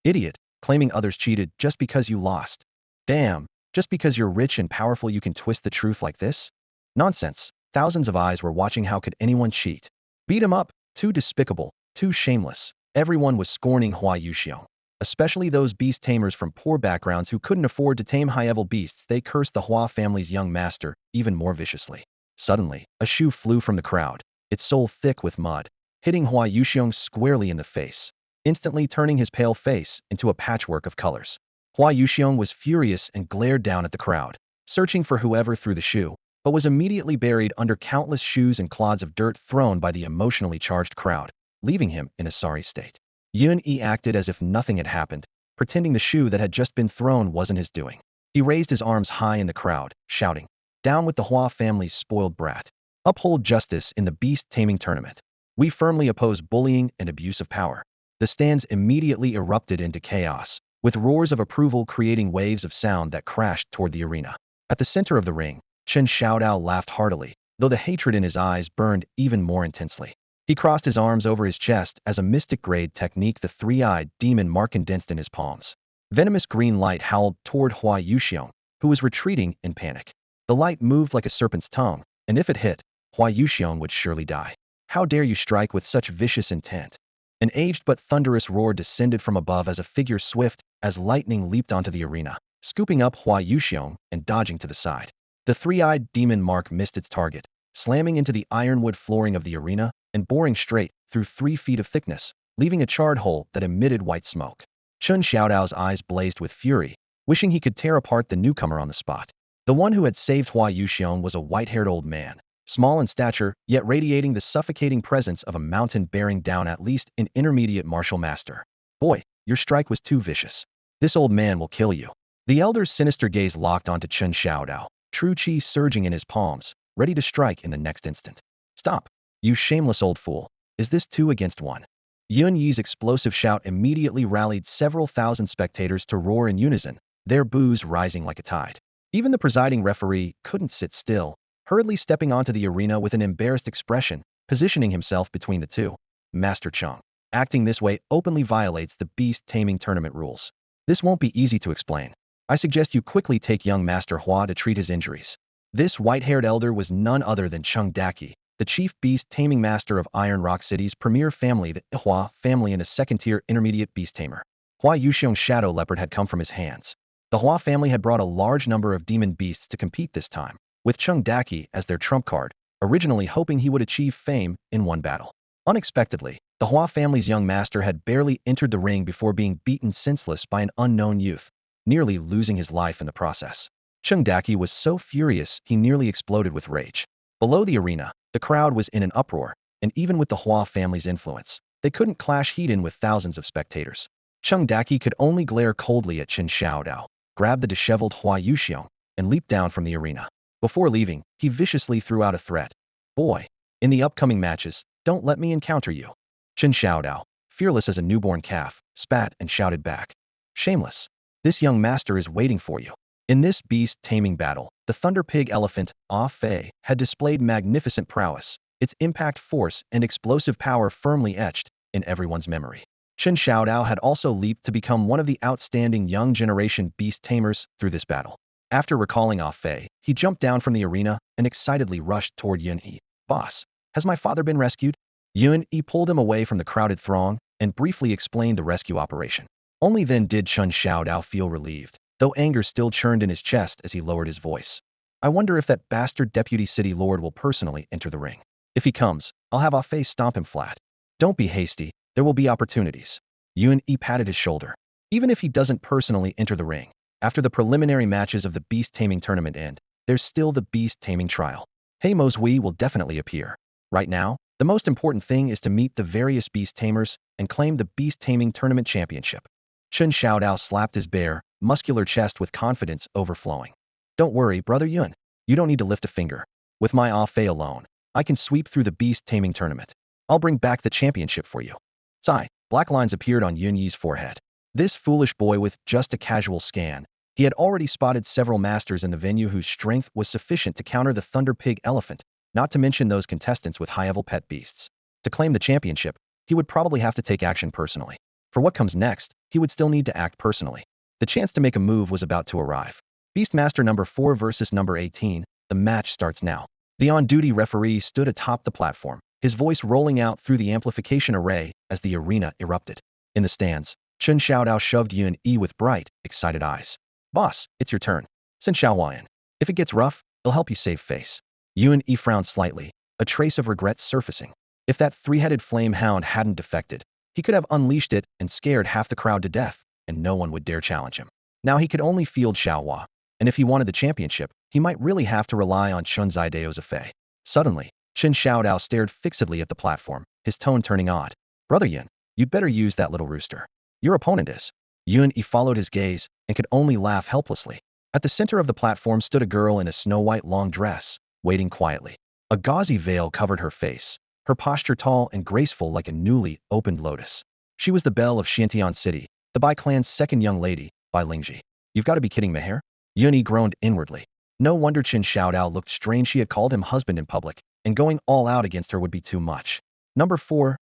Speaker 1: Idiot, claiming others cheated just because you lost. Damn, just because you're rich and powerful you can twist the truth like this? Nonsense. Thousands of eyes were watching. How could anyone cheat? Beat him up. Too despicable, too shameless. Everyone was scorning Hua Yuxiong, especially those beast tamers from poor backgrounds who couldn't afford to tame high-level beasts. They cursed the Hua family's young master even more viciously. Suddenly, a shoe flew from the crowd, its sole thick with mud, hitting Hua Yuxiong squarely in the face, instantly turning his pale face into a patchwork of colors. Hua Yuxiong was furious and glared down at the crowd, searching for whoever threw the shoe, but was immediately buried under countless shoes and clods of dirt thrown by the emotionally charged crowd, leaving him in a sorry state. Yun Yi acted as if nothing had happened, pretending the shoe that had just been thrown wasn't his doing. He raised his arms high in the crowd, shouting, "Down with the Hua family's spoiled brat. Uphold justice in the beast taming tournament. We firmly oppose bullying and abuse of power." The stands immediately erupted into chaos, with roars of approval creating waves of sound that crashed toward the arena. At the center of the ring, Chen Xiaodao laughed heartily, though the hatred in his eyes burned even more intensely. He crossed his arms over his chest as a mystic-grade technique, the three-eyed demon mark condensed in his palms. Venomous green light howled toward Hua Yuxiong, who was retreating in panic. The light moved like a serpent's tongue, and if it hit, Hua Yuxiong would surely die. How dare you strike with such vicious intent? An aged but thunderous roar descended from above as a figure swift as lightning leaped onto the arena, scooping up Hua Yuxiong and dodging to the side. The three-eyed demon mark missed its target, slamming into the ironwood flooring of the arena and boring straight through 3 feet of thickness, leaving a charred hole that emitted white smoke. Chun Xiaodao's eyes blazed with fury, wishing he could tear apart the newcomer on the spot. The one who had saved Hua Yuxiong was a white-haired old man, small in stature, yet radiating the suffocating presence of a mountain bearing down at least an intermediate martial master. Boy, your strike was too vicious. This old man will kill you. The elder's sinister gaze locked onto Chun Xiaodao, true chi surging in his palms, ready to strike in the next instant. Stop, you shameless old fool. Is this 2 against 1? Yun Yi's explosive shout immediately rallied several thousand spectators to roar in unison, their boos rising like a tide. Even the presiding referee couldn't sit still, hurriedly stepping onto the arena with an embarrassed expression, positioning himself between the two. Master Chong, acting this way openly violates the beast taming tournament rules. This won't be easy to explain. I suggest you quickly take young Master Hua to treat his injuries. This white-haired elder was none other than Chung Daki, the chief beast taming master of Iron Rock City's premier family, the Hua family, and a second-tier intermediate beast tamer. Hua Yuxiong's shadow leopard had come from his hands. The Hua family had brought a large number of demon beasts to compete this time, with Chung Daki as their trump card, originally hoping he would achieve fame in one battle. Unexpectedly, the Hua family's young master had barely entered the ring before being beaten senseless by an unknown youth, nearly losing his life in the process. Chung Daki was so furious he nearly exploded with rage. Below the arena, the crowd was in an uproar, and even with the Hua family's influence, they couldn't clash heat in with thousands of spectators. Chung Daki could only glare coldly at Chun Xiaodao, grab the disheveled Hua Yuxiong, and leap down from the arena. Before leaving, he viciously threw out a threat. Boy, in the upcoming matches, don't let me encounter you. Chun Xiaodao, fearless as a newborn calf, spat and shouted back. Shameless. This young master is waiting for you. In this beast-taming battle, the Thunder Pig Elephant, Ah Fei, had displayed magnificent prowess, its impact force and explosive power firmly etched in everyone's memory. Chun Xiaodao had also leaped to become one of the outstanding young generation beast tamers through this battle. After recalling Ah Fei, he jumped down from the arena and excitedly rushed toward Yun Yi. Boss, has my father been rescued? Yun Yi pulled him away from the crowded throng and briefly explained the rescue operation. Only then did Chun Xiaodao feel relieved, though anger still churned in his chest as he lowered his voice. I wonder if that bastard deputy city lord will personally enter the ring. If he comes, I'll have Ah Fei stomp him flat. Don't be hasty, there will be opportunities. Yun Yi patted his shoulder. Even if he doesn't personally enter the ring, after the preliminary matches of the beast taming tournament end, there's still the beast taming trial. Mo Zhui will definitely appear. Right now, the most important thing is to meet the various beast tamers and claim the beast taming tournament championship. Chun Xiaodao slapped his bare, muscular chest with confidence overflowing. Don't worry, brother Yun. You don't need to lift a finger. With my Ah Fei alone, I can sweep through the beast taming tournament. I'll bring back the championship for you. Sigh, black lines appeared on Yun Yi's forehead. This foolish boy with just a casual scan. He had already spotted several masters in the venue whose strength was sufficient to counter the Thunder Pig Elephant, not to mention those contestants with high-level pet beasts. To claim the championship, he would probably have to take action personally. For what comes next, he would still need to act personally. The chance to make a move was about to arrive. Beastmaster number 4 versus number 18, the match starts now. The on-duty referee stood atop the platform, his voice rolling out through the amplification array as the arena erupted. In the stands, Chun Xiaodao shoved Yun Yi with bright, excited eyes. Boss, it's your turn. Send Xiaohua in. If it gets rough, it'll help you save face. Yun Yi frowned slightly, a trace of regret surfacing. If that three-headed flame hound hadn't defected, he could have unleashed it and scared half the crowd to death, and no one would dare challenge him. Now he could only field Xiaohua, and if he wanted the championship, he might really have to rely on Chun Zaidao's Fei. Suddenly, Chun Xiaodao stared fixedly at the platform, his tone turning odd. Brother Yun, you'd better use that little rooster. Your opponent is. Yun Yi followed his gaze and could only laugh helplessly. At the center of the platform stood a girl in a snow-white long dress, waiting quietly. A gauzy veil covered her face, her posture tall and graceful like a newly opened lotus. She was the belle of Xiantian City, the Bai clan's second young lady, Bai Lingji. You've got to be kidding me here? Yun Yi groaned inwardly. No wonder Chun Xiaodao looked strange. She had called him husband in public, and going all out against her would be too much. Number 4,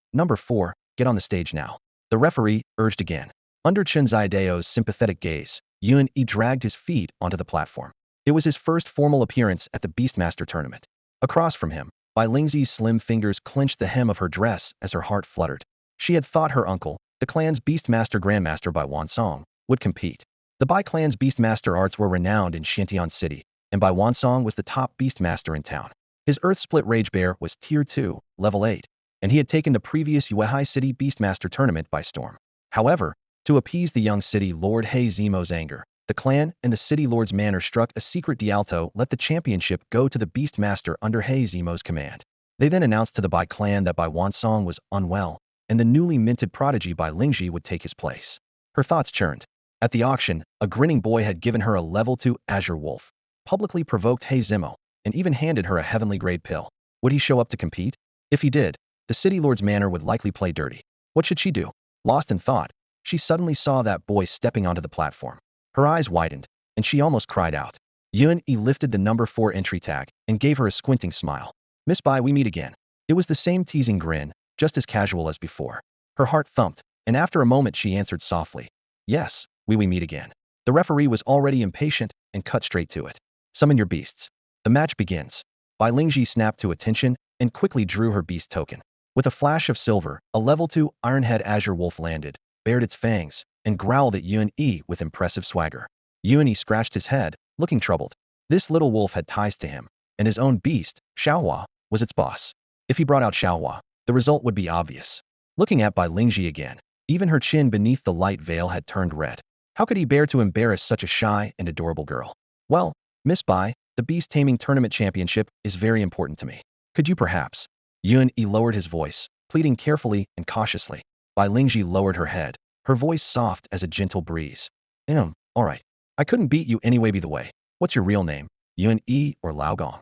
Speaker 1: get on the stage now. The referee urged again. Under Chun Zaidao's sympathetic gaze, Yun Yi dragged his feet onto the platform. It was his first formal appearance at the Beastmaster tournament. Across from him, Bai Lingzi's slim fingers clenched the hem of her dress as her heart fluttered. She had thought her uncle, the clan's Beastmaster Grandmaster Bai Wansong, would compete. The Bai clan's beastmaster arts were renowned in Xintian City, and Bai Wansong was the top beastmaster in town. His Earth-split Rage Bear was Tier 2, Level 8, and he had taken the previous Yuehai City Beastmaster tournament by storm. However, to appease the young city Lord He Zemo's anger, the clan and the city lord's manor struck a secret Dialto let the championship go to the Beastmaster under He Zemo's command. They then announced to the Bai clan that Bai Wansong was unwell, and the newly minted prodigy Bai Lingji would take his place. Her thoughts churned. At the auction, a grinning boy had given her a level 2 Azure Wolf, publicly provoked He Zemo, and even handed her a heavenly grade pill. Would he show up to compete? If he did, the city lord's manor would likely play dirty. What should she do? Lost in thought, she suddenly saw that boy stepping onto the platform. Her eyes widened, and she almost cried out. Yuan Yi lifted the number 4 entry tag and gave her a squinting smile. Miss Bai, we meet again. It was the same teasing grin, just as casual as before. Her heart thumped, and after a moment she answered softly. Yes, we meet again. The referee was already impatient and cut straight to it. Summon your beasts. The match begins. Bai Lingji snapped to attention and quickly drew her beast token. With a flash of silver, a level 2 Ironhead Azure Wolf landed, bared its fangs, and growled at Yuan Yi with impressive swagger. Yuan Yi scratched his head, looking troubled. This little wolf had ties to him, and his own beast, Xiaohua, was its boss. If he brought out Xiaohua, the result would be obvious. Looking at Bai Lingji again, even her chin beneath the light veil had turned red. How could he bear to embarrass such a shy and adorable girl? Well, Miss Bai, the Beast Taming Tournament Championship is very important to me. Could you perhaps? Yuan Yi lowered his voice, pleading carefully and cautiously. Bai Lingji lowered her head, her voice soft as a gentle breeze. All right. I couldn't beat you anyway be the way. What's your real name? Yuan Yi or Lao Gong?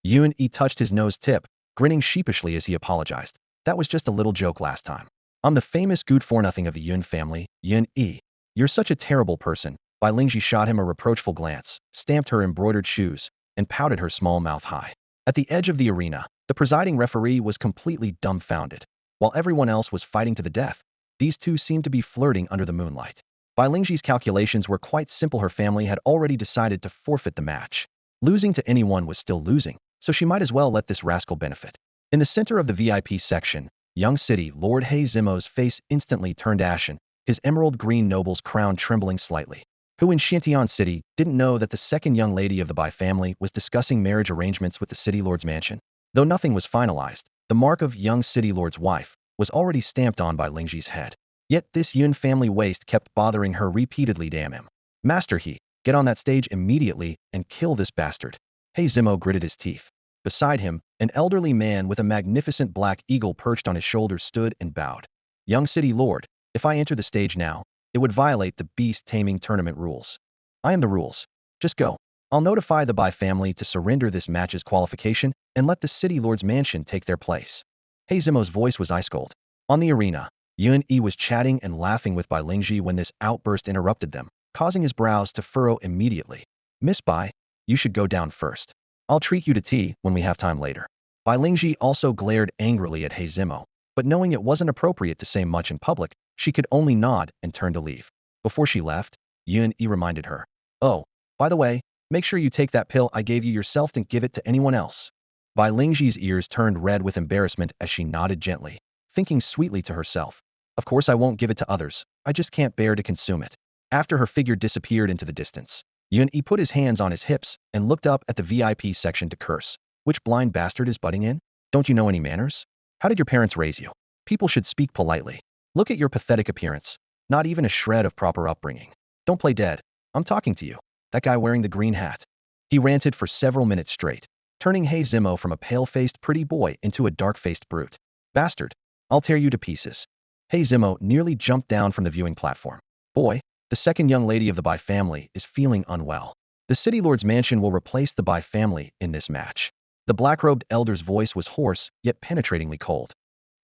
Speaker 1: Yuan Yi touched his nose tip, grinning sheepishly as he apologized. That was just a little joke last time. I'm the famous good for nothing of the Yun family, Yuan Yi. You're such a terrible person. Bai Lingji shot him a reproachful glance, stamped her embroidered shoes, and pouted her small mouth high. At the edge of the arena, the presiding referee was completely dumbfounded. While everyone else was fighting to the death, these two seemed to be flirting under the moonlight. Bai Lingji's calculations were quite simple. Her family had already decided to forfeit the match. Losing to anyone was still losing, so she might as well let this rascal benefit. In the center of the VIP section, young city Lord He Zemo's face instantly turned ashen, his emerald green noble's crown trembling slightly. Who in Xintian City didn't know that the second young lady of the Bai family was discussing marriage arrangements with the city lord's mansion? Though nothing was finalized, the mark of young city lord's wife was already stamped on Bai Lingji's head. Yet this Yun family waste kept bothering her repeatedly. Damn him. Master He, get on that stage immediately and kill this bastard. He Zemo gritted his teeth. Beside him, an elderly man with a magnificent black eagle perched on his shoulder stood and bowed. Young city lord, if I enter the stage now, it would violate the beast taming tournament rules. I am the rules. Just go. I'll notify the Bai family to surrender this match's qualification and let the city lord's mansion take their place. He Zemo's voice was ice cold. On the arena, Yuan Yi was chatting and laughing with Bai Lingji when this outburst interrupted them, causing his brows to furrow immediately. Miss Bai, you should go down first. I'll treat you to tea when we have time later. Bai Lingji also glared angrily at He Zemo, but knowing it wasn't appropriate to say much in public, she could only nod and turn to leave. Before she left, Yuan Yi reminded her. Oh, by the way, make sure you take that pill I gave you yourself and give it to anyone else. Bai Lingji's ears turned red with embarrassment as she nodded gently, thinking sweetly to herself. Of course I won't give it to others, I just can't bear to consume it. After her figure disappeared into the distance, Yuan Yi put his hands on his hips and looked up at the VIP section to curse. Which blind bastard is butting in? Don't you know any manners? How did your parents raise you? People should speak politely. Look at your pathetic appearance. Not even a shred of proper upbringing. Don't play dead. I'm talking to you. That guy wearing the green hat. He ranted for several minutes straight, turning He Zemo from a pale-faced pretty boy into a dark-faced brute. Bastard. I'll tear you to pieces. He Zemo nearly jumped down from the viewing platform. Boy, the second young lady of the Bai family is feeling unwell. The city lord's mansion will replace the Bai family in this match. The black-robed elder's voice was hoarse, yet penetratingly cold.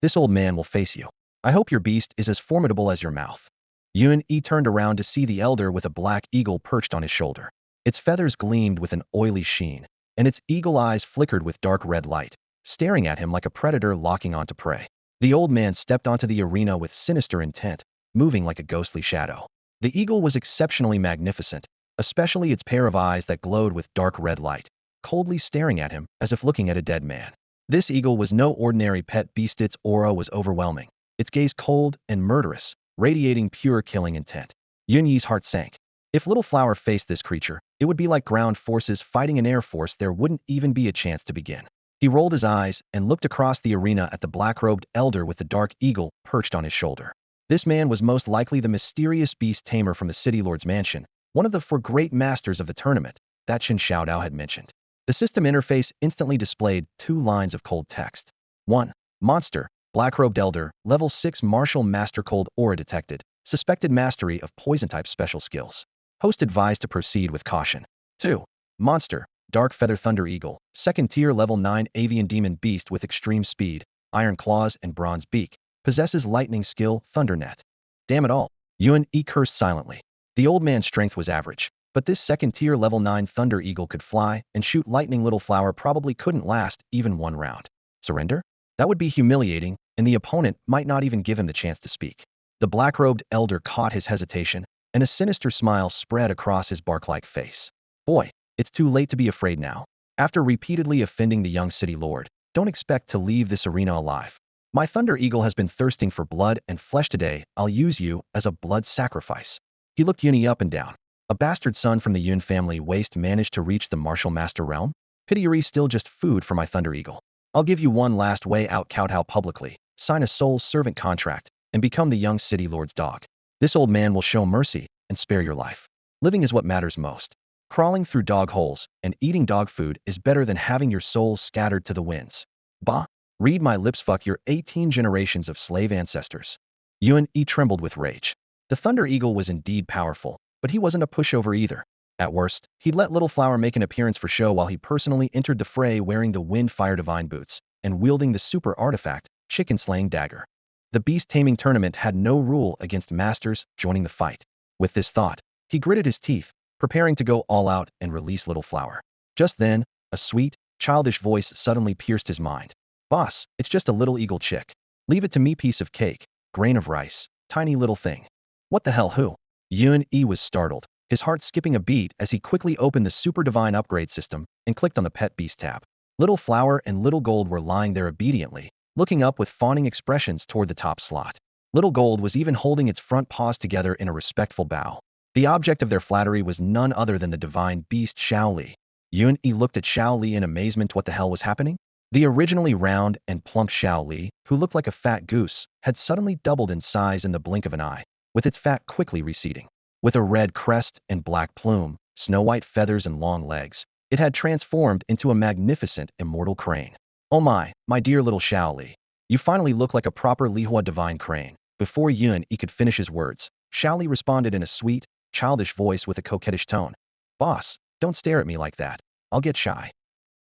Speaker 1: This old man will face you. I hope your beast is as formidable as your mouth. Yuan Yi turned around to see the elder with a black eagle perched on his shoulder. Its feathers gleamed with an oily sheen, and its eagle eyes flickered with dark red light, staring at him like a predator locking onto prey. The old man stepped onto the arena with sinister intent, moving like a ghostly shadow. The eagle was exceptionally magnificent, especially its pair of eyes that glowed with dark red light, coldly staring at him as if looking at a dead man. This eagle was no ordinary pet beast. Its aura was overwhelming, its gaze cold and murderous, radiating pure killing intent. Yun Yi's heart sank. If Little Flower faced this creature, it would be like ground forces fighting an air force. There wouldn't even be a chance to begin. He rolled his eyes and looked across the arena at the black-robed elder with the dark eagle perched on his shoulder. This man was most likely the mysterious beast tamer from the city lord's mansion, one of the four great masters of the tournament that Chen Xiaodao had mentioned. The system interface instantly displayed 2 lines of cold text. 1. Monster, black-robed elder, level 6 martial master, cold aura detected, suspected mastery of poison-type special skills. Host advised to proceed with caution. 2. Monster, dark feather thunder eagle, 2nd tier level 9 avian demon beast with extreme speed, iron claws and bronze beak, possesses lightning skill, thunder net. Damn it all. Yuan Yi cursed silently. The old man's strength was average, but this 2nd tier level 9 thunder eagle could fly and shoot lightning. Little Flower probably couldn't last even 1 round. Surrender? That would be humiliating, and the opponent might not even give him the chance to speak. The black-robed elder caught his hesitation, and a sinister smile spread across his bark-like face. Boy, it's too late to be afraid now. After repeatedly offending the young city lord, don't expect to leave this arena alive. My thunder eagle has been thirsting for blood and flesh today. I'll use you as a blood sacrifice. He looked Yuni up and down. A bastard son from the Yun family waste managed to reach the martial master realm? Pitiary still just food for my thunder eagle. I'll give you one last way out. Kowtow publicly, sign a soul servant contract, and become the young city lord's dog. This old man will show mercy and spare your life. Living is what matters most. Crawling through dog holes and eating dog food is better than having your soul scattered to the winds. Bah! Read my lips. Fuck your 18 generations of slave ancestors. Yuan Yi trembled with rage. The Thunder Eagle was indeed powerful, but he wasn't a pushover either. At worst, he'd let Little Flower make an appearance for show while he personally entered the fray wearing the Wind-Fire Divine boots and wielding the super artifact, Chicken-Slaying Dagger. The beast-taming tournament had no rule against masters joining the fight. With this thought, he gritted his teeth, preparing to go all out and release Little Flower. Just then, a sweet, childish voice suddenly pierced his mind. Boss, it's just a little eagle chick. Leave it to me. Piece of cake, grain of rice, tiny little thing. What the hell, who? Yuan Yi was startled, his heart skipping a beat as he quickly opened the Super Divine Upgrade system and clicked on the Pet Beast tab. Little Flower and Little Gold were lying there obediently, looking up with fawning expressions toward the top slot. Little Gold was even holding its front paws together in a respectful bow. The object of their flattery was none other than the divine beast Xiao Li. Yuan Yi looked at Xiao Li in amazement. What the hell was happening? The originally round and plump Xiao Li, who looked like a fat goose, had suddenly doubled in size in the blink of an eye, with its fat quickly receding. With a red crest and black plume, snow-white feathers and long legs, it had transformed into a magnificent immortal crane. Oh my dear little Xiao Li. You finally look like a proper Lihua divine crane. Before Yuan Yi could finish his words, Xiao Li responded in a sweet, childish voice with a coquettish tone. Boss, don't stare at me like that. I'll get shy.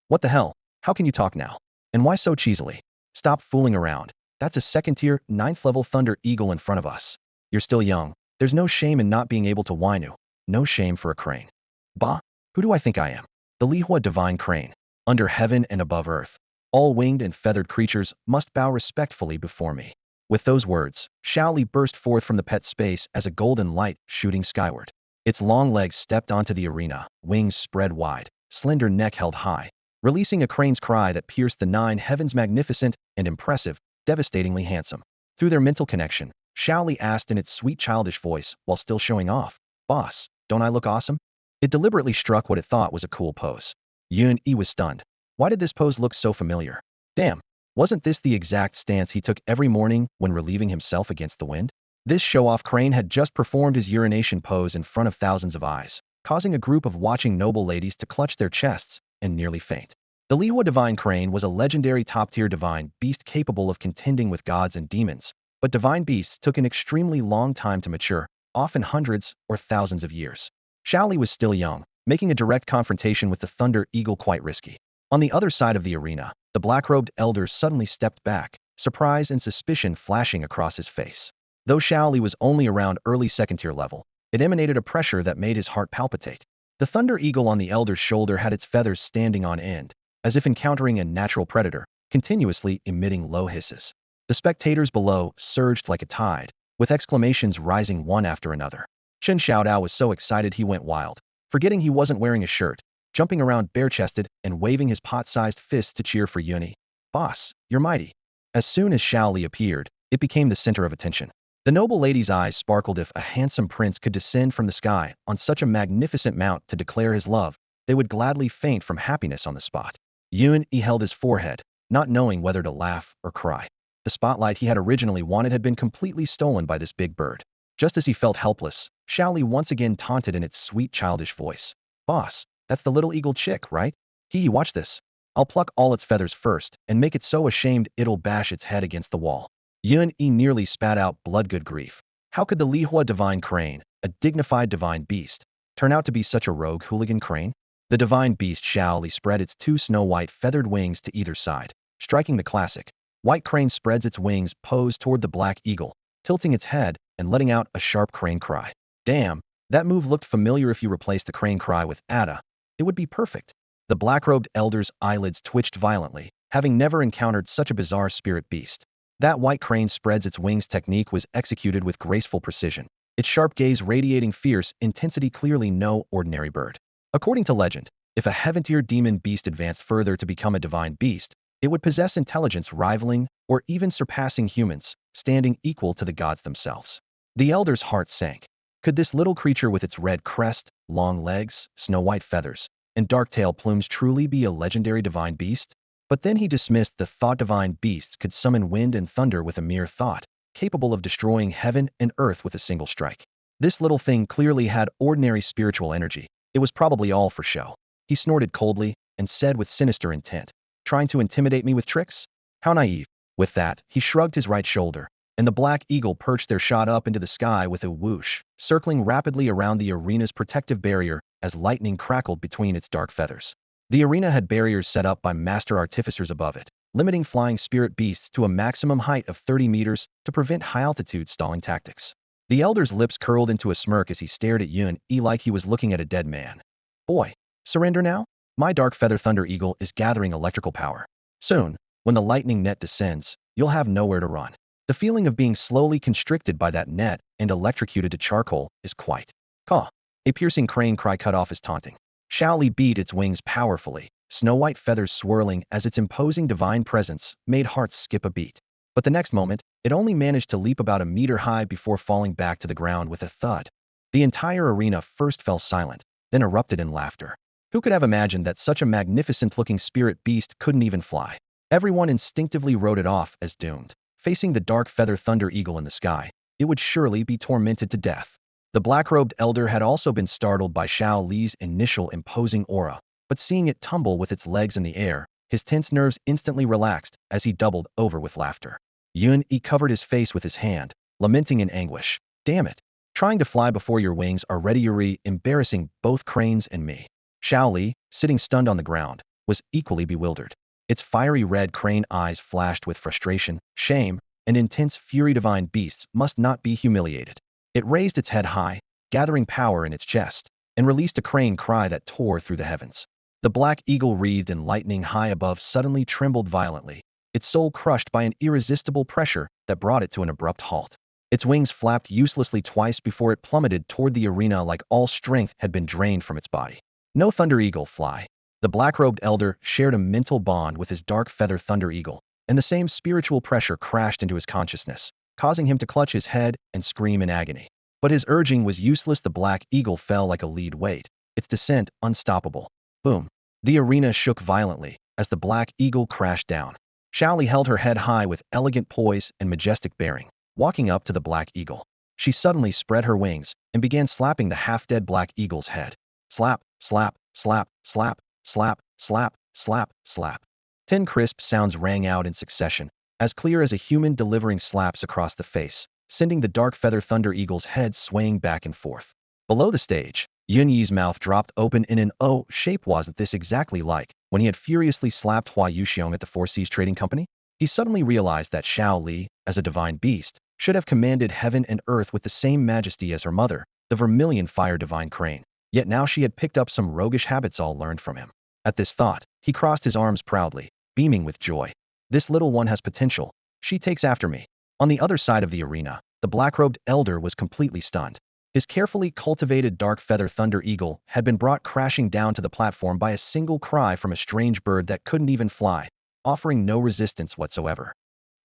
Speaker 1: What the hell? How can you talk now? And why so cheesily? Stop fooling around. That's a 2nd tier, 9th level Thunder Eagle in front of us. You're still young. There's no shame in not being able to whine. No shame for a crane. Bah, who do I think I am? The Lihua divine crane. Under heaven and above earth, all winged and feathered creatures must bow respectfully before me. With those words, Xiao Li burst forth from the pet space as a golden light shooting skyward. Its long legs stepped onto the arena, wings spread wide, slender neck held high, releasing a crane's cry that pierced the 9 heavens. Magnificent and impressive, devastatingly handsome. Through their mental connection, Xiao Li asked in its sweet childish voice while still showing off, Boss, don't I look awesome? It deliberately struck what it thought was a cool pose. Yuan Yi was stunned. Why did this pose look so familiar? Damn, wasn't this the exact stance he took every morning when relieving himself against the wind? This show-off crane had just performed his urination pose in front of thousands of eyes, causing a group of watching noble ladies to clutch their chests and nearly faint. The Lihua Divine Crane was a legendary top-tier divine beast capable of contending with gods and demons, but divine beasts took an extremely long time to mature, often hundreds or thousands of years. Xiao Li was still young, making a direct confrontation with the Thunder Eagle quite risky. On the other side of the arena, the black-robed elder suddenly stepped back, surprise and suspicion flashing across his face. Though Xiao Li was only around early 2nd tier level, it emanated a pressure that made his heart palpitate. The Thunder Eagle on the elder's shoulder had its feathers standing on end, as if encountering a natural predator, continuously emitting low hisses. The spectators below surged like a tide, with exclamations rising one after another. Chen Xiaodao was so excited he went wild, forgetting he wasn't wearing a shirt, jumping around bare-chested and waving his pot-sized fists to cheer for Yuan Yi. Boss, you're mighty. As soon as Xiao Li appeared, it became the center of attention. The noble lady's eyes sparkled. If a handsome prince could descend from the sky on such a magnificent mount to declare his love, they would gladly faint from happiness on the spot. Yun held his forehead, not knowing whether to laugh or cry. The spotlight he had originally wanted had been completely stolen by this big bird. Just as he felt helpless, Xiao Li once again taunted in its sweet childish voice. Boss, that's the little eagle chick, right? Watch this. I'll pluck all its feathers first and make it so ashamed it'll bash its head against the wall. Yun nearly spat out blood-good grief. How could the Lihua divine crane, a dignified divine beast, turn out to be such a rogue hooligan crane? The divine beast Xiao Li spread its two snow-white feathered wings to either side, striking the classic. White crane spreads its wings posed toward the black eagle, tilting its head and letting out a sharp crane cry. Damn, that move looked familiar. If you replace the crane cry with Ada, it would be perfect. The black-robed elder's eyelids twitched violently, having never encountered such a bizarre spirit beast. That white crane spreads its wings technique was executed with graceful precision, its sharp gaze radiating fierce intensity, clearly no ordinary bird. According to legend, if a heaven-tier demon beast advanced further to become a divine beast, it would possess intelligence rivaling or even surpassing humans, standing equal to the gods themselves. The elder's heart sank. Could this little creature with its red crest, long legs, snow-white feathers, and dark tail plumes truly be a legendary divine beast? But then he dismissed the thought. Divine beasts could summon wind and thunder with a mere thought, capable of destroying heaven and earth with a single strike. This little thing clearly had ordinary spiritual energy. It was probably all for show. He snorted coldly and said with sinister intent, trying to intimidate me with tricks? How naive. With that, he shrugged his right shoulder, and the black eagle perched there, shot up into the sky with a whoosh, circling rapidly around the arena's protective barrier as lightning crackled between its dark feathers. The arena had barriers set up by master artificers above it, limiting flying spirit beasts to a maximum height of 30 meters to prevent high-altitude stalling tactics. The elder's lips curled into a smirk as he stared at Yun like he was looking at a dead man. Boy, surrender now? My dark feather thunder eagle is gathering electrical power. Soon, when the lightning net descends, you'll have nowhere to run. The feeling of being slowly constricted by that net and electrocuted to charcoal is quite. Caw. A piercing crane cry cut off his taunting. Xiao Li beat its wings powerfully, snow-white feathers swirling as its imposing divine presence made hearts skip a beat. But the next moment, it only managed to leap about a meter high before falling back to the ground with a thud. The entire arena first fell silent, then erupted in laughter. Who could have imagined that such a magnificent-looking spirit beast couldn't even fly? Everyone instinctively wrote it off as doomed. Facing the dark feather thunder eagle in the sky, it would surely be tormented to death. The black-robed elder had also been startled by Xiao Li's initial imposing aura, but seeing it tumble with its legs in the air, his tense nerves instantly relaxed as he doubled over with laughter. Yun covered his face with his hand, lamenting in anguish. Damn it. Trying to fly before your wings are ready, you're embarrassing both cranes and me. Xiao Li, sitting stunned on the ground, was equally bewildered. Its fiery red crane eyes flashed with frustration, shame, and intense fury. Divine beasts must not be humiliated. It raised its head high, gathering power in its chest, and released a crane cry that tore through the heavens. The black eagle, wreathed in lightning high above, suddenly trembled violently, its soul crushed by an irresistible pressure that brought it to an abrupt halt. Its wings flapped uselessly twice before it plummeted toward the arena like all strength had been drained from its body. No thunder eagle fly. The black-robed elder shared a mental bond with his dark feather thunder eagle, and the same spiritual pressure crashed into his consciousness, causing him to clutch his head and scream in agony. But his urging was useless. The black eagle fell like a lead weight, its descent unstoppable. Boom. The arena shook violently as the black eagle crashed down. Xiao Li held her head high with elegant poise and majestic bearing, walking up to the black eagle. She suddenly spread her wings and began slapping the half-dead black eagle's head. Slap, slap, slap, slap, slap, slap, slap, slap. 10 crisp sounds rang out in succession, as clear as a human delivering slaps across the face, sending the dark feather thunder eagle's head swaying back and forth. Below the stage, Yun Yi's mouth dropped open in an O shape. Wasn't this exactly like when he had furiously slapped Hua Yuxiong at the Four Seas Trading Company? He suddenly realized that Xiao Li, as a divine beast, should have commanded heaven and earth with the same majesty as her mother, the vermilion fire divine crane. Yet now she had picked up some roguish habits all learned from him. At this thought, he crossed his arms proudly, beaming with joy. This little one has potential. She takes after me. On the other side of the arena, the black-robed elder was completely stunned. His carefully cultivated dark feather thunder eagle had been brought crashing down to the platform by a single cry from a strange bird that couldn't even fly, offering no resistance whatsoever.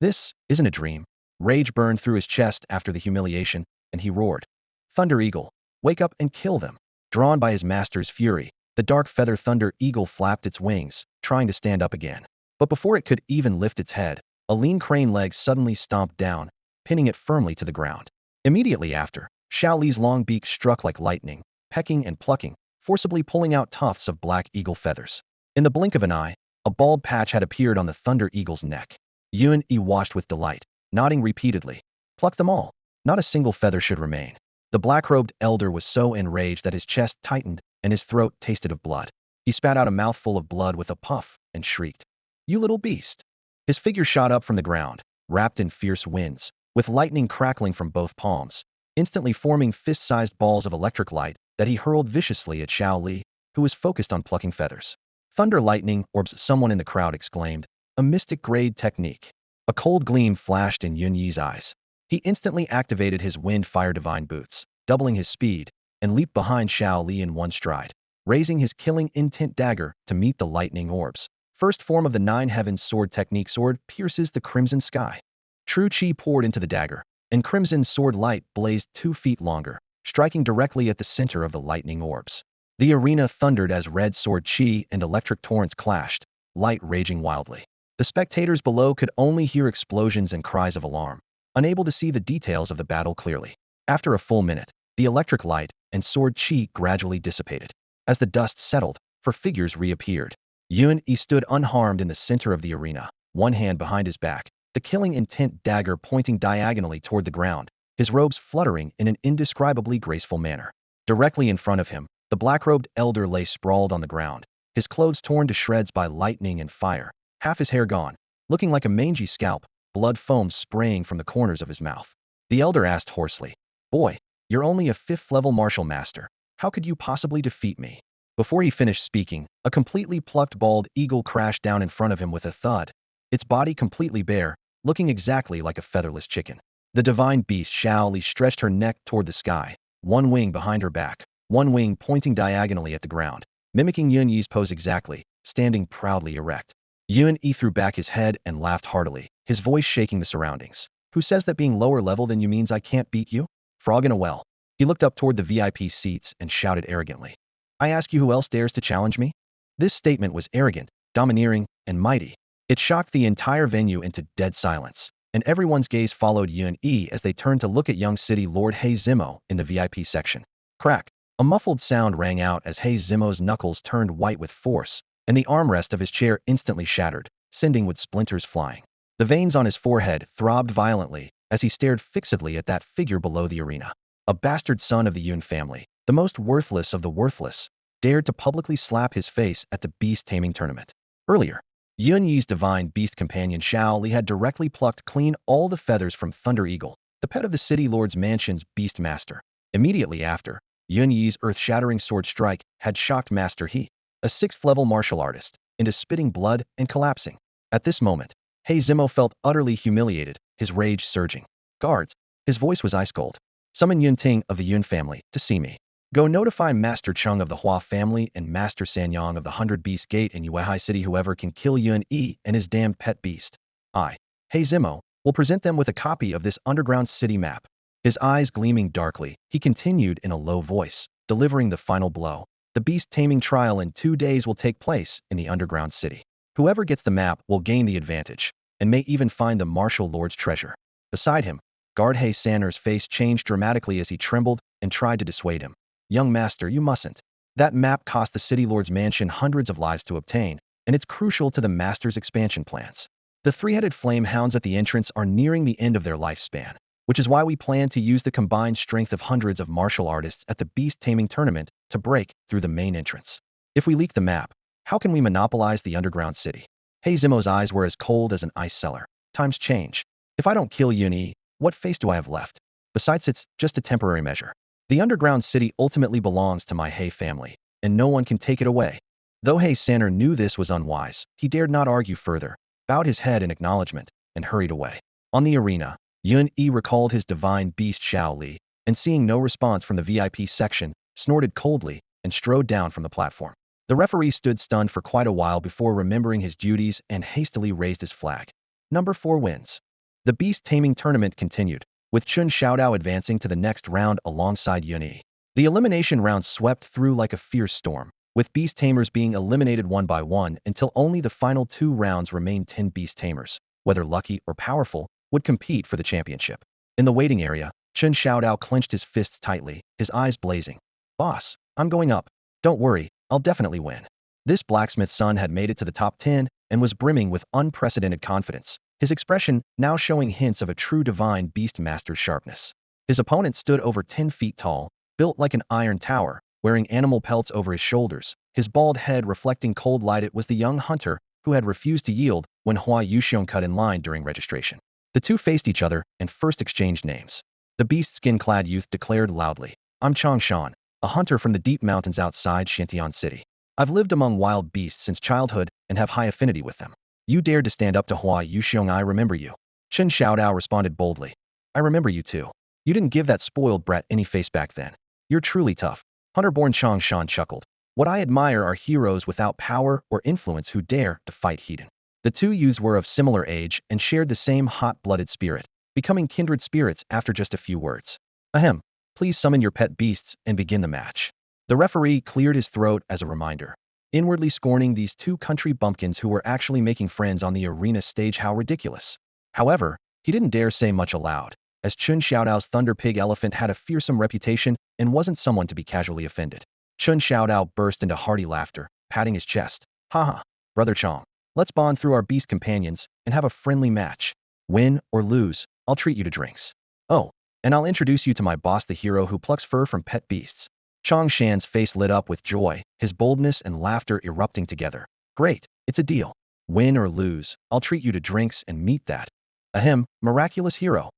Speaker 1: This isn't a dream. Rage burned through his chest after the humiliation, and he roared, "Thunder Eagle, wake up and kill them!" Drawn by his master's fury, the dark feather Thunder Eagle flapped its wings, trying to stand up again. But before it could even lift its head, a lean crane leg suddenly stomped down, pinning it firmly to the ground. Immediately after, Xiao Li's long beak struck like lightning, pecking and plucking, forcibly pulling out tufts of black eagle feathers. In the blink of an eye, a bald patch had appeared on the Thunder Eagle's neck. Yuan Yi watched with delight, nodding repeatedly. Pluck them all. Not a single feather should remain. The black-robed elder was so enraged that his chest tightened and his throat tasted of blood. He spat out a mouthful of blood with a puff and shrieked, "You little beast!" His figure shot up from the ground, wrapped in fierce winds, with lightning crackling from both palms, instantly forming fist-sized balls of electric light that he hurled viciously at Xiao Li, who was focused on plucking feathers. "Thunder lightning orbs," someone in the crowd exclaimed. "A mystic-grade technique." A cold gleam flashed in Yun Yi's eyes. He instantly activated his wind-fire divine boots, doubling his speed, and leaped behind Xiao Li in one stride, raising his killing intent dagger to meet the lightning orbs. First form of the Nine Heavens sword technique. Sword pierces the crimson sky. True chi poured into the dagger, and crimson sword light blazed 2 feet longer, striking directly at the center of the lightning orbs. The arena thundered as red sword chi and electric torrents clashed, light raging wildly. The spectators below could only hear explosions and cries of alarm, unable to see the details of the battle clearly. After a full minute, the electric light and sword chi gradually dissipated. As the dust settled, four figures reappeared. Yuan Yi stood unharmed in the center of the arena, one hand behind his back, the killing intent dagger pointing diagonally toward the ground, his robes fluttering in an indescribably graceful manner. Directly in front of him, the black-robed elder lay sprawled on the ground, his clothes torn to shreds by lightning and fire, half his hair gone, looking like a mangy scalp, blood foam spraying from the corners of his mouth. The elder asked hoarsely, "Boy, you're only a 5th-level martial master. How could you possibly defeat me?" Before he finished speaking, a completely plucked bald eagle crashed down in front of him with a thud, its body completely bare, looking exactly like a featherless chicken. The divine beast Xiao Li stretched her neck toward the sky, one wing behind her back, one wing pointing diagonally at the ground, mimicking Yun Yi's pose exactly, standing proudly erect. Yuan Yi threw back his head and laughed heartily, his voice shaking the surroundings. "Who says that being lower level than you means I can't beat you? Frog in a well." He looked up toward the VIP seats and shouted arrogantly, "I ask you, who else dares to challenge me?" This statement was arrogant, domineering, and mighty. It shocked the entire venue into dead silence, and everyone's gaze followed Yuan Yi as they turned to look at young city lord He Zimo in the VIP section. Crack! A muffled sound rang out as He Zimo's knuckles turned white with force, and the armrest of his chair instantly shattered, sending wood splinters flying. The veins on his forehead throbbed violently as he stared fixedly at that figure below the arena. A bastard son of the Yun family, the most worthless of the worthless, dared to publicly slap his face at the beast-taming tournament. Earlier, Yun Yi's divine beast companion Xiao Li had directly plucked clean all the feathers from Thunder Eagle, the pet of the city lord's mansion's beast master. Immediately after, Yun Yi's earth-shattering sword strike had shocked Master He, a 6th-level martial artist, into spitting blood and collapsing. At this moment, He Zimo felt utterly humiliated, his rage surging. "Guards," his voice was ice-cold. "Summon Yun Ting of the Yun family to see me. Go notify Master Chung of the Hua family and Master Sanyang of the 100 Beast Gate in Yuehai City. Whoever can kill Yuan Yi and his damned pet beast, I, He Zimo, will present them with a copy of this underground city map." His eyes gleaming darkly, he continued in a low voice, delivering the final blow. "The beast-taming trial in 2 days will take place in the underground city. Whoever gets the map will gain the advantage, and may even find the martial lord's treasure." Beside him, Guard He Sanner's face changed dramatically as he trembled and tried to dissuade him. "Young master, you mustn't. That map cost the city lord's mansion hundreds of lives to obtain, and it's crucial to the master's expansion plans. The 3-headed flame hounds at the entrance are nearing the end of their lifespan, which is why we plan to use the combined strength of hundreds of martial artists at the beast-taming tournament to break through the main entrance. If we leak the map, how can we monopolize the underground city?" He Zimo's eyes were as cold as an ice cellar. "Times change. If I don't kill Yun Yi, what face do I have left? Besides, it's just a temporary measure. The underground city ultimately belongs to my He family, and no one can take it away." Though He Sanner knew this was unwise, he dared not argue further, bowed his head in acknowledgement, and hurried away. On the arena, Yun Yi recalled his divine beast Xiao Li, and seeing no response from the VIP section, snorted coldly and strode down from the platform. The referee stood stunned for quite a while before remembering his duties and hastily raised his flag. Number 4 wins. The beast taming tournament continued, with Chun Xiaodao advancing to the next round alongside Yunyi. The elimination round swept through like a fierce storm, with beast tamers being eliminated one by one until only the final 2 rounds remained. 10 beast tamers, whether lucky or powerful, would compete for the championship. In the waiting area, Chun Xiaodao clenched his fists tightly, his eyes blazing. Boss, I'm going up. Don't worry, I'll definitely win. This blacksmith's son had made it to the top 10 and was brimming with unprecedented confidence, his expression now showing hints of a true divine beast master's sharpness. His opponent stood over 10 feet tall, built like an iron tower, wearing animal pelts over his shoulders, his bald head reflecting cold light. It was the young hunter who had refused to yield when Hua Yuxiong cut in line during registration. The two faced each other and first exchanged names. The beast skin-clad youth declared loudly, I'm Changshan, a hunter from the deep mountains outside Shantian City. I've lived among wild beasts since childhood and have high affinity with them. You dared to stand up to Hua Yuxiong. I remember you. Chun Xiaodao responded boldly. I remember you too. You didn't give that spoiled brat any face back then. You're truly tough. Hunter-born Changshan chuckled. What I admire are heroes without power or influence who dare to fight heathen. The two youths were of similar age and shared the same hot-blooded spirit, becoming kindred spirits after just a few words. Ahem, please summon your pet beasts and begin the match. The referee cleared his throat as a reminder, inwardly scorning these two country bumpkins who were actually making friends on the arena stage. How ridiculous. However, he didn't dare say much aloud, as Chun Xiaodao's Thunder Pig Elephant had a fearsome reputation and wasn't someone to be casually offended. Chun Xiaodao burst into hearty laughter, patting his chest. Haha, Brother Chong, let's bond through our beast companions and have a friendly match. Win or lose, I'll treat you to drinks. Oh, and I'll introduce you to my boss, the hero who plucks fur from pet beasts. Chong Shan's face lit up with joy, his boldness and laughter erupting together. Great, it's a deal. Win or lose, I'll treat you to drinks and meet that. Ahem, miraculous hero.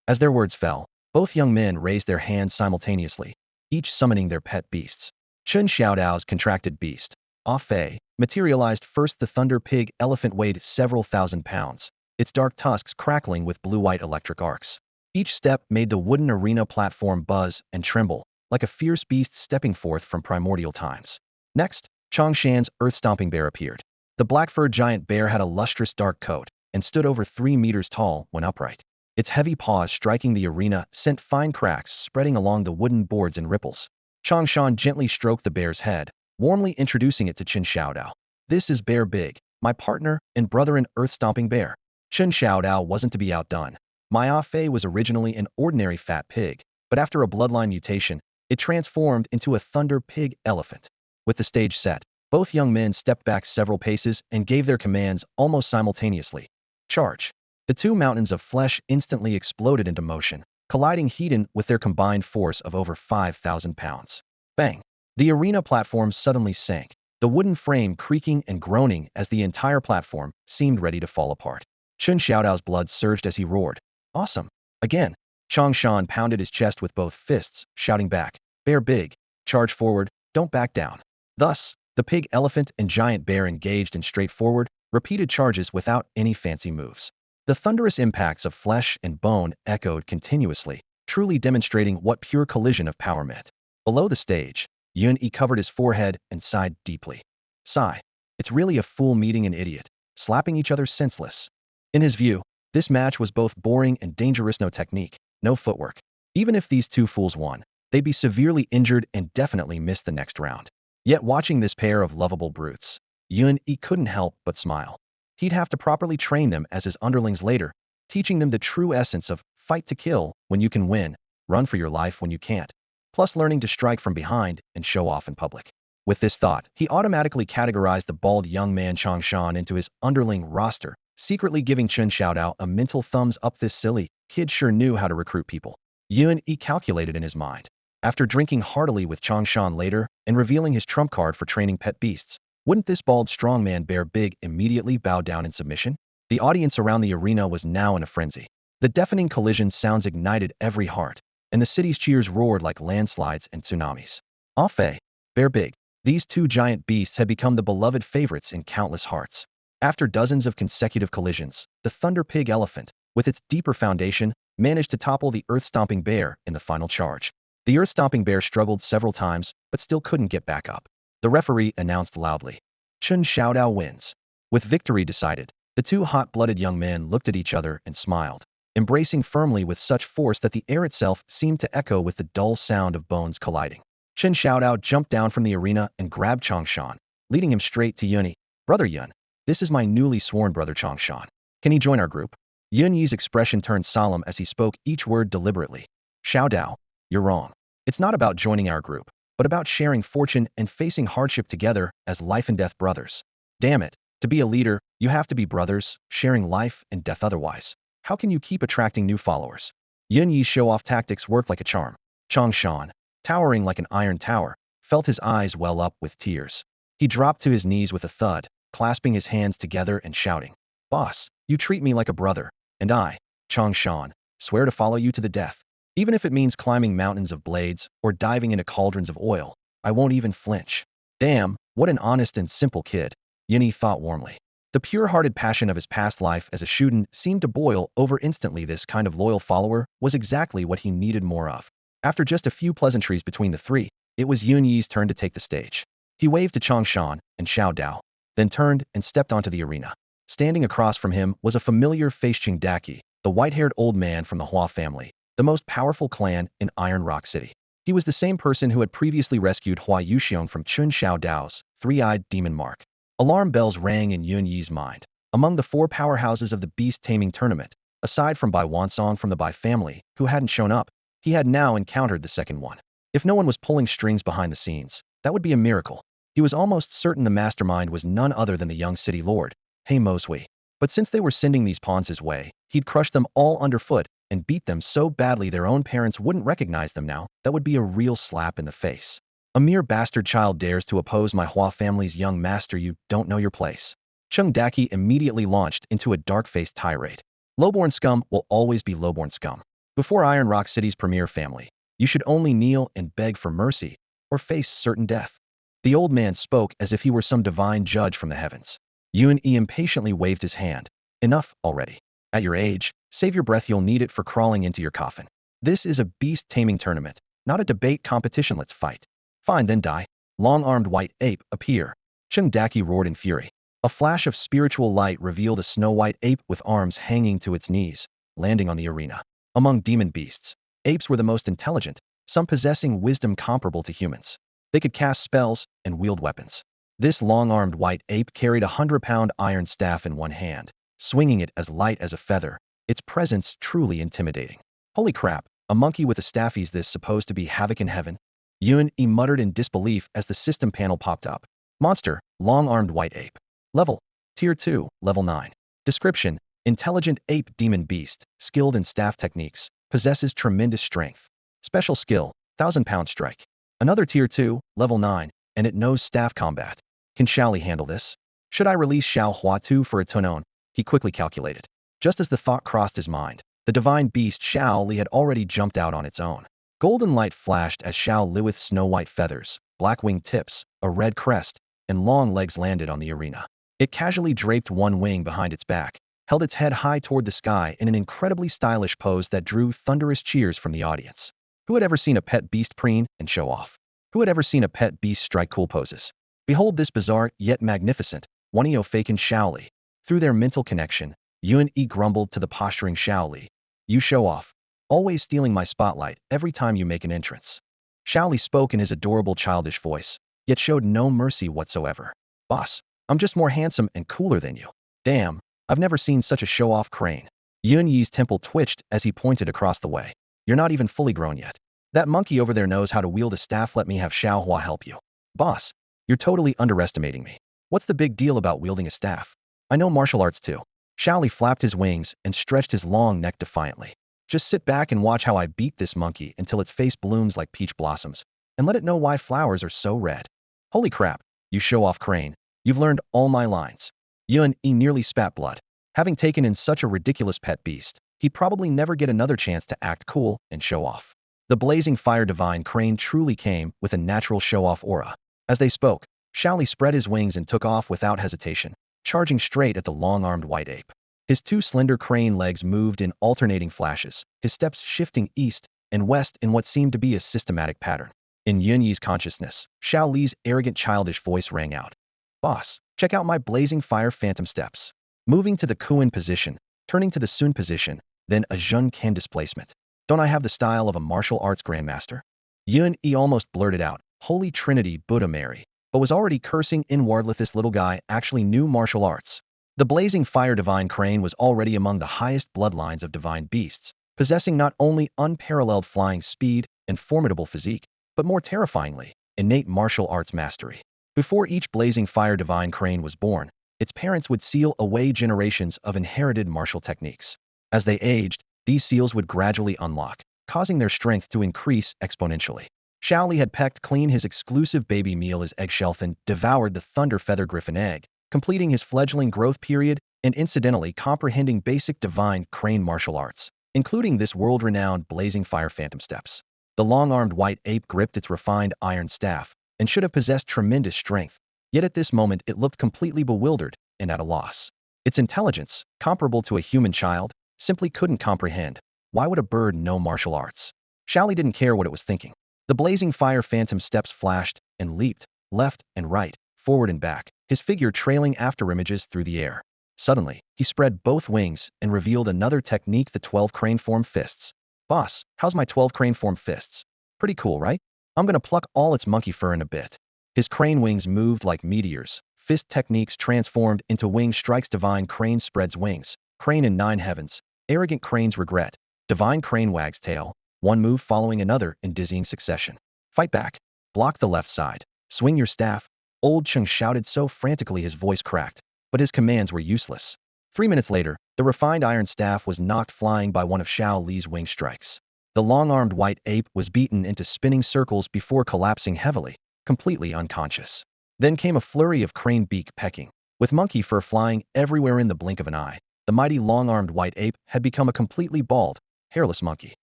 Speaker 1: As their words fell, both young men raised their hands simultaneously, each summoning their pet beasts. Chun Xiaodao's contracted beast, Ah Fei, materialized first. The Thunder Pig Elephant weighed several thousand pounds, its dark tusks crackling with blue-white electric arcs. Each step made the wooden arena platform buzz and tremble, like a fierce beast stepping forth from primordial times. Next, Changshan's earth-stomping bear appeared. The black-furred giant bear had a lustrous dark coat and stood over 3 meters tall when upright. Its heavy paws striking the arena sent fine cracks spreading along the wooden boards and ripples. Changshan gently stroked the bear's head, warmly introducing it to Chun Xiaodao. This is Bear Big, my partner and brother in earth-stomping bear. Chun Xiaodao wasn't to be outdone. Ah Fei was originally an ordinary fat pig, but after a bloodline mutation, it transformed into a Thunder Pig Elephant. With the stage set, both young men stepped back several paces and gave their commands almost simultaneously. Charge. The two mountains of flesh instantly exploded into motion, colliding heat-in with their combined force of over 5,000 pounds. Bang! The arena platform suddenly sank, the wooden frame creaking and groaning as the entire platform seemed ready to fall apart. Chun Xiaodao's blood surged as he roared. Awesome! Again! Changshan pounded his chest with both fists, shouting back, Bear Big, charge forward, don't back down. Thus, the pig elephant and giant bear engaged in straightforward, repeated charges without any fancy moves. The thunderous impacts of flesh and bone echoed continuously, truly demonstrating what pure collision of power meant. Below the stage, Yun-Yi covered his forehead and sighed deeply. Sigh. It's really a fool meeting an idiot, slapping each other senseless. In his view, this match was both boring and dangerous. No technique, no footwork. Even if these two fools won, they'd be severely injured and definitely miss the next round. Yet watching this pair of lovable brutes, Yun-Yi couldn't help but smile. He'd have to properly train them as his underlings later, teaching them the true essence of fight to kill when you can win, run for your life when you can't, plus learning to strike from behind and show off in public. With this thought, he automatically categorized the bald young man Changshan into his underling roster, secretly giving Chun Xiaodao a mental thumbs up. This silly kid sure knew how to recruit people. Yun-Yi calculated in his mind. After drinking heartily with Changshan later and revealing his trump card for training pet beasts, wouldn't this bald strongman Bear Big immediately bow down in submission? The audience around the arena was now in a frenzy. The deafening collision sounds ignited every heart, and the city's cheers roared like landslides and tsunamis. Ah Fei, Bear Big, these two giant beasts had become the beloved favorites in countless hearts. After dozens of consecutive collisions, the Thunder Pig Elephant, with its deeper foundation, managed to topple the earth-stomping bear in the final charge. The earth-stomping bear struggled several times, but still couldn't get back up. The referee announced loudly, Chun Xiaodao wins. With victory decided, the two hot-blooded young men looked at each other and smiled. embracing firmly with such force that the air itself seemed to echo with the dull sound of bones colliding. Chen Xiaodao jumped down from the arena and grabbed Changshan, leading him straight to Yunyi. Brother Yun, this is my newly sworn brother Changshan. Can he join our group? Yunyi's expression turned solemn as he spoke each word deliberately. Xiaodao, you're wrong. It's not about joining our group, but about sharing fortune and facing hardship together as life and death brothers. Damn it, to be a leader, you have to be brothers, sharing life and death otherwise. How can you keep attracting new followers? Yun Yi's show-off tactics worked like a charm. Changshan, towering like an iron tower, felt his eyes well up with tears. He dropped to his knees with a thud, clasping his hands together and shouting, Boss, you treat me like a brother, and I, Changshan, swear to follow you to the death. Even if it means climbing mountains of blades or diving into cauldrons of oil, I won't even flinch. Damn, what an honest and simple kid, Yunyi thought warmly. The pure-hearted passion of his past life as a student seemed to boil over instantly. This kind of loyal follower was exactly what he needed more of. After just a few pleasantries between the three, it was Yun Yi's turn to take the stage. He waved to Changshan and Xiaodao, then turned and stepped onto the arena. Standing across from him was a familiar face, Daki, the white-haired old man from the Hua family, the most powerful clan in Iron Rock City. He was the same person who had previously rescued Hua Yuxiong from Chun Xiaodao's three-eyed demon mark. Alarm bells rang in Yun Yi's mind. Among the four powerhouses of the beast-taming tournament, aside from Bai Wansong from the Bai family, who hadn't shown up, he had now encountered the second one. If no one was pulling strings behind the scenes, that would be a miracle. He was almost certain the mastermind was none other than the young city lord, He Mosui. But since they were sending these pawns his way, he'd crush them all underfoot and beat them so badly their own parents wouldn't recognize them now. That would be a real slap in the face. A mere bastard child dares to oppose my Hua family's young master. You don't know your place. Chung Daki immediately launched into a dark-faced tirade. Lowborn scum will always be lowborn scum. Before Iron Rock City's premier family, you should only kneel and beg for mercy or face certain death. The old man spoke as if he were some divine judge from the heavens. Yun Yi impatiently waved his hand. Enough already. At your age, save your breath, you'll need it for crawling into your coffin. This is a beast-taming tournament, not a debate competition. Let's fight. Fine, then die. Long-armed white ape, appear. Chung Daki roared in fury. A flash of spiritual light revealed a snow-white ape with arms hanging to its knees, landing on the arena. Among demon beasts, apes were the most intelligent, some possessing wisdom comparable to humans. They could cast spells and wield weapons. This long-armed white ape carried a 100-pound iron staff in one hand, swinging it as light as a feather, its presence truly intimidating. Holy crap, a monkey with a staff. Is this supposed to be havoc in heaven? Yun Yi muttered in disbelief as the system panel popped up. Monster, long-armed white ape. Level, Tier 2, Level 9. Description, intelligent ape demon beast, skilled in staff techniques, possesses tremendous strength. Special skill, 1,000-pound strike. Another Tier 2, Level 9, and it knows staff combat. Can Xiaoli handle this? Should I release Xiao Hua Tu for its own? He quickly calculated. Just as the thought crossed his mind, the divine beast Xiao Li had already jumped out on its own. Golden light flashed as Xiao Li with snow-white feathers, black wing tips, a red crest, and long legs landed on the arena. It casually draped one wing behind its back, held its head high toward the sky in an incredibly stylish pose that drew thunderous cheers from the audience. Who had ever seen a pet beast preen and show off? Who had ever seen a pet beast strike cool poses? Behold this bizarre yet magnificent Wanio Faken Xiao Li. Through their mental connection, Yun Yi grumbled to the posturing Xiao Li. You show off. Always stealing my spotlight every time you make an entrance. Xiao Li spoke in his adorable childish voice, yet showed no mercy whatsoever. Boss, I'm just more handsome and cooler than you. Damn, I've never seen such a show-off crane. Yun Yi's temple twitched as he pointed across the way. You're not even fully grown yet. That monkey over there knows how to wield a staff. Let me have Xiao Hua help you. Boss, you're totally underestimating me. What's the big deal about wielding a staff? I know martial arts too. Xiao Li flapped his wings and stretched his long neck defiantly. Just sit back and watch how I beat this monkey until its face blooms like peach blossoms, and let it know why flowers are so red. Holy crap, you show-off crane. You've learned all my lines. Yun Yi nearly spat blood. Having taken in such a ridiculous pet beast, he'd probably never get another chance to act cool and show off. The blazing fire divine crane truly came with a natural show-off aura. As they spoke, Xiao Li spread his wings and took off without hesitation, charging straight at the long-armed white ape. His two slender crane legs moved in alternating flashes, his steps shifting east and west in what seemed to be a systematic pattern. In Yun Yi's consciousness, Xiao Li's arrogant childish voice rang out. Boss, check out my blazing fire phantom steps. Moving to the Kuan position, turning to the Sun position, then a Jun Ken displacement. Don't I have the style of a martial arts grandmaster? Yun E almost blurted out, Holy Trinity Buddha Mary, but was already cursing inwardly. This little guy actually knew martial arts. The blazing fire divine crane was already among the highest bloodlines of divine beasts, possessing not only unparalleled flying speed and formidable physique, but more terrifyingly, innate martial arts mastery. Before each blazing fire divine crane was born, its parents would seal away generations of inherited martial techniques. As they aged, these seals would gradually unlock, causing their strength to increase exponentially. Shaoli had pecked clean his exclusive baby meal as Eggshell and devoured the Thunder Feather Griffin egg, completing his fledgling growth period and incidentally comprehending basic divine crane martial arts, including this world-renowned blazing fire phantom steps. The long-armed white ape gripped its refined iron staff and should have possessed tremendous strength, yet at this moment it looked completely bewildered and at a loss. Its intelligence, comparable to a human child, simply couldn't comprehend. Why would a bird know martial arts? Shaoli didn't care what it was thinking. The blazing fire phantom steps flashed and leaped, left and right, forward and back, his figure trailing after images through the air. Suddenly, he spread both wings and revealed another technique, the 12 crane form fists. Boss, how's my 12 crane form fists? Pretty cool, right? I'm gonna pluck all its monkey fur in a bit. His crane wings moved like meteors. Fist techniques transformed into wing strikes. Divine crane spreads wings. Crane in 9 heavens. Arrogant crane's regret. Divine crane wags tail. One move following another in dizzying succession. Fight back. Block the left side. Swing your staff. Old Chung shouted so frantically his voice cracked, but his commands were useless. 3 minutes later, the refined iron staff was knocked flying by one of Shao Li's wing strikes. The long-armed white ape was beaten into spinning circles before collapsing heavily, completely unconscious. Then came a flurry of crane beak pecking. With monkey fur flying everywhere in the blink of an eye, the mighty long-armed white ape had become a completely bald, hairless monkey.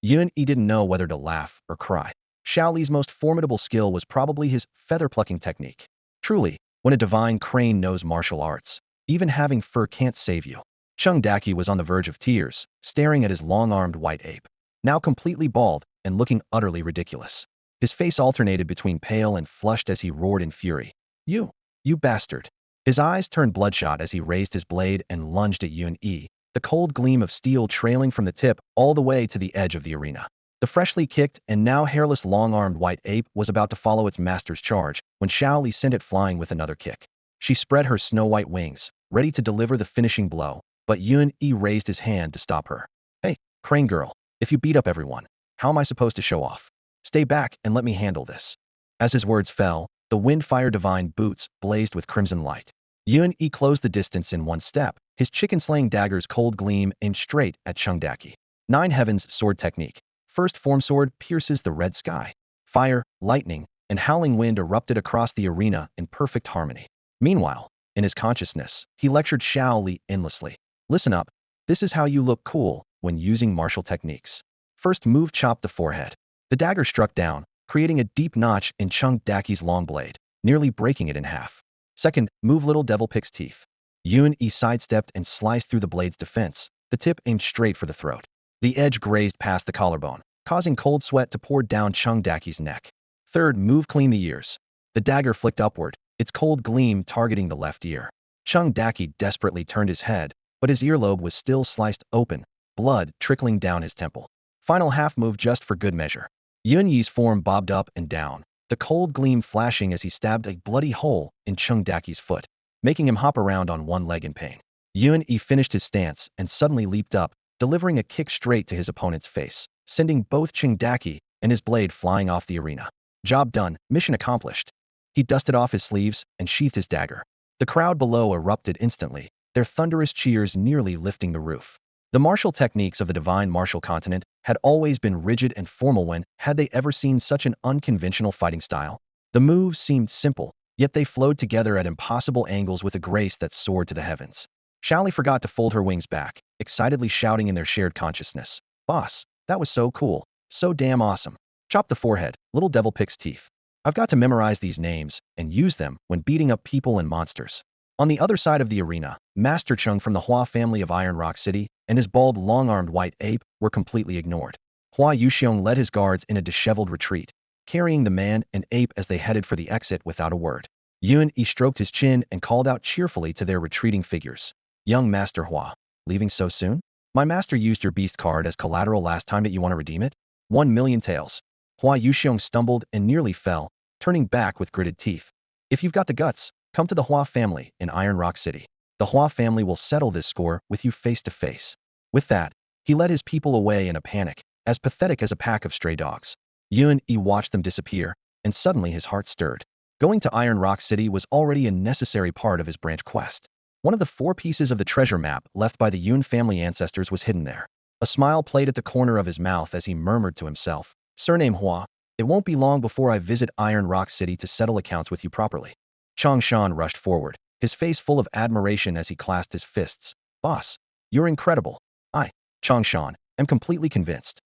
Speaker 1: Yun E didn't know whether to laugh or cry. Shao Li's most formidable skill was probably his feather-plucking technique. Truly, when a divine crane knows martial arts, even having fur can't save you. Chung Daki was on the verge of tears, staring at his long-armed white ape, now completely bald and looking utterly ridiculous. His face alternated between pale and flushed as he roared in fury. You bastard. His eyes turned bloodshot as he raised his blade and lunged at Yun E, the cold gleam of steel trailing from the tip all the way to the edge of the arena. The freshly kicked and now hairless long-armed white ape was about to follow its master's charge when Shao Li sent it flying with another kick. She spread her snow-white wings, ready to deliver the finishing blow, but Yun E raised his hand to stop her. Hey, crane girl, if you beat up everyone, how am I supposed to show off? Stay back and let me handle this. As his words fell, the wind-fire divine boots blazed with crimson light. Yun E closed the distance in one step, his chicken-slaying dagger's cold gleam aimed straight at Chung Daki. 9 heavens sword technique. First form sword pierces the red sky. Fire, lightning, and howling wind erupted across the arena in perfect harmony. Meanwhile, in his consciousness, he lectured Shao Li endlessly. Listen up, this is how you look cool when using martial techniques. First move, chop the forehead. The dagger struck down, creating a deep notch in Chung Daki's long blade, nearly breaking it in half. Second move, little devil picks teeth. Yun E sidestepped and sliced through the blade's defense, the tip aimed straight for the throat. The edge grazed past the collarbone, causing cold sweat to pour down Chung Daki's neck. Third move, clean the ears. The dagger flicked upward, its cold gleam targeting the left ear. Chung Daki desperately turned his head, but his earlobe was still sliced open, blood trickling down his temple. Final half move just for good measure. Yun Yi's form bobbed up and down, the cold gleam flashing as he stabbed a bloody hole in Chung Daki's foot, making him hop around on one leg in pain. Yun Yi finished his stance and suddenly leaped up, delivering a kick straight to his opponent's face, sending both Chung Daki and his blade flying off the arena. Job done, mission accomplished. He dusted off his sleeves and sheathed his dagger. The crowd below erupted instantly, their thunderous cheers nearly lifting the roof. The martial techniques of the divine martial continent had always been rigid and formal. When had they ever seen such an unconventional fighting style? The moves seemed simple, yet they flowed together at impossible angles with a grace that soared to the heavens. Shaoli forgot to fold her wings back, excitedly shouting in their shared consciousness. Boss, that was so cool, so damn awesome. Chop the forehead, little devil picks teeth. I've got to memorize these names and use them when beating up people and monsters. On the other side of the arena, Master Chung from the Hua family of Iron Rock City and his bald, long-armed white ape were completely ignored. Hua Yuxiong led his guards in a disheveled retreat, carrying the man and ape as they headed for the exit without a word. Yun Yi stroked his chin and called out cheerfully to their retreating figures. Young Master Hua, leaving so soon? My master used your beast card as collateral last time that you want to redeem it? 1,000,000 taels. Hua Yuxiong stumbled and nearly fell, turning back with gritted teeth. If you've got the guts, come to the Hua family in Iron Rock City. The Hua family will settle this score with you face to face. With that, he led his people away in a panic, as pathetic as a pack of stray dogs. Yuan Yi watched them disappear, and suddenly his heart stirred. Going to Iron Rock City was already a necessary part of his branch quest. One of the 4 pieces of the treasure map left by the Yun family ancestors was hidden there. A smile played at the corner of his mouth as he murmured to himself, "Surname Hua, it won't be long before I visit Iron Rock City to settle accounts with you properly." Chang Shan rushed forward, his face full of admiration as he clasped his fists. "Boss, you're incredible. I, Chang Shan, am completely convinced."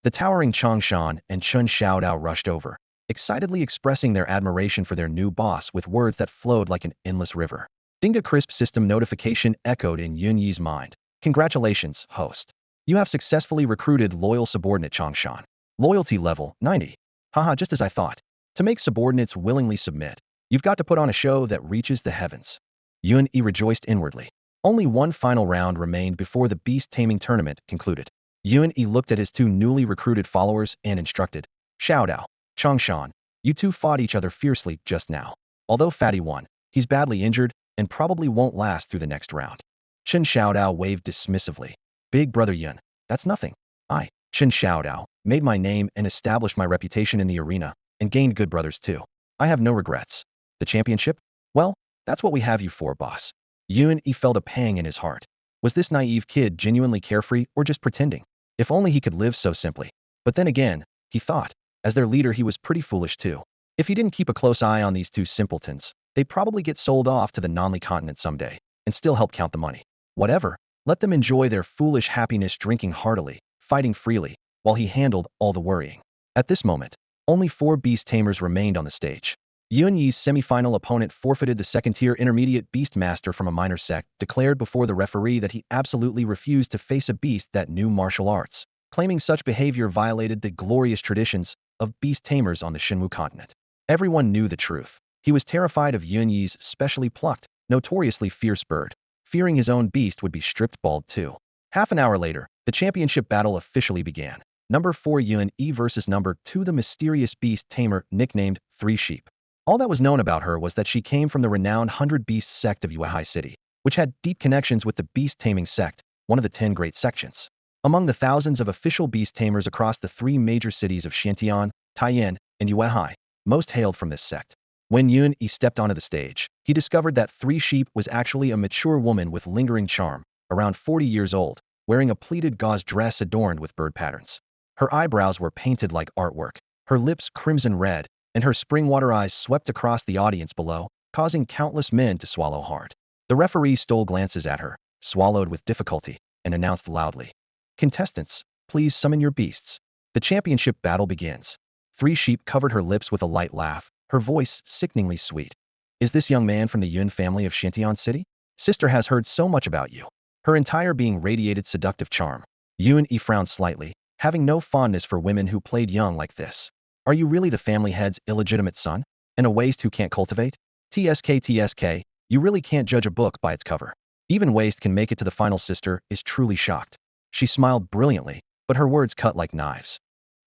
Speaker 1: The towering Chang Shan and Chun Xiaodao rushed over, excitedly expressing their admiration for their new boss with words that flowed like an endless river. Dinga Crisp system notification echoed in Yun Yi's mind. "Congratulations, host. You have successfully recruited loyal subordinate Changshan. Loyalty level 90. Haha, just as I thought. To make subordinates willingly submit, you've got to put on a show that reaches the heavens." Yun Yi rejoiced inwardly. Only one final round remained before the beast taming tournament concluded. Yun Yi looked at his 2 newly recruited followers and instructed, "Xiaodao, Changshan, you 2 fought each other fiercely just now. Although Fatty won, he's badly injured and probably won't last through the next round." Chen Xiaodao waved dismissively. "Big brother Yun, that's nothing. I, Chen Xiaodao, made my name and established my reputation in the arena, and gained good brothers too. I have no regrets. The championship? Well, that's what we have you for, boss." Yun Yi felt a pang in his heart. Was this naive kid genuinely carefree or just pretending? If only he could live so simply. But then again, he thought, as their leader he was pretty foolish too. If he didn't keep a close eye on these 2 simpletons, they'd probably get sold off to the non-Li continent someday, and still help count the money. Whatever, let them enjoy their foolish happiness drinking heartily, fighting freely, while he handled all the worrying. At this moment, only 4 beast tamers remained on the stage. Yun Yi's semi-final opponent forfeited the second-tier intermediate beast master from a minor sect, declared before the referee that he absolutely refused to face a beast that knew martial arts, claiming such behavior violated the glorious traditions of beast tamers on the Shinwu continent. Everyone knew the truth. He was terrified of Yun Yi's specially plucked, notoriously fierce bird, fearing his own beast would be stripped bald too. Half an hour later, the championship battle officially began. Number 4 Yun Yi versus number 2 the mysterious beast tamer nicknamed 3 Sheep. All that was known about her was that she came from the renowned 100 Beasts sect of Yuehai City, which had deep connections with the beast taming sect, one of the 10 great sections. Among the thousands of official beast tamers across the 3 major cities of Xiantian, Taiyan, and Yuehai, most hailed from this sect. When Yun Yi stepped onto the stage, he discovered that 3 Sheep was actually a mature woman with lingering charm, around 40 years old, wearing a pleated gauze dress adorned with bird patterns. Her eyebrows were painted like artwork, her lips crimson red, and her spring-water eyes swept across the audience below, causing countless men to swallow hard. The referee stole glances at her, swallowed with difficulty, and announced loudly, "Contestants, please summon your beasts. The championship battle begins." 3 Sheep covered her lips with a light laugh, her voice sickeningly sweet. "Is this young man from the Yun family of Xiantian City? Sister has heard so much about you." Her entire being radiated seductive charm. Yun Yi frowned slightly, having no fondness for women who played young like this. "Are you really the family head's illegitimate son? And a waste who can't cultivate? TSK, you really can't judge a book by its cover. Even waste can make it to the final." Sister is truly shocked. She smiled brilliantly, but her words cut like knives.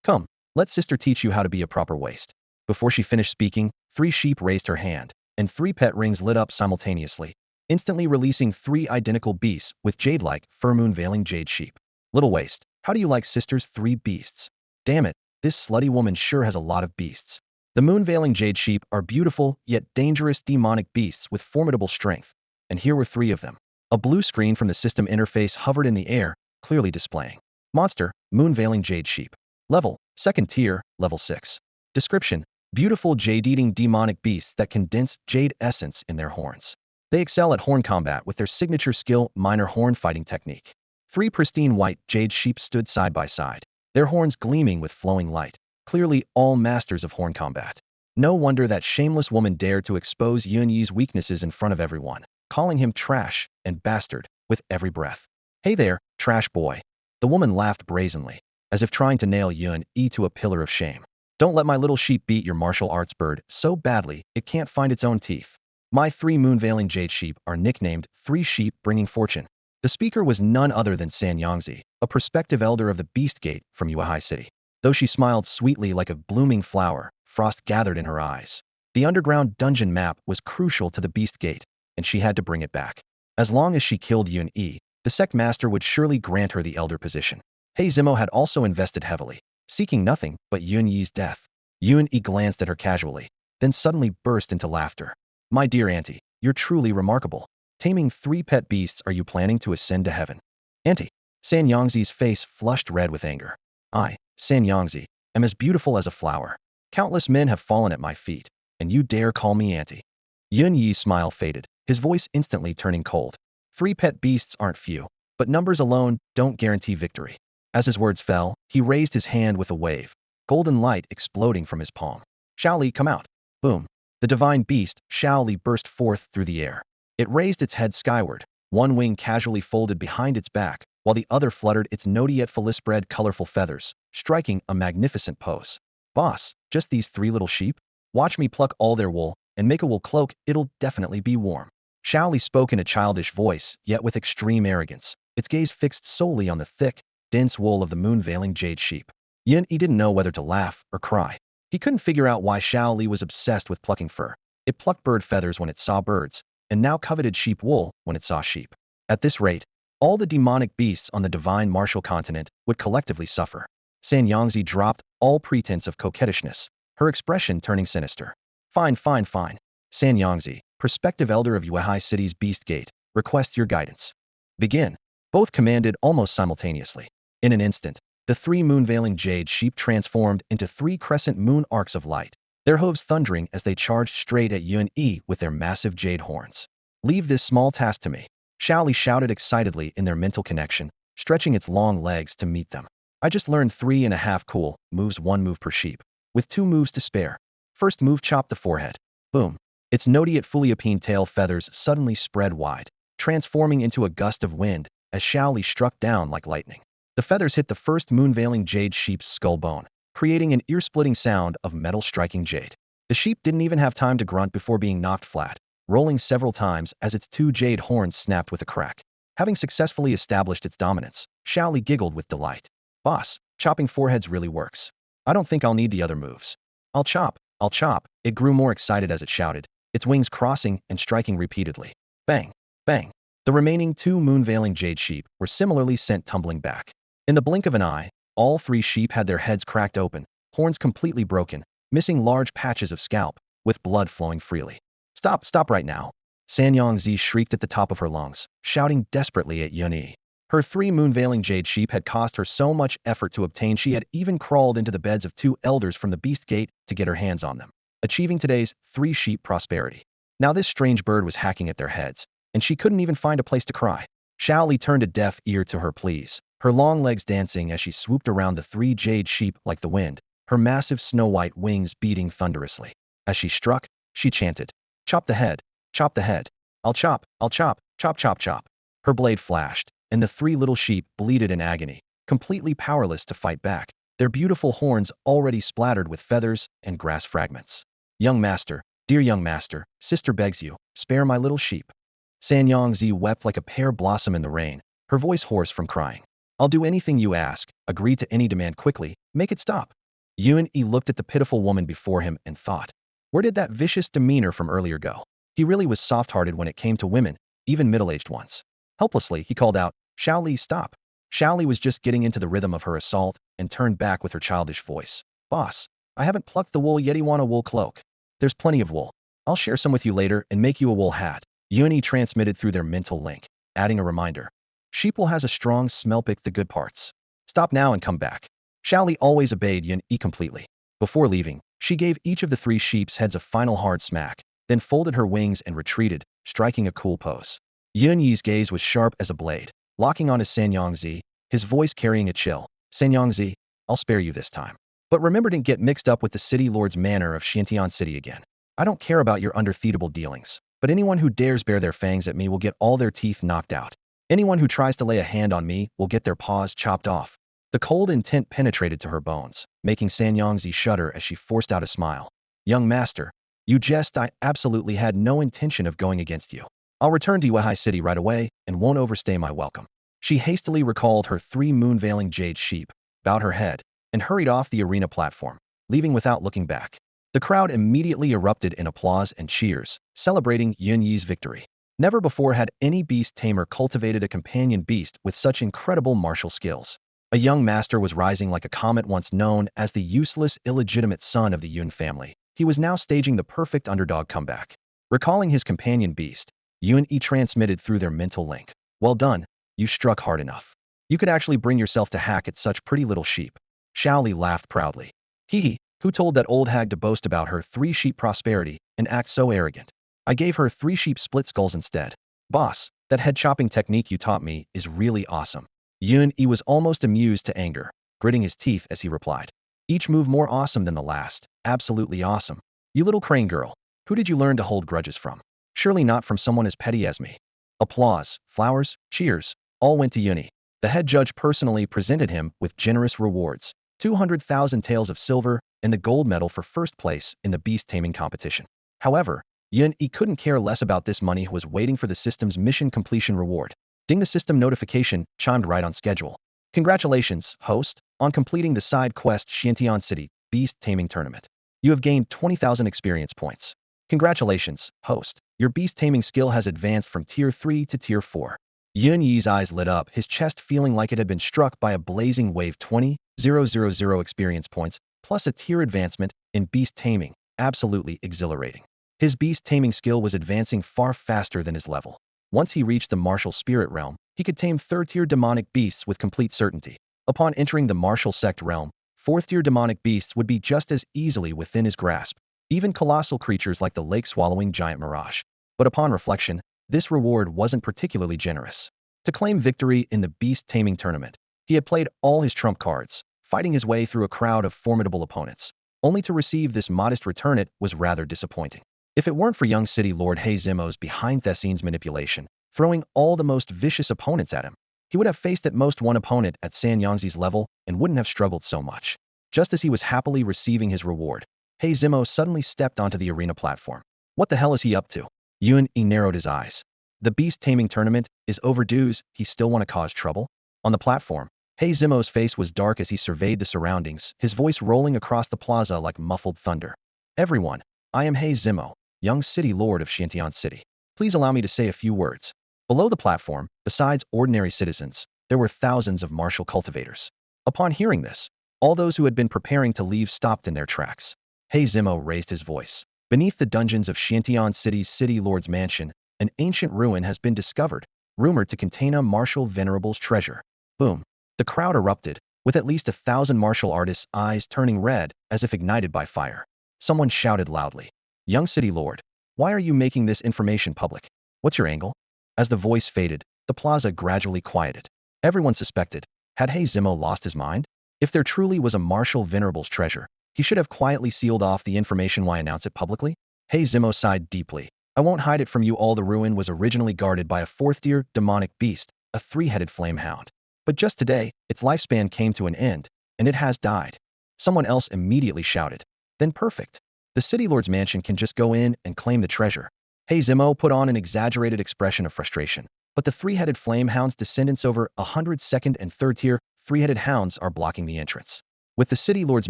Speaker 1: "Come, let sister teach you how to be a proper waste." Before she finished speaking, 3 Sheep raised her hand, and 3 pet rings lit up simultaneously, instantly releasing 3 identical beasts with jade-like, fur-moon-veiling jade sheep. "Little waste, how do you like sister's 3 beasts? Damn it, this slutty woman sure has a lot of beasts." The moon-veiling jade sheep are beautiful yet dangerous demonic beasts with formidable strength, and here were 3 of them. A blue screen from the system interface hovered in the air, clearly displaying. Monster, moon-veiling jade sheep. Level, 2nd tier, level 6. Description, beautiful jade-eating demonic beasts that condense jade essence in their horns. They excel at horn combat with their signature skill, minor horn fighting technique. 3 pristine white jade sheep stood side by side, their horns gleaming with flowing light, clearly all masters of horn combat. No wonder that shameless woman dared to expose Yun Yi's weaknesses in front of everyone, calling him trash and bastard with every breath. "Hey there, trash boy." The woman laughed brazenly, as if trying to nail Yun Yi to a pillar of shame. "Don't let my little sheep beat your martial arts bird so badly it can't find its own teeth. My 3 moon-veiling jade sheep are nicknamed 3 Sheep bringing fortune. The speaker was none other than San Yangzi, a prospective elder of the Beast Gate from Yuehai City. Though she smiled sweetly like a blooming flower, frost gathered in her eyes. The underground dungeon map was crucial to the Beast Gate, and she had to bring it back. As long as she killed Yun Yi, the sect master would surely grant her the elder position. Hei Zimo had also invested heavily, seeking nothing but Yun Yi's death. Yun Yi glanced at her casually, then suddenly burst into laughter. My dear auntie, you're truly remarkable. Taming 3 pet beasts, are you planning to ascend to heaven? Auntie. San Yangzi's face flushed red with anger. I, San Yangzi, am as beautiful as a flower. Countless men have fallen at my feet, and you dare call me auntie. Yun Yi's smile faded, his voice instantly turning cold. 3 pet beasts aren't few, but numbers alone don't guarantee victory. As his words fell, he raised his hand with a wave, golden light exploding from his palm. Shao Li, come out. Boom. The divine beast, Shao Li, burst forth through the air. It raised its head skyward, one wing casually folded behind its back, while the other fluttered its nody yet full-spread colorful feathers, striking a magnificent pose. Boss, just these 3 little sheep? Watch me pluck all their wool, and make a wool cloak, it'll definitely be warm. Shao Li spoke in a childish voice, yet with extreme arrogance, its gaze fixed solely on the thick, dense wool of the moon-veiling jade sheep. Yin Yi didn't know whether to laugh or cry. He couldn't figure out why Shao Li was obsessed with plucking fur. It plucked bird feathers when it saw birds, and now coveted sheep wool when it saw sheep. At this rate, all the demonic beasts on the divine martial continent would collectively suffer. San Yangzi dropped all pretense of coquettishness, her expression turning sinister. Fine, fine, fine. San Yangzi, prospective elder of Yuehai City's Beast Gate, requests your guidance. Begin. Both commanded almost simultaneously. In an instant, the 3 moon-veiling jade sheep transformed into 3 crescent moon arcs of light, their hooves thundering as they charged straight at Yun Yi with their massive jade horns. Leave this small task to me. Shao Li shouted excitedly in their mental connection, stretching its long legs to meet them. I just learned 3.5 cool moves, 1 move per sheep, with 2 moves to spare. First move, chop the forehead. Boom. Its nody yet fully tail feathers suddenly spread wide, transforming into a gust of wind as Shao Li struck down like lightning. The feathers hit the first moon-veiling jade sheep's skull bone, creating an ear-splitting sound of metal striking jade. The sheep didn't even have time to grunt before being knocked flat, rolling several times as its 2 jade horns snapped with a crack. Having successfully established its dominance, Shao Li giggled with delight. Boss, chopping foreheads really works. I don't think I'll need the other moves. I'll chop, I'll chop. It grew more excited as it shouted, its wings crossing and striking repeatedly. Bang, bang. The remaining 2 moon-veiling jade sheep were similarly sent tumbling back. In the blink of an eye, all 3 sheep had their heads cracked open, horns completely broken, missing large patches of scalp, with blood flowing freely. Stop, stop right now. San Yangzi shrieked at the top of her lungs, shouting desperately at Yun Yi. Her 3 moon-veiling jade sheep had cost her so much effort to obtain she had even crawled into the beds of 2 elders from the Beast Gate to get her hands on them, achieving today's 3 sheep prosperity. Now this strange bird was hacking at their heads, and she couldn't even find a place to cry. Shao Li turned a deaf ear to her pleas, her long legs dancing as she swooped around the 3 jade sheep like the wind, her massive snow-white wings beating thunderously. As she struck, she chanted, chop the head, chop the head. I'll chop, chop, chop, chop. Her blade flashed, and the 3 little sheep bleated in agony, completely powerless to fight back, their beautiful horns already splattered with feathers and grass fragments. Young master, dear young master, sister begs you, spare my little sheep. San Yangzi wept like a pear blossom in the rain, her voice hoarse from crying. I'll do anything you ask, agree to any demand quickly, make it stop. Yun Yi looked at the pitiful woman before him and thought, where did that vicious demeanor from earlier go? He really was soft-hearted when it came to women, even middle-aged ones. Helplessly, he called out, Shao Li, stop. Shao Li was just getting into the rhythm of her assault and turned back with her childish voice. Boss, I haven't plucked the wool yet. You want a wool cloak? There's plenty of wool. I'll share some with you later and make you a wool hat. Yun Yi transmitted through their mental link, adding a reminder. Sheep wool has a strong smell, pick the good parts. Stop now and come back. Shao Li always obeyed Yun Yi completely. Before leaving, she gave each of the 3 sheep's heads a final hard smack, then folded her wings and retreated, striking a cool pose. Yun Yi's gaze was sharp as a blade, locking on to San Yangzi, his voice carrying a chill. San Yangzi, I'll spare you this time. But remember to get mixed up with the city lord's manor of Xiantian City again. I don't care about your undefeatable dealings, but anyone who dares bare their fangs at me will get all their teeth knocked out. Anyone who tries to lay a hand on me will get their paws chopped off. The cold intent penetrated to her bones, making San Yangzi shudder as she forced out a smile. Young master, you jest. I absolutely had no intention of going against you. I'll return to Yuehai City right away and won't overstay my welcome. She hastily recalled her 3 moon-veiling jade sheep, bowed her head, and hurried off the arena platform, leaving without looking back. The crowd immediately erupted in applause and cheers, celebrating Yun Yi's victory. Never before had any beast tamer cultivated a companion beast with such incredible martial skills. A young master was rising like a comet once known as the useless, illegitimate son of the Yun family. He was now staging the perfect underdog comeback. Recalling his companion beast, Yun Yi transmitted through their mental link. Well done, you struck hard enough. You could actually bring yourself to hack at such pretty little sheep. Shaoli laughed proudly. Hee, who told that old hag to boast about her 3 sheep prosperity and act so arrogant? I gave her 3 sheep split skulls instead. Boss, that head chopping technique you taught me is really awesome. Yun Yi was almost amused to anger, gritting his teeth as he replied. Each move more awesome than the last, absolutely awesome. You little crane girl, who did you learn to hold grudges from? Surely not from someone as petty as me. Applause, flowers, cheers, all went to Yun Yi. The head judge personally presented him with generous rewards, 200,000 taels of silver, and the gold medal for first place in the beast taming competition. However, Yun Yi couldn't care less about this money. He was waiting for the system's mission completion reward. Ding, the system notification chimed right on schedule. Congratulations, host, on completing the side quest Xiantian City Beast Taming Tournament. You have gained 20,000 experience points. Congratulations, host. Your beast taming skill has advanced from Tier 3 to Tier 4. Yun Yi's eyes lit up, his chest feeling like it had been struck by a blazing wave. 20,000 experience points, plus a tier advancement in beast taming, absolutely exhilarating. His beast taming skill was advancing far faster than his level. Once he reached the martial spirit realm, he could tame 3rd-tier demonic beasts with complete certainty. Upon entering the martial sect realm, 4th-tier demonic beasts would be just as easily within his grasp, even colossal creatures like the lake-swallowing giant mirage. But upon reflection, this reward wasn't particularly generous. To claim victory in the beast taming tournament, he had played all his trump cards, fighting his way through a crowd of formidable opponents. Only to receive this modest return, it was rather disappointing. If it weren't for young city lord He Zimo's behind-the-scenes manipulation, throwing all the most vicious opponents at him, he would have faced at most one opponent at San Yanzi's level and wouldn't have struggled so much. Just as he was happily receiving his reward, He Zimo suddenly stepped onto the arena platform. What the hell is he up to? Yun Yi narrowed his eyes. The beast taming tournament is overdue. He still want to cause trouble? On the platform, He Zimo's face was dark as he surveyed the surroundings, his voice rolling across the plaza like muffled thunder. Everyone, I am He Zimo, young city lord of Xiantian City. Please allow me to say a few words. Below the platform, besides ordinary citizens, there were thousands of martial cultivators. Upon hearing this, all those who had been preparing to leave stopped in their tracks. He Zimo raised his voice. Beneath the dungeons of Xiantian City's city lord's mansion, an ancient ruin has been discovered, rumored to contain a martial venerable's treasure. Boom. The crowd erupted, with at least 1,000 martial artists' eyes turning red as if ignited by fire. Someone shouted loudly. Young city lord, why are you making this information public? What's your angle? As the voice faded, the plaza gradually quieted. Everyone suspected, had He Zimo lost his mind? If there truly was a martial venerable's treasure, he should have quietly sealed off the information. Why announce it publicly? He Zimo sighed deeply. I won't hide it from you all. The ruin was originally guarded by a 4th-tier demonic beast, a 3-headed flame hound. But just today, its lifespan came to an end, and it has died. Someone else immediately shouted. Then perfect. The city lord's mansion can just go in and claim the treasure. He Zimo put on an exaggerated expression of frustration. But the 3-headed flame hound's descendants, over 100 second and 3rd-tier 3-headed hounds, are blocking the entrance. With the city lord's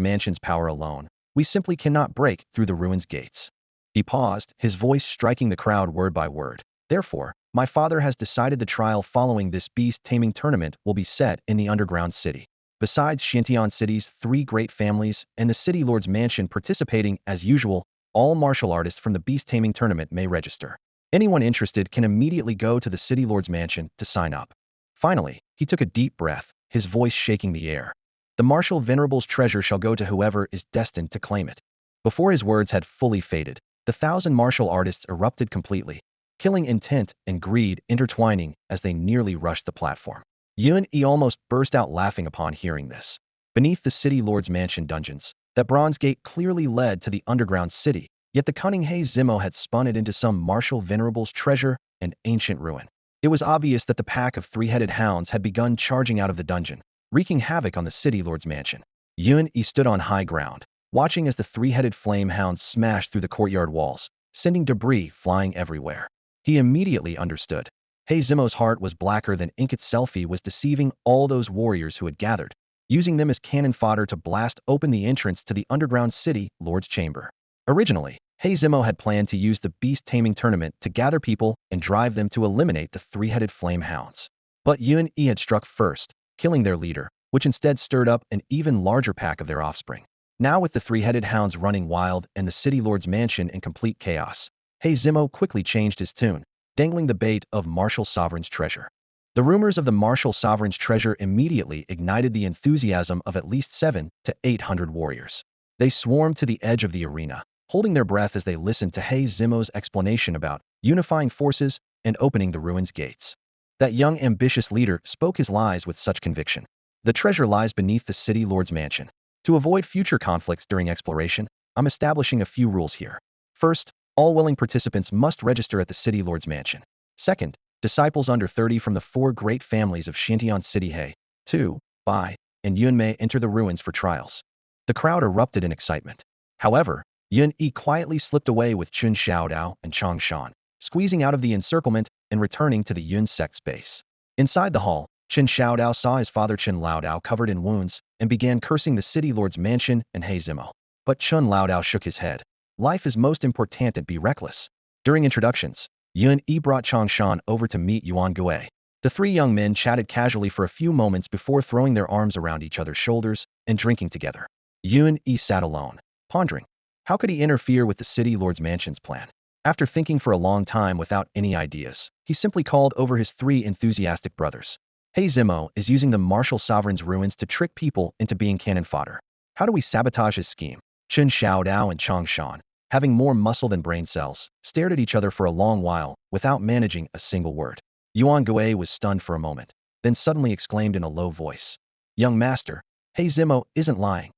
Speaker 1: mansion's power alone, we simply cannot break through the ruin's gates. He paused, his voice striking the crowd word by word. Therefore, my father has decided the trial following this beast taming tournament will be set in the underground city. Besides Xiantian City's 3 great families and the city lord's mansion participating as usual, all martial artists from the beast taming tournament may register. Anyone interested can immediately go to the city lord's mansion to sign up. Finally, he took a deep breath, his voice shaking the air. The martial venerable's treasure shall go to whoever is destined to claim it. Before his words had fully faded, the 1,000 martial artists erupted completely, killing intent and greed intertwining as they nearly rushed the platform. Yun Yi almost burst out laughing upon hearing this. Beneath the city lord's mansion dungeons, that bronze gate clearly led to the underground city, yet the cunning He Zimo had spun it into some martial venerable's treasure and ancient ruin. It was obvious that the pack of 3-headed hounds had begun charging out of the dungeon, wreaking havoc on the city lord's mansion. Yun Yi stood on high ground, watching as the 3-headed flame hounds smashed through the courtyard walls, sending debris flying everywhere. He immediately understood. He Zimo's heart was blacker than ink itself. He was deceiving all those warriors who had gathered, using them as cannon fodder to blast open the entrance to the underground city, Lord's Chamber. Originally, He Zimo had planned to use the beast-taming tournament to gather people and drive them to eliminate the three-headed flame hounds. But Yuan Yi had struck first, killing their leader, which instead stirred up an even larger pack of their offspring. Now with the three-headed hounds running wild and the city lord's mansion in complete chaos, He Zimo quickly changed his tune, dangling the bait of martial sovereign's treasure. The rumors of the martial sovereign's treasure immediately ignited the enthusiasm of at least 700 to 800 warriors. They swarmed to the edge of the arena, holding their breath as they listened to He Zimo's explanation about unifying forces and opening the ruins' gates. That young ambitious leader spoke his lies with such conviction. The treasure lies beneath the city lord's mansion. To avoid future conflicts during exploration, I'm establishing a few rules here. First, all willing participants must register at the city lord's mansion. Second, disciples under 30 from the 4 great families of Xintian City He, Tu, Bai, and Yun may enter the ruins for trials. The crowd erupted in excitement. However, Yun Yi quietly slipped away with Chun Xiaodao and Chang Shan, squeezing out of the encirclement and returning to the Yun sect's base. Inside the hall, Chen Xiaodao saw his father Chen Laodao covered in wounds and began cursing the city lord's mansion and He Zimo. But Chen Laodao shook his head. Life is most important, be reckless. During introductions, Yun Yi brought Chang Shan over to meet Yuan Gui. The 3 young men chatted casually for a few moments before throwing their arms around each other's shoulders and drinking together. Yun Yi sat alone, pondering. How could he interfere with the city lord's mansion's plan? After thinking for a long time without any ideas, he simply called over his 3 enthusiastic brothers. He Zimo is using the martial sovereign's ruins to trick people into being cannon fodder. How do we sabotage his scheme? Chen Xiaodao and Chang Shan, having more muscle than brain cells, stared at each other for a long while without managing a single word. Yuan Gui was stunned for a moment, then suddenly exclaimed in a low voice, "Young master, He Zimo isn't lying."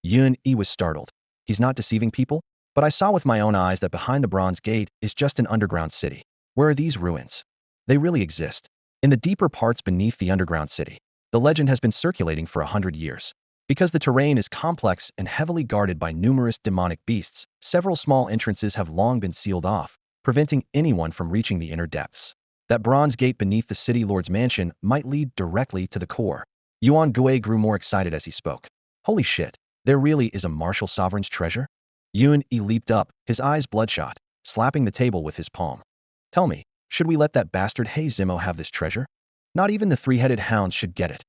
Speaker 1: Yun Yi was startled. He's not deceiving people? But I saw with my own eyes that behind the Bronze Gate is just an underground city. Where are these ruins? They really exist. In the deeper parts beneath the underground city. The legend has been circulating for 100 years. Because the terrain is complex and heavily guarded by numerous demonic beasts, several small entrances have long been sealed off, preventing anyone from reaching the inner depths. That bronze gate beneath the city lord's mansion might lead directly to the core. Yuan Gui grew more excited as he spoke. Holy shit, there really is a martial sovereign's treasure? Yuan Yi leaped up, his eyes bloodshot, slapping the table with his palm. Tell me, should we let that bastard He Zimo have this treasure? Not even the 3-headed hounds should get it.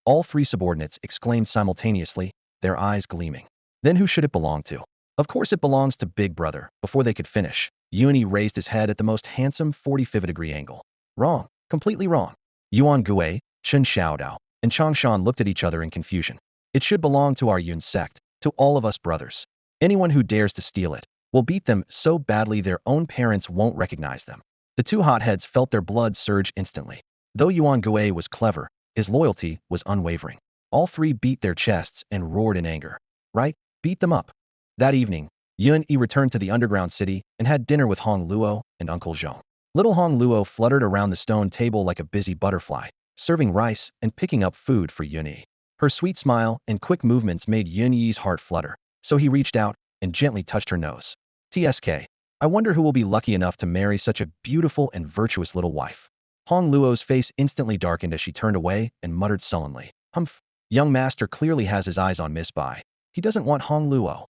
Speaker 1: All 3 subordinates exclaimed simultaneously, their eyes gleaming. Then who should it belong to? Of course it belongs to Big Brother. Before they could finish, Yuan Yi raised his head at the most handsome 45-degree angle. Wrong. Completely wrong. Yuan Gui, Chen Xiaodao, and Chang Shan looked at each other in confusion. It should belong to our Yun sect, to all of us brothers. Anyone who dares to steal it will beat them so badly their own parents won't recognize them. The 2 hotheads felt their blood surge instantly. Though Yuan Gui was clever, his loyalty was unwavering. All 3 beat their chests and roared in anger. Right? Beat them up. That evening, Yuan Yi returned to the underground city and had dinner with Hong Luo and Uncle Zhong. Little Hong Luo fluttered around the stone table like a busy butterfly, serving rice and picking up food for Yuan Yi. Her sweet smile and quick movements made Yuan Yi's heart flutter, so he reached out and gently touched her nose. TSK, I wonder who will be lucky enough to marry such a beautiful and virtuous little wife. Hong Luo's face instantly darkened as she turned away and muttered sullenly, Humph, young master clearly has his eyes on Miss Bai. He doesn't want Hong Luo.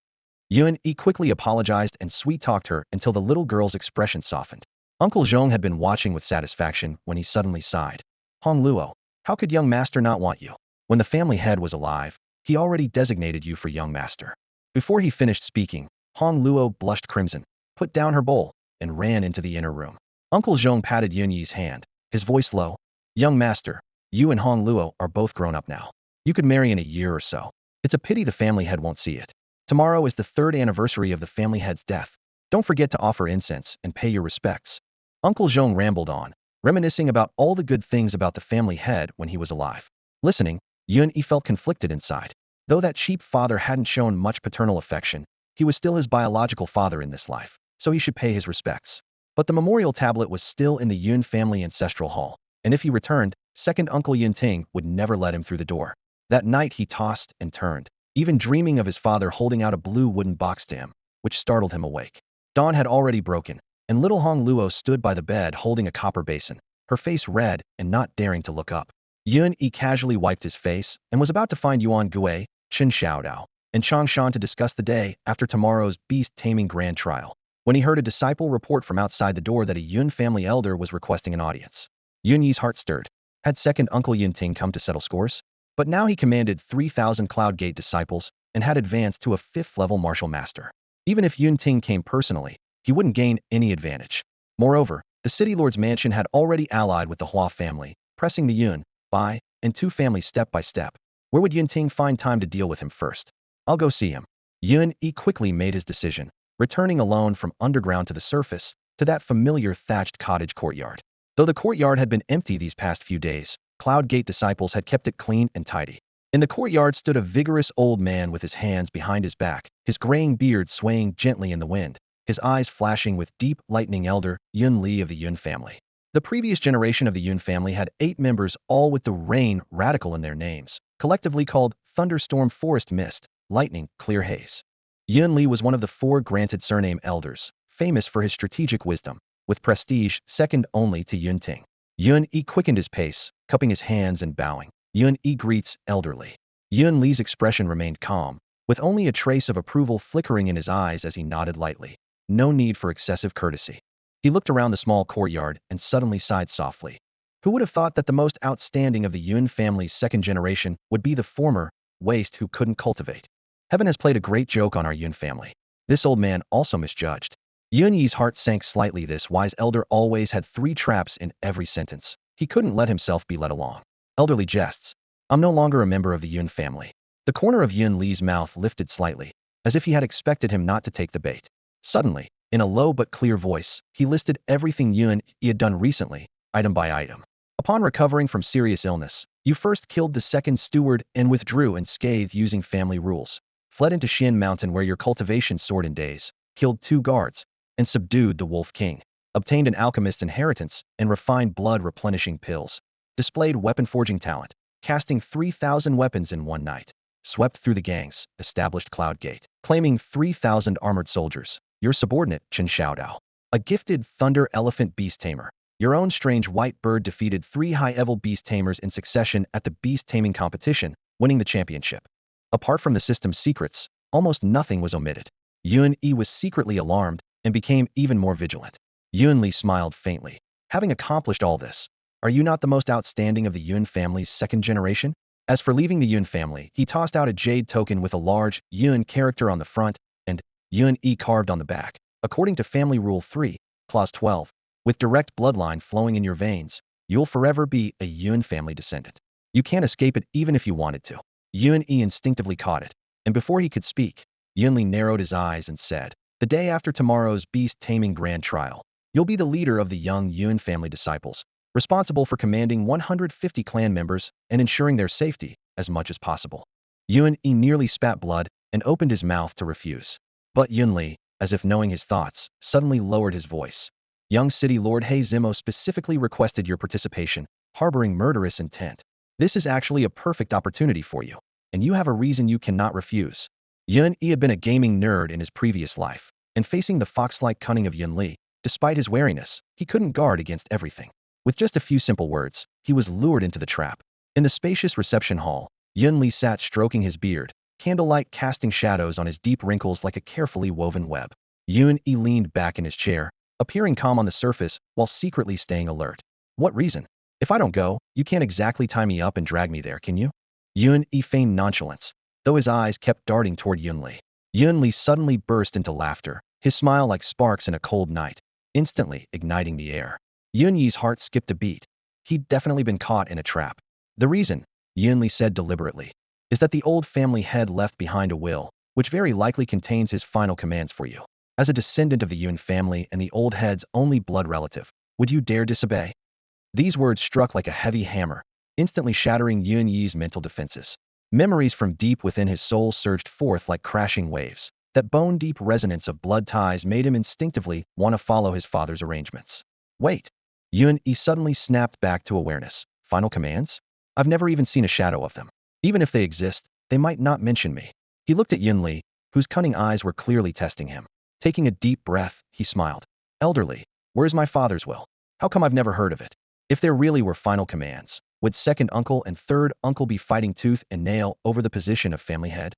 Speaker 1: Yuan Yi quickly apologized and sweet-talked her until the little girl's expression softened. Uncle Zhong had been watching with satisfaction when he suddenly sighed. Hong Luo, how could young master not want you? When the family head was alive, he already designated you for young master. Before he finished speaking, Hong Luo blushed crimson, put down her bowl, and ran into the inner room. Uncle Zhong patted Yuan Yi's hand, his voice low. Young master, you and Hong Luo are both grown up now. You could marry in a year or so. It's a pity the family head won't see it. Tomorrow is the 3rd anniversary of the family head's death. Don't forget to offer incense and pay your respects. Uncle Zhong rambled on, reminiscing about all the good things about the family head when he was alive. Listening, Yuan Yi felt conflicted inside. Though that cheap father hadn't shown much paternal affection, he was still his biological father in this life, so he should pay his respects. But the memorial tablet was still in the Yun family ancestral hall, and if he returned, second Uncle Yun Ting would never let him through the door. That night he tossed and turned, even dreaming of his father holding out a blue wooden box to him, which startled him awake. Dawn had already broken, and little Hong Luo stood by the bed holding a copper basin, her face red and not daring to look up. Yun Yi casually wiped his face and was about to find Yuan Gui, Chen Xiaodao, and Chang Shan to discuss the day after tomorrow's beast-taming grand trial, when he heard a disciple report from outside the door that a Yun family elder was requesting an audience. Yun Yi's heart stirred. Had second Uncle Yun Ting come to settle scores? But now he commanded 3,000 Cloud Gate disciples and had advanced to a 5th-level martial master. Even if Yun Ting came personally, he wouldn't gain any advantage. Moreover, the city lord's mansion had already allied with the Hua family, pressing the Yun, Bai, and Tu families step by step. Where would Yun Ting find time to deal with him first? I'll go see him. Yun Yi quickly made his decision, returning alone from underground to the surface, to that familiar thatched cottage courtyard. Though the courtyard had been empty these past few days, Cloud Gate disciples had kept it clean and tidy. In the courtyard stood a vigorous old man with his hands behind his back, his graying beard swaying gently in the wind, his eyes flashing with deep, lightning elder Yun Li of the Yun family. The previous generation of the Yun family had 8 members, all with the rain radical in their names, collectively called Thunderstorm Forest Mist, Lightning Clear Haze. Yun Li was one of the 4 granted surname elders, famous for his strategic wisdom, with prestige second only to Yun Ting. Yun Yi quickened his pace, cupping his hands and bowing. Yun Yi greets elderly. Yun Li's expression remained calm, with only a trace of approval flickering in his eyes as he nodded lightly. No need for excessive courtesy. He looked around the small courtyard and suddenly sighed softly. Who would have thought that the most outstanding of the Yun family's 2nd generation would be the former waste who couldn't cultivate? Heaven has played a great joke on our Yun family. This old man also misjudged. Yun Yi's heart sank slightly. This wise elder always had 3 traps in every sentence. He couldn't let himself be led along. Elderly jests. I'm no longer a member of the Yun family. The corner of Yun Li's mouth lifted slightly, as if he had expected him not to take the bait. Suddenly, in a low but clear voice, he listed everything Yun Yi had done recently, item by item. Upon recovering from serious illness, you first killed the 2nd steward and withdrew unscathed using family rules. Fled into Xin Mountain where your cultivation soared in days, killed 2 guards, and subdued the Wolf King. Obtained an alchemist's inheritance and refined blood replenishing pills. Displayed weapon forging talent, casting 3,000 weapons in one night. Swept through the gangs, established Cloud Gate, claiming 3,000 armored soldiers. Your subordinate, Chen Xiaodao. A gifted thunder elephant beast tamer. Your own strange white bird defeated 3 high-level beast tamers in succession at the beast taming competition, winning the championship. Apart from the system's secrets, almost nothing was omitted. Yun Yi was secretly alarmed and became even more vigilant. Yun Li smiled faintly. Having accomplished all this, are you not the most outstanding of the Yun family's 2nd generation? As for leaving the Yun family, he tossed out a jade token with a large Yun character on the front and Yun Yi carved on the back. According to Family Rule 3, Clause 12, with direct bloodline flowing in your veins, you'll forever be a Yun family descendant. You can't escape it even if you wanted to. Yun Yi instinctively caught it, and before he could speak, Yun Li narrowed his eyes and said, the day after tomorrow's beast-taming grand trial, you'll be the leader of the young Yun family disciples, responsible for commanding 150 clan members and ensuring their safety as much as possible. Yun Yi nearly spat blood and opened his mouth to refuse. But Yun Li, as if knowing his thoughts, suddenly lowered his voice. Young City Lord He Zimo specifically requested your participation, harboring murderous intent. This is actually a perfect opportunity for you, and you have a reason you cannot refuse. Yun Yi had been a gaming nerd in his previous life, and facing the fox-like cunning of Yun Li, despite his wariness, he couldn't guard against everything. With just a few simple words, he was lured into the trap. In the spacious reception hall, Yun Li sat stroking his beard, candlelight casting shadows on his deep wrinkles like a carefully woven web. Yun Yi leaned back in his chair, appearing calm on the surface while secretly staying alert. What reason? If I don't go, you can't exactly tie me up and drag me there, can you? Yun Yi feigned nonchalance, though his eyes kept darting toward Yun Li. Yun Li suddenly burst into laughter, his smile like sparks in a cold night, instantly igniting the air. Yun Yi's heart skipped a beat. He'd definitely been caught in a trap. The reason, Yun Li said deliberately, is that the old family head left behind a will, which very likely contains his final commands for you. As a descendant of the Yun family and the old head's only blood relative, would you dare disobey? These words struck like a heavy hammer, instantly shattering Yun Yi's mental defenses. Memories from deep within his soul surged forth like crashing waves. That bone-deep resonance of blood ties made him instinctively want to follow his father's arrangements. Wait. Yun Yi suddenly snapped back to awareness. Final commands? I've never even seen a shadow of them. Even if they exist, they might not mention me. He looked at Yun Li, whose cunning eyes were clearly testing him. Taking a deep breath, he smiled. Elderly, where's my father's will? How come I've never heard of it? If there really were final commands, would second uncle and third uncle be fighting tooth and nail over the position of family head?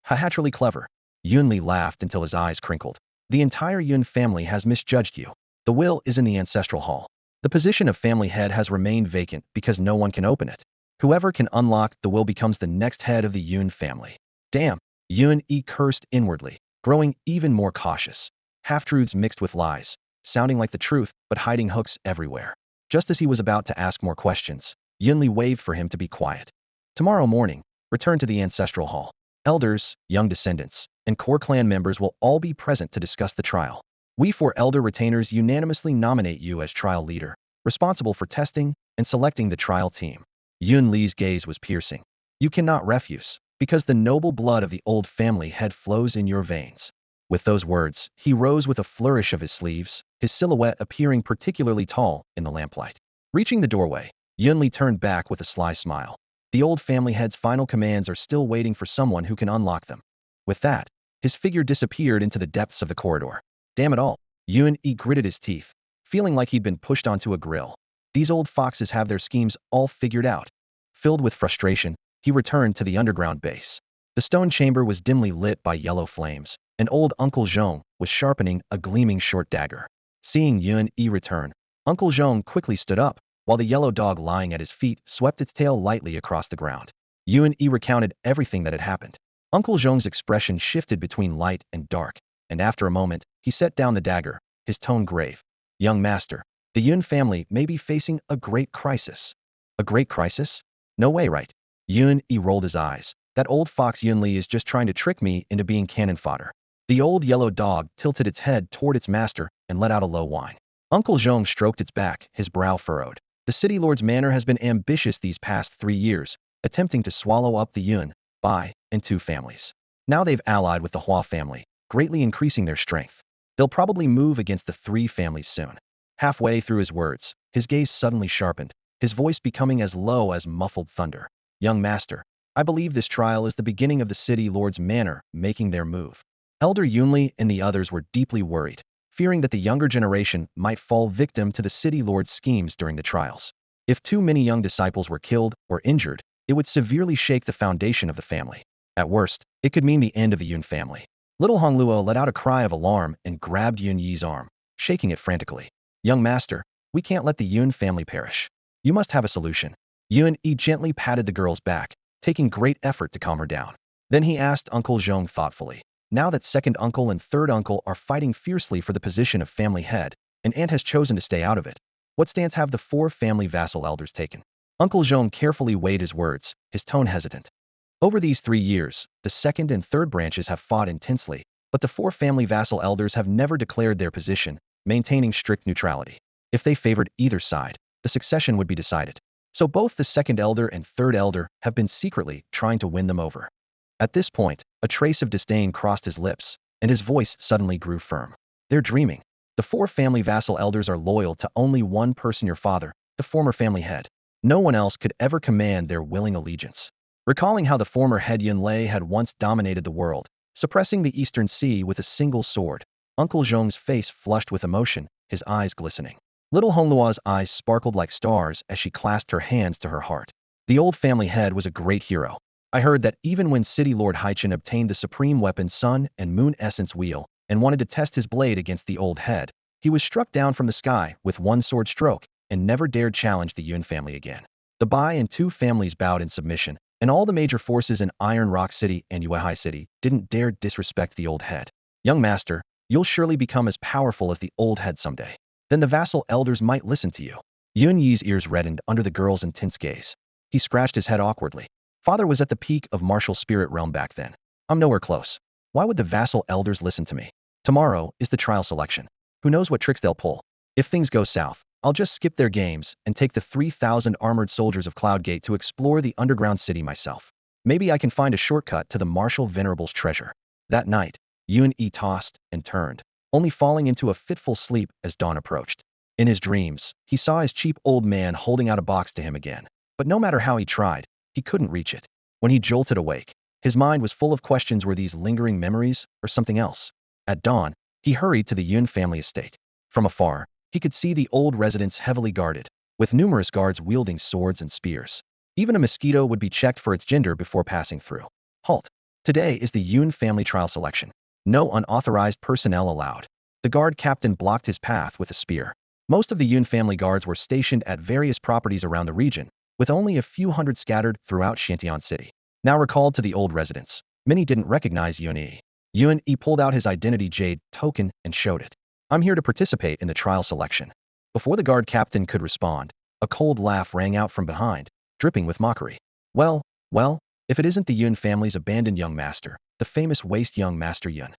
Speaker 1: Naturally clever. Yunli laughed until his eyes crinkled. The entire Yun family has misjudged you. The will is in the ancestral hall. The position of family head has remained vacant because no one can open it. Whoever can unlock the will becomes the next head of the Yun family. Damn, Yun cursed inwardly, growing even more cautious. Half-truths mixed with lies, sounding like the truth but hiding hooks everywhere. Just as he was about to ask more questions, Yunli waved for him to be quiet. Tomorrow morning, return to the ancestral hall. Elders, young descendants, and core clan members will all be present to discuss the trial. We four elder retainers unanimously nominate you as trial leader, responsible for testing and selecting the trial team. Yun Li's gaze was piercing. You cannot refuse, because the noble blood of the old family head flows in your veins. With those words, he rose with a flourish of his sleeves, his silhouette appearing particularly tall in the lamplight. Reaching the doorway, Yun Li turned back with a sly smile. The old family head's final commands are still waiting for someone who can unlock them. With that, his figure disappeared into the depths of the corridor. Damn it all. Yun gritted his teeth, feeling like he'd been pushed onto a grill. These old foxes have their schemes all figured out. Filled with frustration, he returned to the underground base. The stone chamber was dimly lit by yellow flames, and old Uncle Zhong was sharpening a gleaming short dagger. Seeing Yun return, Uncle Zhong quickly stood up, while the yellow dog lying at his feet swept its tail lightly across the ground. Yun recounted everything that had happened. Uncle Zhong's expression shifted between light and dark, and after a moment, he set down the dagger, his tone grave. Young master, the Yun family may be facing a great crisis. A great crisis? No way, right? Yun rolled his eyes. That old fox Yun Li is just trying to trick me into being cannon fodder. The old yellow dog tilted its head toward its master and let out a low whine. Uncle Zhong stroked its back, his brow furrowed. The city lord's manor has been ambitious these past 3 years, attempting to swallow up the Yun, Bai, and Tu families. Now they've allied with the Hua family, greatly increasing their strength. They'll probably move against the 3 families soon. Halfway through his words, his gaze suddenly sharpened, his voice becoming as low as muffled thunder. Young master, I believe this trial is the beginning of the city lord's manor making their move. Elder Yunli and the others were deeply worried, fearing that the younger generation might fall victim to the city lord's schemes during the trials. If too many young disciples were killed or injured, it would severely shake the foundation of the family. At worst, it could mean the end of the Yun family. Little Hong Luo let out a cry of alarm and grabbed Yun Yi's arm, shaking it frantically. Young master, we can't let the Yun family perish. You must have a solution. Yun gently patted the girl's back, taking great effort to calm her down. Then he asked Uncle Zhong thoughtfully. Now that second uncle and third uncle are fighting fiercely for the position of family head, and Aunt has chosen to stay out of it, what stance have the 4 family vassal elders taken? Uncle Zhong carefully weighed his words, his tone hesitant. Over these 3 years, the second and third branches have fought intensely, but the 4 family vassal elders have never declared their position, maintaining strict neutrality. If they favored either side, the succession would be decided. So both the second elder and third elder have been secretly trying to win them over. At this point, a trace of disdain crossed his lips, and his voice suddenly grew firm. They're dreaming. The 4 family vassal elders are loyal to only one person, your father, the former family head. No one else could ever command their willing allegiance. Recalling how the former head Yun Lei had once dominated the world, suppressing the eastern sea with a single sword, Uncle Zhong's face flushed with emotion, his eyes glistening. Little Honglua's eyes sparkled like stars as she clasped her hands to her heart. The old family head was a great hero. I heard that even when City Lord Haichen obtained the supreme weapon Sun and Moon Essence Wheel and wanted to test his blade against the old head, he was struck down from the sky with one sword stroke and never dared challenge the Yun family again. The Bai and Tu families bowed in submission, and all the major forces in Iron Rock City and Yuehai City didn't dare disrespect the old head. Young master, you'll surely become as powerful as the old head someday. Then the vassal elders might listen to you. Yun Yi's ears reddened under the girl's intense gaze. He scratched his head awkwardly. Father was at the peak of martial spirit realm back then. I'm nowhere close. Why would the vassal elders listen to me? Tomorrow is the trial selection. Who knows what tricks they'll pull? If things go south, I'll just skip their games and take the 3,000 armored soldiers of Cloudgate to explore the underground city myself. Maybe I can find a shortcut to the Martial Venerable's treasure. That night, Yun tossed and turned, only falling into a fitful sleep as dawn approached. In his dreams, he saw his cheap old man holding out a box to him again. But no matter how he tried, he couldn't reach it. When he jolted awake, his mind was full of questions. Were these lingering memories or something else? At dawn, he hurried to the Yun family estate. From afar, he could see the old residence heavily guarded, with numerous guards wielding swords and spears. Even a mosquito would be checked for its gender before passing through. Halt. Today is the Yun family trial selection. No unauthorized personnel allowed. The guard captain blocked his path with a spear. Most of the Yun family guards were stationed at various properties around the region, with only a few hundred scattered throughout Shantian City. Now recalled to the old residence, many didn't recognize Yun Yi. Yun Yi pulled out his identity jade token and showed it. I'm here to participate in the trial selection. Before the guard captain could respond, a cold laugh rang out from behind, dripping with mockery. Well, if it isn't the Yun family's abandoned young master, the famous waste young master Yun.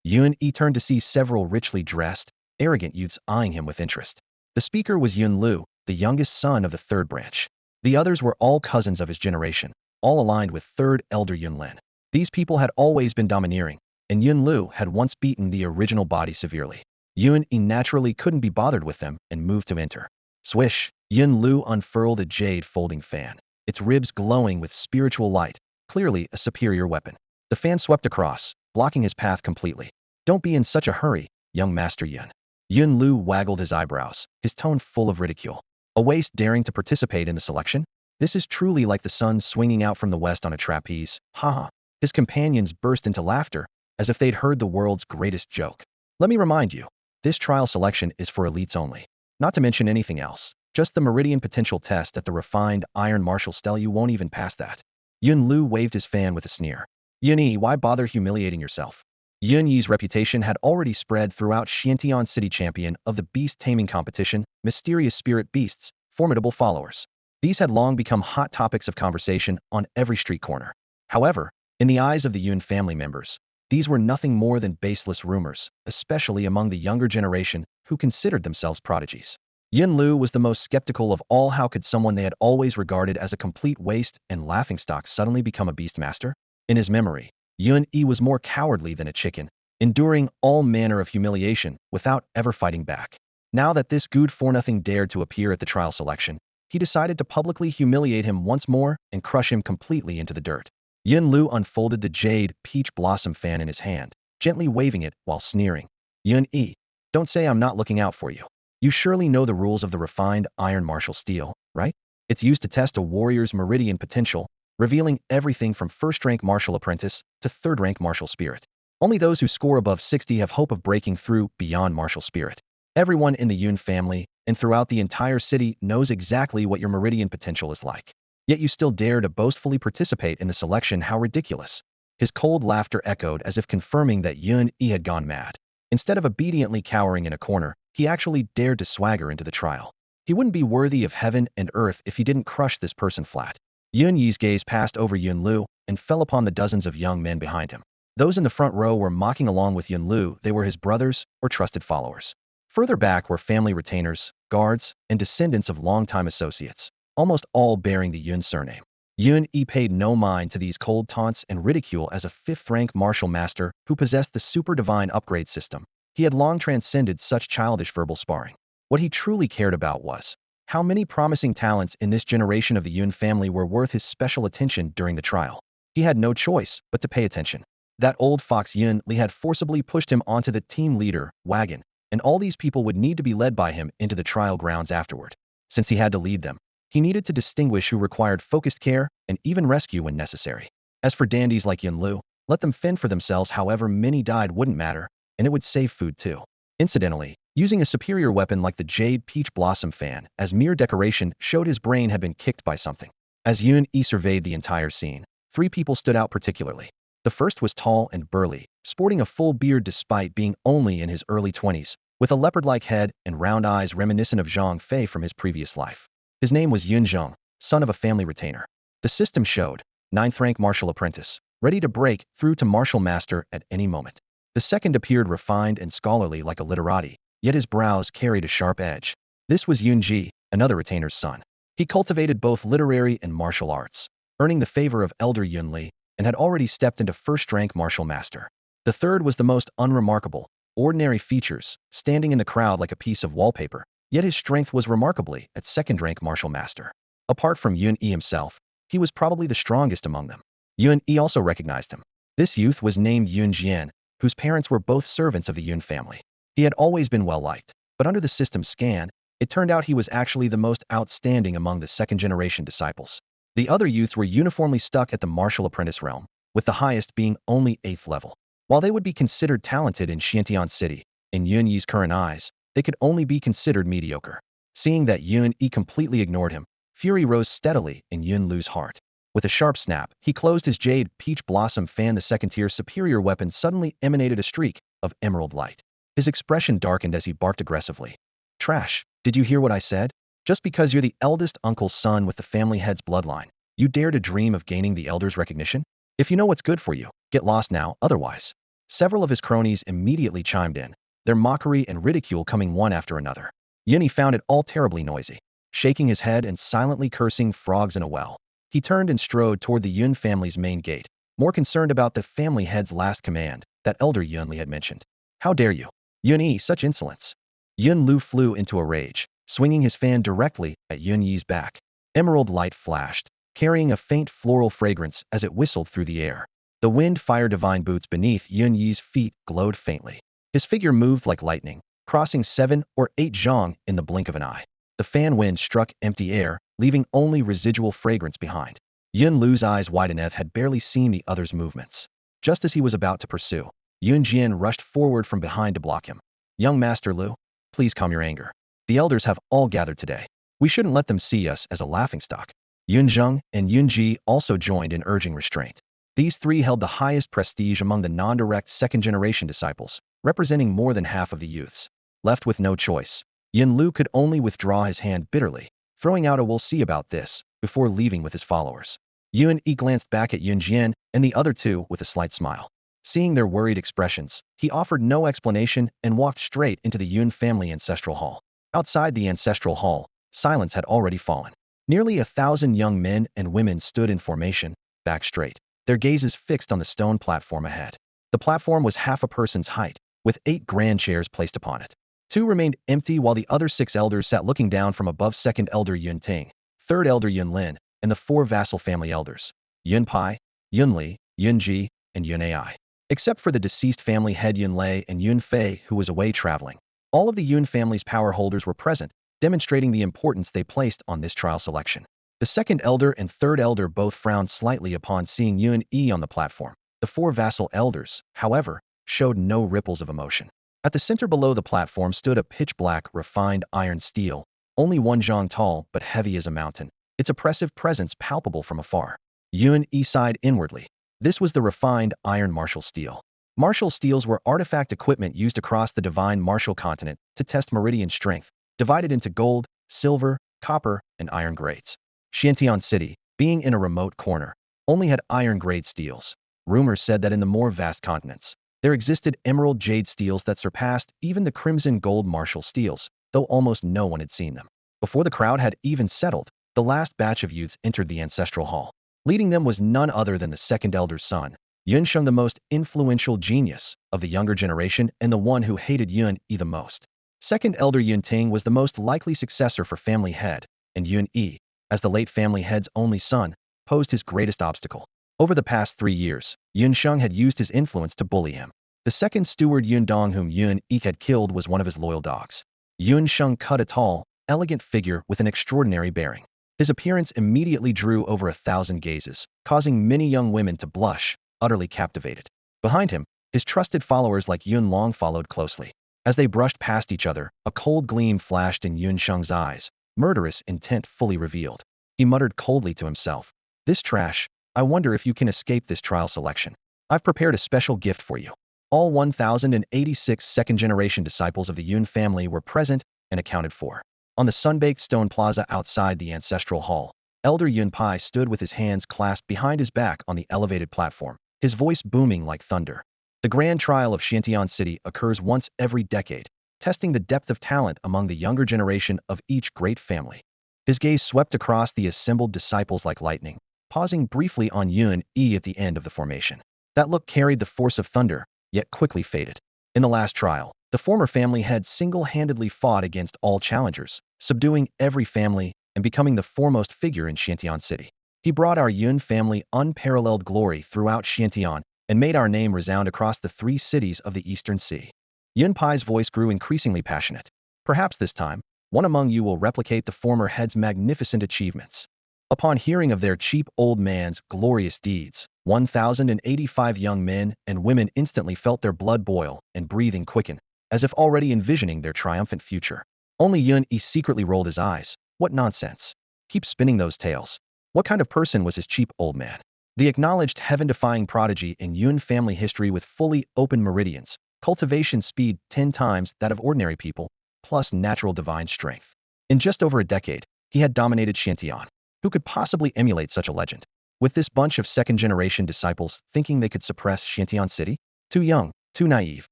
Speaker 1: Yun Yi turned to see several richly dressed, arrogant youths eyeing him with interest. The speaker was Yun Lu, the youngest son of the third branch. The others were all cousins of his generation, all aligned with third elder Yun Lin. These people had always been domineering, and Yun Lu had once beaten the original body severely. Yun Yi naturally couldn't be bothered with them and moved to enter. Swish! Yun Lu unfurled a jade folding fan, its ribs glowing with spiritual light, clearly a superior weapon. The fan swept across, blocking his path completely. Don't be in such a hurry, young Master Yun. Yun Lu waggled his eyebrows, his tone full of ridicule. A waste daring to participate in the selection? This is truly like the sun swinging out from the west on a trapeze, haha. His companions burst into laughter, as if they'd heard the world's greatest joke. Let me remind you, this trial selection is for elites only. Not to mention anything else, just the meridian potential test at the refined iron martial stele. You won't even pass that. Yun Lu waved his fan with a sneer. Yun Yi, why bother humiliating yourself? Yun Yi's reputation had already spread throughout Xiantian City, champion of the beast taming competition, mysterious spirit beasts, formidable followers. These had long become hot topics of conversation on every street corner. However, in the eyes of the Yun family members, these were nothing more than baseless rumors, especially among the younger generation who considered themselves prodigies. Yun Lu was the most skeptical of all. How could someone they had always regarded as a complete waste and laughingstock suddenly become a beast master? In his memory, Yun Yi was more cowardly than a chicken, enduring all manner of humiliation without ever fighting back. Now that this good-for-nothing dared to appear at the trial selection, he decided to publicly humiliate him once more and crush him completely into the dirt. Yun Lu unfolded the jade peach blossom fan in his hand, gently waving it while sneering. Yun Yi, don't say I'm not looking out for you. You surely know the rules of the refined iron martial steel, right? It's used to test a warrior's meridian potential, revealing everything from first-rank martial apprentice to third-rank martial spirit. Only those who score above 60 have hope of breaking through beyond martial spirit. Everyone in the Yun family and throughout the entire city knows exactly what your meridian potential is like. Yet you still dare to boastfully participate in the selection. How ridiculous. His cold laughter echoed as if confirming that Yun Yi had gone mad. Instead of obediently cowering in a corner, he actually dared to swagger into the trial. He wouldn't be worthy of heaven and earth if he didn't crush this person flat. Yun Yi's gaze passed over Yun Lu and fell upon the dozens of young men behind him. Those in the front row were mocking along with Yun Lu. They were his brothers or trusted followers. Further back were family retainers, guards, and descendants of longtime associates, almost all bearing the Yun surname. Yun Yi paid no mind to these cold taunts and ridicule. As a fifth-rank martial master who possessed the super divine upgrade system, he had long transcended such childish verbal sparring. What he truly cared about was how many promising talents in this generation of the Yun family were worth his special attention during the trial. He had no choice but to pay attention. That old fox Yun Li had forcibly pushed him onto the team leader wagon, and all these people would need to be led by him into the trial grounds afterward. Since he had to lead them, he needed to distinguish who required focused care and even rescue when necessary. As for dandies like Yun Lu, let them fend for themselves. However many died wouldn't matter, and it would save food too. Incidentally, using a superior weapon like the jade peach blossom fan as mere decoration showed his brain had been kicked by something. As Yun Yi surveyed the entire scene, 3 people stood out particularly. The first was tall and burly, sporting a full beard despite being only in his early 20s, with a leopard-like head and round eyes reminiscent of Zhang Fei from his previous life. His name was Yun Zheng, son of a family retainer. The system showed 9th-rank martial apprentice, ready to break through to martial master at any moment. The second appeared refined and scholarly like a literati, yet his brows carried a sharp edge. This was Yun Ji, another retainer's son. He cultivated both literary and martial arts, earning the favor of elder Yun Li, and had already stepped into first-rank martial master. The third was the most unremarkable, ordinary features, standing in the crowd like a piece of wallpaper, yet his strength was remarkably at second-rank martial master. Apart from Yun Yi himself, he was probably the strongest among them. Yun Yi also recognized him. This youth was named Yun Jian, whose parents were both servants of the Yun family. He had always been well-liked, But under the system's scan, it turned out he was actually the most outstanding among the second-generation disciples. The other youths were uniformly stuck at the martial apprentice realm, with the highest being only 8th level. While they would be considered talented in Xiantian City, in Yun Yi's current eyes, they could only be considered mediocre. Seeing that Yun Yi completely ignored him, fury rose steadily in Yun Lu's heart. With a sharp snap, he closed his jade peach blossom fan. The second-tier superior weapon suddenly emanated a streak of emerald light. His expression darkened as he barked aggressively. Trash, did you hear what I said? Just because you're the eldest uncle's son with the family head's bloodline, you dare to dream of gaining the elder's recognition? If you know what's good for you, get lost now, otherwise. Several of his cronies immediately chimed in, their mockery and ridicule coming one after another. Yuni found it all terribly noisy. Shaking his head and silently cursing frogs in a well, he turned and strode toward the Yun family's main gate, more concerned about the family head's last command that Elder Yunli had mentioned. How dare you? Yun Yi, such insolence. Yun Lu flew into a rage, swinging his fan directly at Yun Yi's back. Emerald light flashed, carrying a faint floral fragrance as it whistled through the air. The wind-fire divine boots beneath Yun Yi's feet glowed faintly. His figure moved like lightning, crossing 7 or 8 zhang in the blink of an eye. The fan wind struck empty air, leaving only residual fragrance behind. Yun Lu's eyes widened. Had barely seen the other's movements. Just as he was about to pursue, Yun Jian rushed forward from behind to block him. Young Master Lu, please calm your anger. The elders have all gathered today. We shouldn't let them see us as a laughingstock. Yun Zheng and Yun Ji also joined in urging restraint. These three held the highest prestige among the non-direct second-generation disciples, representing more than half of the youths. Left with no choice, Yin Lu could only withdraw his hand bitterly, throwing out a "we'll see about this," before leaving with his followers. Yun Yi glanced back at Yun Jian and the other two with a slight smile. Seeing their worried expressions, he offered no explanation and walked straight into the Yun family ancestral hall. Outside the ancestral hall, silence had already fallen. Nearly 1,000 young men and women stood in formation, back straight, their gazes fixed on the stone platform ahead. The platform was half a person's height, with 8 grand chairs placed upon it. 2 remained empty while the other 6 elders sat looking down from above. Second Elder Yun Ting, Third Elder Yun Lin, and the 4 vassal family elders, Yun Pai, Yun Li, Yun Ji, and Yun Ai. Except for the deceased family head Yun Lei and Yun Fei, who was away traveling. All of the Yun family's power holders were present, demonstrating the importance they placed on this trial selection. The second elder and third elder both frowned slightly upon seeing Yun Yi on the platform. The 4 vassal elders, however, showed no ripples of emotion. At the center below the platform stood a pitch-black, refined iron steel, only 1 zhang tall but heavy as a mountain, its oppressive presence palpable from afar. Yun Yi sighed inwardly. This was the refined iron martial steel. Martial steels were artifact equipment used across the divine martial continent to test meridian strength, divided into gold, silver, copper, and iron grades. Xiantian City, being in a remote corner, only had iron-grade steels. Rumors said that in the more vast continents, there existed emerald jade steels that surpassed even the crimson gold martial steels, though almost no one had seen them. Before the crowd had even settled, the last batch of youths entered the ancestral hall. Leading them was none other than the second elder's son, Yun Sheng, the most influential genius of the younger generation and the one who hated Yun Yi the most. Second elder Yun Ting was the most likely successor for family head, and Yun Yi, as the late family head's only son, posed his greatest obstacle. Over the past 3 years, Yun Sheng had used his influence to bully him. The second steward Yun Dong, whom Yun Yi had killed, was one of his loyal dogs. Yun Sheng cut a tall, elegant figure with an extraordinary bearing. His appearance immediately drew over 1,000 gazes, causing many young women to blush, utterly captivated. Behind him, his trusted followers like Yun Long followed closely. As they brushed past each other, a cold gleam flashed in Yun Sheng's eyes, murderous intent fully revealed. He muttered coldly to himself, "This trash, I wonder if you can escape this trial selection. I've prepared a special gift for you." All 1,086 second-generation disciples of the Yun family were present and accounted for. On the sun-baked stone plaza outside the ancestral hall, Elder Yun Pai stood with his hands clasped behind his back on the elevated platform, his voice booming like thunder. The grand trial of Xiantian City occurs once every decade, testing the depth of talent among the younger generation of each great family. His gaze swept across the assembled disciples like lightning, pausing briefly on Yun Yi at the end of the formation. That look carried the force of thunder, yet quickly faded. In the last trial, the former family head single-handedly fought against all challengers, subduing every family and becoming the foremost figure in Xiantian City. He brought our Yun family unparalleled glory throughout Xiantian and made our name resound across the 3 cities of the Eastern Sea. Yun Pai's voice grew increasingly passionate. Perhaps this time, one among you will replicate the former head's magnificent achievements. Upon hearing of their cheap old man's glorious deeds, 1,085 young men and women instantly felt their blood boil and breathing quicken, as if already envisioning their triumphant future. Only Yun-yi secretly rolled his eyes. What nonsense. Keep spinning those tales. What kind of person was his cheap old man? The acknowledged heaven-defying prodigy in Yun family history with fully open meridians, cultivation speed 10 times that of ordinary people, plus natural divine strength. In just over a decade, he had dominated Xiantian. Who could possibly emulate such a legend? With this bunch of second-generation disciples thinking they could suppress Xiantian City? Too young, too naive.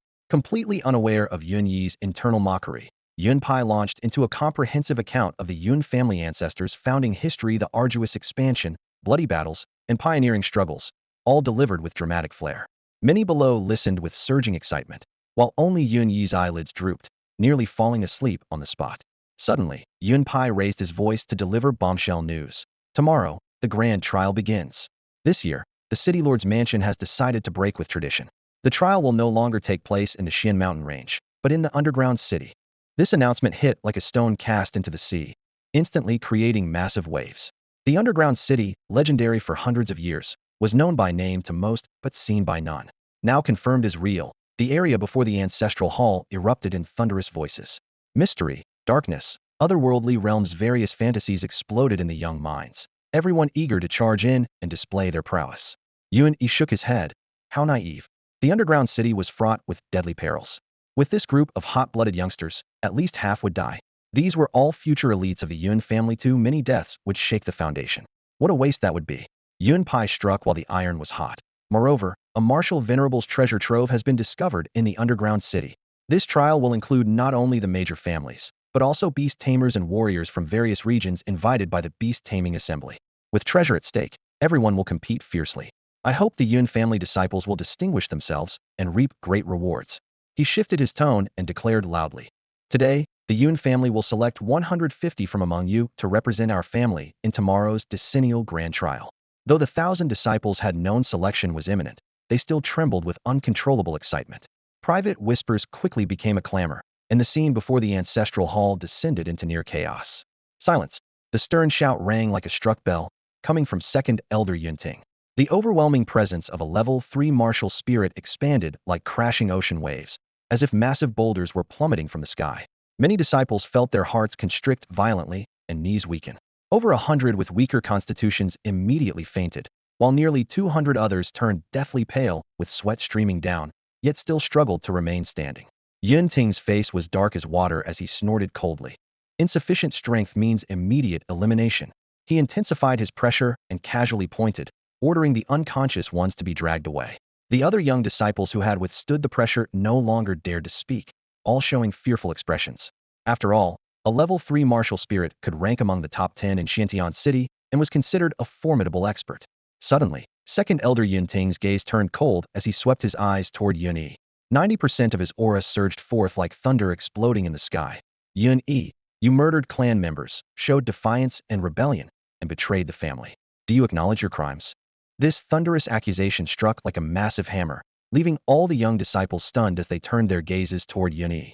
Speaker 1: Completely unaware of Yun Yi's internal mockery, Yun Pai launched into a comprehensive account of the Yun family ancestors' founding history, the arduous expansion, bloody battles, and pioneering struggles, all delivered with dramatic flair. Many below listened with surging excitement, while only Yun Yi's eyelids drooped, nearly falling asleep on the spot. Suddenly, Yun Pai raised his voice to deliver bombshell news. Tomorrow, the grand trial begins. This year, the City Lord's mansion has decided to break with tradition. The trial will no longer take place in the Xian mountain range, but in the underground city. This announcement hit like a stone cast into the sea, instantly creating massive waves. The underground city, legendary for hundreds of years, was known by name to most but seen by none. Now confirmed as real, the area before the ancestral hall erupted in thunderous voices. Mystery, darkness, otherworldly realms, various fantasies exploded in the young minds, everyone eager to charge in and display their prowess. Yun-yi shook his head. How naive. The underground city was fraught with deadly perils. With this group of hot-blooded youngsters, at least half would die. These were all future elites of the Yun family. Too many deaths would shake the foundation. What a waste that would be. Yun Pai struck while the iron was hot. Moreover, a martial venerable's treasure trove has been discovered in the underground city. This trial will include not only the major families, but also beast tamers and warriors from various regions invited by the beast taming assembly. With treasure at stake, everyone will compete fiercely. I hope the Yun family disciples will distinguish themselves and reap great rewards. He shifted his tone and declared loudly. Today, the Yun family will select 150 from among you to represent our family in tomorrow's decennial grand trial. Though the 1,000 disciples had known selection was imminent, they still trembled with uncontrollable excitement. Private whispers quickly became a clamor, and the scene before the ancestral hall descended into near chaos. Silence. The stern shout rang like a struck bell, coming from second elder Yunting. The overwhelming presence of a level 3 martial spirit expanded like crashing ocean waves, as if massive boulders were plummeting from the sky. Many disciples felt their hearts constrict violently and knees weaken. Over 100 with weaker constitutions immediately fainted, while nearly 200 others turned deathly pale with sweat streaming down, yet still struggled to remain standing. Yun Ting's face was dark as water as he snorted coldly. Insufficient strength means immediate elimination. He intensified his pressure and casually pointed, ordering the unconscious ones to be dragged away. The other young disciples who had withstood the pressure no longer dared to speak, all showing fearful expressions. After all, a level 3 martial spirit could rank among the top 10 in Xiantian City and was considered a formidable expert. Suddenly, second elder Yun Ting's gaze turned cold as he swept his eyes toward Yun-yi. 90% of his aura surged forth like thunder exploding in the sky. Yun-yi, you murdered clan members, showed defiance and rebellion, and betrayed the family. Do you acknowledge your crimes? This thunderous accusation struck like a massive hammer, leaving all the young disciples stunned as they turned their gazes toward Yun-yi.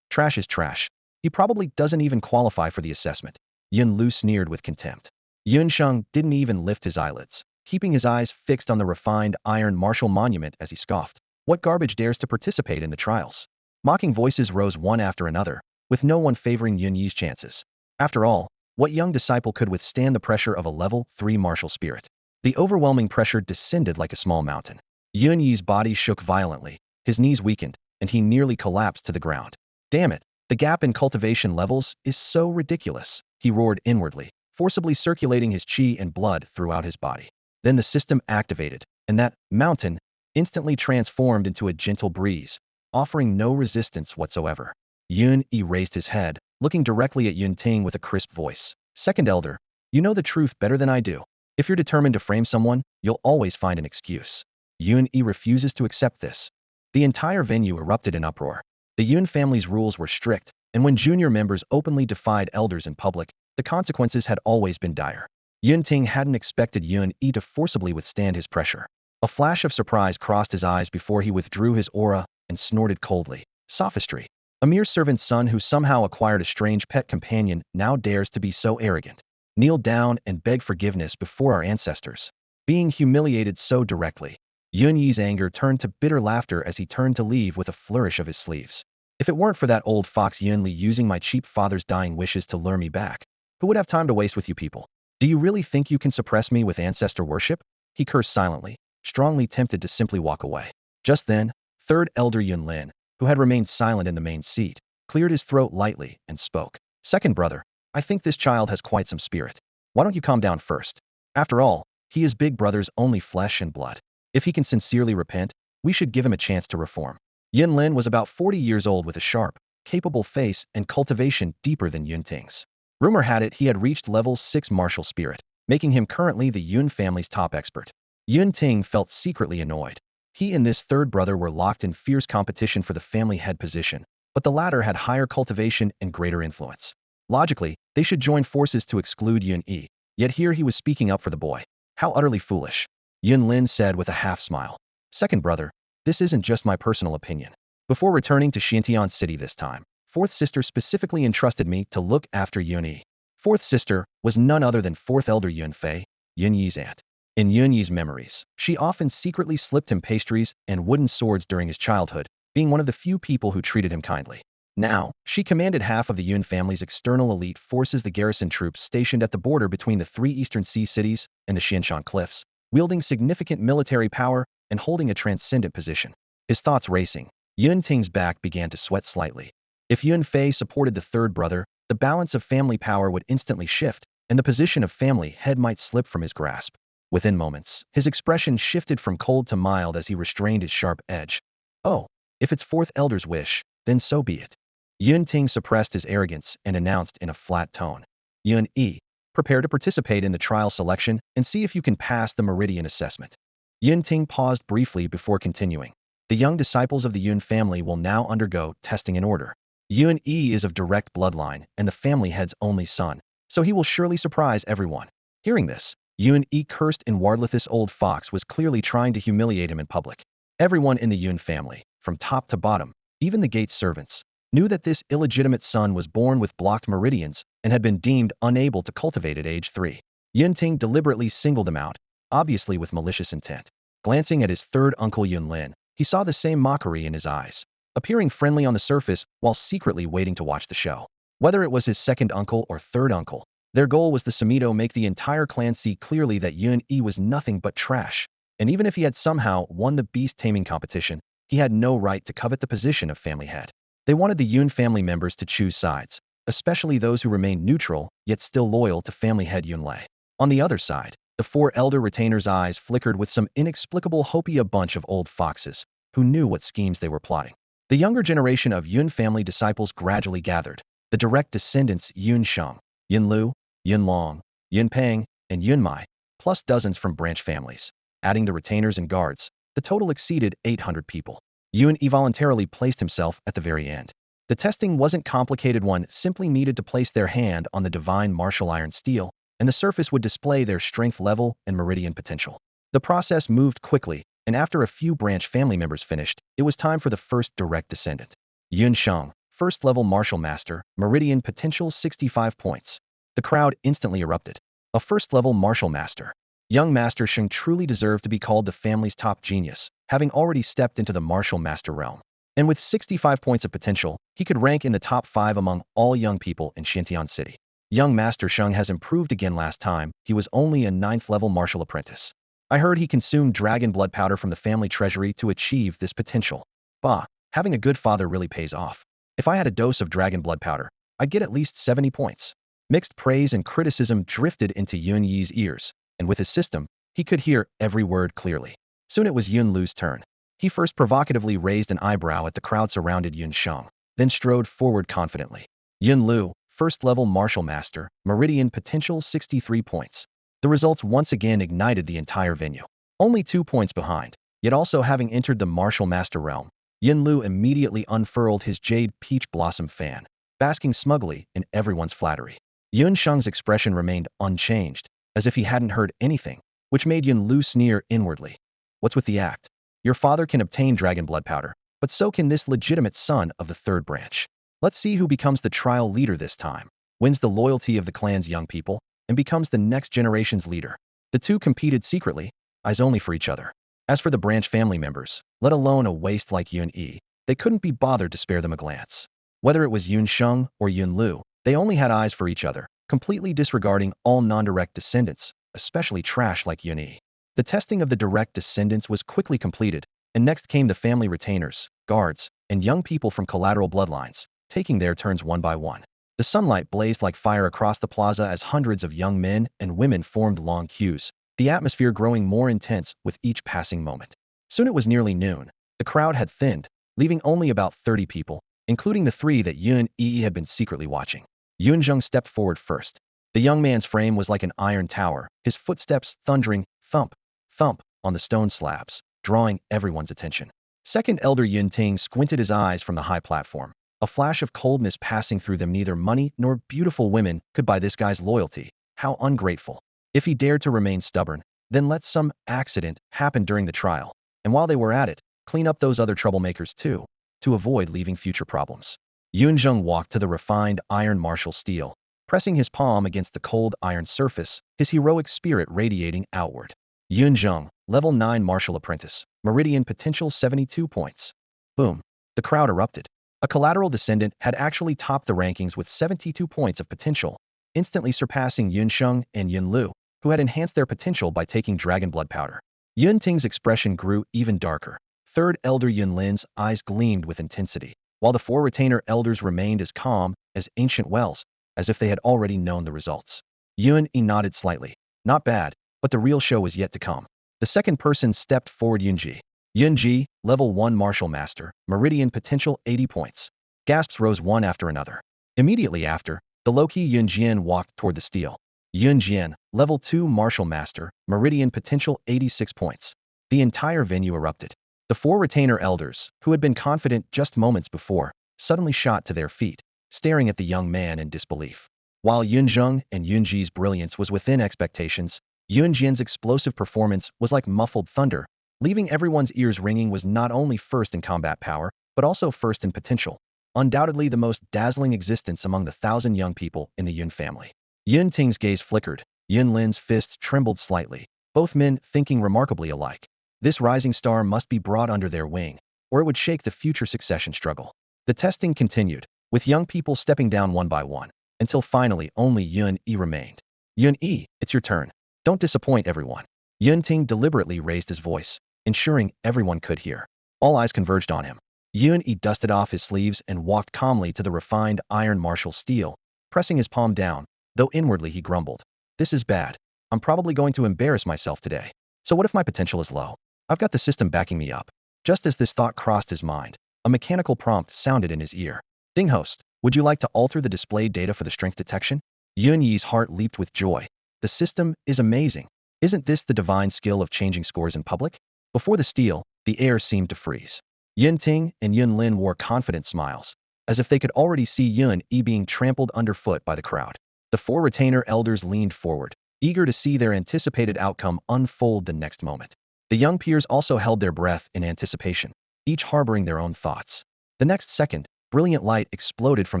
Speaker 1: Trash is trash. He probably doesn't even qualify for the assessment. Yun Lu sneered with contempt. Yun Sheng didn't even lift his eyelids, keeping his eyes fixed on the refined iron martial monument as he scoffed. What garbage dares to participate in the trials? Mocking voices rose one after another, with no one favoring Yun Yi's chances. After all, what young disciple could withstand the pressure of a level 3 martial spirit? The overwhelming pressure descended like a small mountain. Yun Yi's body shook violently, his knees weakened, and he nearly collapsed to the ground. Damn it, the gap in cultivation levels is so ridiculous, he roared inwardly, forcibly circulating his qi and blood throughout his body. Then the system activated, and that mountain instantly transformed into a gentle breeze, offering no resistance whatsoever. Yun-yi raised his head, looking directly at Yun-ting with a crisp voice. Second elder, you know the truth better than I do. If you're determined to frame someone, you'll always find an excuse. Yun-yi refuses to accept this. The entire venue erupted in uproar. The Yun family's rules were strict, and when junior members openly defied elders in public, the consequences had always been dire. Yun-ting hadn't expected Yun-yi to forcibly withstand his pressure. A flash of surprise crossed his eyes before he withdrew his aura and snorted coldly. Sophistry. A mere servant's son who somehow acquired a strange pet companion now dares to be so arrogant. Kneel down and beg forgiveness before our ancestors. Being humiliated so directly. Yun Yi's anger turned to bitter laughter as he turned to leave with a flourish of his sleeves. If it weren't for that old fox Yun Li using my cheap father's dying wishes to lure me back, who would have time to waste with you people? Do you really think you can suppress me with ancestor worship? He cursed silently, strongly tempted to simply walk away. Just then, third elder Yun Lin, who had remained silent in the main seat, cleared his throat lightly and spoke. Second brother, I think this child has quite some spirit. Why don't you calm down first? After all, he is big brother's only flesh and blood. If he can sincerely repent, we should give him a chance to reform. Yin Lin was about 40 years old with a sharp, capable face and cultivation deeper than Yun Ting's. Rumor had it he had reached level 6 martial spirit, making him currently the Yun family's top expert. Yun Ting felt secretly annoyed. He and this third brother were locked in fierce competition for the family head position, but the latter had higher cultivation and greater influence. Logically, they should join forces to exclude Yun Yi, yet here he was speaking up for the boy. How utterly foolish. Yun Lin said with a half-smile. Second brother, this isn't just my personal opinion. Before returning to Xintian City this time, fourth sister specifically entrusted me to look after Yun Yi. Fourth sister was none other than fourth elder Yun Fei, Yun Yi's aunt. In Yun Yi's memories, she often secretly slipped him pastries and wooden swords during his childhood, being one of the few people who treated him kindly. Now, she commanded half of the Yun family's external elite forces, the garrison troops stationed at the border between the three eastern sea cities and the Xianshan cliffs, wielding significant military power and holding a transcendent position. His thoughts racing, Yun Ting's back began to sweat slightly. If Yun Fei supported the third brother, the balance of family power would instantly shift, and the position of family head might slip from his grasp. Within moments, his expression shifted from cold to mild as he restrained his sharp edge. Oh, if it's fourth elder's wish, then so be it. Yun Ting suppressed his arrogance and announced in a flat tone. Yun Yi, prepare to participate in the trial selection and see if you can pass the meridian assessment. Yun Ting paused briefly before continuing. The young disciples of the Yun family will now undergo testing in order. Yun Yi is of direct bloodline and the family head's only son, so he will surely surprise everyone. Hearing this, Yun Yi cursed inwardly. This old fox was clearly trying to humiliate him in public. Everyone in the Yun family, from top to bottom, even the gate servants, knew that this illegitimate son was born with blocked meridians and had been deemed unable to cultivate at age 3. Yun Ting deliberately singled him out, obviously with malicious intent. Glancing at his third uncle Yun Lin, he saw the same mockery in his eyes, appearing friendly on the surface while secretly waiting to watch the show. Whether it was his second uncle or third uncle, their goal was the Samito make the entire clan see clearly that Yun Yi was nothing but trash, and even if he had somehow won the beast taming competition, he had no right to covet the position of family head. They wanted the Yun family members to choose sides, especially those who remained neutral yet still loyal to family head Yun Lei. On the other side, the four elder retainers' eyes flickered with some inexplicable hope. A bunch of old foxes who knew what schemes they were plotting. The younger generation of Yun family disciples gradually gathered, the direct descendants Yun Sheng, Yun Lu, Yun Long, Yun Peng, and Yun Mai, plus dozens from branch families. Adding the retainers and guards, the total exceeded 800 people. Yun Yi voluntarily placed himself at the very end. The testing wasn't complicated. One simply needed to place their hand on the divine martial iron steel, and the surface would display their strength level and meridian potential. The process moved quickly, and after a few branch family members finished, it was time for the first direct descendant. Yun Sheng, first level martial master, meridian potential 65 points. The crowd instantly erupted. A first level martial master. Young Master Sheng truly deserved to be called the family's top genius, having already stepped into the martial master realm. And with 65 points of potential, he could rank in the top 5 among all young people in Xintian City. Young Master Sheng has improved again. Last time, he was only a 9th level martial apprentice. I heard he consumed dragon blood powder from the family treasury to achieve this potential. Bah, having a good father really pays off. If I had a dose of dragon blood powder, I'd get at least 70 points. Mixed praise and criticism drifted into Yun Yi's ears, and with his system, he could hear every word clearly. Soon it was Yun Lu's turn. He first provocatively raised an eyebrow at the crowd surrounded Yun Sheng, then strode forward confidently. Yun Lu, first level martial master, meridian potential 63 points. The results once again ignited the entire venue. Only 2 points behind, yet also having entered the martial master realm, Yun Lu immediately unfurled his jade peach blossom fan, basking smugly in everyone's flattery. Yun Sheng's expression remained unchanged, as if he hadn't heard anything, which made Yun Lu sneer inwardly. What's with the act? Your father can obtain dragon blood powder, but so can this legitimate son of the third branch. Let's see who becomes the trial leader this time, wins the loyalty of the clan's young people, and becomes the next generation's leader. The two competed secretly, eyes only for each other. As for the branch family members, let alone a waste like Yun Yi, they couldn't be bothered to spare them a glance. Whether it was Yun Sheng or Yun Lu, they only had eyes for each other, completely disregarding all non-direct descendants, especially trash like Yun Yi. The testing of the direct descendants was quickly completed, and next came the family retainers, guards, and young people from collateral bloodlines, taking their turns one by one. The sunlight blazed like fire across the plaza as hundreds of young men and women formed long queues, the atmosphere growing more intense with each passing moment. Soon it was nearly noon. The crowd had thinned, leaving only about 30 people, including the three that Yun Yi had been secretly watching. Yun Zheng stepped forward first. The young man's frame was like an iron tower, his footsteps thundering thump, thump on the stone slabs, drawing everyone's attention. Second elder Yun Ting squinted his eyes from the high platform, a flash of coldness passing through them. Neither money nor beautiful women could buy this guy's loyalty. How ungrateful. If he dared to remain stubborn, then let some accident happen during the trial, and while they were at it, clean up those other troublemakers too, to avoid leaving future problems. Yun Zheng walked to the refined iron martial steel, pressing his palm against the cold iron surface, his heroic spirit radiating outward. Yun Zheng, level 9 martial apprentice, meridian potential 72 points. Boom. The crowd erupted. A collateral descendant had actually topped the rankings with 72 points of potential, instantly surpassing Yun Sheng and Yun Lu, who had enhanced their potential by taking dragon blood powder. Yun Ting's expression grew even darker. Third elder Yun Lin's eyes gleamed with intensity, while the four retainer elders remained as calm as ancient wells, as if they had already known the results. Yun Yi nodded slightly. Not bad, but the real show was yet to come. The second person stepped forward. Yunji. Yunji, level 1 martial master, meridian potential 80 points. Gasps rose one after another. Immediately after, the low-key Yun Jian walked toward the steel. Yun Jian, level 2 martial master, meridian potential 86 points. The entire venue erupted. The four retainer elders, who had been confident just moments before, suddenly shot to their feet, staring at the young man in disbelief. While Yun Zheng and Yun Ji's brilliance was within expectations, Yun Jian's explosive performance was like muffled thunder, leaving everyone's ears ringing. Was not only first in combat power, but also first in potential. Undoubtedly the most dazzling existence among the 1,000 young people in the Yun family. Yun Ting's gaze flickered. Yun Lin's fists trembled slightly, both men thinking remarkably alike. This rising star must be brought under their wing, or it would shake the future succession struggle. The testing continued, with young people stepping down one by one, until finally only Yun Yi remained. Yun Yi, it's your turn. Don't disappoint everyone. Yun Ting deliberately raised his voice, ensuring everyone could hear. All eyes converged on him. Yun Yi dusted off his sleeves and walked calmly to the refined iron martial steel, pressing his palm down, though inwardly he grumbled. This is bad. I'm probably going to embarrass myself today. So what if my potential is low? I've got the system backing me up. Just as this thought crossed his mind, a mechanical prompt sounded in his ear. Ding host, would you like to alter the displayed data for the strength detection? Yun Yi's heart leaped with joy. The system is amazing. Isn't this the divine skill of changing scores in public? Before the steel, the air seemed to freeze. Yun Ting and Yun Lin wore confident smiles, as if they could already see Yun Yi being trampled underfoot by the crowd. The four retainer elders leaned forward, eager to see their anticipated outcome unfold the next moment. The young peers also held their breath in anticipation, each harboring their own thoughts. The next second, brilliant light exploded from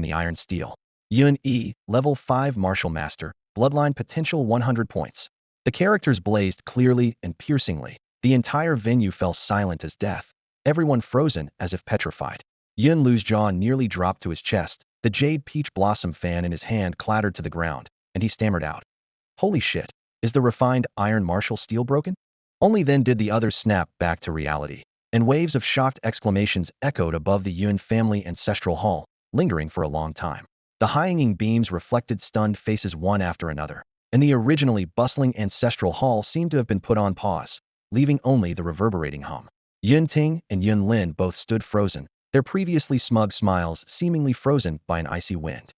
Speaker 1: the iron steel. Yun Yi, level 5 martial master, bloodline potential 100 points. The characters blazed clearly and piercingly. The entire venue fell silent as death, everyone frozen as if petrified. Yun Lu's jaw nearly dropped to his chest. The jade peach blossom fan in his hand clattered to the ground, and he stammered out. Holy shit, is the refined iron martial steel broken? Only then did the others snap back to reality, and waves of shocked exclamations echoed above the Yun family ancestral hall, lingering for a long time. The high-hanging beams reflected stunned faces one after another, and the originally bustling ancestral hall seemed to have been put on pause, leaving only the reverberating hum. Yun Ting and Yun Lin both stood frozen, their previously smug smiles seemingly frozen by an icy wind.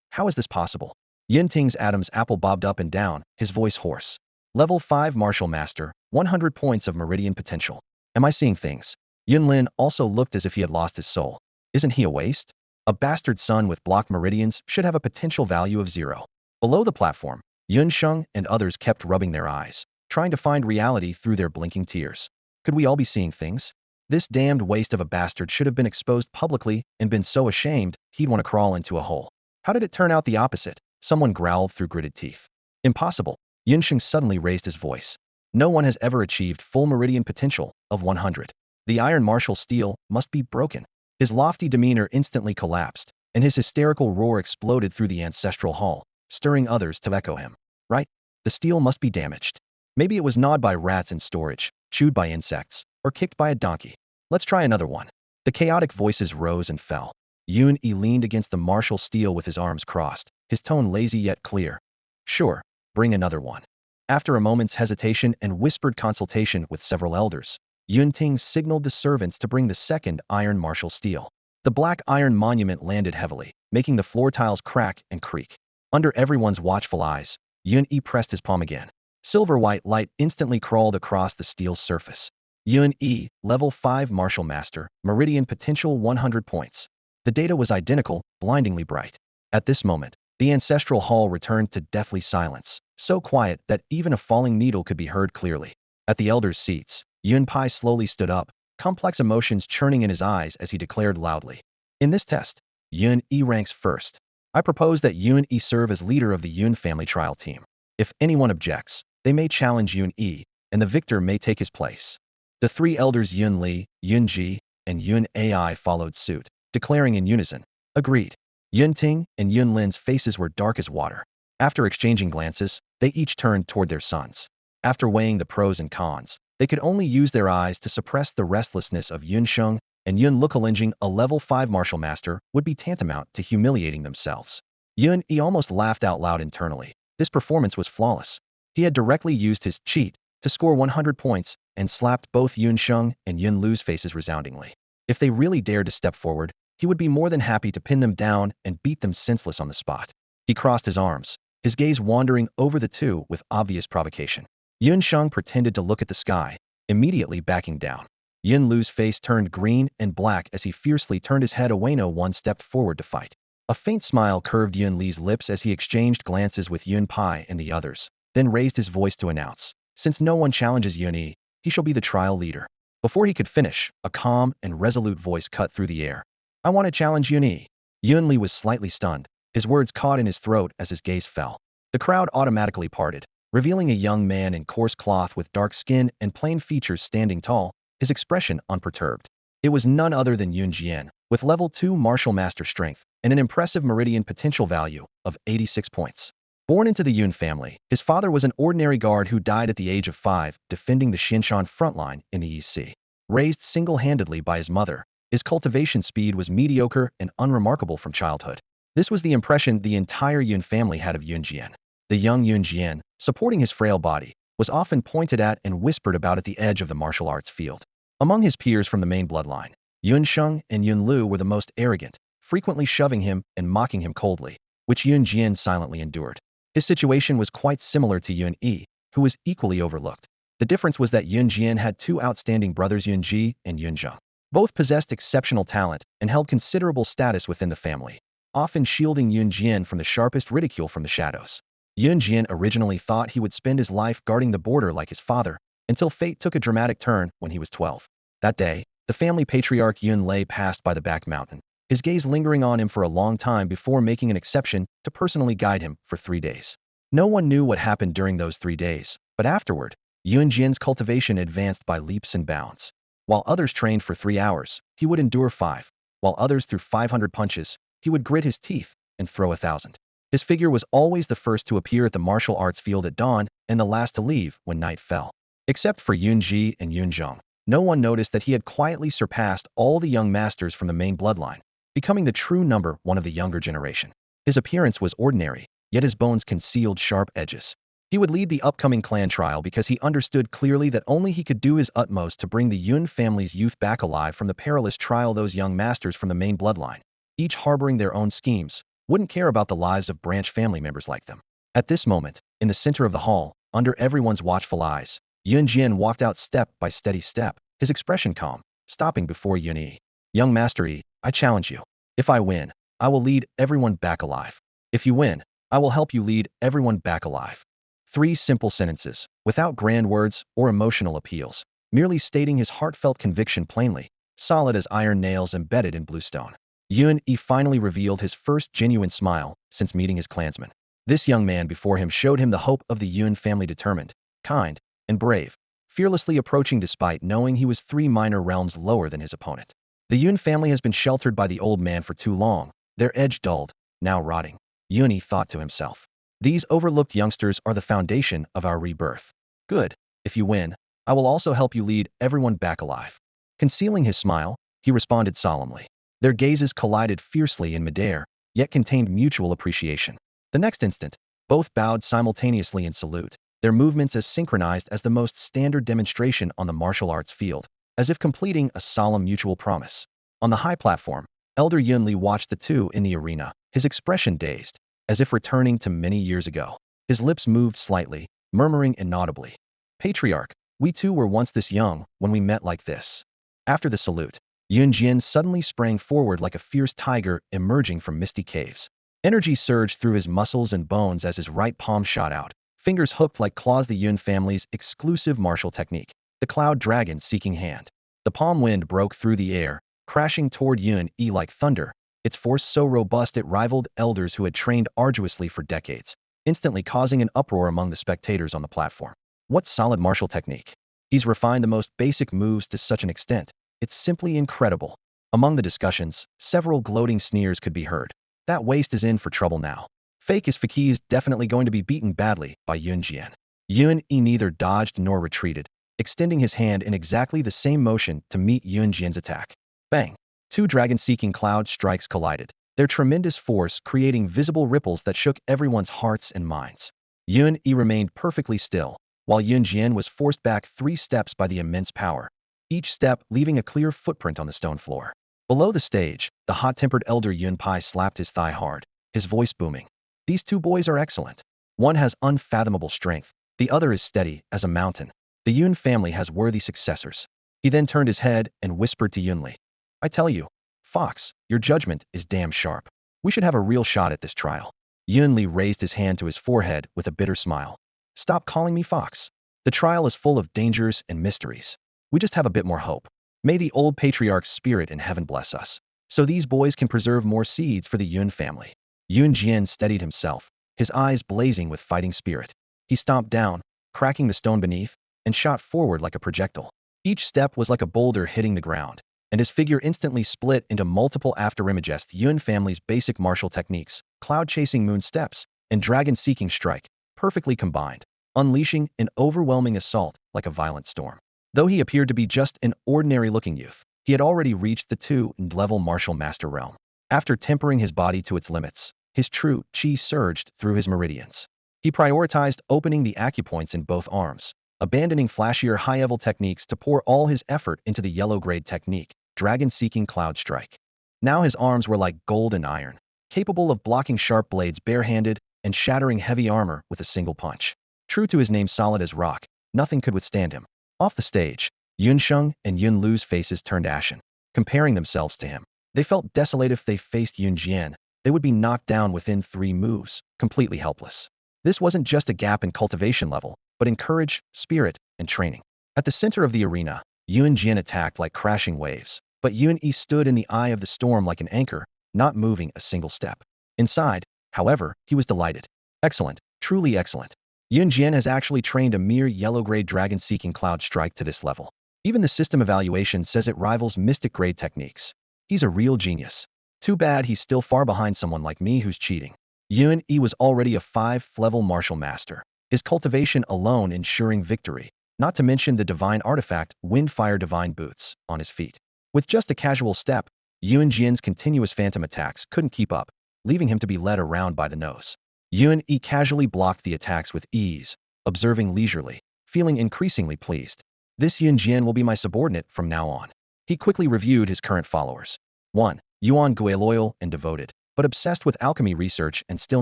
Speaker 1: How is this possible? Yun Ting's Adam's apple bobbed up and down, his voice hoarse. Level 5 martial master, 100 points of meridian potential. Am I seeing things? Yun Lin also looked as if he had lost his soul. Isn't he a waste? A bastard son with blocked meridians should have a potential value of 0. Below the platform, Yun Sheng and others kept rubbing their eyes, trying to find reality through their blinking tears. Could we all be seeing things? This damned waste of a bastard should have been exposed publicly and been so ashamed he'd want to crawl into a hole. How did it turn out the opposite? Someone growled through gritted teeth. Impossible. Yunsheng suddenly raised his voice. No one has ever achieved full meridian potential of 100. The iron martial steel must be broken. His lofty demeanor instantly collapsed, and his hysterical roar exploded through the ancestral hall, stirring others to echo him. Right? The steel must be damaged. Maybe it was gnawed by rats in storage, chewed by insects, or kicked by a donkey. Let's try another one. The chaotic voices rose and fell. Yun Yi leaned against the martial steel with his arms crossed, his tone lazy yet clear. Sure, bring another one. After a moment's hesitation and whispered consultation with several elders, Yun Ting signaled the servants to bring the second iron martial steel. The black iron monument landed heavily, making the floor tiles crack and creak. Under everyone's watchful eyes, Yun Yi pressed his palm again. Silver-white light instantly crawled across the steel's surface. Yun Yi, level 5 martial master, meridian potential 100 points. The data was identical, blindingly bright. At this moment, the ancestral hall returned to deathly silence, so quiet that even a falling needle could be heard clearly. At the elders' seats, Yun Pai slowly stood up, complex emotions churning in his eyes as he declared loudly. In this test, Yun Yi ranks first. I propose that Yun Yi serve as leader of the Yun family trial team. If anyone objects, they may challenge Yun Yi, and the victor may take his place. The three elders Yun Li, Yun Ji, and Yun Ai followed suit, declaring in unison, agreed. Yun Ting and Yun Lin's faces were dark as water. After exchanging glances, they each turned toward their sons. After weighing the pros and cons, they could only use their eyes to suppress the restlessness of Yun Sheng, and Yun Lukalinjing, a level 5 martial master, would be tantamount to humiliating themselves. Yun Yi almost laughed out loud internally. This performance was flawless. He had directly used his cheat to score 100 points and slapped both Yun Sheng and Yun Lu's faces resoundingly. If they really dared to step forward, he would be more than happy to pin them down and beat them senseless on the spot. He crossed his arms, his gaze wandering over the two with obvious provocation. Yun Sheng pretended to look at the sky, immediately backing down. Yun Lu's face turned green and black as he fiercely turned his head away. No one stepped forward to fight. A faint smile curved Yun Li's lips as he exchanged glances with Yun Pai and the others, then raised his voice to announce, since no one challenges Yun Yi, he shall be the trial leader. Before he could finish, a calm and resolute voice cut through the air. I want to challenge Yun Yi. Yun Li was slightly stunned, his words caught in his throat as his gaze fell. The crowd automatically parted, revealing a young man in coarse cloth with dark skin and plain features standing tall, his expression unperturbed. It was none other than Yun Jian, with level 2 martial master strength and an impressive meridian potential value of 86 points. Born into the Yun family, his father was an ordinary guard who died at the age of 5, defending the Xinshan frontline in the East Sea. Raised single-handedly by his mother, his cultivation speed was mediocre and unremarkable from childhood. This was the impression the entire Yun family had of Yun Jian. The young Yun Jian, supporting his frail body, was often pointed at and whispered about at the edge of the martial arts field. Among his peers from the main bloodline, Yun Sheng and Yun Lu were the most arrogant, frequently shoving him and mocking him coldly, which Yun Jian silently endured. His situation was quite similar to Yun Yi, who was equally overlooked. The difference was that Yun Jian had two outstanding brothers, Yun Ji and Yun Zheng. Both possessed exceptional talent and held considerable status within the family, often shielding Yun Jian from the sharpest ridicule from the shadows. Yun Jian originally thought he would spend his life guarding the border like his father, until fate took a dramatic turn when he was 12. That day, the family patriarch Yun Lei passed by the back mountain, his gaze lingering on him for a long time before making an exception to personally guide him for 3 days. No one knew what happened during those 3 days, but afterward, Yun Jian's cultivation advanced by leaps and bounds. While others trained for 3 hours, he would endure 5. While others threw 500 punches, he would grit his teeth and throw 1,000. His figure was always the first to appear at the martial arts field at dawn and the last to leave when night fell. Except for Yun Ji and Yun Zheng, no one noticed that he had quietly surpassed all the young masters from the main bloodline, becoming the true number 1 of the younger generation. His appearance was ordinary, yet his bones concealed sharp edges. He would lead the upcoming clan trial because he understood clearly that only he could do his utmost to bring the Yun family's youth back alive from the perilous trial. Those young masters from the main bloodline, each harboring their own schemes, wouldn't care about the lives of branch family members like them. At this moment, in the center of the hall, under everyone's watchful eyes, Yun Jian walked out step by steady step, his expression calm, stopping before Yun Yi. Young Master Yi, I challenge you. If I win, I will lead everyone back alive. If you win, I will help you lead everyone back alive. 3 simple sentences, without grand words or emotional appeals, merely stating his heartfelt conviction plainly, solid as iron nails embedded in bluestone. Yun Yi finally revealed his first genuine smile since meeting his clansman. This young man before him showed him the hope of the Yun family, determined, kind, and brave, fearlessly approaching despite knowing he was 3 minor realms lower than his opponent. The Yun family has been sheltered by the old man for too long, their edge dulled, now rotting. Yun Yi thought to himself. These overlooked youngsters are the foundation of our rebirth. Good. If you win, I will also help you lead everyone back alive. Concealing his smile, he responded solemnly. Their gazes collided fiercely in midair, yet contained mutual appreciation. The next instant, both bowed simultaneously in salute, their movements as synchronized as the most standard demonstration on the martial arts field, as if completing a solemn mutual promise. On the high platform, Elder Yunli watched the two in the arena, his expression dazed, as if returning to many years ago. His lips moved slightly, murmuring inaudibly. Patriarch, we too were once this young when we met like this. After the salute, Yun Jian suddenly sprang forward like a fierce tiger emerging from misty caves. Energy surged through his muscles and bones as his right palm shot out, fingers hooked like claws, the Yun family's exclusive martial technique, the Cloud Dragon Seeking Hand. The palm wind broke through the air, crashing toward Yun Yi like thunder, its force so robust it rivaled elders who had trained arduously for decades, instantly causing an uproar among the spectators on the platform. What solid martial technique! He's refined the most basic moves to such an extent. It's simply incredible. Among the discussions, several gloating sneers could be heard. That waste is in for trouble now. Fake is Faki is definitely going to be beaten badly by Yun Jian. Yun Yi neither dodged nor retreated, extending his hand in exactly the same motion to meet Yun Jian's attack. Bang! Two dragon-seeking cloud strikes collided, their tremendous force creating visible ripples that shook everyone's hearts and minds. Yun Yi remained perfectly still, while Yun Jian was forced back 3 steps by the immense power, each step leaving a clear footprint on the stone floor. Below the stage, the hot-tempered elder Yun Pai slapped his thigh hard, his voice booming. These two boys are excellent. One has unfathomable strength, the other is steady as a mountain. The Yun family has worthy successors. He then turned his head and whispered to Yunli. I tell you, Fox, your judgment is damn sharp. We should have a real shot at this trial. Yunli raised his hand to his forehead with a bitter smile. Stop calling me Fox. The trial is full of dangers and mysteries. We just have a bit more hope. May the old patriarch's spirit in heaven bless us, so these boys can preserve more seeds for the Yun family. Yun Jian steadied himself, his eyes blazing with fighting spirit. He stomped down, cracking the stone beneath, and shot forward like a projectile. Each step was like a boulder hitting the ground, and his figure instantly split into multiple afterimages. The Yun family's basic martial techniques, cloud-chasing moon steps, and dragon-seeking strike, perfectly combined, unleashing an overwhelming assault like a violent storm. Though he appeared to be just an ordinary-looking youth, he had already reached the 2nd-level martial master realm. After tempering his body to its limits, his true qi surged through his meridians. He prioritized opening the acupoints in both arms, abandoning flashier high-level techniques to pour all his effort into the yellow-grade technique, dragon-seeking cloud strike. Now his arms were like gold and iron, capable of blocking sharp blades barehanded and shattering heavy armor with a single punch. True to his name, solid as rock, nothing could withstand him. Off the stage, Yun Sheng and Yun Lu's faces turned ashen, comparing themselves to him. They felt desolate. If they faced Yun Jian, they would be knocked down within 3 moves, completely helpless. This wasn't just a gap in cultivation level, but in courage, spirit, and training. At the center of the arena, Yun Jian attacked like crashing waves, but Yun Yi stood in the eye of the storm like an anchor, not moving a single step. Inside, however, he was delighted. Excellent, truly excellent. Yun Jian has actually trained a mere yellow-grade dragon-seeking cloud strike to this level. Even the system evaluation says it rivals mystic-grade techniques. He's a real genius. Too bad he's still far behind someone like me who's cheating. Yun Yi was already a 5th-level martial master, his cultivation alone ensuring victory, not to mention the divine artifact Windfire Divine Boots on his feet. With just a casual step, Yun Jian's continuous phantom attacks couldn't keep up, leaving him to be led around by the nose. Yun Yi casually blocked the attacks with ease, observing leisurely, feeling increasingly pleased. This Yun Jian will be my subordinate from now on. He quickly reviewed his current followers. 1. Yuan Gui, loyal and devoted, but obsessed with alchemy research and still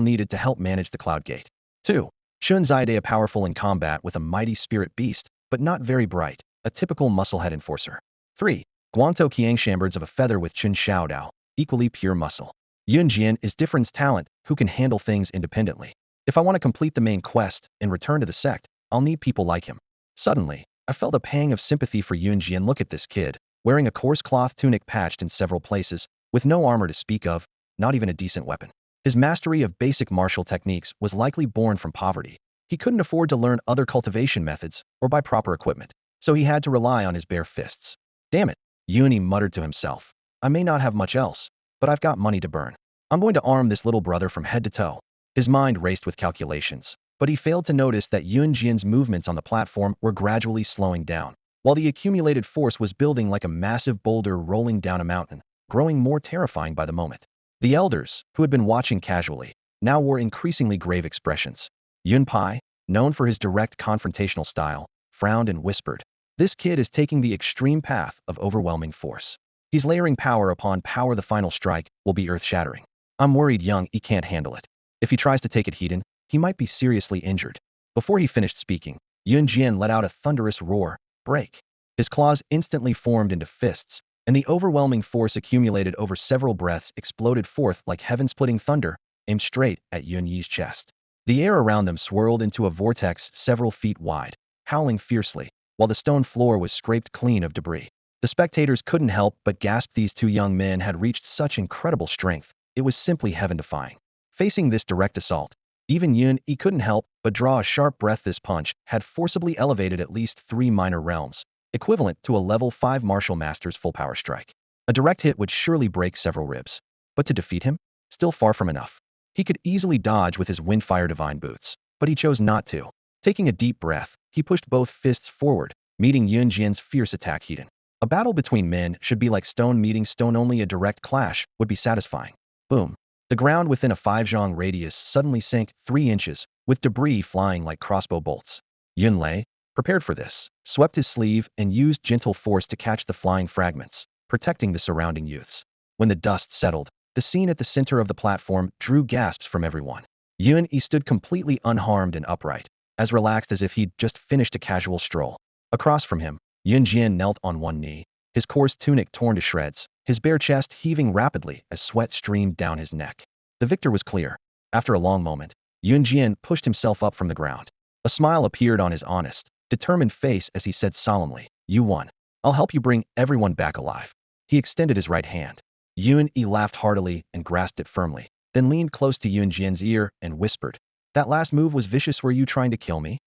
Speaker 1: needed to help manage the Cloud Gate. 2. Chun Zaide, powerful in combat with a mighty spirit beast, but not very bright, a typical musclehead enforcer. 3. Guantou Qiangshambards of a feather with Chun Xiaodao, equally pure muscle. Yun Jian is difference talent who can handle things independently. If I want to complete the main quest and return to the sect, I'll need people like him. Suddenly, I felt a pang of sympathy for Yun Jian. Look at this kid, wearing a coarse cloth tunic patched in several places, with no armor to speak of, not even a decent weapon. His mastery of basic martial techniques was likely born from poverty. He couldn't afford to learn other cultivation methods or buy proper equipment, so he had to rely on his bare fists. Damn it, Yuni muttered to himself. I may not have much else, but I've got money to burn. I'm going to arm this little brother from head to toe. His mind raced with calculations, but he failed to notice that Yun Jian's movements on the platform were gradually slowing down, while the accumulated force was building like a massive boulder rolling down a mountain, growing more terrifying by the moment. The elders, who had been watching casually, now wore increasingly grave expressions. Yun Pai, known for his direct confrontational style, frowned and whispered, "This kid is taking the extreme path of overwhelming force. He's layering power upon power. The final strike will be earth-shattering. I'm worried young E can't handle it. If he tries to take it heated, he might be seriously injured." Before he finished speaking, Yun Jian let out a thunderous roar, "Break!" His claws instantly formed into fists, and the overwhelming force accumulated over several breaths exploded forth like heaven-splitting thunder, aimed straight at Yun Yi's chest. The air around them swirled into a vortex several feet wide, howling fiercely, while the stone floor was scraped clean of debris. The spectators couldn't help but gasp. These two young men had reached such incredible strength, it was simply heaven-defying. Facing this direct assault, even Yun Yi couldn't help but draw a sharp breath. This punch had forcibly elevated at least 3 minor realms, equivalent to a level 5 martial master's full power strike. A direct hit would surely break several ribs. But to defeat him? Still far from enough. He could easily dodge with his Windfire Divine Boots, but he chose not to. Taking a deep breath, he pushed both fists forward, meeting Yun Jian's fierce attack heated. A battle between men should be like stone meeting stone. Only a direct clash would be satisfying. Boom. The ground within a 5 zhang radius suddenly sank 3 inches, with debris flying like crossbow bolts. Yun Lei, prepared for this, swept his sleeve and used gentle force to catch the flying fragments, protecting the surrounding youths. When the dust settled, the scene at the center of the platform drew gasps from everyone. Yun Yi stood completely unharmed and upright, as relaxed as if he'd just finished a casual stroll. Across from him, Yun Jian knelt on one knee, his coarse tunic torn to shreds, his bare chest heaving rapidly as sweat streamed down his neck. The victor was clear. After a long moment, Yun Jian pushed himself up from the ground. A smile appeared on his honest, determined face as he said solemnly, "You won. I'll help you bring everyone back alive." He extended his right hand. Yun Yi laughed heartily and grasped it firmly, then leaned close to Yun Jian's ear and whispered, "That last move was vicious. Were you trying to kill me?"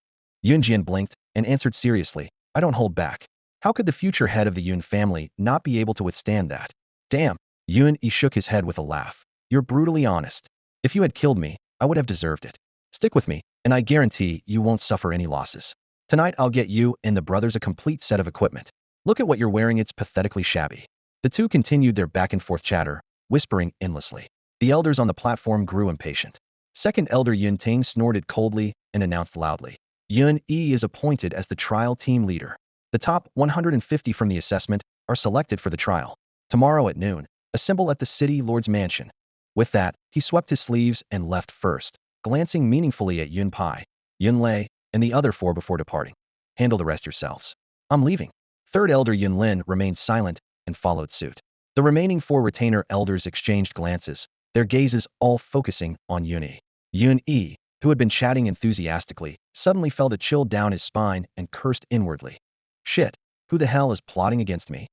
Speaker 1: Yun Jian blinked and answered seriously, "I don't hold back. How could the future head of the Yun family not be able to withstand that?" "Damn." Yun Yi shook his head with a laugh. "You're brutally honest. If you had killed me, I would have deserved it. Stick with me, and I guarantee you won't suffer any losses. Tonight I'll get you and the brothers a complete set of equipment. Look at what you're wearing. It's pathetically shabby." The two continued their back-and-forth chatter, whispering endlessly. The elders on the platform grew impatient. Second Elder Yun Ting snorted coldly and announced loudly, "Yun Yi is appointed as the trial team leader. The top 150 from the assessment are selected for the trial. Tomorrow at noon, assemble at the City Lord's Mansion." With that, he swept his sleeves and left first, glancing meaningfully at Yun Pai, Yun Lei, and the other 4 before departing. "Handle the rest yourselves. I'm leaving." Third Elder Yun Lin remained silent and followed suit. The remaining 4 retainer elders exchanged glances, their gazes all focusing on Yun Yi. Yun Yi, who had been chatting enthusiastically, suddenly felt a chill down his spine and cursed inwardly. "Shit, who the hell is plotting against me?"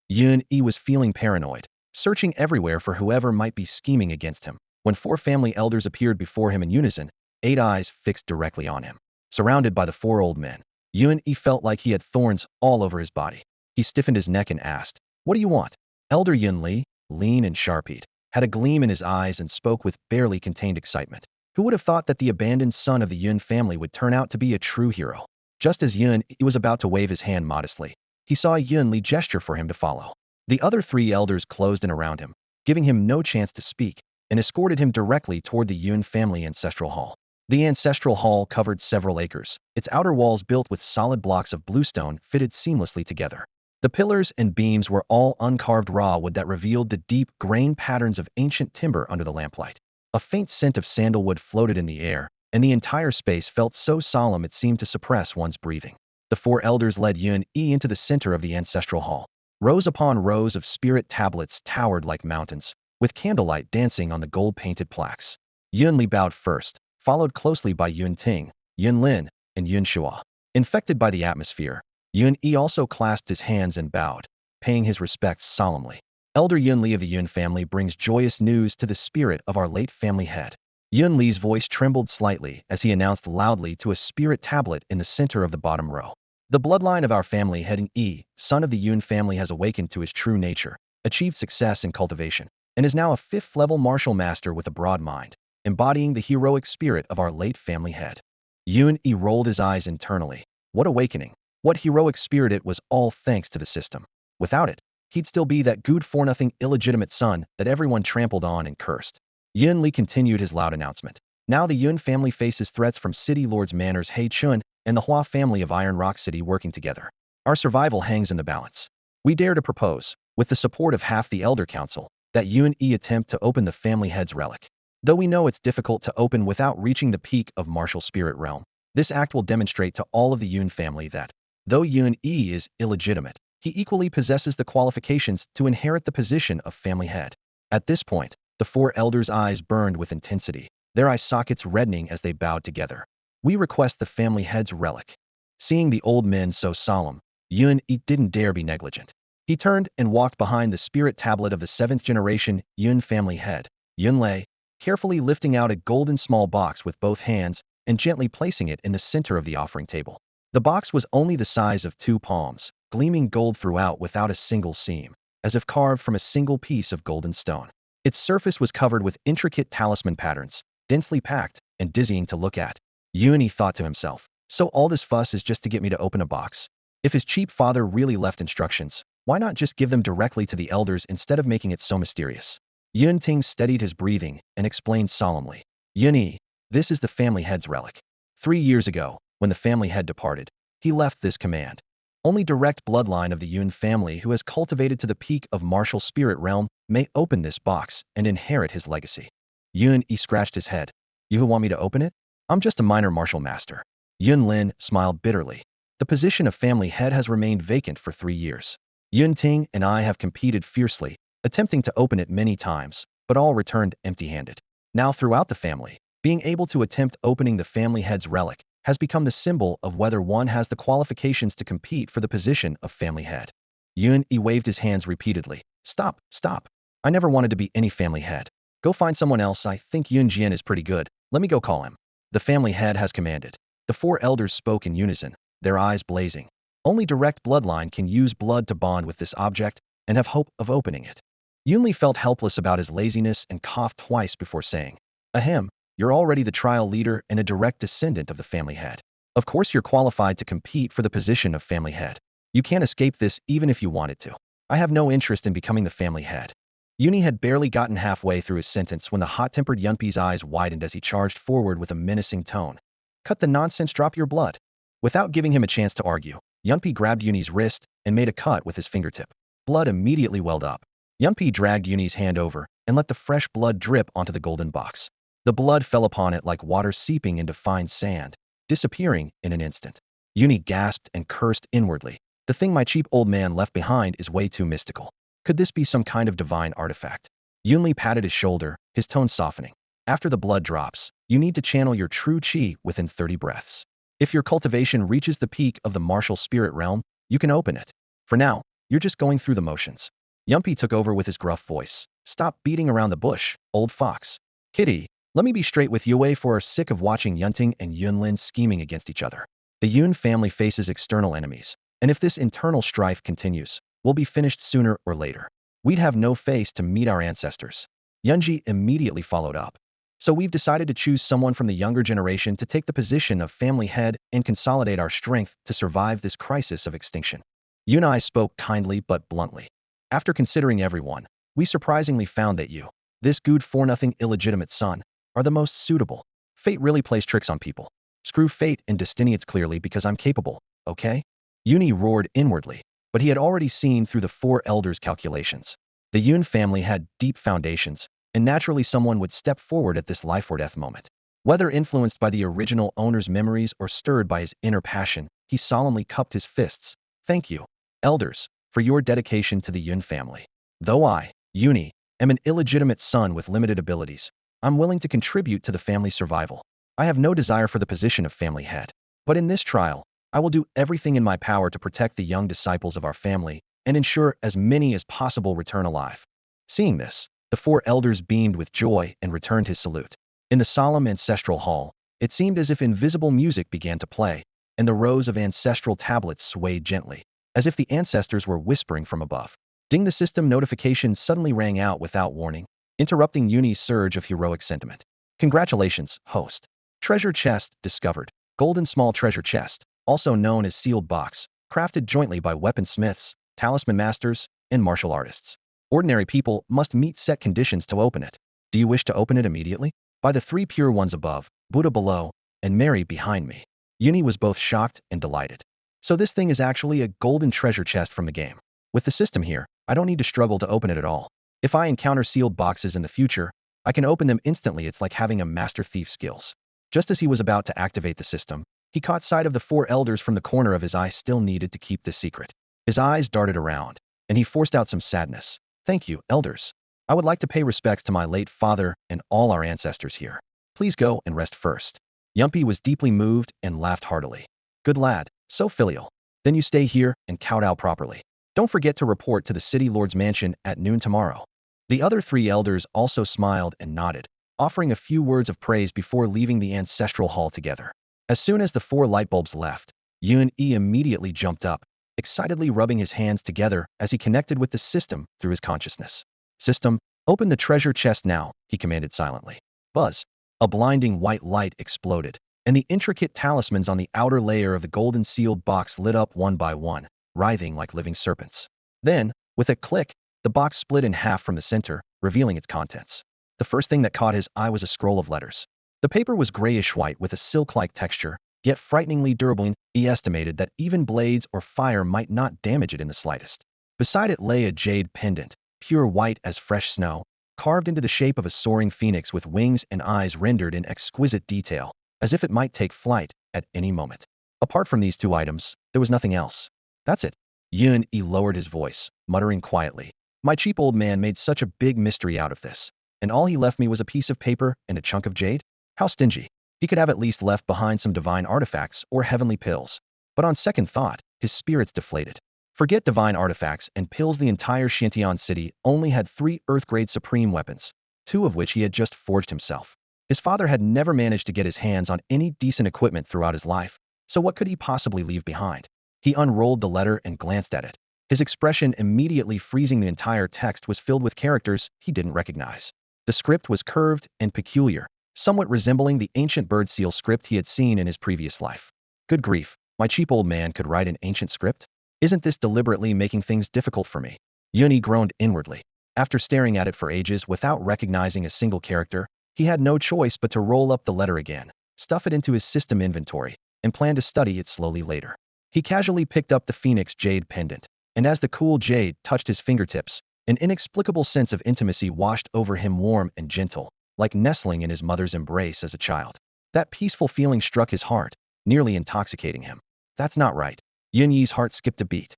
Speaker 1: Yun Yi was feeling paranoid, searching everywhere for whoever might be scheming against him, when 4 family elders appeared before him in unison, 8 eyes fixed directly on him. Surrounded by the 4 old men, Yun Yi felt like he had thorns all over his body. He stiffened his neck and asked, "What do you want?" Elder Yun Li, lean and sharp-eyed, had a gleam in his eyes and spoke with barely contained excitement. Who would have thought that the abandoned son of the Yun family would turn out to be a true hero? Just as Yun Yi was about to wave his hand modestly, he saw Yun Li gesture for him to follow. The other 3 elders closed in around him, giving him no chance to speak, and escorted him directly toward the Yun family ancestral hall. The ancestral hall covered several acres, its outer walls built with solid blocks of bluestone fitted seamlessly together. The pillars and beams were all uncarved raw wood that revealed the deep, grained patterns of ancient timber under the lamplight. A faint scent of sandalwood floated in the air, and the entire space felt so solemn it seemed to suppress one's breathing. The 4 elders led Yun Yi into the center of the ancestral hall. Rows upon rows of spirit tablets towered like mountains, with candlelight dancing on the gold-painted plaques. Yun Li bowed first, followed closely by Yun Ting, Yun Lin, and Yun Shua. Infected by the atmosphere, Yun-Yi also clasped his hands and bowed, paying his respects solemnly. Elder Yun-Li of the Yun family brings joyous news to the spirit of our late family head. Yun-Li's voice trembled slightly as he announced loudly to a spirit tablet in the center of the bottom row. The bloodline of our family head Yi, son of the Yun family, has awakened to his true nature, achieved success in cultivation, and is now a 5th-level martial master with a broad mind, embodying the heroic spirit of our late family head. Yun-Yi rolled his eyes internally. What awakening! What heroic spirit! It was all thanks to the system. Without it, he'd still be that good-for-nothing illegitimate son that everyone trampled on and cursed. Yun-Li continued his loud announcement. Now the Yun family faces threats from City Lords Manor's Hei Chun and the Hua family of Iron Rock City working together. Our survival hangs in the balance. We dare to propose, with the support of half the Elder Council, that Yun-Yi attempt to open the family head's relic. Though we know it's difficult to open without reaching the peak of martial spirit realm, this act will demonstrate to all of the Yun family that, though Yun-Yi is illegitimate, he equally possesses the qualifications to inherit the position of family head. At this point, the 4 elders' eyes burned with intensity, their eye sockets reddening as they bowed together. We request the family head's relic. Seeing the old men so solemn, Yun-Yi didn't dare be negligent. He turned and walked behind the spirit tablet of the 7th generation Yun family head, Yun-Lei, carefully lifting out a golden small box with both hands and gently placing it in the center of the offering table. The box was only the size of 2 palms, gleaming gold throughout without a single seam, as if carved from a single piece of golden stone. Its surface was covered with intricate talisman patterns, densely packed and dizzying to look at. Yun-Yi thought to himself, so all this fuss is just to get me to open a box? If his cheap father really left instructions, why not just give them directly to the elders instead of making it so mysterious? Yun-Ting steadied his breathing and explained solemnly. Yun-Yi, this is the family head's relic. 3 years ago, when the family head departed, he left this command. Only direct bloodline of the Yun family who has cultivated to the peak of martial spirit realm may open this box and inherit his legacy. Yun-Yi scratched his head. You want me to open it? I'm just a minor martial master. Yun-Lin smiled bitterly. The position of family head has remained vacant for 3 years. Yun-Ting and I have competed fiercely, attempting to open it many times, but all returned empty-handed. Now throughout the family, being able to attempt opening the family head's relic has become the symbol of whether one has the qualifications to compete for the position of family head. Yun-Yi waved his hands repeatedly. Stop, stop. I never wanted to be any family head. Go find someone else. I think Yun-Jian is pretty good. Let me go call him. The family head has commanded. The 4 elders spoke in unison, their eyes blazing. Only direct bloodline can use blood to bond with this object and have hope of opening it. Yun-Li felt helpless about his laziness and coughed twice before saying, Ahem, you're already the trial leader and a direct descendant of the family head. Of course you're qualified to compete for the position of family head. You can't escape this even if you wanted to. I have no interest in becoming the family head. Yun-Yi had barely gotten halfway through his sentence when the hot-tempered Yunpi's eyes widened as he charged forward with a menacing tone. Cut the nonsense, drop your blood. Without giving him a chance to argue, Yunpi grabbed Yun-Yi's wrist and made a cut with his fingertip. Blood immediately welled up. Yunpi dragged Yun-Yi's hand over and let the fresh blood drip onto the golden box. The blood fell upon it like water seeping into fine sand, disappearing in an instant. Yun-Yi gasped and cursed inwardly. The thing my cheap old man left behind is way too mystical. Could this be some kind of divine artifact? Yun-Li patted his shoulder, his tone softening. After the blood drops, you need to channel your true qi within 30 breaths. If your cultivation reaches the peak of the martial spirit realm, you can open it. For now, you're just going through the motions. Yunpi took over with his gruff voice. Stop beating around the bush, old fox. Kitty, let me be straight with you. For are sick of watching Yunting and Yunlin scheming against each other. The Yun family faces external enemies, and if this internal strife continues, we'll be finished sooner or later. We'd have no face to meet our ancestors. Yunji immediately followed up. So we've decided to choose someone from the younger generation to take the position of family head and consolidate our strength to survive this crisis of extinction. Yunai spoke kindly but bluntly. After considering everyone, we surprisingly found that you, this good-for-nothing illegitimate son, are the most suitable. Fate really plays tricks on people. Screw fate and destiny, it's clearly because I'm capable, okay? Yuni roared inwardly, but he had already seen through the 4 elders' calculations. The Yun family had deep foundations, and naturally someone would step forward at this life-or-death moment. Whether influenced by the original owner's memories or stirred by his inner passion, he solemnly cupped his fists. Thank you, elders, for your dedication to the Yun family. Though I, Yuni, am an illegitimate son with limited abilities, I'm willing to contribute to the family's survival. I have no desire for the position of family head. But in this trial, I will do everything in my power to protect the young disciples of our family and ensure as many as possible return alive." Seeing this, the four elders beamed with joy and returned his salute. In the solemn ancestral hall, it seemed as if invisible music began to play, and the rows of ancestral tablets swayed gently, as if the ancestors were whispering from above. Ding! The system notification suddenly rang out without warning, interrupting Yuni's surge of heroic sentiment. "Congratulations, host. Treasure chest discovered. Golden small treasure chest, also known as sealed box, crafted jointly by weaponsmiths, talisman masters, and martial artists. Ordinary people must meet set conditions to open it. Do you wish to open it immediately? By the three pure ones above, Buddha below, and Mary behind me." Yuni was both shocked and delighted. So this thing is actually a golden treasure chest from the game. With the system here, I don't need to struggle to open it at all. If I encounter sealed boxes in the future, I can open them instantly. It's like having a master thief skills. Just as he was about to activate the system, he caught sight of the four elders from the corner of his eye. Still needed to keep this secret. His eyes darted around, and he forced out some sadness. "Thank you, elders. I would like to pay respects to my late father and all our ancestors here. Please go and rest first." Yumpy was deeply moved and laughed heartily. "Good lad, so filial. Then you stay here and kowtow properly. Don't forget to report to the city lord's mansion at noon tomorrow." The other three elders also smiled and nodded, offering a few words of praise before leaving the ancestral hall together. As soon as the four lightbulbs left, Yun immediately jumped up, excitedly rubbing his hands together as he connected with the system through his consciousness. "System, open the treasure chest now," he commanded silently. Buzz! A blinding white light exploded, and the intricate talismans on the outer layer of the golden sealed box lit up one by one, writhing like living serpents. Then, with a click, the box split in half from the center, revealing its contents. The first thing that caught his eye was a scroll of letters. The paper was grayish-white with a silk-like texture, yet frighteningly durable. He estimated that even blades or fire might not damage it in the slightest. Beside it lay a jade pendant, pure white as fresh snow, carved into the shape of a soaring phoenix with wings and eyes rendered in exquisite detail, as if it might take flight at any moment. Apart from these two items, there was nothing else. "That's it." Yun-E lowered his voice, muttering quietly. "My cheap old man made such a big mystery out of this, and all he left me was a piece of paper and a chunk of jade? How stingy. He could have at least left behind some divine artifacts or heavenly pills." But on second thought, his spirits deflated. Forget divine artifacts and pills. The entire Xiantian city only had 3 Earth-grade supreme weapons, 2 of which he had just forged himself. His father had never managed to get his hands on any decent equipment throughout his life, so what could he possibly leave behind? He unrolled the letter and glanced at it. His expression immediately freezing. The entire text was filled with characters he didn't recognize. The script was curved and peculiar, somewhat resembling the ancient bird seal script he had seen in his previous life. Good grief, my cheap old man could write an ancient script? Isn't this deliberately making things difficult for me? Yuni groaned inwardly. After staring at it for ages without recognizing a single character, he had no choice but to roll up the letter again, stuff it into his system inventory, and plan to study it slowly later. He casually picked up the Phoenix jade pendant, and as the cool jade touched his fingertips, an inexplicable sense of intimacy washed over him, warm and gentle, like nestling in his mother's embrace as a child. That peaceful feeling struck his heart, nearly intoxicating him. That's not right. Yunyi's heart skipped a beat.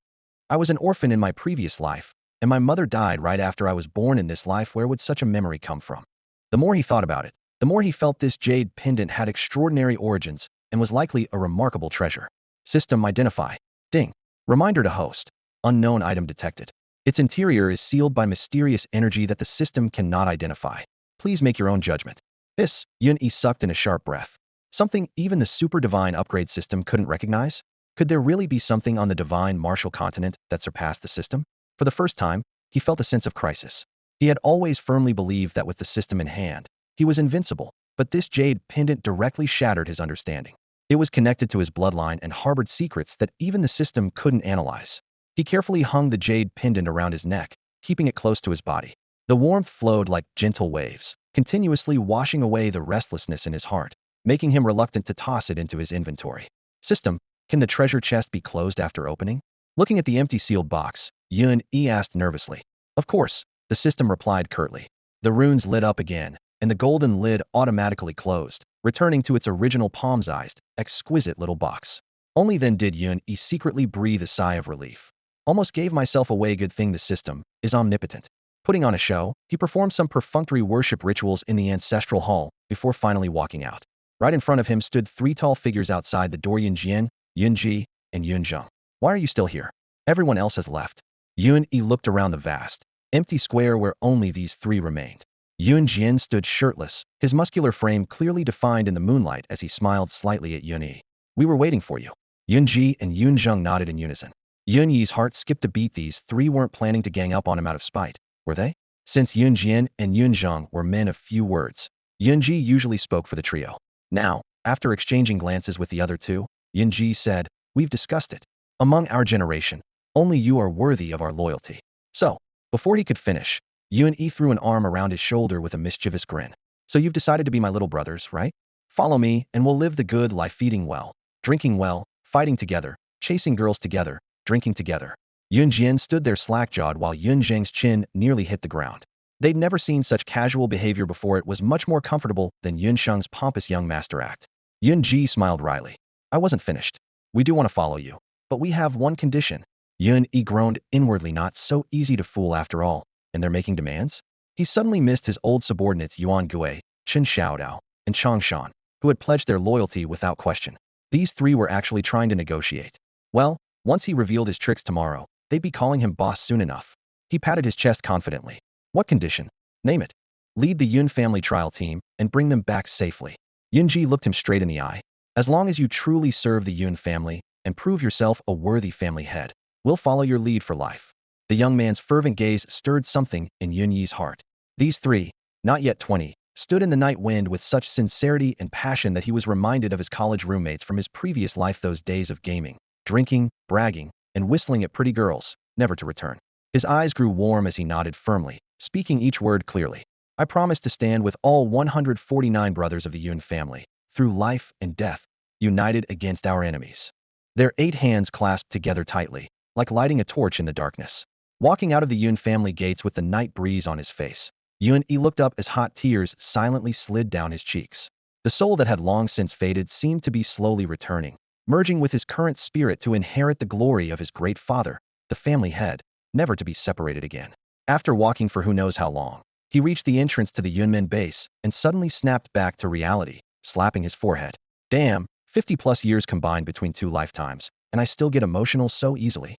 Speaker 1: I was an orphan in my previous life, and my mother died right after I was born. In this life, where would such a memory come from? The more he thought about it, the more he felt this jade pendant had extraordinary origins and was likely a remarkable treasure. System identify. Ding. Reminder to host. Unknown item detected. Its interior is sealed by mysterious energy that the system cannot identify. Please make your own judgment. This, Yun-E sucked in a sharp breath. Something even the super divine upgrade system couldn't recognize? Could there really be something on the divine martial continent that surpassed the system? For the first time, he felt a sense of crisis. He had always firmly believed that with the system in hand, he was invincible, but this jade pendant directly shattered his understanding. It was connected to his bloodline and harbored secrets that even the system couldn't analyze. He carefully hung the jade pendant around his neck, keeping it close to his body. The warmth flowed like gentle waves, continuously washing away the restlessness in his heart, making him reluctant to toss it into his inventory. System, can the treasure chest be closed after opening? Looking at the empty sealed box, Yun-E asked nervously. Of course, the system replied curtly. The runes lit up again, and the golden lid automatically closed, returning to its original palm-sized, exquisite little box. Only then did Yun-E secretly breathe a sigh of relief. Almost gave myself away. Good thing the system is omnipotent. Putting on a show, he performed some perfunctory worship rituals in the ancestral hall before finally walking out. Right in front of him stood 3 tall figures outside the door. Yin Jian, Yunji, and Yunzheng. Why are you still here? Everyone else has left. Yun-Yi looked around the vast, empty square where only these three remained. Yun-Jin stood shirtless, his muscular frame clearly defined in the moonlight as he smiled slightly at Yun-Yi. We were waiting for you. Yunji and Yunzheng nodded in unison. Yun-Yi's heart skipped a beat. These three weren't planning to gang up on him out of spite, were they? Since Yunjin and Yunzheng were men of few words, Yunji usually spoke for the trio. Now, after exchanging glances with the other two, Yunji said, "We've discussed it. Among our generation, only you are worthy of our loyalty." So, before he could finish, Yun-Yi threw an arm around his shoulder with a mischievous grin. "So you've decided to be my little brothers, right? Follow me, and we'll live the good life, eating well, drinking well, fighting together, chasing girls together, drinking together." Yunjian stood there slack-jawed while Yunzheng's chin nearly hit the ground. They'd never seen such casual behavior before. It was much more comfortable than Yunsheng's pompous young master act. Yunji smiled wryly. "I wasn't finished. We do want to follow you, but we have one condition." Yun-Yi groaned inwardly. Not so easy to fool after all, and they're making demands? He suddenly missed his old subordinates Yuan Gui, Chen Xiaodao, and Chang Shan, who had pledged their loyalty without question. These three were actually trying to negotiate. Well, once he revealed his tricks tomorrow, they'd be calling him boss soon enough. He patted his chest confidently. "What condition? Name it. Lead the Yun family trial team and bring them back safely." Yunji looked him straight in the eye. "As long as you truly serve the Yun family and prove yourself a worthy family head, we'll follow your lead for life." The young man's fervent gaze stirred something in Yunyi's heart. These three, not yet 20, stood in the night wind with such sincerity and passion that he was reminded of his college roommates from his previous life, those days of gaming, drinking, bragging, and whistling at pretty girls, never to return. His eyes grew warm as he nodded firmly, speaking each word clearly. "I promise to stand with all 149 brothers of the Yun family, through life and death, united against our enemies." Their 8 hands clasped together tightly, like lighting a torch in the darkness. Walking out of the Yun family gates with the night breeze on his face, Yun-Yi looked up as hot tears silently slid down his cheeks. The soul that had long since faded seemed to be slowly returning, merging with his current spirit to inherit the glory of his great father, the family head, never to be separated again. After walking for who knows how long, he reached the entrance to the Yunmen base and suddenly snapped back to reality, slapping his forehead. "Damn, 50+ years combined between 2 lifetimes, and I still get emotional so easily."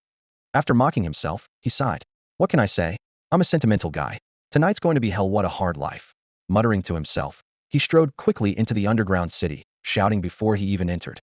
Speaker 1: After mocking himself, he sighed. "What can I say? I'm a sentimental guy. Tonight's going to be hell. What a hard life." Muttering to himself, he strode quickly into the underground city, shouting before he even entered.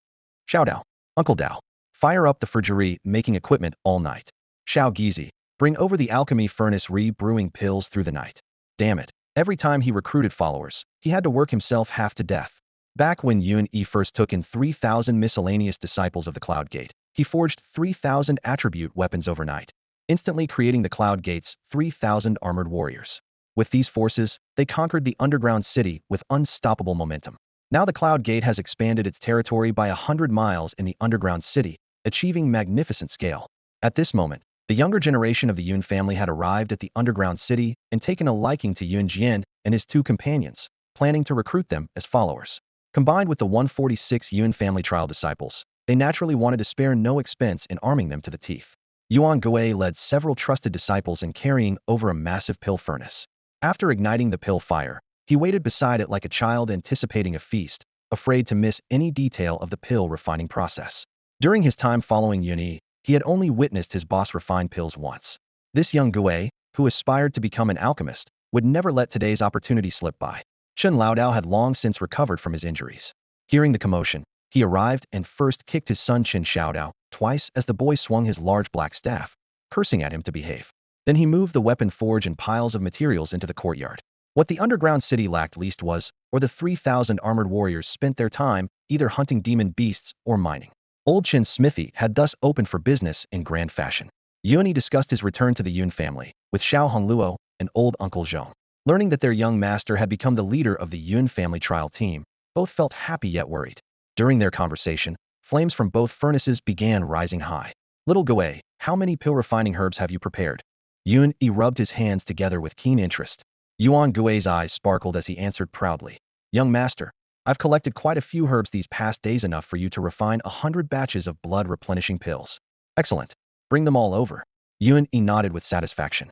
Speaker 1: "Xiao Dao, Uncle Dao, fire up the forgery making equipment all night. Xiao Gizi, bring over the alchemy furnace re-brewing pills through the night." Damn it. Every time he recruited followers, he had to work himself half to death. Back when Yun-Yi first took in 3,000 miscellaneous disciples of the Cloud Gate, he forged 3,000 attribute weapons overnight, instantly creating the Cloud Gate's 3,000 armored warriors. With these forces, they conquered the underground city with unstoppable momentum. Now the Cloud Gate has expanded its territory by 100 miles in the underground city, achieving magnificent scale. At this moment, the younger generation of the Yun family had arrived at the underground city and taken a liking to Yun Jian and his 2 companions, planning to recruit them as followers. Combined with the 146 Yun family trial disciples, they naturally wanted to spare no expense in arming them to the teeth. Yuan Gui led several trusted disciples in carrying over a massive pill furnace. After igniting the pill fire, he waited beside it like a child anticipating a feast, afraid to miss any detail of the pill refining process. During his time following Yunyi, he had only witnessed his boss refine pills once. This young Gui, who aspired to become an alchemist, would never let today's opportunity slip by. Chen Laodao had long since recovered from his injuries. Hearing the commotion, he arrived and first kicked his son Chen Xiaodao twice as the boy swung his large black staff, cursing at him to behave. Then he moved the weapon forge and piles of materials into the courtyard. What the underground city lacked least was, or the 3,000 armored warriors spent their time either hunting demon beasts or mining. Old Chen's smithy had thus opened for business in grand fashion. Yunyi discussed his return to the Yun family with Xiao Hongluo and old Uncle Zhong. Learning that their young master had become the leader of the Yun family trial team, both felt happy yet worried. During their conversation, flames from both furnaces began rising high. "Little Gui, how many pill refining herbs have you prepared?" Yun-Yi rubbed his hands together with keen interest. Yuan Gui's eyes sparkled as he answered proudly. "Young master, I've collected quite a few herbs these past days, enough for you to refine 100 batches of blood-replenishing pills." "Excellent. Bring them all over." Yun-Yi nodded with satisfaction.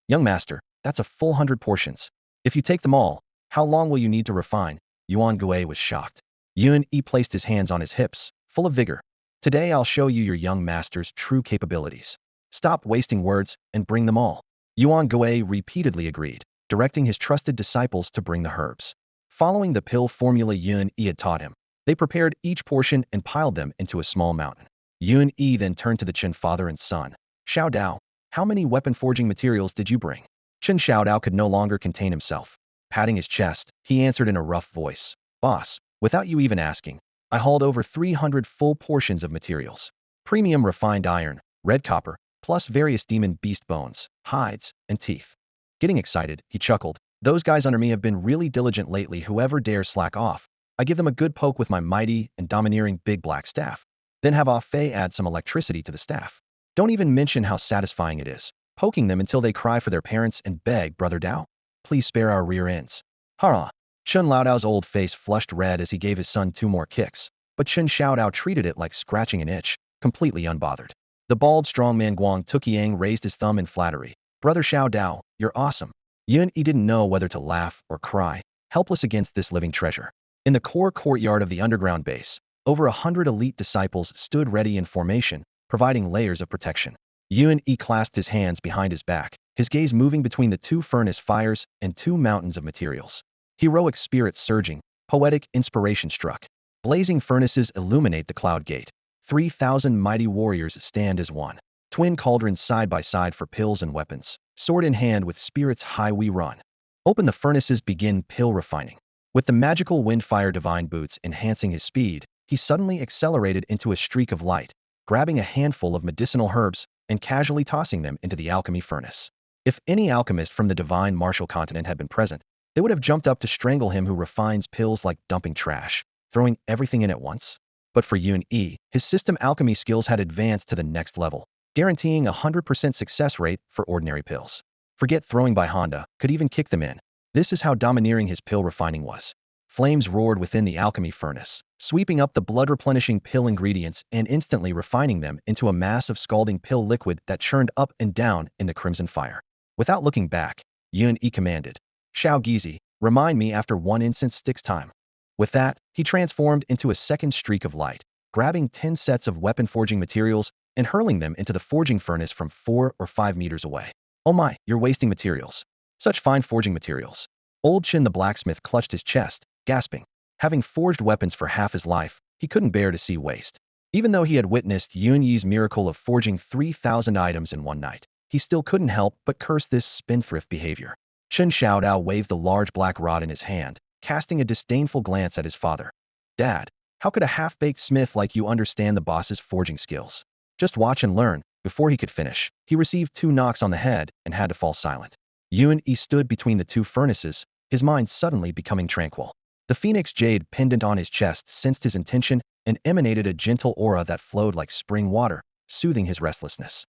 Speaker 1: Young master, that's a full 100 portions. If you take them all, how long will you need to refine?" Yuan Gui was shocked. Yun-Yi placed his hands on his hips, full of vigor. Today I'll show you your young master's true capabilities. Stop wasting words and bring them all. Yuan Gui repeatedly agreed, directing his trusted disciples to bring the herbs. Following the pill formula Yun Yi had taught him, they prepared each portion and piled them into a small mountain. Yun Yi then turned to the Qin father and son. Xiao Dao, how many weapon forging materials did you bring? Qin Xiao Dao could no longer contain himself. Patting his chest, he answered in a rough voice, Boss, without you even asking, I hauled over 300 full portions of materials. Premium refined iron, red copper, plus various demon beast bones, hides, and teeth. Getting excited, he chuckled. Those guys under me have been really diligent lately. Whoever dares slack off, I give them a good poke with my mighty and domineering big black staff. Then have Ah Fei add some electricity to the staff. Don't even mention how satisfying it is, poking them until they cry for their parents and beg, Brother Dao, please spare our rear ends. Hurrah! Chen Laodao's old face flushed red as he gave his son 2 more kicks, but Chen Xiaodao treated it like scratching an itch, completely unbothered. The bald strongman Guang Tuqiang raised his thumb in flattery. Brother Xiao Dao, you're awesome. Yun Yi didn't know whether to laugh or cry, helpless against this living treasure. In the core courtyard of the underground base, over 100 elite disciples stood ready in formation, providing layers of protection. Yun Yi clasped his hands behind his back, his gaze moving between the 2 furnace fires and 2 mountains of materials. Heroic spirit surging, poetic inspiration struck. Blazing furnaces illuminate the cloud gate. 3,000 mighty warriors stand as one. Twin cauldrons side by side for pills and weapons. Sword in hand with spirits high we run. Open the furnaces, begin pill refining. With the magical windfire divine boots enhancing his speed, he suddenly accelerated into a streak of light, grabbing a handful of medicinal herbs and casually tossing them into the alchemy furnace. If any alchemist from the divine martial continent had been present, they would have jumped up to strangle him who refines pills like dumping trash, throwing everything in at once. But for Yun Yi, his system alchemy skills had advanced to the next level, guaranteeing a 100% success rate for ordinary pills. Forget throwing by Honda, could even kick them in. This is how domineering his pill refining was. Flames roared within the alchemy furnace, sweeping up the blood-replenishing pill ingredients and instantly refining them into a mass of scalding pill liquid that churned up and down in the crimson fire. Without looking back, Yun Yi commanded, Xiao Gizi, remind me after 1 incense sticks time. With that, he transformed into a second streak of light, grabbing 10 sets of weapon forging materials and hurling them into the forging furnace from 4 or 5 meters away. Oh my, you're wasting materials. Such fine forging materials. Old Chin the blacksmith clutched his chest, gasping. Having forged weapons for half his life, he couldn't bear to see waste. Even though he had witnessed Yun Yi's miracle of forging 3,000 items in one night, he still couldn't help but curse this spendthrift behavior. Chen Xiaodao waved the large black rod in his hand, casting a disdainful glance at his father. Dad, how could a half-baked smith like you understand the boss's forging skills? Just watch and learn. Before he could finish, he received 2 knocks on the head and had to fall silent. Yun Yi stood between the 2 furnaces, his mind suddenly becoming tranquil. The phoenix jade pendant on his chest sensed his intention and emanated a gentle aura that flowed like spring water, soothing his restlessness.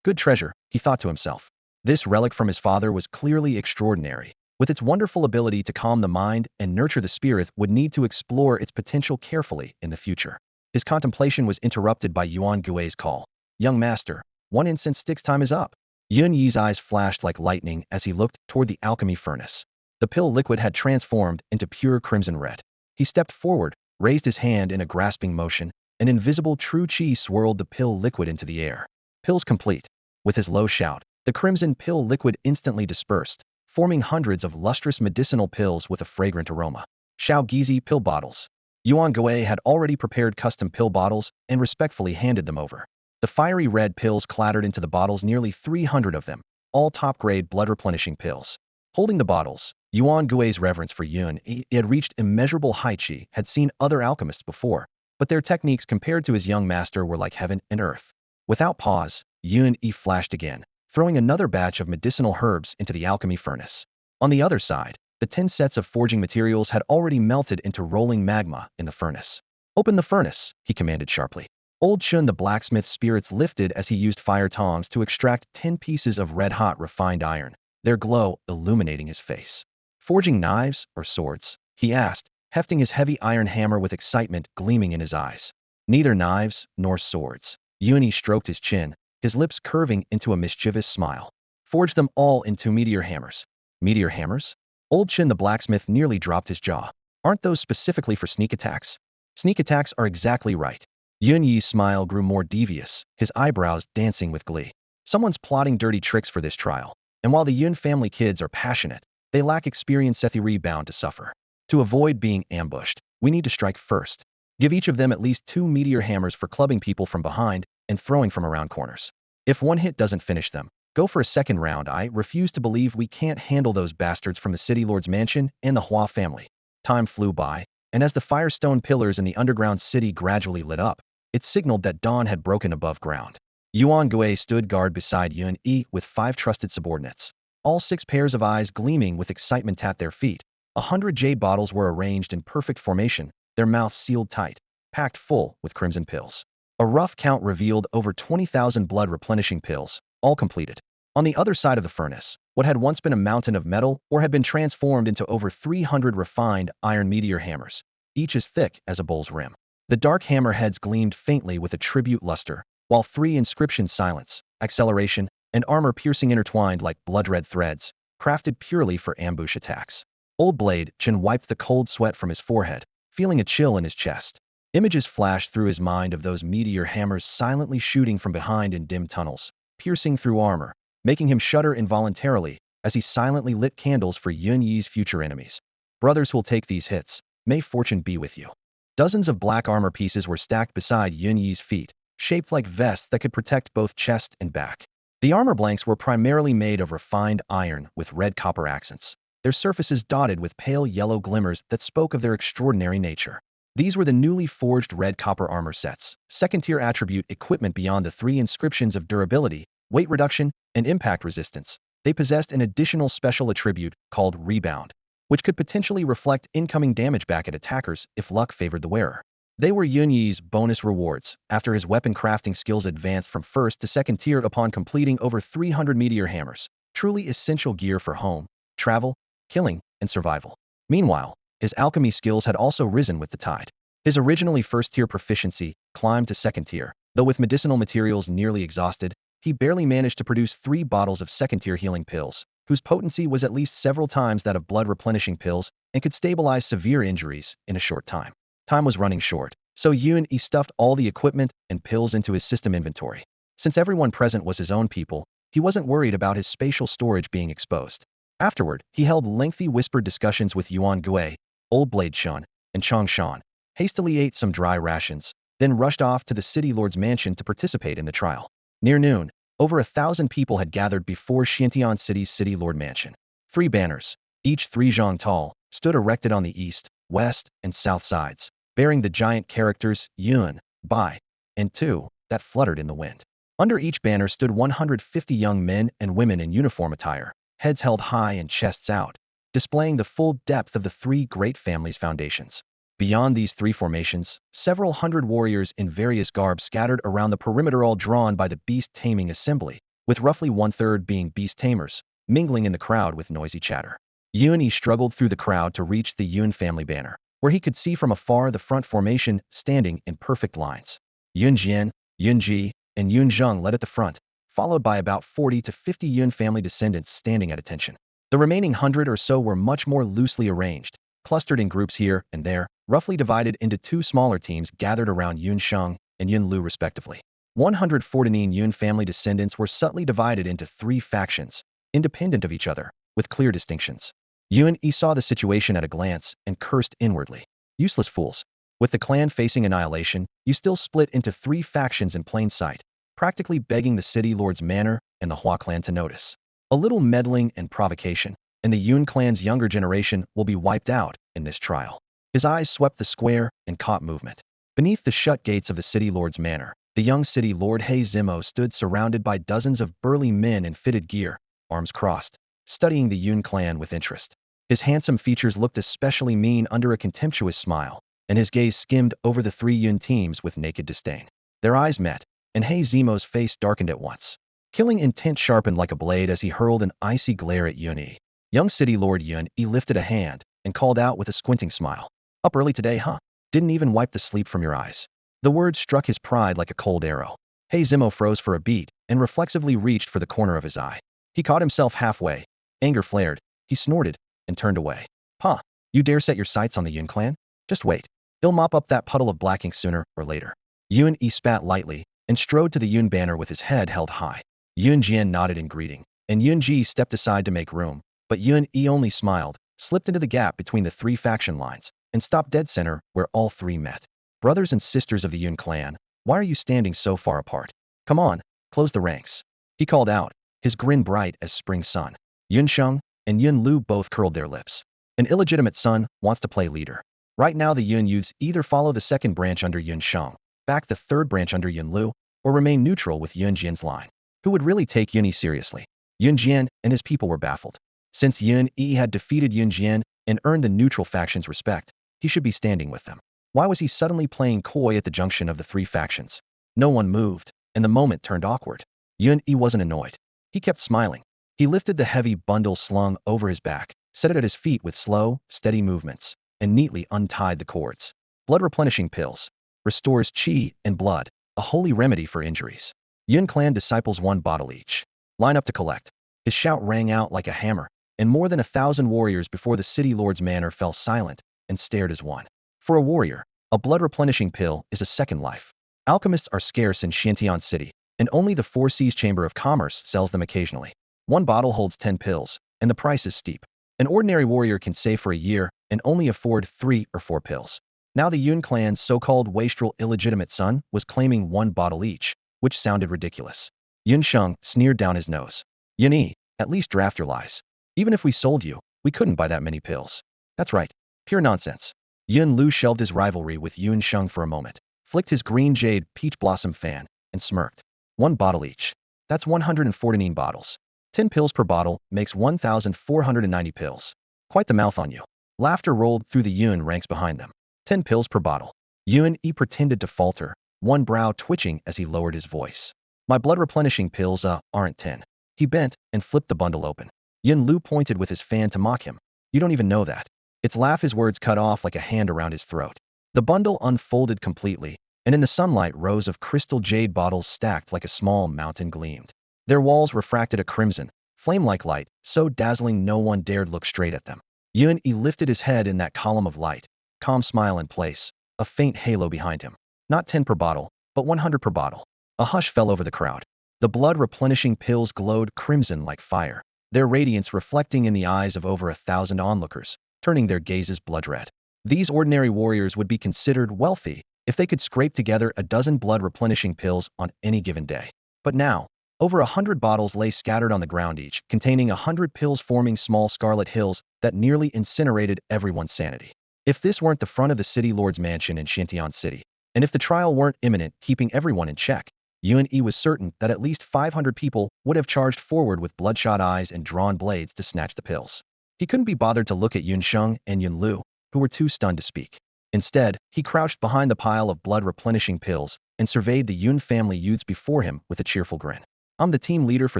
Speaker 1: Good treasure, he thought to himself. This relic from his father was clearly extraordinary. With its wonderful ability to calm the mind and nurture the spirit, would need to explore its potential carefully in the future. His contemplation was interrupted by Yuan Gui's call. Young master, 1 incense sticks time is up. Yun Yi's eyes flashed like lightning as he looked toward the alchemy furnace. The pill liquid had transformed into pure crimson red. He stepped forward, raised his hand in a grasping motion, an invisible true chi swirled the pill liquid into the air. Pills complete. With his low shout, the crimson pill liquid instantly dispersed, forming hundreds of lustrous medicinal pills with a fragrant aroma. Xiao Gizi pill bottles. Yuan Gui had already prepared custom pill bottles and respectfully handed them over. The fiery red pills clattered into the bottles, nearly 300 of them, all top-grade blood-replenishing pills. Holding the bottles, Yuan Gui's reverence for Yun Yi had reached immeasurable heights. He had seen other alchemists before, but their techniques compared to his young master were like heaven and earth. Without pause, Yun Yi flashed again, throwing another batch of medicinal herbs into the alchemy furnace. On the other side, the 10 sets of forging materials had already melted into rolling magma in the furnace. Open the furnace, he commanded sharply. Old Chun the blacksmith's spirits lifted as he used fire tongs to extract 10 pieces of red-hot refined iron, their glow illuminating his face. Forging knives or swords? He asked, hefting his heavy iron hammer with excitement gleaming in his eyes. Neither knives nor swords. Yuni stroked his chin, his lips curving into a mischievous smile. Forge them all into meteor hammers. Meteor hammers? Old Chin the blacksmith nearly dropped his jaw. Aren't those specifically for sneak attacks? Sneak attacks are exactly right. Yun Yi's smile grew more devious, his eyebrows dancing with glee. Someone's plotting dirty tricks for this trial. And while the Yun family kids are passionate, they lack experience. Sethiri bound to suffer. To avoid being ambushed, we need to strike first. Give each of them at least 2 meteor hammers for clubbing people from behind and throwing from around corners. If one hit doesn't finish them, go for a second round. I refuse to believe we can't handle those bastards from the City Lord's mansion and the Hua family. Time flew by, and as the firestone pillars in the underground city gradually lit up, it signaled that dawn had broken above ground. Yuan Gui stood guard beside Yun Yi with 5 trusted subordinates. All 6 pairs of eyes gleaming with excitement at their feet. 100 jade bottles were arranged in perfect formation, their mouths sealed tight, packed full with crimson pills. A rough count revealed over 20,000 blood-replenishing pills, all completed. On the other side of the furnace, what had once been a mountain of metal or had been transformed into over 300 refined iron meteor hammers, each as thick as a bull's rim. The dark hammerheads gleamed faintly with a tribute luster, while 3 inscriptions silence, acceleration, and armor-piercing intertwined like blood-red threads, crafted purely for ambush attacks. Old Blade Chen wiped the cold sweat from his forehead, feeling a chill in his chest. Images flashed through his mind of those meteor hammers silently shooting from behind in dim tunnels, piercing through armor, making him shudder involuntarily as he silently lit candles for Yun Yi's future enemies. Brothers who'll take these hits, may fortune be with you. Dozens of black armor pieces were stacked beside Yun Yi's feet, shaped like vests that could protect both chest and back. The armor blanks were primarily made of refined iron with red copper accents, their surfaces dotted with pale yellow glimmers that spoke of their extraordinary nature. These were the newly forged red copper armor sets, second-tier attribute equipment beyond the 3 inscriptions of durability, weight reduction, and impact resistance. They possessed an additional special attribute called Rebound, which could potentially reflect incoming damage back at attackers if luck favored the wearer. They were Yun Yi's bonus rewards after his weapon crafting skills advanced from first to second tier upon completing over 300 meteor hammers, truly essential gear for home, travel, killing, and survival. Meanwhile, his alchemy skills had also risen with the tide. His originally first-tier proficiency climbed to second tier, though with medicinal materials nearly exhausted, he barely managed to produce 3 bottles of second-tier healing pills, whose potency was at least several times that of blood-replenishing pills and could stabilize severe injuries in a short time. Time was running short, so Yun Yi stuffed all the equipment and pills into his system inventory. Since everyone present was his own people, he wasn't worried about his spatial storage being exposed. Afterward, he held lengthy whispered discussions with Yuan Gui, Old Blade Shun, and Chang Shan, hastily ate some dry rations, then rushed off to the City Lord's mansion to participate in the trial. Near noon, over 1,000 people had gathered before Xiantian City's City Lord mansion. 3 banners, each 3 zhang tall, stood erected on the east, west, and south sides, bearing the giant characters Yun, Bai, and Tu that fluttered in the wind. Under each banner stood 150 young men and women in uniform attire, heads held high and chests out, displaying the full depth of the 3 great families' foundations. Beyond these 3 formations, several hundred warriors in various garbs scattered around the perimeter, all drawn by the beast-taming assembly, with roughly 1/3 being beast-tamers, mingling in the crowd with noisy chatter. Yun Yi struggled through the crowd to reach the Yun family banner, where he could see from afar the front formation standing in perfect lines. Yun Jian, Yun Ji, and Yun Zheng led at the front, followed by about 40 to 50 Yun family descendants standing at attention. The remaining 100 or so were much more loosely arranged, clustered in groups here and there, roughly divided into 2 smaller teams gathered around Yun Sheng and Yun Lu respectively. 149 Yun family descendants were subtly divided into 3 factions, independent of each other, with clear distinctions. Yun Yi saw the situation at a glance and cursed inwardly. Useless fools. With the clan facing annihilation, you still split into 3 factions in plain sight, practically begging the City Lord's manor and the Hua clan to notice. A little meddling and provocation, and the Yun clan's younger generation will be wiped out in this trial. His eyes swept the square and caught movement. Beneath the shut gates of the City Lord's manor, the young City Lord He Zimo stood surrounded by dozens of burly men in fitted gear, arms crossed, studying the Yun clan with interest. His handsome features looked especially mean under a contemptuous smile, and his gaze skimmed over the 3 Yun teams with naked disdain. Their eyes met, and He Zimo's face darkened at once. Killing intent sharpened like a blade as he hurled an icy glare at Yun Yi. Young City Lord Yun Yi lifted a hand and called out with a squinting smile. Up early today, huh? Didn't even wipe the sleep from your eyes. The word struck his pride like a cold arrow. He Zimo froze for a beat and reflexively reached for the corner of his eye. He caught himself halfway. Anger flared. He snorted and turned away. Huh? You dare set your sights on the Yun clan? Just wait. They'll mop up that puddle of black ink sooner or later. Yuan Yi spat lightly and strode to the Yun banner with his head held high. Yun Jian nodded in greeting, and Yun Ji stepped aside to make room, but Yun Yi only smiled, slipped into the gap between the three faction lines, and stopped dead center where all three met. Brothers and sisters of the Yun clan, why are you standing so far apart? Come on, close the ranks. He called out, his grin bright as spring sun. Yun Sheng and Yun Lu both curled their lips. An illegitimate son wants to play leader. Right now the Yun youths either follow the second branch under Yun Sheng, back the third branch under Yun Lu, or remain neutral with Yun Jian's line. Who would really take Yun Yi seriously? Yun Jian and his people were baffled. Since Yun Yi had defeated Yun Jian and earned the neutral faction's respect, he should be standing with them. Why was he suddenly playing coy at the junction of the three factions? No one moved, and the moment turned awkward. Yun Yi wasn't annoyed. He kept smiling. He lifted the heavy bundle slung over his back, set it at his feet with slow, steady movements, and neatly untied the cords. Blood replenishing pills. Restores chi and blood, a holy remedy for injuries. Yun clan disciples 1 bottle each. Line up to collect. His shout rang out like a hammer, and more than 1,000 warriors before the city lord's manor fell silent and stared as one. For a warrior, a blood replenishing pill is a second life. Alchemists are scarce in Xiantian City, and only the Four Seas Chamber of Commerce sells them occasionally. 1 bottle holds 10 pills, and the price is steep. An ordinary warrior can save for a year and only afford 3 or 4 pills. Now the Yun clan's so-called wastrel illegitimate son was claiming 1 bottle each, which sounded ridiculous. Yun Sheng sneered down his nose. Yun Yi, at least draft your lies. Even if we sold you, we couldn't buy that many pills. That's right. Pure nonsense. Yun Lu shelved his rivalry with Yun Sheng for a moment, flicked his green jade peach blossom fan, and smirked. 1 bottle each. That's 149 bottles. 10 pills per bottle makes 1,490 pills. Quite the mouth on you. Laughter rolled through the Yun ranks behind them. 10 pills per bottle. Yun Yi pretended to falter, one brow twitching as he lowered his voice. My blood replenishing pills, aren't 10. He bent and flipped the bundle open. Yun Lu pointed with his fan to mock him. You don't even know that. Its laugh, his words cut off like a hand around his throat. The bundle unfolded completely, and in the sunlight rows of crystal jade bottles stacked like a small mountain gleamed. Their walls refracted a crimson, flame-like light, so dazzling no one dared look straight at them. Yun Yi lifted his head in that column of light, calm smile in place, a faint halo behind him. Not 10 per bottle, but 100 per bottle. A hush fell over the crowd. The blood-replenishing pills glowed crimson like fire, their radiance reflecting in the eyes of over 1,000 onlookers, turning their gazes blood-red. These ordinary warriors would be considered wealthy if they could scrape together a dozen blood-replenishing pills on any given day. But now, over 100 bottles lay scattered on the ground, each containing 100 pills, forming small scarlet hills that nearly incinerated everyone's sanity. If this weren't the front of the city lord's mansion in Xiantian City, and if the trial weren't imminent, keeping everyone in check, Yun Yi was certain that at least 500 people would have charged forward with bloodshot eyes and drawn blades to snatch the pills. He couldn't be bothered to look at Yun Sheng and Yun Lu, who were too stunned to speak. Instead, he crouched behind the pile of blood-replenishing pills and surveyed the Yun family youths before him with a cheerful grin. I'm the team leader for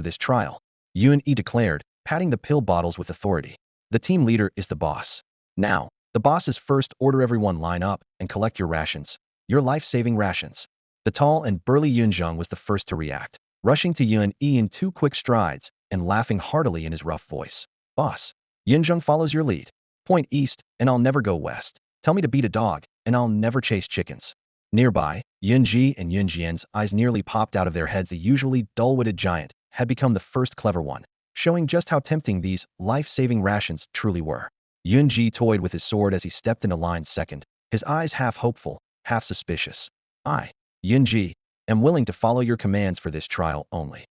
Speaker 1: this trial, Yun Yi declared, patting the pill bottles with authority. The team leader is the boss. Now, the boss's first order: everyone line up and collect your rations. Your life-saving rations. The tall and burly Yun Zheng was the first to react, rushing to Yun Yi in 2 quick strides and laughing heartily in his rough voice. Boss, Yun Zheng follows your lead. Point east, and I'll never go west. Tell me to beat a dog, and I'll never chase chickens. Nearby, Yun Ji and Yun Jian's eyes nearly popped out of their heads. The usually dull-witted giant had become the first clever one, showing just how tempting these life-saving rations truly were. Yun Ji toyed with his sword as he stepped into line second, his eyes half hopeful, half suspicious. I, Yun Ji, am willing to follow your commands for this trial only.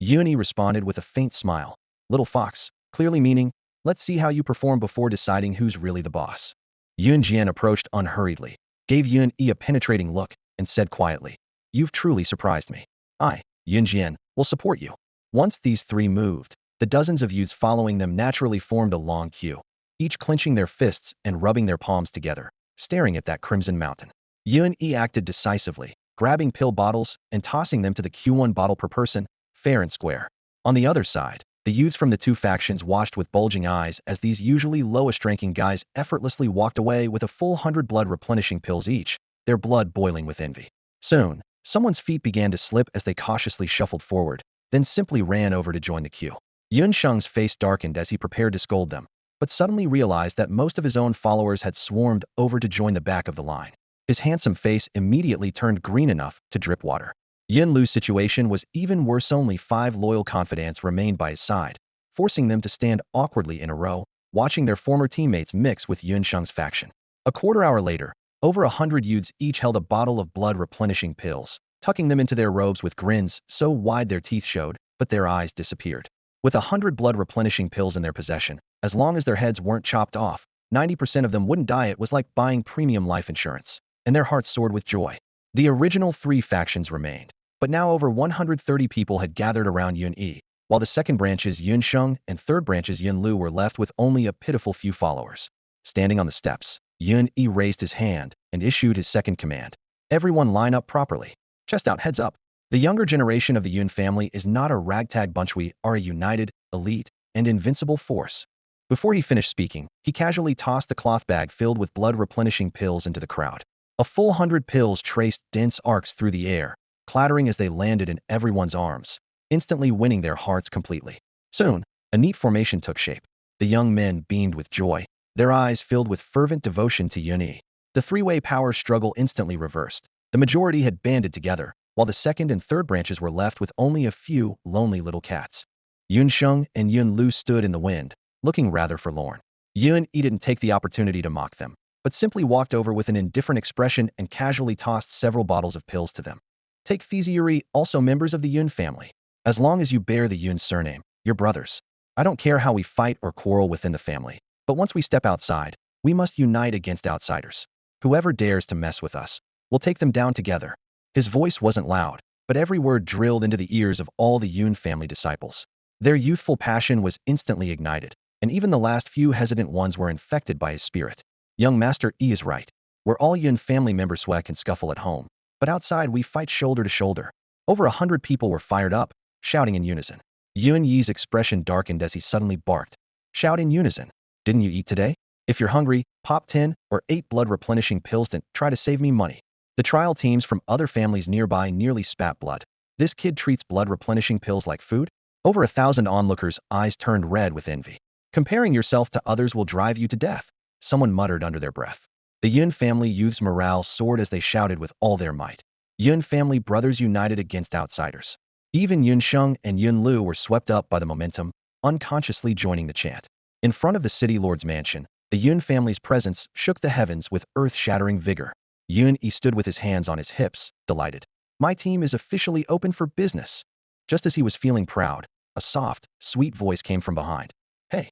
Speaker 1: Yun Yi responded with a faint smile. Little fox, clearly meaning, let's see how you perform before deciding who's really the boss. Yun Jian approached unhurriedly, gave Yun Yi a penetrating look, and said quietly, You've truly surprised me. I, Yun Jian, will support you. Once these three moved, the dozens of youths following them naturally formed a long queue, each clenching their fists and rubbing their palms together, staring at that crimson mountain. Yun Yi acted decisively, grabbing pill bottles and tossing them to the queue, 1 bottle per person, fair and square. On the other side, the youths from the 2 factions watched with bulging eyes as these usually lowest-ranking guys effortlessly walked away with a full 100 blood-replenishing pills each, their blood boiling with envy. Soon, someone's feet began to slip as they cautiously shuffled forward, then simply ran over to join the queue. Yun Sheng's face darkened as he prepared to scold them, but suddenly realized that most of his own followers had swarmed over to join the back of the line. His handsome face immediately turned green enough to drip water. Yun Lu's situation was even worse. Only 5 loyal confidants remained by his side, forcing them to stand awkwardly in a row, watching their former teammates mix with Yun Sheng's faction. A quarter hour later, over 100 youths each held a bottle of blood-replenishing pills, tucking them into their robes with grins so wide their teeth showed, but their eyes disappeared. With 100 blood-replenishing pills in their possession, as long as their heads weren't chopped off, 90% of them wouldn't die. It was like buying premium life insurance, and their hearts soared with joy. The original 3 factions remained, but now over 130 people had gathered around Yun Yi, while the second branches Yun Sheng and third branches Yun Lu were left with only a pitiful few followers. Standing on the steps, Yun Yi raised his hand and issued his second command. Everyone line up properly. Chest out, heads up. The younger generation of the Yun family is not a ragtag bunch. We are a united, elite, and invincible force. Before he finished speaking, he casually tossed the cloth bag filled with blood-replenishing pills into the crowd. A full 100 pills traced dense arcs through the air, clattering as they landed in everyone's arms, instantly winning their hearts completely. Soon, a neat formation took shape. The young men beamed with joy, their eyes filled with fervent devotion to Yun Yi. The three-way power struggle instantly reversed. The majority had banded together, while the second and third branches were left with only a few lonely little cats. Yun Sheng and Yun Lu stood in the wind, looking rather forlorn. Yun Yi didn't take the opportunity to mock them, but simply walked over with an indifferent expression and casually tossed several bottles of pills to them. Take these, Yuri, also members of the Yun family. As long as you bear the Yun surname, you're brothers. I don't care how we fight or quarrel within the family, but once we step outside, we must unite against outsiders. Whoever dares to mess with us, we'll take them down together. His voice wasn't loud, but every word drilled into the ears of all the Yun family disciples. Their youthful passion was instantly ignited, and even the last few hesitant ones were infected by his spirit. Young Master Yi is right. We're all Yun family members. Sweat and scuffle at home, but outside we fight shoulder to shoulder. Over 100 people were fired up, shouting in unison. Yun Yi's expression darkened as he suddenly barked. Shout in unison. Didn't you eat today? If you're hungry, pop 10 or 8 blood-replenishing pills and try to save me money. The trial teams from other families nearby nearly spat blood. This kid treats blood-replenishing pills like food? Over 1,000 onlookers' eyes turned red with envy. Comparing yourself to others will drive you to death, someone muttered under their breath. The Yun family youths' morale soared as they shouted with all their might. Yun family brothers united against outsiders. Even Yun Sheng and Yun Lu were swept up by the momentum, unconsciously joining the chant. In front of the city lord's mansion, the Yun family's presence shook the heavens with earth-shattering vigor. Yun Yi stood with his hands on his hips, delighted. My team is officially open for business. Just as he was feeling proud, a soft, sweet voice came from behind. Hey,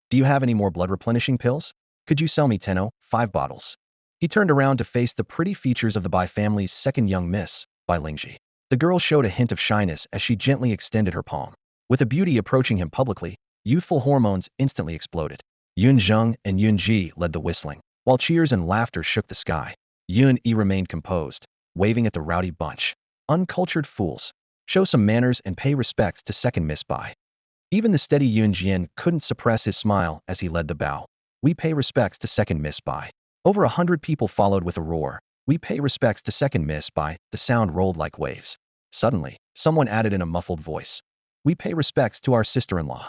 Speaker 1: do you have any more blood-replenishing pills? Could you sell me 5 bottles? He turned around to face the pretty features of the Bai family's second young miss, Bai Lingji. The girl showed a hint of shyness as she gently extended her palm. With a beauty approaching him publicly, youthful hormones instantly exploded. Yun Zheng and Yun Ji led the whistling, while cheers and laughter shook the sky. Yun Yi remained composed, waving at the rowdy bunch. Uncultured fools. Show some manners and pay respects to second Miss Bai. Even the steady Yun Jian couldn't suppress his smile as he led the bow. We pay respects to second Miss Bai. Over 100 people followed with a roar. We pay respects to second Miss Bai. The sound rolled like waves. Suddenly, someone added in a muffled voice. We pay respects to our sister-in-law.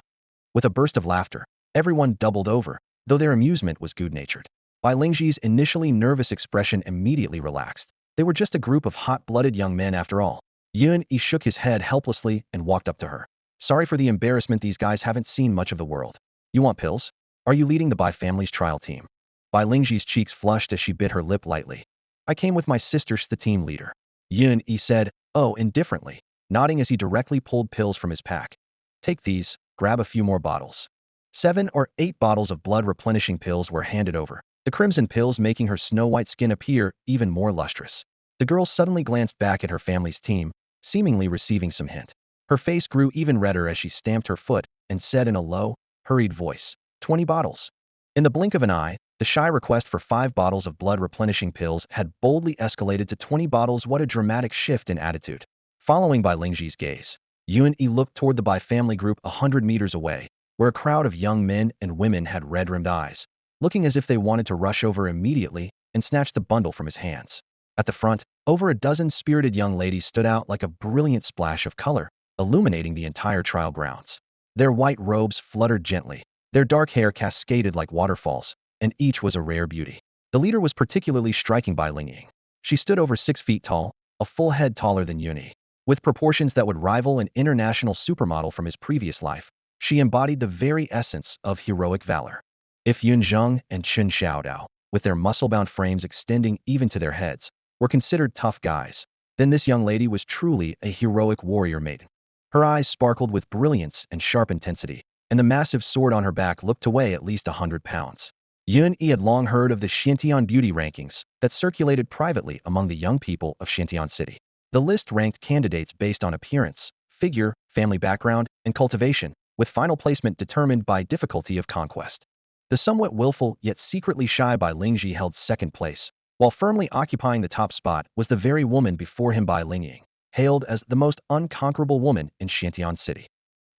Speaker 1: With a burst of laughter, everyone doubled over, though their amusement was good-natured. Bai Lingji's initially nervous expression immediately relaxed. They were just a group of hot-blooded young men after all. Yun Yi shook his head helplessly and walked up to her. Sorry for the embarrassment, these guys haven't seen much of the world. You want pills? Are you leading the Bai family's trial team? Bai Lingji's cheeks flushed as she bit her lip lightly. I came with my sister's the team leader. Yun Yi said, oh, indifferently, nodding as he directly pulled pills from his pack. Take these, grab a few more bottles. 7 or 8 bottles of blood-replenishing pills were handed over, the crimson pills making her snow-white skin appear even more lustrous. The girl suddenly glanced back at her family's team, seemingly receiving some hint. Her face grew even redder as she stamped her foot and said in a low, hurried voice, 20 bottles. In the blink of an eye, the shy request for 5 bottles of blood-replenishing pills had boldly escalated to 20 bottles. What a dramatic shift in attitude. Following Bai Lingji's gaze, Yun Yi looked toward the Bai family group 100 meters away, where a crowd of young men and women had red-rimmed eyes, looking as if they wanted to rush over immediately and snatch the bundle from his hands. At the front, over a dozen spirited young ladies stood out like a brilliant splash of color, illuminating the entire trial grounds. Their white robes fluttered gently, their dark hair cascaded like waterfalls, and each was a rare beauty. The leader was particularly striking by Ling Ying. She stood over 6 feet tall, a full head taller than Yuni. With proportions that would rival an international supermodel from his previous life, she embodied the very essence of heroic valor. If Yun Zheng and Chen Xiaodao, with their muscle-bound frames extending even to their heads, were considered tough guys, then this young lady was truly a heroic warrior maiden. Her eyes sparkled with brilliance and sharp intensity, and the massive sword on her back looked to weigh at least 100 pounds. Yun Yi had long heard of the Xintian beauty rankings that circulated privately among the young people of Xintian City. The list ranked candidates based on appearance, figure, family background, and cultivation, with final placement determined by difficulty of conquest. The somewhat willful yet secretly shy Bai Lingji held second place, while firmly occupying the top spot was the very woman before him, Bai Lingying, hailed as the most unconquerable woman in Xintian City.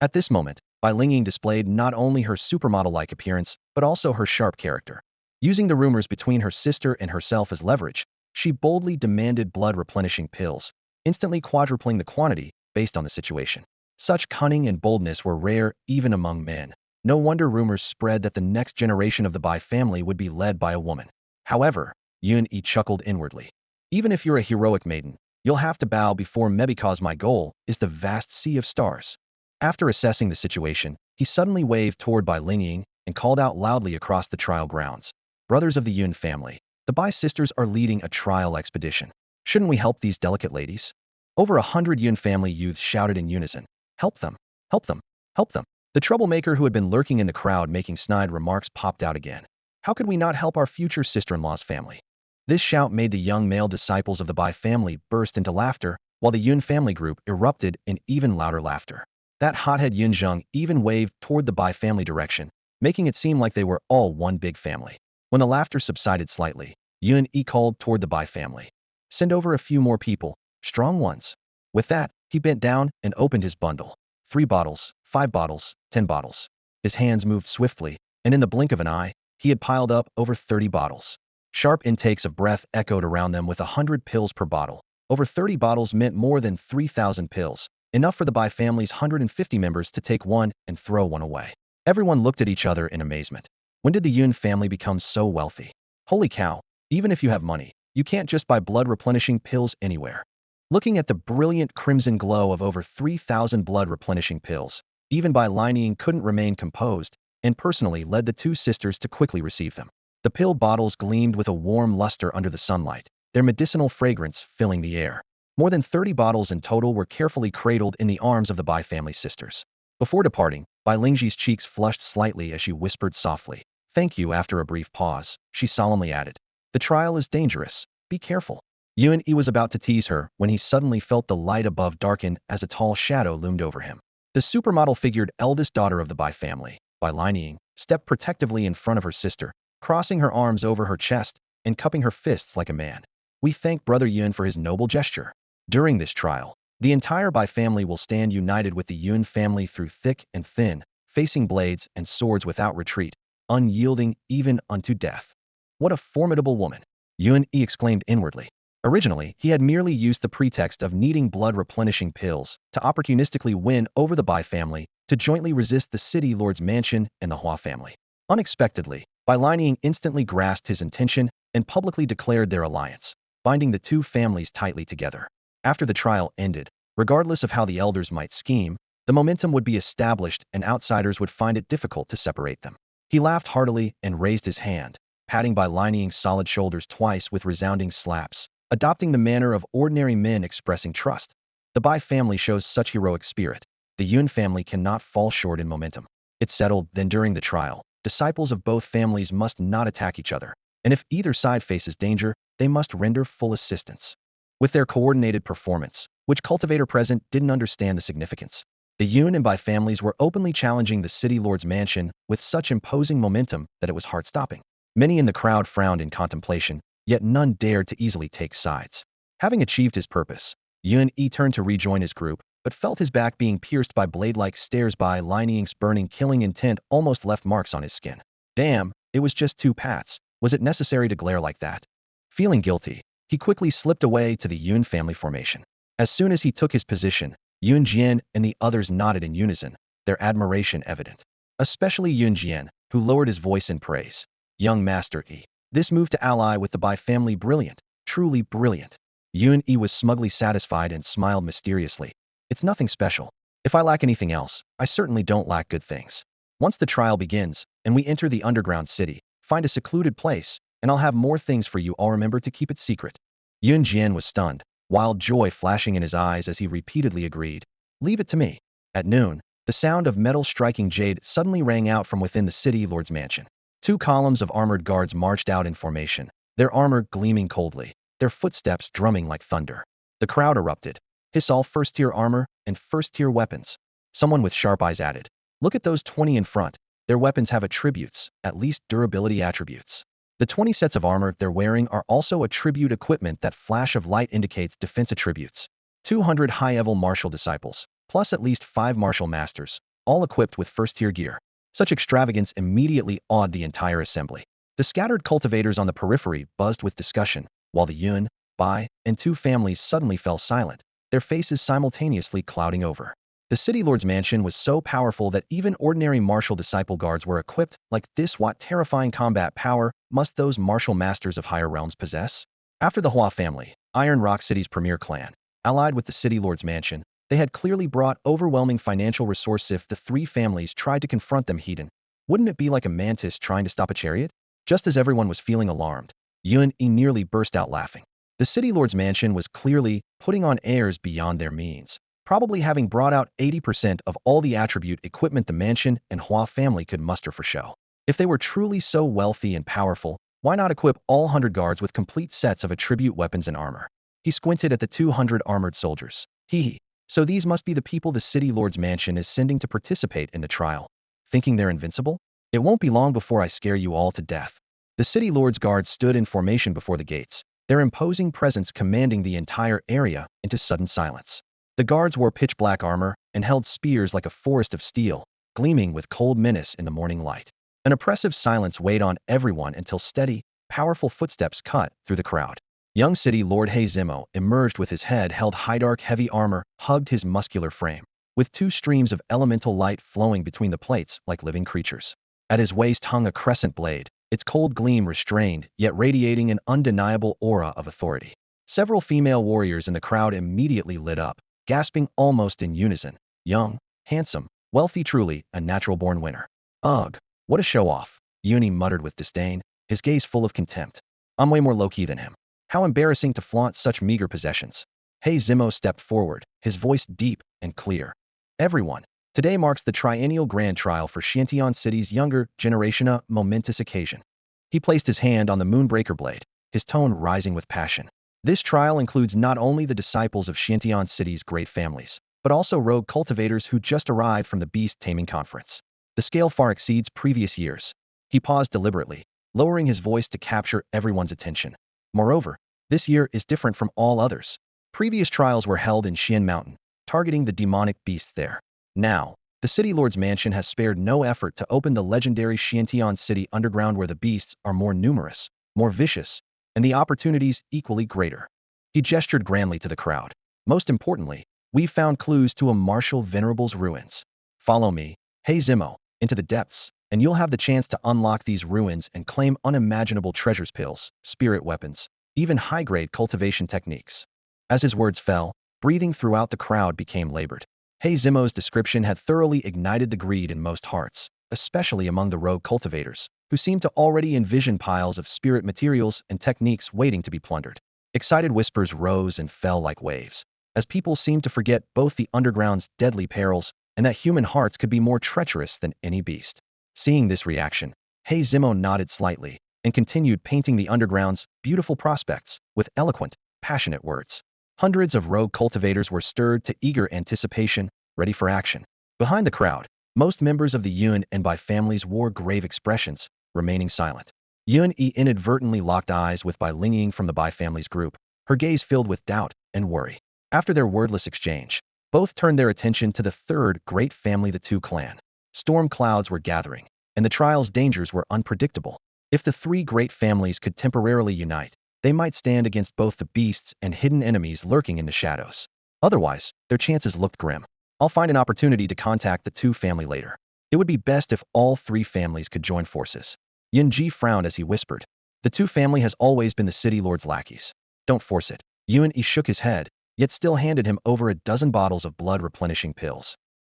Speaker 1: At this moment, Bai Lingying displayed not only her supermodel-like appearance, but also her sharp character. Using the rumors between her sister and herself as leverage, she boldly demanded blood-replenishing pills, instantly quadrupling the quantity based on the situation. Such cunning and boldness were rare even among men. No wonder rumors spread that the next generation of the Bai family would be led by a woman. However, Yun Yi chuckled inwardly. Even if you're a heroic maiden, you'll have to bow before me because my goal is the vast sea of stars. After assessing the situation, he suddenly waved toward Bai Lingying and called out loudly across the trial grounds. Brothers of the Yun family, the Bai sisters are leading a trial expedition. Shouldn't we help these delicate ladies? Over 100 Yun family youths shouted in unison. Help them! Help them! Help them! The troublemaker who had been lurking in the crowd making snide remarks popped out again. How could we not help our future sister-in-law's family? This shout made the young male disciples of the Bai family burst into laughter, while the Yun family group erupted in even louder laughter. That hothead Yun Zheng even waved toward the Bai family direction, making it seem like they were all one big family. When the laughter subsided slightly, Yun Yi called toward the Bai family. Send over a few more people, strong ones. With that, he bent down and opened his bundle. 3 bottles, 5 bottles, 10 bottles. His hands moved swiftly, and in the blink of an eye, he had piled up over 30 bottles. Sharp intakes of breath echoed around them with 100 pills per bottle. Over 30 bottles meant more than 3,000 pills, enough for the Bai family's 150 members to take one and throw one away. Everyone looked at each other in amazement. When did the Yun family become so wealthy? Holy cow, even if you have money, you can't just buy blood-replenishing pills anywhere. Looking at the brilliant crimson glow of over 3,000 blood-replenishing pills, even Bai Lingying couldn't remain composed, and personally led the two sisters to quickly receive them. The pill bottles gleamed with a warm luster under the sunlight, their medicinal fragrance filling the air. More than 30 bottles in total were carefully cradled in the arms of the Bai family sisters. Before departing, Bai Lingji's cheeks flushed slightly as she whispered softly, "Thank you." After a brief pause, she solemnly added, "The trial is dangerous. Be careful." Yun Yi was about to tease her when he suddenly felt the light above darken as a tall shadow loomed over him. The supermodel-figured eldest daughter of the Bai family, Bai Lingying, stepped protectively in front of her sister, crossing her arms over her chest and cupping her fists like a man. "We thank Brother Yun for his noble gesture. During this trial, the entire Bai family will stand united with the Yun family through thick and thin, facing blades and swords without retreat, unyielding even unto death." What a formidable woman! Yun Yi exclaimed inwardly. Originally, he had merely used the pretext of needing blood-replenishing pills to opportunistically win over the Bai family to jointly resist the city lord's mansion and the Hua family. Unexpectedly, Bai Lingying instantly grasped his intention and publicly declared their alliance, binding the two families tightly together. After the trial ended, regardless of how the elders might scheme, the momentum would be established and outsiders would find it difficult to separate them. He laughed heartily and raised his hand, patting Bai Lingying's solid shoulders twice with resounding slaps, adopting the manner of ordinary men expressing trust. The Bai family shows such heroic spirit. The Yun family cannot fall short in momentum. It's settled, then during the trial, disciples of both families must not attack each other, and if either side faces danger, they must render full assistance. With their coordinated performance, which cultivator present didn't understand the significance, the Yun and Bai families were openly challenging the city lord's mansion with such imposing momentum that it was heart-stopping. Many in the crowd frowned in contemplation, yet none dared to easily take sides. Having achieved his purpose, Yun Yi turned to rejoin his group, but felt his back being pierced by blade-like stares. Bai Lingying's burning killing intent almost left marks on his skin. Damn, it was just 2 pats. Was it necessary to glare like that? Feeling guilty, he quickly slipped away to the Yun family formation. As soon as he took his position, Yun Jian and the others nodded in unison, their admiration evident. Especially Yun Jian, who lowered his voice in praise. "Young Master Yi, this move to ally with the Bai family brilliant. truly brilliant. Yun-E was smugly satisfied and smiled mysteriously. It's nothing special. If I lack anything else, I certainly don't lack good things. Once the trial begins, and we enter the underground city, find a secluded place, and I'll have more things for you all. Remember to keep it secret. Yun Jian was stunned, wild joy flashing in his eyes as he repeatedly agreed. Leave it to me. At noon, the sound of metal striking jade suddenly rang out from within the city lord's mansion. Two columns of armored guards marched out in formation, their armor gleaming coldly, their footsteps drumming like thunder. The crowd erupted. Hiss all first-tier armor and first-tier weapons. Someone with sharp eyes added, look at those 20 in front. Their weapons have attributes, at least durability attributes. The 20 sets of armor they're wearing are also attribute equipment. That flash of light indicates defense attributes. 200 high-level martial disciples, plus at least 5 martial masters, all equipped with first-tier gear. Such extravagance immediately awed the entire assembly. The scattered cultivators on the periphery buzzed with discussion, while the Yun, Bai, and two families suddenly fell silent, their faces simultaneously clouding over. The city lord's mansion was so powerful that even ordinary martial disciple guards were equipped like this. What terrifying combat power must those martial masters of higher realms possess? After the Hua family, Iron Rock City's premier clan, allied with the city lord's mansion, they had clearly brought overwhelming financial resources. If the three families tried to confront them head-on, wouldn't it be like a mantis trying to stop a chariot? Just as everyone was feeling alarmed, Yun-E nearly burst out laughing. The city lord's mansion was clearly putting on airs beyond their means, probably having brought out 80% of all the attribute equipment the mansion and Hua family could muster for show. If they were truly so wealthy and powerful, why not equip all 100 guards with complete sets of attribute weapons and armor? He squinted at the 200 armored soldiers. Hee. So these must be the people the city lord's mansion is sending to participate in the trial. Thinking they're invincible? It won't be long before I scare you all to death. The city lord's guards stood in formation before the gates, their imposing presence commanding the entire area into sudden silence. The guards wore pitch-black armor and held spears like a forest of steel, gleaming with cold menace in the morning light. An oppressive silence weighed on everyone until steady, powerful footsteps cut through the crowd. Young City Lord He Zimo emerged with his head held high. Dark heavy armor hugged his muscular frame, with two streams of elemental light flowing between the plates like living creatures. At his waist hung a crescent blade, its cold gleam restrained, yet radiating an undeniable aura of authority. Several female warriors in the crowd immediately lit up, gasping almost in unison. Young, handsome, wealthy, truly a natural-born winner. Ugh, what a show-off, Uni muttered with disdain, his gaze full of contempt. I'm way more low-key than him. How embarrassing to flaunt such meager possessions. He Zimo stepped forward, his voice deep and clear. Everyone, today marks the triennial grand trial for Xiantian City's younger generation, a momentous occasion. He placed his hand on the Moonbreaker blade, his tone rising with passion. This trial includes not only the disciples of Xiantian City's great families, but also rogue cultivators who just arrived from the Beast Taming Conference. The scale far exceeds previous years. He paused deliberately, lowering his voice to capture everyone's attention. Moreover, this year is different from all others. Previous trials were held in Xian Mountain, targeting the demonic beasts there. Now, the City Lord's mansion has spared no effort to open the legendary Xiantian City underground where the beasts are more numerous, more vicious, and the opportunities equally greater. He gestured grandly to the crowd. Most importantly, we've found clues to a martial venerable's ruins. Follow me, He Zimo, into the depths, and you'll have the chance to unlock these ruins and claim unimaginable treasures, pills, spirit weapons, even high-grade cultivation techniques. As his words fell, breathing throughout the crowd became labored. He Zimo's description had thoroughly ignited the greed in most hearts, especially among the rogue cultivators, who seemed to already envision piles of spirit materials and techniques waiting to be plundered. Excited whispers rose and fell like waves, as people seemed to forget both the underground's deadly perils and that human hearts could be more treacherous than any beast. Seeing this reaction, He Zimo nodded slightly and continued painting the underground's beautiful prospects with eloquent, passionate words. Hundreds of rogue cultivators were stirred to eager anticipation, ready for action. Behind the crowd, most members of the Yun and Bai families wore grave expressions, remaining silent. Yun-E inadvertently locked eyes with Bai Linging from the Bai family's group, her gaze filled with doubt and worry. After their wordless exchange, both turned their attention to the third great family, the Tu clan. Storm clouds were gathering, and the trial's dangers were unpredictable. If the three great families could temporarily unite, they might stand against both the beasts and hidden enemies lurking in the shadows. Otherwise, their chances looked grim. I'll find an opportunity to contact the Tu family later. It would be best if all three families could join forces. Yin Ji frowned as he whispered. The Tu family has always been the city lord's lackeys. Don't force it. Yuan Yi shook his head, yet still handed him over a dozen bottles of blood-replenishing pills.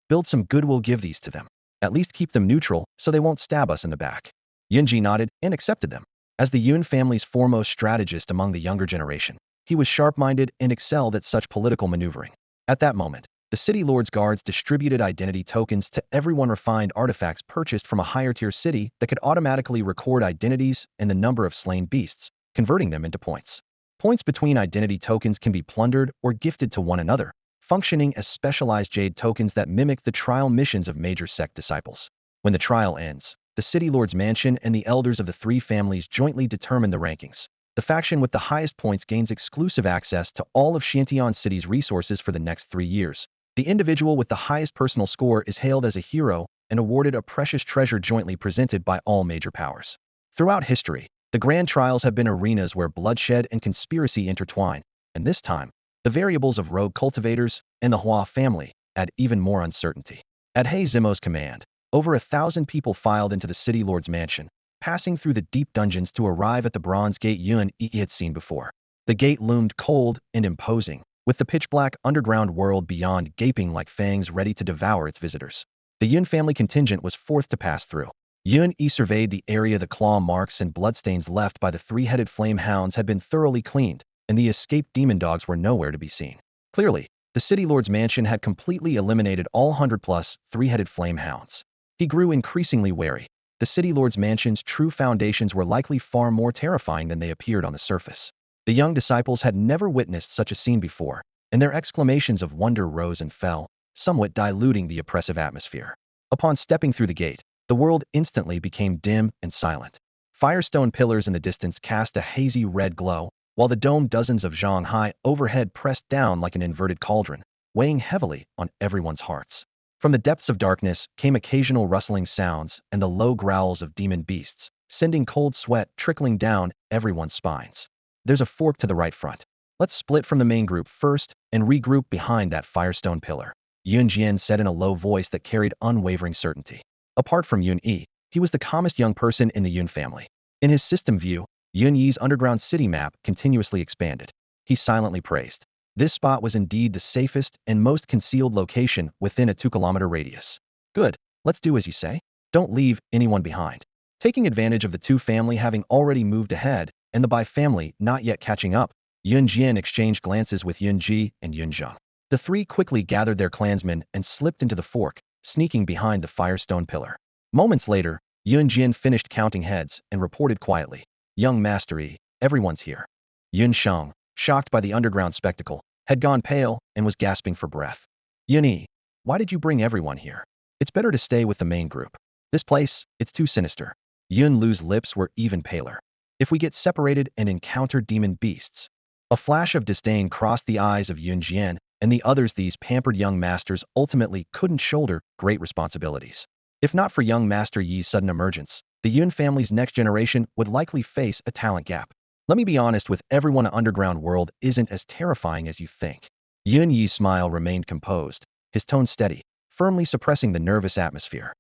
Speaker 1: Build some goodwill, give these to them. At least keep them neutral so they won't stab us in the back. Yunji nodded and accepted them. As the Yun family's foremost strategist among the younger generation, he was sharp-minded and excelled at such political maneuvering. At that moment, the city lord's guards distributed identity tokens to everyone, refined artifacts purchased from a higher-tier city that could automatically record identities and the number of slain beasts, converting them into points. Points between identity tokens can be plundered or gifted to one another, functioning as specialized jade tokens that mimic the trial missions of major sect disciples. When the trial ends, the city lord's mansion and the elders of the three families jointly determine the rankings. The faction with the highest points gains exclusive access to all of Xiantian City's resources for the next 3 years. The individual with the highest personal score is hailed as a hero and awarded a precious treasure jointly presented by all major powers. Throughout history, the grand trials have been arenas where bloodshed and conspiracy intertwine, and this time, the variables of rogue cultivators and the Hua family add even more uncertainty. At He Zimo's command, over 1,000 people filed into the city lord's mansion, passing through the deep dungeons to arrive at the bronze gate Yuan Yi had seen before. The gate loomed cold and imposing, with the pitch-black underground world beyond gaping like fangs ready to devour its visitors. The Yun family contingent was fourth to pass through. Yuan Yi surveyed the area. The claw marks and bloodstains left by the three-headed flame hounds had been thoroughly cleaned, and the escaped demon dogs were nowhere to be seen. Clearly, the city lord's mansion had completely eliminated all 100-plus three-headed flame hounds. He grew increasingly wary. The city lord's mansion's true foundations were likely far more terrifying than they appeared on the surface. The young disciples had never witnessed such a scene before, and their exclamations of wonder rose and fell, somewhat diluting the oppressive atmosphere. Upon stepping through the gate, the world instantly became dim and silent. Firestone pillars in the distance cast a hazy red glow, while the domed dozens of Zhanghai overhead pressed down like an inverted cauldron, weighing heavily on everyone's hearts. From the depths of darkness came occasional rustling sounds and the low growls of demon beasts, sending cold sweat trickling down everyone's spines. There's a fork to the right front. Let's split from the main group first and regroup behind that firestone pillar, Yun Jian said in a low voice that carried unwavering certainty. Apart from Yun Yi, he was the calmest young person in the Yun family. In his system view, Yun Yi's underground city map continuously expanded. He silently praised. This spot was indeed the safest and most concealed location within a 2-kilometer radius. Good, let's do as you say. Don't leave anyone behind. Taking advantage of the two family having already moved ahead and the Bai family not yet catching up, Yun Jian exchanged glances with Yun Ji and Yun Zheng. The three quickly gathered their clansmen and slipped into the fork, sneaking behind the firestone pillar. Moments later, Yun Jian finished counting heads and reported quietly, "Young Master Yi, everyone's here." Yun Sheng, shocked by the underground spectacle, had gone pale and was gasping for breath. "Yun Yi, why did you bring everyone here? It's better to stay with the main group. This place, it's too sinister." Yun Lu's lips were even paler. "If we get separated and encounter demon beasts." A flash of disdain crossed the eyes of Yun Jian and the others. These pampered young masters ultimately couldn't shoulder great responsibilities. If not for young Master Yi's sudden emergence, the Yun family's next generation would likely face a talent gap. Let me be honest with everyone, an underground world isn't as terrifying as you think. Yun Yi's smile remained composed, his tone steady, firmly suppressing the nervous atmosphere.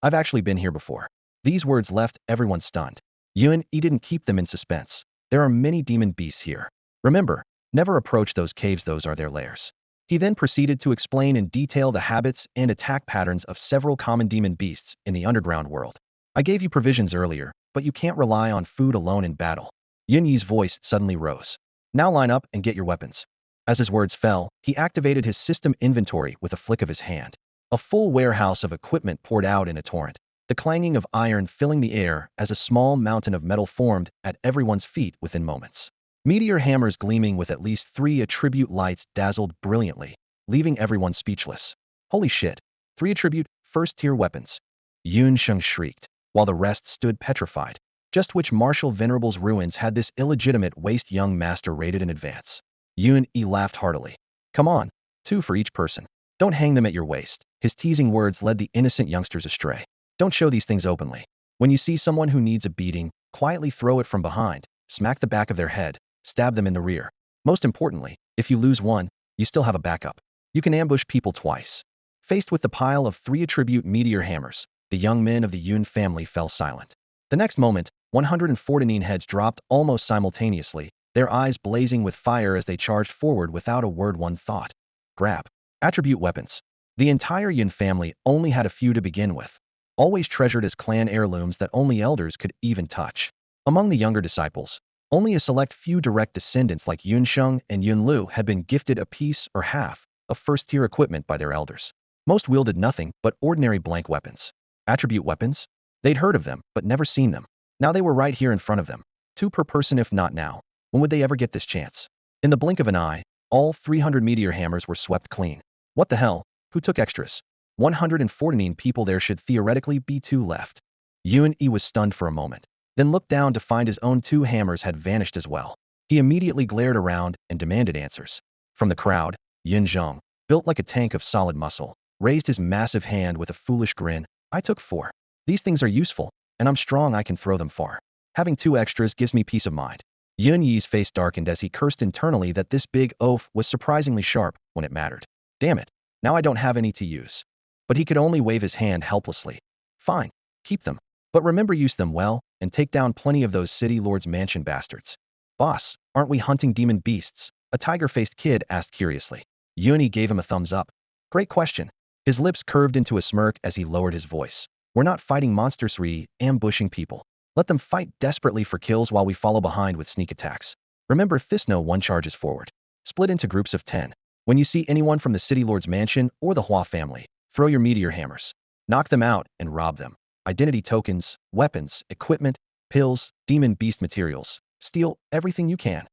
Speaker 1: "I've actually been here before." These words left everyone stunned. Yun Yi didn't keep them in suspense. "There are many demon beasts here. Remember, never approach those caves, those are their lairs." He then proceeded to explain in detail the habits and attack patterns of several common demon beasts in the underground world. "I gave you provisions earlier, but you can't rely on food alone in battle." Yun Yi's voice suddenly rose. "Now line up and get your weapons." As his words fell, he activated his system inventory with a flick of his hand. A full warehouse of equipment poured out in a torrent, the clanging of iron filling the air as a small mountain of metal formed at everyone's feet within moments. Meteor hammers gleaming with at least 3 attribute lights dazzled brilliantly, leaving everyone speechless. "Holy shit! 3 attribute, first-tier weapons!" Yun Sheng shrieked, while the rest stood petrified. Just which martial venerable's ruins had this illegitimate waste young master raided in advance? Yun Yi laughed heartily. "Come on, 2 for each person. Don't hang them at your waist." His teasing words led the innocent youngsters astray. "Don't show these things openly. When you see someone who needs a beating, quietly throw it from behind, smack the back of their head, stab them in the rear. Most importantly, if you lose one, you still have a backup. You can ambush people twice." Faced with the pile of 3 attribute meteor hammers, the young men of the Yun family fell silent. The next moment, 149 heads dropped almost simultaneously, their eyes blazing with fire as they charged forward without a word. One thought. Grab. Attribute weapons. The entire Yin family only had a few to begin with, always treasured as clan heirlooms that only elders could even touch. Among the younger disciples, only a select few direct descendants like Yun Sheng and Yun Lu had been gifted a piece or half of first-tier equipment by their elders. Most wielded nothing but ordinary blank weapons. Attribute weapons? They'd heard of them, but never seen them. Now they were right here in front of them. Two per person if not now. When would they ever get this chance? In the blink of an eye, all 300 meteor hammers were swept clean. What the hell? Who took extras? 114 people. There should theoretically be 2 left. Yuan Yi was stunned for a moment, then looked down to find his own 2 hammers had vanished as well. He immediately glared around and demanded answers. From the crowd, Yin Zhong, built like a tank of solid muscle, raised his massive hand with a foolish grin. I took 4. These things are useful, and I'm strong. I can throw them far. Having 2 extras gives me peace of mind. Yun Yi's face darkened as he cursed internally that this big oaf was surprisingly sharp when it mattered. Damn it. Now I don't have any to use. But he could only wave his hand helplessly. Fine. Keep them. But remember, use them well, and take down plenty of those city lord's mansion bastards. Boss, aren't we hunting demon beasts? A tiger-faced kid asked curiously. Yun Yi gave him a thumbs up. Great question. His lips curved into a smirk as he lowered his voice. We're not fighting monsters, we're ambushing people. Let them fight desperately for kills while we follow behind with sneak attacks. Remember, Thisno 1 charges forward. Split into groups of 10. When you see anyone from the City Lord's mansion or the Hua family, throw your meteor hammers. Knock them out and rob them. Identity tokens, weapons, equipment, pills, demon beast materials. Steal everything you can.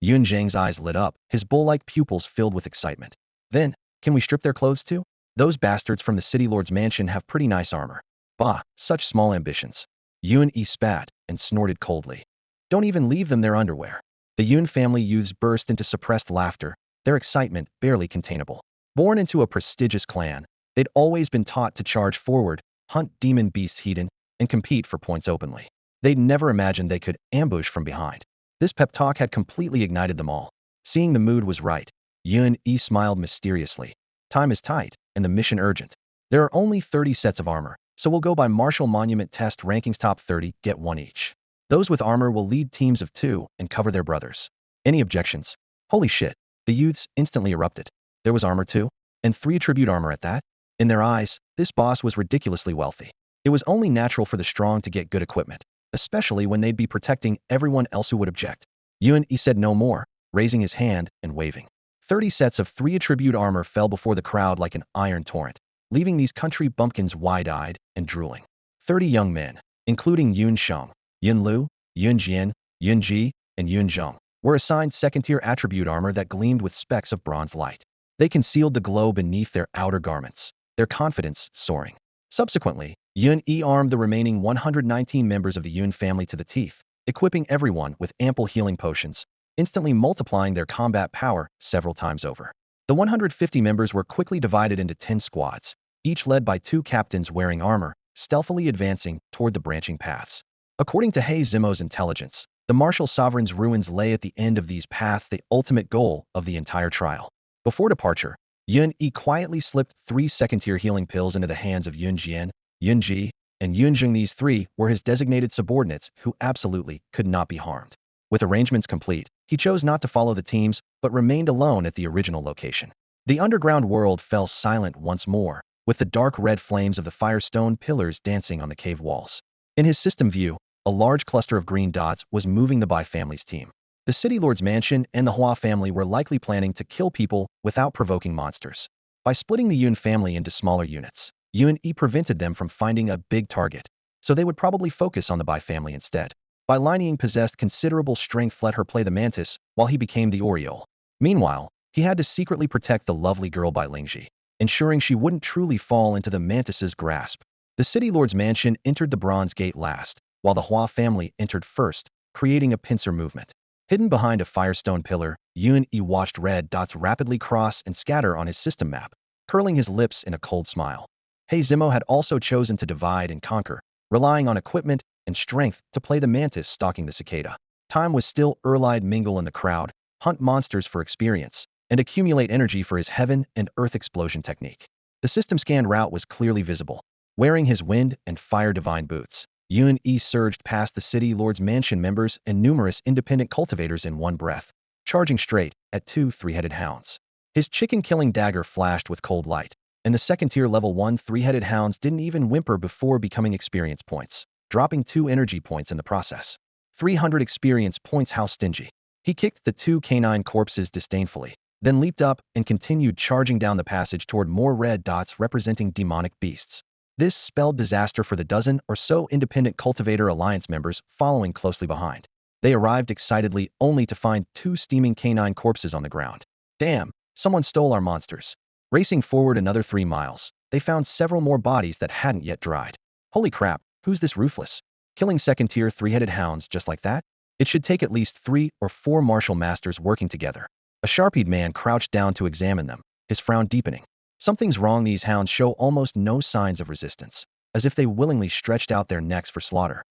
Speaker 1: Yun Zhang's eyes lit up, his bull-like pupils filled with excitement. Then, can we strip their clothes too? Those bastards from the City Lord's mansion have pretty nice armor. Bah, such small ambitions. Yun Yi spat and snorted coldly. Don't even leave them their underwear. The Yun family youths burst into suppressed laughter, their excitement barely containable. Born into a prestigious clan, they'd always been taught to charge forward, hunt demon beasts hidden, and compete for points openly. They'd never imagined they could ambush from behind. This pep talk had completely ignited them all. Seeing the mood was right, Yun Yi smiled mysteriously. Time is tight, and the mission urgent. There are only 30 sets of armor, so we'll go by martial monument test rankings. Top 30 get 1 each. Those with armor will lead teams of 2 and cover their brothers. Any objections? Holy shit. The youths instantly erupted. There was armor too? And 3 attribute armor at that? In their eyes, this boss was ridiculously wealthy. It was only natural for the strong to get good equipment, especially when they'd be protecting everyone else who would object. Yun Yi said no more, raising his hand and waving. 30 sets of 3 attribute armor fell before the crowd like an iron torrent, leaving these country bumpkins wide-eyed and drooling. 30 young men, including Yun Sheng, Yun Lu, Yun Jian, Yun Ji, and Yun Zheng, were assigned second-tier attribute armor that gleamed with specks of bronze light. They concealed the glow beneath their outer garments, their confidence soaring. Subsequently, Yun Yi armed the remaining 119 members of the Yun family to the teeth, equipping everyone with ample healing potions, instantly multiplying their combat power several times over. The 150 members were quickly divided into 10 squads, each led by 2 captains wearing armor, stealthily advancing toward the branching paths. According to He Zimo's intelligence, the martial sovereign's ruins lay at the end of these paths, the ultimate goal of the entire trial. Before departure, Yun Yi quietly slipped 3 second-tier healing pills into the hands of Yun Jian, Yun Ji, and Yun Zheng. These 3 were his designated subordinates who absolutely could not be harmed. With arrangements complete, he chose not to follow the teams, but remained alone at the original location. The underground world fell silent once more, with the dark red flames of the firestone pillars dancing on the cave walls. In his system view, a large cluster of green dots was moving the Bai family's team. The City Lord's mansion and the Hua family were likely planning to kill people without provoking monsters. By splitting the Yun family into smaller units, Yun Yi prevented them from finding a big target, so they would probably focus on the Bai family instead. Bai Lining possessed considerable strength, let her play the mantis while he became the Oriole. Meanwhile, he had to secretly protect the lovely girl Bai Lingji, ensuring she wouldn't truly fall into the mantis's grasp. The City Lord's mansion entered the bronze gate last, while the Hua family entered first, creating a pincer movement. Hidden behind a firestone pillar, Yun Yi watched red dots rapidly cross and scatter on his system map, curling his lips in a cold smile. He Zimo had also chosen to divide and conquer, relying on equipment and strength to play the mantis stalking the cicada. Time was still early. Mingle in the crowd, hunt monsters for experience, and accumulate energy for his heaven and earth explosion technique. The system scan route was clearly visible. Wearing his wind and fire divine boots, Yun E surged past the city lord's mansion members and numerous independent cultivators in one breath, charging straight at two three-headed hounds. His chicken-killing dagger flashed with cold light, and the second-tier level 1 three-headed hounds didn't even whimper before becoming experience points, dropping 2 energy points in the process. 300 experience points, how stingy. He kicked the 2 canine corpses disdainfully, then leaped up and continued charging down the passage toward more red dots representing demonic beasts. This spelled disaster for the dozen or so independent cultivator alliance members following closely behind. They arrived excitedly only to find 2 steaming canine corpses on the ground. Damn, someone stole our monsters. Racing forward another 3 miles, they found several more bodies that hadn't yet dried. Holy crap, who's this ruthless? Killing second-tier 3-headed hounds just like that? It should take at least 3 or 4 martial masters working together. A sharp-eyed man crouched down to examine them, his frown deepening. Something's wrong. These hounds show almost no signs of resistance, as if they willingly stretched out their necks for slaughter.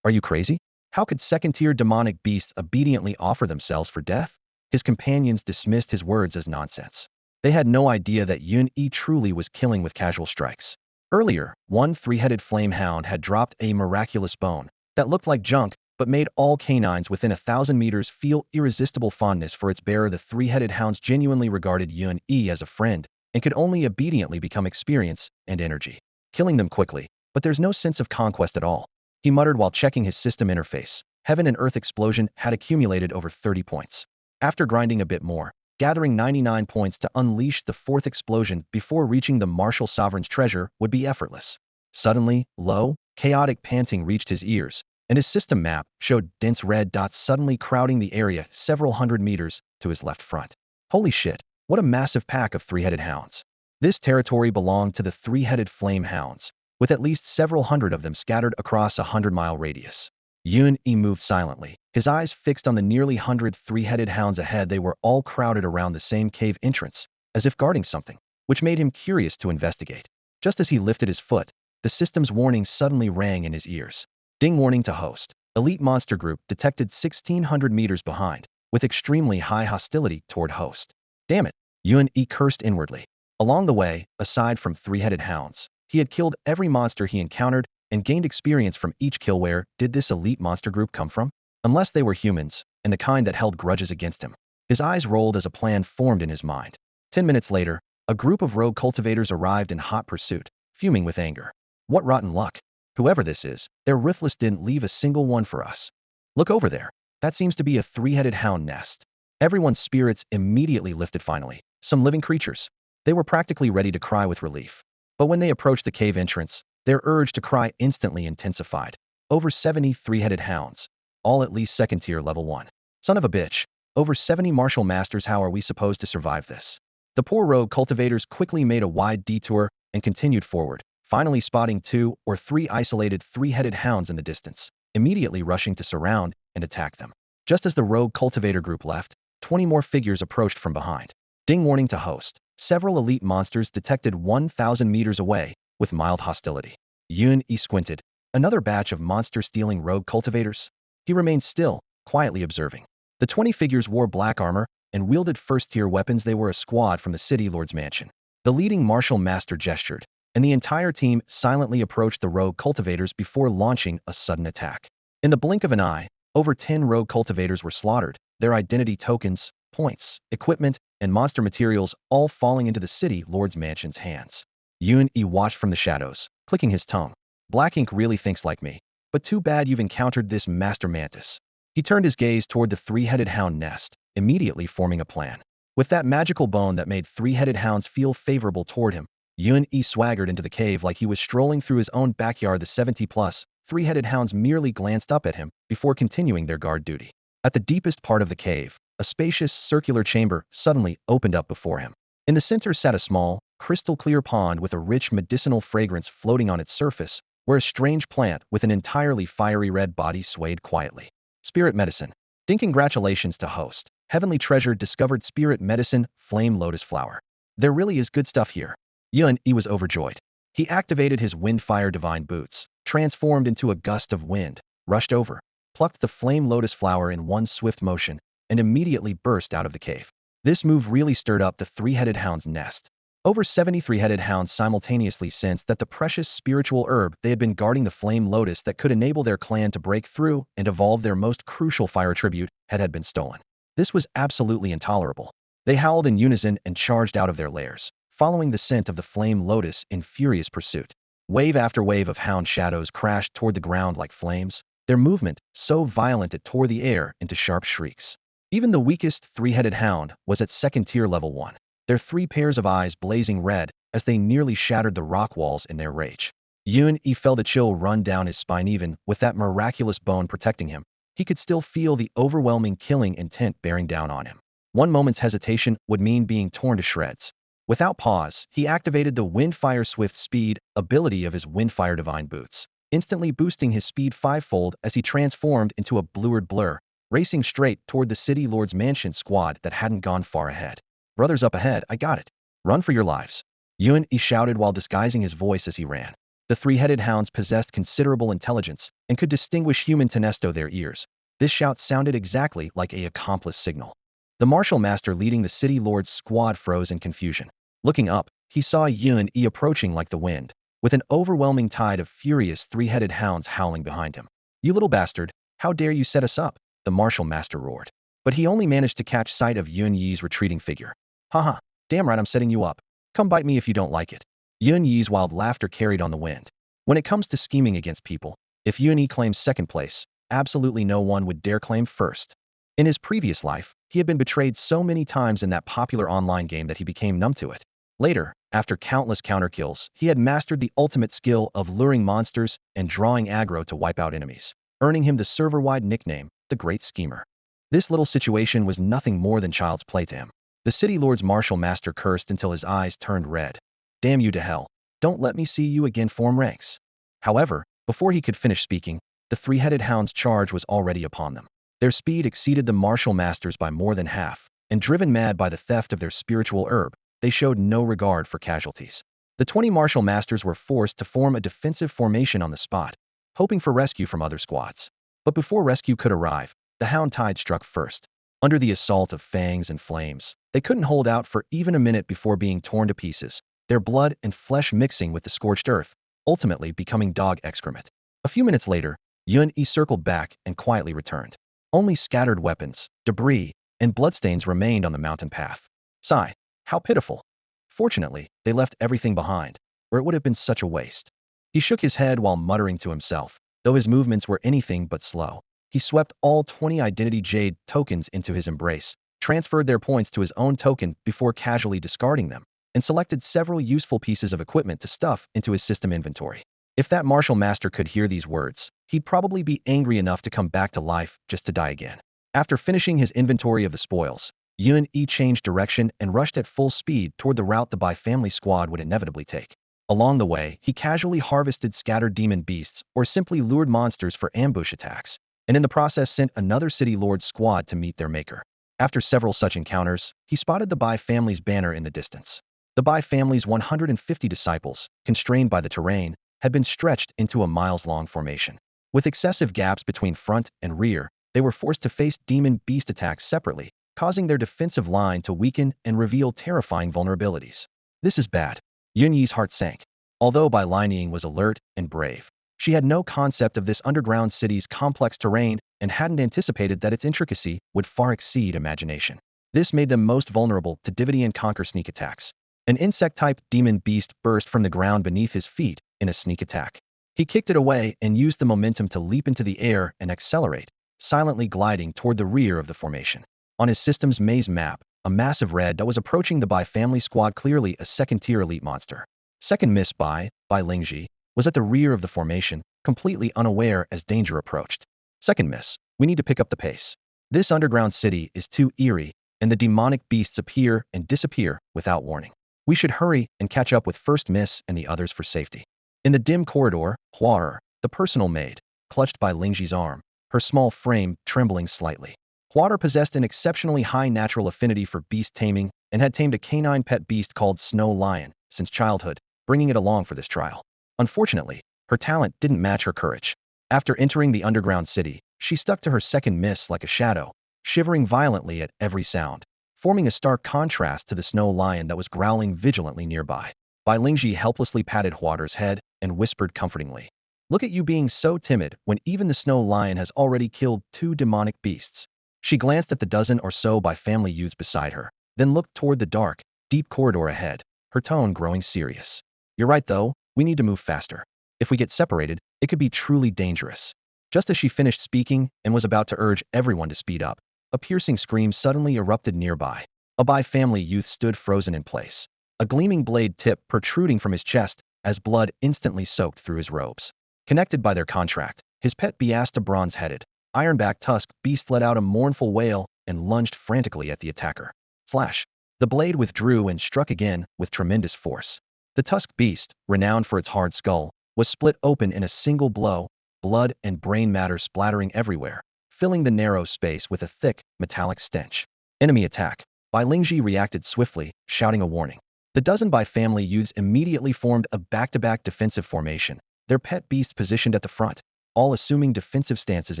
Speaker 1: Are you crazy? How could second-tier demonic beasts obediently offer themselves for death? His companions dismissed his words as nonsense. They had no idea that Yun E truly was killing with casual strikes. Earlier, one 3-headed flame hound had dropped a miraculous bone that looked like junk, but made all canines within 1,000 meters feel irresistible fondness for its bearer. The 3-headed hounds genuinely regarded Yun E as a friend, and could only obediently become experience and energy, killing them quickly, but there's no sense of conquest at all. He muttered while checking his system interface. Heaven and Earth explosion had accumulated over 30 points. After grinding a bit more, gathering 99 points to unleash the 4th explosion before reaching the martial sovereign's treasure would be effortless. Suddenly, low, chaotic panting reached his ears, and his system map showed dense red dots suddenly crowding the area several hundred meters to his left front. Holy shit! What a massive pack of 3-headed hounds. This territory belonged to the 3-headed flame hounds, with at least several hundred of them scattered across a 100-mile radius. Yun E moved silently, his eyes fixed on the nearly 100 3-headed hounds ahead. They were all crowded around the same cave entrance, as if guarding something, which made him curious to investigate. Just as he lifted his foot, the system's warning suddenly rang in his ears. Ding, warning to host. Elite monster group detected 1,600 meters behind, with extremely high hostility toward host. Damn it, Yun E cursed inwardly. Along the way, aside from 3-headed hounds, he had killed every monster he encountered and gained experience from each kill. Where did this elite monster group come from? Unless they were humans, and the kind that held grudges against him. His eyes rolled as a plan formed in his mind. 10 minutes later, a group of rogue cultivators arrived in hot pursuit, fuming with anger. What rotten luck. Whoever this is, their ruthless didn't leave a single one for us. Look over there. That seems to be a 3-headed hound nest. Everyone's spirits immediately lifted. Finally, some living creatures. They were practically ready to cry with relief. But when they approached the cave entrance, their urge to cry instantly intensified. Over 70 3-headed hounds, all at least second-tier level 1. Son of a bitch. Over 70 martial masters. How are we supposed to survive this? The poor rogue cultivators quickly made a wide detour and continued forward, finally spotting 2 or 3 isolated 3-headed hounds in the distance, immediately rushing to surround and attack them. Just as the rogue cultivator group left, 20 more figures approached from behind. Ding, warning to host. Several elite monsters detected 1,000 meters away with mild hostility. Yun E squinted. Another batch of monster-stealing rogue cultivators? He remained still, quietly observing. The 20 figures wore black armor and wielded first-tier weapons. They were a squad from the city lord's mansion. The leading martial master gestured, and the entire team silently approached the rogue cultivators before launching a sudden attack. In the blink of an eye, over 10 rogue cultivators were slaughtered, their identity tokens, points, equipment, and monster materials all falling into the city lord's mansion's hands. Yun E watched from the shadows, clicking his tongue. Black ink really thinks like me. But too bad you've encountered this master mantis. He turned his gaze toward the 3-headed hound nest, immediately forming a plan. With that magical bone that made 3-headed hounds feel favorable toward him, Yun E swaggered into the cave like he was strolling through his own backyard. The 70-plus 3-headed hounds merely glanced up at him before continuing their guard duty. At the deepest part of the cave, a spacious circular chamber suddenly opened up before him. In the center sat a small, crystal-clear pond with a rich medicinal fragrance floating on its surface, where a strange plant with an entirely fiery red body swayed quietly. Spirit medicine. Ding, congratulations to host. Heavenly treasure discovered. Spirit medicine, flame lotus flower. There really is good stuff here. Yun E was overjoyed. He activated his windfire divine boots, transformed into a gust of wind, rushed over, plucked the flame lotus flower in one swift motion, and immediately burst out of the cave. This move really stirred up the 3-headed hound's nest. Over 73-headed hounds simultaneously sensed that the precious spiritual herb they had been guarding, the flame lotus that could enable their clan to break through and evolve their most crucial fire tribute, had been stolen. This was absolutely intolerable. They howled in unison and charged out of their lairs, following the scent of the flame lotus in furious pursuit. Wave after wave of hound shadows crashed toward the ground like flames, their movement so violent it tore the air into sharp shrieks. Even the weakest three-headed hound was at second-tier level 1, their 3 pairs of eyes blazing red as they nearly shattered the rock walls in their rage. Yun-Yi felt a chill run down his spine. Even with that miraculous bone protecting him, he could still feel the overwhelming killing intent bearing down on him. One moment's hesitation would mean being torn to shreds. Without pause, he activated the Windfire Swift Speed ability of his Windfire Divine Boots, instantly boosting his speed 5-fold as he transformed into a blued blur, racing straight toward the City Lord's mansion squad that hadn't gone far ahead. "Brothers up ahead, I got it. Run for your lives," Yun-Yi shouted while disguising his voice as he ran. The three-headed hounds possessed considerable intelligence and could distinguish human tenesto their ears. This shout sounded exactly like a accomplice signal. The martial master leading the City Lord's squad froze in confusion. Looking up, he saw Yun-Yi approaching like the wind, with an overwhelming tide of furious three-headed hounds howling behind him. "You little bastard, how dare you set us up?" the martial master roared. But he only managed to catch sight of Yun-Yi's retreating figure. "Haha, damn right I'm setting you up. Come bite me if you don't like it." Yun-Yi's wild laughter carried on the wind. When it comes to scheming against people, if Yun-Yi claims second place, absolutely no one would dare claim first. In his previous life, he had been betrayed so many times in that popular online game that he became numb to it. Later, after countless counterkills, he had mastered the ultimate skill of luring monsters and drawing aggro to wipe out enemies, earning him the server-wide nickname, the Great Schemer. This little situation was nothing more than child's play to him. The City Lord's martial master cursed until his eyes turned red. "Damn you to hell. Don't let me see you again form ranks." However, before he could finish speaking, the three-headed hound's charge was already upon them. Their speed exceeded the martial master's by more than half, and driven mad by the theft of their spiritual herb, they showed no regard for casualties. The 20 martial masters were forced to form a defensive formation on the spot, hoping for rescue from other squads. But before rescue could arrive, the hound tide struck first. Under the assault of fangs and flames, they couldn't hold out for even a minute before being torn to pieces, their blood and flesh mixing with the scorched earth, ultimately becoming dog excrement. A few minutes later, Yun-Yi circled back and quietly returned. Only scattered weapons, debris, and bloodstains remained on the mountain path. Sigh, how pitiful. Fortunately, they left everything behind, or it would have been such a waste. He shook his head while muttering to himself, though his movements were anything but slow. He swept all 20 Identity Jade tokens into his embrace, transferred their points to his own token before casually discarding them, and selected several useful pieces of equipment to stuff into his system inventory. If that martial master could hear these words, he'd probably be angry enough to come back to life just to die again. After finishing his inventory of the spoils, Yun-Yi changed direction and rushed at full speed toward the route the Bai family squad would inevitably take. Along the way, he casually harvested scattered demon beasts or simply lured monsters for ambush attacks, and in the process sent another City Lord squad to meet their maker. After several such encounters, he spotted the Bai family's banner in the distance. The Bai family's 150 disciples, constrained by the terrain, had been stretched into a miles-long formation. With excessive gaps between front and rear, they were forced to face demon beast attacks separately, causing their defensive line to weaken and reveal terrifying vulnerabilities. This is bad. Yun-Yi's heart sank. Although Bai Linying was alert and brave, she had no concept of this underground city's complex terrain and hadn't anticipated that its intricacy would far exceed imagination. This made them most vulnerable to divide and conquer sneak attacks. An insect-type demon beast burst from the ground beneath his feet in a sneak attack. He kicked it away and used the momentum to leap into the air and accelerate, silently gliding toward the rear of the formation. On his system's maze map, a massive red that was approaching the Bai family squad, clearly a second-tier elite monster. Second Miss Bai Lingji, was at the rear of the formation, completely unaware as danger approached. "Second Miss, we need to pick up the pace. This underground city is too eerie, and the demonic beasts appear and disappear without warning. We should hurry and catch up with First Miss and the others for safety." In the dim corridor, Hua, the personal maid, clutched by Lingji's arm, her small frame trembling slightly. Hua possessed an exceptionally high natural affinity for beast taming and had tamed a canine pet beast called Snow Lion since childhood, bringing it along for this trial. Unfortunately, her talent didn't match her courage. After entering the underground city, she stuck to her second miss like a shadow, shivering violently at every sound. forming a stark contrast to the snow lion that was growling vigilantly nearby. Bai Lingji helplessly patted Huader's head and whispered comfortingly, "Look at you being so timid when even the snow lion has already killed 2 demonic beasts." She glanced at the dozen or so by family youths beside her, then looked toward the dark, deep corridor ahead, her tone growing serious. "You're right though, we need to move faster. If we get separated, it could be truly dangerous." Just as she finished speaking and was about to urge everyone to speed up, a piercing scream suddenly erupted nearby. A Bai family youth stood frozen in place, a gleaming blade tip protruding from his chest as blood instantly soaked through his robes. Connected by their contract, his pet Biasta bronze-headed, ironback tusk beast let out a mournful wail and lunged frantically at the attacker. Flash! The blade withdrew and struck again with tremendous force. The tusk beast, renowned for its hard skull, was split open in a single blow, blood and brain matter splattering everywhere, filling the narrow space with a thick, metallic stench. Enemy attack. Bai Lingji reacted swiftly, shouting a warning. The dozen Bai family youths immediately formed a back-to-back defensive formation, their pet beasts positioned at the front, all assuming defensive stances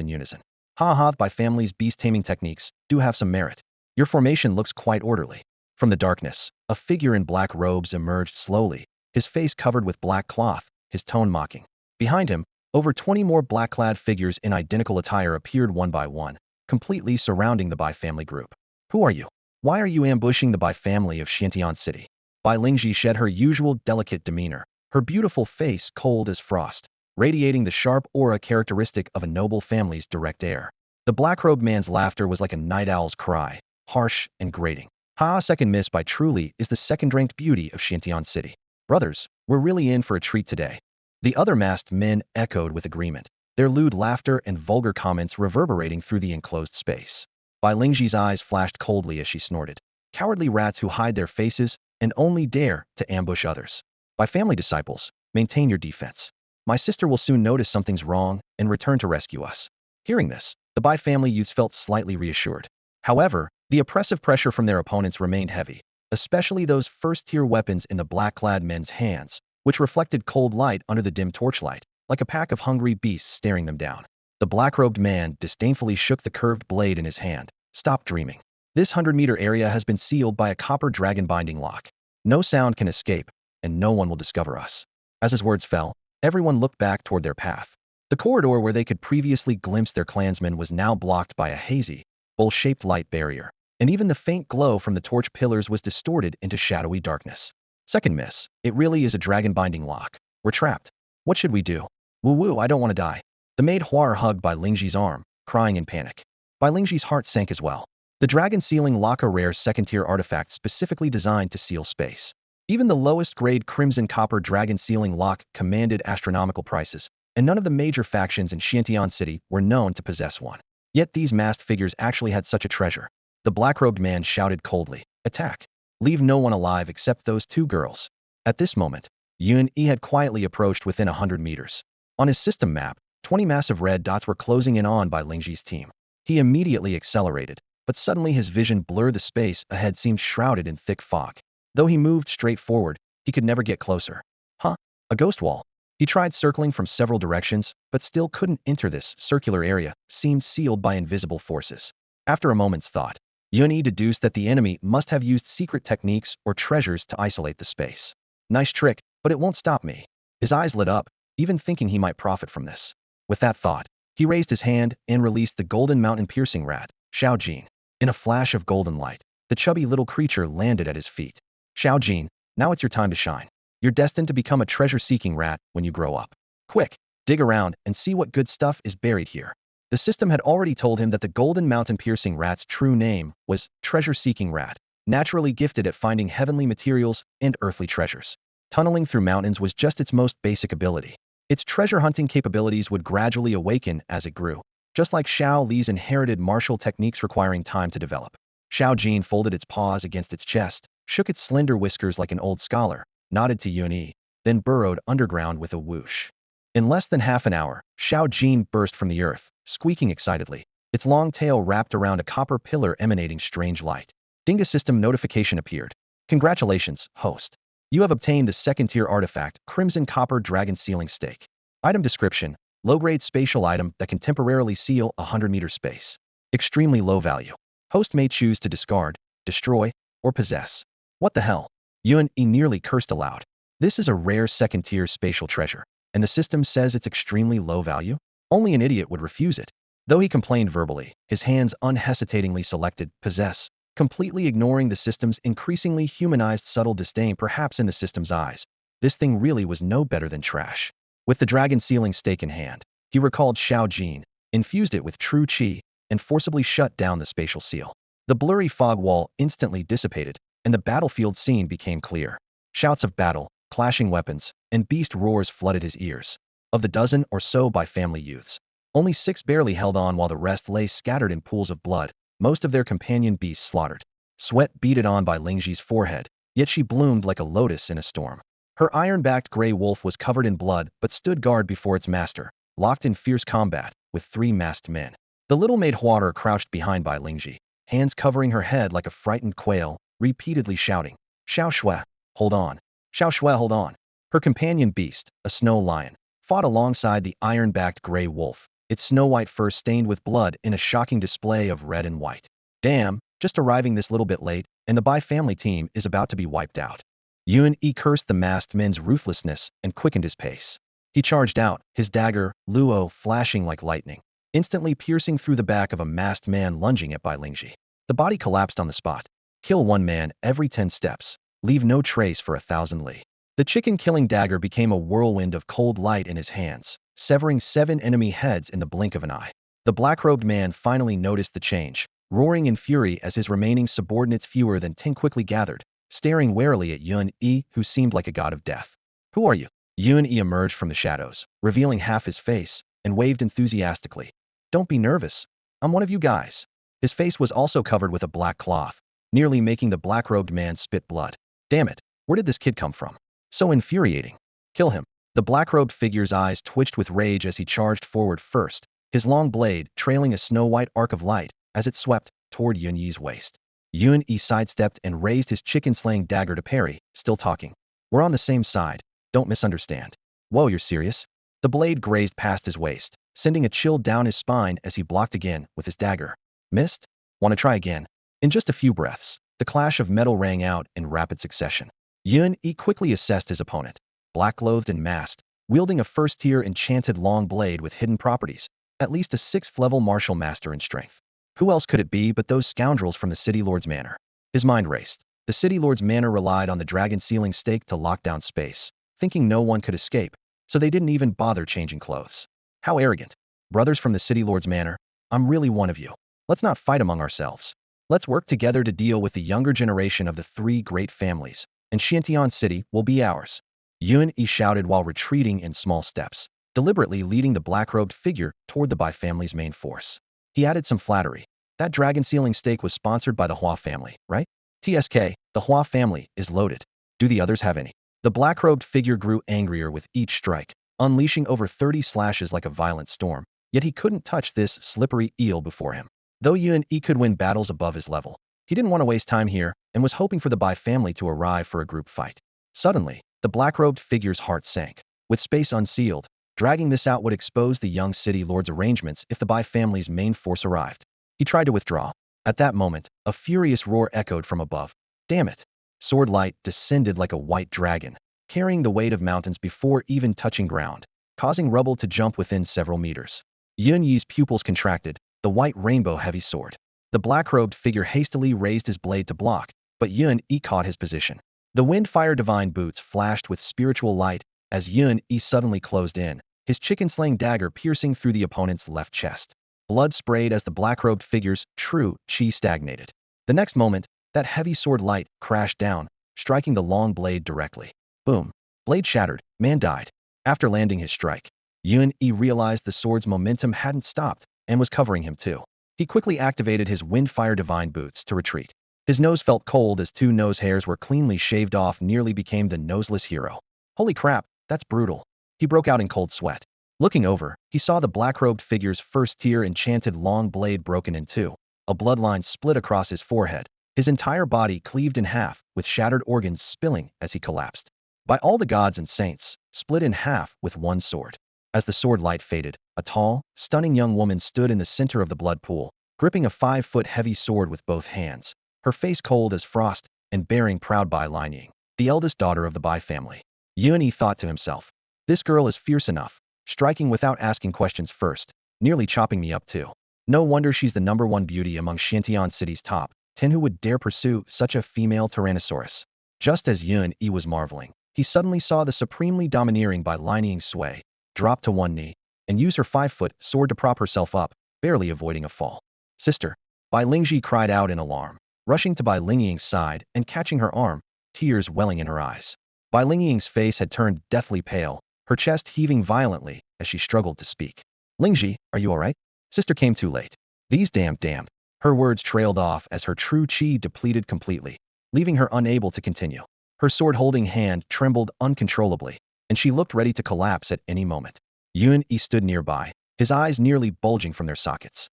Speaker 1: in unison. Ha ha, Bai family's beast-taming techniques do have some merit. Your formation looks quite orderly. From the darkness, a figure in black robes emerged slowly, his face covered with black cloth, his tone mocking. Behind him, over 20 more black-clad figures in identical attire appeared one by one, completely surrounding the Bai family group. Who are you? Why are you ambushing the Bai family of Xiantian City? Bai Lingji shed her usual delicate demeanor, her beautiful face cold as frost, radiating the sharp aura characteristic of a noble family's direct heir. The black-robed man's laughter was like a night owl's cry, harsh and grating. Ha! Second miss by truly is the second-ranked beauty of Xiantian City. Brothers, we're really in for a treat today. The other masked men echoed with agreement, their lewd laughter and vulgar comments reverberating through the enclosed space. Bai Lingji's eyes flashed coldly as she snorted. Cowardly rats who hide their faces and only dare to ambush others. Bai family disciples, maintain your defense. My sister will soon notice something's wrong and return to rescue us. Hearing this, the Bai family youths felt slightly reassured. However, the oppressive pressure from their opponents remained heavy, especially those first-tier weapons in the black-clad men's hands, which reflected cold light under the dim torchlight, like a pack of hungry beasts staring them down. The black-robed man disdainfully shook the curved blade in his hand. Stop dreaming. This 100-meter area has been sealed by a copper dragon-binding lock. No sound can escape, and no one will discover us. As his words fell, everyone looked back toward their path. The corridor where they could previously glimpse their clansmen was now blocked by a hazy, bowl-shaped light barrier, and even the faint glow from the torch pillars was distorted into shadowy darkness. Second miss, it really is a dragon-binding lock. We're trapped. What should we do? Woo-woo, I don't want to die. The maid Huar hugged Bai Lingji's arm, crying in panic. Bai Lingji's heart sank as well. The dragon sealing lock, a rare second-tier artifact specifically designed to seal space. Even the lowest-grade crimson copper dragon sealing lock commanded astronomical prices, and none of the major factions in Xiantian City were known to possess one. Yet these masked figures actually had such a treasure. The black-robed man shouted coldly, "Attack! Leave no one alive except those 2 girls." At this moment, Yun Yi had quietly approached within 100 meters. On his system map, 20 massive red dots were closing in on Bai Lingji's team. He immediately accelerated, but suddenly his vision blurred. The space ahead seemed shrouded in thick fog. Though he moved straight forward, he could never get closer. Huh? A ghost wall. He tried circling from several directions, but still couldn't enter. This circular area seemed sealed by invisible forces. After a moment's thought, Yun Yi deduced that the enemy must have used secret techniques or treasures to isolate the space. Nice trick, but it won't stop me. His eyes lit up, even thinking he might profit from this. With that thought, he raised his hand and released the golden mountain-piercing rat, Xiao Jin. In a flash of golden light, the chubby little creature landed at his feet. Xiao Jin, now it's your time to shine. You're destined to become a treasure-seeking rat when you grow up. Quick, dig around and see what good stuff is buried here. The system had already told him that the golden mountain-piercing rat's true name was treasure-seeking rat, naturally gifted at finding heavenly materials and earthly treasures. Tunneling through mountains was just its most basic ability. Its treasure-hunting capabilities would gradually awaken as it grew, just like Xiao Li's inherited martial techniques requiring time to develop. Xiao Jin folded its paws against its chest, shook its slender whiskers like an old scholar, nodded to Yun Yi, then burrowed underground with a whoosh. In less than half an hour, Xiao Jin burst from the earth, squeaking excitedly, its long tail wrapped around a copper pillar emanating strange light. Dinga system notification appeared. Congratulations, host. You have obtained the second-tier artifact, Crimson Copper Dragon Sealing Stake. Item description, low-grade spatial item that can temporarily seal a 100-meter space. Extremely low value. Host may choose to discard. destroy, or possess. What the hell? Yuan Yi nearly cursed aloud. This is a rare second-tier spatial treasure, and the system says it's extremely low value? Only an idiot would refuse it. Though he complained verbally, his hands unhesitatingly selected possess, completely ignoring the system's increasingly humanized subtle disdain perhaps in the system's eyes. This thing really was no better than trash. With the dragon sealing stake in hand, he recalled Xiao Jin, infused it with true qi, and forcibly shut down the spatial seal. The blurry fog wall instantly dissipated, and the battlefield scene became clear. Shouts of battle, clashing weapons, and beast roars flooded his ears. Of the dozen or so by family youths, only 6 barely held on while the rest lay scattered in pools of blood, most of their companion beasts slaughtered. Sweat beaded on by Lingji's forehead, yet she bloomed like a lotus in a storm. Her iron-backed gray wolf was covered in blood but stood guard before its master, locked in fierce combat, with 3 masked men. The little maid Huater crouched behind Bai Lingji, hands covering her head like a frightened quail, repeatedly shouting, Xiao Shui, hold on. Xiao Shui, hold on. Her companion beast, a snow lion, fought alongside the iron-backed gray wolf, its snow-white fur stained with blood in a shocking display of red and white. Damn, just arriving this little bit late, and the Bai family team is about to be wiped out. Yuan Yi cursed the masked men's ruthlessness and quickened his pace. He charged out, his dagger, Luo, flashing like lightning, instantly piercing through the back of a masked man lunging at Bai Lingji. The body collapsed on the spot. Kill 1 man every 10 steps. Leave no trace for 1,000 li. The chicken-killing dagger became a whirlwind of cold light in his hands, severing 7 enemy heads in the blink of an eye. The black-robed man finally noticed the change, roaring in fury as his remaining subordinates fewer than 10 quickly gathered, staring warily at Yuan Yi, who seemed like a god of death. Who are you? Yuan Yi emerged from the shadows, revealing half his face, and waved enthusiastically. Don't be nervous. I'm one of you guys. His face was also covered with a black cloth, nearly making the black-robed man spit blood. Damn it, where did this kid come from? So infuriating. Kill him. The black-robed figure's eyes twitched with rage as he charged forward first, his long blade trailing a snow-white arc of light as it swept toward Yuan Yi's waist. Yuan Yi sidestepped and raised his chicken-slaying dagger to parry, still talking. We're on the same side. Don't misunderstand. Whoa, you're serious? The blade grazed past his waist, sending a chill down his spine as he blocked again with his dagger. Missed? Want to try again? In just a few breaths, the clash of metal rang out in rapid succession. Yuan Yi quickly assessed his opponent, black-clothed and masked, wielding a first-tier enchanted long blade with hidden properties, at least a 6th-level martial master in strength. Who else could it be but those scoundrels from the City Lord's Manor? His mind raced. The City Lord's Manor relied on the dragon sealing stake to lock down space, thinking no one could escape, so they didn't even bother changing clothes. How arrogant. Brothers from the City Lord's Manor, I'm really one of you. Let's not fight among ourselves. Let's work together to deal with the younger generation of the 3 great families, and Xiantian City will be ours. Yuan Yi shouted while retreating in small steps, deliberately leading the black-robed figure toward the Bai family's main force. He added some flattery. That dragon sealing stake was sponsored by the Hua family, right? TSK, the Hua family is loaded. Do the others have any? The black-robed figure grew angrier with each strike, unleashing over 30 slashes like a violent storm, yet he couldn't touch this slippery eel before him. Though Yuan Yi could win battles above his level, he didn't want to waste time here and was hoping for the Bai family to arrive for a group fight. Suddenly, the black-robed figure's heart sank. With space unsealed, dragging this out would expose the young city lord's arrangements if the Bai family's main force arrived. He tried to withdraw. At that moment, a furious roar echoed from above. Damn it! Sword light descended like a white dragon, carrying the weight of mountains before even touching ground, causing rubble to jump within several meters. Yuan Yi's pupils contracted, the white rainbow heavy sword. The black-robed figure hastily raised his blade to block, but Yuan Yi caught his position. The wind-fire divine boots flashed with spiritual light as Yuan Yi suddenly closed in, his chicken-slaying dagger piercing through the opponent's left chest. Blood sprayed as the black-robed figure's true qi stagnated. The next moment, that heavy sword light crashed down, striking the long blade directly. Boom. Blade shattered, man died. After landing his strike, Yuan Yi realized the sword's momentum hadn't stopped and was covering him too. He quickly activated his wind-fire divine boots to retreat. His nose felt cold as 2 nose hairs were cleanly shaved off, nearly became the noseless hero. Holy crap, that's brutal. He broke out in cold sweat. Looking over, he saw the black-robed figure's first-tier enchanted long blade broken in 2. A bloodline split across his forehead, his entire body cleaved in half, with shattered organs spilling as he collapsed. By all the gods and saints, split in half with 1 sword. As the sword light faded, a tall, stunning young woman stood in the center of the blood pool, gripping a 5-foot heavy sword with both hands. her face cold as frost and bearing proud Bai Lining, the eldest daughter of the Bai family. Yuan thought to himself, this girl is fierce enough, striking without asking questions first, nearly chopping me up too. No wonder she's the #1 beauty among Xintian City's top 10 who would dare pursue such a female Tyrannosaurus. Just as Yuan was marveling, he suddenly saw the supremely domineering Bai Lining sway, drop to one knee, and use her 5-foot sword to prop herself up, barely avoiding a fall. Sister, Bai Lingji cried out in alarm, rushing to Bai Lingying's side and catching her arm, tears welling in her eyes. Bai Lingying's face had turned deathly pale, her chest heaving violently as she struggled to speak. Lingji, are you alright? Sister came too late. These damned. Her words trailed off as her true qi depleted completely, leaving her unable to continue. Her sword-holding hand trembled uncontrollably, and she looked ready to collapse at any moment. Yuan stood nearby, his eyes nearly bulging from their sockets.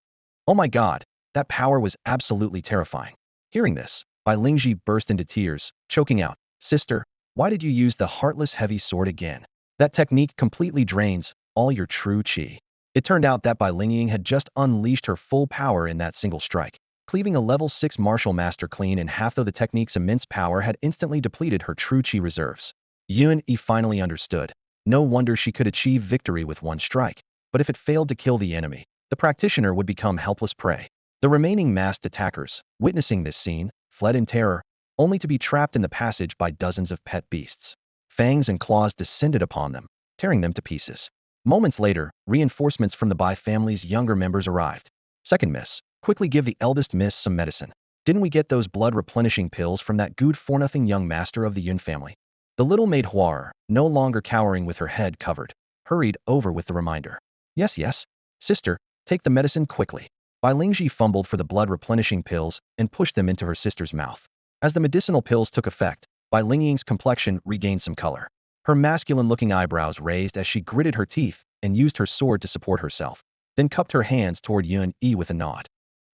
Speaker 1: Oh my god, that power was absolutely terrifying. Hearing this, Bai Lingji burst into tears, choking out, Sister, why did you use the heartless heavy sword again? That technique completely drains all your true qi. It turned out that Bai Lingying had just unleashed her full power in that single strike, cleaving a level 6 martial master clean in half, though the technique's immense power had instantly depleted her true qi reserves. Yuan finally understood. No wonder she could achieve victory with one strike, but if it failed to kill the enemy, the practitioner would become helpless prey. The remaining masked attackers, witnessing this scene, fled in terror, only to be trapped in the passage by dozens of pet beasts. Fangs and claws descended upon them, tearing them to pieces. Moments later, reinforcements from the Bai family's younger members arrived. Second miss, quickly give the eldest miss some medicine. Didn't we get those blood-replenishing pills from that good-for-nothing young master of the Yun family? The little maid Huar, no longer cowering with her head covered, hurried over with the reminder. Yes, sister, take the medicine quickly. Bai Lingji fumbled for the blood-replenishing pills and pushed them into her sister's mouth. As the medicinal pills took effect, Bai Lingying's complexion regained some color. Her masculine-looking eyebrows raised as she gritted her teeth and used her sword to support herself, then cupped her hands toward Yuan with a nod.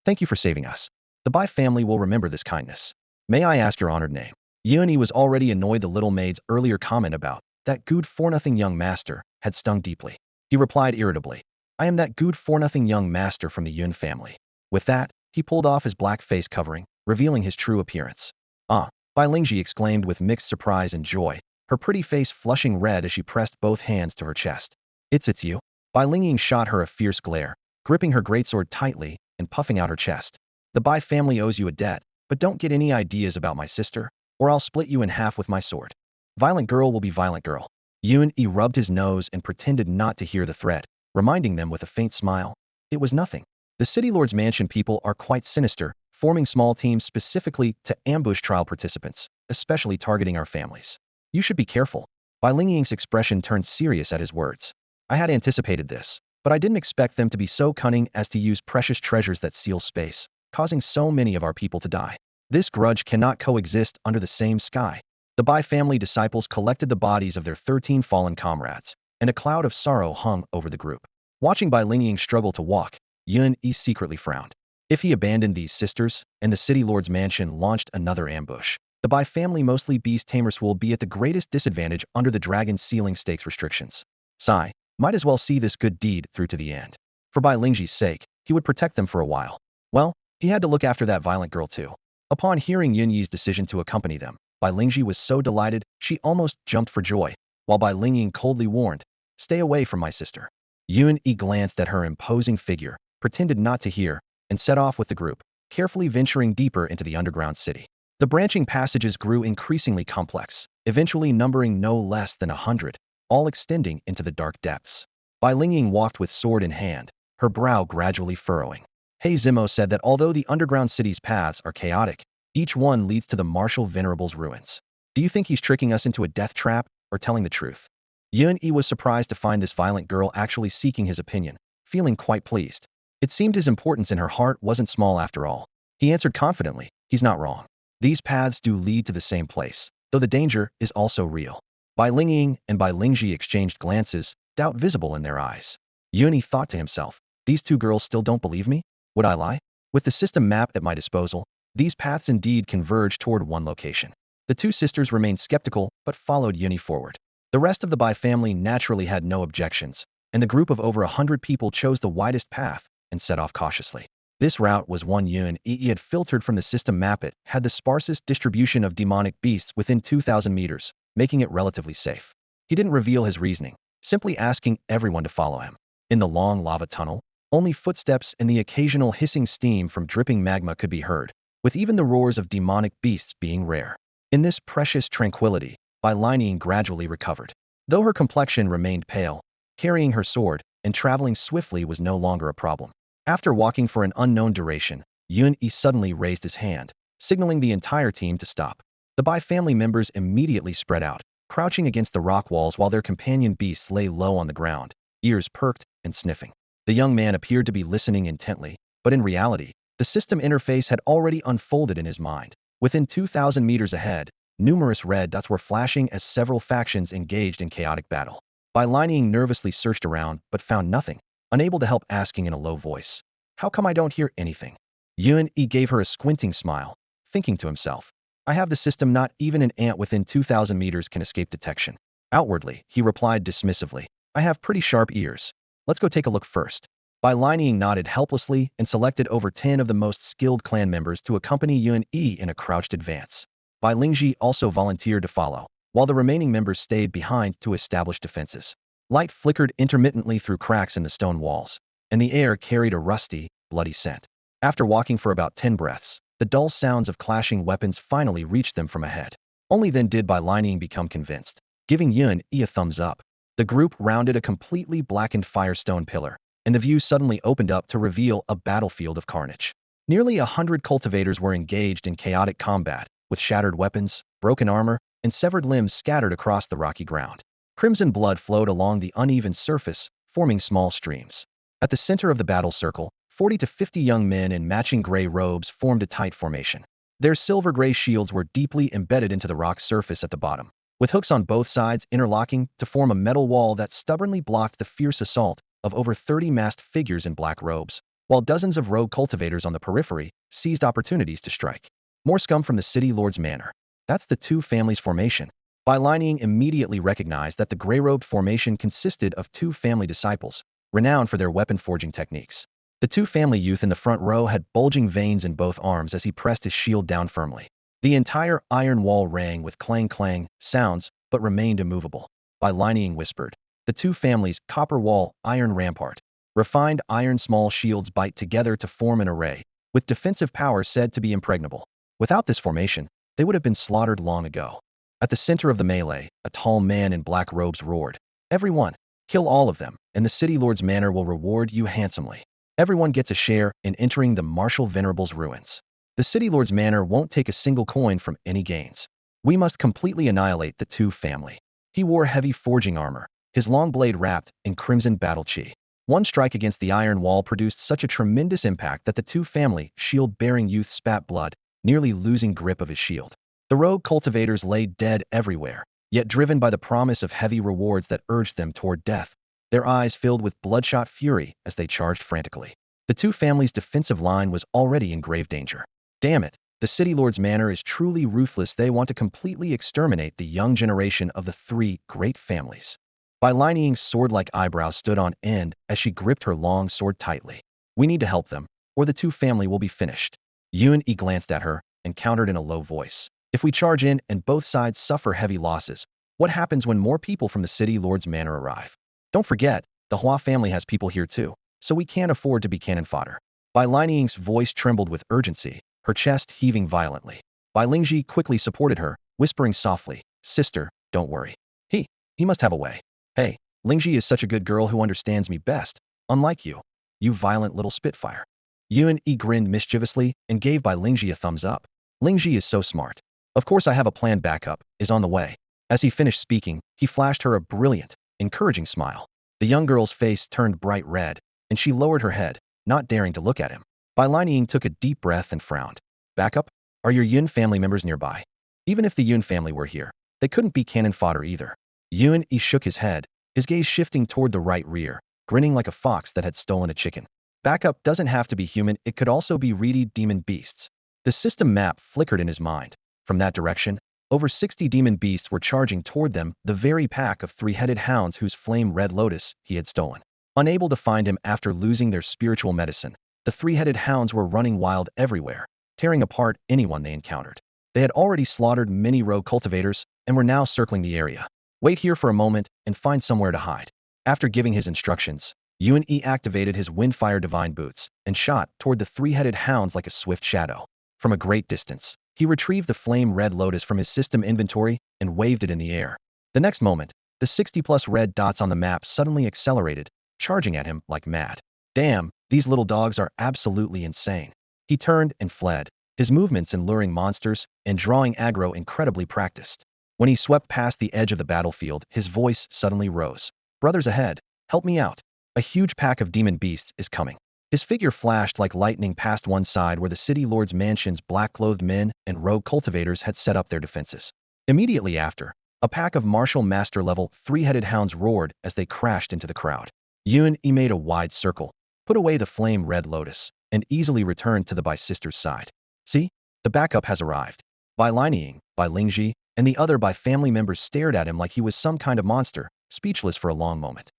Speaker 1: Thank you for saving us. The Bai family will remember this kindness. May I ask your honored name? Yuan was already annoyed the little maid's earlier comment about that good-for-nothing young master had stung deeply. He replied irritably, I am that good-for-nothing young master from the Yun family. With that, he pulled off his black face covering, revealing his true appearance. Ah, Bai Lingji exclaimed with mixed surprise and joy, her pretty face flushing red as she pressed both hands to her chest. It's you? Bai Lingying shot her a fierce glare, gripping her greatsword tightly and puffing out her chest. The Bai family owes you a debt, but don't get any ideas about my sister, or I'll split you in half with my sword. Violent girl will be violent girl. Yuan rubbed his nose and pretended not to hear the threat, reminding them with a faint smile. It was nothing. The City Lord's mansion people are quite sinister, forming small teams specifically to ambush trial participants, especially targeting our families. You should be careful. Bai Lingying's expression turned serious at his words. I had anticipated this, but I didn't expect them to be so cunning as to use precious treasures that seal space, causing so many of our people to die. This grudge cannot coexist under the same sky. The Bai family disciples collected the bodies of their 13 fallen comrades, and a cloud of sorrow hung over the group. Watching Bai Lingying struggle to walk, Yuan secretly frowned. If he abandoned these sisters, and the City Lord's mansion launched another ambush, the Bai family mostly beast tamers will be at the greatest disadvantage under the dragon's ceiling stakes restrictions. Sigh, might as well see this good deed through to the end. For Bai Lingji's sake, he would protect them for a while. Well, he had to look after that violent girl too. Upon hearing Yun Yi's decision to accompany them, Bai Lingji was so delighted she almost jumped for joy, while Bai Lingying coldly warned, stay away from my sister. Yuan glanced at her imposing figure, pretended not to hear, and set off with the group, carefully venturing deeper into the underground city. The branching passages grew increasingly complex, eventually numbering no less than 100, all extending into the dark depths. Bai Lingying walked with sword in hand, her brow gradually furrowing. He Zimo said that although the underground city's paths are chaotic, each one leads to the martial venerable's ruins. Do you think he's tricking us into a death trap, or telling the truth? Yuan was surprised to find this violent girl actually seeking his opinion, feeling quite pleased. It seemed his importance in her heart wasn't small after all. He answered confidently, he's not wrong. These paths do lead to the same place, though the danger is also real. Bai Lingying and Bai Lingji exchanged glances, doubt visible in their eyes. Yuan thought to himself, these two girls still don't believe me? Would I lie? With the system map at my disposal, these paths indeed converge toward one location. The two sisters remained skeptical, but followed Yuan forward. The rest of the Bai family naturally had no objections, and the group of over 100 people chose the widest path and set off cautiously. This route was one Yun Yi had filtered from the system map. It had the sparsest distribution of demonic beasts within 2,000 meters, making it relatively safe. He didn't reveal his reasoning, simply asking everyone to follow him. In the long lava tunnel, only footsteps and the occasional hissing steam from dripping magma could be heard, with even the roars of demonic beasts being rare. In this precious tranquility, Bylinian gradually recovered. Though her complexion remained pale, carrying her sword and traveling swiftly was no longer a problem. After walking for an unknown duration, Yun Yi suddenly raised his hand, signaling the entire team to stop. The Bai family members immediately spread out, crouching against the rock walls while their companion beasts lay low on the ground, ears perked and sniffing. The young man appeared to be listening intently, but in reality, the system interface had already unfolded in his mind. Within 2,000 meters ahead, numerous red dots were flashing as several factions engaged in chaotic battle. Bylinian nervously searched around, but found nothing, unable to help, asking in a low voice, "How come I don't hear anything?" Yun Yi gave her a squinting smile, thinking to himself, "I have the system. Not even an ant within 2,000 meters can escape detection." Outwardly, he replied dismissively, "I have pretty sharp ears. Let's go take a look first." Bylinian nodded helplessly and selected over 10 of the most skilled clan members to accompany Yun Yi in a crouched advance. Bai Lingji also volunteered to follow, while the remaining members stayed behind to establish defenses. Light flickered intermittently through cracks in the stone walls, and the air carried a rusty, bloody scent. After walking for about 10 breaths, the dull sounds of clashing weapons finally reached them from ahead. Only then did Bylinian become convinced, giving Yun Yi a thumbs up. The group rounded a completely blackened firestone pillar, and the view suddenly opened up to reveal a battlefield of carnage. Nearly 100 cultivators were engaged in chaotic combat, with shattered weapons, broken armor, and severed limbs scattered across the rocky ground. Crimson blood flowed along the uneven surface, forming small streams. At the center of the battle circle, 40 to 50 young men in matching gray robes formed a tight formation. Their silver-gray shields were deeply embedded into the rock surface at the bottom, with hooks on both sides interlocking to form a metal wall that stubbornly blocked the fierce assault of over 30 masked figures in black robes, while dozens of rogue cultivators on the periphery seized opportunities to strike. More scum from the city lord's manor. That's the two families' formation. Bylinian immediately recognized that the gray-robed formation consisted of two family disciples, renowned for their weapon-forging techniques. The two family youth in the front row had bulging veins in both arms as he pressed his shield down firmly. The entire iron wall rang with clang-clang sounds, but remained immovable. Bylinian whispered, "The two families, copper wall, iron rampart. Refined iron small shields bite together to form an array, with defensive power said to be impregnable. Without this formation, they would have been slaughtered long ago." At the center of the melee, a tall man in black robes roared, "Everyone, kill all of them, and the city lord's manor will reward you handsomely. Everyone gets a share in entering the martial venerable's ruins. The city lord's manor won't take a single coin from any gains. We must completely annihilate the two family." He wore heavy forging armor, his long blade wrapped in crimson battle chi. One strike against the iron wall produced such a tremendous impact that the two family shield-bearing youth spat blood, nearly losing grip of his shield. The rogue cultivators lay dead everywhere, yet driven by the promise of heavy rewards that urged them toward death. Their eyes filled with bloodshot fury as they charged frantically. The two families' defensive line was already in grave danger. Damn it, the city lord's manor is truly ruthless. They want to completely exterminate the young generation of the three great families. Bylinian's sword-like eyebrows stood on end as she gripped her long sword tightly. "We need to help them, or the two family will be finished." Yun Yi glanced at her and countered in a low voice, "If we charge in and both sides suffer heavy losses, what happens when more people from the city lord's manor arrive? Don't forget, the Hua family has people here too, so we can't afford to be cannon fodder." Bylinian's voice trembled with urgency, her chest heaving violently. Bai Lingji quickly supported her, whispering softly, "Sister, don't worry. He must have a way. Hey, Lingji is such a good girl who understands me best, unlike you. You violent little spitfire." Yun Yi grinned mischievously and gave Bai Lingji a thumbs up. "Lingji is so smart. Of course I have a plan. Backup is on the way." As he finished speaking, he flashed her a brilliant, encouraging smile. The young girl's face turned bright red, and she lowered her head, not daring to look at him. Bai Lining took a deep breath and frowned. "Backup? Are your Yun family members nearby?" Even if the Yun family were here, they couldn't be cannon fodder either. Yun Yi shook his head, his gaze shifting toward the right rear, grinning like a fox that had stolen a chicken. "Backup doesn't have to be human. It could also be reedy demon beasts." The system map flickered in his mind. From that direction, over 60 demon beasts were charging toward them, the very pack of three-headed hounds whose flame red lotus he had stolen. Unable to find him after losing their spiritual medicine, The three-headed hounds were running wild everywhere, tearing apart anyone they encountered. They had already slaughtered many rogue cultivators and were now circling the area. Wait here for a moment and find somewhere to hide. After giving his instructions, Yun activated his windfire divine boots and shot toward the three-headed hounds like a swift shadow. From a great distance, he retrieved the flame red lotus from his system inventory and waved it in the air. The next moment, the 60+ red dots on the map suddenly accelerated, charging at him like mad. Damn, these little dogs are absolutely insane. He turned and fled, his movements luring monsters and drawing aggro incredibly practiced. When he swept past the edge of the battlefield, his voice suddenly rose. Brothers ahead, help me out. A huge pack of demon beasts is coming. His figure flashed like lightning past one side where the city lord's mansion's black-clothed men and rogue cultivators had set up their defenses. Immediately after, a pack of martial master-level three-headed hounds roared as they crashed into the crowd. Yun made a wide circle, put away the flame red lotus, and easily returned to the Bai sisters' side. See? The backup has arrived. Bai Linying, Bai Lingji, and the other Bai family members stared at him like he was some kind of monster, speechless for a long moment.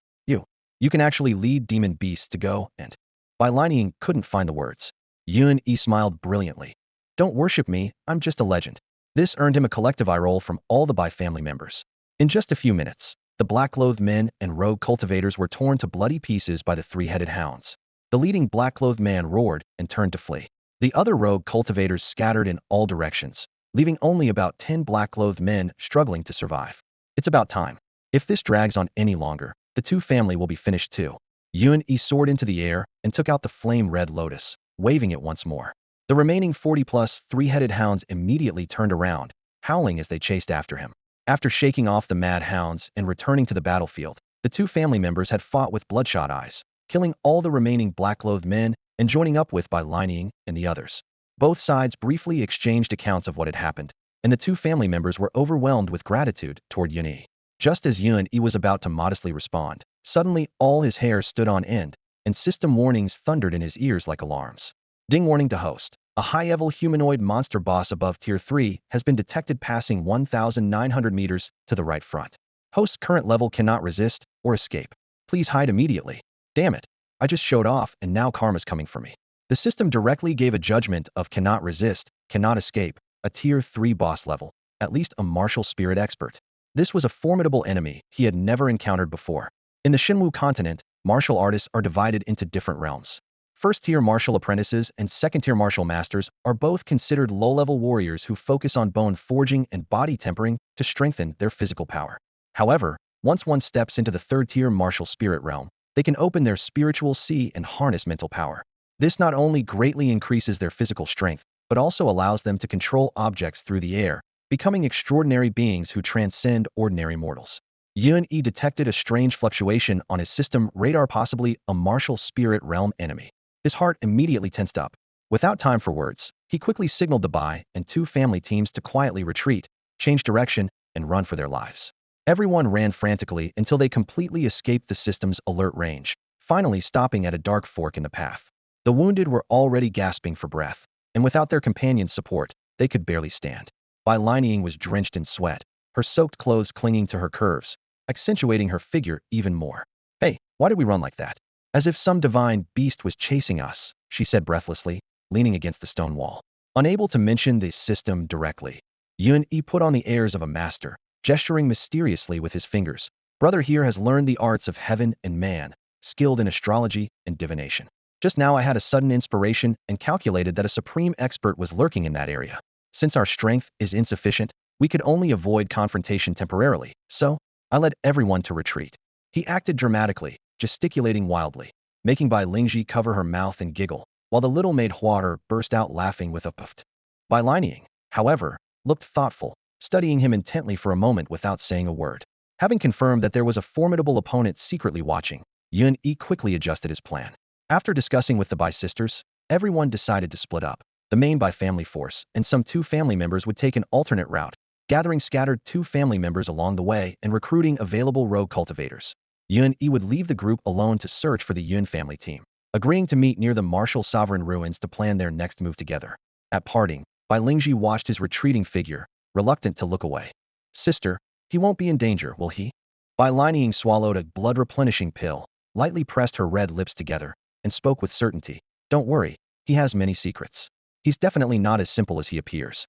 Speaker 1: You can actually lead demon beasts to go, and Bai Linying couldn't find the words. Yun smiled brilliantly. Don't worship me, I'm just a legend. This earned him a collective eye roll from all the Bai family members. In just a few minutes, the black-clothed men and rogue cultivators were torn to bloody pieces by the three-headed hounds. The leading black-clothed man roared and turned to flee. The other rogue cultivators scattered in all directions, leaving only about 10 black-clothed men struggling to survive. It's about time. If this drags on any longer, the two family will be finished too. Yun soared into the air and took out the flame red lotus, waving it once more. The remaining 40+ three-headed hounds immediately turned around, howling as they chased after him. After shaking off the mad hounds and returning to the battlefield, the two family members had fought with bloodshot eyes, killing all the remaining black-clothed men and joining up with Bai Linying and the others. Both sides briefly exchanged accounts of what had happened, and the two family members were overwhelmed with gratitude toward Yun. Just as Yun was about to modestly respond, suddenly all his hair stood on end, and system warnings thundered in his ears like alarms. Ding warning to host. A high-level humanoid monster boss above Tier 3 has been detected passing 1,900 meters to the right front. Host's current level cannot resist or escape. Please hide immediately. Damn it. I just showed off and now karma's coming for me. The system directly gave a judgment of cannot resist, cannot escape, a Tier 3 boss level, at least a martial spirit expert. This was a formidable enemy he had never encountered before. In the Shinwu continent, martial artists are divided into different realms. First-tier martial apprentices and second-tier martial masters are both considered low-level warriors who focus on bone forging and body tempering to strengthen their physical power. However, once one steps into the third-tier martial spirit realm, they can open their spiritual sea and harness mental power. This not only greatly increases their physical strength, but also allows them to control objects through the air, becoming extraordinary beings who transcend ordinary mortals. Yun detected a strange fluctuation on his system radar, possibly a martial spirit realm enemy. His heart immediately tensed up. Without time for words, he quickly signaled the Bai and two family teams to quietly retreat, change direction, and run for their lives. Everyone ran frantically until they completely escaped the system's alert range, finally stopping at a dark fork in the path. The wounded were already gasping for breath, and without their companion's support, they could barely stand. Bai Linying was drenched in sweat, her soaked clothes clinging to her curves, accentuating her figure even more. Hey, why did we run like that? As if some divine beast was chasing us, she said breathlessly, leaning against the stone wall. Unable to mention the system directly, Yun put on the airs of a master, gesturing mysteriously with his fingers. Brother here has learned the arts of heaven and man, skilled in astrology and divination. Just now I had a sudden inspiration and calculated that a supreme expert was lurking in that area. Since our strength is insufficient, we could only avoid confrontation temporarily, so I led everyone to retreat. He acted dramatically, gesticulating wildly, making Bai Lingji cover her mouth and giggle, while the little maid Huater burst out laughing with a puffed. Bai Linying, however, looked thoughtful, studying him intently for a moment without saying a word. Having confirmed that there was a formidable opponent secretly watching, Yun quickly adjusted his plan. After discussing with the Bai sisters, everyone decided to split up. The main Bai family force and some two family members would take an alternate route, gathering scattered two family members along the way and recruiting available rogue cultivators. Yun would leave the group alone to search for the Yun family team, agreeing to meet near the martial sovereign ruins to plan their next move together. At parting, Bai Lingji watched his retreating figure, reluctant to look away. Sister, he won't be in danger, will he? Bai Linying swallowed a blood-replenishing pill, lightly pressed her red lips together, and spoke with certainty. Don't worry, he has many secrets. He's definitely not as simple as he appears.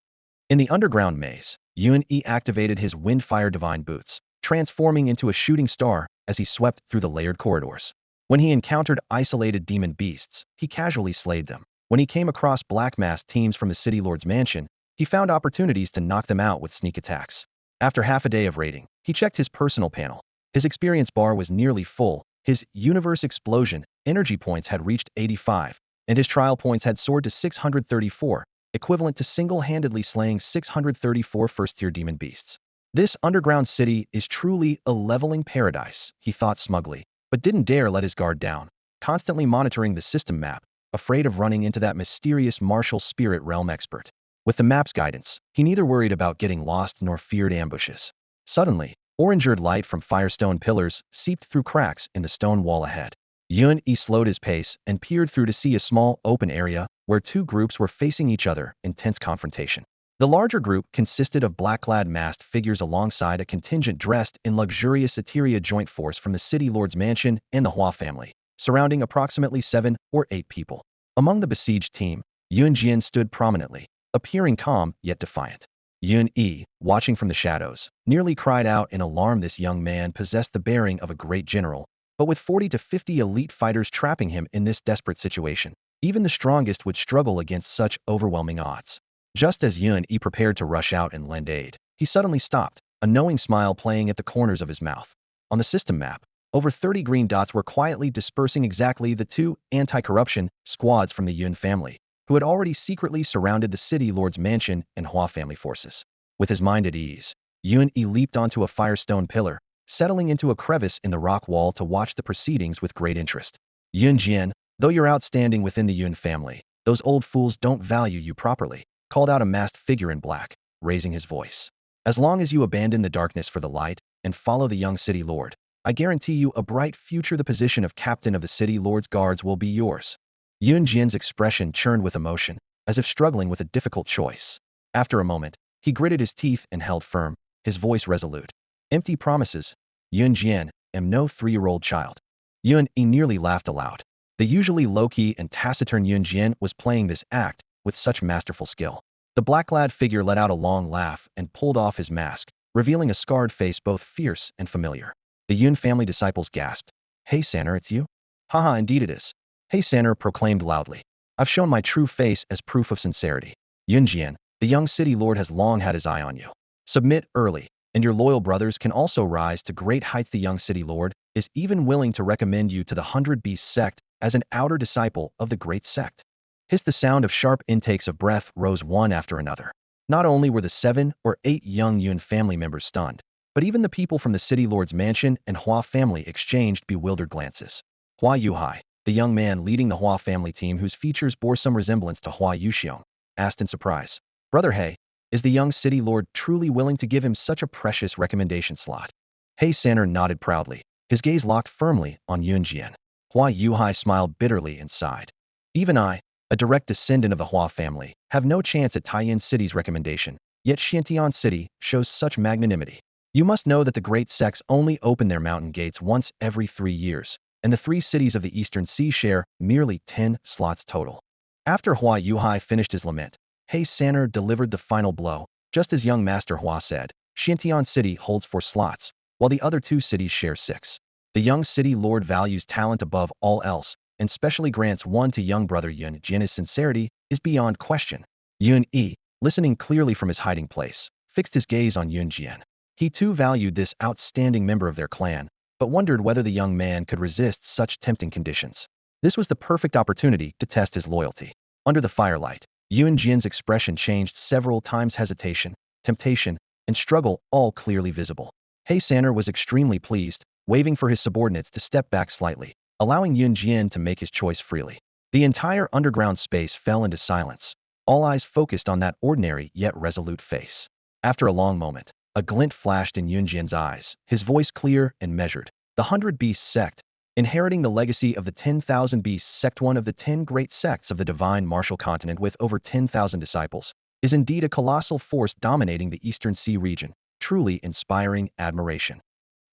Speaker 1: In the underground maze, Yun-E activated his Windfire Divine Boots, transforming into a shooting star as he swept through the layered corridors. When he encountered isolated demon beasts, he casually slayed them. When he came across black masked teams from the City Lord's mansion, he found opportunities to knock them out with sneak attacks. After half a day of raiding, he checked his personal panel. His experience bar was nearly full, his universe explosion energy points had reached 85, and his trial points had soared to 634, equivalent to single-handedly slaying 634 first-tier demon beasts. This underground city is truly a leveling paradise, he thought smugly, but didn't dare let his guard down, constantly monitoring the system map, afraid of running into that mysterious martial spirit realm expert. With the map's guidance, he neither worried about getting lost nor feared ambushes. Suddenly, orange-red light from firestone pillars seeped through cracks in the stone wall ahead. Yun-E slowed his pace and peered through to see a small, open area where two groups were facing each other in tense confrontation. The larger group consisted of black-clad masked figures alongside a contingent dressed in luxurious Eteria joint force from the City Lord's mansion and the Hua family, surrounding approximately 7 or 8 people. Among the besieged team, Yun-Jian stood prominently, appearing calm yet defiant. Yun-E, watching from the shadows, nearly cried out in alarm. This young man possessed the bearing of a great general, but with 40 to 50 elite fighters trapping him in this desperate situation, even the strongest would struggle against such overwhelming odds. Just as Yun-E prepared to rush out and lend aid, he suddenly stopped, a knowing smile playing at the corners of his mouth. On the system map, over 30 green dots were quietly dispersing exactly the 2 anti-corruption squads from the Yun family, who had already secretly surrounded the City Lord's mansion and Hua family forces. With his mind at ease, Yun-E leaped onto a firestone pillar, settling into a crevice in the rock wall to watch the proceedings with great interest. Yun-Jian, though you're outstanding within the Yun family, those old fools don't value you properly, called out a masked figure in black, raising his voice. As long as you abandon the darkness for the light and follow the young City Lord, I guarantee you a bright future. The position of captain of the City Lord's guards will be yours. Yun-Jian's expression churned with emotion, as if struggling with a difficult choice. After a moment, he gritted his teeth and held firm, his voice resolute. Empty promises. Yun-Jian, am no 3-year-old child. Yun-E nearly laughed aloud. The usually low-key and taciturn Yun-Jian was playing this act with such masterful skill. The black-clad figure let out a long laugh and pulled off his mask, revealing a scarred face both fierce and familiar. The Yun family disciples gasped. Hey Sanner, it's you? Haha, indeed it is. Hey Sanner proclaimed loudly. I've shown my true face as proof of sincerity. Yun-Jian, the young City Lord has long had his eye on you. Submit early, and your loyal brothers can also rise to great heights. The young City Lord is even willing to recommend you to the 100 Beast sect as an outer disciple of the great sect. The sound of sharp intakes of breath rose one after another. Not only were the 7 or 8 young Yun family members stunned, but even the people from the City Lord's mansion and Hua family exchanged bewildered glances. Hua Yuhai, the young man leading the Hua family team whose features bore some resemblance to Hua Yuxiong, asked in surprise. Brother He, is the young City Lord truly willing to give him such a precious recommendation slot? He Sanner nodded proudly, his gaze locked firmly on Yun-Jian. Hua Yuhai smiled bitterly and sighed. Even I, a direct descendant of the Hua family, have no chance at Taiyin City's recommendation, yet Xintian City shows such magnanimity. You must know that the great sects only open their mountain gates once every 3 years, and the 3 cities of the Eastern Sea share merely 10 slots total. After Hua Yuhai finished his lament, He Sanner delivered the final blow. Just as young Master Hua said, Xintian City holds 4 slots, while the other 2 cities share 6. The young City Lord values talent above all else, and specially grants one to young brother Yun-Jian. His sincerity is beyond question. Yun-E, listening clearly from his hiding place, fixed his gaze on Yun-Jian. He too valued this outstanding member of their clan, but wondered whether the young man could resist such tempting conditions. This was the perfect opportunity to test his loyalty. Under the firelight, Yun-Jian's expression changed several times, hesitation, temptation, and struggle all clearly visible. He Sanner was extremely pleased, waving for his subordinates to step back slightly, allowing Yun-Jian to make his choice freely. The entire underground space fell into silence, all eyes focused on that ordinary yet resolute face. After a long moment, a glint flashed in Yun-Jian's eyes, his voice clear and measured. The 100 Beast sect, inheriting the legacy of the 10,000 Beast sect, one of the 10 great sects of the divine martial continent with over 10,000 disciples, is indeed a colossal force dominating the Eastern Sea region, truly inspiring admiration.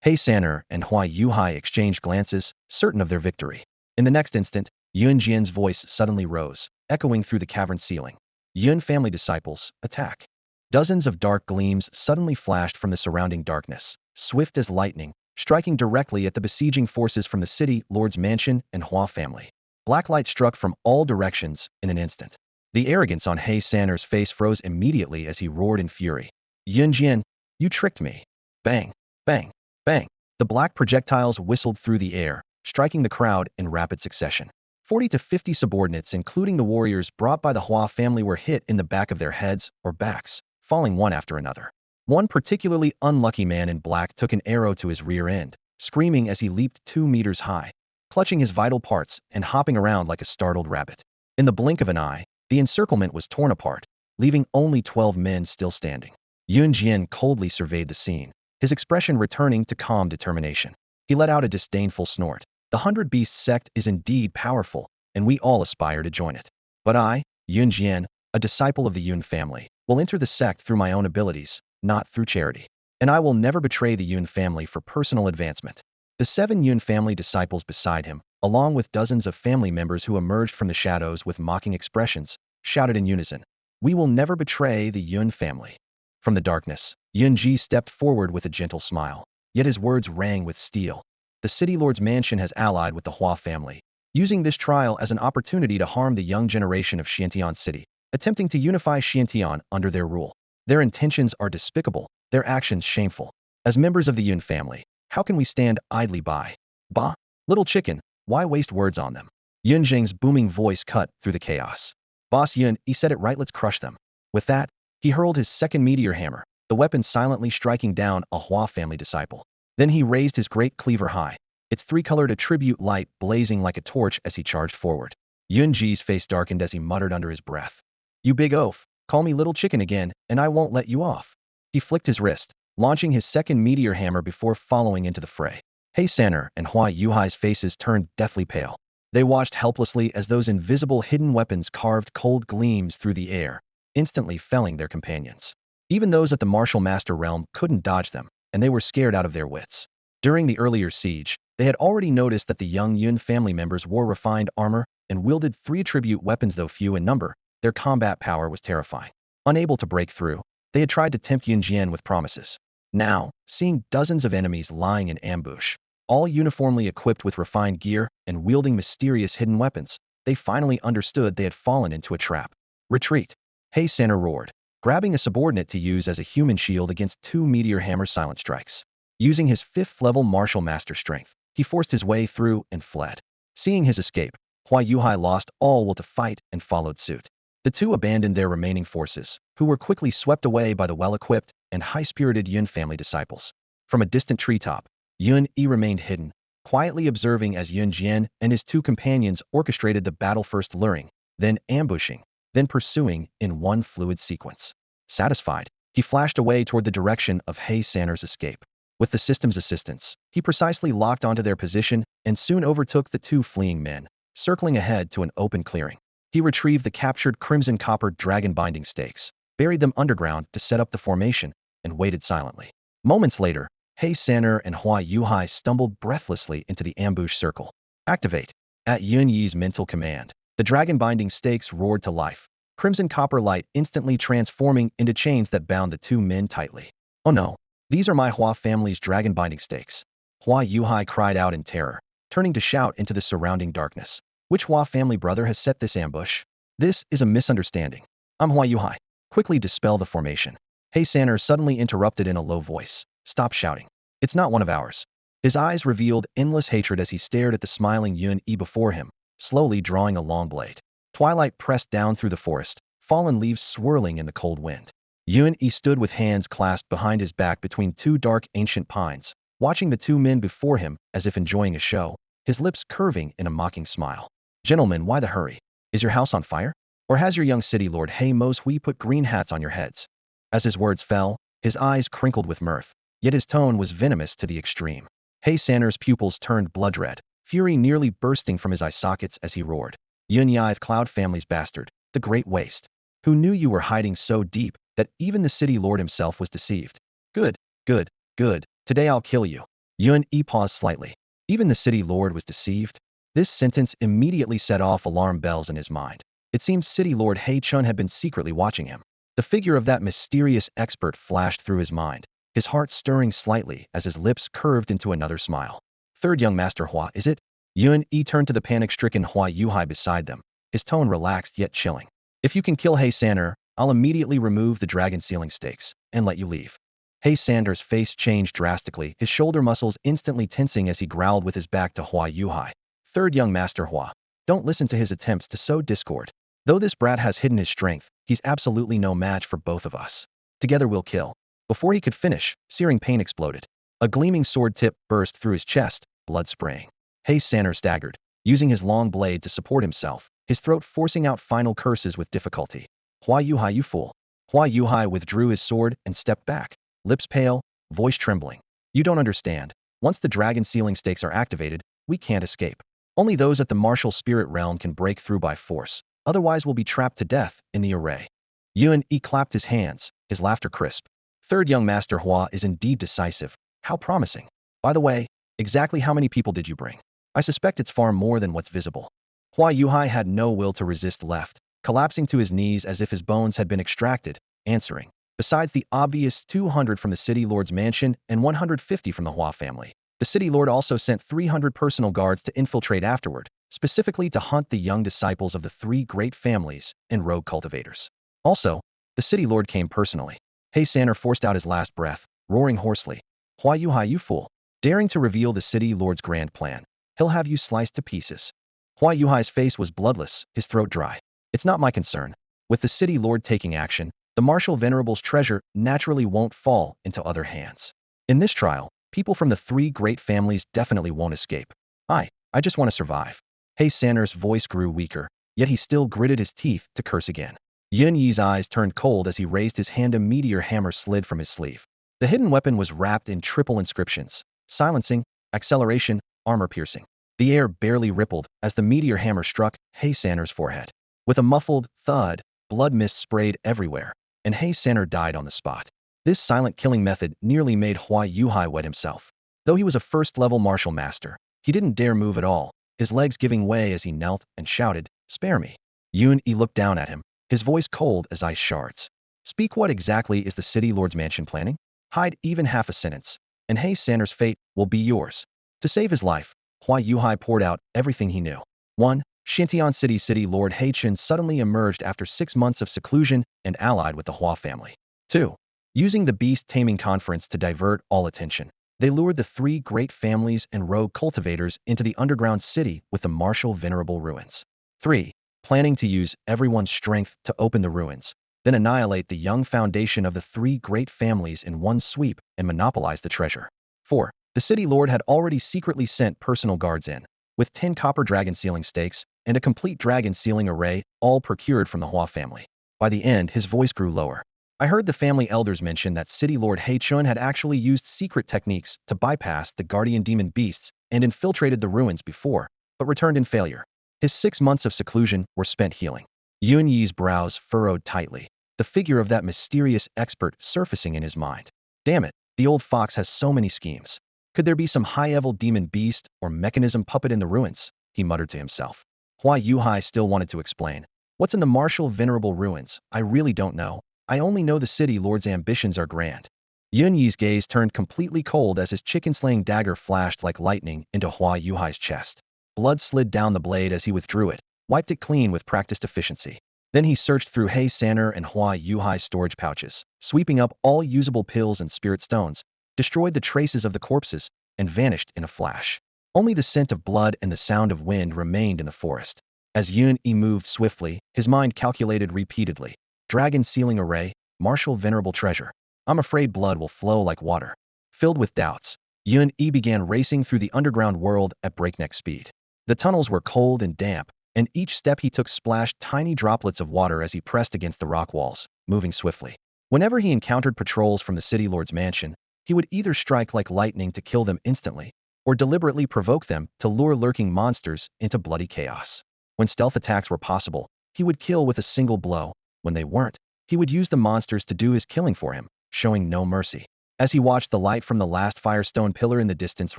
Speaker 1: He Sanner and Hua Yuhai exchanged glances, certain of their victory. In the next instant, Yun Jian's voice suddenly rose, echoing through the cavern ceiling. Yun family disciples, attack. Dozens of dark gleams suddenly flashed from the surrounding darkness, swift as lightning, striking directly at the besieging forces from the city, Lord's mansion, and Hua family. Black light struck from all directions in an instant. The arrogance on He San'er's face froze immediately as he roared in fury. Yun Jian, you tricked me. Bang, bang, bang. The black projectiles whistled through the air, striking the crowd in rapid succession. 40 to 50 subordinates, including the warriors brought by the Hua family, were hit in the back of their heads or backs, falling one after another. One particularly unlucky man in black took an arrow to his rear end, screaming as he leaped 2 meters high, clutching his vital parts and hopping around like a startled rabbit. In the blink of an eye, the encirclement was torn apart, leaving only 12 men still standing. Yun Jian coldly surveyed the scene, his expression returning to calm determination. He let out a disdainful snort. The 100 Beasts sect is indeed powerful, and we all aspire to join it. But I, Yun Jian, a disciple of the Yun family, will enter the sect through my own abilities, not through charity. And I will never betray the Yun family for personal advancement. The 7 Yun family disciples beside him, along with dozens of family members who emerged from the shadows with mocking expressions, shouted in unison, "We will never betray the Yun family." From the darkness, Yun Ji stepped forward with a gentle smile, yet his words rang with steel. The city lord's mansion has allied with the Hua family, using this trial as an opportunity to harm the young generation of Xiantian City, attempting to unify Xiantian under their rule. Their intentions are despicable, their actions shameful. As members of the Yun family, how can we stand idly by? Bah, little chicken, why waste words on them? Yun Zheng's booming voice cut through the chaos. Boss Yun, he said it right, let's crush them. With that, he hurled his second meteor hammer, the weapon silently striking down a Hua family disciple. Then he raised his great cleaver high, its 3-colored attribute light blazing like a torch as he charged forward. Yun Ji's face darkened as he muttered under his breath, "You big oaf, call me little chicken again, and I won't let you off." He flicked his wrist, launching his second meteor hammer before following into the fray. He San'er and Hua Yuhai's faces turned deathly pale. They watched helplessly as those invisible hidden weapons carved cold gleams through the air, instantly felling their companions. Even those at the martial master realm couldn't dodge them, and they were scared out of their wits. During the earlier siege, they had already noticed that the young Yun family members wore refined armor and wielded 3 attribute weapons. Though few in number, their combat power was terrifying. Unable to break through, they had tried to tempt Yun Jian with promises. Now, seeing dozens of enemies lying in ambush, all uniformly equipped with refined gear and wielding mysterious hidden weapons, they finally understood they had fallen into a trap. Retreat! He San'er roared, grabbing a subordinate to use as a human shield against 2 meteor hammer silent strikes. Using his 5th-level martial master strength, he forced his way through and fled. Seeing his escape, Hua Yuhai lost all will to fight and followed suit. The two abandoned their remaining forces, who were quickly swept away by the well-equipped and high-spirited Yun family disciples. From a distant treetop, Yun Yi remained hidden, quietly observing as Yun Jian and his 2 companions orchestrated the battle, first luring, then ambushing, then pursuing in one fluid sequence. Satisfied, he flashed away toward the direction of He San'er's escape. With the system's assistance, he precisely locked onto their position and soon overtook the 2 fleeing men, circling ahead to an open clearing. He retrieved the captured crimson copper dragon binding stakes, buried them underground to set up the formation, and waited silently. Moments later, He San'er and Hua Yuhai stumbled breathlessly into the ambush circle. Activate! At Yun Yi's mental command, the dragon binding stakes roared to life, crimson copper light instantly transforming into chains that bound the 2 men tightly. Oh no! These are my Hua family's dragon binding stakes. Hua Yuhai cried out in terror, turning to shout into the surrounding darkness. Which Hua family brother has set this ambush? This is a misunderstanding. I'm Hua Yuhai. Quickly dispel the formation. He San'er suddenly interrupted in a low voice. Stop shouting. It's not one of ours. His eyes revealed endless hatred as he stared at the smiling Yun Yi before him, slowly drawing a long blade. Twilight pressed down through the forest, fallen leaves swirling in the cold wind. Yun Yi stood with hands clasped behind his back between 2 dark ancient pines, watching the 2 men before him as if enjoying a show, his lips curving in a mocking smile. Gentlemen, why the hurry? Is your house on fire? Or has your young city lord He Mo's Hui put green hats on your heads? As his words fell, his eyes crinkled with mirth, yet his tone was venomous to the extreme. He San'er's pupils turned blood red, fury nearly bursting from his eye sockets as he roared. Yun Yi, Cloud family's bastard, the great waste. Who knew you were hiding so deep that even the city lord himself was deceived? Good, good, good, today I'll kill you. Yun Yi paused slightly. Even the city lord was deceived? This sentence immediately set off alarm bells in his mind. It seemed City Lord Hei Chun had been secretly watching him. The figure of that mysterious expert flashed through his mind, his heart stirring slightly as his lips curved into another smile. Third young master Hua, is it? Yun Yi turned to the panic-stricken Hua Yuhai beside them, his tone relaxed yet chilling. If you can kill Hei Sander, I'll immediately remove the dragon sealing stakes and let you leave. Hei Sander's face changed drastically, his shoulder muscles instantly tensing as he growled with his back to Hua Yuhai. Third young master Hua, don't listen to his attempts to sow discord. Though this brat has hidden his strength, he's absolutely no match for both of us. Together we'll kill. Before he could finish, searing pain exploded. A gleaming sword tip burst through his chest, blood spraying. Hei Sander staggered, using his long blade to support himself, his throat forcing out final curses with difficulty. Hua Yuhai, you fool. Hua Yuhai withdrew his sword and stepped back, lips pale, voice trembling. You don't understand. Once the dragon sealing stakes are activated, we can't escape. Only those at the martial spirit realm can break through by force, otherwise we'll be trapped to death in the array. Yuan Yi clapped his hands, his laughter crisp. Third young master Hua is indeed decisive. How promising. By the way, exactly how many people did you bring? I suspect it's far more than what's visible. Hua Yuhai had no will to resist left, collapsing to his knees as if his bones had been extracted, answering. Besides the obvious 200 from the city lord's mansion and 150 from the Hua family, the city lord also sent 300 personal guards to infiltrate afterward, specifically to hunt the young disciples of the three great families and rogue cultivators. Also, the city lord came personally. Hei Sander forced out his last breath, roaring hoarsely. Hua Yuhai, you fool. Daring to reveal the city lord's grand plan. He'll have you sliced to pieces. Hua Yuhai's face was bloodless, his throat dry. It's not my concern. With the city lord taking action, the martial venerable's treasure naturally won't fall into other hands. In this trial, people from the three great families definitely won't escape. I just want to survive. Hei Sander's voice grew weaker, yet he still gritted his teeth to curse again. Yun Yi's eyes turned cold as he raised his hand. A meteor hammer slid from his sleeve. The hidden weapon was wrapped in triple inscriptions: silencing, acceleration, armor-piercing. The air barely rippled as the meteor hammer struck Hei Sander's forehead. With a muffled thud, blood mist sprayed everywhere, and Hei Sander died on the spot. This silent killing method nearly made Hua Yuhai wet himself. Though he was a first-level martial master, he didn't dare move at all, his legs giving way as he knelt and shouted, "Spare me." Yun Yi looked down at him, his voice cold as ice shards. Speak, what exactly is the city lord's mansion planning? Hide even half a sentence, and Hei Sander's fate will be yours. To save his life, Hua Yuhai poured out everything he knew. 1. Xintian City Lord Hei Chun suddenly emerged after 6 months of seclusion and allied with the Hua family. 2. Using the beast taming conference to divert all attention, they lured the three great families and rogue cultivators into the underground city with the martial venerable ruins. 3. Planning to use everyone's strength to open the ruins, then annihilate the young foundation of the three great families in one sweep and monopolize the treasure. 4. The city lord had already secretly sent personal guards in, with 10 copper dragon sealing stakes and a complete dragon sealing array, all procured from the Hua family. By the end, his voice grew lower. I heard the family elders mention that City Lord Hei Chun had actually used secret techniques to bypass the guardian demon beasts and infiltrated the ruins before, but returned in failure. His 6 months of seclusion were spent healing. Yun Yi's brows furrowed tightly, the figure of that mysterious expert surfacing in his mind. Damn it, the old fox has so many schemes. Could there be some high-level demon beast or mechanism puppet in the ruins? He muttered to himself. Hua Yuhai still wanted to explain. What's in the martial venerable ruins? I really don't know. I only know the city lord's ambitions are grand. Yun Yi's gaze turned completely cold as his chicken-slaying dagger flashed like lightning into Hua Yuhai's chest. Blood slid down the blade as he withdrew it, wiped it clean with practiced efficiency. Then he searched through Hei Sander and Hua Yuhai's storage pouches, sweeping up all usable pills and spirit stones, destroyed the traces of the corpses, and vanished in a flash. Only the scent of blood and the sound of wind remained in the forest. As Yun Yi moved swiftly, his mind calculated repeatedly. Dragon sealing array, martial venerable treasure. I'm afraid blood will flow like water. Filled with doubts, Yun Yi began racing through the underground world at breakneck speed. The tunnels were cold and damp, and each step he took splashed tiny droplets of water as he pressed against the rock walls, moving swiftly. Whenever he encountered patrols from the city lord's mansion, he would either strike like lightning to kill them instantly, or deliberately provoke them to lure lurking monsters into bloody chaos. When stealth attacks were possible, he would kill with a single blow. When they weren't, he would use the monsters to do his killing for him, showing no mercy. As he watched the light from the last firestone pillar in the distance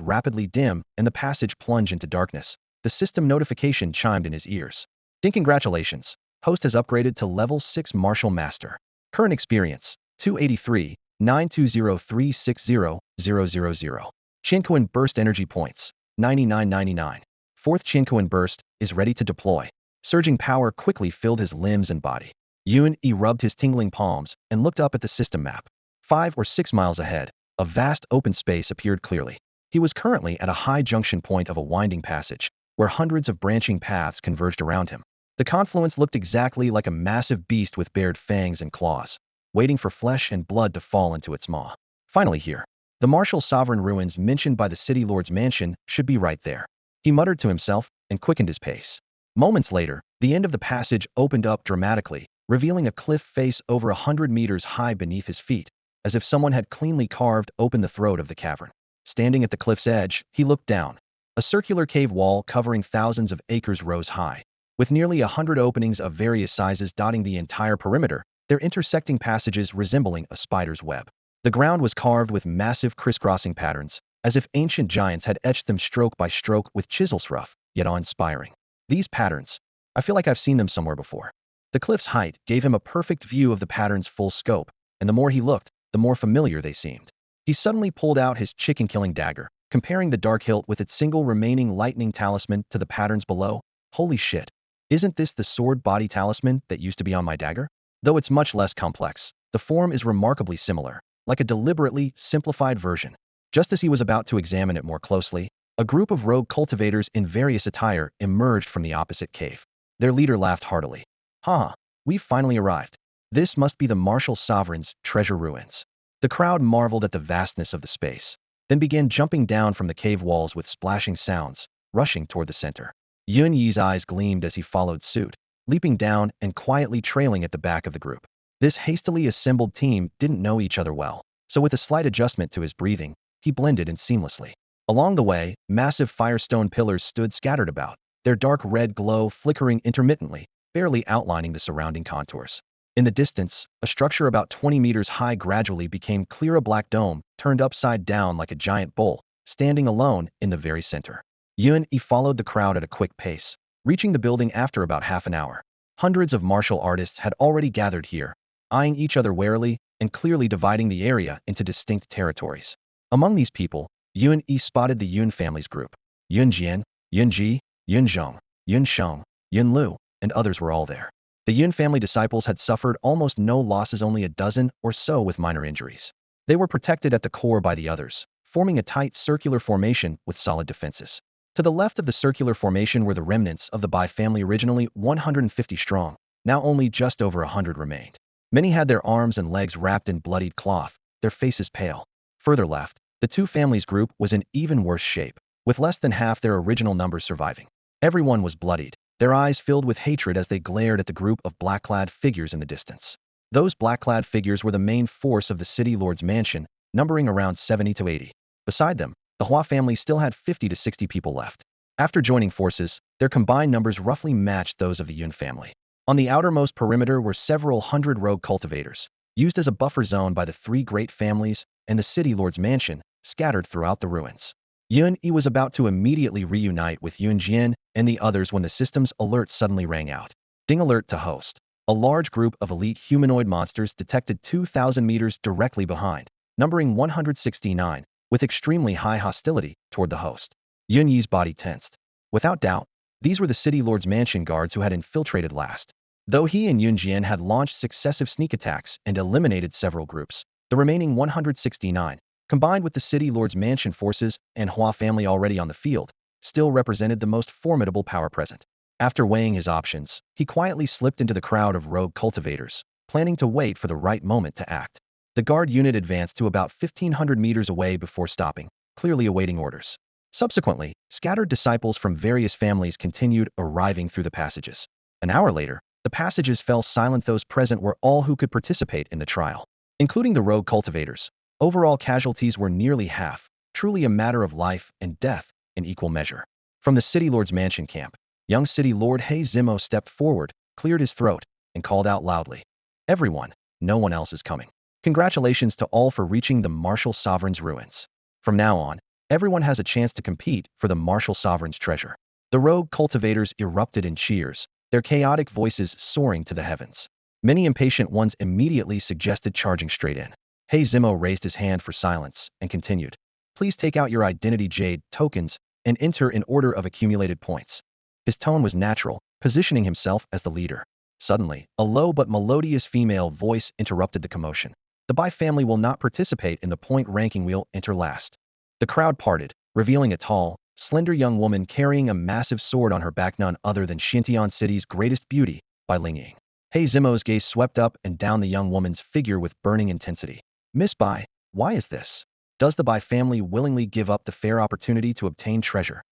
Speaker 1: rapidly dim and the passage plunge into darkness, the system notification chimed in his ears. Ding, congratulations. Host has upgraded to level 6 Martial Master. Current experience, 283, 920360000. Chinquan Burst Energy Points, 9999. Fourth Chinquan Burst is ready to deploy. Surging power quickly filled his limbs and body. Yun Yi rubbed his tingling palms and looked up at the system map. 5 or 6 miles ahead, a vast open space appeared clearly. He was currently at a high junction point of a winding passage, where hundreds of branching paths converged around him. The confluence looked exactly like a massive beast with bared fangs and claws, waiting for flesh and blood to fall into its maw. Finally here, the martial sovereign ruins mentioned by the city lord's mansion should be right there. He muttered to himself and quickened his pace. Moments later, the end of the passage opened up dramatically, revealing a cliff face over 100 meters high beneath his feet, as if someone had cleanly carved open the throat of the cavern. Standing at the cliff's edge, he looked down. A circular cave wall covering thousands of acres rose high, with nearly 100 openings of various sizes dotting the entire perimeter, their intersecting passages resembling a spider's web. The ground was carved with massive crisscrossing patterns, as if ancient giants had etched them stroke by stroke with chisels, rough, yet awe-inspiring. These patterns, I feel like I've seen them somewhere before. The cliff's height gave him a perfect view of the pattern's full scope, and the more he looked, the more familiar they seemed. He suddenly pulled out his chicken-killing dagger, comparing the dark hilt with its single remaining lightning talisman to the patterns below. Holy shit. Isn't this the sword body talisman that used to be on my dagger? Though it's much less complex, the form is remarkably similar, like a deliberately simplified version. Just as he was about to examine it more closely, a group of rogue cultivators in various attire emerged from the opposite cave. Their leader laughed heartily. "Ha, we've finally arrived. This must be the martial sovereign's treasure ruins." The crowd marveled at the vastness of the space, then began jumping down from the cave walls with splashing sounds, rushing toward the center. Yun Yi's eyes gleamed as he followed suit, leaping down and quietly trailing at the back of the group. This hastily assembled team didn't know each other well, so with a slight adjustment to his breathing, he blended in seamlessly. Along the way, massive firestone pillars stood scattered about, their dark red glow flickering intermittently, barely outlining the surrounding contours. In the distance, a structure about 20 meters high gradually became clear, a black dome, turned upside down like a giant bowl, standing alone in the very center. Yun Yi followed the crowd at a quick pace, reaching the building after about half an hour. Hundreds of martial artists had already gathered here, eyeing each other warily and clearly dividing the area into distinct territories. Among these people, Yun Yi spotted the Yun family's group. Yun Jian, Yun Ji, Yun Zhong, Yun Sheng, Yun Lu, and others were all there. The Yun family disciples had suffered almost no losses, only a dozen or so with minor injuries. They were protected at the core by the others, forming a tight circular formation with solid defenses. To the left of the circular formation were the remnants of the Bai family, originally 150 strong. Now only just over 100 remained. Many had their arms and legs wrapped in bloodied cloth, their faces pale. Further left, the two families' group was in even worse shape, with less than half their original numbers surviving. Everyone was bloodied, their eyes filled with hatred as they glared at the group of black-clad figures in the distance. Those black-clad figures were the main force of the city lord's mansion, numbering around 70 to 80. Beside them, the Hua family still had 50 to 60 people left. After joining forces, their combined numbers roughly matched those of the Yun family. On the outermost perimeter were several hundred rogue cultivators, used as a buffer zone by the three great families and the city lord's mansion, scattered throughout the ruins. Yun Yi was about to immediately reunite with Yun Jian and the others when the system's alert suddenly rang out. Ding alert to host. A large group of elite humanoid monsters detected 2,000 meters directly behind, numbering 169, with extremely high hostility toward the host. Yun Yi's body tensed. Without doubt, these were the city lord's mansion guards who had infiltrated last. Though he and Yun Jian had launched successive sneak attacks and eliminated several groups, the remaining 169, combined with the city lord's mansion forces and Hua family already on the field, still represented the most formidable power present. After weighing his options, he quietly slipped into the crowd of rogue cultivators, planning to wait for the right moment to act. The guard unit advanced to about 1,500 meters away before stopping, clearly awaiting orders. Subsequently, scattered disciples from various families continued arriving through the passages. An hour later, the passages fell silent. Those present were all who could participate in the trial, including the rogue cultivators. Overall casualties were nearly half, truly a matter of life and death in equal measure. From the city lord's mansion camp, young city lord He Zimo stepped forward, cleared his throat, and called out loudly, "Everyone, no one else is coming. Congratulations to all for reaching the martial sovereign's ruins. From now on, everyone has a chance to compete for the martial sovereign's treasure." The rogue cultivators erupted in cheers, their chaotic voices soaring to the heavens. Many impatient ones immediately suggested charging straight in. Hey Zimo raised his hand for silence and continued. Please take out your identity jade tokens and enter in order of accumulated points. His tone was natural, positioning himself as the leader. Suddenly, a low but melodious female voice interrupted the commotion. The Bai family will not participate in the point ranking wheel, enter last. The crowd parted, revealing a tall, slender young woman carrying a massive sword on her back, none other than Xintian City's greatest beauty, Bai Lingying. Hey Zimo's gaze swept up and down the young woman's figure with burning intensity. Miss Bai, why is this? Does the Bai family willingly give up the fair opportunity to obtain treasure?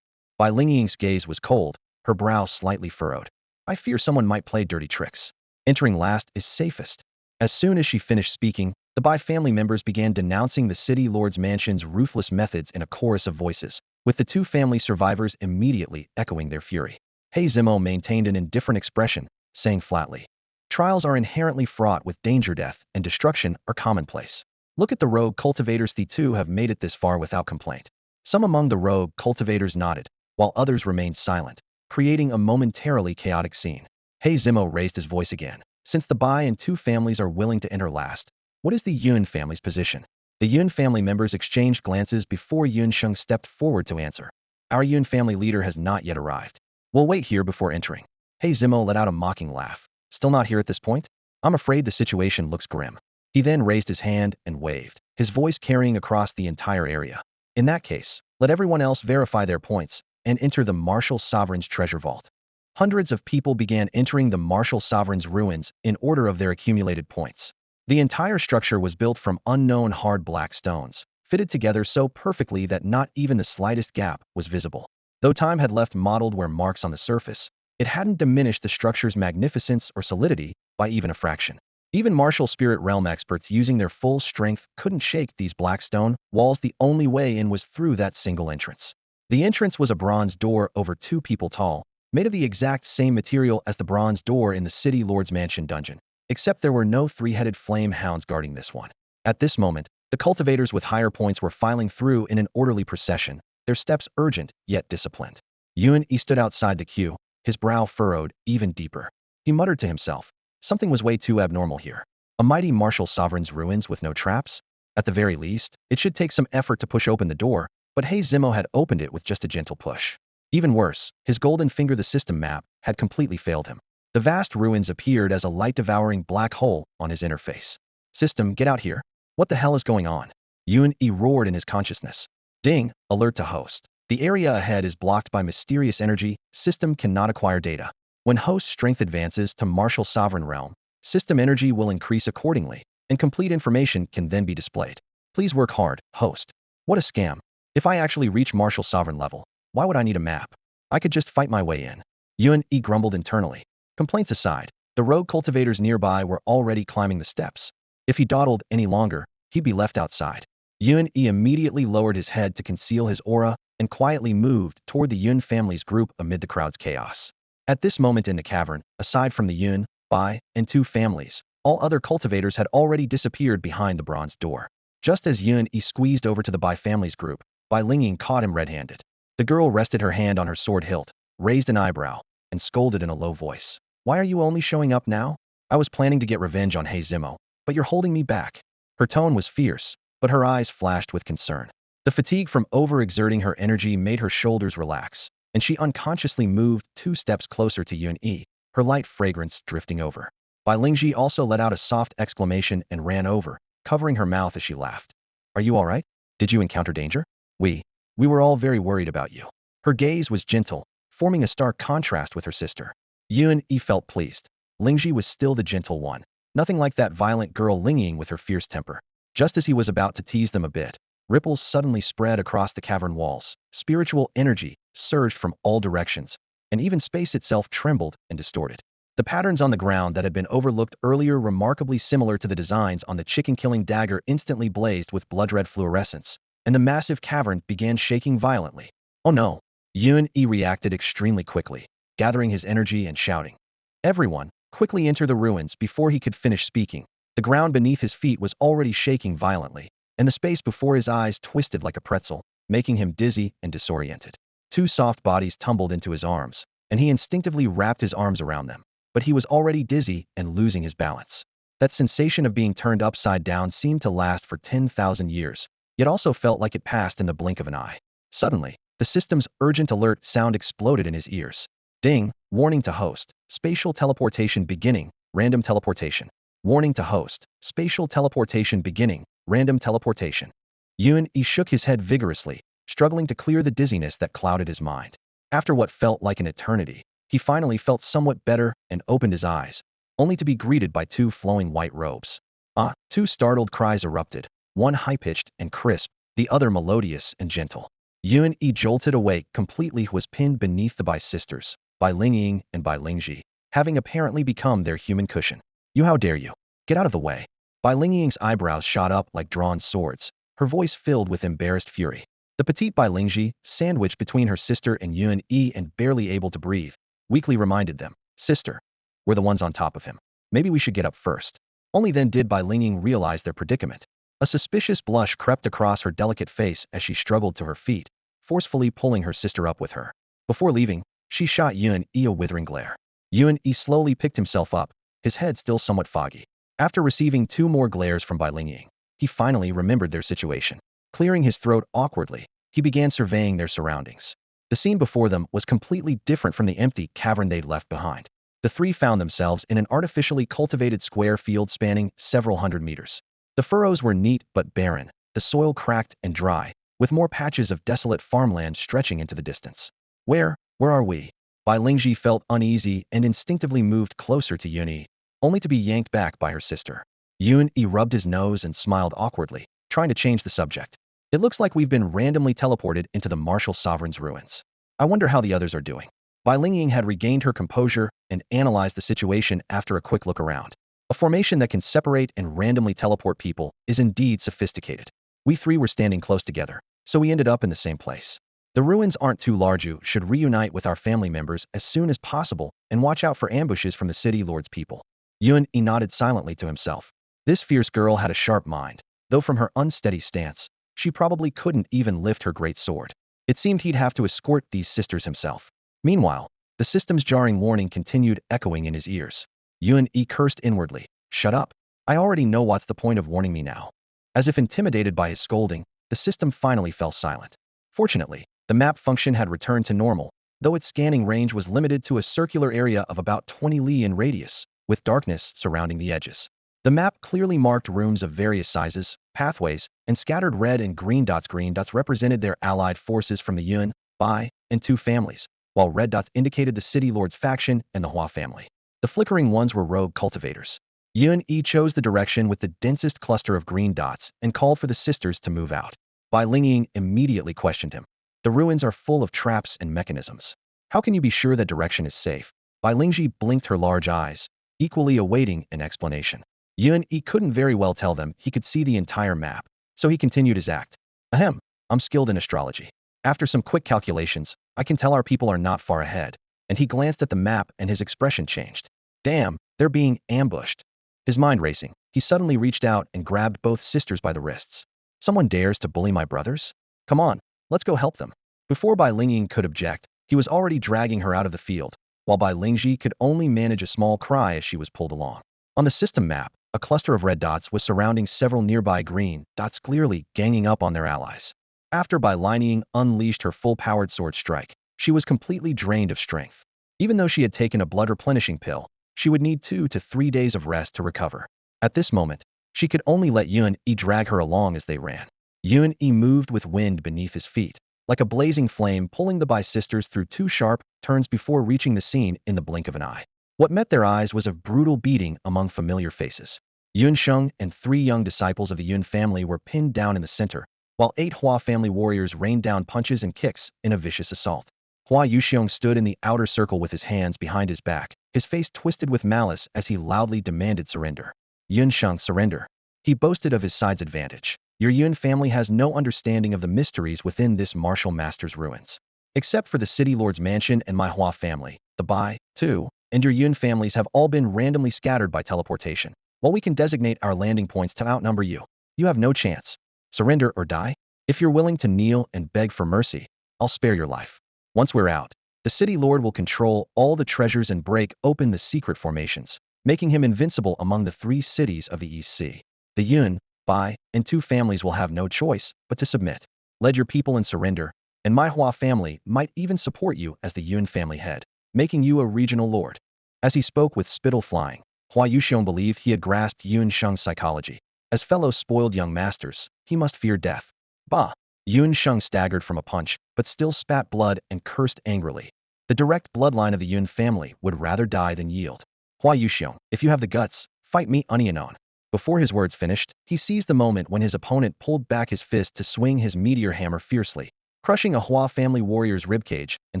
Speaker 1: Bai Lingying's gaze was cold, her brow slightly furrowed. I fear someone might play dirty tricks. Entering last is safest. As soon as she finished speaking, the Bai family members began denouncing the city lord's mansion's ruthless methods in a chorus of voices, with the two family survivors immediately echoing their fury. Hey Zimo maintained an indifferent expression, saying flatly, trials are inherently fraught with danger, death, and destruction are commonplace. Look at the rogue cultivators, the two have made it this far without complaint. Some among the rogue cultivators nodded, while others remained silent, creating a momentarily chaotic scene. Hey Zimo raised his voice again. Since the Bai and two families are willing to enter last, what is the Yun family's position? The Yun family members exchanged glances before Yun Sheng stepped forward to answer. Our Yun family leader has not yet arrived. We'll wait here before entering. Hey Zimo let out a mocking laugh. Still not here at this point? I'm afraid the situation looks grim. He then raised his hand and waved, his voice carrying across the entire area. In that case, let everyone else verify their points and enter the martial sovereign's treasure vault. Hundreds of people began entering the martial sovereign's ruins in order of their accumulated points. The entire structure was built from unknown hard black stones, fitted together so perfectly that not even the slightest gap was visible. Though time had left mottled wear marks on the surface, it hadn't diminished the structure's magnificence or solidity by even a fraction. Even martial spirit realm experts using their full strength couldn't shake these black stone walls. The only way in was through that single entrance. The entrance was a bronze door over 2 people tall, made of the exact same material as the bronze door in the city lord's mansion dungeon, except there were no 3-headed flame hounds guarding this one. At this moment, the cultivators with higher points were filing through in an orderly procession, their steps urgent yet disciplined. Yuan Yi stood outside the queue, his brow furrowed even deeper. He muttered to himself, something was way too abnormal here. A mighty martial sovereign's ruins with no traps? At the very least, it should take some effort to push open the door, but Hey Zimo had opened it with just a gentle push. Even worse, his golden finger, the system map, had completely failed him. The vast ruins appeared as a light-devouring black hole on his interface. System, get out here. What the hell is going on? Yuan Yi roared in his consciousness. Ding, alert to host. The area ahead is blocked by mysterious energy. System cannot acquire data. When host strength advances to martial sovereign realm, system energy will increase accordingly, and complete information can then be displayed. Please work hard, host. What a scam. If I actually reach martial sovereign level, why would I need a map? I could just fight my way in. Yuan Yi grumbled internally. Complaints aside, the rogue cultivators nearby were already climbing the steps. If he dawdled any longer, he'd be left outside. Yuan Yi immediately lowered his head to conceal his aura and quietly moved toward the Yun family's group amid the crowd's chaos. At this moment in the cavern, aside from the Yun, Bai, and 2 families, all other cultivators had already disappeared behind the bronze door. Just as Yuan Yi squeezed over to the Bai family's group, Bai Lingying caught him red-handed. The girl rested her hand on her sword hilt, raised an eyebrow, and scolded in a low voice. Why are you only showing up now? I was planning to get revenge on Hey Zimo, but you're holding me back. Her tone was fierce, but her eyes flashed with concern. The fatigue from overexerting her energy made her shoulders relax, and she unconsciously moved 2 steps closer to Yuan Yi, her light fragrance drifting over. Bai Lingji also let out a soft exclamation and ran over, covering her mouth as she laughed. Are you all right? Did you encounter danger? We were all very worried about you. Her gaze was gentle, forming a stark contrast with her sister. Yuan Yi felt pleased. Lingji was still the gentle one, nothing like that violent girl Lingying with her fierce temper. Just as he was about to tease them a bit, ripples suddenly spread across the cavern walls. Spiritual energy surged from all directions, and even space itself trembled and distorted. The patterns on the ground that had been overlooked earlier, remarkably similar to the designs on the chicken-killing dagger, instantly blazed with blood-red fluorescence, and the massive cavern began shaking violently. Oh no! Yuan Yi reacted extremely quickly, gathering his energy and shouting. Everyone, quickly enter the ruins. Before he could finish speaking, the ground beneath his feet was already shaking violently, and the space before his eyes twisted like a pretzel, making him dizzy and disoriented. Two soft bodies tumbled into his arms, and he instinctively wrapped his arms around them. But he was already dizzy and losing his balance. That sensation of being turned upside down seemed to last for 10,000 years, yet also felt like it passed in the blink of an eye. Suddenly, the system's urgent alert sound exploded in his ears. Ding! Warning to host. Spatial teleportation beginning. Random teleportation. Warning to host. Spatial teleportation beginning. Random teleportation. Yuan-Yi shook his head vigorously, struggling to clear the dizziness that clouded his mind. After what felt like an eternity, he finally felt somewhat better and opened his eyes, only to be greeted by two flowing white robes. Ah! Two startled cries erupted, one high-pitched and crisp, the other melodious and gentle. Yuan-Yi jolted awake completely, was pinned beneath the Bai sisters, Bai Lingying and Bai Lingji, having apparently become their human cushion. You, how dare you? Get out of the way. Bai Lingying's eyebrows shot up like drawn swords, her voice filled with embarrassed fury. The petite Bai Lingji, sandwiched between her sister and Yuan-Yi and barely able to breathe, weakly reminded them, Sister, we're the ones on top of him. Maybe we should get up first. Only then did Bai Lingying realize their predicament. A suspicious blush crept across her delicate face as she struggled to her feet, forcefully pulling her sister up with her. Before leaving, she shot Yuan-Yi a withering glare. Yuan-Yi slowly picked himself up, his head still somewhat foggy. After receiving two more glares from Bai Lingying, he finally remembered their situation. Clearing his throat awkwardly, he began surveying their surroundings. The scene before them was completely different from the empty cavern they'd left behind. The three found themselves in an artificially cultivated square field spanning several hundred meters. The furrows were neat but barren, the soil cracked and dry, with more patches of desolate farmland stretching into the distance. Where are we? Bai Lingji felt uneasy and instinctively moved closer to Yuan-Yi, only to be yanked back by her sister. Yuan-Yi rubbed his nose and smiled awkwardly, trying to change the subject. It looks like we've been randomly teleported into the martial sovereign's ruins. I wonder how the others are doing. Bai Lingying had regained her composure and analyzed the situation after a quick look around. A formation that can separate and randomly teleport people is indeed sophisticated. We three were standing close together, so we ended up in the same place. The ruins aren't too large. You should reunite with our family members as soon as possible and watch out for ambushes from the city lord's people. Yuan-Yi nodded silently to himself. This fierce girl had a sharp mind, though from her unsteady stance, she probably couldn't even lift her great sword. It seemed he'd have to escort these sisters himself. Meanwhile, the system's jarring warning continued echoing in his ears. Yuan-Yi cursed inwardly. Shut up. I already know what's the point of warning me now. As if intimidated by his scolding, the system finally fell silent. Fortunately, the map function had returned to normal, though its scanning range was limited to a circular area of about 20 li in radius, with darkness surrounding the edges. The map clearly marked rooms of various sizes, pathways, and scattered red and green dots. Green dots represented their allied forces from the Yuan, Bai, and Tu families, while red dots indicated the city lord's faction and the Hua family. The flickering ones were rogue cultivators. Yuan-Yi chose the direction with the densest cluster of green dots and called for the sisters to move out. Bai Lingying immediately questioned him. The ruins are full of traps and mechanisms. How can you be sure that direction is safe? Bai Lingji blinked her large eyes, equally awaiting an explanation. Yuan-Yi couldn't very well tell them he could see the entire map, so he continued his act. Ahem, I'm skilled in astrology. After some quick calculations, I can tell our people are not far ahead. And he glanced at the map and his expression changed. Damn, they're being ambushed. His mind racing, he suddenly reached out and grabbed both sisters by the wrists. Someone dares to bully my brothers? Come on, let's go help them. Before Bai Lingying could object, he was already dragging her out of the field, while Bai Lingji could only manage a small cry as she was pulled along. On the system map, a cluster of red dots was surrounding several nearby green dots, clearly ganging up on their allies. After Bai Lingying unleashed her full-powered sword strike, she was completely drained of strength. Even though she had taken a blood replenishing pill, she would need 2 to 3 days of rest to recover. At this moment, she could only let Yuan-Yi drag her along as they ran. Yuan-Yi moved with wind beneath his feet, like a blazing flame, pulling the Bai sisters through 2 sharp turns before reaching the scene in the blink of an eye. What met their eyes was a brutal beating among familiar faces. Yun Sheng and 3 young disciples of the Yun family were pinned down in the center, while 8 Hua family warriors rained down punches and kicks in a vicious assault. Hua Yuxiong stood in the outer circle with his hands behind his back, his face twisted with malice as he loudly demanded surrender. Yun Sheng, surrender. He boasted of his side's advantage. Your Yun family has no understanding of the mysteries within this martial master's ruins. Except for the city lord's mansion and my Hua family, the Bai, too, and your Yun families have all been randomly scattered by teleportation. While we can designate our landing points to outnumber you, you have no chance. Surrender or die? If you're willing to kneel and beg for mercy, I'll spare your life. Once we're out, the city lord will control all the treasures and break open the secret formations, making him invincible among the 3 cities of the East Sea. The Yun, Bai, and 2 families will have no choice but to submit. Lead your people and surrender, and my Hua family might even support you as the Yun family head, making you a regional lord. As he spoke with spittle flying, Hua Yuxiong believed he had grasped Yun Sheng's psychology. As fellow spoiled young masters, he must fear death. Bah! Yun Sheng staggered from a punch, but still spat blood and cursed angrily. The direct bloodline of the Yun family would rather die than yield. Hua Yuxiong, if you have the guts, fight me unknown. Before his words finished, he seized the moment when his opponent pulled back his fist to swing his meteor hammer fiercely, crushing a Hua family warrior's ribcage and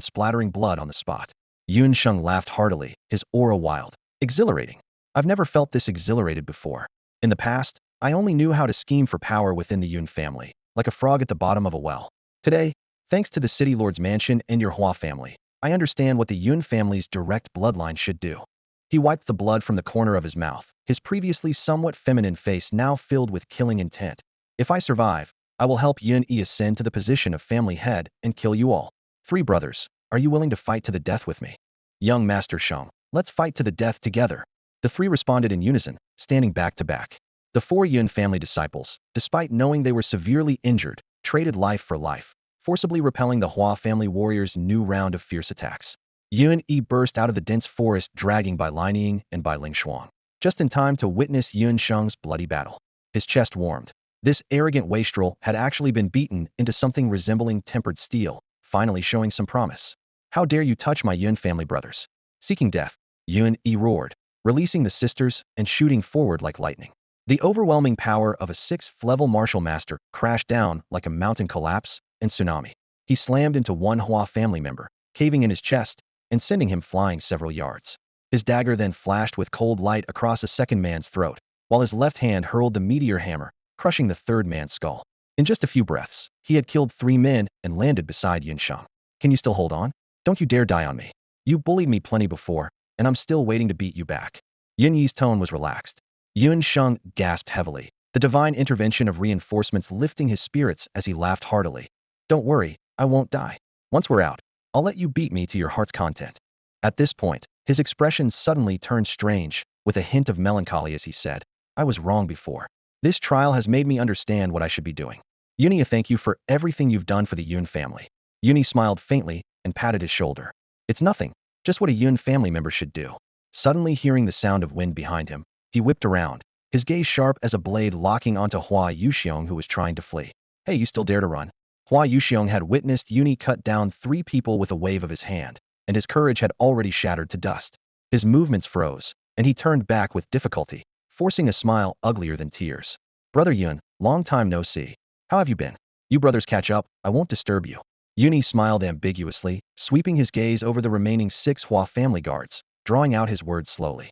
Speaker 1: splattering blood on the spot. Yun Sheng laughed heartily, his aura wild. Exhilarating. I've never felt this exhilarated before. In the past, I only knew how to scheme for power within the Yun family, like a frog at the bottom of a well. Today, thanks to the city lord's mansion and your Hua family, I understand what the Yun family's direct bloodline should do. He wiped the blood from the corner of his mouth, his previously somewhat feminine face now filled with killing intent. If I survive, I will help Yun Yi ascend to the position of family head and kill you all. 3 brothers, are you willing to fight to the death with me? Young Master Sheng, let's fight to the death together. The 3 responded in unison, standing back to back. The 4 Yun family disciples, despite knowing they were severely injured, traded life for life, forcibly repelling the Hua family warriors' new round of fierce attacks. Yun Yi burst out of the dense forest dragging Bai Linying and Bai Lingshuang, just in time to witness Yun Sheng's bloody battle. His chest warmed. This arrogant wastrel had actually been beaten into something resembling tempered steel, finally showing some promise. How dare you touch my Yun family brothers? Seeking death, Yun Yi roared, releasing the sisters and shooting forward like lightning. The overwhelming power of a 6th-level martial master crashed down like a mountain collapse and tsunami. He slammed into one Hua family member, caving in his chest and sending him flying several yards. His dagger then flashed with cold light across a second man's throat, while his left hand hurled the meteor hammer, crushing the 3rd man's skull. In just a few breaths, he had killed 3 men and landed beside Yun Sheng. Can you still hold on? Don't you dare die on me. You bullied me plenty before, and I'm still waiting to beat you back. Yun Yi's tone was relaxed. Yun Sheng gasped heavily, the divine intervention of reinforcements lifting his spirits as he laughed heartily. Don't worry, I won't die. Once we're out, I'll let you beat me to your heart's content. At this point, his expression suddenly turned strange, with a hint of melancholy as he said, I was wrong before. This trial has made me understand what I should be doing. Yuni, thank you for everything you've done for the Yun family. Yuni smiled faintly and patted his shoulder. It's nothing, just what a Yun family member should do. Suddenly hearing the sound of wind behind him, he whipped around, his gaze sharp as a blade locking onto Hua Yuxiong who was trying to flee. Hey, you still dare to run? Hua Yuxiong had witnessed Yuni cut down 3 people with a wave of his hand, and his courage had already shattered to dust. His movements froze, and he turned back with difficulty, forcing a smile uglier than tears. Brother Yun, long time no see. How have you been? You brothers catch up, I won't disturb you. Yuni smiled ambiguously, sweeping his gaze over the remaining 6 Hua family guards, drawing out his words slowly.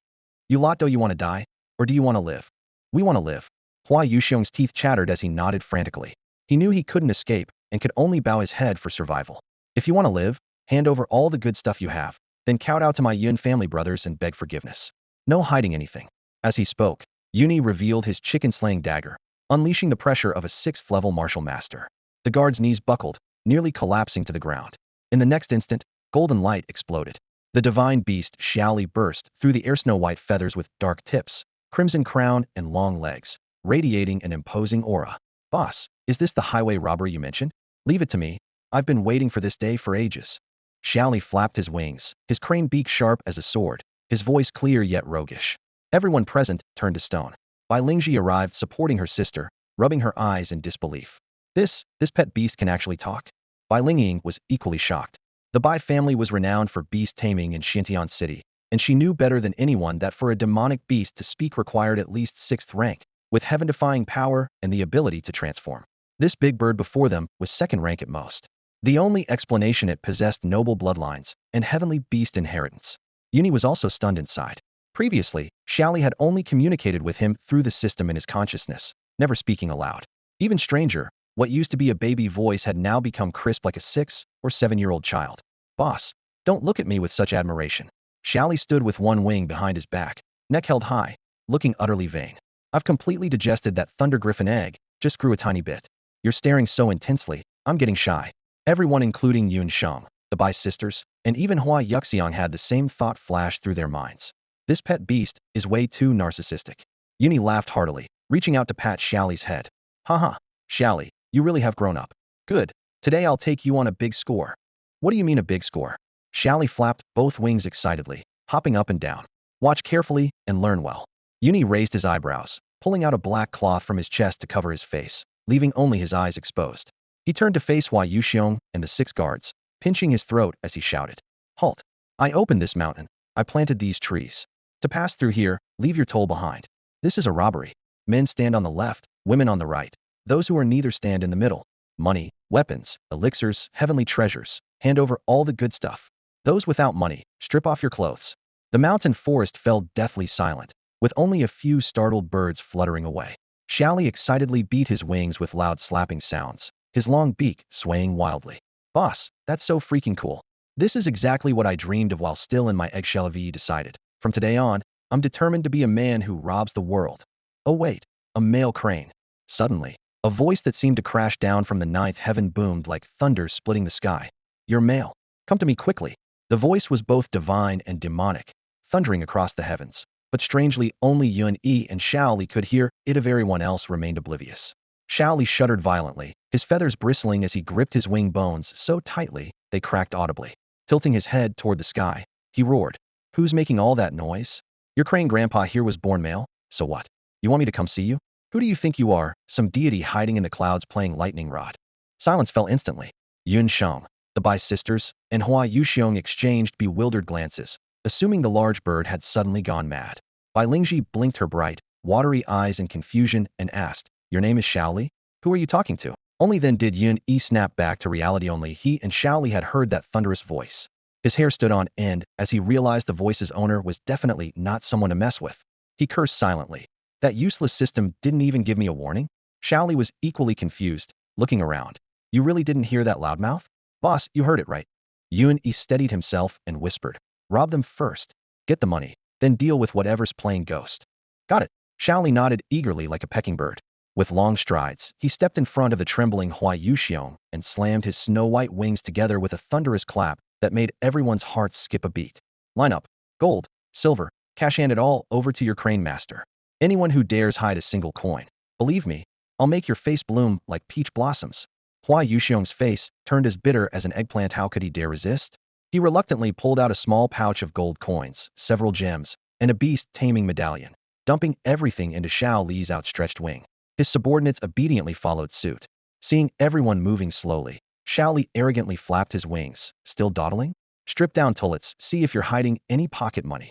Speaker 1: You lot, do you want to die? Or do you want to live? We want to live. Hua Yuxiong's teeth chattered as he nodded frantically. He knew he couldn't escape, and could only bow his head for survival. If you want to live, hand over all the good stuff you have, then kowtow to my Yun family brothers and beg forgiveness. No hiding anything. As he spoke, Yuni revealed his chicken-slaying dagger, unleashing the pressure of a 6th-level martial master. The guard's knees buckled, nearly collapsing to the ground. In the next instant, golden light exploded. The divine beast Xiaoli burst through the air, snow-white feathers with dark tips, crimson crown and long legs, radiating an imposing aura. Boss, is this the highway robbery you mentioned? Leave it to me. I've been waiting for this day for ages. Xiaoli flapped his wings, his crane beak sharp as a sword, his voice clear yet roguish. Everyone present turned to stone. Bai Lingji arrived supporting her sister, rubbing her eyes in disbelief. This pet beast can actually talk? Bai Lingying was equally shocked. The Bai family was renowned for beast taming in Xintian City, and she knew better than anyone that for a demonic beast to speak required at least 6th rank, with heaven-defying power and the ability to transform. This big bird before them was 2nd rank at most. The only explanation, it possessed noble bloodlines and heavenly beast inheritance. Yuni was also stunned inside. Previously, Xiaoli had only communicated with him through the system in his consciousness, never speaking aloud. Even stranger, what used to be a baby voice had now become crisp like a 6 or 7-year-old child. Boss, don't look at me with such admiration. Xiaoli stood with one wing behind his back, neck held high, looking utterly vain. I've completely digested that thunder griffin egg, just grew a tiny bit. You're staring so intensely, I'm getting shy. Everyone, including Yun Sheng, the Bai sisters, and even Hua Yuxiang had the same thought flash through their minds. This pet beast is way too narcissistic. Yuni laughed heartily, reaching out to pat Xiaoli's head. Haha, Xiaoli, you really have grown up. Good. Today I'll take you on a big score. What do you mean a big score? Xiaoli flapped both wings excitedly, hopping up and down. Watch carefully and learn well. Yuni raised his eyebrows, pulling out a black cloth from his chest to cover his face, leaving only his eyes exposed. He turned to face Hua Yuxiong and the 6 guards, pinching his throat as he shouted. Halt! I opened this mountain. I planted these trees. To pass through here, leave your toll behind. This is a robbery. Men stand on the left, women on the right. Those who are neither stand in the middle. Money, weapons, elixirs, heavenly treasures. Hand over all the good stuff. Those without money, strip off your clothes. The mountain forest fell deathly silent, with only a few startled birds fluttering away. Xiaoli excitedly beat his wings with loud slapping sounds, his long beak swaying wildly. Boss, that's so freaking cool. This is exactly what I dreamed of while still in my eggshell. He decided. From today on, I'm determined to be a man who robs the world. Oh wait, a male crane. Suddenly, a voice that seemed to crash down from the 9th heaven boomed like thunder splitting the sky. You're male. Come to me quickly. The voice was both divine and demonic, thundering across the heavens. But strangely, only Yun Yi and Xiaoli could hear it. Of everyone else remained oblivious. Xiaoli shuddered violently, his feathers bristling as he gripped his wing bones so tightly they cracked audibly. Tilting his head toward the sky, he roared. Who's making all that noise? Your crane grandpa here was born male, so what? You want me to come see you? Who do you think you are, some deity hiding in the clouds playing lightning rod? Silence fell instantly. Yun Sheng, the Bai sisters, and Hua Yuxiong exchanged bewildered glances, assuming the large bird had suddenly gone mad. Bai Lingji blinked her bright, watery eyes in confusion and asked, Your name is Xiaoli? Who are you talking to? Only then did Yun Yi snap back to reality. Only he and Xiaoli had heard that thunderous voice. His hair stood on end as he realized the voice's owner was definitely not someone to mess with. He cursed silently. That useless system didn't even give me a warning? Xiaoli was equally confused, looking around. You really didn't hear that loudmouth? Boss, you heard it right. Yun Yi steadied himself and whispered. Rob them first. Get the money, then deal with whatever's playing ghost. Got it. Xiaoli nodded eagerly like a pecking bird. With long strides, he stepped in front of the trembling Hua Yuxiong and slammed his snow-white wings together with a thunderous clap that made everyone's hearts skip a beat. Line up. Gold, silver, cash, hand it all over to your crane master. Anyone who dares hide a single coin. Believe me, I'll make your face bloom like peach blossoms. Hua Yuxiong's face turned as bitter as an eggplant. How could he dare resist? He reluctantly pulled out a small pouch of gold coins, several gems, and a beast-taming medallion, dumping everything into Xiao Li's outstretched wing. His subordinates obediently followed suit. Seeing everyone moving slowly, Xiao Li arrogantly flapped his wings. Still dawdling? Strip down tullets, see if you're hiding any pocket money.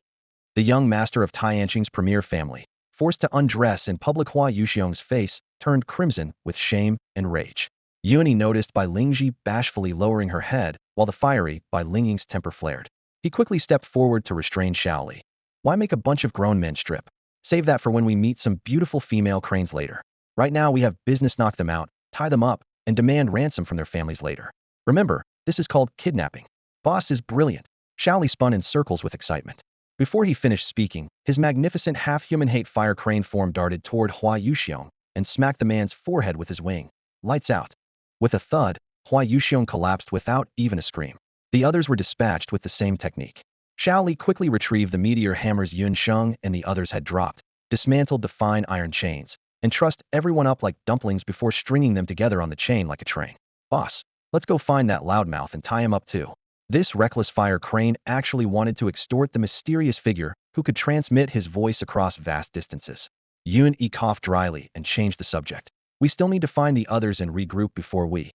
Speaker 1: The young master of Tianqing's premier family, forced to undress in public. Hua Yuxiong's face turned crimson with shame and rage. Yuni noticed Bai Lingji bashfully lowering her head, while the fiery Bai Lingying's temper flared. He quickly stepped forward to restrain Xiao Li. Why make a bunch of grown men strip? Save that for when we meet some beautiful female cranes later. Right now we have business. Knock them out, tie them up, and demand ransom from their families later. Remember, this is called kidnapping. Boss is brilliant. Xiao Li spun in circles with excitement. Before he finished speaking, his magnificent half-human hate-fire crane form darted toward Hua Yuxiong and smacked the man's forehead with his wing. Lights out. With a thud, Hua Yuxiong collapsed without even a scream. The others were dispatched with the same technique. Xiao Li quickly retrieved the meteor hammers Yun Sheng and the others had dropped, dismantled the fine iron chains, and trussed everyone up like dumplings before stringing them together on the chain like a train. Boss, let's go find that loudmouth and tie him up too. This reckless fire crane actually wanted to extort the mysterious figure who could transmit his voice across vast distances. Yun Yi coughed dryly and changed the subject. We still need to find the others and regroup before we...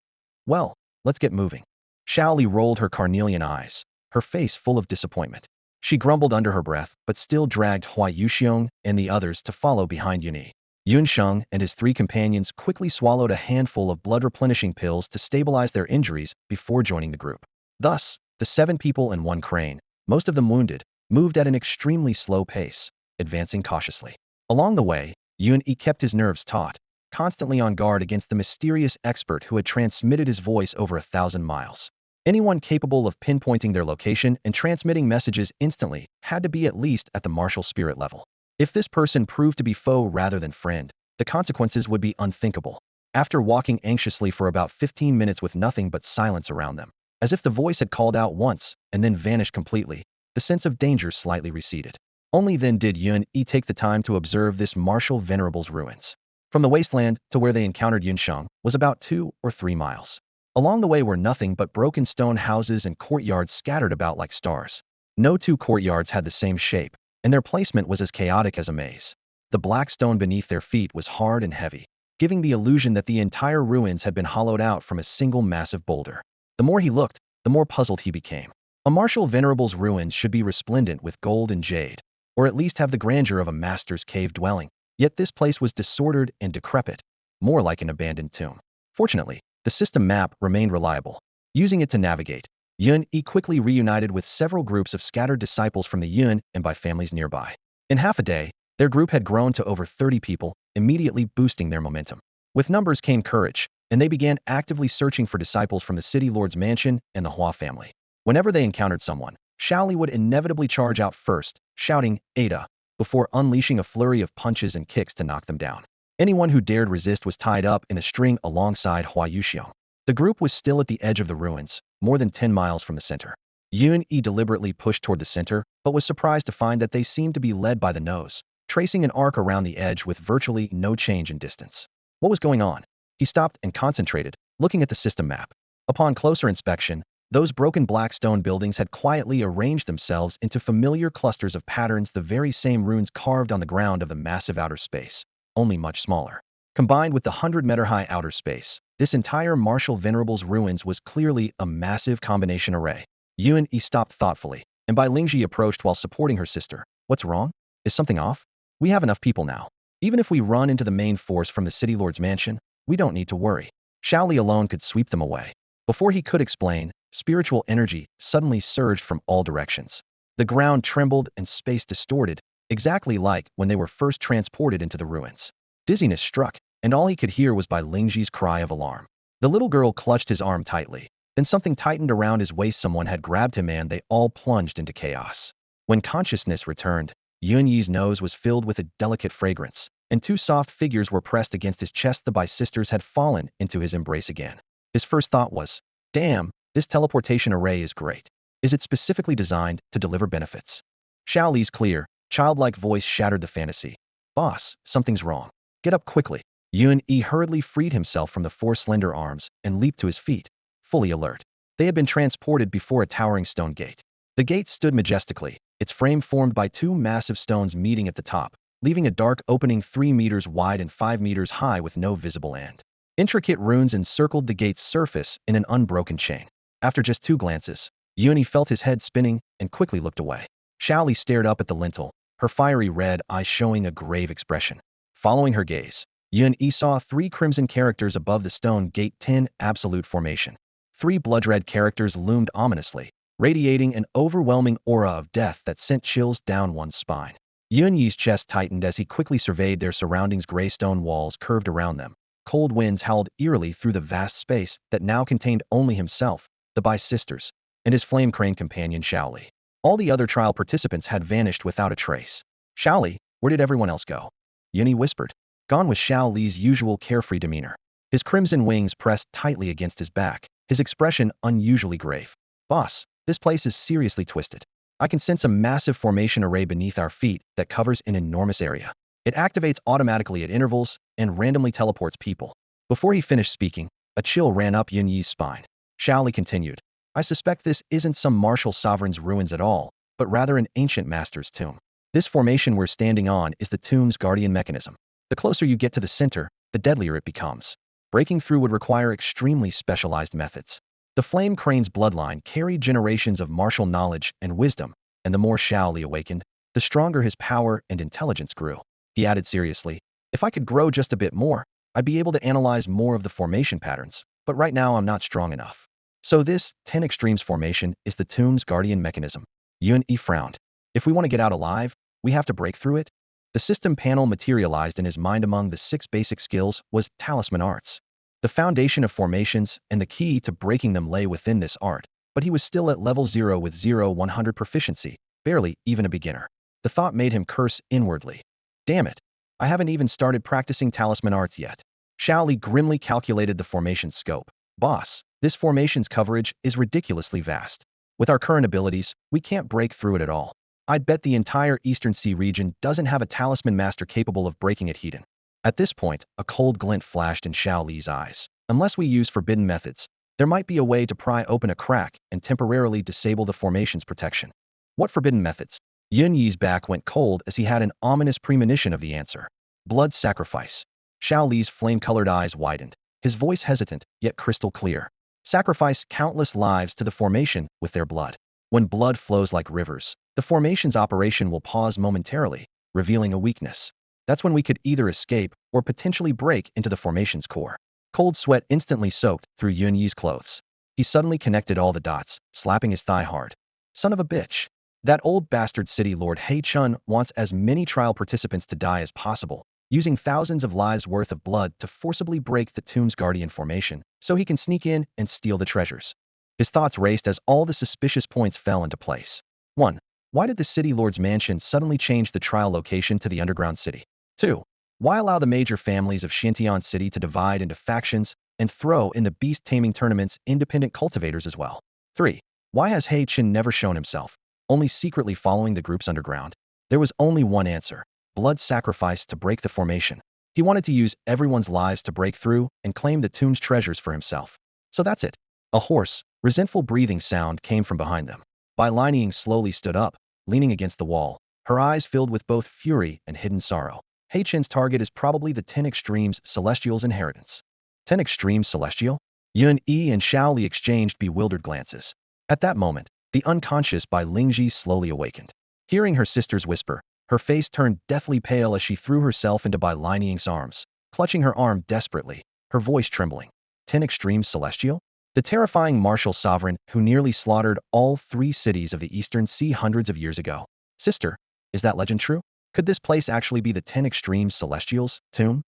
Speaker 1: Well, let's get moving. Xiao Li rolled her carnelian eyes, her face full of disappointment. She grumbled under her breath, but still dragged Hua Yuxiong and the others to follow behind Yun Yi. Yun Sheng and his 3 companions quickly swallowed a handful of blood-replenishing pills to stabilize their injuries before joining the group. Thus, the 7 people in 1 crane, most of them wounded, moved at an extremely slow pace, advancing cautiously. Along the way, Yun Yi kept his nerves taut, constantly on guard against the mysterious expert who had transmitted his voice over 1,000 miles. Anyone capable of pinpointing their location and transmitting messages instantly had to be at least at the martial spirit level. If this person proved to be foe rather than friend, the consequences would be unthinkable. After walking anxiously for about 15 minutes with nothing but silence around them, As if the voice had called out once and then vanished completely, the sense of danger slightly receded. Only then did Yun-Yi take the time to observe this martial venerable's ruins. From the wasteland to where they encountered Yunsheng was about 2 or 3 miles. Along the way were nothing but broken stone houses and courtyards scattered about like stars. No two courtyards had the same shape, and their placement was as chaotic as a maze. The black stone beneath their feet was hard and heavy, giving the illusion that the entire ruins had been hollowed out from a single massive boulder. The more he looked, the more puzzled he became. A martial venerable's ruins should be resplendent with gold and jade, or at least have the grandeur of a master's cave dwelling. Yet this place was disordered and decrepit, more like an abandoned tomb. Fortunately, the system map remained reliable. Using it to navigate, Yun-Yi quickly reunited with several groups of scattered disciples from the Yun and by families nearby. In half a day, their group had grown to over 30 people, immediately boosting their momentum. With numbers came courage, and they began actively searching for disciples from the city lord's mansion and the Hua family. Whenever they encountered someone, Shaoli would inevitably charge out first, shouting, "Ada," before unleashing a flurry of punches and kicks to knock them down. Anyone who dared resist was tied up in a string alongside Hua Yuxiong. The group was still at the edge of the ruins, more than 10 miles from the center. Yun-Yi deliberately pushed toward the center, but was surprised to find that they seemed to be led by the nose, tracing an arc around the edge with virtually no change in distance. What was going on? He stopped and concentrated, looking at the system map. Upon closer inspection, those broken black stone buildings had quietly arranged themselves into familiar clusters of patterns, the very same runes carved on the ground of the massive outer space, only much smaller. Combined with the 100-meter-high outer space, this entire martial venerable's ruins was clearly a massive combination array. Yun-Yi stopped thoughtfully, and Bai Lingji approached while supporting her sister. "What's wrong? Is something off? We have enough people now. Even if we run into the main force from the city lord's mansion, we don't need to worry. Shaoli alone could sweep them away." Before he could explain, spiritual energy suddenly surged from all directions. The ground trembled and space distorted, exactly like when they were first transported into the ruins. Dizziness struck, and all he could hear was Bai Lingji's cry of alarm. The little girl clutched his arm tightly. Then something tightened around his waist. Someone had grabbed him and they all plunged into chaos. When consciousness returned, Yun-Yi's nose was filled with a delicate fragrance, and 2 soft figures were pressed against his chest. The Bai sisters had fallen into his embrace again. His first thought was, "Damn, this teleportation array is great. Is it specifically designed to deliver benefits?" Shaoli's clear, childlike voice shattered the fantasy. "Boss, something's wrong. Get up quickly." Yun-Yi hurriedly freed himself from the 4 slender arms and leaped to his feet, fully alert. They had been transported before a towering stone gate. The gate stood majestically, its frame formed by 2 massive stones meeting at the top, leaving a dark opening 3 meters wide and 5 meters high with no visible end. Intricate runes encircled the gate's surface in an unbroken chain. After just 2 glances, Yun-Yi felt his head spinning and quickly looked away. Shaoli stared up at the lintel, her fiery red eyes showing a grave expression. Following her gaze, Yun-Yi saw 3 crimson characters above the stone gate. 10 absolute formation. 3 blood-red characters loomed ominously, radiating an overwhelming aura of death that sent chills down one's spine. Yun-Yi's chest tightened as he quickly surveyed their surroundings. Gray stone walls curved around them. Cold winds howled eerily through the vast space that now contained only himself, the Bai sisters, and his flame crane companion Shaoli. All the other trial participants had vanished without a trace. "Shaoli, where did everyone else go?" Yun-Yi whispered. Gone was Shaoli's usual carefree demeanor. His crimson wings pressed tightly against his back, his expression unusually grave. "Boss, this place is seriously twisted. I can sense a massive formation array beneath our feet that covers an enormous area. It activates automatically at intervals and randomly teleports people." Before he finished speaking, a chill ran up Yun-Yi's spine. Shaoli continued, "I suspect this isn't some martial sovereign's ruins at all, but rather an ancient master's tomb. This formation we're standing on is the tomb's guardian mechanism. The closer you get to the center, the deadlier it becomes. Breaking through would require extremely specialized methods." The flame crane's bloodline carried generations of martial knowledge and wisdom, and the more Shaoli awakened, the stronger his power and intelligence grew. He added seriously, "If I could grow just a bit more, I'd be able to analyze more of the formation patterns, but right now I'm not strong enough." "So this 10 extremes formation is the tomb's guardian mechanism." Yun-Yi frowned. "If we want to get out alive, we have to break through it?" The system panel materialized in his mind. Among the 6 basic skills was talisman arts. The foundation of formations and the key to breaking them lay within this art, but he was still at level 0 with 0-100 proficiency, barely even a beginner. The thought made him curse inwardly. "Damn it, I haven't even started practicing talisman arts yet." Shaoli grimly calculated the formation scope. "Boss, This formation's coverage is ridiculously vast. With our current abilities, we can't break through it at all. I'd bet the entire Eastern Sea region doesn't have a talisman master capable of breaking it hidden. At this point, a cold glint flashed in Xiao Li's eyes. Unless we use forbidden methods, there might be a way to pry open a crack and temporarily disable the formation's protection. What forbidden methods? Yun Yi's back went cold as he had an ominous premonition of the answer. Blood sacrifice. Xiao Li's flame-colored eyes widened, his voice hesitant, yet crystal clear. Sacrifice countless lives to the formation with their blood. When blood flows like rivers, the formation's operation will pause momentarily, revealing a weakness. That's when we could either escape or potentially break into the formation's core. Cold sweat instantly soaked through Yun Yi's clothes. He suddenly connected all the dots, slapping his thigh hard. Son of a bitch. That old bastard city lord He Chun wants as many trial participants to die as possible, using thousands of lives worth of blood to forcibly break the tomb's guardian formation, so he can sneak in and steal the treasures. His thoughts raced as all the suspicious points fell into place. 1. Why did the city lord's mansion suddenly change the trial location to the underground city? 2. Why allow the major families of Xintian City to divide into factions and throw in the beast-taming tournaments independent cultivators as well? 3. Why has He Chin never shown himself, only secretly following the groups underground? There was only one answer: blood sacrifice to break the formation. He wanted to use everyone's lives to break through and claim the tomb's treasures for himself. So that's it. A hoarse, resentful breathing sound came from behind them. Bai Linying slowly stood up, leaning against the wall, her eyes filled with both fury and hidden sorrow. He Chin's target is probably the 10 Extremes Celestial's inheritance. 10 Extremes Celestial? Yun Yi and Xiao Li exchanged bewildered glances. At that moment, the unconscious Bai Lingji slowly awakened. Hearing her sister's whisper, her face turned deathly pale as she threw herself into Bai Linying's arms, clutching her arm desperately, her voice trembling. 10 Extremes Celestial? The terrifying martial sovereign who nearly slaughtered all 3 cities of the Eastern Sea hundreds of years ago. Sister, is that legend true? Could this place actually be the 10 Extremes Celestials' tomb?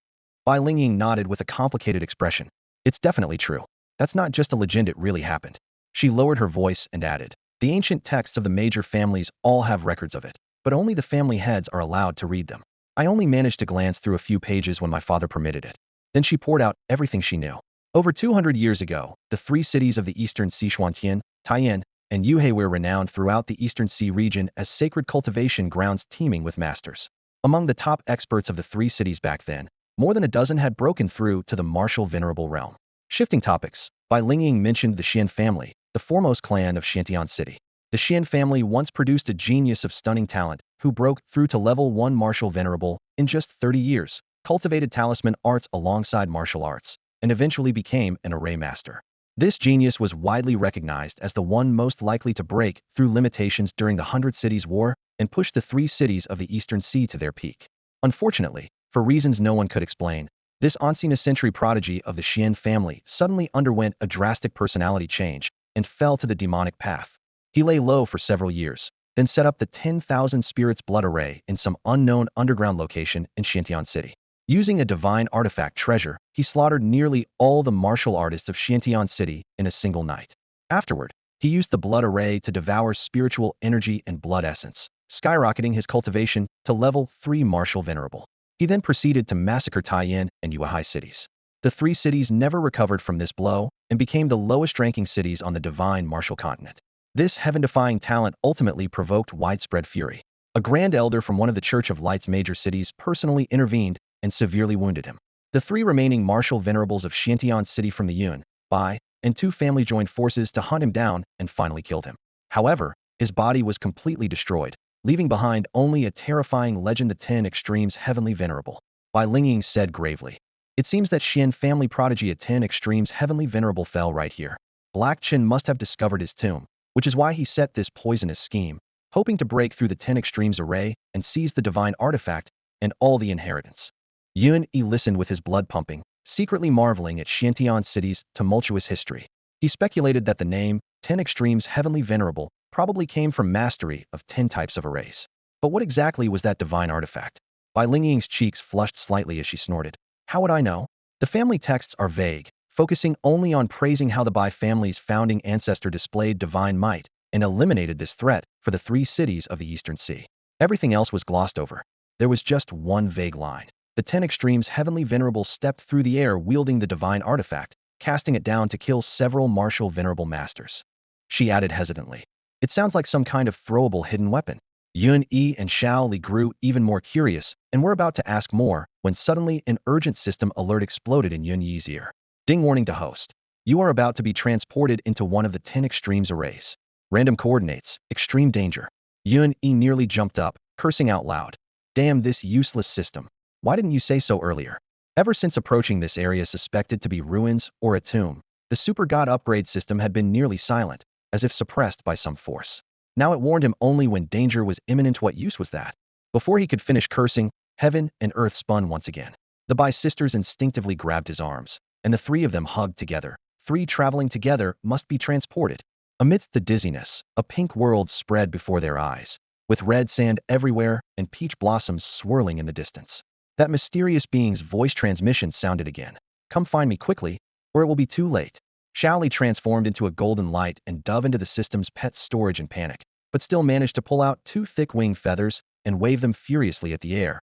Speaker 1: Bai Lingying nodded with a complicated expression. It's definitely true. That's not just a legend, it really happened. She lowered her voice and added, the ancient texts of the major families all have records of it, but only the family heads are allowed to read them. I only managed to glance through a few pages when my father permitted it. Then she poured out everything she knew. Over 200 years ago, the 3 cities of the Eastern Sichuantian, Taiyan, and Yuhe were renowned throughout the Eastern Sea region as sacred cultivation grounds teeming with masters. Among the top experts of the 3 cities back then, more than a dozen had broken through to the martial venerable realm. Shifting topics, Bai Lingying mentioned the Xian family, the foremost clan of Xintian City. The Xian family once produced a genius of stunning talent who broke through to level 1 martial venerable in just 30 years, cultivated talisman arts alongside martial arts, and eventually became an array master. This genius was widely recognized as the one most likely to break through limitations during the Hundred Cities War and push the 3 cities of the Eastern Sea to their peak. Unfortunately, for reasons no one could explain, this ancient-century prodigy of the Xian family suddenly underwent a drastic personality change and fell to the demonic path. He lay low for several years, then set up the 10,000 Spirits Blood Array in some unknown underground location in Xintian City. Using a divine artifact treasure, he slaughtered nearly all the martial artists of Xintian City in a single night. Afterward, he used the blood array to devour spiritual energy and blood essence, skyrocketing his cultivation to level 3 martial venerable. He then proceeded to massacre Taiyan and Yuehai cities. The 3 cities never recovered from this blow and became the lowest-ranking cities on the divine martial continent. This heaven-defying talent ultimately provoked widespread fury. A grand elder from one of the Church of Light's major cities personally intervened and severely wounded him. The 3 remaining martial venerables of Xintian City from the Yun, Bai, and 2 family joined forces to hunt him down and finally killed him. However, his body was completely destroyed, leaving behind only a terrifying legend: the 10 Extremes Heavenly Venerable. Bai Lingying said gravely, it seems that Xian family prodigy, a 10 Extremes Heavenly Venerable, fell right here. Black Qin must have discovered his tomb, which is why he set this poisonous scheme, hoping to break through the 10 Extremes array and seize the divine artifact and all the inheritance. Yun Yi listened with his blood pumping, secretly marveling at Xintian City's tumultuous history. He speculated that the name 10 Extremes Heavenly Venerable probably came from mastery of 10 types of arrays. But what exactly was that divine artifact? Bai Lingying's cheeks flushed slightly as she snorted. How would I know? The family texts are vague, focusing only on praising how the Bai family's founding ancestor displayed divine might and eliminated this threat for the 3 cities of the Eastern Sea. Everything else was glossed over. There was just one vague line. The 10 Extremes Heavenly Venerable stepped through the air wielding the divine artifact, casting it down to kill several martial venerable masters. She added hesitantly, "It sounds like some kind of throwable hidden weapon." Yun Yi and Xiao Li grew even more curious and were about to ask more when suddenly an urgent system alert exploded in Yun Yi's ear. Ding, warning to host. You are about to be transported into one of the 10 extremes arrays. Random coordinates, extreme danger. Yun Yi nearly jumped up, cursing out loud. Damn this useless system. Why didn't you say so earlier? Ever since approaching this area suspected to be ruins or a tomb, the super god upgrade system had been nearly silent, as if suppressed by some force. Now it warned him only when danger was imminent. What use was that? Before he could finish cursing, heaven and earth spun once again. The Bai sisters instinctively grabbed his arms, and the three of them hugged together. Three traveling together must be transported. Amidst the dizziness, a pink world spread before their eyes, with red sand everywhere and peach blossoms swirling in the distance. That mysterious being's voice transmission sounded again. Come find me quickly, or it will be too late. Xiao Li transformed into a golden light and dove into the system's pet storage in panic, but still managed to pull out two thick wing feathers and wave them furiously at the air.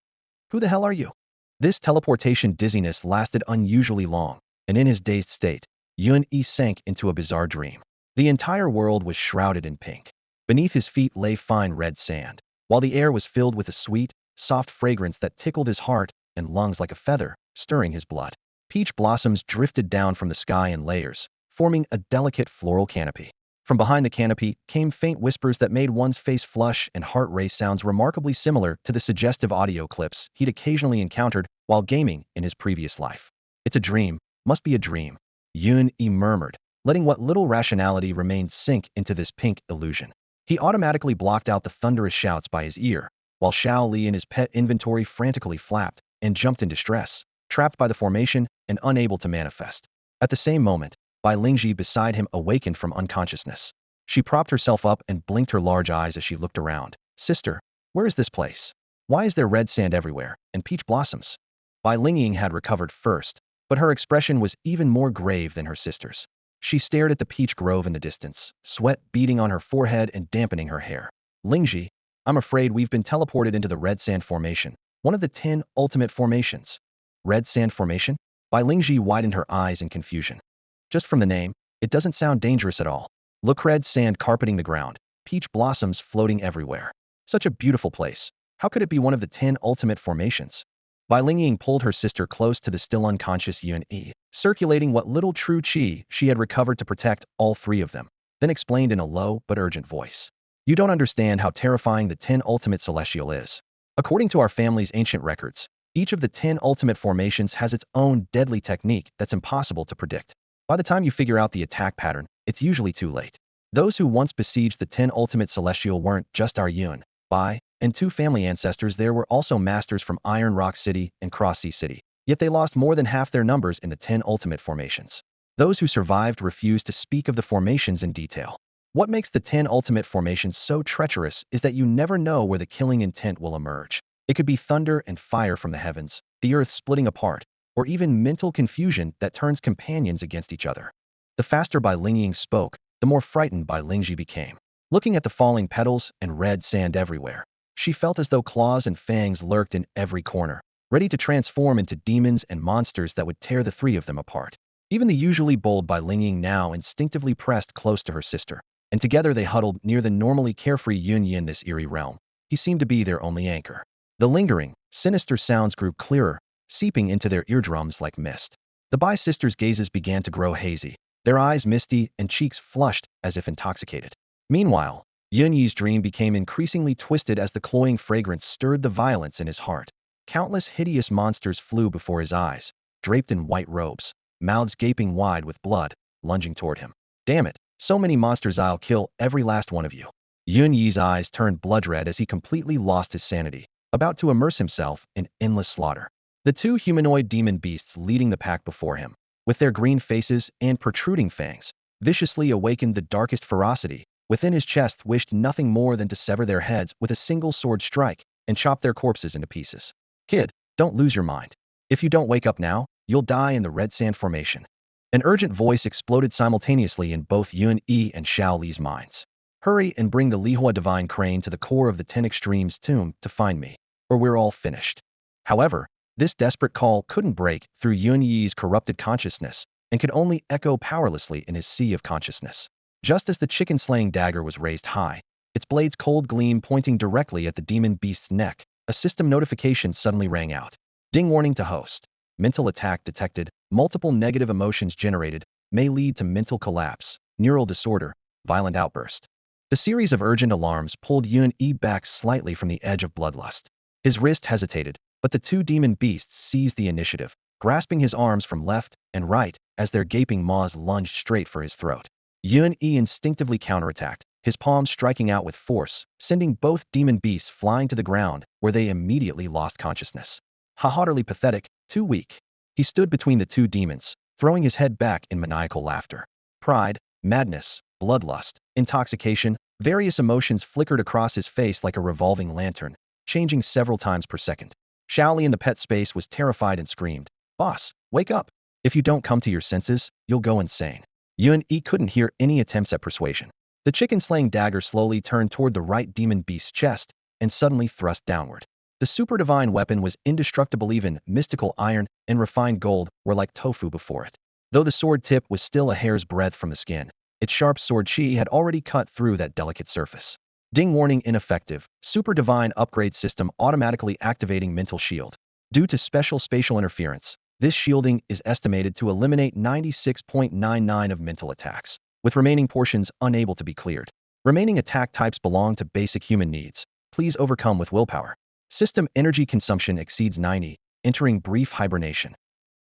Speaker 1: Who the hell are you? This teleportation dizziness lasted unusually long, and in his dazed state, Yun Yi sank into a bizarre dream. The entire world was shrouded in pink. Beneath his feet lay fine red sand, while the air was filled with a sweet, soft fragrance that tickled his heart and lungs like a feather, stirring his blood. Peach blossoms drifted down from the sky in layers, forming a delicate floral canopy. From behind the canopy came faint whispers that made one's face flush and heart race, sounds remarkably similar to the suggestive audio clips he'd occasionally encountered while gaming in his previous life. It's a dream, must be a dream, Yun Yi murmured, letting what little rationality remained sink into this pink illusion. He automatically blocked out the thunderous shouts by his ear, while Xiao Li and his pet inventory frantically flapped and jumped in distress, trapped by the formation and unable to manifest. At the same moment, Bai Lingji beside him awakened from unconsciousness. She propped herself up and blinked her large eyes as she looked around. Sister, where is this place? Why is there red sand everywhere and peach blossoms? Bai Lingying had recovered first, but her expression was even more grave than her sister's. She stared at the peach grove in the distance, sweat beading on her forehead and dampening her hair. Lingji, I'm afraid we've been teleported into the red sand formation, one of the 10 ultimate formations. Red sand formation? Bai Lingji widened her eyes in confusion. Just from the name, it doesn't sound dangerous at all. Look, red sand carpeting the ground, peach blossoms floating everywhere. Such a beautiful place. How could it be one of the 10 ultimate formations? Bai Lingying pulled her sister close to the still unconscious Yun Yi, circulating what little true qi she had recovered to protect all three of them, then explained in a low but urgent voice. You don't understand how terrifying the 10 ultimate celestial is. According to our family's ancient records, each of the 10 ultimate formations has its own deadly technique that's impossible to predict. By the time you figure out the attack pattern, it's usually too late. Those who once besieged the 10 ultimate celestial weren't just our Yun, Bai, and two family ancestors. There were also masters from Iron Rock City and Cross Sea City, yet they lost more than half their numbers in the 10 ultimate formations. Those who survived refused to speak of the formations in detail. What makes the 10 ultimate formations so treacherous is that you never know where the killing intent will emerge. It could be thunder and fire from the heavens, the earth splitting apart, or even mental confusion that turns companions against each other. The faster Bai Lingying spoke, the more frightened Bai Lingji became. Looking at the falling petals and red sand everywhere, she felt as though claws and fangs lurked in every corner, ready to transform into demons and monsters that would tear the three of them apart. Even the usually bold Bai Lingying now instinctively pressed close to her sister, and together they huddled near the normally carefree Yun Yi in this eerie realm. He seemed to be their only anchor. The lingering, sinister sounds grew clearer, seeping into their eardrums like mist. The Bai sisters' gazes began to grow hazy, their eyes misty and cheeks flushed as if intoxicated. Meanwhile, Yun Yi's dream became increasingly twisted as the cloying fragrance stirred the violence in his heart. Countless hideous monsters flew before his eyes, draped in white robes, mouths gaping wide with blood, lunging toward him. Damn it, so many monsters, I'll kill every last one of you. Yun Yi's eyes turned blood red as he completely lost his sanity, about to immerse himself in endless slaughter. The two humanoid demon beasts leading the pack before him, with their green faces and protruding fangs, viciously awakened the darkest ferocity within his chest. Wished nothing more than to sever their heads with a single sword strike and chop their corpses into pieces. Kid, don't lose your mind. If you don't wake up now, you'll die in the red sand formation. An urgent voice exploded simultaneously in both Yun Yi and Xiao Li's minds. Hurry and bring the Lihua divine crane to the core of the 10 extremes tomb to find me, or we're all finished. However, this desperate call couldn't break through Yun Yi's corrupted consciousness, and could only echo powerlessly in his sea of consciousness. Just as the chicken-slaying dagger was raised high, its blade's cold gleam pointing directly at the demon beast's neck, a system notification suddenly rang out. Ding, warning to host. Mental attack detected, multiple negative emotions generated, may lead to mental collapse, neural disorder, violent outburst. The series of urgent alarms pulled Yun-E back slightly from the edge of bloodlust. His wrist hesitated, but the two demon beasts seized the initiative, grasping his arms from left and right as their gaping maws lunged straight for his throat. Yun-E instinctively counterattacked, his palms striking out with force, sending both demon beasts flying to the ground, where they immediately lost consciousness. Utterly pathetic, too weak. He stood between the two demons, throwing his head back in maniacal laughter. Pride, madness, bloodlust, intoxication, various emotions flickered across his face like a revolving lantern, changing several times per second. Shaoli in the pet space was terrified and screamed, "Boss, wake up! If you don't come to your senses, you'll go insane." Yun-E couldn't hear any attempts at persuasion. The chicken-slaying dagger slowly turned toward the right demon beast's chest and suddenly thrust downward. The super-divine weapon was indestructible. Even mystical iron and refined gold were like tofu before it. Though the sword tip was still a hair's breadth from the skin, its sharp sword chi had already cut through that delicate surface. Ding, warning ineffective. Super divine upgrade system automatically activating mental shield. Due to special spatial interference, this shielding is estimated to eliminate 96.99% of mental attacks, with remaining portions unable to be cleared. Remaining attack types belong to basic human needs. Please overcome with willpower. System energy consumption exceeds 90, entering brief hibernation.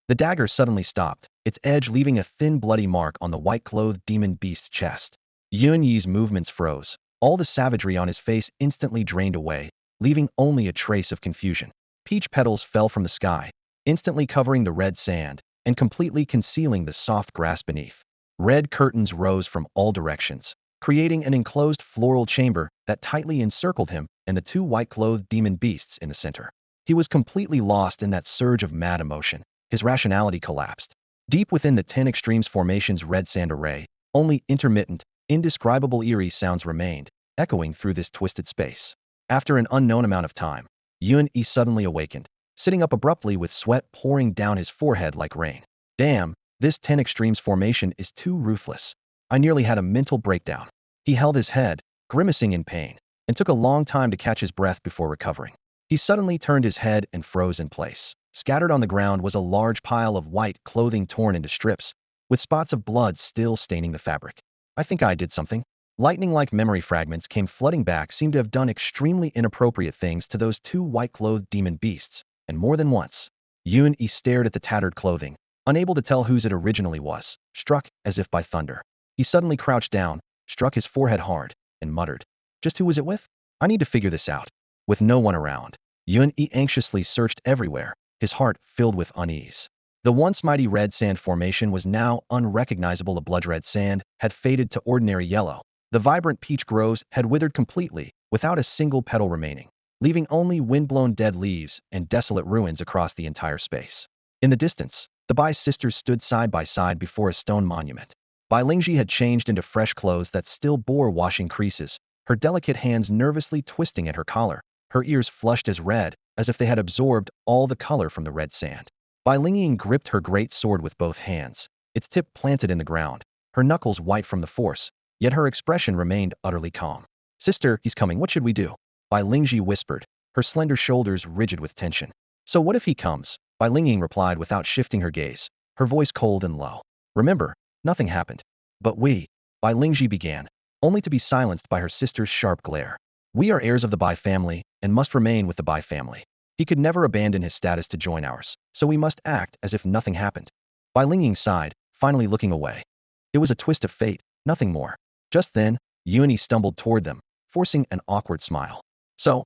Speaker 1: The dagger suddenly stopped, its edge leaving a thin bloody mark on the white-clothed demon beast's chest. Yun-Yi's movements froze. All the savagery on his face instantly drained away, leaving only a trace of confusion. Peach petals fell from the sky, instantly covering the red sand and completely concealing the soft grass beneath. Red curtains rose from all directions, creating an enclosed floral chamber that tightly encircled him and the two white-clothed demon beasts in the center. He was completely lost in that surge of mad emotion. His rationality collapsed. Deep within the 10 Extremes formation's red sand array, only intermittent, indescribable eerie sounds remained, echoing through this twisted space. After an unknown amount of time, Yun-E suddenly awakened, sitting up abruptly with sweat pouring down his forehead like rain. Damn, this 10 Extremes formation is too ruthless. I nearly had a mental breakdown. He held his head, grimacing in pain, and took a long time to catch his breath before recovering. He suddenly turned his head and froze in place. Scattered on the ground was a large pile of white clothing torn into strips, with spots of blood still staining the fabric. I think I did something. Lightning-like memory fragments came flooding back, seemed to have done extremely inappropriate things to those two white-clothed demon beasts, and more than once. Yun-E stared at the tattered clothing, unable to tell whose it originally was, struck as if by thunder. He suddenly crouched down, struck his forehead hard, and muttered, "Just who was it with? I need to figure this out." With no one around, Yun-E anxiously searched everywhere, his heart filled with unease. The once mighty red sand formation was now unrecognizable. The blood-red sand had faded to ordinary yellow. The vibrant peach groves had withered completely, without a single petal remaining, leaving only wind-blown dead leaves and desolate ruins across the entire space. In the distance, the Bai sisters stood side by side before a stone monument. Bai Lingji had changed into fresh clothes that still bore washing creases, her delicate hands nervously twisting at her collar, her ears flushed as red as if they had absorbed all the color from the red sand. Bai Lingying gripped her great sword with both hands, its tip planted in the ground, her knuckles white from the force, yet her expression remained utterly calm. "Sister, he's coming, what should we do?" Bai Lingji whispered, her slender shoulders rigid with tension. "So what if he comes?" Bai Lingying replied without shifting her gaze, her voice cold and low. "Remember, nothing happened." "But we," Bai Lingji began, only to be silenced by her sister's sharp glare. "We are heirs of the Bai family and must remain with the Bai family. He could never abandon his status to join ours, so we must act as if nothing happened." Bai Lingying sighed, finally looking away. It was a twist of fate, nothing more. Just then, Yuni stumbled toward them, forcing an awkward smile. "So,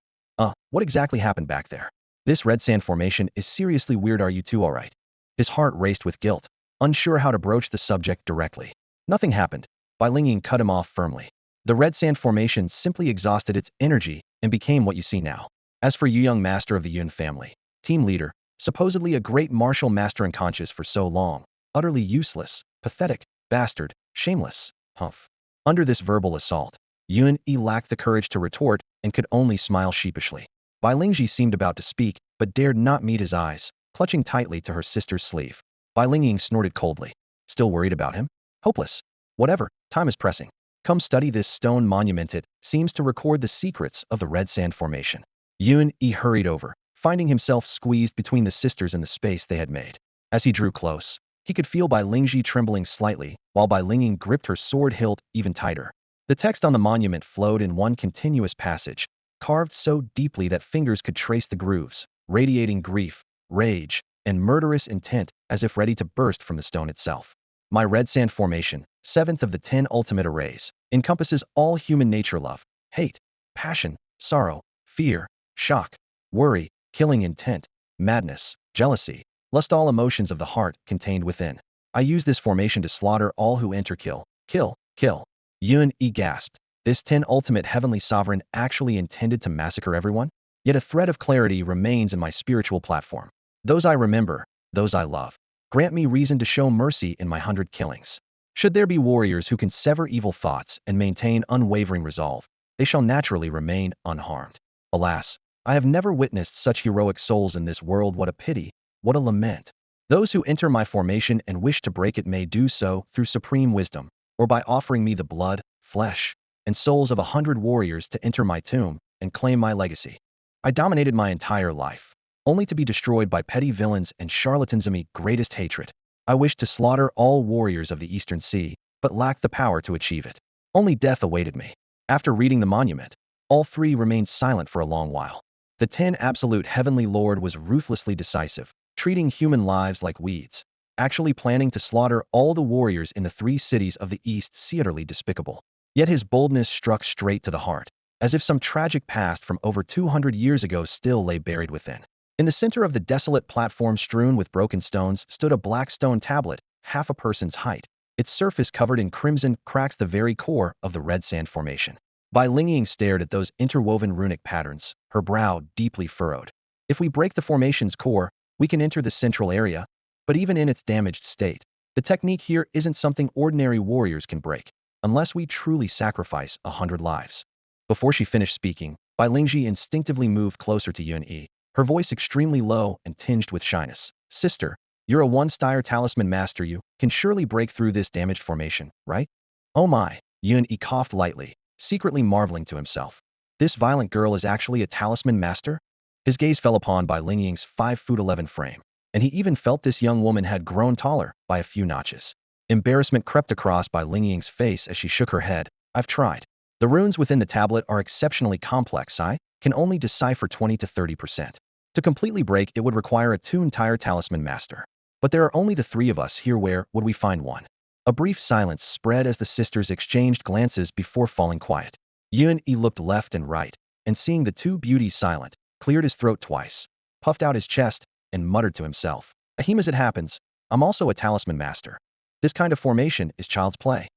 Speaker 1: what exactly happened back there? This red sand formation is seriously weird. Are you two alright?" His heart raced with guilt, unsure how to broach the subject directly. "Nothing happened." Bai Lingying cut him off firmly. "The red sand formation simply exhausted its energy and became what you see now. As for you, young master of the Yun family, team leader, supposedly a great martial master unconscious for so long, utterly useless, pathetic, bastard, shameless, humph." Under this verbal assault, Yun-E lacked the courage to retort and could only smile sheepishly. Bai Lingji seemed about to speak, but dared not meet his eyes, clutching tightly to her sister's sleeve. Bai Lingying snorted coldly. Still worried about him? Hopeless. Whatever, time is pressing. Come study this stone monument. It seems to record the secrets of the red sand formation. Yun-E hurried over, finding himself squeezed between the sisters in the space they had made. As he drew close, he could feel Bai Lingji trembling slightly, while Bai Lingyin gripped her sword hilt even tighter. The text on the monument flowed in one continuous passage, carved so deeply that fingers could trace the grooves, radiating grief, rage, and murderous intent as if ready to burst from the stone itself. My red sand formation, 7th of the 10 ultimate arrays, encompasses all human nature: love, hate, passion, sorrow, fear, shock, worry, killing intent, madness, jealousy, lust, all emotions of the heart contained within. I use this formation to slaughter all who enter. Kill, kill, kill. Yun-E gasped. This 10 ultimate heavenly sovereign actually intended to massacre everyone? Yet a thread of clarity remains in my spiritual platform. Those I remember, those I love. Grant me reason to show mercy in my 100 killings. Should there be warriors who can sever evil thoughts and maintain unwavering resolve, they shall naturally remain unharmed. Alas, I have never witnessed such heroic souls in this world. What a pity, what a lament. Those who enter my formation and wish to break it may do so through supreme wisdom, or by offering me the blood, flesh, and souls of 100 warriors to enter my tomb and claim my legacy. I dominated my entire life, only to be destroyed by petty villains and charlatans. My greatest hatred. I wished to slaughter all warriors of the Eastern Sea, but lacked the power to achieve it. Only death awaited me. After reading the monument, all three remained silent for a long while. The 10 absolute heavenly lord was ruthlessly decisive, treating human lives like weeds, actually planning to slaughter all the warriors in the 3 cities of the East. Utterly despicable. Yet his boldness struck straight to the heart, as if some tragic past from over 200 years ago still lay buried within. In the center of the desolate platform strewn with broken stones stood a black stone tablet, half a person's height, its surface covered in crimson cracks, the very core of the red sand formation. Bai Lingying stared at those interwoven runic patterns, her brow deeply furrowed. If we break the formation's core, we can enter the central area, but even in its damaged state, the technique here isn't something ordinary warriors can break, unless we truly sacrifice 100 lives. Before she finished speaking, Bai Lingji instinctively moved closer to Yun-E, her voice extremely low and tinged with shyness. Sister, you're a one-star talisman master. You can surely break through this damaged formation, right? Oh my, Yun-E coughed lightly, secretly marveling to himself. This violent girl is actually a talisman master? His gaze fell upon Bai Lingying's 5'11" frame, and he even felt this young woman had grown taller by a few notches. Embarrassment crept across Bai Lingying's face as she shook her head. I've tried. The runes within the tablet are exceptionally complex. I can only decipher 20 to 30%. To completely break it would require a two-entire talisman master. But there are only the 3 of us here. Where would we find one? A brief silence spread as the sisters exchanged glances before falling quiet. Yun-E looked left and right, and seeing the 2 beauties silent, cleared his throat twice, puffed out his chest, and muttered to himself. Ahem, as it happens, I'm also a talisman master. This kind of formation is child's play.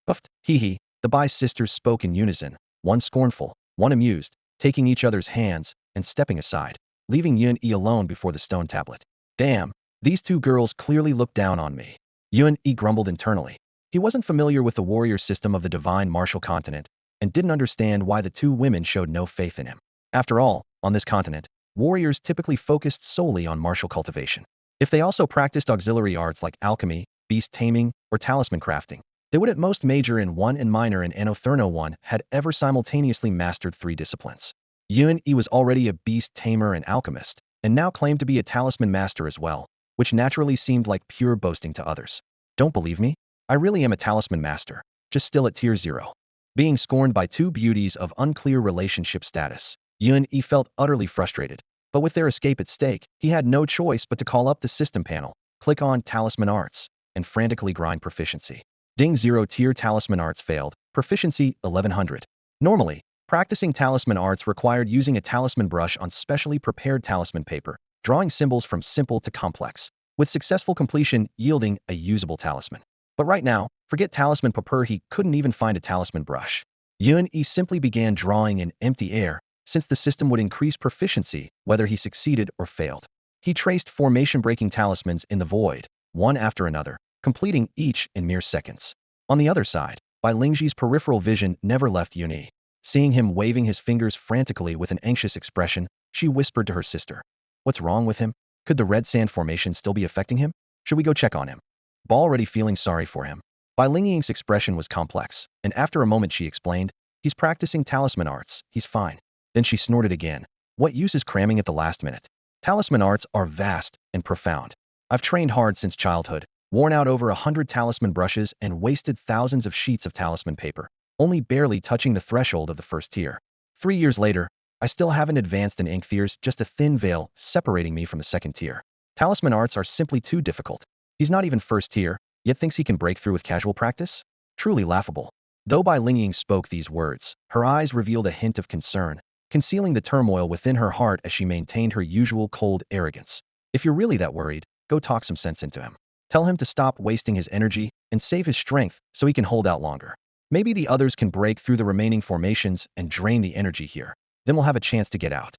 Speaker 1: Puffed, hee. The Bai sisters spoke in unison, one scornful, one amused, taking each other's hands and stepping aside, leaving Yun-E alone before the stone tablet. Damn, these 2 girls clearly looked down on me. Yun-E grumbled internally. He wasn't familiar with the warrior system of the divine martial continent, and didn't understand why the 2 women showed no faith in him. After all, on this continent, warriors typically focused solely on martial cultivation. If they also practiced auxiliary arts like alchemy, beast taming, or talisman crafting, they would at most major in one and minor in another. No one had ever simultaneously mastered 3 disciplines. Yun-E was already a beast tamer and alchemist, and now claimed to be a talisman master as well, which naturally seemed like pure boasting to others. Don't believe me? I really am a talisman master, just still at tier 0. Being scorned by 2 beauties of unclear relationship status, Yun-E felt utterly frustrated, but with their escape at stake, he had no choice but to call up the system panel, click on Talisman Arts, and frantically grind proficiency. Ding, 0 tier talisman arts failed, proficiency 1100. Normally, practicing talisman arts required using a talisman brush on specially prepared talisman paper, drawing symbols from simple to complex, with successful completion yielding a usable talisman. But right now, forget talisman paper, he couldn't even find a talisman brush. Yun-E simply began drawing in empty air, since the system would increase proficiency whether he succeeded or failed. He traced formation-breaking talismans in the void, one after another, completing each in mere seconds. On the other side, Bai Lingji's peripheral vision never left Yun-E. Seeing him waving his fingers frantically with an anxious expression, she whispered to her sister. What's wrong with him? Could the red sand formation still be affecting him? Should we go check on him? already feeling sorry for him. Bai Lingying's expression was complex, and after a moment she explained, "He's practicing talisman arts, he's fine." Then she snorted again. "What use is cramming at the last minute? Talisman arts are vast and profound. I've trained hard since childhood, worn out over 100 talisman brushes and wasted thousands of sheets of talisman paper, only barely touching the threshold of the first tier. 3 years later, I still haven't advanced in ink. There's just a thin veil separating me from the second tier. Talisman arts are simply too difficult. He's not even first tier, yet thinks he can break through with casual practice? Truly laughable." Though Bai Lingying spoke these words, her eyes revealed a hint of concern, concealing the turmoil within her heart as she maintained her usual cold arrogance. "If you're really that worried, go talk some sense into him. Tell him to stop wasting his energy and save his strength so he can hold out longer. Maybe the others can break through the remaining formations and drain the energy here. Then we'll have a chance to get out."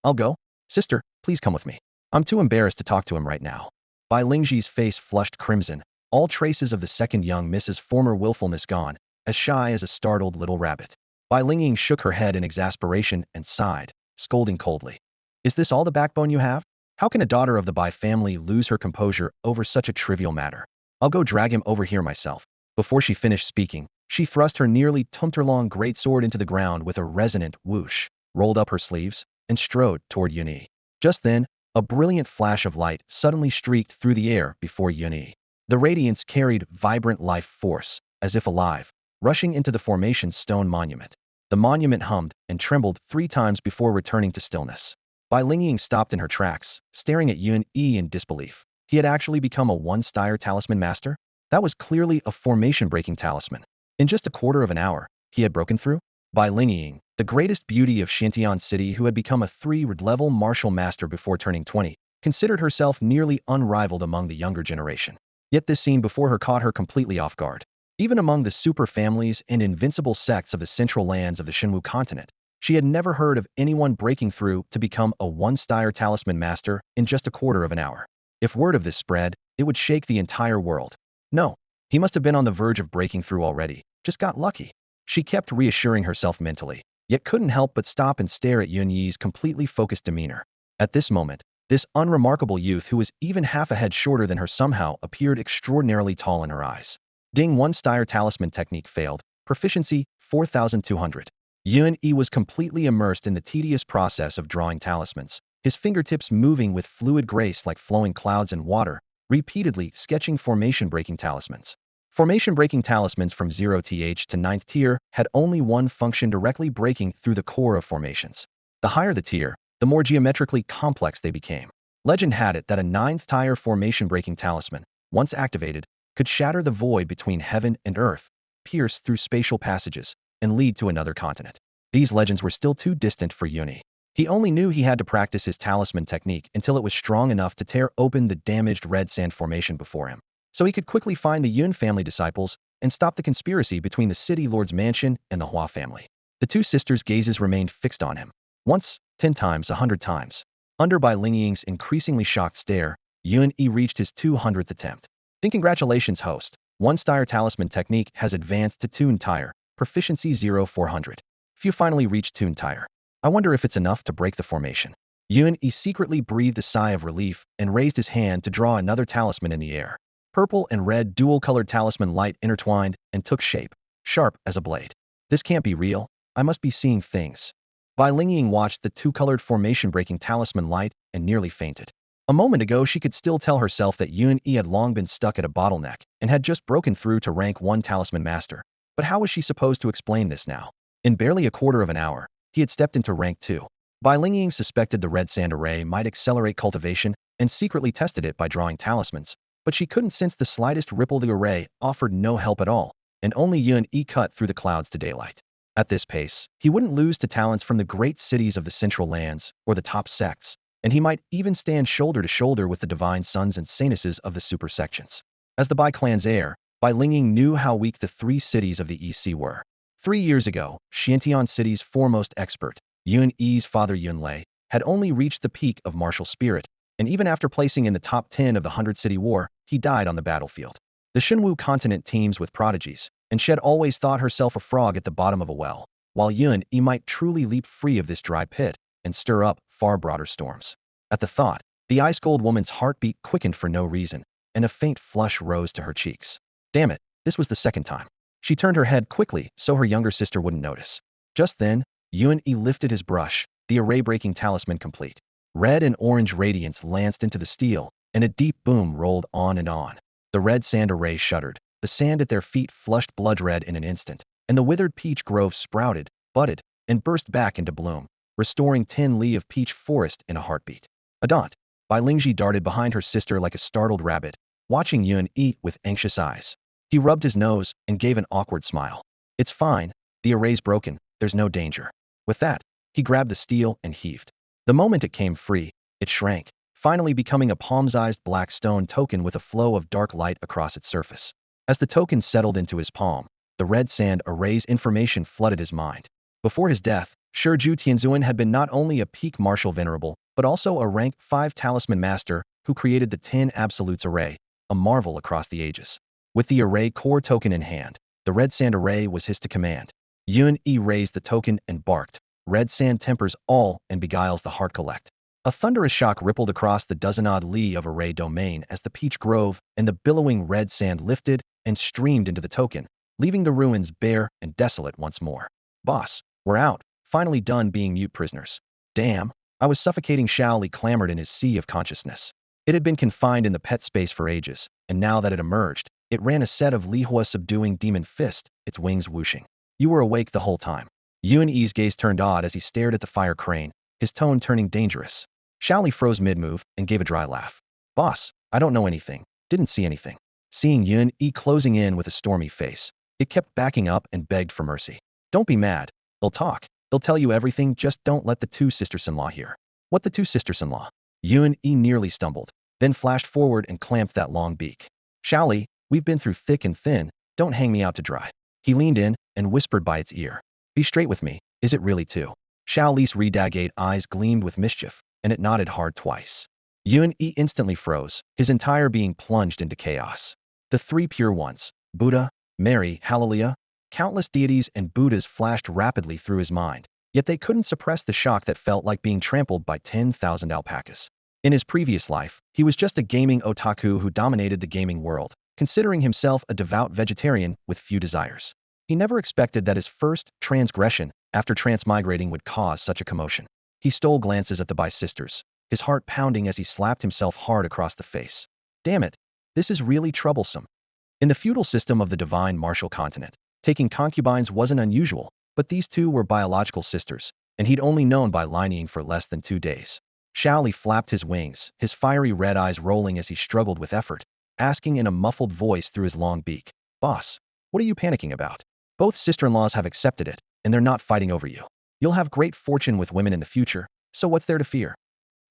Speaker 1: I'll go. Sister, please come with me. I'm too embarrassed to talk to him right now." Bai Lingji's face flushed crimson, all traces of the second young Mrs. former willfulness gone, as shy as a startled little rabbit. Bai Lingying shook her head in exasperation and sighed, scolding coldly. "Is this all the backbone you have? How can a daughter of the Bai family lose her composure over such a trivial matter? I'll go drag him over here myself." Before she finished speaking, she thrust her nearly tumter-long greatsword into the ground with a resonant whoosh, rolled up her sleeves, and strode toward Yunyi. Just then, a brilliant flash of light suddenly streaked through the air before Yunyi. The radiance carried vibrant life force, as if alive, rushing into the formation's stone monument. The monument hummed and trembled 3 times before returning to stillness. Bai Lingying stopped in her tracks, staring at Yunyi in disbelief. He had actually become a one-style talisman master? That was clearly a formation-breaking talisman. In just a quarter of an hour, he had broken through? Bai Lingying, the greatest beauty of Xintian City who had become a 3-level martial master before turning 20, considered herself nearly unrivaled among the younger generation. Yet this scene before her caught her completely off guard. Even among the super families and invincible sects of the central lands of the Xinwu continent, she had never heard of anyone breaking through to become a one-style talisman master in just a quarter of an hour. If word of this spread, it would shake the entire world. No, he must have been on the verge of breaking through already, just got lucky. She kept reassuring herself mentally, yet couldn't help but stop and stare at Yunyi's completely focused demeanor. At this moment, this unremarkable youth who was even half a head shorter than her somehow appeared extraordinarily tall in her eyes. Ding, one-style talisman technique failed. Proficiency, 4,200. Yunyi was completely immersed in the tedious process of drawing talismans, his fingertips moving with fluid grace like flowing clouds in water, repeatedly sketching formation-breaking talismans. Formation-breaking talismans from 0th to 9th tier had only one function: directly breaking through the core of formations. The higher the tier, the more geometrically complex they became. Legend had it that a 9th tier formation-breaking talisman, once activated, could shatter the void between heaven and earth, pierce through spatial passages, and lead to another continent. These legends were still too distant for Yunyi. He only knew he had to practice his talisman technique until it was strong enough to tear open the damaged red sand formation before him, so he could quickly find the Yun family disciples and stop the conspiracy between the city lord's mansion and the Hua family. The two sisters' gazes remained fixed on him. Once, 10 times, 100 times. Under Bai Lingying's increasingly shocked stare, Yunyi reached his 200th attempt. Congratulations, host. One-style talisman technique has advanced to Tune Tire, proficiency 0400. Few finally reached Tune Tire. I wonder if it's enough to break the formation. Yunyi secretly breathed a sigh of relief and raised his hand to draw another talisman in the air. Purple and red dual-colored talisman light intertwined and took shape, sharp as a blade. This can't be real. I must be seeing things. Bai Lingying watched the two-colored formation-breaking talisman light and nearly fainted. A moment ago she could still tell herself that Yunyi had long been stuck at a bottleneck and had just broken through to rank 1 talisman master. But how was she supposed to explain this now? In barely a quarter of an hour, he had stepped into rank 2. Bai Lingying suspected the red sand array might accelerate cultivation and secretly tested it by drawing talismans, but she couldn't sense the slightest ripple. The array offered no help at all, and only Yunyi cut through the clouds to daylight. At this pace, he wouldn't lose to talents from the great cities of the central lands or the top sects, and he might even stand shoulder to shoulder with the divine sons and saintesses of the super sections. As the Bai clan's heir, Bai Lingying knew how weak the 3 cities of the EC were. 3 years ago, Xintian City's foremost expert, Yunyi's father Yunlei, had only reached the peak of martial spirit, and even after placing in the top 10 of the 100-city war, he died on the battlefield. The Xinwu continent teems with prodigies, and she had always thought herself a frog at the bottom of a well, while Yunyi might truly leap free of this dry pit and stir up far broader storms. At the thought, the ice-cold woman's heartbeat quickened for no reason, and a faint flush rose to her cheeks. Damn it, this was the second time. She turned her head quickly so her younger sister wouldn't notice. Just then, Yun lifted his brush, the array-breaking talisman complete. Red and orange radiance lanced into the steel, and a deep boom rolled on and on. The red sand array shuddered. The sand at their feet flushed blood red in an instant, and the withered peach grove sprouted, budded, and burst back into bloom, restoring 10 li of peach forest in a heartbeat. Adont. Bai Lingji darted behind her sister like a startled rabbit, watching Yun eat with anxious eyes. He rubbed his nose and gave an awkward smile. It's fine. The array's broken. There's no danger. With that, he grabbed the steel and heaved. The moment it came free, it shrank, finally becoming a palm-sized black stone token with a flow of dark light across its surface. As the token settled into his palm, the red sand array's information flooded his mind. Before his death, Shiju Tianzuan had been not only a peak martial venerable, but also a rank 5 talisman master who created the 10 absolutes array, a marvel across the ages. With the array core token in hand, the red sand array was his to command. Yun raised the token and barked. Red sand tempers all and beguiles the heart collect. A thunderous shock rippled across the dozen-odd li of array domain as the peach grove and the billowing red sand lifted and streamed into the token, leaving the ruins bare and desolate once more. Boss, we're out, finally done being mute prisoners. Damn, I was suffocating. Shao Li clamored in his sea of consciousness. It had been confined in the pet space for ages, and now that it emerged, it ran a set of Li Hua subduing demon fist, its wings whooshing. You were awake the whole time. Yun's gaze turned odd as he stared at the fire crane, his tone turning dangerous. Shao Li froze mid-move and gave a dry laugh. Boss, I don't know anything, didn't see anything. Seeing Yun closing in with a stormy face, it kept backing up and begged for mercy. Don't be mad. They'll talk. They'll tell you everything, just don't let the two sisters-in-law hear. What the two sisters-in-law? Yun nearly stumbled, then flashed forward and clamped that long beak. Shao Li, we've been through thick and thin, don't hang me out to dry. He leaned in and whispered by its ear. Be straight with me, is it really two? Shao Li's redagate eyes gleamed with mischief, and it nodded hard twice. Yun instantly froze, his entire being plunged into chaos. The three pure ones, Buddha, Mary, Hallelujah, countless deities and Buddhas flashed rapidly through his mind, yet they couldn't suppress the shock that felt like being trampled by 10,000 alpacas. In his previous life, he was just a gaming otaku who dominated the gaming world, considering himself a devout vegetarian with few desires. He never expected that his first transgression after transmigrating would cause such a commotion. He stole glances at the Bai sisters, his heart pounding as he slapped himself hard across the face. Damn it, this is really troublesome. In the feudal system of the divine martial continent, taking concubines wasn't unusual, but these two were biological sisters, and he'd only known Bai Lining for less than 2 days. Shao Li flapped his wings, his fiery red eyes rolling as he struggled with effort, asking in a muffled voice through his long beak, Boss, what are you panicking about? Both sister-in-laws have accepted it, and they're not fighting over you. You'll have great fortune with women in the future, so what's there to fear?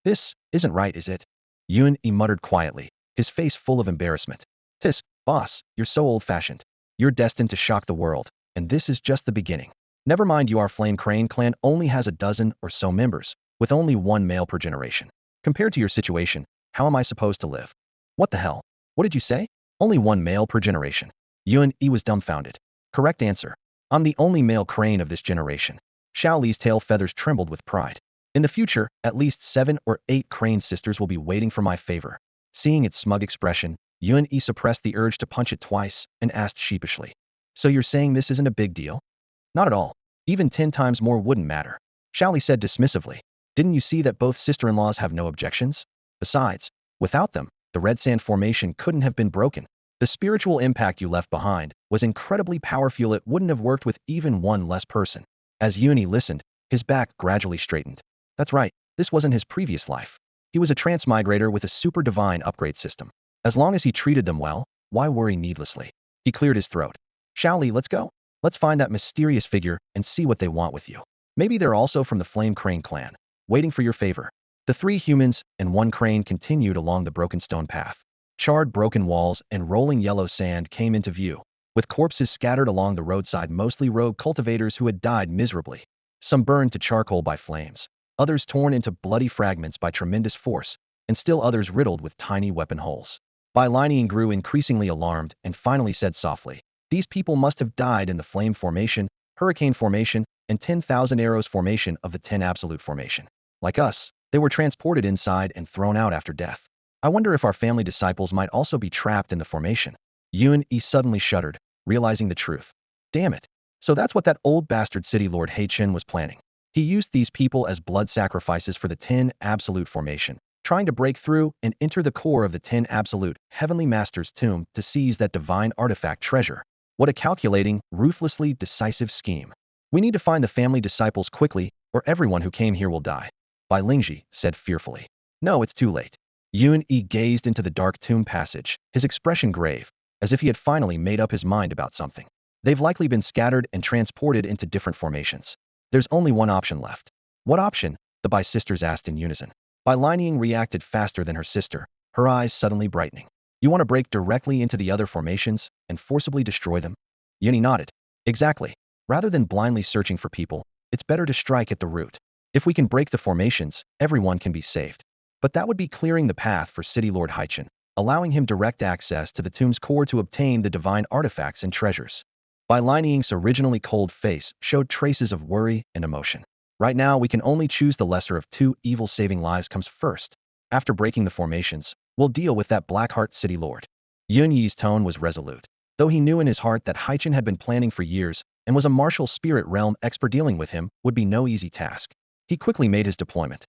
Speaker 1: This isn't right, is it? Yun muttered quietly, his face full of embarrassment. Tisk, boss, you're so old-fashioned. You're destined to shock the world, and this is just the beginning. Never mind, our Flame Crane clan only has a dozen or so members, with only 1 male per generation. Compared to your situation, how am I supposed to live? What the hell? What did you say? Only 1 male per generation. Yun was dumbfounded. Correct answer. I'm the only male crane of this generation. Shao Li's tail feathers trembled with pride. In the future, at least 7 or 8 crane sisters will be waiting for my favor. Seeing its smug expression, Yun suppressed the urge to punch it twice and asked sheepishly. So you're saying this isn't a big deal? Not at all. Even 10 times more wouldn't matter. Shao Li said dismissively. Didn't you see that both sister-in-laws have no objections? Besides, without them, the red sand formation couldn't have been broken. The spiritual impact you left behind was incredibly powerful. It wouldn't have worked with even 1 less person. As Yuni listened, his back gradually straightened. That's right, this wasn't his previous life. He was a transmigrator with a super divine upgrade system. As long as he treated them well, why worry needlessly? He cleared his throat. Shao Li, let's go. Let's find that mysterious figure and see what they want with you. Maybe they're also from the Flame Crane clan, waiting for your favor. The 3 humans and 1 crane continued along the broken stone path. Charred broken walls and rolling yellow sand came into view, with corpses scattered along the roadside, mostly rogue cultivators who had died miserably. Some burned to charcoal by flames, others torn into bloody fragments by tremendous force, and still others riddled with tiny weapon holes. Bai Lining grew increasingly alarmed and finally said softly, these people must have died in the Flame Formation, Hurricane Formation, and 10,000 Arrows Formation of the 10 Absolute Formation. Like us, they were transported inside and thrown out after death. I wonder if our family disciples might also be trapped in the formation. Yun-yi suddenly shuddered, realizing the truth. Damn it. So that's what that old bastard city lord Hei-Chen was planning. He used these people as blood sacrifices for the 10 Absolute formation, trying to break through and enter the core of the 10 Absolute Heavenly Master's tomb to seize that divine artifact treasure. What a calculating, ruthlessly decisive scheme. We need to find the family disciples quickly, or everyone who came here will die. Bai Lingji said fearfully. No, it's too late. Yun-yi gazed into the dark tomb passage, his expression grave, as if he had finally made up his mind about something. They've likely been scattered and transported into different formations. There's only one option left. What option? The Bai sisters asked in unison. Bai Lining reacted faster than her sister, her eyes suddenly brightening. You want to break directly into the other formations and forcibly destroy them? Yuni nodded. Exactly. Rather than blindly searching for people, it's better to strike at the root. If we can break the formations, everyone can be saved. But that would be clearing the path for City Lord Hei-Chen, allowing him direct access to the tomb's core to obtain the divine artifacts and treasures. Bai Lining's originally cold face showed traces of worry and emotion. Right now, we can only choose the lesser of two evil. Saving lives comes first. After breaking the formations, we'll deal with that Blackheart City Lord. Yun-Yi's tone was resolute. Though he knew in his heart that Hei-Chen had been planning for years and was a martial spirit realm expert, dealing with him would be no easy task. He quickly made his deployment.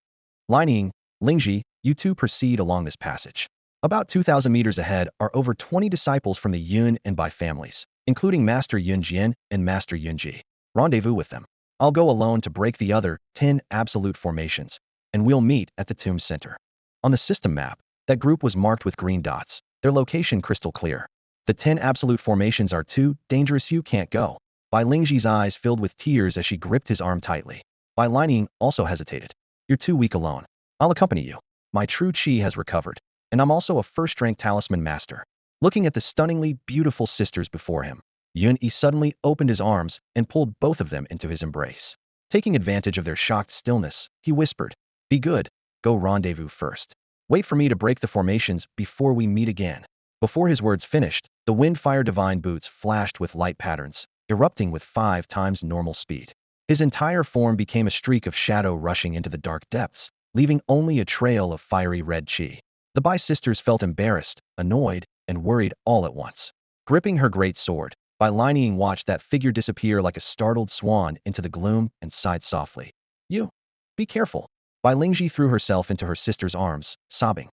Speaker 1: Lining, Lingji, you two proceed along this passage. About 2,000 meters ahead are over 20 disciples from the Yun and Bai families, including Master Yun Jian and Master Yun Ji. Rendezvous with them. I'll go alone to break the other 10 absolute formations, and we'll meet at the tomb center. On the system map, that group was marked with green dots, their location crystal clear. The 10 absolute formations are too dangerous, you can't go. Bai Lingji's eyes filled with tears as she gripped his arm tightly. Bai Lining also hesitated. You're too weak alone. I'll accompany you. My true chi has recovered, and I'm also a first-rank talisman master. Looking at the stunningly beautiful sisters before him, Yun-Yi suddenly opened his arms and pulled both of them into his embrace. Taking advantage of their shocked stillness, he whispered, Be good, go rendezvous first. Wait for me to break the formations before we meet again. Before his words finished, the Windfire Divine boots flashed with light patterns, erupting with 5 times normal speed. His entire form became a streak of shadow rushing into the dark depths, leaving only a trail of fiery red chi. The Bai sisters felt embarrassed, annoyed, and worried all at once. Gripping her great sword, Bai Lining watched that figure disappear like a startled swan into the gloom and sighed softly. You, be careful. Bai Lingji threw herself into her sister's arms, sobbing.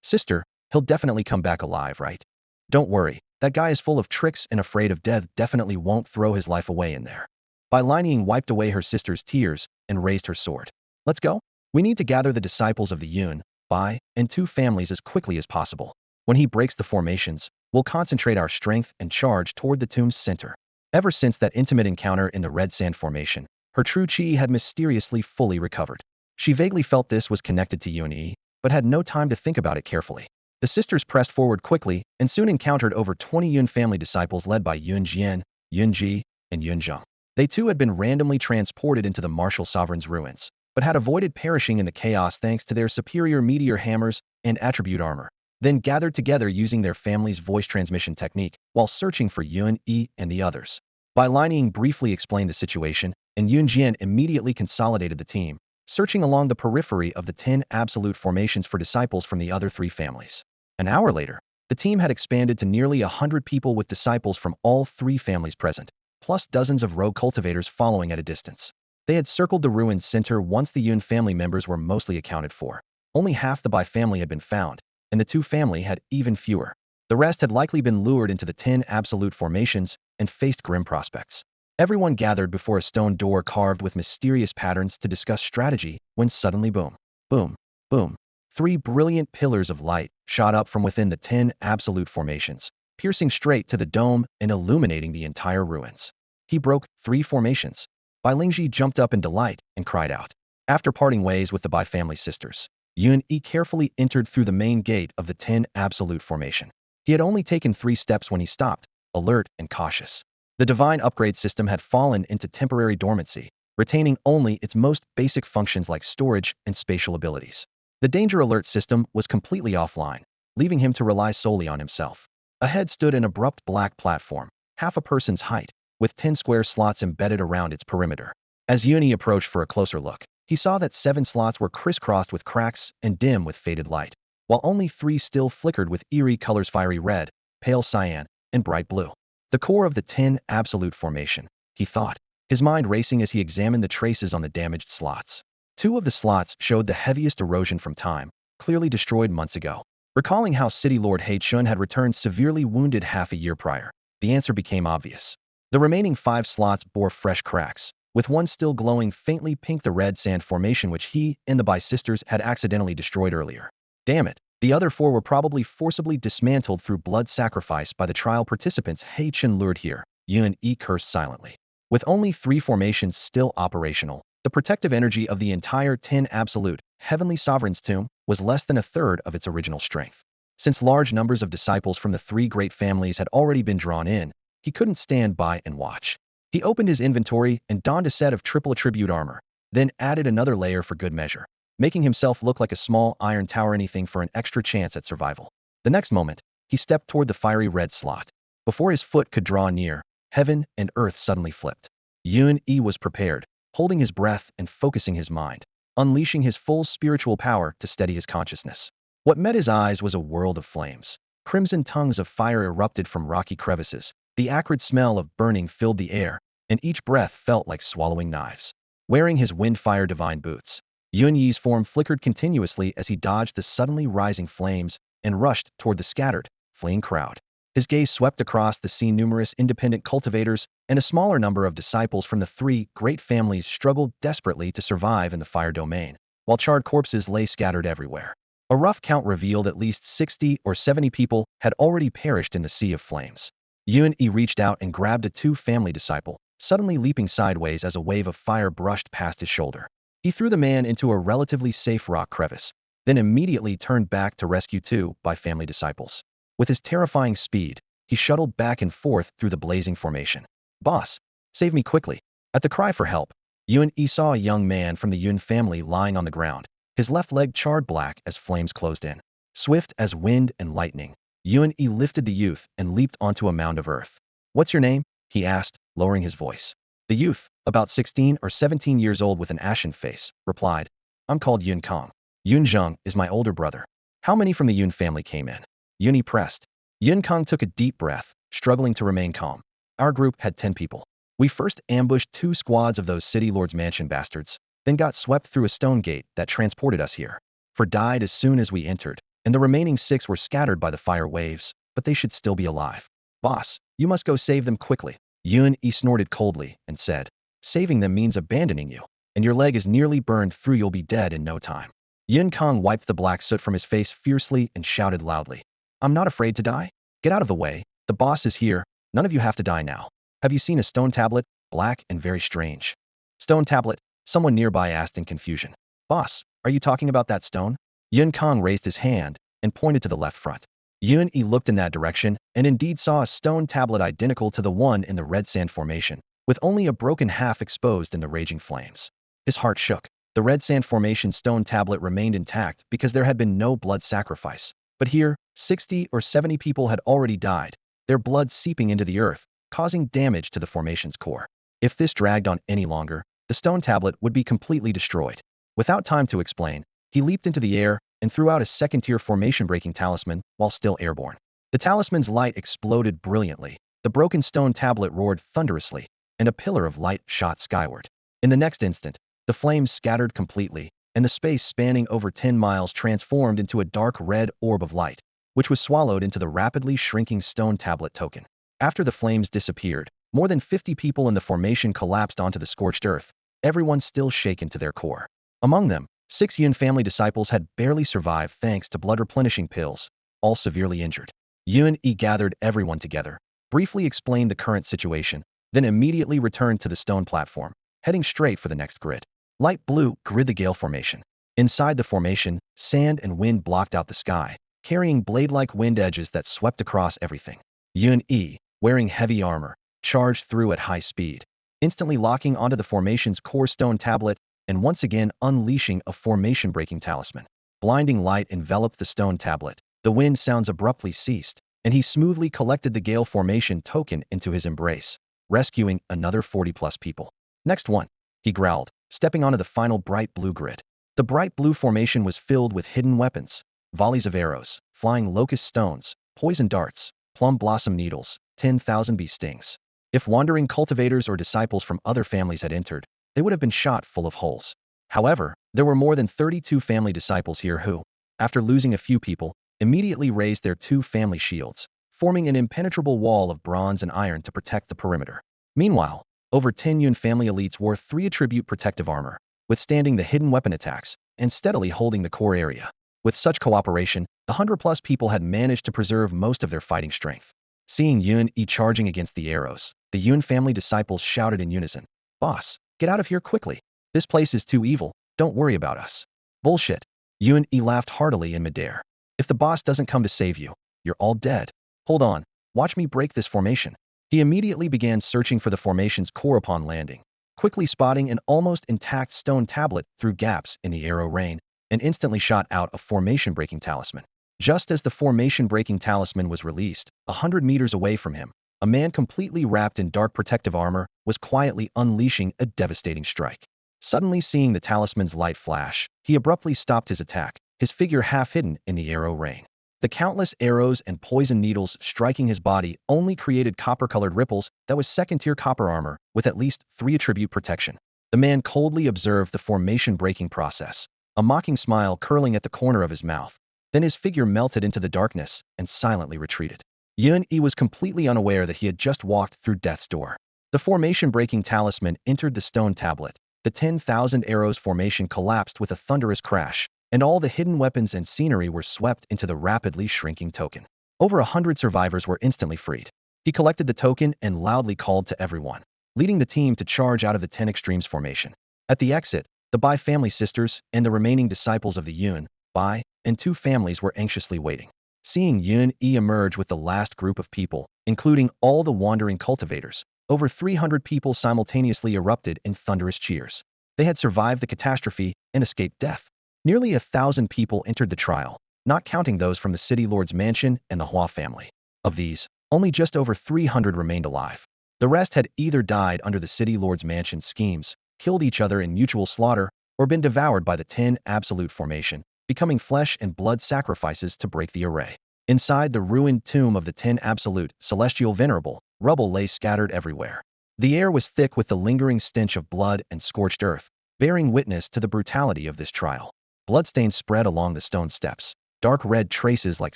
Speaker 1: Sister, he'll definitely come back alive, right? Don't worry, that guy is full of tricks and afraid of death, definitely won't throw his life away in there. Bai Lining wiped away her sister's tears and raised her sword. Let's go. We need to gather the disciples of the Yun, Bai, and two families as quickly as possible. When he breaks the formations, we'll concentrate our strength and charge toward the tomb's center. Ever since that intimate encounter in the Red Sand Formation, her true chi had mysteriously fully recovered. She vaguely felt this was connected to Yun-Yi, but had no time to think about it carefully. The sisters pressed forward quickly and soon encountered over 20 Yun family disciples led by Yun Jian, Yun Ji, and Yun Zheng. They too had been randomly transported into the martial sovereign's ruins, but had avoided perishing in the chaos thanks to their superior meteor hammers and attribute armor, then gathered together using their family's voice transmission technique while searching for Yun-Yi and the others. Bai Lining briefly explained the situation, and Yun Jian immediately consolidated the team, searching along the periphery of the 10 absolute formations for disciples from the other 3 families. An hour later, the team had expanded to nearly 100 people with disciples from all 3 families present, plus dozens of rogue cultivators following at a distance. They had circled the ruin's center once the Yun family members were mostly accounted for. Only half the Bai family had been found, and the 2 family had even fewer. The rest had likely been lured into the 10 absolute formations and faced grim prospects. Everyone gathered before a stone door carved with mysterious patterns to discuss strategy when suddenly boom, boom, boom. 3 brilliant pillars of light shot up from within the 10 absolute formations, piercing straight to the dome and illuminating the entire ruins. He broke 3 formations. Bai Lingji jumped up in delight and cried out. After parting ways with the Bai family sisters, Yun-Yi carefully entered through the main gate of the 10 absolute formation. He had only taken 3 steps when he stopped, alert and cautious. The divine upgrade system had fallen into temporary dormancy, retaining only its most basic functions like storage and spatial abilities. The danger alert system was completely offline, leaving him to rely solely on himself. Ahead stood an abrupt black platform, half a person's height, with 10 square slots embedded around its perimeter. As Yun-Yi approached for a closer look, he saw that 7 slots were crisscrossed with cracks and dim with faded light. while only 3 still flickered with eerie colors: fiery red, pale cyan, and bright blue. The core of the 10 absolute formation, he thought, his mind racing as he examined the traces on the damaged slots. 2 of the slots showed the heaviest erosion from time, clearly destroyed months ago. Recalling how City Lord He Chun had returned severely wounded half a year prior, the answer became obvious. The remaining 5 slots bore fresh cracks, with one still glowing faintly pink: the red sand formation which he and the Bai sisters had accidentally destroyed earlier. Damn it, the other 4 were probably forcibly dismantled through blood sacrifice by the trial participants He Chun lured here, Yun E cursed silently. With only 3 formations still operational, the protective energy of the entire 10 absolute, heavenly sovereign's tomb was less than a third of its original strength. Since large numbers of disciples from the 3 great families had already been drawn in, he couldn't stand by and watch. He opened his inventory and donned a set of triple attribute armor, then added another layer for good measure, making himself look like a small iron tower, anything for an extra chance at survival. The next moment, he stepped toward the fiery red slot. Before his foot could draw near, heaven and earth suddenly flipped. Yun E was prepared, holding his breath and focusing his mind, unleashing his full spiritual power to steady his consciousness. What met his eyes was a world of flames. Crimson tongues of fire erupted from rocky crevices. The acrid smell of burning filled the air, and each breath felt like swallowing knives. Wearing his wind-fire divine boots, Yun Yi's form flickered continuously as he dodged the suddenly rising flames and rushed toward the scattered, fleeing crowd. His gaze swept across the scene. Numerous independent cultivators and a smaller number of disciples from the 3 great families struggled desperately to survive in the fire domain, while charred corpses lay scattered everywhere. A rough count revealed at least 60 or 70 people had already perished in the sea of flames. Yun E reached out and grabbed a 2 family disciple, suddenly leaping sideways as a wave of fire brushed past his shoulder. He threw the man into a relatively safe rock crevice, then immediately turned back to rescue 2 by family disciples. With his terrifying speed, he shuttled back and forth through the blazing formation. "Boss, save me quickly." At the cry for help, Yun E saw a young man from the Yun family lying on the ground, his left leg charred black as flames closed in. Swift as wind and lightning, Yun E lifted the youth and leaped onto a mound of earth. "What's your name?" he asked, lowering his voice. The youth, about 16 or 17 years old with an ashen face, replied, "I'm called Yun Kong. Yun Zheng is my older brother." "How many from the Yun family came in?" Yun E pressed. Yun Kong took a deep breath, struggling to remain calm. "Our group had 10 people. We first ambushed 2 squads of those City Lord's mansion bastards, then got swept through a stone gate that transported us here. 4 died as soon as we entered, and the remaining 6 were scattered by the fire waves, but they should still be alive. Boss, you must go save them quickly." Yun E snorted coldly and said, "Saving them means abandoning you, and your leg is nearly burned through. You'll be dead in no time." Yun Kong wiped the black soot from his face fiercely and shouted loudly, "I'm not afraid to die. Get out of the way. The boss is here. None of you have to die now. Have you seen a stone tablet? Black and very strange." "Stone tablet?" someone nearby asked in confusion. "Boss, are you talking about that stone?" Yun Kong raised his hand and pointed to the left front. Yun E looked in that direction and indeed saw a stone tablet identical to the one in the red sand formation, with only a broken half exposed in the raging flames. His heart shook. The red sand formation stone tablet remained intact because there had been no blood sacrifice. But here, 60 or 70 people had already died, their blood seeping into the earth, causing damage to the formation's core. If this dragged on any longer, the stone tablet would be completely destroyed. Without time to explain, he leaped into the air and threw out a second-tier formation-breaking talisman while still airborne. The talisman's light exploded brilliantly, the broken stone tablet roared thunderously, and a pillar of light shot skyward. In the next instant, the flames scattered completely, and the space spanning over 10 miles transformed into a dark red orb of light, which was swallowed into the rapidly shrinking stone tablet token. After the flames disappeared, more than 50 people in the formation collapsed onto the scorched earth, everyone still shaken to their core. Among them, 6 Yun family disciples had barely survived thanks to blood-replenishing pills, all severely injured. Yun E gathered everyone together, briefly explained the current situation, then immediately returned to the stone platform, heading straight for the next grid. Light blue grid, the Gale Formation. Inside the formation, sand and wind blocked out the sky, carrying blade-like wind edges that swept across everything. Yun E, wearing heavy armor, charged through at high speed, instantly locking onto the formation's core stone tablet and once again unleashing a formation-breaking talisman. Blinding light enveloped the stone tablet, the wind sounds abruptly ceased, and he smoothly collected the Gale Formation token into his embrace, rescuing another 40-plus people. "Next one," he growled, stepping onto the final bright blue grid. The bright blue formation was filled with hidden weapons, volleys of arrows, flying locust stones, poison darts, plum blossom needles, 10,000 bee stings. If wandering cultivators or disciples from other families had entered, they would have been shot full of holes. However, there were more than 32 family disciples here who, after losing a few people, immediately raised their 2 family shields, forming an impenetrable wall of bronze and iron to protect the perimeter. Meanwhile, over 10 Yun family elites wore 3 attribute protective armor, withstanding the hidden weapon attacks and steadily holding the core area. With such cooperation, the 100-plus people had managed to preserve most of their fighting strength. Seeing Yun charging against the arrows, the Yun family disciples shouted in unison, "Boss, get out of here quickly. This place is too evil, don't worry about us." "Bullshit." Yun laughed heartily in midair. "If the boss doesn't come to save you, you're all dead. Hold on, watch me break this formation." He immediately began searching for the formation's core upon landing, quickly spotting an almost intact stone tablet through gaps in the arrow rain, and instantly shot out a formation-breaking talisman. Just as the formation-breaking talisman was released, 100 meters away from him, a man completely wrapped in dark protective armor was quietly unleashing a devastating strike. Suddenly seeing the talisman's light flash, he abruptly stopped his attack, his figure half hidden in the arrow rain. The countless arrows and poison needles striking his body only created copper-colored ripples that was second-tier copper armor with at least 3 attribute protection. The man coldly observed the formation-breaking process, a mocking smile curling at the corner of his mouth. Then his figure melted into the darkness and silently retreated. Yun was completely unaware that he had just walked through death's door. The formation-breaking talisman entered the stone tablet. The 10,000 arrows formation collapsed with a thunderous crash, and all the hidden weapons and scenery were swept into the rapidly shrinking token. Over 100 survivors were instantly freed. He collected the token and loudly called to everyone, leading the team to charge out of the 10 Extremes formation. At the exit, the Bai family sisters and the remaining disciples of the Yun, Bai, and 2 families were anxiously waiting. Seeing Yun emerge with the last group of people, including all the wandering cultivators, over 300 people simultaneously erupted in thunderous cheers. They had survived the catastrophe and escaped death. Nearly 1,000 people entered the trial, not counting those from the city lord's mansion and the Hua family. Of these, only just over 300 remained alive. The rest had either died under the city lord's mansion's schemes, killed each other in mutual slaughter, or been devoured by the 10 absolute formation, becoming flesh and blood sacrifices to break the array. Inside the ruined tomb of the 10 absolute, celestial venerable, rubble lay scattered everywhere. The air was thick with the lingering stench of blood and scorched earth, bearing witness to the brutality of this trial. Bloodstains spread along the stone steps, dark red traces like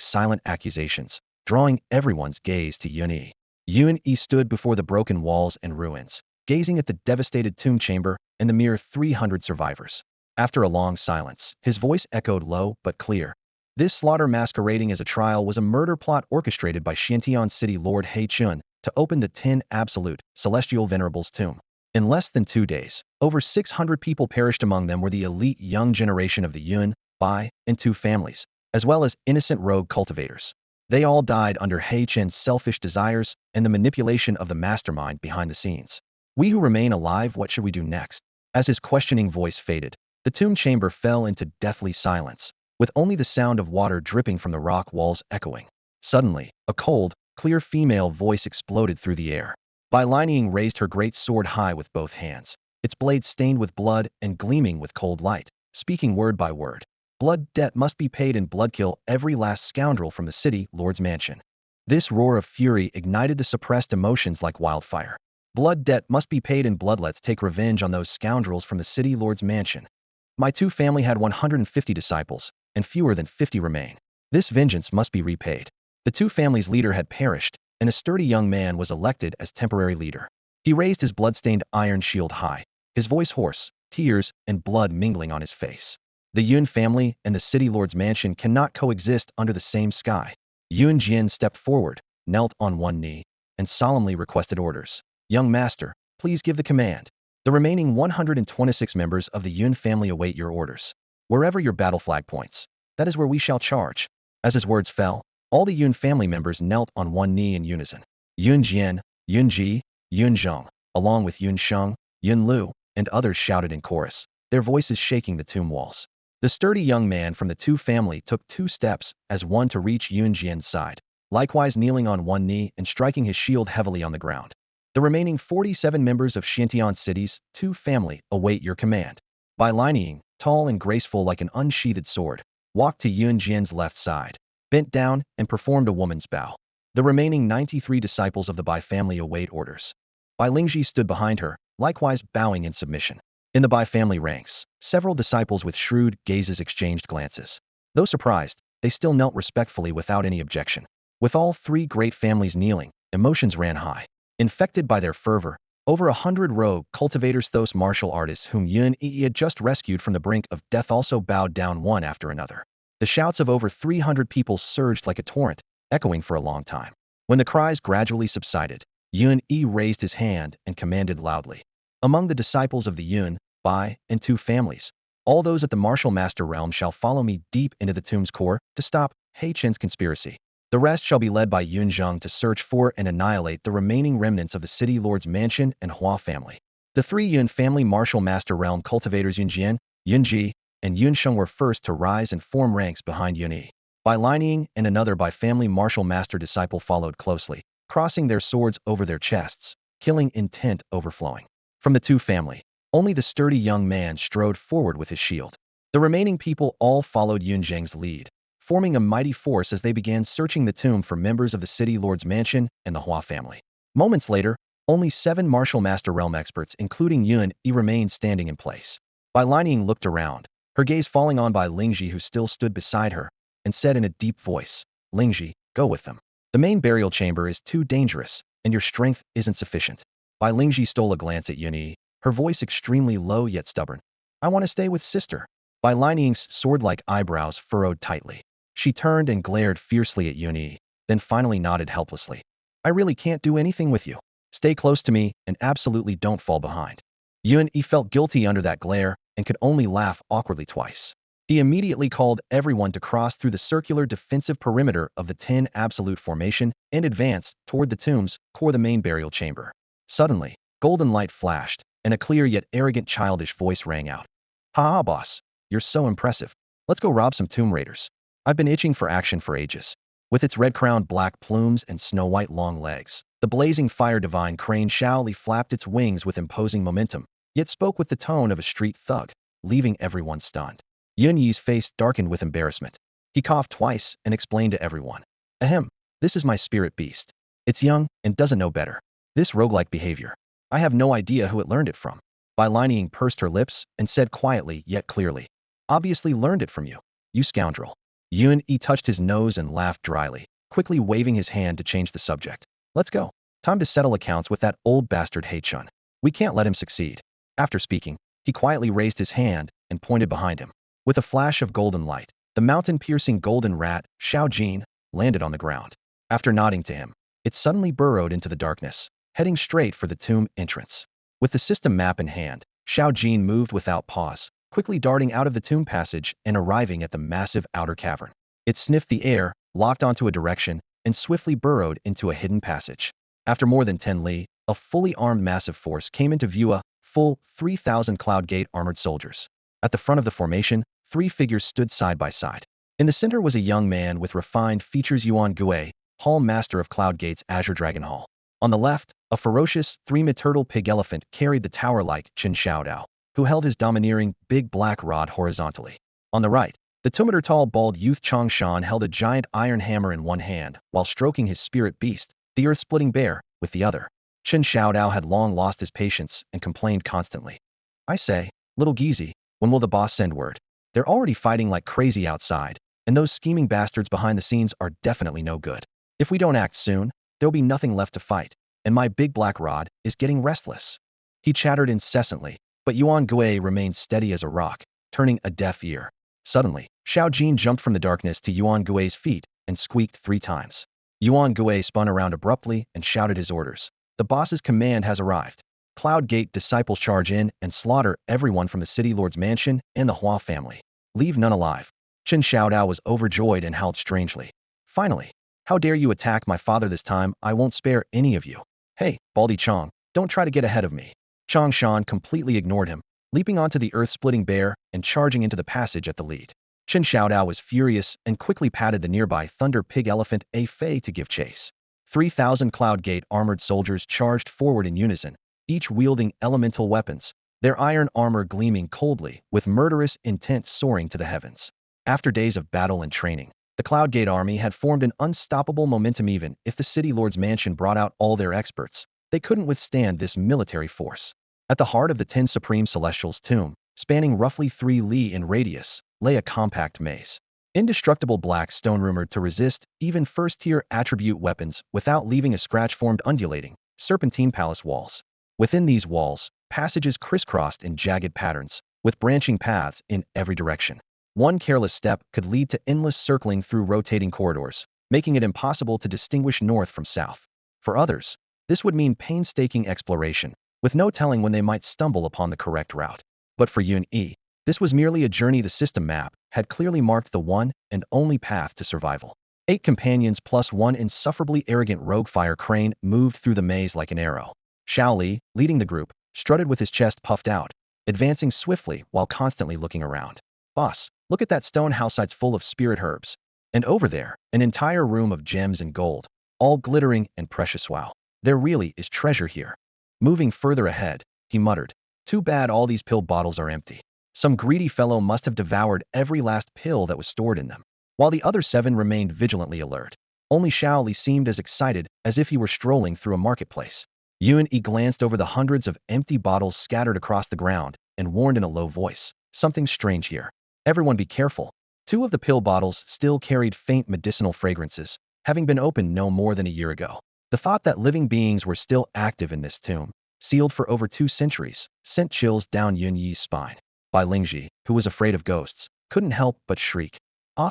Speaker 1: silent accusations, drawing everyone's gaze to Yun. Yun stood before the broken walls and ruins, gazing at the devastated tomb chamber and the mere 300 survivors. After a long silence, his voice echoed low but clear. This slaughter masquerading as a trial was a murder plot orchestrated by Xiantian City Lord He Chun to open the 10 absolute, celestial venerables tomb. In less than 2 days, over 600 people perished. Among them were the elite young generation of the Yun, Bai, and 2 families, as well as innocent rogue cultivators. They all died under He Chen's selfish desires and the manipulation of the mastermind behind the scenes. "We who remain alive, what should we do next?" As his questioning voice faded, the tomb chamber fell into deathly silence, with only the sound of water dripping from the rock walls echoing. Suddenly, a cold, clear female voice exploded through the air. Bai Lining raised her great sword high with both hands, its blade stained with blood and gleaming with cold light, speaking word by word. "Blood debt must be paid and blood kill every last scoundrel from the city lord's mansion." This roar of fury ignited the suppressed emotions like wildfire. "Blood debt must be paid and blood, let's take revenge on those scoundrels from the city lord's mansion. My 2 family had 150 disciples, and fewer than 50 remain. This vengeance must be repaid." The 2 families' leader had perished, and a sturdy young man was elected as temporary leader. He raised his blood-stained iron shield high, his voice hoarse, tears and blood mingling on his face. "The Yun family and the city lord's mansion cannot coexist under the same sky." Yun Jian stepped forward, knelt on one knee, and solemnly requested orders. "Young master, please give the command. The remaining 126 members of the Yun family await your orders. Wherever your battle flag points, that is where we shall charge." As his words fell, all the Yun family members knelt on one knee in unison. Yun Jian, Yun Ji, Yun Zhong, along with Yun Sheng, Yun Lu, and others shouted in chorus, their voices shaking the tomb walls. The sturdy young man from the 2 family took 2 steps as one to reach Yun Jian's side, likewise kneeling on one knee and striking his shield heavily on the ground. "The remaining 47 members of Xiantian City's 2 family await your command." Bai Lining, tall and graceful like an unsheathed sword, walked to Yun Jian's left side, bent down, and performed a woman's bow. The remaining 93 disciples of the Bai family await orders. Bai Lingji stood behind her, likewise bowing in submission. In the Bai family ranks, several disciples with shrewd gazes exchanged glances. Though surprised, they still knelt respectfully without any objection. With all three great families kneeling, emotions ran high. Infected by their fervor, over 100 rogue cultivators, those martial artists whom Yun Yi had just rescued from the brink of death, also bowed down one after another. The shouts of over 300 people surged like a torrent, echoing for a long time. When the cries gradually subsided, Yun Yi raised his hand and commanded loudly. Among the disciples of the Yun, Bai, and two families, all those at the martial master realm shall follow me deep into the tomb's core to stop He Chen's conspiracy. The rest shall be led by Yun Zheng to search for and annihilate the remaining remnants of the city lord's mansion and Hua family. The three Yun family martial master realm cultivators Yun Jian, Yun Ji, and Yun Sheng were first to rise and form ranks behind Yun Yi. Bai Lining and another Bai family martial master disciple followed closely, crossing their swords over their chests, killing intent overflowing. From the two family, only the sturdy young man strode forward with his shield. The remaining people all followed Yun Zheng's lead, forming a mighty force as they began searching the tomb for members of the city lord's mansion and the Hua family. Moments later, only 7 martial master realm experts, including Yun Yi, remained standing in place. Bai Lining looked around, her gaze falling on Bai Lingji, who still stood beside her, and said in a deep voice, "Lingji, go with them. The main burial chamber is too dangerous, and your strength isn't sufficient." Bai Lingji stole a glance at Yun Yi, her voice extremely low yet stubborn. "I want to stay with sister." Bai Lining's sword-like eyebrows furrowed tightly. She turned and glared fiercely at Yun Yi, then finally nodded helplessly. "I really can't do anything with you. Stay close to me and absolutely don't fall behind." Yun Yi felt guilty under that glare and could only laugh awkwardly twice. He immediately called everyone to cross through the circular defensive perimeter of the 10 absolute formation and advance toward the tomb's core, the main burial chamber. Suddenly, golden light flashed, and a clear yet arrogant childish voice rang out. "Ha ha, boss. You're so impressive. Let's go rob some tomb raiders. I've been itching for action for ages." With its red-crowned black plumes and snow-white long legs, the blazing fire divine crane Shaoli flapped its wings with imposing momentum, yet spoke with the tone of a street thug, leaving everyone stunned. Yun Yi's face darkened with embarrassment. He coughed twice and explained to everyone. "Ahem, this is my spirit beast. It's young and doesn't know better. This roguelike behavior, I have no idea who it learned it from." Bai Lining pursed her lips and said quietly yet clearly, "Obviously learned it from you, you scoundrel." Yun Yi touched his nose and laughed dryly, quickly waving his hand to change the subject. "Let's go. Time to settle accounts with that old bastard He Chun. We can't let him succeed." After speaking, he quietly raised his hand and pointed behind him. With a flash of golden light, the mountain-piercing golden rat, Xiao Jin, landed on the ground. After nodding to him, it suddenly burrowed into the darkness, heading straight for the tomb entrance. With the system map in hand, Xiao Jin moved without pause, quickly darting out of the tomb passage and arriving at the massive outer cavern. It sniffed the air, locked onto a direction, and swiftly burrowed into a hidden passage. After more than 10 li, a fully armed massive force came into view, a full 3,000 Cloud Gate armored soldiers. At the front of the formation, 3 figures stood side by side. In the center was a young man with refined features, Yuan Gui, Hall Master of Cloud Gate's Azure Dragon Hall. On the left, a ferocious 3-mid-turtle pig elephant carried the tower-like Chen Xiaodao, who held his domineering big black rod horizontally. On the right, the 2-meter tall bald youth Chang Shan held a giant iron hammer in one hand while stroking his spirit beast, the earth-splitting bear, with the other. Chen Xiaodao had long lost his patience and complained constantly. "I say, little geezy, when will the boss send word? They're already fighting like crazy outside, and those scheming bastards behind the scenes are definitely no good. If we don't act soon, there'll be nothing left to fight, and my big black rod is getting restless." He chattered incessantly, but Yuan Gui remained steady as a rock, turning a deaf ear. Suddenly, Xiao Jin jumped from the darkness to Yuan Gui's feet and squeaked 3 times. Yuan Gui spun around abruptly and shouted his orders. "The boss's command has arrived. Cloud Gate disciples charge in and slaughter everyone from the city lord's mansion and the Hua family. Leave none alive." Chen Xiaodao was overjoyed and howled strangely. "Finally! How dare you attack my father this time? I won't spare any of you. Hey, Baldy Chong, don't try to get ahead of me." Chang Shan completely ignored him, leaping onto the earth-splitting bear and charging into the passage at the lead. Chen Xiaodao was furious and quickly patted the nearby thunder pig elephant A Fei to give chase. 3,000 Cloud Gate armored soldiers charged forward in unison, each wielding elemental weapons, their iron armor gleaming coldly with murderous intent soaring to the heavens. After days of battle and training, the Cloud Gate army had formed an unstoppable momentum. Even if the City Lord's mansion brought out all their experts, they couldn't withstand this military force. At the heart of the 10 Supreme Celestials' tomb, spanning roughly 3 li in radius, lay a compact maze. Indestructible black stone rumored to resist even first-tier attribute weapons without leaving a scratch formed undulating, serpentine palace walls. Within these walls, passages crisscrossed in jagged patterns, with branching paths in every direction. One careless step could lead to endless circling through rotating corridors, making it impossible to distinguish north from south. For others, this would mean painstaking exploration, with no telling when they might stumble upon the correct route. But for Yun E, this was merely a journey. The system map had clearly marked the one and only path to survival. 8 companions plus one insufferably arrogant rogue fire crane moved through the maze like an arrow. Xiao Li, leading the group, strutted with his chest puffed out, advancing swiftly while constantly looking around. Boss, look at that stone house full of spirit herbs. And over there, an entire room of gems and gold, all glittering and precious. Wow, there really is treasure here. Moving further ahead, he muttered, too bad all these pill bottles are empty. Some greedy fellow must have devoured every last pill that was stored in them. While the other 7 remained vigilantly alert, only Xiao Li seemed as excited as if he were strolling through a marketplace. Yun E glanced over the hundreds of empty bottles scattered across the ground and warned in a low voice, something strange here. Everyone be careful. 2 of the pill bottles still carried faint medicinal fragrances, having been opened no more than a year ago. The thought that living beings were still active in this tomb, sealed for over 2 centuries, sent chills down Yun Yi's spine. Bai Lingji, who was afraid of ghosts, couldn't help but shriek.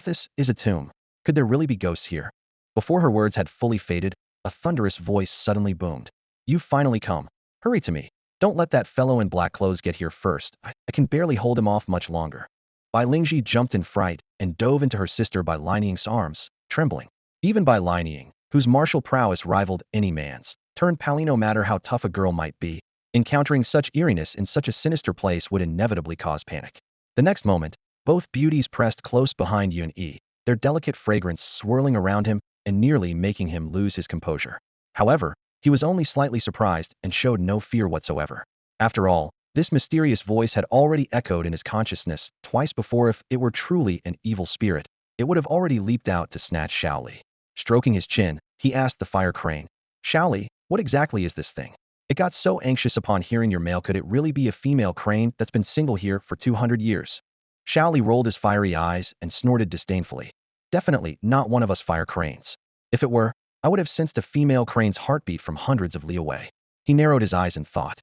Speaker 1: This is a tomb. Could there really be ghosts here? Before her words had fully faded, a thunderous voice suddenly boomed. You've finally come. Hurry to me. Don't let that fellow in black clothes get here first. I can barely hold him off much longer. Bai Lingji jumped in fright and dove into her sister Bai Linying's arms, trembling. Even Bai Linying, whose martial prowess rivaled any man's, turned pale. No matter how tough a girl might be, encountering such eeriness in such a sinister place would inevitably cause panic. The next moment, both beauties pressed close behind Yun E, their delicate fragrance swirling around him and nearly making him lose his composure. However, he was only slightly surprised and showed no fear whatsoever. After all, this mysterious voice had already echoed in his consciousness twice before. If it were truly an evil spirit, it would have already leaped out to snatch Xiao Li. Stroking his chin, he asked the fire crane, Xiao Li, what exactly is this thing? It got so anxious upon hearing your male. Could it really be a female crane that's been single here for 200 years? Xiao Li rolled his fiery eyes and snorted disdainfully. Definitely not one of us fire cranes. If it were, I would have sensed a female crane's heartbeat from hundreds of li away. He narrowed his eyes and thought.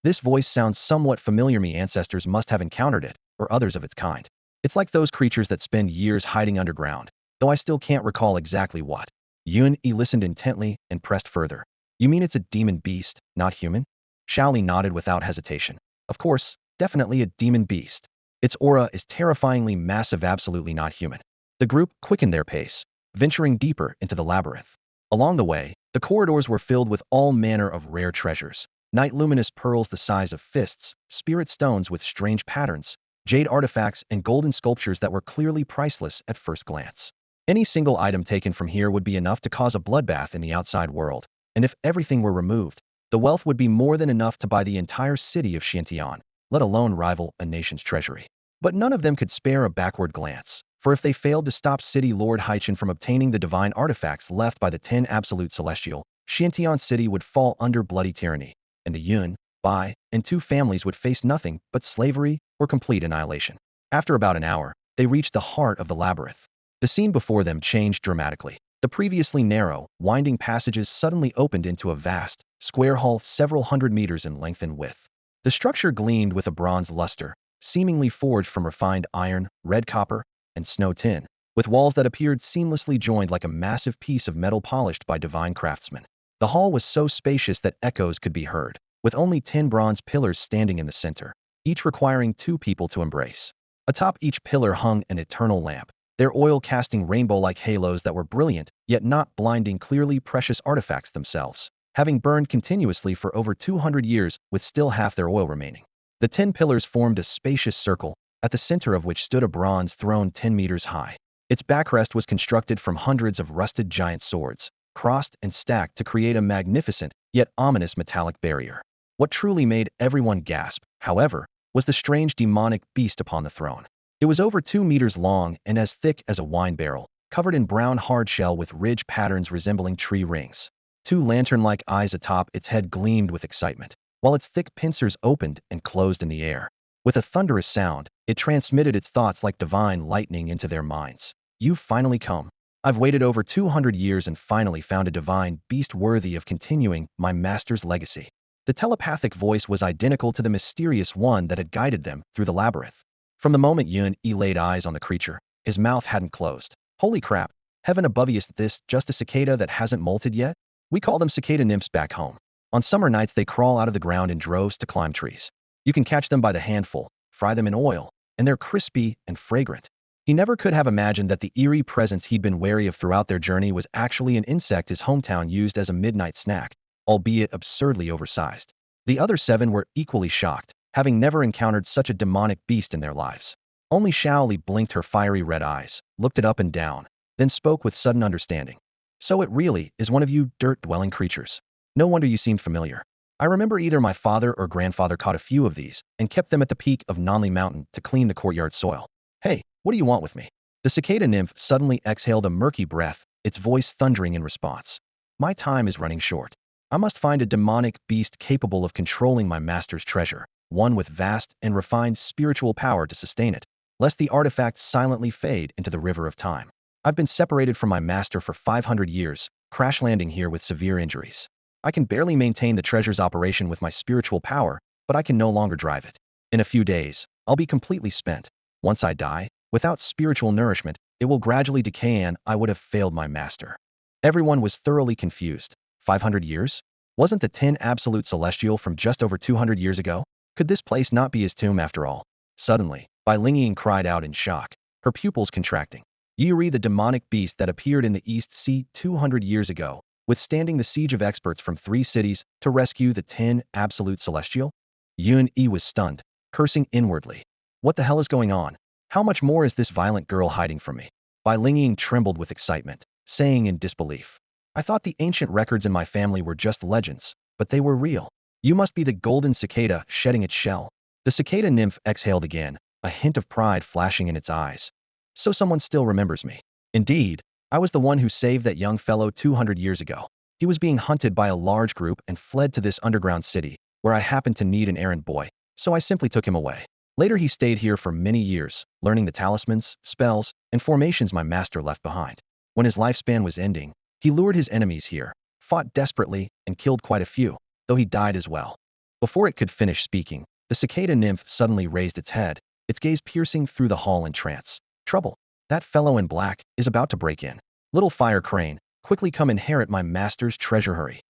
Speaker 1: This voice sounds somewhat familiar. My ancestors must have encountered it, or others of its kind. It's like those creatures that spend years hiding underground, though I still can't recall exactly what. Yun E listened intently and pressed further. You mean it's a demon beast, not human? Xiao Li nodded without hesitation. Of course, definitely a demon beast. Its aura is terrifyingly massive, absolutely not human. The group quickened their pace, venturing deeper into the labyrinth. Along the way, the corridors were filled with all manner of rare treasures. Night luminous pearls the size of fists, spirit stones with strange patterns, jade artifacts and golden sculptures that were clearly priceless at first glance. Any single item taken from here would be enough to cause a bloodbath in the outside world, and if everything were removed, the wealth would be more than enough to buy the entire city of Xiantian, let alone rival a nation's treasury. But none of them could spare a backward glance, for if they failed to stop City Lord Haichen from obtaining the divine artifacts left by the 10 Absolute Celestial, Xiantian City would fall under bloody tyranny, and the Yun, Bai, and 2 families would face nothing but slavery or complete annihilation. After about an hour, they reached the heart of the labyrinth. The scene before them changed dramatically. The previously narrow, winding passages suddenly opened into a vast, square hall several hundred meters in length and width. The structure gleamed with a bronze luster, seemingly forged from refined iron, red copper, and snow tin, with walls that appeared seamlessly joined like a massive piece of metal polished by divine craftsmen. The hall was so spacious that echoes could be heard, with only 10 bronze pillars standing in the center, each requiring 2 people to embrace. Atop each pillar hung an eternal lamp, their oil casting rainbow-like halos that were brilliant, yet not blinding, clearly precious artifacts themselves, having burned continuously for over 200 years with still half their oil remaining. The 10 pillars formed a spacious circle, at the center of which stood a bronze throne 10 meters high. Its backrest was constructed from hundreds of rusted giant swords, crossed and stacked to create a magnificent, yet ominous metallic barrier. What truly made everyone gasp, however, was the strange demonic beast upon the throne. It was over 2 meters long and as thick as a wine barrel, covered in brown hard shell with ridge patterns resembling tree rings. Two lantern-like eyes atop its head gleamed with excitement, while its thick pincers opened and closed in the air. With a thunderous sound, it transmitted its thoughts like divine lightning into their minds. You've finally come. I've waited over 200 years and finally found a divine beast worthy of continuing my master's legacy. The telepathic voice was identical to the mysterious one that had guided them through the labyrinth. From the moment Yun-E laid eyes on the creature, his mouth hadn't closed. Holy crap, heaven above, is this just a cicada that hasn't molted yet? We call them cicada nymphs back home. On summer nights they crawl out of the ground in droves to climb trees. You can catch them by the handful, fry them in oil, and they're crispy and fragrant. He never could have imagined that the eerie presence he'd been wary of throughout their journey was actually an insect his hometown used as a midnight snack, albeit absurdly oversized. The other 7 were equally shocked, having never encountered such a demonic beast in their lives. Only Shaoli blinked her fiery red eyes, looked it up and down, then spoke with sudden understanding. So it really is one of you dirt-dwelling creatures. No wonder you seemed familiar. I remember either my father or grandfather caught a few of these and kept them at the peak of Nonli Mountain to clean the courtyard soil. Hey, what do you want with me? The cicada nymph suddenly exhaled a murky breath, its voice thundering in response. My time is running short. I must find a demonic beast capable of controlling my master's treasure, one with vast and refined spiritual power to sustain it, lest the artifact silently fade into the river of time. I've been separated from my master for 500 years, crash landing here with severe injuries. I can barely maintain the treasure's operation with my spiritual power, but I can no longer drive it. In a few days, I'll be completely spent. Once I die, without spiritual nourishment, it will gradually decay and I would have failed my master. Everyone was thoroughly confused. 500 years? Wasn't the 10 absolute celestial from just over 200 years ago? Could this place not be his tomb after all? Suddenly, Bai Lingying cried out in shock, her pupils contracting. Yuri, the demonic beast that appeared in the East Sea 200 years ago, withstanding the siege of experts from 3 cities to rescue the 10 absolute celestial? Yun-E was stunned, cursing inwardly. What the hell is going on? How much more is this violent girl hiding from me? Bai Lingying trembled with excitement, saying in disbelief. I thought the ancient records in my family were just legends, but they were real. You must be the golden cicada shedding its shell. The cicada nymph exhaled again, a hint of pride flashing in its eyes. So someone still remembers me. Indeed, I was the one who saved that young fellow 200 years ago. He was being hunted by a large group and fled to this underground city, where I happened to need an errand boy, so I simply took him away. Later he stayed here for many years, learning the talismans, spells, and formations my master left behind. When his lifespan was ending, he lured his enemies here, fought desperately, and killed quite a few, though he died as well. Before it could finish speaking, the cicada nymph suddenly raised its head, its gaze piercing through the hall in trance. Trouble. That fellow in black is about to break in. Little fire crane, quickly come inherit my master's treasure, hurry.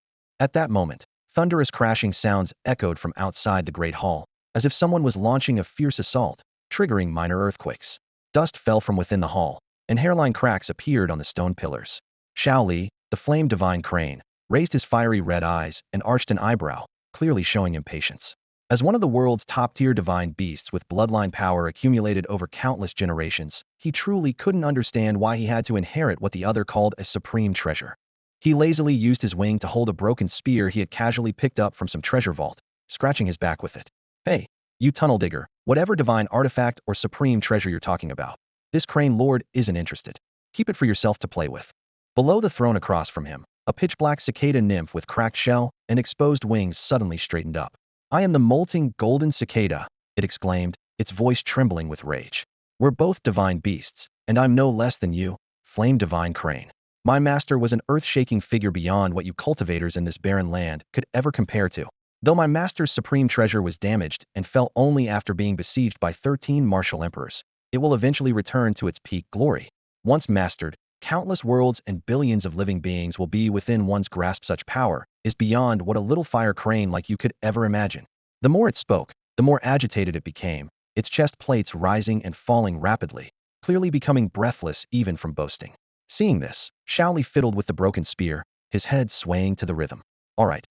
Speaker 1: At that moment, thunderous crashing sounds echoed from outside the great hall, as if someone was launching a fierce assault, triggering minor earthquakes. Dust fell from within the hall, and hairline cracks appeared on the stone pillars. Shaoli, the flame divine crane, raised his fiery red eyes and arched an eyebrow, clearly showing impatience. As one of the world's top-tier divine beasts with bloodline power accumulated over countless generations, he truly couldn't understand why he had to inherit what the other called a supreme treasure. He lazily used his wing to hold a broken spear he had casually picked up from some treasure vault, scratching his back with it. Hey, you tunnel digger, whatever divine artifact or supreme treasure you're talking about, this crane lord isn't interested. Keep it for yourself to play with. Below the throne across from him, a pitch-black cicada nymph with cracked shell and exposed wings suddenly straightened up. I am the molting golden cicada, it exclaimed, its voice trembling with rage. We're both divine beasts, and I'm no less than you, flame divine crane. My master was an earth-shaking figure beyond what you cultivators in this barren land could ever compare to. Though my master's supreme treasure was damaged and fell only after being besieged by 13 martial emperors, it will eventually return to its peak glory. Once mastered, countless worlds and billions of living beings will be within one's grasp. Such power is beyond what a little fire crane like you could ever imagine. The more it spoke, the more agitated it became, its chest plates rising and falling rapidly, clearly becoming breathless even from boasting. Seeing this, Shaoli fiddled with the broken spear, his head swaying to the rhythm. All right.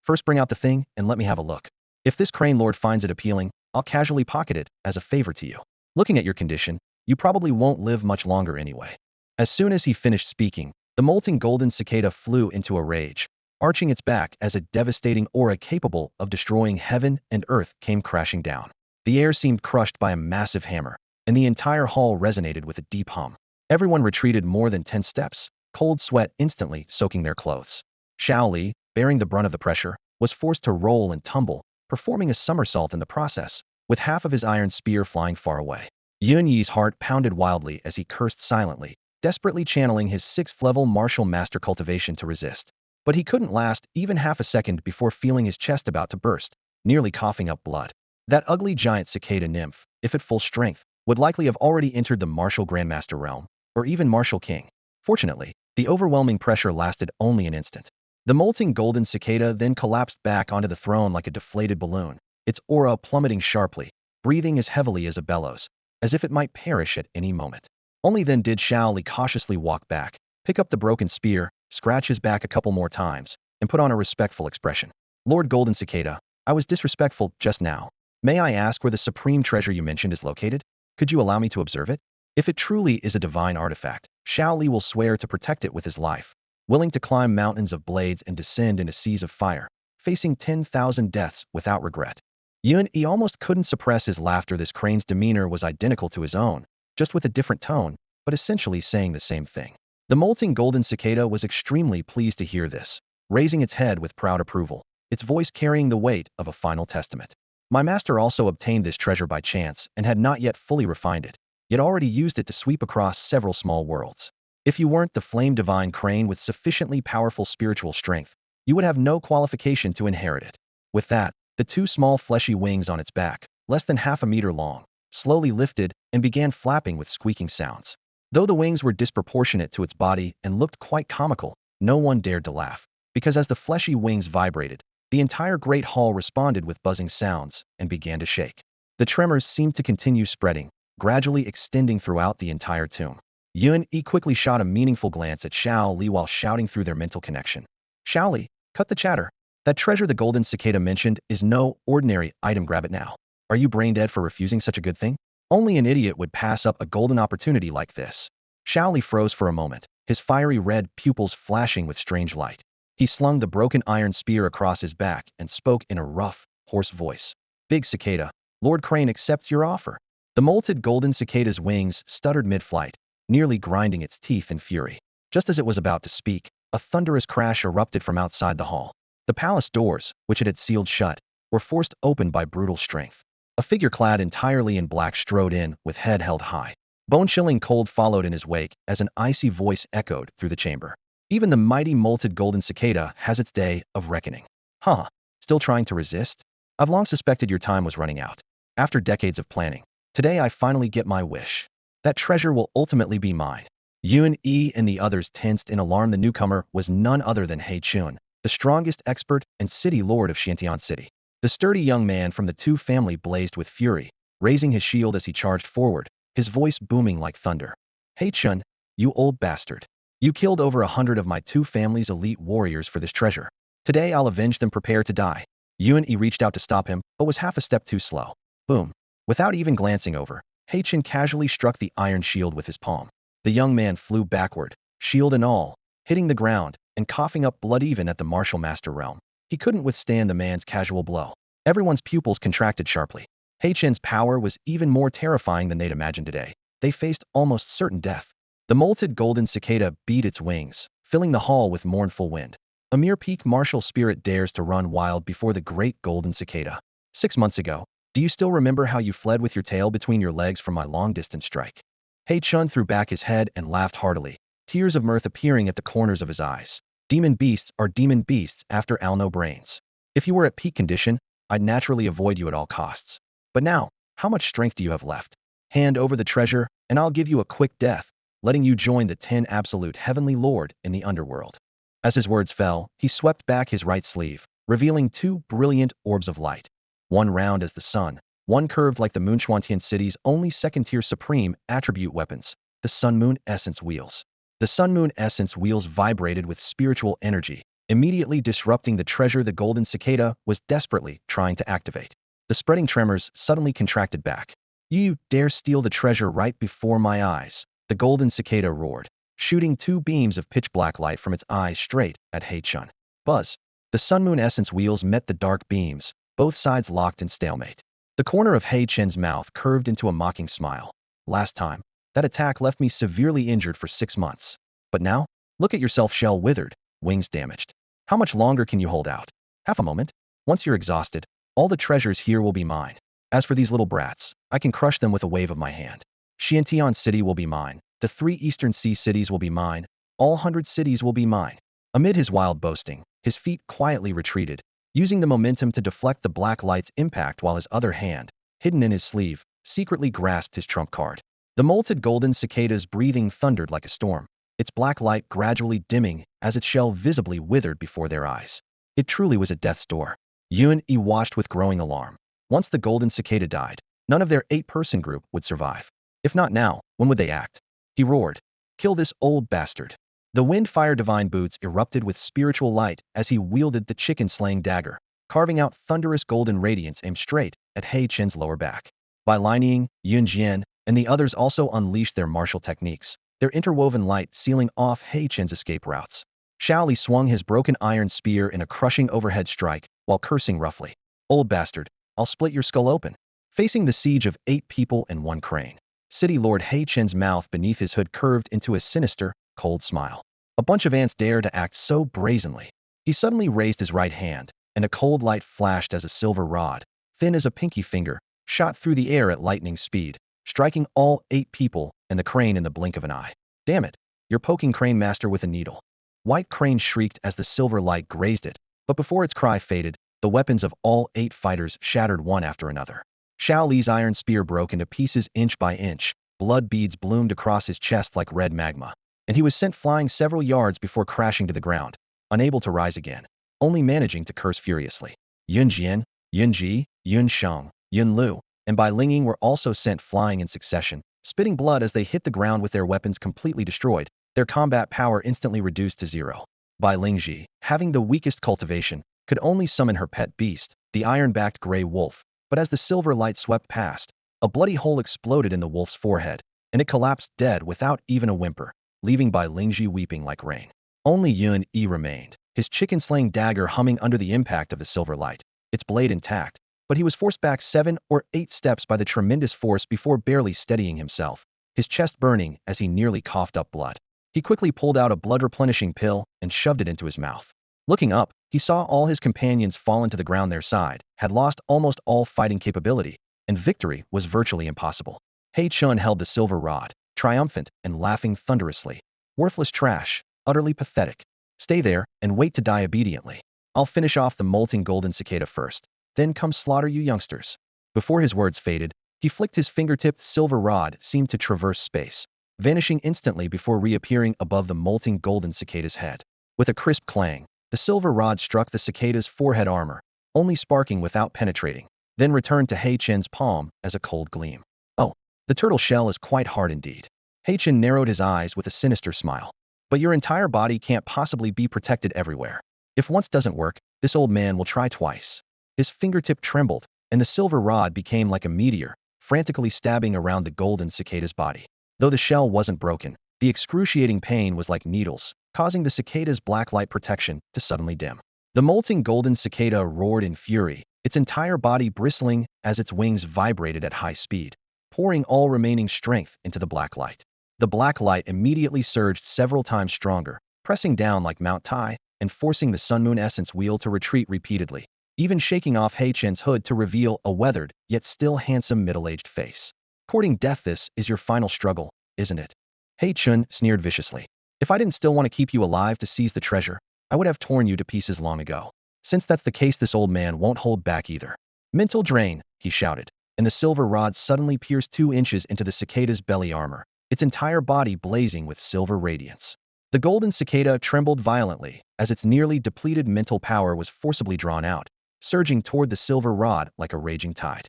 Speaker 1: First bring out the thing and let me have a look. If this crane lord finds it appealing, I'll casually pocket it as a favor to you. Looking at your condition, you probably won't live much longer anyway. As soon as he finished speaking, the molting golden cicada flew into a rage, arching its back as a devastating aura capable of destroying heaven and earth came crashing down. The air seemed crushed by a massive hammer, and the entire hall resonated with a deep hum. Everyone retreated more than 10 steps, cold sweat instantly soaking their clothes. Xiao Li, bearing the brunt of the pressure, was forced to roll and tumble, performing a somersault in the process, with half of his iron spear flying far away. Yun Yi's heart pounded wildly as he cursed silently, desperately channeling his 6th-level martial master cultivation to resist. But he couldn't last even half a second before feeling his chest about to burst, nearly coughing up blood. That ugly giant cicada nymph, if at full strength, would likely have already entered the martial grandmaster realm, or even martial king. Fortunately, the overwhelming pressure lasted only an instant. The molting golden cicada then collapsed back onto the throne like a deflated balloon, its aura plummeting sharply, breathing as heavily as a bellows, as if it might perish at any moment. Only then did Xiao Li cautiously walk back, pick up the broken spear, scratch his back a couple more times, and put on a respectful expression. Lord Golden Cicada, I was disrespectful just now. May I ask where the supreme treasure you mentioned is located? Could you allow me to observe it? If it truly is a divine artifact, Xiao Li will swear to protect it with his life, willing to climb mountains of blades and descend into seas of fire, facing 10,000 deaths without regret. Yun Yi almost couldn't suppress his laughter. This crane's demeanor was identical to his own, just with a different tone, but essentially saying the same thing. The molting golden cicada was extremely pleased to hear this, raising its head with proud approval, its voice carrying the weight of a final testament. My master also obtained this treasure by chance and had not yet fully refined it, yet already used it to sweep across several small worlds. If you weren't the flame divine crane with sufficiently powerful spiritual strength, you would have no qualification to inherit it. With that, the 2 small fleshy wings on its back, less than half a meter long, slowly lifted and began flapping with squeaking sounds. Though the wings were disproportionate to its body and looked quite comical, no one dared to laugh, because as the fleshy wings vibrated, the entire great hall responded with buzzing sounds and began to shake. The tremors seemed to continue spreading, gradually extending throughout the entire tomb. Yun Yi quickly shot a meaningful glance at Xiao Li while shouting through their mental connection. Xiao Li, cut the chatter. That treasure the golden cicada mentioned is no ordinary item. Grab it now. Are you brain dead for refusing such a good thing? Only an idiot would pass up a golden opportunity like this. Xiao Li froze for a moment, his fiery red pupils flashing with strange light. He slung the broken iron spear across his back and spoke in a rough, hoarse voice. Big cicada, Lord Crane accepts your offer. The molted golden cicada's wings stuttered mid-flight, nearly grinding its teeth in fury. Just as it was about to speak, a thunderous crash erupted from outside the hall. The palace doors, which it had sealed shut, were forced open by brutal strength. A figure clad entirely in black strode in, with head held high. Bone-chilling cold followed in his wake as an icy voice echoed through the chamber. Even the mighty molted golden cicada has its day of reckoning. Huh? Still trying to resist? I've long suspected your time was running out. After decades of planning, today I finally get my wish. That treasure will ultimately be mine. Yun Yi and the others tensed in alarm. The newcomer was none other than He Chun, the strongest expert and city lord of Xiantian City. The sturdy young man from the two family blazed with fury, raising his shield as he charged forward, his voice booming like thunder. He Chun, you old bastard. You killed over 100 of my two family's elite warriors for this treasure. Today I'll avenge them. Prepare to die. Yun Yi reached out to stop him, but was half a step too slow. Boom. Without even glancing over, He Chun casually struck the iron shield with his palm. The young man flew backward, shield and all, hitting the ground and coughing up blood. Even at the martial master realm, he couldn't withstand the man's casual blow. Everyone's pupils contracted sharply. He Chun's power was even more terrifying than they'd imagined today. They faced almost certain death. The molted golden cicada beat its wings, filling the hall with mournful wind. A mere peak martial spirit dares to run wild before the great golden cicada. 6 months ago, do you still remember how you fled with your tail between your legs from my long-distance strike? He Chun threw back his head and laughed heartily, tears of mirth appearing at the corners of his eyes. Demon beasts are demon beasts after all. No brains. If you were at peak condition, I'd naturally avoid you at all costs. But now, how much strength do you have left? Hand over the treasure, and I'll give you a quick death, letting you join the 10 absolute heavenly lord in the underworld. As his words fell, he swept back his right sleeve, revealing 2 brilliant orbs of light. One round as the sun, one curved like the Moonchuantian city's only second-tier supreme attribute weapons, the Sun-Moon Essence Wheels. The Sun-Moon Essence Wheels vibrated with spiritual energy, immediately disrupting the treasure the golden cicada was desperately trying to activate. The spreading tremors suddenly contracted back. You dare steal the treasure right before my eyes, the golden cicada roared, shooting 2 beams of pitch-black light from its eyes straight at He Chun. Buzz. The Sun-Moon Essence Wheels met the dark beams, both sides locked in stalemate. The corner of He Chun's mouth curved into a mocking smile. Last time, that attack left me severely injured for 6 months. But now, look at yourself, shell withered, wings damaged. How much longer can you hold out? Half a moment? Once you're exhausted, all the treasures here will be mine. As for these little brats, I can crush them with a wave of my hand. Xiantian City will be mine. The 3 eastern sea cities will be mine. All 100 cities will be mine. Amid his wild boasting, his feet quietly retreated, using the momentum to deflect the black light's impact while his other hand, hidden in his sleeve, secretly grasped his trump card. The molted golden cicada's breathing thundered like a storm, its black light gradually dimming as its shell visibly withered before their eyes. It truly was at death's door. Yuan Yi watched with growing alarm. Once the golden cicada died, none of their 8-person group would survive. If not now, when would they act? He roared. Kill this old bastard. The wind-fire divine boots erupted with spiritual light as he wielded the chicken-slaying dagger, carving out thunderous golden radiance aimed straight at He Chen's lower back. Bai Lining, Yun Jian, and the others also unleashed their martial techniques, their interwoven light sealing off He Chen's escape routes. Shao Li swung his broken iron spear in a crushing overhead strike while cursing roughly. Old bastard, I'll split your skull open. Facing the siege of 8 people and 1 crane, City Lord He Chen's mouth beneath his hood curved into a sinister, cold smile. A bunch of ants dare to act so brazenly. He suddenly raised his right hand, and a cold light flashed as a silver rod, thin as a pinky finger, shot through the air at lightning speed, striking all 8 people and the crane in the blink of an eye. Damn it, you're poking Crane Master with a needle. White Crane shrieked as the silver light grazed it, but before its cry faded, the weapons of all 8 fighters shattered one after another. Shao Li's iron spear broke into pieces inch by inch, blood beads bloomed across his chest like red magma, and he was sent flying several yards before crashing to the ground, unable to rise again, only managing to curse furiously. Yun Jian, Yun Ji, Yun Sheng, Yun Lu, and Bai Lingying were also sent flying in succession, spitting blood as they hit the ground with their weapons completely destroyed, their combat power instantly reduced to 0. Bai Lingji, having the weakest cultivation, could only summon her pet beast, the iron-backed gray wolf, but as the silver light swept past, a bloody hole exploded in the wolf's forehead, and it collapsed dead without even a whimper, leaving Bai Lingji weeping like rain. Only Yuan Yi remained, his chicken-slaying dagger humming under the impact of the silver light, its blade intact, but he was forced back 7 or 8 steps by the tremendous force before barely steadying himself, his chest burning as he nearly coughed up blood. He quickly pulled out a blood-replenishing pill and shoved it into his mouth. Looking up, he saw all his companions fallen to the ground. Their side had lost almost all fighting capability, and victory was virtually impossible. He Chun held the silver rod, triumphant and laughing thunderously. Worthless trash, utterly pathetic. Stay there and wait to die obediently. I'll finish off the molting golden cicada first, then come slaughter you youngsters. Before his words faded, he flicked his finger-tipped silver rod seemed to traverse space, vanishing instantly before reappearing above the molting golden cicada's head. With a crisp clang, the silver rod struck the cicada's forehead armor, only sparking without penetrating, then returned to He Chen's palm as a cold gleam. Oh, the turtle shell is quite hard indeed. He Chen narrowed his eyes with a sinister smile. But your entire body can't possibly be protected everywhere. If once doesn't work, this old man will try twice. His fingertip trembled, and the silver rod became like a meteor, frantically stabbing around the golden cicada's body. Though the shell wasn't broken, the excruciating pain was like needles, causing the cicada's black light protection to suddenly dim. The molting golden cicada roared in fury, its entire body bristling as its wings vibrated at high speed, pouring all remaining strength into the black light. The black light immediately surged several times stronger, pressing down like Mount Tai and forcing the Sun-Moon Essence wheel to retreat repeatedly, even shaking off He Chen's hood to reveal a weathered, yet still handsome middle-aged face. Courting death, this is your final struggle, isn't it? He Chen sneered viciously. If I didn't still want to keep you alive to seize the treasure, I would have torn you to pieces long ago. Since that's the case, this old man won't hold back either. Mental drain, he shouted, and the silver rod suddenly pierced 2 inches into the cicada's belly armor, its entire body blazing with silver radiance. The golden cicada trembled violently as its nearly depleted mental power was forcibly drawn out, surging toward the silver rod like a raging tide.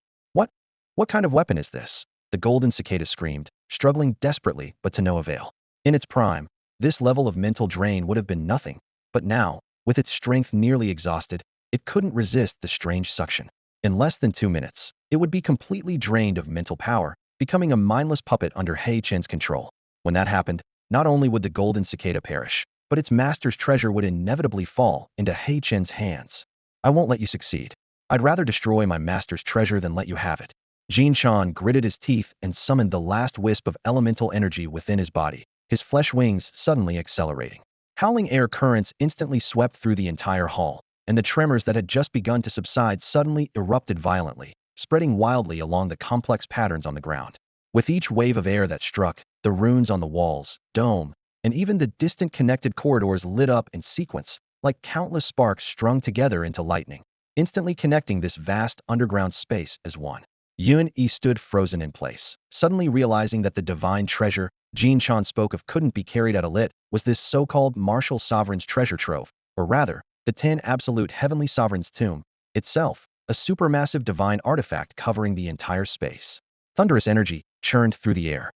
Speaker 1: What kind of weapon is this? The golden cicada screamed, struggling desperately but to no avail. In its prime, this level of mental drain would have been nothing, but now, with its strength nearly exhausted, it couldn't resist the strange suction. In less than 2 minutes, it would be completely drained of mental power, becoming a mindless puppet under He Chen's control. When that happened, not only would the golden cicada perish, but its master's treasure would inevitably fall into He Chen's hands. I won't let you succeed. I'd rather destroy my master's treasure than let you have it. Jin Chan gritted his teeth and summoned the last wisp of elemental energy within his body, his flesh wings suddenly accelerating. Howling air currents instantly swept through the entire hall, and the tremors that had just begun to subside suddenly erupted violently, spreading wildly along the complex patterns on the ground. With each wave of air that struck, the runes on the walls, dome, and even the distant connected corridors lit up in sequence, like countless sparks strung together into lightning, instantly connecting this vast underground space as one. Yun-Yi stood frozen in place, suddenly realizing that the divine treasure Jin Chan spoke of couldn't be carried at a lit was this so-called martial sovereign's treasure trove, or rather, the 10 absolute heavenly sovereigns' tomb itself, a supermassive divine artifact covering the entire space. Thunderous energy churned through the air.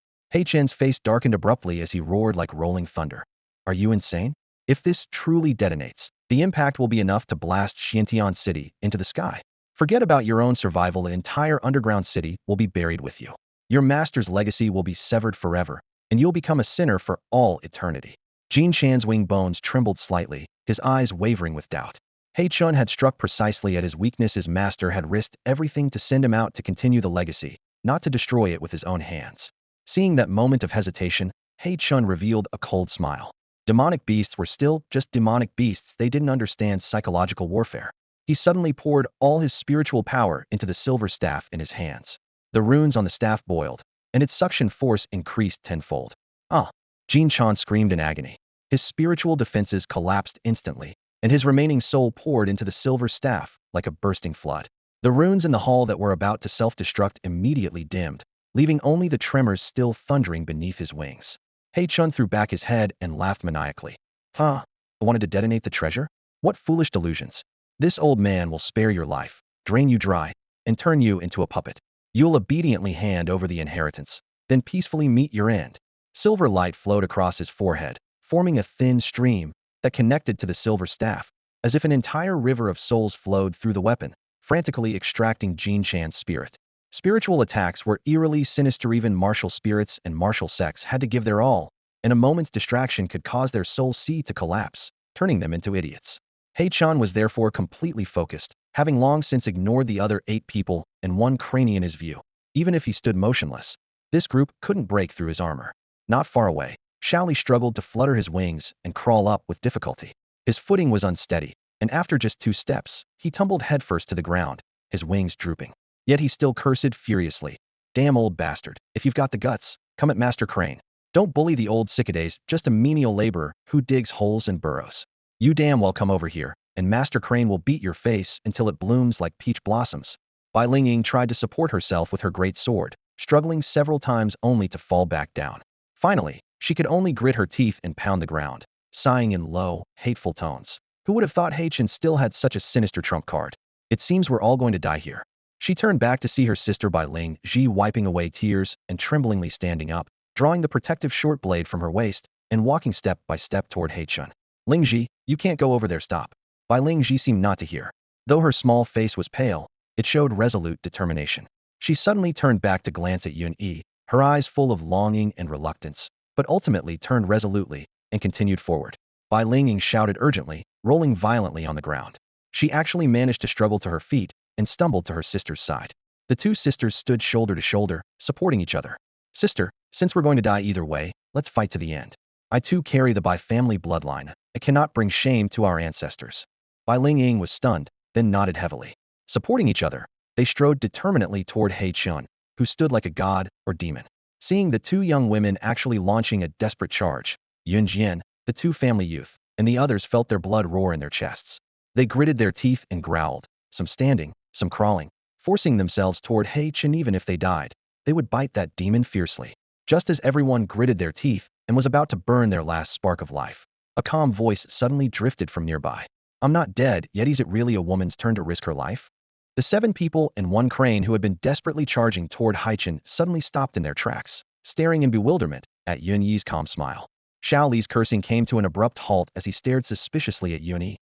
Speaker 1: Chen's face darkened abruptly as he roared like rolling thunder. Are you insane? If this truly detonates, the impact will be enough to blast Xiantian City into the sky. Forget about your own survival, the entire underground city will be buried with you. Your master's legacy will be severed forever, and you'll become a sinner for all eternity. Jin Chan's wing bones trembled slightly, his eyes wavering with doubt. Chun had struck precisely at his weakness. His master had risked everything to send him out to continue the legacy, not to destroy it with his own hands. Seeing that moment of hesitation, Chun revealed a cold smile. Demonic beasts were still just demonic beasts. They didn't understand psychological warfare. He suddenly poured all his spiritual power into the silver staff in his hands. The runes on the staff boiled, and its suction force increased tenfold. Ah! Jin Chan screamed in agony. His spiritual defenses collapsed instantly, and his remaining soul poured into the silver staff like a bursting flood. The runes in the hall that were about to self-destruct immediately dimmed, leaving only the tremors still thundering beneath his wings. Chun threw back his head and laughed maniacally. Huh? I wanted to detonate the treasure? What foolish delusions. This old man will spare your life, drain you dry, and turn you into a puppet. You'll obediently hand over the inheritance, then peacefully meet your end. Silver light flowed across his forehead, forming a thin stream that connected to the silver staff, as if an entire river of souls flowed through the weapon, frantically extracting Jin Chan's spirit. Spiritual attacks were eerily sinister. Even martial spirits and martial sects had to give their all, and a moment's distraction could cause their soul sea to collapse, turning them into idiots. Chan was therefore completely focused, having long since ignored the other 8 people and 1 crane in his view. Even if he stood motionless, this group couldn't break through his armor. Not far away, Shaoli struggled to flutter his wings and crawl up with difficulty. His footing was unsteady, and after just 2 steps, he tumbled headfirst to the ground, his wings drooping. Yet he still cursed furiously. Damn old bastard, if you've got the guts, come at Master Crane. Don't bully the old Cicadaes, just a menial laborer who digs holes and burrows. You damn well come over here, and Master Crane will beat your face until it blooms like peach blossoms. Bai Lingying tried to support herself with her great sword, struggling several times only to fall back down. Finally, she could only grit her teeth and pound the ground, sighing in low, hateful tones. Who would have thought Chen still had such a sinister trump card? It seems we're all going to die here. She turned back to see her sister Bai Ling Ji wiping away tears and tremblingly standing up, drawing the protective short blade from her waist and walking step by step toward Chun. Ling Ji, you can't go over there, stop. Bai Ling Ji seemed not to hear. Though her small face was pale, it showed resolute determination. She suddenly turned back to glance at Yun-Yi, her eyes full of longing and reluctance, but ultimately turned resolutely and continued forward. Bai Lingying shouted urgently, rolling violently on the ground. She actually managed to struggle to her feet and stumbled to her sister's side. The 2 sisters stood shoulder to shoulder, supporting each other. Sister, since we're going to die either way, let's fight to the end. I too carry the Bai family bloodline. I cannot bring shame to our ancestors. Bai Lingying was stunned, then nodded heavily. Supporting each other, they strode determinately toward Chun, who stood like a god or demon. Seeing the 2 young women actually launching a desperate charge, Yun Jian, the 2 family youth, and the others felt their blood roar in their chests. They gritted their teeth and growled, some standing, some crawling, forcing themselves toward Chun. Even if they died, they would bite that demon fiercely. Just as everyone gritted their teeth and was about to burn their last spark of life, a calm voice suddenly drifted from nearby. I'm not dead, yet is it really a woman's turn to risk her life? The 7 people and 1 crane who had been desperately charging toward Chun suddenly stopped in their tracks, staring in bewilderment at Yun-Yi's calm smile. Shaoli's cursing came to an abrupt halt as he stared suspiciously at Yun-Yi.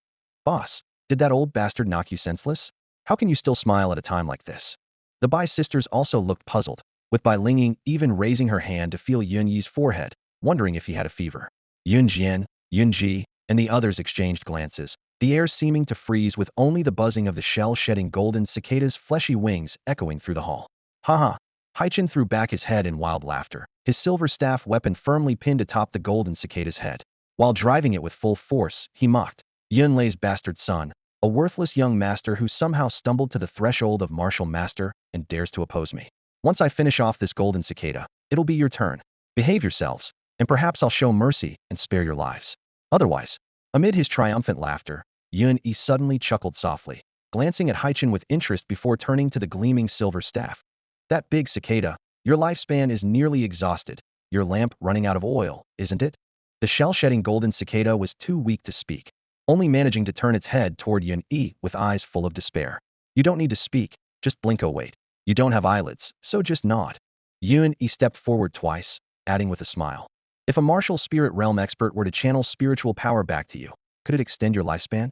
Speaker 1: Boss, did that old bastard knock you senseless? How can you still smile at a time like this? The Bai sisters also looked puzzled, with Bai Lingying even raising her hand to feel Yun-Yi's forehead, wondering if he had a fever. Yun Jian, Yun Ji, and the others exchanged glances, the air seeming to freeze with only the buzzing of the shell-shedding golden cicada's fleshy wings echoing through the hall. Haha. Haichin threw back his head in wild laughter, his silver staff weapon firmly pinned atop the golden cicada's head. While driving it with full force, he mocked, Yunlei's bastard son, a worthless young master who somehow stumbled to the threshold of martial master and dares to oppose me. Once I finish off this golden cicada, it'll be your turn. Behave yourselves, and perhaps I'll show mercy and spare your lives. Otherwise, amid his triumphant laughter, Yun-Yi suddenly chuckled softly, glancing at Haichin with interest before turning to the gleaming silver staff. That big cicada, your lifespan is nearly exhausted, your lamp running out of oil, isn't it? The shell-shedding golden cicada was too weak to speak, only managing to turn its head toward Yun-Yi with eyes full of despair. You don't need to speak, just blink. Oh wait, you don't have eyelids, so just nod. Yun-Yi stepped forward twice, adding with a smile. If a martial spirit realm expert were to channel spiritual power back to you, could it extend your lifespan?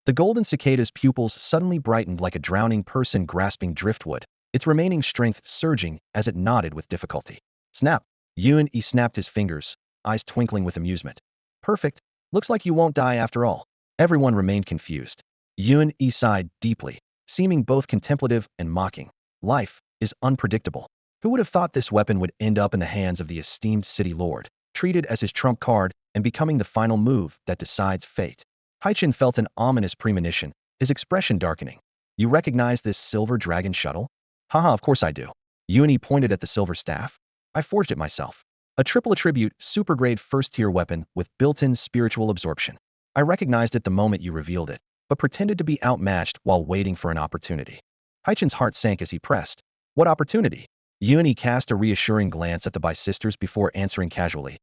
Speaker 1: The golden cicada's pupils suddenly brightened like a drowning person grasping driftwood, its remaining strength surging as it nodded with difficulty. Snap! Yun-Yi snapped his fingers, eyes twinkling with amusement. Perfect. Looks like you won't die after all. Everyone remained confused. Yun-Yi sighed deeply, seeming both contemplative and mocking. Life is unpredictable. Who would have thought this weapon would end up in the hands of the esteemed city lord, treated as his trump card and becoming the final move that decides fate? Haichin felt an ominous premonition, his expression darkening. You recognize this silver dragon shuttle? Haha, of course I do. Yun-Yi pointed at the silver staff. I forged it myself. A triple attribute, super-grade first-tier weapon with built-in spiritual absorption. I recognized it the moment you revealed it, but pretended to be outmatched while waiting for an opportunity. Haichin's heart sank as he pressed. What opportunity? Yun-Yi cast a reassuring glance at the Bi-sisters before answering casually.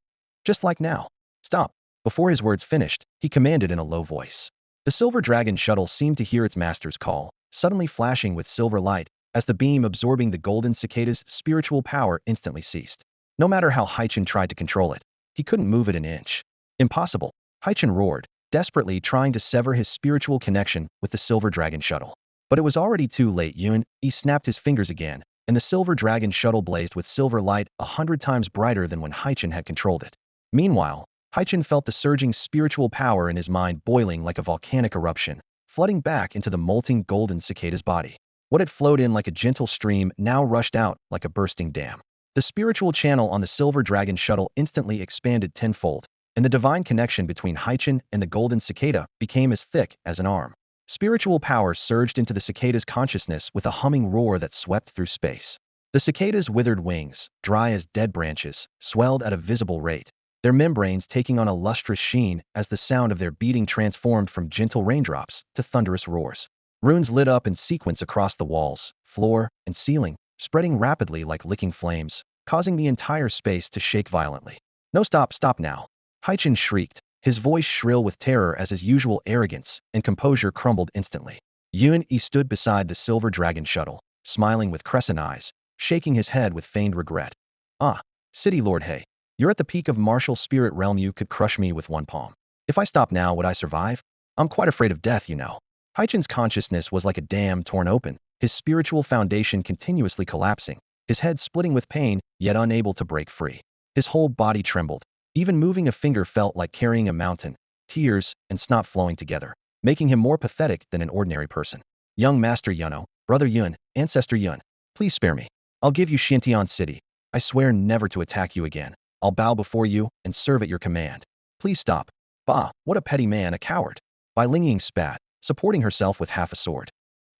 Speaker 1: Just like now. Stop. Before his words finished, he commanded in a low voice. The silver dragon shuttle seemed to hear its master's call, suddenly flashing with silver light, as the beam absorbing the golden cicada's spiritual power instantly ceased. No matter how Haichin tried to control it, he couldn't move it an inch. Impossible. Haichin roared, desperately trying to sever his spiritual connection with the silver dragon shuttle. But it was already too late. Yun-Yi snapped his fingers again, and the silver dragon shuttle blazed with silver light 100 times brighter than when Haichin had controlled it. Meanwhile, Haichin felt the surging spiritual power in his mind boiling like a volcanic eruption, flooding back into the molting golden cicada's body. What had flowed in like a gentle stream now rushed out like a bursting dam. The spiritual channel on the silver dragon shuttle instantly expanded tenfold, and the divine connection between Haichin and the golden cicada became as thick as an arm. Spiritual power surged into the cicada's consciousness with a humming roar that swept through space. The cicada's withered wings, dry as dead branches, swelled at a visible rate, their membranes taking on a lustrous sheen as the sound of their beating transformed from gentle raindrops to thunderous roars. Runes lit up in sequence across the walls, floor, and ceiling, spreading rapidly like licking flames, causing the entire space to shake violently. No, stop now. Haichin shrieked, his voice shrill with terror as his usual arrogance and composure crumbled instantly. Yun-Yi stood beside the silver dragon shuttle, smiling with crescent eyes, shaking his head with feigned regret. Ah, City Lord He, you're at the peak of martial spirit realm. You could crush me with one palm. If I stop now, would I survive? I'm quite afraid of death, you know. Haichin's consciousness was like a dam torn open, his spiritual foundation continuously collapsing, his head splitting with pain, yet unable to break free. His whole body trembled. Even moving a finger felt like carrying a mountain, tears and snot flowing together, making him more pathetic than an ordinary person. Young Master Yuno, Brother Yun, Ancestor Yun, please spare me. I'll give you Xintian City. I swear never to attack you again. I'll bow before you and serve at your command. Please stop. Bah, what a petty man, a coward. Bai Lingying spat, supporting herself with half a sword.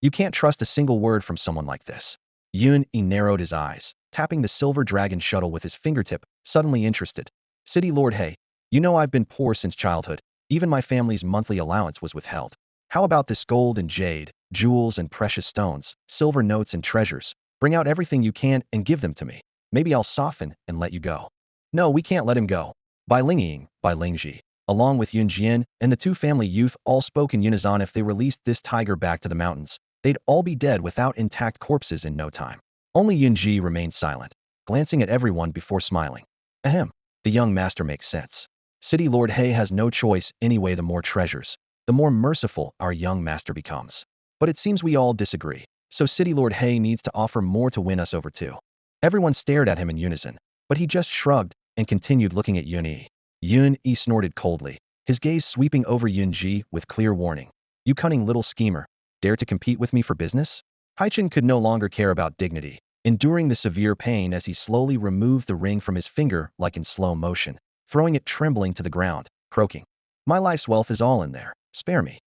Speaker 1: You can't trust a single word from someone like this. Yun-Yi narrowed his eyes, tapping the silver dragon shuttle with his fingertip, suddenly interested. City Lord He, you know I've been poor since childhood. Even my family's monthly allowance was withheld. How about this gold and jade, jewels and precious stones, silver notes and treasures? Bring out everything you can and give them to me. Maybe I'll soften and let you go. No, we can't let him go. Bai Lingying, Bai Lingji, along with Yun Jian and the two family youth all spoke in unison. If they released this tiger back to the mountains, they'd all be dead without intact corpses in no time. Only Yunji remained silent, glancing at everyone before smiling. Ahem. The young master makes sense. City Lord He has no choice anyway. The more treasures, the more merciful our young master becomes. But it seems we all disagree, so City Lord He needs to offer more to win us over too. Everyone stared at him in unison, but he just shrugged and continued looking at Yun-Yi. Yun-Yi snorted coldly, his gaze sweeping over Yun-Ji with clear warning. You cunning little schemer, dare to compete with me for business? Haichin could no longer care about dignity. enduring the severe pain as he slowly removed the ring from his finger like in slow motion, throwing it trembling to the ground, croaking, "My life's wealth is all in there. Spare me."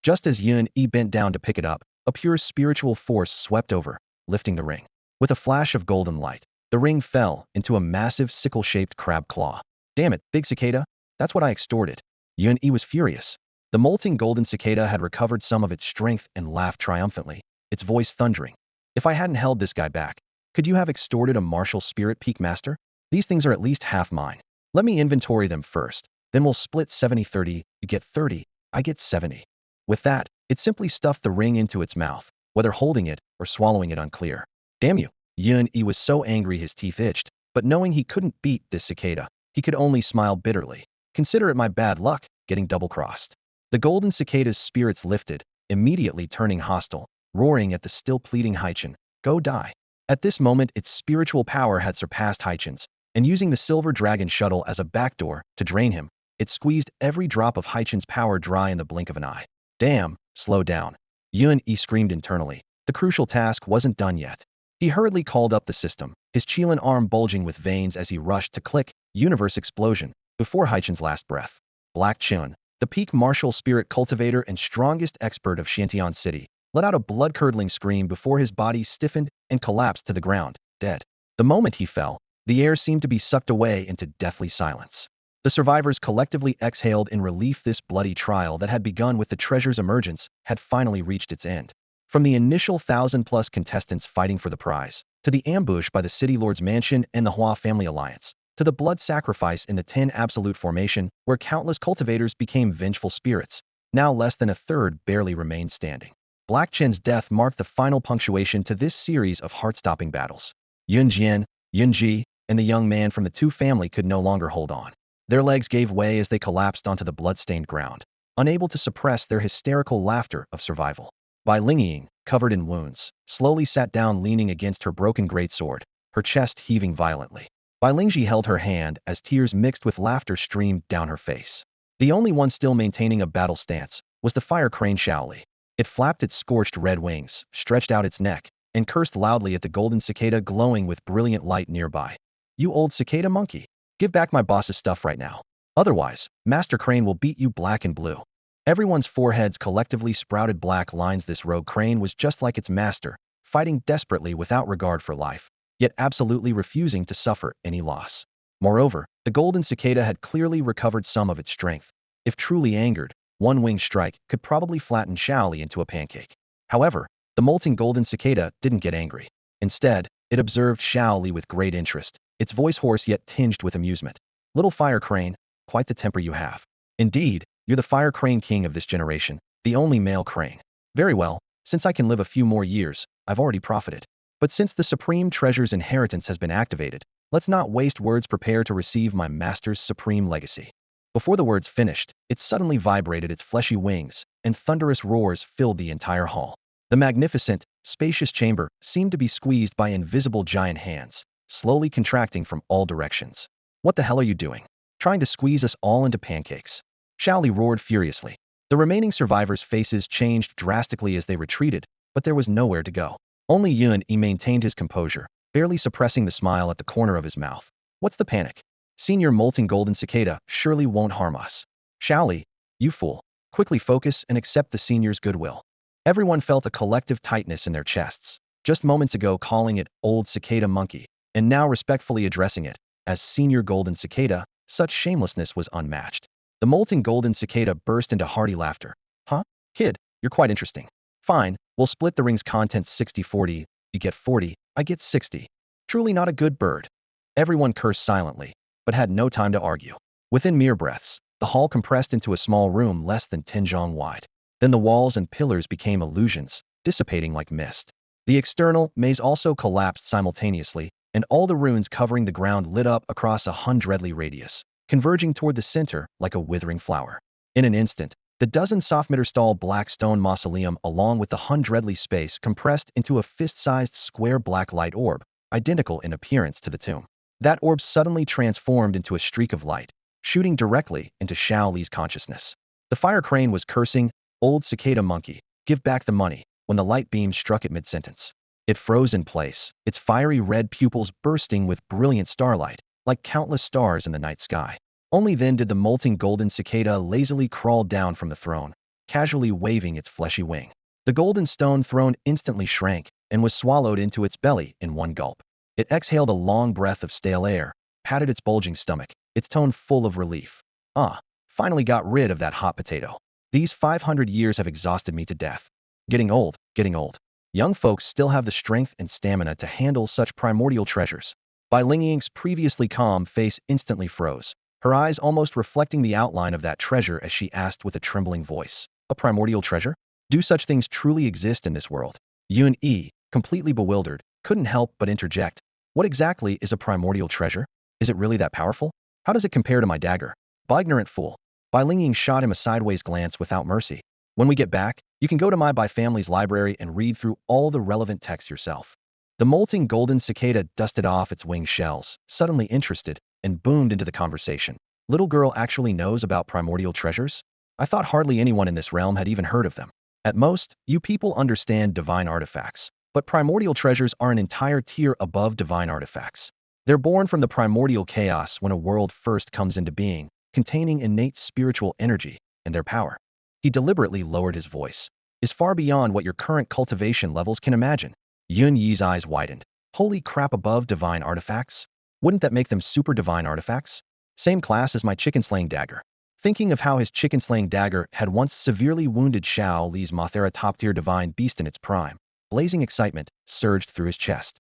Speaker 1: Just as Yun Yi bent down to pick it up, a pure spiritual force swept over, lifting the ring. With a flash of golden light, the ring fell into a massive sickle-shaped crab claw. "Damn it, big cicada. That's what I extorted." Yun Yi was furious. The molting golden cicada had recovered some of its strength and laughed triumphantly, its voice thundering. "If I hadn't held this guy back, could you have extorted a martial spirit peak master? These things are at least half mine. Let me inventory them first, then we'll split 70-30, you get 30, I get 70. With that, it simply stuffed the ring into its mouth, whether holding it or swallowing it unclear. "Damn you." Yun Yi was so angry his teeth itched, but knowing he couldn't beat this cicada, he could only smile bitterly. "Consider it my bad luck, getting double-crossed." The golden cicada's spirits lifted, immediately turning hostile, roaring at the still pleading Haichin, "Go die." At this moment its spiritual power had surpassed Haichin's, and using the silver dragon shuttle as a backdoor to drain him, it squeezed every drop of Haichin's power dry in the blink of an eye. "Damn, slow down." Yun Yi screamed internally. The crucial task wasn't done yet. He hurriedly called up the system, his Qilin arm bulging with veins as he rushed to click, "Universe Explosion," before Haichin's last breath. Black Chun, the peak martial spirit cultivator and strongest expert of Xiantian City, let out a blood-curdling scream before his body stiffened and collapsed to the ground, dead. The moment he fell, the air seemed to be sucked away into deathly silence. The survivors collectively exhaled in relief. This bloody trial that had begun with the treasure's emergence had finally reached its end. From the initial 1,000-plus contestants fighting for the prize, to the ambush by the City Lord's mansion and the Hua family alliance, to the blood sacrifice in the 10 Absolute Formation, where countless cultivators became vengeful spirits, now less than a third barely remained standing. Black Chen's death marked the final punctuation to this series of heart-stopping battles. Yun Jian, Yun Ji, and the young man from the two family could no longer hold on. Their legs gave way as they collapsed onto the blood-stained ground, unable to suppress their hysterical laughter of survival. Bai Lingying, covered in wounds, slowly sat down leaning against her broken greatsword, her chest heaving violently. Bai Lingji held her hand as tears mixed with laughter streamed down her face. The only one still maintaining a battle stance was the fire crane Shaoli. It flapped its scorched red wings, stretched out its neck, and cursed loudly at the golden cicada glowing with brilliant light nearby. "You old cicada monkey. Give back my boss's stuff right now. Otherwise, Master Crane will beat you black and blue." Everyone's foreheads collectively sprouted black lines. This rogue crane was just like its master, fighting desperately without regard for life, yet absolutely refusing to suffer any loss. Moreover, the golden cicada had clearly recovered some of its strength. If truly angered, one wing strike could probably flatten Shaoli into a pancake. However, the molting golden cicada didn't get angry. Instead, it observed Shaoli with great interest, its voice hoarse yet tinged with amusement. "Little fire crane, quite the temper you have. Indeed, you're the fire crane king of this generation, the only male crane. Very well, since I can live a few more years, I've already profited. But since the supreme treasure's inheritance has been activated, let's not waste words. Prepare to receive my master's supreme legacy." Before the words finished, it suddenly vibrated its fleshy wings, and thunderous roars filled the entire hall. The magnificent, spacious chamber seemed to be squeezed by invisible giant hands, slowly contracting from all directions. "What the hell are you doing? Trying to squeeze us all into pancakes?" Shaoli roared furiously. The remaining survivors' faces changed drastically as they retreated, but there was nowhere to go. Only Yun Yi maintained his composure, barely suppressing the smile at the corner of his mouth. "What's the panic? Senior molting golden cicada surely won't harm us." "Shaoli, you fool. Quickly focus and accept the senior's goodwill." Everyone felt a collective tightness in their chests, just moments ago calling it old cicada monkey, and now respectfully addressing it as senior golden cicada. Such shamelessness was unmatched. The molting golden cicada burst into hearty laughter. "Huh? Kid, you're quite interesting. Fine, we'll split the ring's contents 60-40, you get 40, I get 60. Truly not a good bird." Everyone cursed silently, but had no time to argue. Within mere breaths, the hall compressed into a small room less than 10 zhang wide. Then the walls and pillars became illusions, dissipating like mist. The external maze also collapsed simultaneously, and all the runes covering the ground lit up across a hundredly radius, converging toward the center like a withering flower. In an instant, the dozen soft-meter-tall black stone mausoleum along with the hundredly space compressed into a fist-sized square black light orb, identical in appearance to the tomb. That orb suddenly transformed into a streak of light, shooting directly into Shaoli's consciousness. The fire crane was cursing, "Old cicada monkey, give back the money," when the light beam struck it mid-sentence. It froze in place, its fiery red pupils bursting with brilliant starlight, like countless stars in the night sky. Only then did the molting golden cicada lazily crawl down from the throne, casually waving its fleshy wing. The golden stone throne instantly shrank and was swallowed into its belly in one gulp. It exhaled a long breath of stale air, patted its bulging stomach, its tone full of relief. Ah, finally got rid of that hot potato. These 500 years have exhausted me to death. Getting old, getting old. Young folks still have the strength and stamina to handle such primordial treasures. Bai Lingying's previously calm face instantly froze, her eyes almost reflecting the outline of that treasure as she asked with a trembling voice. A primordial treasure? Do such things truly exist in this world? Yun Yi, completely bewildered, couldn't help but interject. What exactly is a primordial treasure? Is it really that powerful? How does it compare to my dagger? By ignorant fool. Bai Lingying shot him a sideways glance without mercy. When we get back, you can go to my family's library and read through all the relevant texts yourself. The molting golden cicada dusted off its winged shells, suddenly interested, and boomed into the conversation. Little girl actually knows about primordial treasures? I thought hardly anyone in this realm had even heard of them. At most, you people understand divine artifacts, but primordial treasures are an entire tier above divine artifacts. They're born from the primordial chaos when a world first comes into being, containing innate spiritual energy and their power. He deliberately lowered his voice. Is far beyond what your current cultivation levels can imagine. Yun Yi's eyes widened. Holy crap, above divine artifacts? Wouldn't that make them super divine artifacts? Same class as my chicken-slaying dagger. Thinking of how his chicken-slaying dagger had once severely wounded Xiao Li's Mothera top-tier divine beast in its prime, blazing excitement surged through his chest.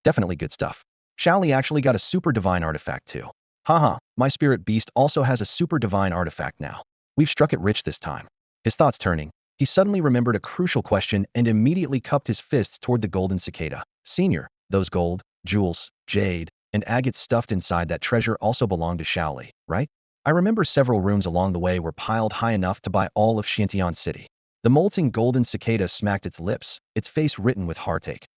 Speaker 1: Definitely good stuff. Xiao Li actually got a super divine artifact too. Haha, my spirit beast also has a super divine artifact now. We've struck it rich this time. His thoughts turning, he suddenly remembered a crucial question and immediately cupped his fists toward the golden cicada. Senior, those gold, jewels, jade, and agates stuffed inside that treasure also belonged to Xiao Li, right? I remember several rooms along the way were piled high enough to buy all of Xiantian City. The molting golden cicada smacked its lips, its face written with heartache.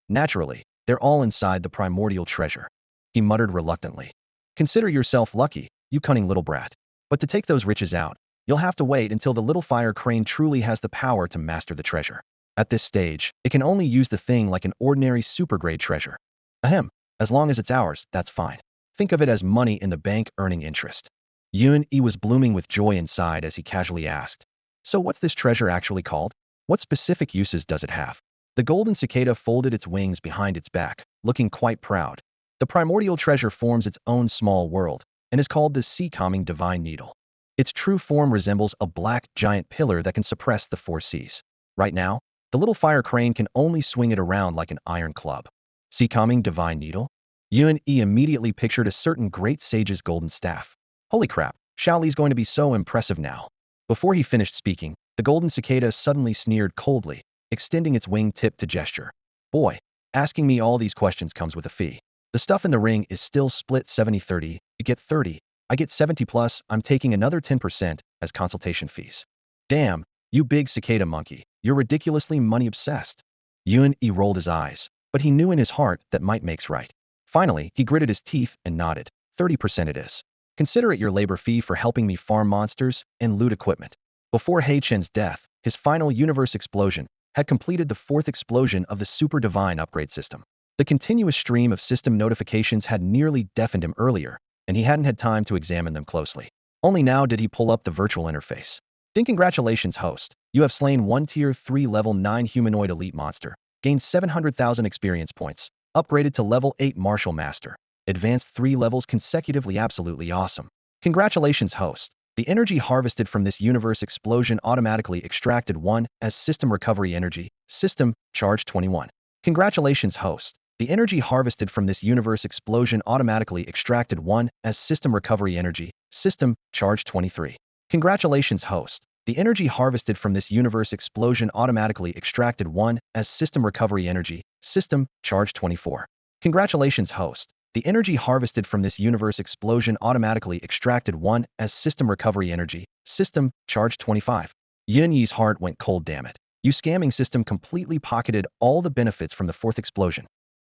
Speaker 1: Naturally, they're all inside the primordial treasure. He muttered reluctantly. Consider yourself lucky, you cunning little brat. But to take those riches out, you'll have to wait until the little fire crane truly has the power to master the treasure. At this stage, it can only use the thing like an ordinary super-grade treasure. Ahem, as long as it's ours, that's fine. Think of it as money in the bank earning interest. Yun Yi was blooming with joy inside as he casually asked. So what's this treasure actually called? What specific uses does it have? The golden cicada folded its wings behind its back, looking quite proud. The primordial treasure forms its own small world, and is called the sea-calming divine needle. Its true form resembles a black, giant pillar that can suppress the four seas. Right now, the little fire crane can only swing it around like an iron club. Sea-calming divine needle? Yun Yi immediately pictured a certain great sage's golden staff. Holy crap, Xiao Li's going to be so impressive now. Before he finished speaking, the golden cicada suddenly sneered coldly, extending its wing tip to gesture. Boy, asking me all these questions comes with a fee. The stuff in the ring is still split 70-30, you get 30, I get 70 plus, I'm taking another 10% as consultation fees. Damn, you big cicada monkey, you're ridiculously money-obsessed. Yun Yi rolled his eyes, but he knew in his heart that might makes right. Finally, he gritted his teeth and nodded. 30% it is. Consider it your labor fee for helping me farm monsters and loot equipment. Before He Chen's death, his final universe explosion had completed the fourth explosion of the super divine upgrade system. The continuous stream of system notifications had nearly deafened him earlier, and he hadn't had time to examine them closely. Only now did he pull up the virtual interface. Congratulations, host. You have slain one tier 3 level 9 humanoid elite monster, gained 700,000 experience points, upgraded to level 8 martial master, advanced 3 levels consecutively, absolutely awesome. Congratulations, host. The energy harvested from this universe explosion automatically extracted 1 as system recovery energy, system, charge 21. Congratulations, host. The energy harvested from this universe explosion automatically extracted 1 as system recovery energy, system, charge 23. Congratulations, host. The energy harvested from this universe explosion automatically extracted 1 as system recovery energy, system, charge 24. Congratulations, host. The energy harvested from this universe explosion automatically extracted 1 as system recovery energy, system, charge 25. Yun Yi's heart went cold, damn it. You scamming system completely pocketed all the benefits from the fourth explosion.